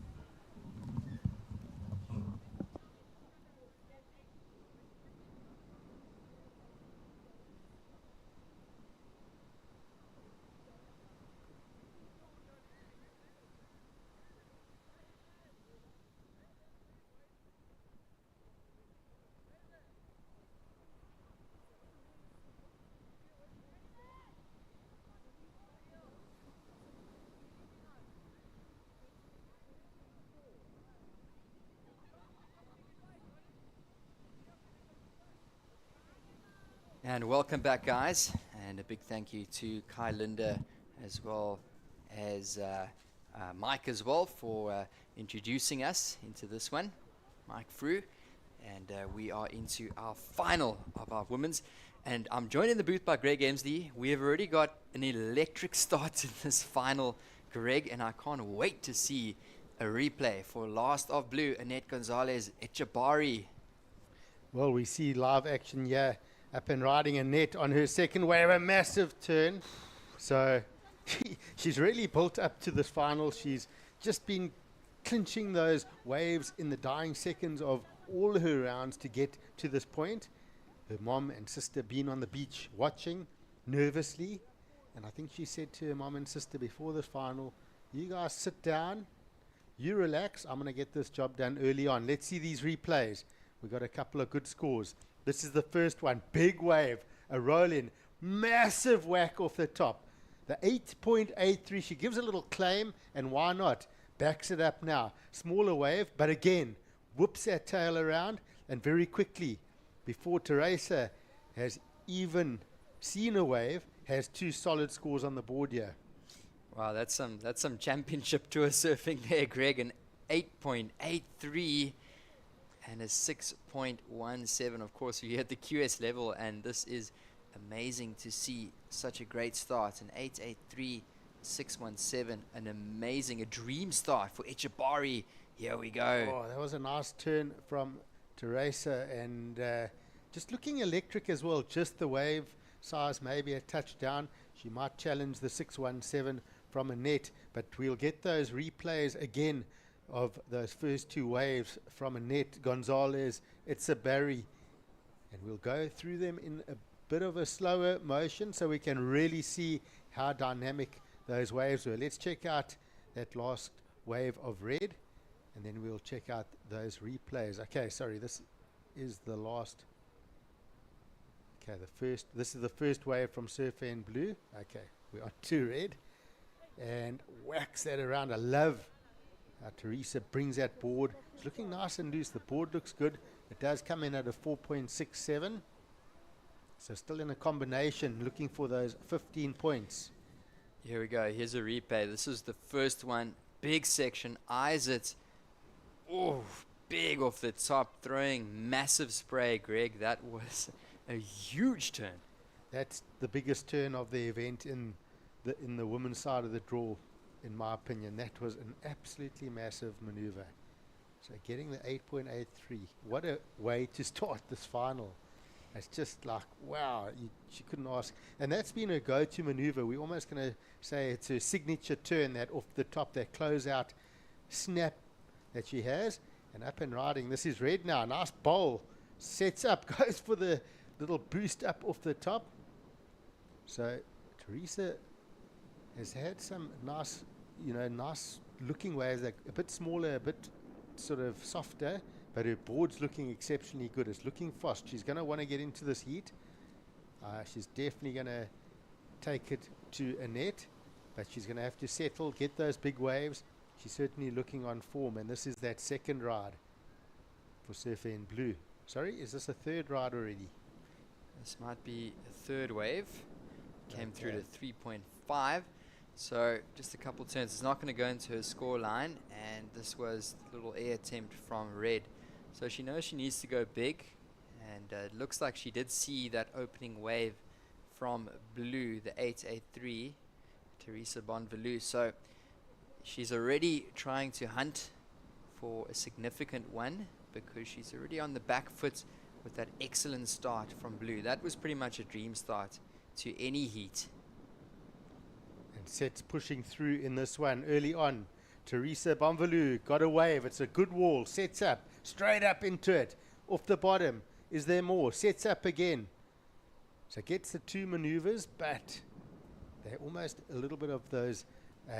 And welcome back, guys. And a big thank you to Kai Linda as well as Mike as well for introducing us into this one. Mike Frew. And we are into our final of our women's. And I'm joined in the booth by Greg Emsley. We have already got an electric start in this final, Greg, and I can't wait to see a replay for Last of Blue, Annette Gonzalez Echabari. Well, we see live action here, up and riding Annette on her second wave, a massive turn. So she's really built up to this final. She's just been clinching those waves in the dying seconds of all her rounds to get to this point. Her mom and sister been on the beach watching nervously, and I think she said to her mom and sister before this final, you guys sit down, you relax, I'm going to get this job done early on. Let's see these replays. We got a couple of good scores. This is the first one, big wave, a roll in, massive whack off the top. The 8.83, she gives a little claim, and why not? Backs it up now. Smaller wave, but again, whoops that tail around, and very quickly, before Teresa has even seen a wave, has two solid scores on the board here. Wow, that's some championship tour surfing there, Greg. An 8.83 and a 6.17. Of course, you're at the QS level, and this is amazing to see such a great start. An 8.83, 6.17, a dream start for Echabari. Here we go. Oh, that was a nice turn from Teresa, and just looking electric as well. Just the wave size, maybe a touchdown. She might challenge the 6.17 from Annette, but we'll get those replays again of those first two waves from Annette Gonzalez. It's a Barry, and we'll go through them in a bit of a slower motion so we can really see how dynamic those waves were. Let's check out that last wave of red, and then we'll check out those replays. Okay, sorry, this is the last. Okay, this is the first wave from Surfer in Blue. Okay, we're on to red, and whacks that around. I love how Teresa brings that board. It's looking nice and loose. The board looks good. It does come in at a 4.67. So still in a combination, looking for those 15 points. Here we go. Here's a replay. This is the first one. Big section. Eyes it. Oh, big off the top. Throwing massive spray, Greg. That was a huge turn. That's the biggest turn of the event in the women's side of the draw, in my opinion. That was an absolutely massive maneuver. So getting the 8.83. What a way to start this final. It's just like, wow, she couldn't ask. And that's been a go-to maneuver. We're almost going to say it's a signature turn, that off the top, that close-out snap that she has. And up and riding. This is red now. Nice bowl. Sets up, goes for the little boost up off the top. So Teresa has had some nice, nice looking waves, like a bit smaller, a bit sort of softer. But her board's looking exceptionally good. It's looking fast. She's going to want to get into this heat. She's definitely going to take it to Annette, but she's going to have to settle, get those big waves. She's certainly looking on form, and this is that second ride for Surfer in Blue. Sorry, is this a third ride already? This might be a third wave. Came through to 3.5. So just a couple turns. It's not going to go into her score line, and this was a little air attempt from red. So she knows she needs to go big, and it looks like she did see that opening wave from blue, the 883, Teresa Bonvalou. So she's already trying to hunt for a significant one, because she's already on the back foot with that excellent start from blue. That was pretty much a dream start to any heat. And sets pushing through in this one early on. Teresa Bonvalou got a wave. It's a good wall. Sets up. Straight up into it. Off the bottom. Is there more? Sets up again. So gets the two maneuvers, but they're almost a little bit of those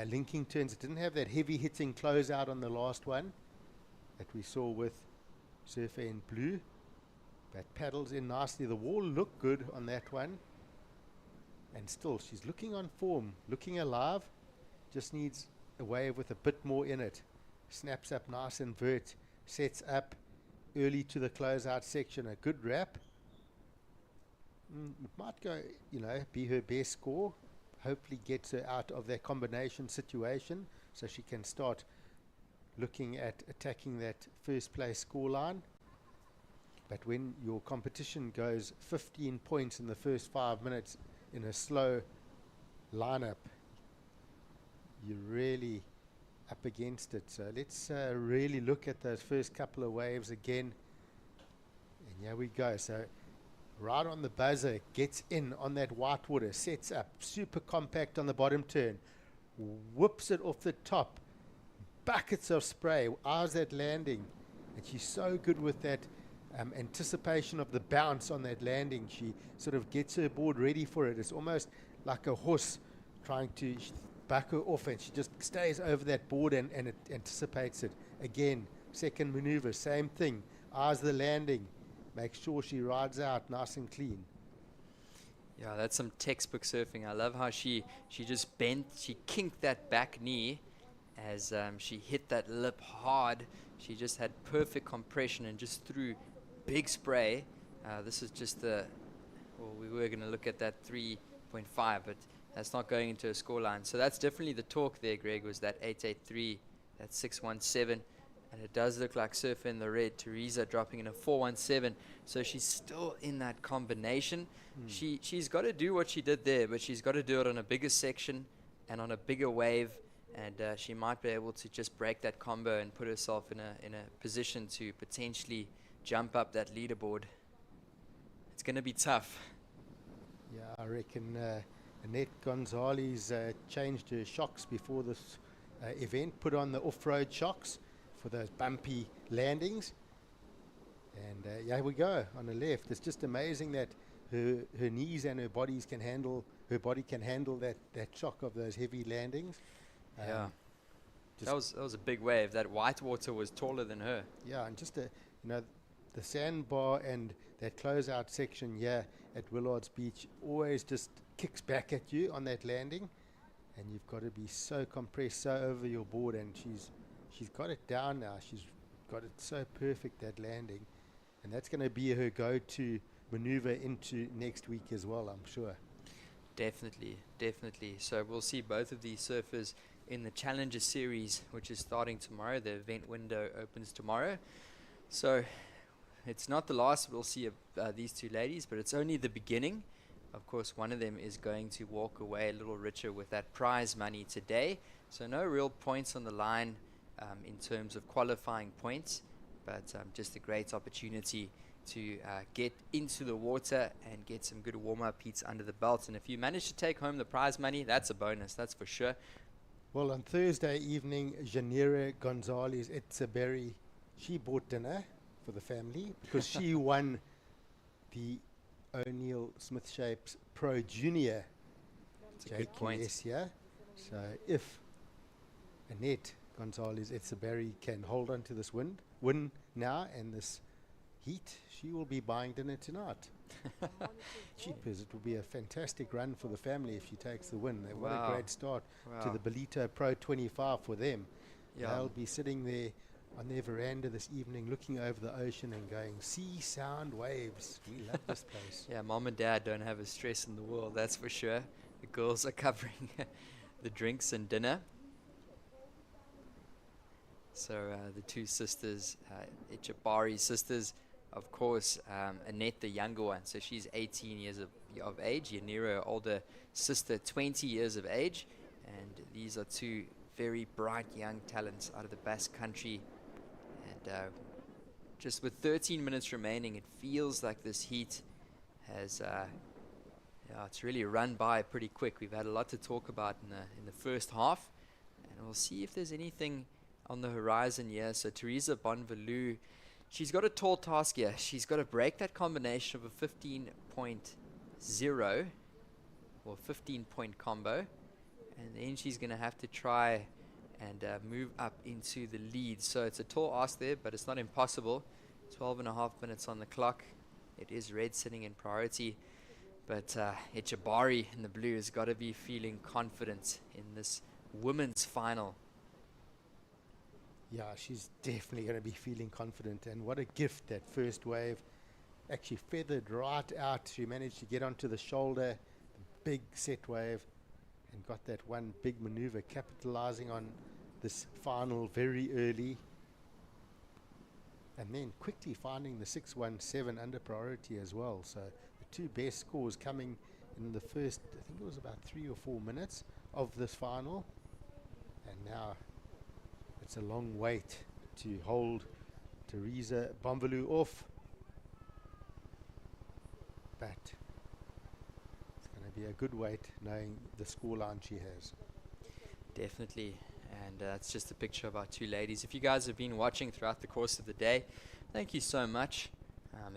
linking turns. It didn't have that heavy hitting closeout on the last one that we saw with Surfer in Blue. But paddles in nicely. The wall looked good on that one. And still, she's looking on form, looking alive. Just needs a wave with a bit more in it. Snaps up nice and vert. Sets up early to the closeout section. A good wrap. It might go, be her best score. Hopefully gets her out of that combination situation so she can start looking at attacking that first place scoreline. But when your competition goes 15 points in the first 5 minutes in a slow lineup, you're really up against it. So let's really look at those first couple of waves again. And here we go. So right on the buzzer, gets in on that white water, sets up, super compact on the bottom turn, whips it off the top, buckets of spray, eyes that landing. And she's so good with that anticipation of the bounce on that landing. She sort of gets her board ready for it. It's almost like a horse trying to back her off, and she just stays over that board and it anticipates it. Again, second maneuver, same thing. Eyes the landing. Make sure she rides out nice and clean. Yeah, that's some textbook surfing. I love how she just bent, she kinked that back knee as she hit that lip hard. She just had perfect compression and just threw big spray. This is just we were going to look at that 3.5, but that's not going into a scoreline. So that's definitely the talk there, Greg, was that 883, that 617. And it does look like Surfer in the red, Teresa dropping in a 417. So she's still in that combination. She's got to do what she did there, but she's got to do it on a bigger section and on a bigger wave. And she might be able to just break that combo and put herself in a position to potentially jump up that leaderboard. It's going to be tough. Yeah, I reckon Annette Gonzalez changed her shocks before this event, put on the off-road shocks for those bumpy landings. And here we go on the left. It's just amazing that her knees and her body can handle that shock of those heavy landings. Yeah, that was a big wave. That whitewater was taller than her. Yeah, and just the sandbar and that closeout section here at Willard's Beach always just kicks back at you on that landing, and you've got to be so compressed, so over your board. And she's got it down now. She's got it so perfect, that landing, and that's going to be her go-to maneuver into next week as well, I'm sure. Definitely. So we'll see both of these surfers in the Challenger Series, which is starting tomorrow. The event window opens tomorrow. So it's not the last we'll see of these two ladies, but it's only the beginning. Of course, one of them is going to walk away a little richer with that prize money today. So no real points on the line in terms of qualifying points, but just a great opportunity to get into the water and get some good warm-up heats under the belt. And if you manage to take home the prize money, that's a bonus, that's for sure. Well, on Thursday evening, Janira Gonzalez Etzeberry, she bought dinner for the family because she won the O'Neill Smith Shapes Pro Junior. That's a good point. Yeah. So if Annette Gonzalez Etzeberry can hold on to this win now and this heat, she will be buying dinner tonight. Cheapers, it will be a fantastic run for the family if she takes the win. What a great start to the Ballito Pro 25 for them. Yeah. They'll be sitting there on their veranda this evening looking over the ocean and going, sea, sound, waves. We love this place. Yeah, mom and dad don't have a stress in the world, that's for sure. The girls are covering the drinks and dinner. So the two sisters, Ichibari sisters, of course, Annette, the younger one, so she's 18 years of age. Yanira, older sister, 20 years of age. And these are two very bright young talents out of the Basque Country. And just with 13 minutes remaining, it feels like this heat has, it's really run by pretty quick. We've had a lot to talk about in the first half. And we'll see if there's anything on the horizon here. So Teresa Bonvalou, she's got a tall task here. She's got to break that combination of a 15.0 or 15-point combo, and then she's going to have to try and move up into the lead. So it's a tall ask there, but it's not impossible. 12 and a half minutes on the clock. It is red sitting in priority, but Echibari in the blue has got to be feeling confident in this women's final. Yeah, she's definitely going to be feeling confident. And what a gift that first wave actually feathered right out. She managed to get onto the shoulder, big set wave, and got that one big maneuver, capitalizing on this final very early. And then quickly finding the 617 under priority as well. So the two best scores coming in the first, I think it was about 3 or 4 minutes of this final. And now it's a long wait to hold Teresa Bonvalou off. But it's going to be a good wait knowing the scoreline she has. Definitely. And it's just a picture of our two ladies. If you guys have been watching throughout the course of the day, thank you so much.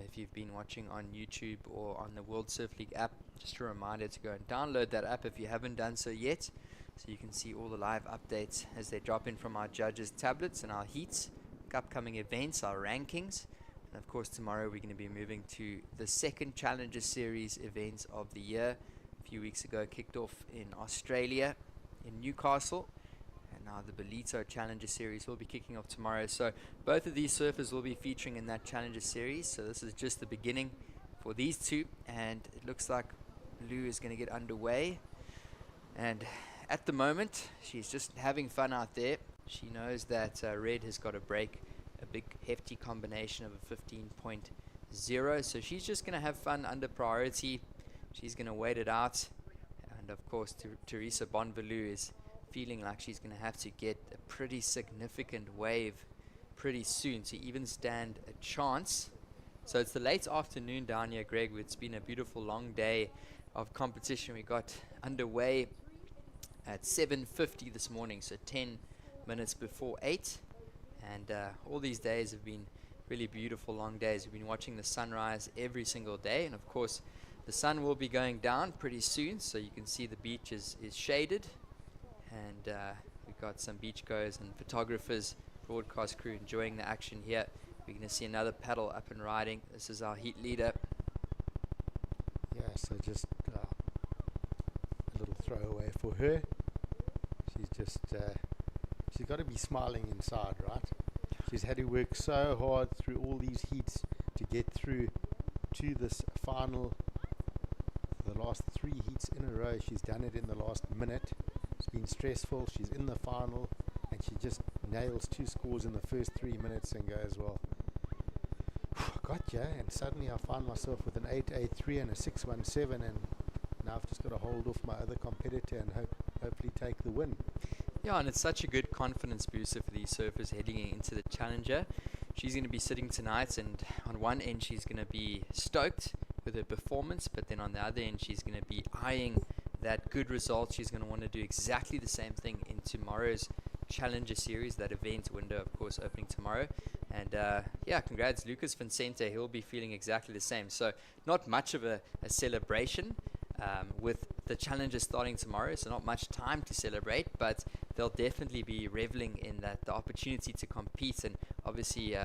If you've been watching on YouTube or on the World Surf League app, just a reminder to go and download that app if you haven't done so yet, so you can see all the live updates as they drop in from our judges' tablets and our heats, upcoming events, our rankings. And of course tomorrow we're going to be moving to the second Challenger Series event of the year. A few weeks ago kicked off in Australia, in Newcastle. Now the Ballito Challenger Series will be kicking off tomorrow. So both of these surfers will be featuring in that Challenger Series. So this is just the beginning for these two. And it looks like Blue is going to get underway. And at the moment, she's just having fun out there. She knows that Red has got a break, a big hefty combination of a 15.0. So she's just going to have fun under priority. She's going to wait it out. And of course, Teresa Bonvalou is feeling like she's going to have to get a pretty significant wave pretty soon to even stand a chance. So it's the late afternoon down here, Greg. It's been a beautiful long day of competition. We got underway at 7:50 this morning, so 10 minutes before 8. And all these days have been really beautiful long days. We've been watching the sunrise every single day, and of course the sun will be going down pretty soon, so you can see the beach is shaded. And we've got some beachgoers and photographers, broadcast crew enjoying the action here. We're going to see another paddle up and riding. This is our heat leader. Yeah, so just a little throwaway for her. She's just, she's got to be smiling inside, right? She's had to work so hard through all these heats to get through to this final. For the last 3 heats in a row, she's done it in the last minute. It's been stressful. She's in the final and she just nails 2 scores in the first 3 minutes and goes, well, gotcha. And suddenly I find myself with an 883 and a 617, and now I've just got to hold off my other competitor and hopefully take the win. Yeah, and it's such a good confidence booster for these surfers heading into the Challenger. She's going to be sitting tonight, and on one end she's going to be stoked with her performance, but then on the other end she's going to be eyeing that good result. She's going to want to do exactly the same thing in tomorrow's Challenger Series, that event window, of course, opening tomorrow. And yeah, congrats, Lucas Vincente. He'll be feeling exactly the same. So not much of a celebration with the Challenger starting tomorrow, so not much time to celebrate, but they'll definitely be reveling in the opportunity to compete, and obviously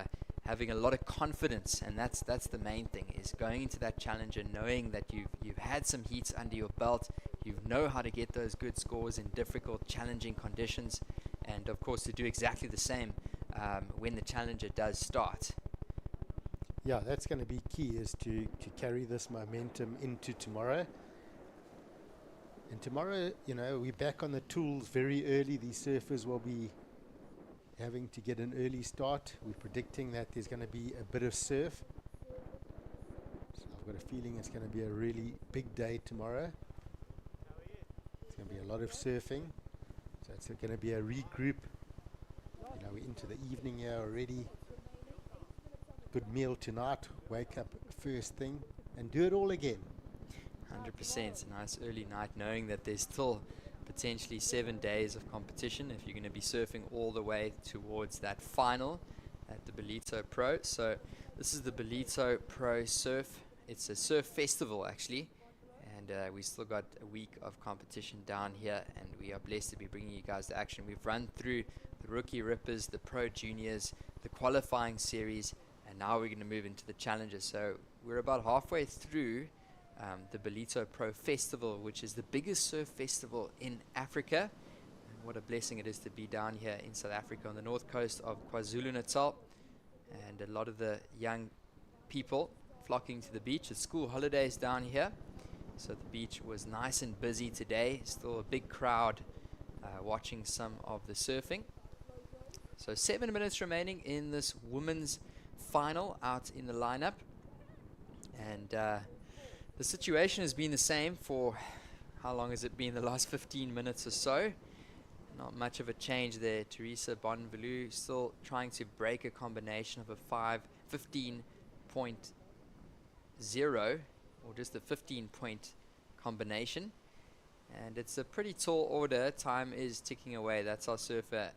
having a lot of confidence. And that's the main thing, is going into that Challenger knowing that you've had some heats under your belt. You know how to get those good scores in difficult, challenging conditions, and of course to do exactly the same when the Challenger does start. Yeah, that's going to be key, is to carry this momentum into tomorrow. And tomorrow, you know, we're back on the tools very early. These surfers will be having to get an early start. We're predicting that there's going to be a bit of surf. So I've got a feeling it's going to be a really big day tomorrow. It's going to be a lot of surfing. So it's going to be a regroup. You know, we're into the evening here already. Good meal tonight. Wake up first thing and do it all again. 100%. A nice early night, knowing that there's still potentially 7 days of competition if you're going to be surfing all the way towards that final at the Ballito Pro. So this is the Ballito Pro Surf. It's a surf festival, actually, and we still got a week of competition down here, and we are blessed to be bringing you guys the action. We've run through the Rookie Rippers, the Pro Juniors, the qualifying series, and now we're going to move into the Challenger. So we're about halfway through the Ballito Pro Festival, which is the biggest surf festival in Africa. And what a blessing it is to be down here in South Africa on the north coast of KwaZulu-Natal. And a lot of the young people flocking to the beach. It's school holidays down here, so the beach was nice and busy today. Still a big crowd watching some of the surfing. So 7 minutes remaining in this women's final out in the lineup. And the situation has been the same for, how long has it been? The last 15 minutes or so. Not much of a change there. Teresa Bonvalou still trying to break a combination of a 15.0 or just a 15-point combination. And it's a pretty tall order. Time is ticking away. That's our surfer,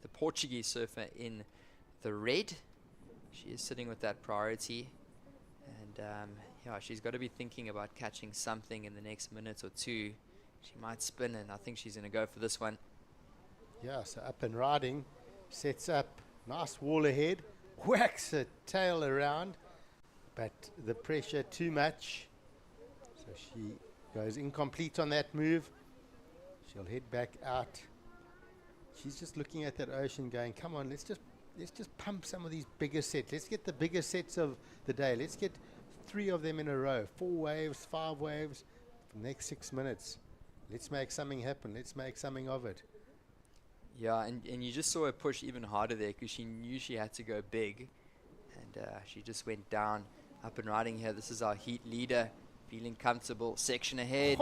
the Portuguese surfer in the red. She is sitting with that priority. And yeah, she's got to be thinking about catching something in the next minute or two. She might spin, and I think she's going to go for this one. Yeah, so up and riding, sets up, nice wall ahead, whacks her tail around, but the pressure too much. So she goes incomplete on that move. She'll head back out. She's just looking at that ocean going, come on, let's just pump some of these bigger sets. Let's get the bigger sets of the day. Let's get 3 of them in a row, 4 waves, 5 waves for the next 6 minutes. Let's make something happen. Let's make something of it. Yeah, and you just saw her push even harder there because she knew she had to go big. And she just went down, up and riding here. This is our heat leader, feeling comfortable, section ahead.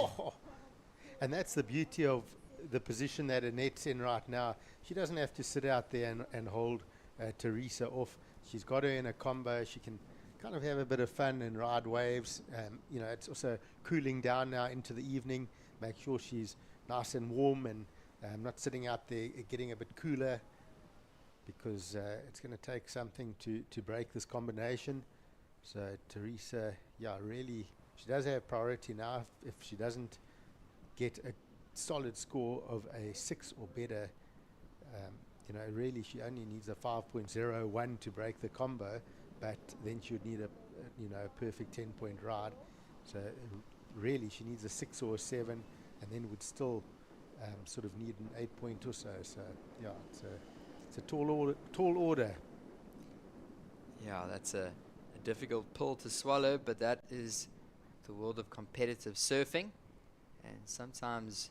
And that's the beauty of the position that Annette's in right now. She doesn't have to sit out there and hold Teresa off. She's got her in a combo. She can kind of have a bit of fun and ride waves. You know, it's also cooling down now into the evening. Make sure she's nice and warm and not sitting out there getting a bit cooler, because it's going to take something to break this combination. So Teresa, yeah, really, she does have priority now. If she doesn't get a solid score of a 6 or better, you know, really she only needs a 5.01 to break the combo, but then she would need a you know, a perfect 10-point ride. So really she needs a 6 or a 7, and then would still sort of need an 8-point or so. So yeah, it's a tall order. Yeah, that's a difficult pill to swallow, but that is the world of competitive surfing. And sometimes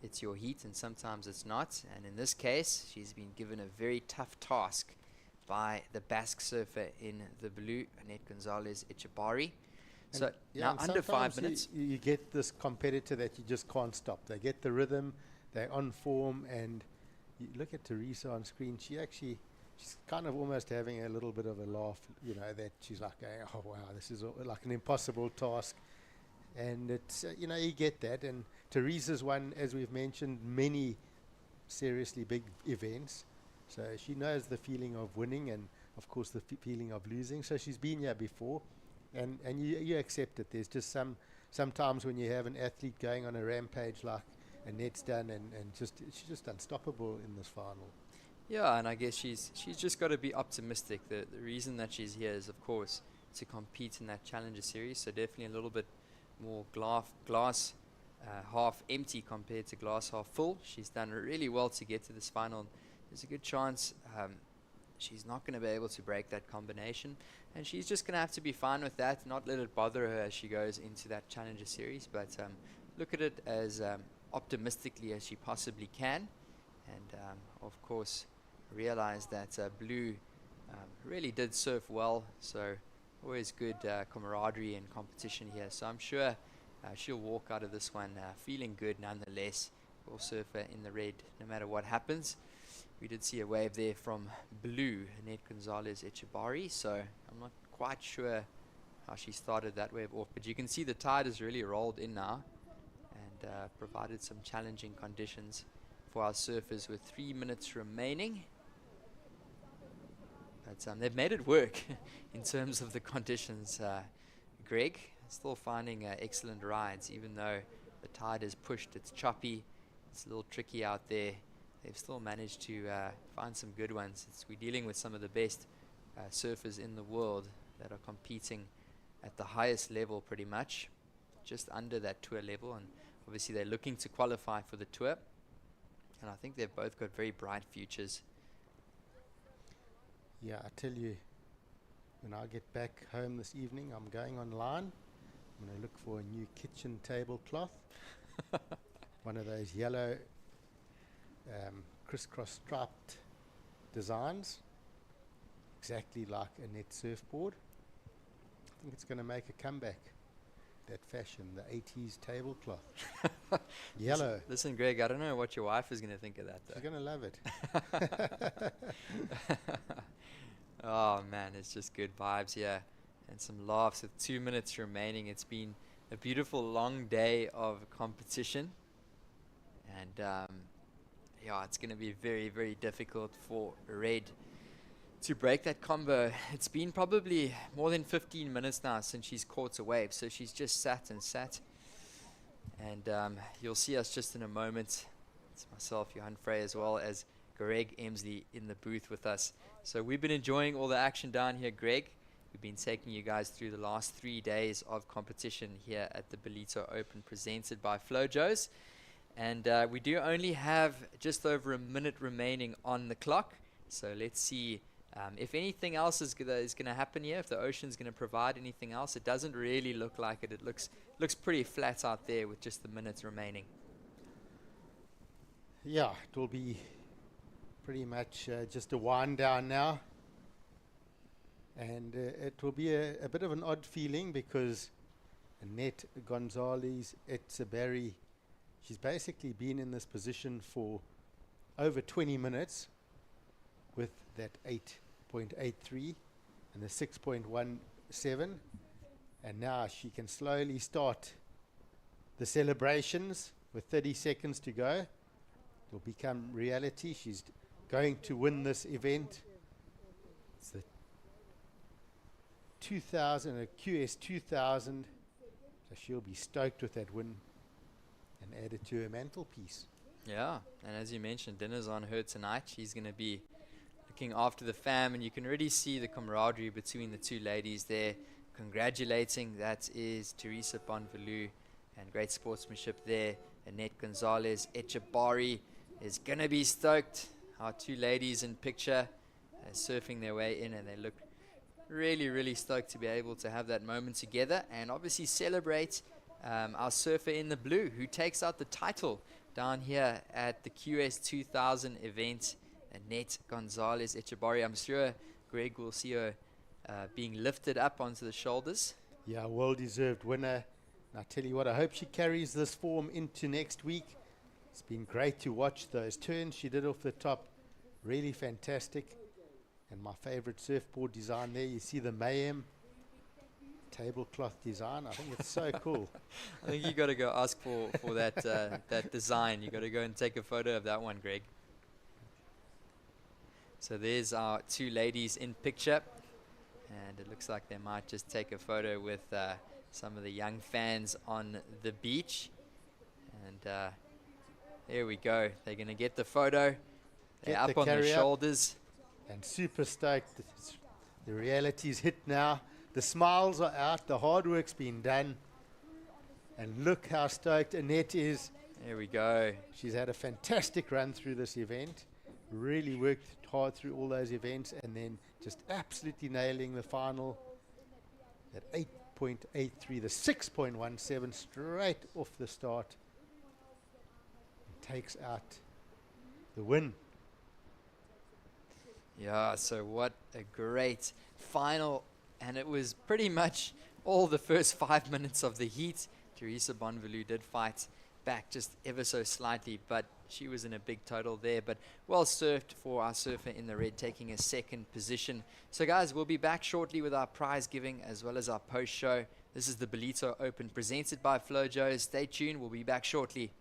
it's your heat and sometimes it's not. And in this case, she's been given a very tough task by the Basque surfer in the blue, Annette Gonzalez Echebari. So now under 5 minutes. You get this competitor that you just can't stop. They get the rhythm, they're on form, and you look at Teresa on screen. She's kind of almost having a little bit of a laugh, you know, that she's like, oh wow, this is like an impossible task. And it's, you know, you get that. And Teresa's won, as we've mentioned, many seriously big events. So she knows the feeling of winning and, of course, the feeling of losing. So she's been here before. And you accept it. There's just sometimes when you have an athlete going on a rampage like Annette's done, and she's just unstoppable in this final. Yeah, and I guess she's just got to be optimistic. The reason that she's here is, of course, to compete in that Challenger Series. So definitely a little bit more glass half empty compared to glass half full. She's done really well to get to this final. There's a good chance she's not going to be able to break that combination, and she's just going to have to be fine with that, not let it bother her as she goes into that Challenger Series, but look at it as optimistically as she possibly can, and of course realize that Blue really did surf well, so always good camaraderie and competition here. So I'm sure she'll walk out of this one feeling good nonetheless. We'll surf her in the red no matter what happens. We did see a wave there from Blue, Annette Gonzalez Echebari, so I'm not quite sure how she started that wave off, but you can see the tide has really rolled in now and provided some challenging conditions for our surfers with 3 minutes remaining. But they've made it work in terms of the conditions. Greg, still finding excellent rides, even though the tide is pushed, it's choppy, it's a little tricky out there. They've still managed to find some good ones. We're dealing with some of the best surfers in the world that are competing at the highest level pretty much, just under that tour level, and obviously they're looking to qualify for the tour, and I think they've both got very bright futures. Yeah, I tell you, when I get back home this evening, I'm going online. I'm going to look for a new kitchen tablecloth. One of those yellow crisscross striped designs, exactly like a net surfboard. I think it's going to make a comeback. That fashion, the 80s tablecloth. Yellow. Listen, Greg, I don't know what your wife is going to think of that, though. She's going to love it. Oh, man, it's just good vibes here. And some laughs with 2 minutes remaining. It's been a beautiful long day of competition. And, yeah, it's going to be very, very difficult for Red to break that combo. It's been probably more than 15 minutes now since she's caught a wave. So she's just sat and sat. And you'll see us just in a moment. It's myself, Johan Frey, as well as Greg Emsley in the booth with us. So we've been enjoying all the action down here, Greg. We've been taking you guys through the last 3 days of competition here at the Ballito Open presented by Flojos. And we do only have just over a minute remaining on the clock. So let's see if anything else is going to happen here, if the ocean's going to provide anything else. It doesn't really look like it. It looks pretty flat out there with just the minutes remaining. Yeah, it will be pretty much just a wind down now. And it will be a bit of an odd feeling because Annette Gonzalez Etzebari, she's basically been in this position for over 20 minutes with that 8.83 and the 6.17. And now she can slowly start the celebrations with 30 seconds to go. It will become reality. She's going to win this event. It's the 2000, a QS 2000. So she'll be stoked with that win and add it to her mantelpiece. Yeah, and as you mentioned, dinner's on her tonight. She's going to be looking after the fam, and you can already see the camaraderie between the two ladies there. Congratulating, that is Teresa Bonvalou, and great sportsmanship there. Annette Gonzalez Echebari is going to be stoked. Our two ladies in picture surfing their way in, and they look really, really stoked to be able to have that moment together and obviously celebrate our surfer in the blue who takes out the title down here at the QS 2000 event, Annette Gonzalez Echebari. I'm sure Greg will see her being lifted up onto the shoulders. Yeah, well-deserved winner. And I tell you what, I hope she carries this form into next week. It's been great to watch those turns she did off the top. Really fantastic. And my favorite surfboard design there, you see the Mayhem tablecloth design. I think it's so cool. I think you got to go ask for that that design. You got to go and take a photo of that one, Greg. So there's our two ladies in picture, and it looks like they might just take a photo with some of the young fans on the beach. And there we go. They're going to get the photo. They're up on their shoulders. And super stoked. The reality's hit now. The smiles are out. The hard work's been done. And look how stoked Annette is. There we go. She's had a fantastic run through this event. Really worked hard through all those events and then just absolutely nailing the final. At 8.83, the 6.17 straight off the start. Takes out the win. Yeah, so what a great final. And it was pretty much all the first 5 minutes of the heat. Teresa Bonvalou did fight back just ever so slightly, but she was in a big total there. But well surfed for our surfer in the red, taking a second position. So guys, we'll be back shortly with our prize giving as well as our post show. This is the Ballito Open presented by Flojos. Stay tuned, we'll be back shortly.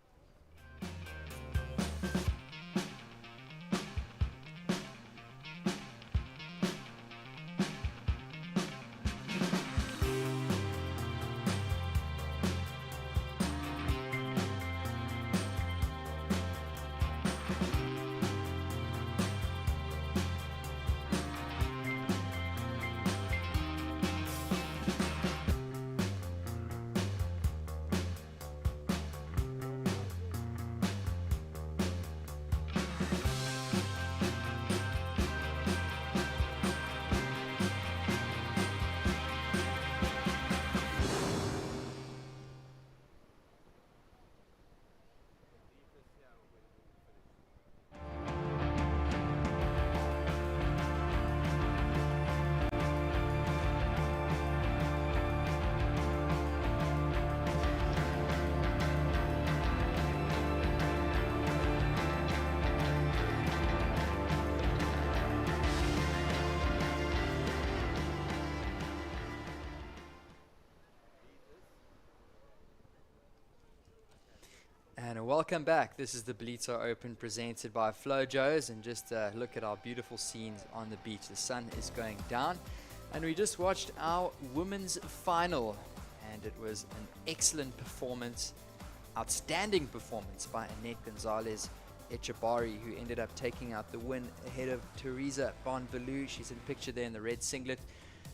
And welcome back. This is the Ballito Open presented by Flojos, and just look at our beautiful scenes on the beach. The sun is going down, and we just watched our women's final, and it was an excellent performance, outstanding performance by Annette Gonzalez Echabari, who ended up taking out the win ahead of Teresa Bonvalou. She's in picture there in the red singlet.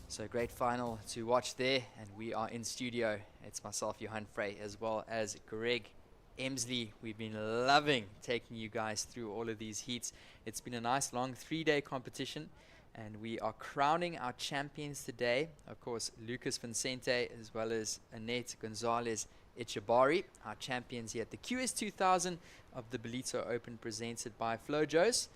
So great final to watch there, and we are in studio. It's myself, Johan Frey, as well as Greg Emsley. We've been loving taking you guys through all of these heats. It's been a nice long 3-day competition, and we are crowning our champions today. Of course, Lucas Vincente as well as Annette Gonzalez Echabari, our champions here at the QS 2000 of the Ballito Open presented by Flojos.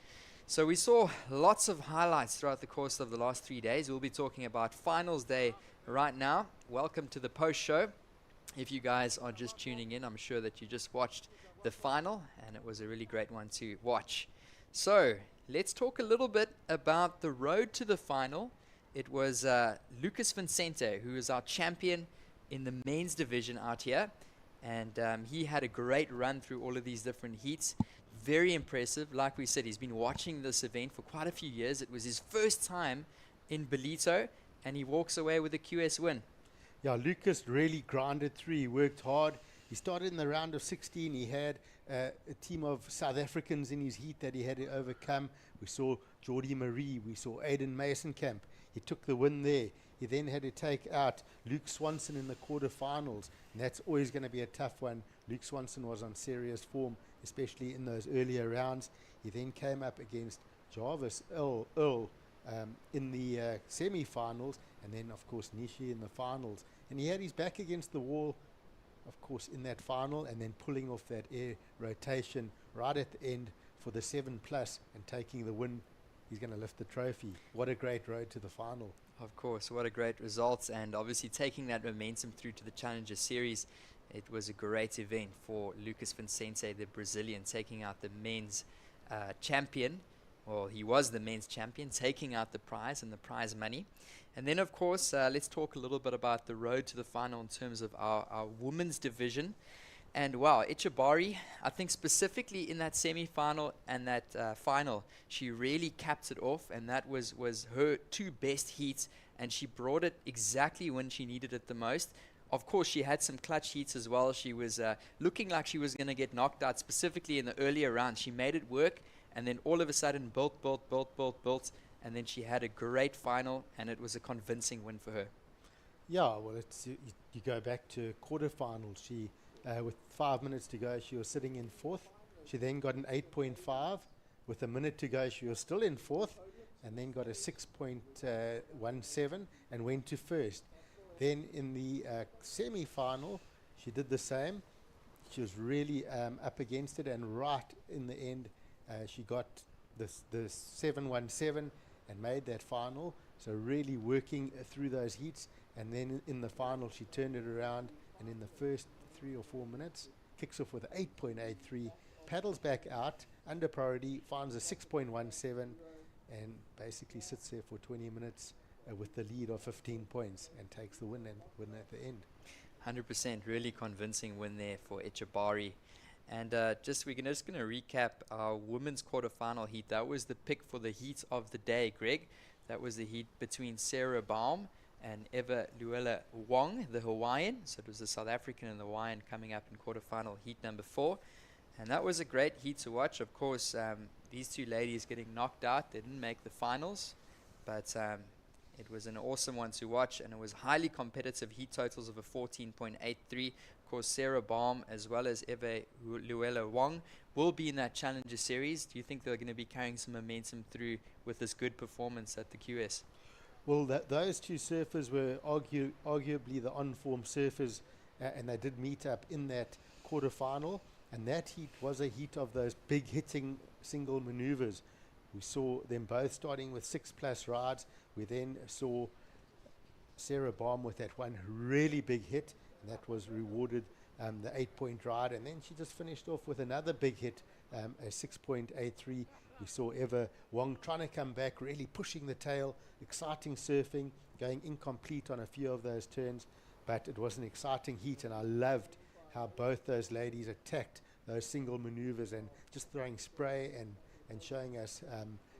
So we saw lots of highlights throughout the course of the last 3 days. We'll be talking about finals day right now. Welcome to the post show. If you guys are just tuning in, I'm sure that you just watched the final, and it was a really great one to watch. So let's talk a little bit about the road to the final. It was Lucas Vincente, who is our champion in the men's division out here, and he had a great run through all of these different heats. Very impressive. Like we said, he's been watching this event for quite a few years. It was his first time in Ballito, and he walks away with a QS win. Yeah, Lucas really grinded through. He worked hard. He started in the round of 16. He had a team of South Africans in his heat that he had to overcome. We saw Geordie Marie. We saw Aidan Masonkamp. He took the win there. He then had to take out Luke Swanson in the quarterfinals, and that's always going to be a tough one. Luke Swanson was on serious form, especially in those earlier rounds. He then came up against Jarvis Earl in the semi-finals, and then of course Nishi in the finals, and he had his back against the wall, of course, in that final, and then pulling off that air rotation right at the end for the 7+ and taking the win. He's going to lift the trophy. What a great road to the final. Of course, what a great result, and obviously taking that momentum through to the Challenger Series. It was a great event for Lucas Vincente, the Brazilian, taking out the men's champion. Well, he was the men's champion, taking out the prize and the prize money. And then, of course, let's talk a little bit about the road to the final in terms of our women's division. And wow, Echabari, I think specifically in that semi-final and that final, she really capped it off, and that was her 2 best heats, and she brought it exactly when she needed it the most. Of course, she had some clutch heats as well. She was looking like she was going to get knocked out, specifically in the earlier rounds. She made it work, and then all of a sudden built, and then she had a great final, and it was a convincing win for her. Yeah, well, it's you go back to quarterfinals. She, with 5 minutes to go, she was sitting in 4th. She then got an 8.5. With a minute to go, she was still in 4th, and then got a 6.17 and went to 1st. Then in the semi-final, she did the same. She was really up against it, and right in the end, she got the 7.17 and made that final. So really working through those heats, and then in the final, she turned it around, and in the first 3 or 4 minutes, kicks off with 8.83, paddles back out under priority, finds a 6.17, and basically sits there for 20 minutes. With the lead of 15 points, and takes the win at the end. 100%, really convincing win there for Echabari. And we're just going to recap our women's quarterfinal heat. That was the pick for the heat of the day, Greg. That was the heat between Sarah Baum and Eva Luella Wong, the Hawaiian. So it was the South African and the Hawaiian coming up in quarterfinal heat number 4. And that was a great heat to watch. Of course, these 2 ladies getting knocked out. They didn't make the finals, but it was an awesome one to watch, and it was highly competitive. Heat totals of a 14.83. Of course, Sarah Baum as well as Eva Luella Wong will be in that Challenger Series. Do you think they're going to be carrying some momentum through with this good performance at the QS? Well, those 2 surfers were arguably the on-form surfers, and they did meet up in that quarterfinal, and that heat was a heat of those big hitting single maneuvers. We saw them both starting with 6+ rides. We then saw Sarah Baum with that one really big hit, and that was rewarded the 8-point ride. And then she just finished off with another big hit, a 6.83. We saw Eva Wong trying to come back, really pushing the tail, exciting surfing, going incomplete on a few of those turns. But it was an exciting heat, and I loved how both those ladies attacked those single maneuvers and just throwing spray and showing us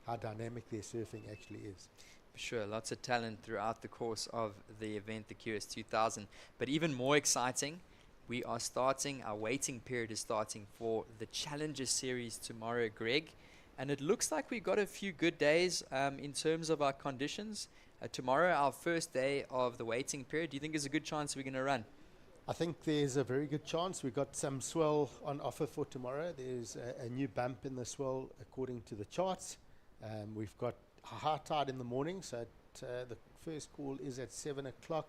how dynamic their surfing actually is. For sure, lots of talent throughout the course of the event, the QS 2000. But even more exciting, we are starting, our waiting period is starting for the Challenger Series tomorrow, Greg. And it looks like we've got a few good days in terms of our conditions. Tomorrow, our first day of the waiting period, do you think there's a good chance we're going to run? I think there's a very good chance. We've got some swell on offer for tomorrow. There's a new bump in the swell according to the charts. We've got a high tide in the morning, so the first call is at 7 o'clock.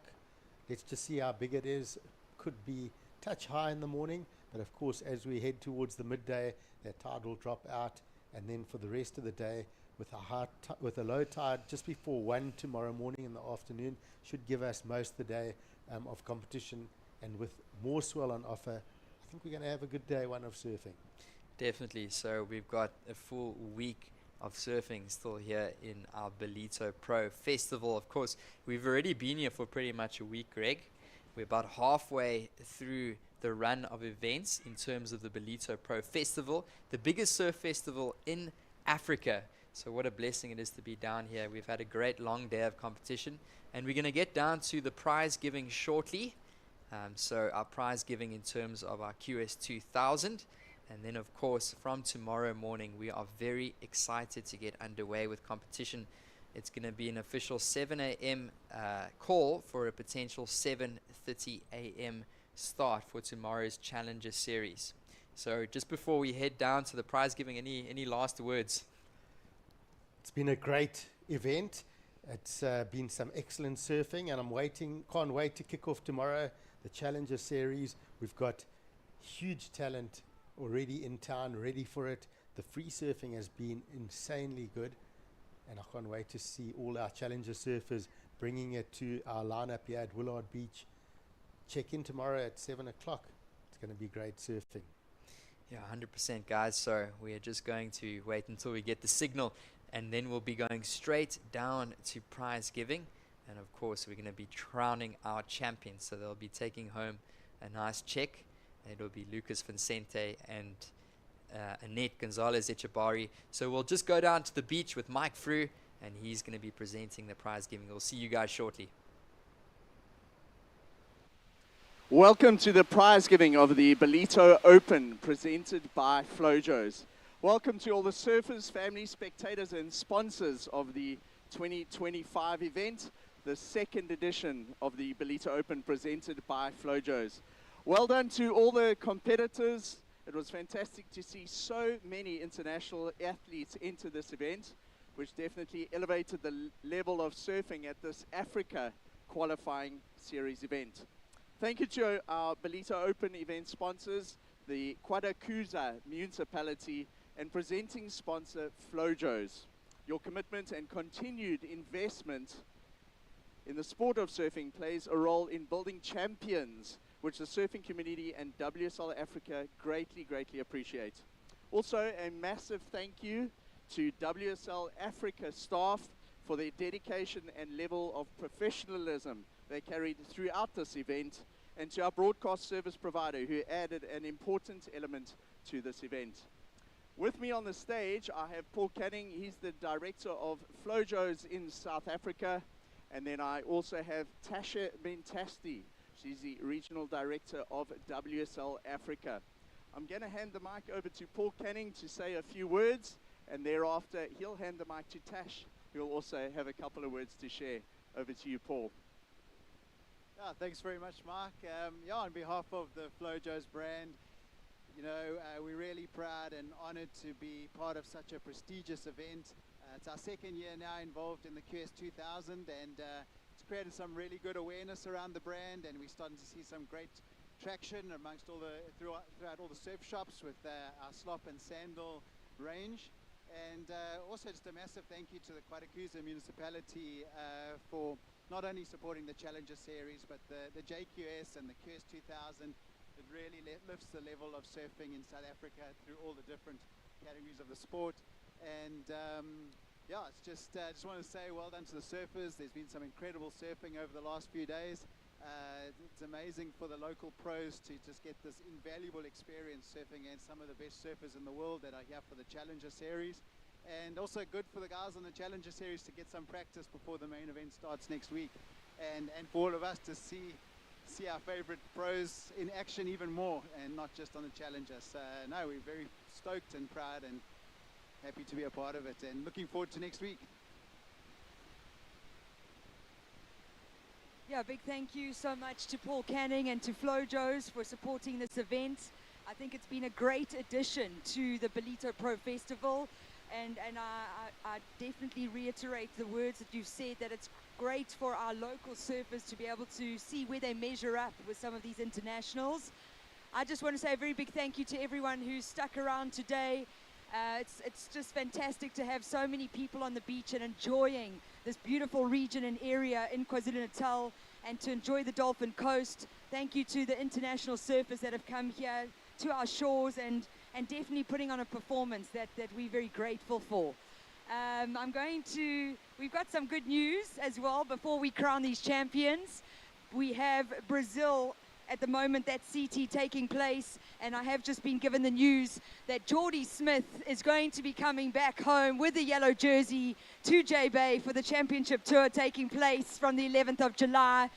Let's just see how big it is. Could be touch high in the morning, but of course as we head towards the midday, that tide will drop out, and then for the rest of the day, with a low tide just before 1 tomorrow morning in the afternoon, should give us most of the day of competition. And with more swell on offer, I think we're going to have a good day one of surfing. Definitely. So we've got a full week of surfing still here in our Ballito Pro Festival. Of course, we've already been here for pretty much a week, Greg. We're about halfway through the run of events in terms of the Ballito Pro Festival, the biggest surf festival in Africa. So what a blessing it is to be down here. We've had a great long day of competition, and we're going to get down to the prize giving shortly. So our prize giving in terms of our QS 2000. And then, of course, from tomorrow morning, we are very excited to get underway with competition. It's going to be an official 7 a.m. Call for a potential 7:30 a.m. start for tomorrow's Challenger Series. So just before we head down to the prize giving, any last words? It's been a great event. It's been some excellent surfing, and can't wait to kick off tomorrow the Challenger Series. We've got huge talent already in town, ready for it. The free surfing has been insanely good, and I can't wait to see all our Challenger surfers bringing it to our lineup here at Willard Beach. Check in tomorrow at 7 o'clock. It's going to be great surfing. Yeah, 100%, guys. So we are just going to wait until we get the signal, and then we'll be going straight down to prize giving. And of course, we're going to be crowning our champions. So they'll be taking home a nice check. It'll be Lucas Vincente and Annette Gonzalez Echebari. So we'll just go down to the beach with Mike Frew, and he's going to be presenting the prize giving. We'll see you guys shortly. Welcome to the prize giving of the Ballito Open, presented by Flojos. Welcome to all the surfers, families, spectators, and sponsors of the 2025 event, the second edition of the Ballito Open, presented by Flojos. Well done to all the competitors. It was fantastic to see so many international athletes enter this event, which definitely elevated the level of surfing at this Africa qualifying series event. Thank you to our Ballito Open event sponsors, the Quarterfinal municipality, and presenting sponsor Flojos. Your commitment and continued investment in the sport of surfing plays a role in building champions, which the surfing community and WSL Africa greatly, greatly appreciate. Also, a massive thank you to WSL Africa staff for their dedication and level of professionalism they carried throughout this event, and to our broadcast service provider who added an important element to this event. With me on the stage, I have Paul Canning. He's the director of Flojos in South Africa. And then I also have Tasha Bentasti. She's the regional director of WSL Africa. I'm going to hand the mic over to Paul Canning to say a few words, and thereafter he'll hand the mic to Tash, who will also have a couple of words to share. Over to you, Paul. Yeah, thanks very much, Mark. On behalf of the Flojos brand, we're really proud and honored to be part of such a prestigious event. It's our second year now involved in the QS 2000, and it's created some really good awareness around the brand, and we're starting to see some great traction amongst throughout all the surf shops with our slop and sandal range. And also just a massive thank you to the Quarterfinal municipality for not only supporting the Challenger Series, but the JQS and the QS 2000. It really lifts the level of surfing in South Africa through all the different categories of the sport. And it's just want to say well done to the surfers. There's been some incredible surfing over the last few days. It's amazing for the local pros to just get this invaluable experience surfing against some of the best surfers in the world that are here for the Challenger Series. And also good for the guys on the Challenger Series to get some practice before the main event starts next week. And for all of us to see our favorite pros in action even more, and not just on the Challenger. So no, we're very stoked and proud and happy to be a part of it, and looking forward to next week. Yeah, big thank you so much to Paul Canning and to Flojos for supporting this event. I think it's been a great addition to the Ballito Pro Festival, and I definitely reiterate the words that you've said, that it's great for our local surfers to be able to see where they measure up with some of these internationals. I just want to say a very big thank you to everyone who's stuck around today. It's just fantastic to have so many people on the beach and enjoying this beautiful region and area in KwaZulu-Natal, and to enjoy the Dolphin Coast. Thank you to the international surfers that have come here to our shores and definitely putting on a performance that we're very grateful for. We've got some good news as well before we crown these champions. We have Brazil at the moment, that CT taking place, and I have just been given the news that Jordy Smith is going to be coming back home with the yellow jersey to J-Bay for the championship tour taking place from the 11th of July.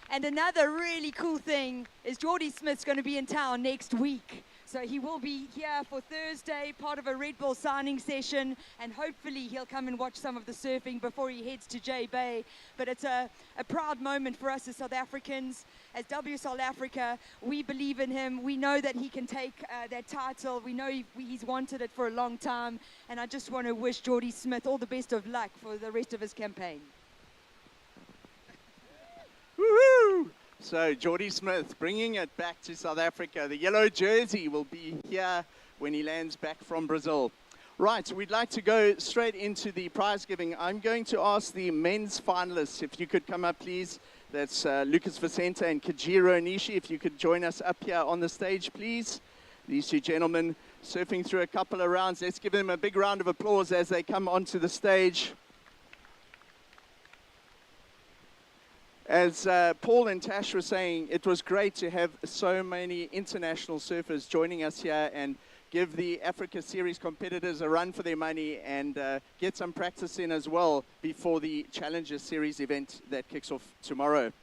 And another really cool thing is Jordy Smith's going to be in town next week. So he will be here for Thursday, part of a Red Bull signing session, and hopefully he'll come and watch some of the surfing before he heads to J-Bay. But it's a proud moment for us as South Africans. As W South Africa, we believe in him. We know that he can take that title. We know he's wanted it for a long time. And I just want to wish Jordy Smith all the best of luck for the rest of his campaign. Woohoo! So Jordy Smith bringing it back to South Africa. The yellow jersey will be here when he lands back from Brazil. Right, we'd like to go straight into the prize giving. I'm going to ask the men's finalists if you could come up, please. That's Lucas Vicente and Kajiro Nishi. If you could join us up here on the stage, please. These two gentlemen surfing through a couple of rounds. Let's give them a big round of applause as they come onto the stage. As Paul and Tash were saying, it was great to have so many international surfers joining us here and give the Africa Series competitors a run for their money and get some practice in as well before the Challenger Series event that kicks off tomorrow.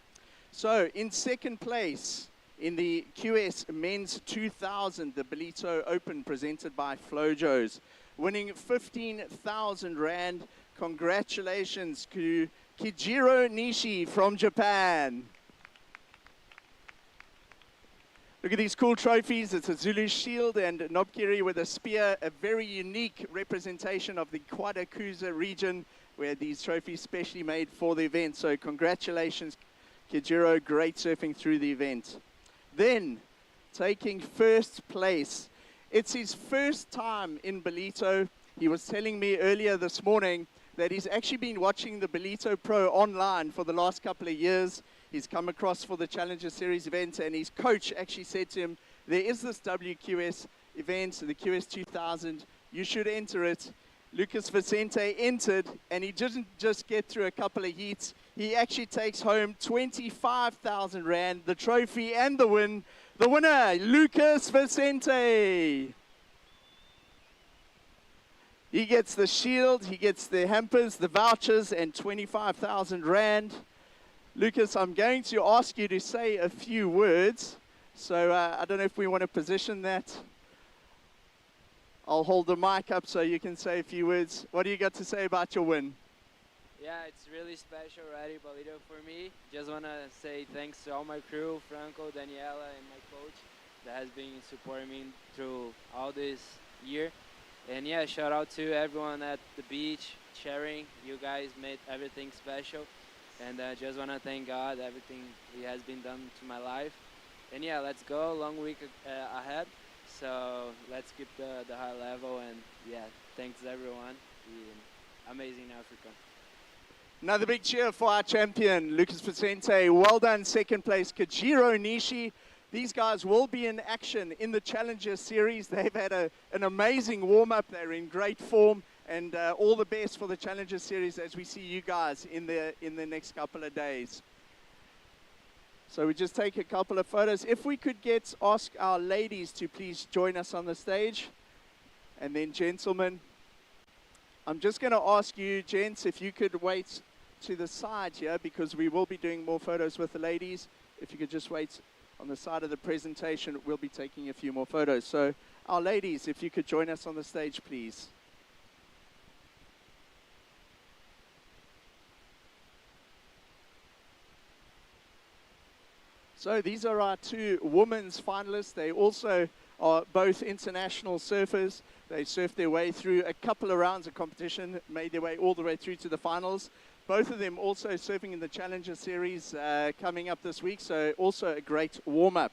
So in second place in the QS Men's 2000, the Ballito Open presented by Flojos, winning 15,000 Rand. Congratulations to Kijiro Nishi from Japan. Look at these cool trophies. It's a Zulu shield and Knobkerrie with a spear, a very unique representation of the Kwadakuza region where these trophies specially made for the event. So congratulations, Kijiro, great surfing through the event. Then, taking first place, it's his first time in Ballito. He was telling me earlier this morning that he's actually been watching the Ballito Pro online for the last couple of years. He's come across for the Challenger Series event, and his coach actually said to him, there is this WQS event, the QS 2000, you should enter it. Lucas Vicente entered, and he didn't just get through a couple of heats. He actually takes home 25,000 Rand, the trophy and the win. The winner, Lucas Vicente. He gets the shield, he gets the hampers, the vouchers, and 25,000 Rand. Lucas, I'm going to ask you to say a few words. So I don't know if we want to position that. I'll hold the mic up so you can say a few words. What do you got to say about your win? Yeah, it's really special already, Ballito, for me. Just want to say thanks to all my crew, Franco, Daniela, and my coach that has been supporting me through all this year. And yeah, shout out to everyone at the beach, sharing. You guys made everything special. And I just want to thank God, everything He has been done to my life. And yeah, let's go, long week ahead. So let's keep the high level, and yeah, thanks everyone. Amazing Africa. Another big cheer for our champion, Lucas Vicente. Well done, second place, Kajiro Nishi. These guys will be in action in the Challenger Series. They've had an amazing warm-up. They're in great form, and all the best for the Challenger Series as we see you guys in the next couple of days. So we just take a couple of photos. If we could ask our ladies to please join us on the stage. And then gentlemen, I'm just going to ask you, gents, if you could wait to the side here, because we will be doing more photos with the ladies. If you could just wait on the side of the presentation, we'll be taking a few more photos. So our ladies, if you could join us on the stage, please. So these are our two women's finalists. They also are both international surfers. They surfed their way through a couple of rounds of competition, made their way all the way through to the finals. Both of them also surfing in the Challenger Series coming up this week, so also a great warm-up.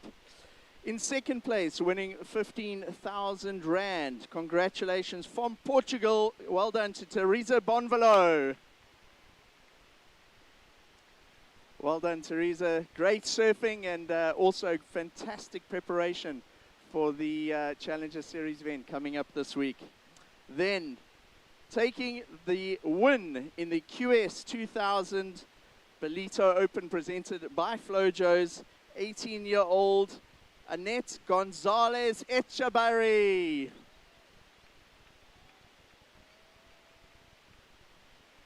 In second place, winning 15,000 Rand. Congratulations from Portugal. Well done to Teresa Bonvalo. Well done, Teresa. Great surfing and also fantastic preparation for the Challenger Series event coming up this week. Then, taking the win in the QS 2000 Ballito Open presented by Flojos, 18-year-old Annette Gonzalez Echebarri.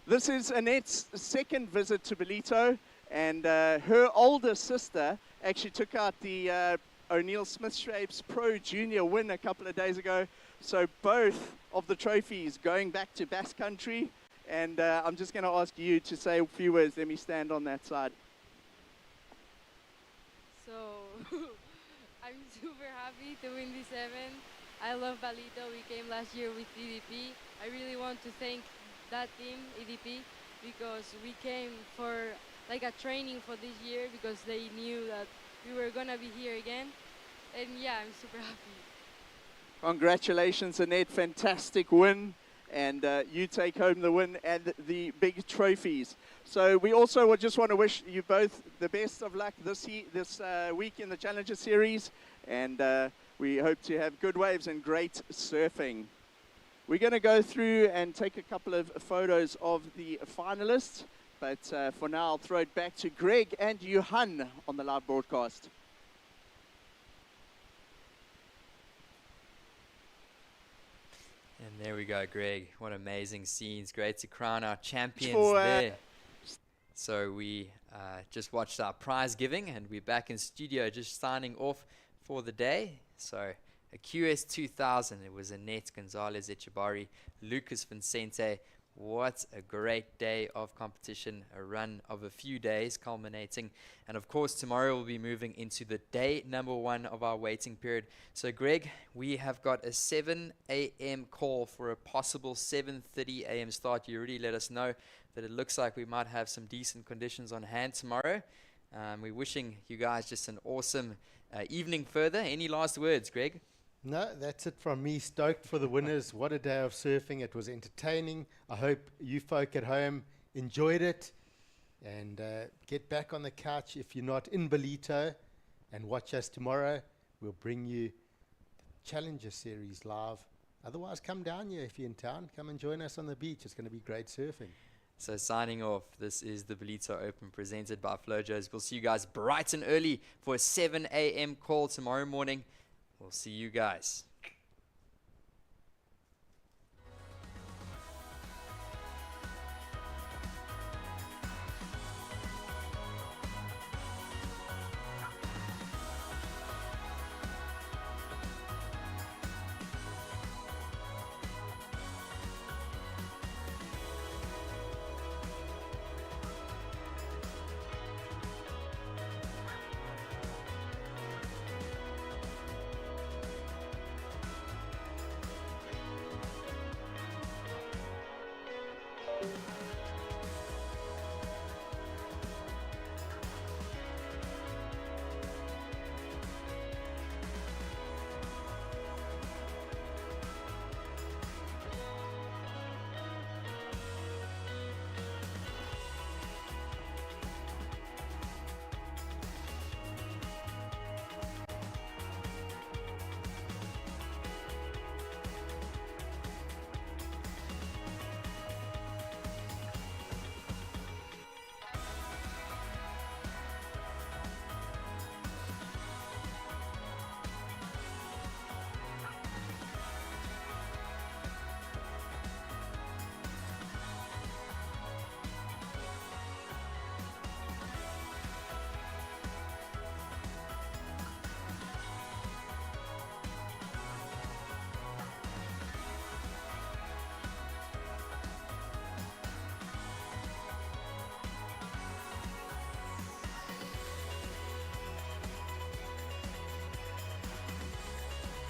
This is Annette's second visit to Ballito, and her older sister actually took out the O'Neill Smith Shapes Pro Junior win a couple of days ago. So both of the trophies going back to Basque Country. And I'm just going to ask you to say a few words. Let me stand on that side. So I'm super happy to win this event. I love Ballito. We came last year with EDP. I really want to thank that team, EDP, because we came for like a training for this year because they knew that we were going to be here again. And yeah, I'm super happy. Congratulations, Annette. Fantastic win. And you take home the win and the big trophies. So we also just want to wish you both the best of luck this week in the Challenger Series. And we hope to have good waves and great surfing. We're going to go through and take a couple of photos of the finalists. But for now, I'll throw it back to Greg and Johan on the live broadcast. And there we go, Greg. What amazing scenes. Great to crown our champions For, there. So we just watched our prize giving, and we're back in studio just signing off for the day. So a QS 2000, it was Annette Gonzalez Echebarri, Lucas Vincente. What a great day of competition, a run of a few days culminating. And of course, tomorrow we'll be moving into the day number 1 of our waiting period. So Greg, we have got a 7 a.m. call for a possible 7:30 a.m. start. You already let us know that it looks like we might have some decent conditions on hand tomorrow. We're wishing you guys just an awesome evening further. Any last words, Greg? No, that's it from me. Stoked for the winners. What a day of surfing. It was entertaining. I hope you folk at home enjoyed it. And get back on the couch if you're not in Ballito and watch us tomorrow. We'll bring you the Challenger Series live. Otherwise, come down here if you're in town. Come and join us on the beach. It's going to be great surfing. So signing off, this is the Ballito Open presented by Flojos. We'll see you guys bright and early for a 7 a.m. call tomorrow morning. We'll see you guys.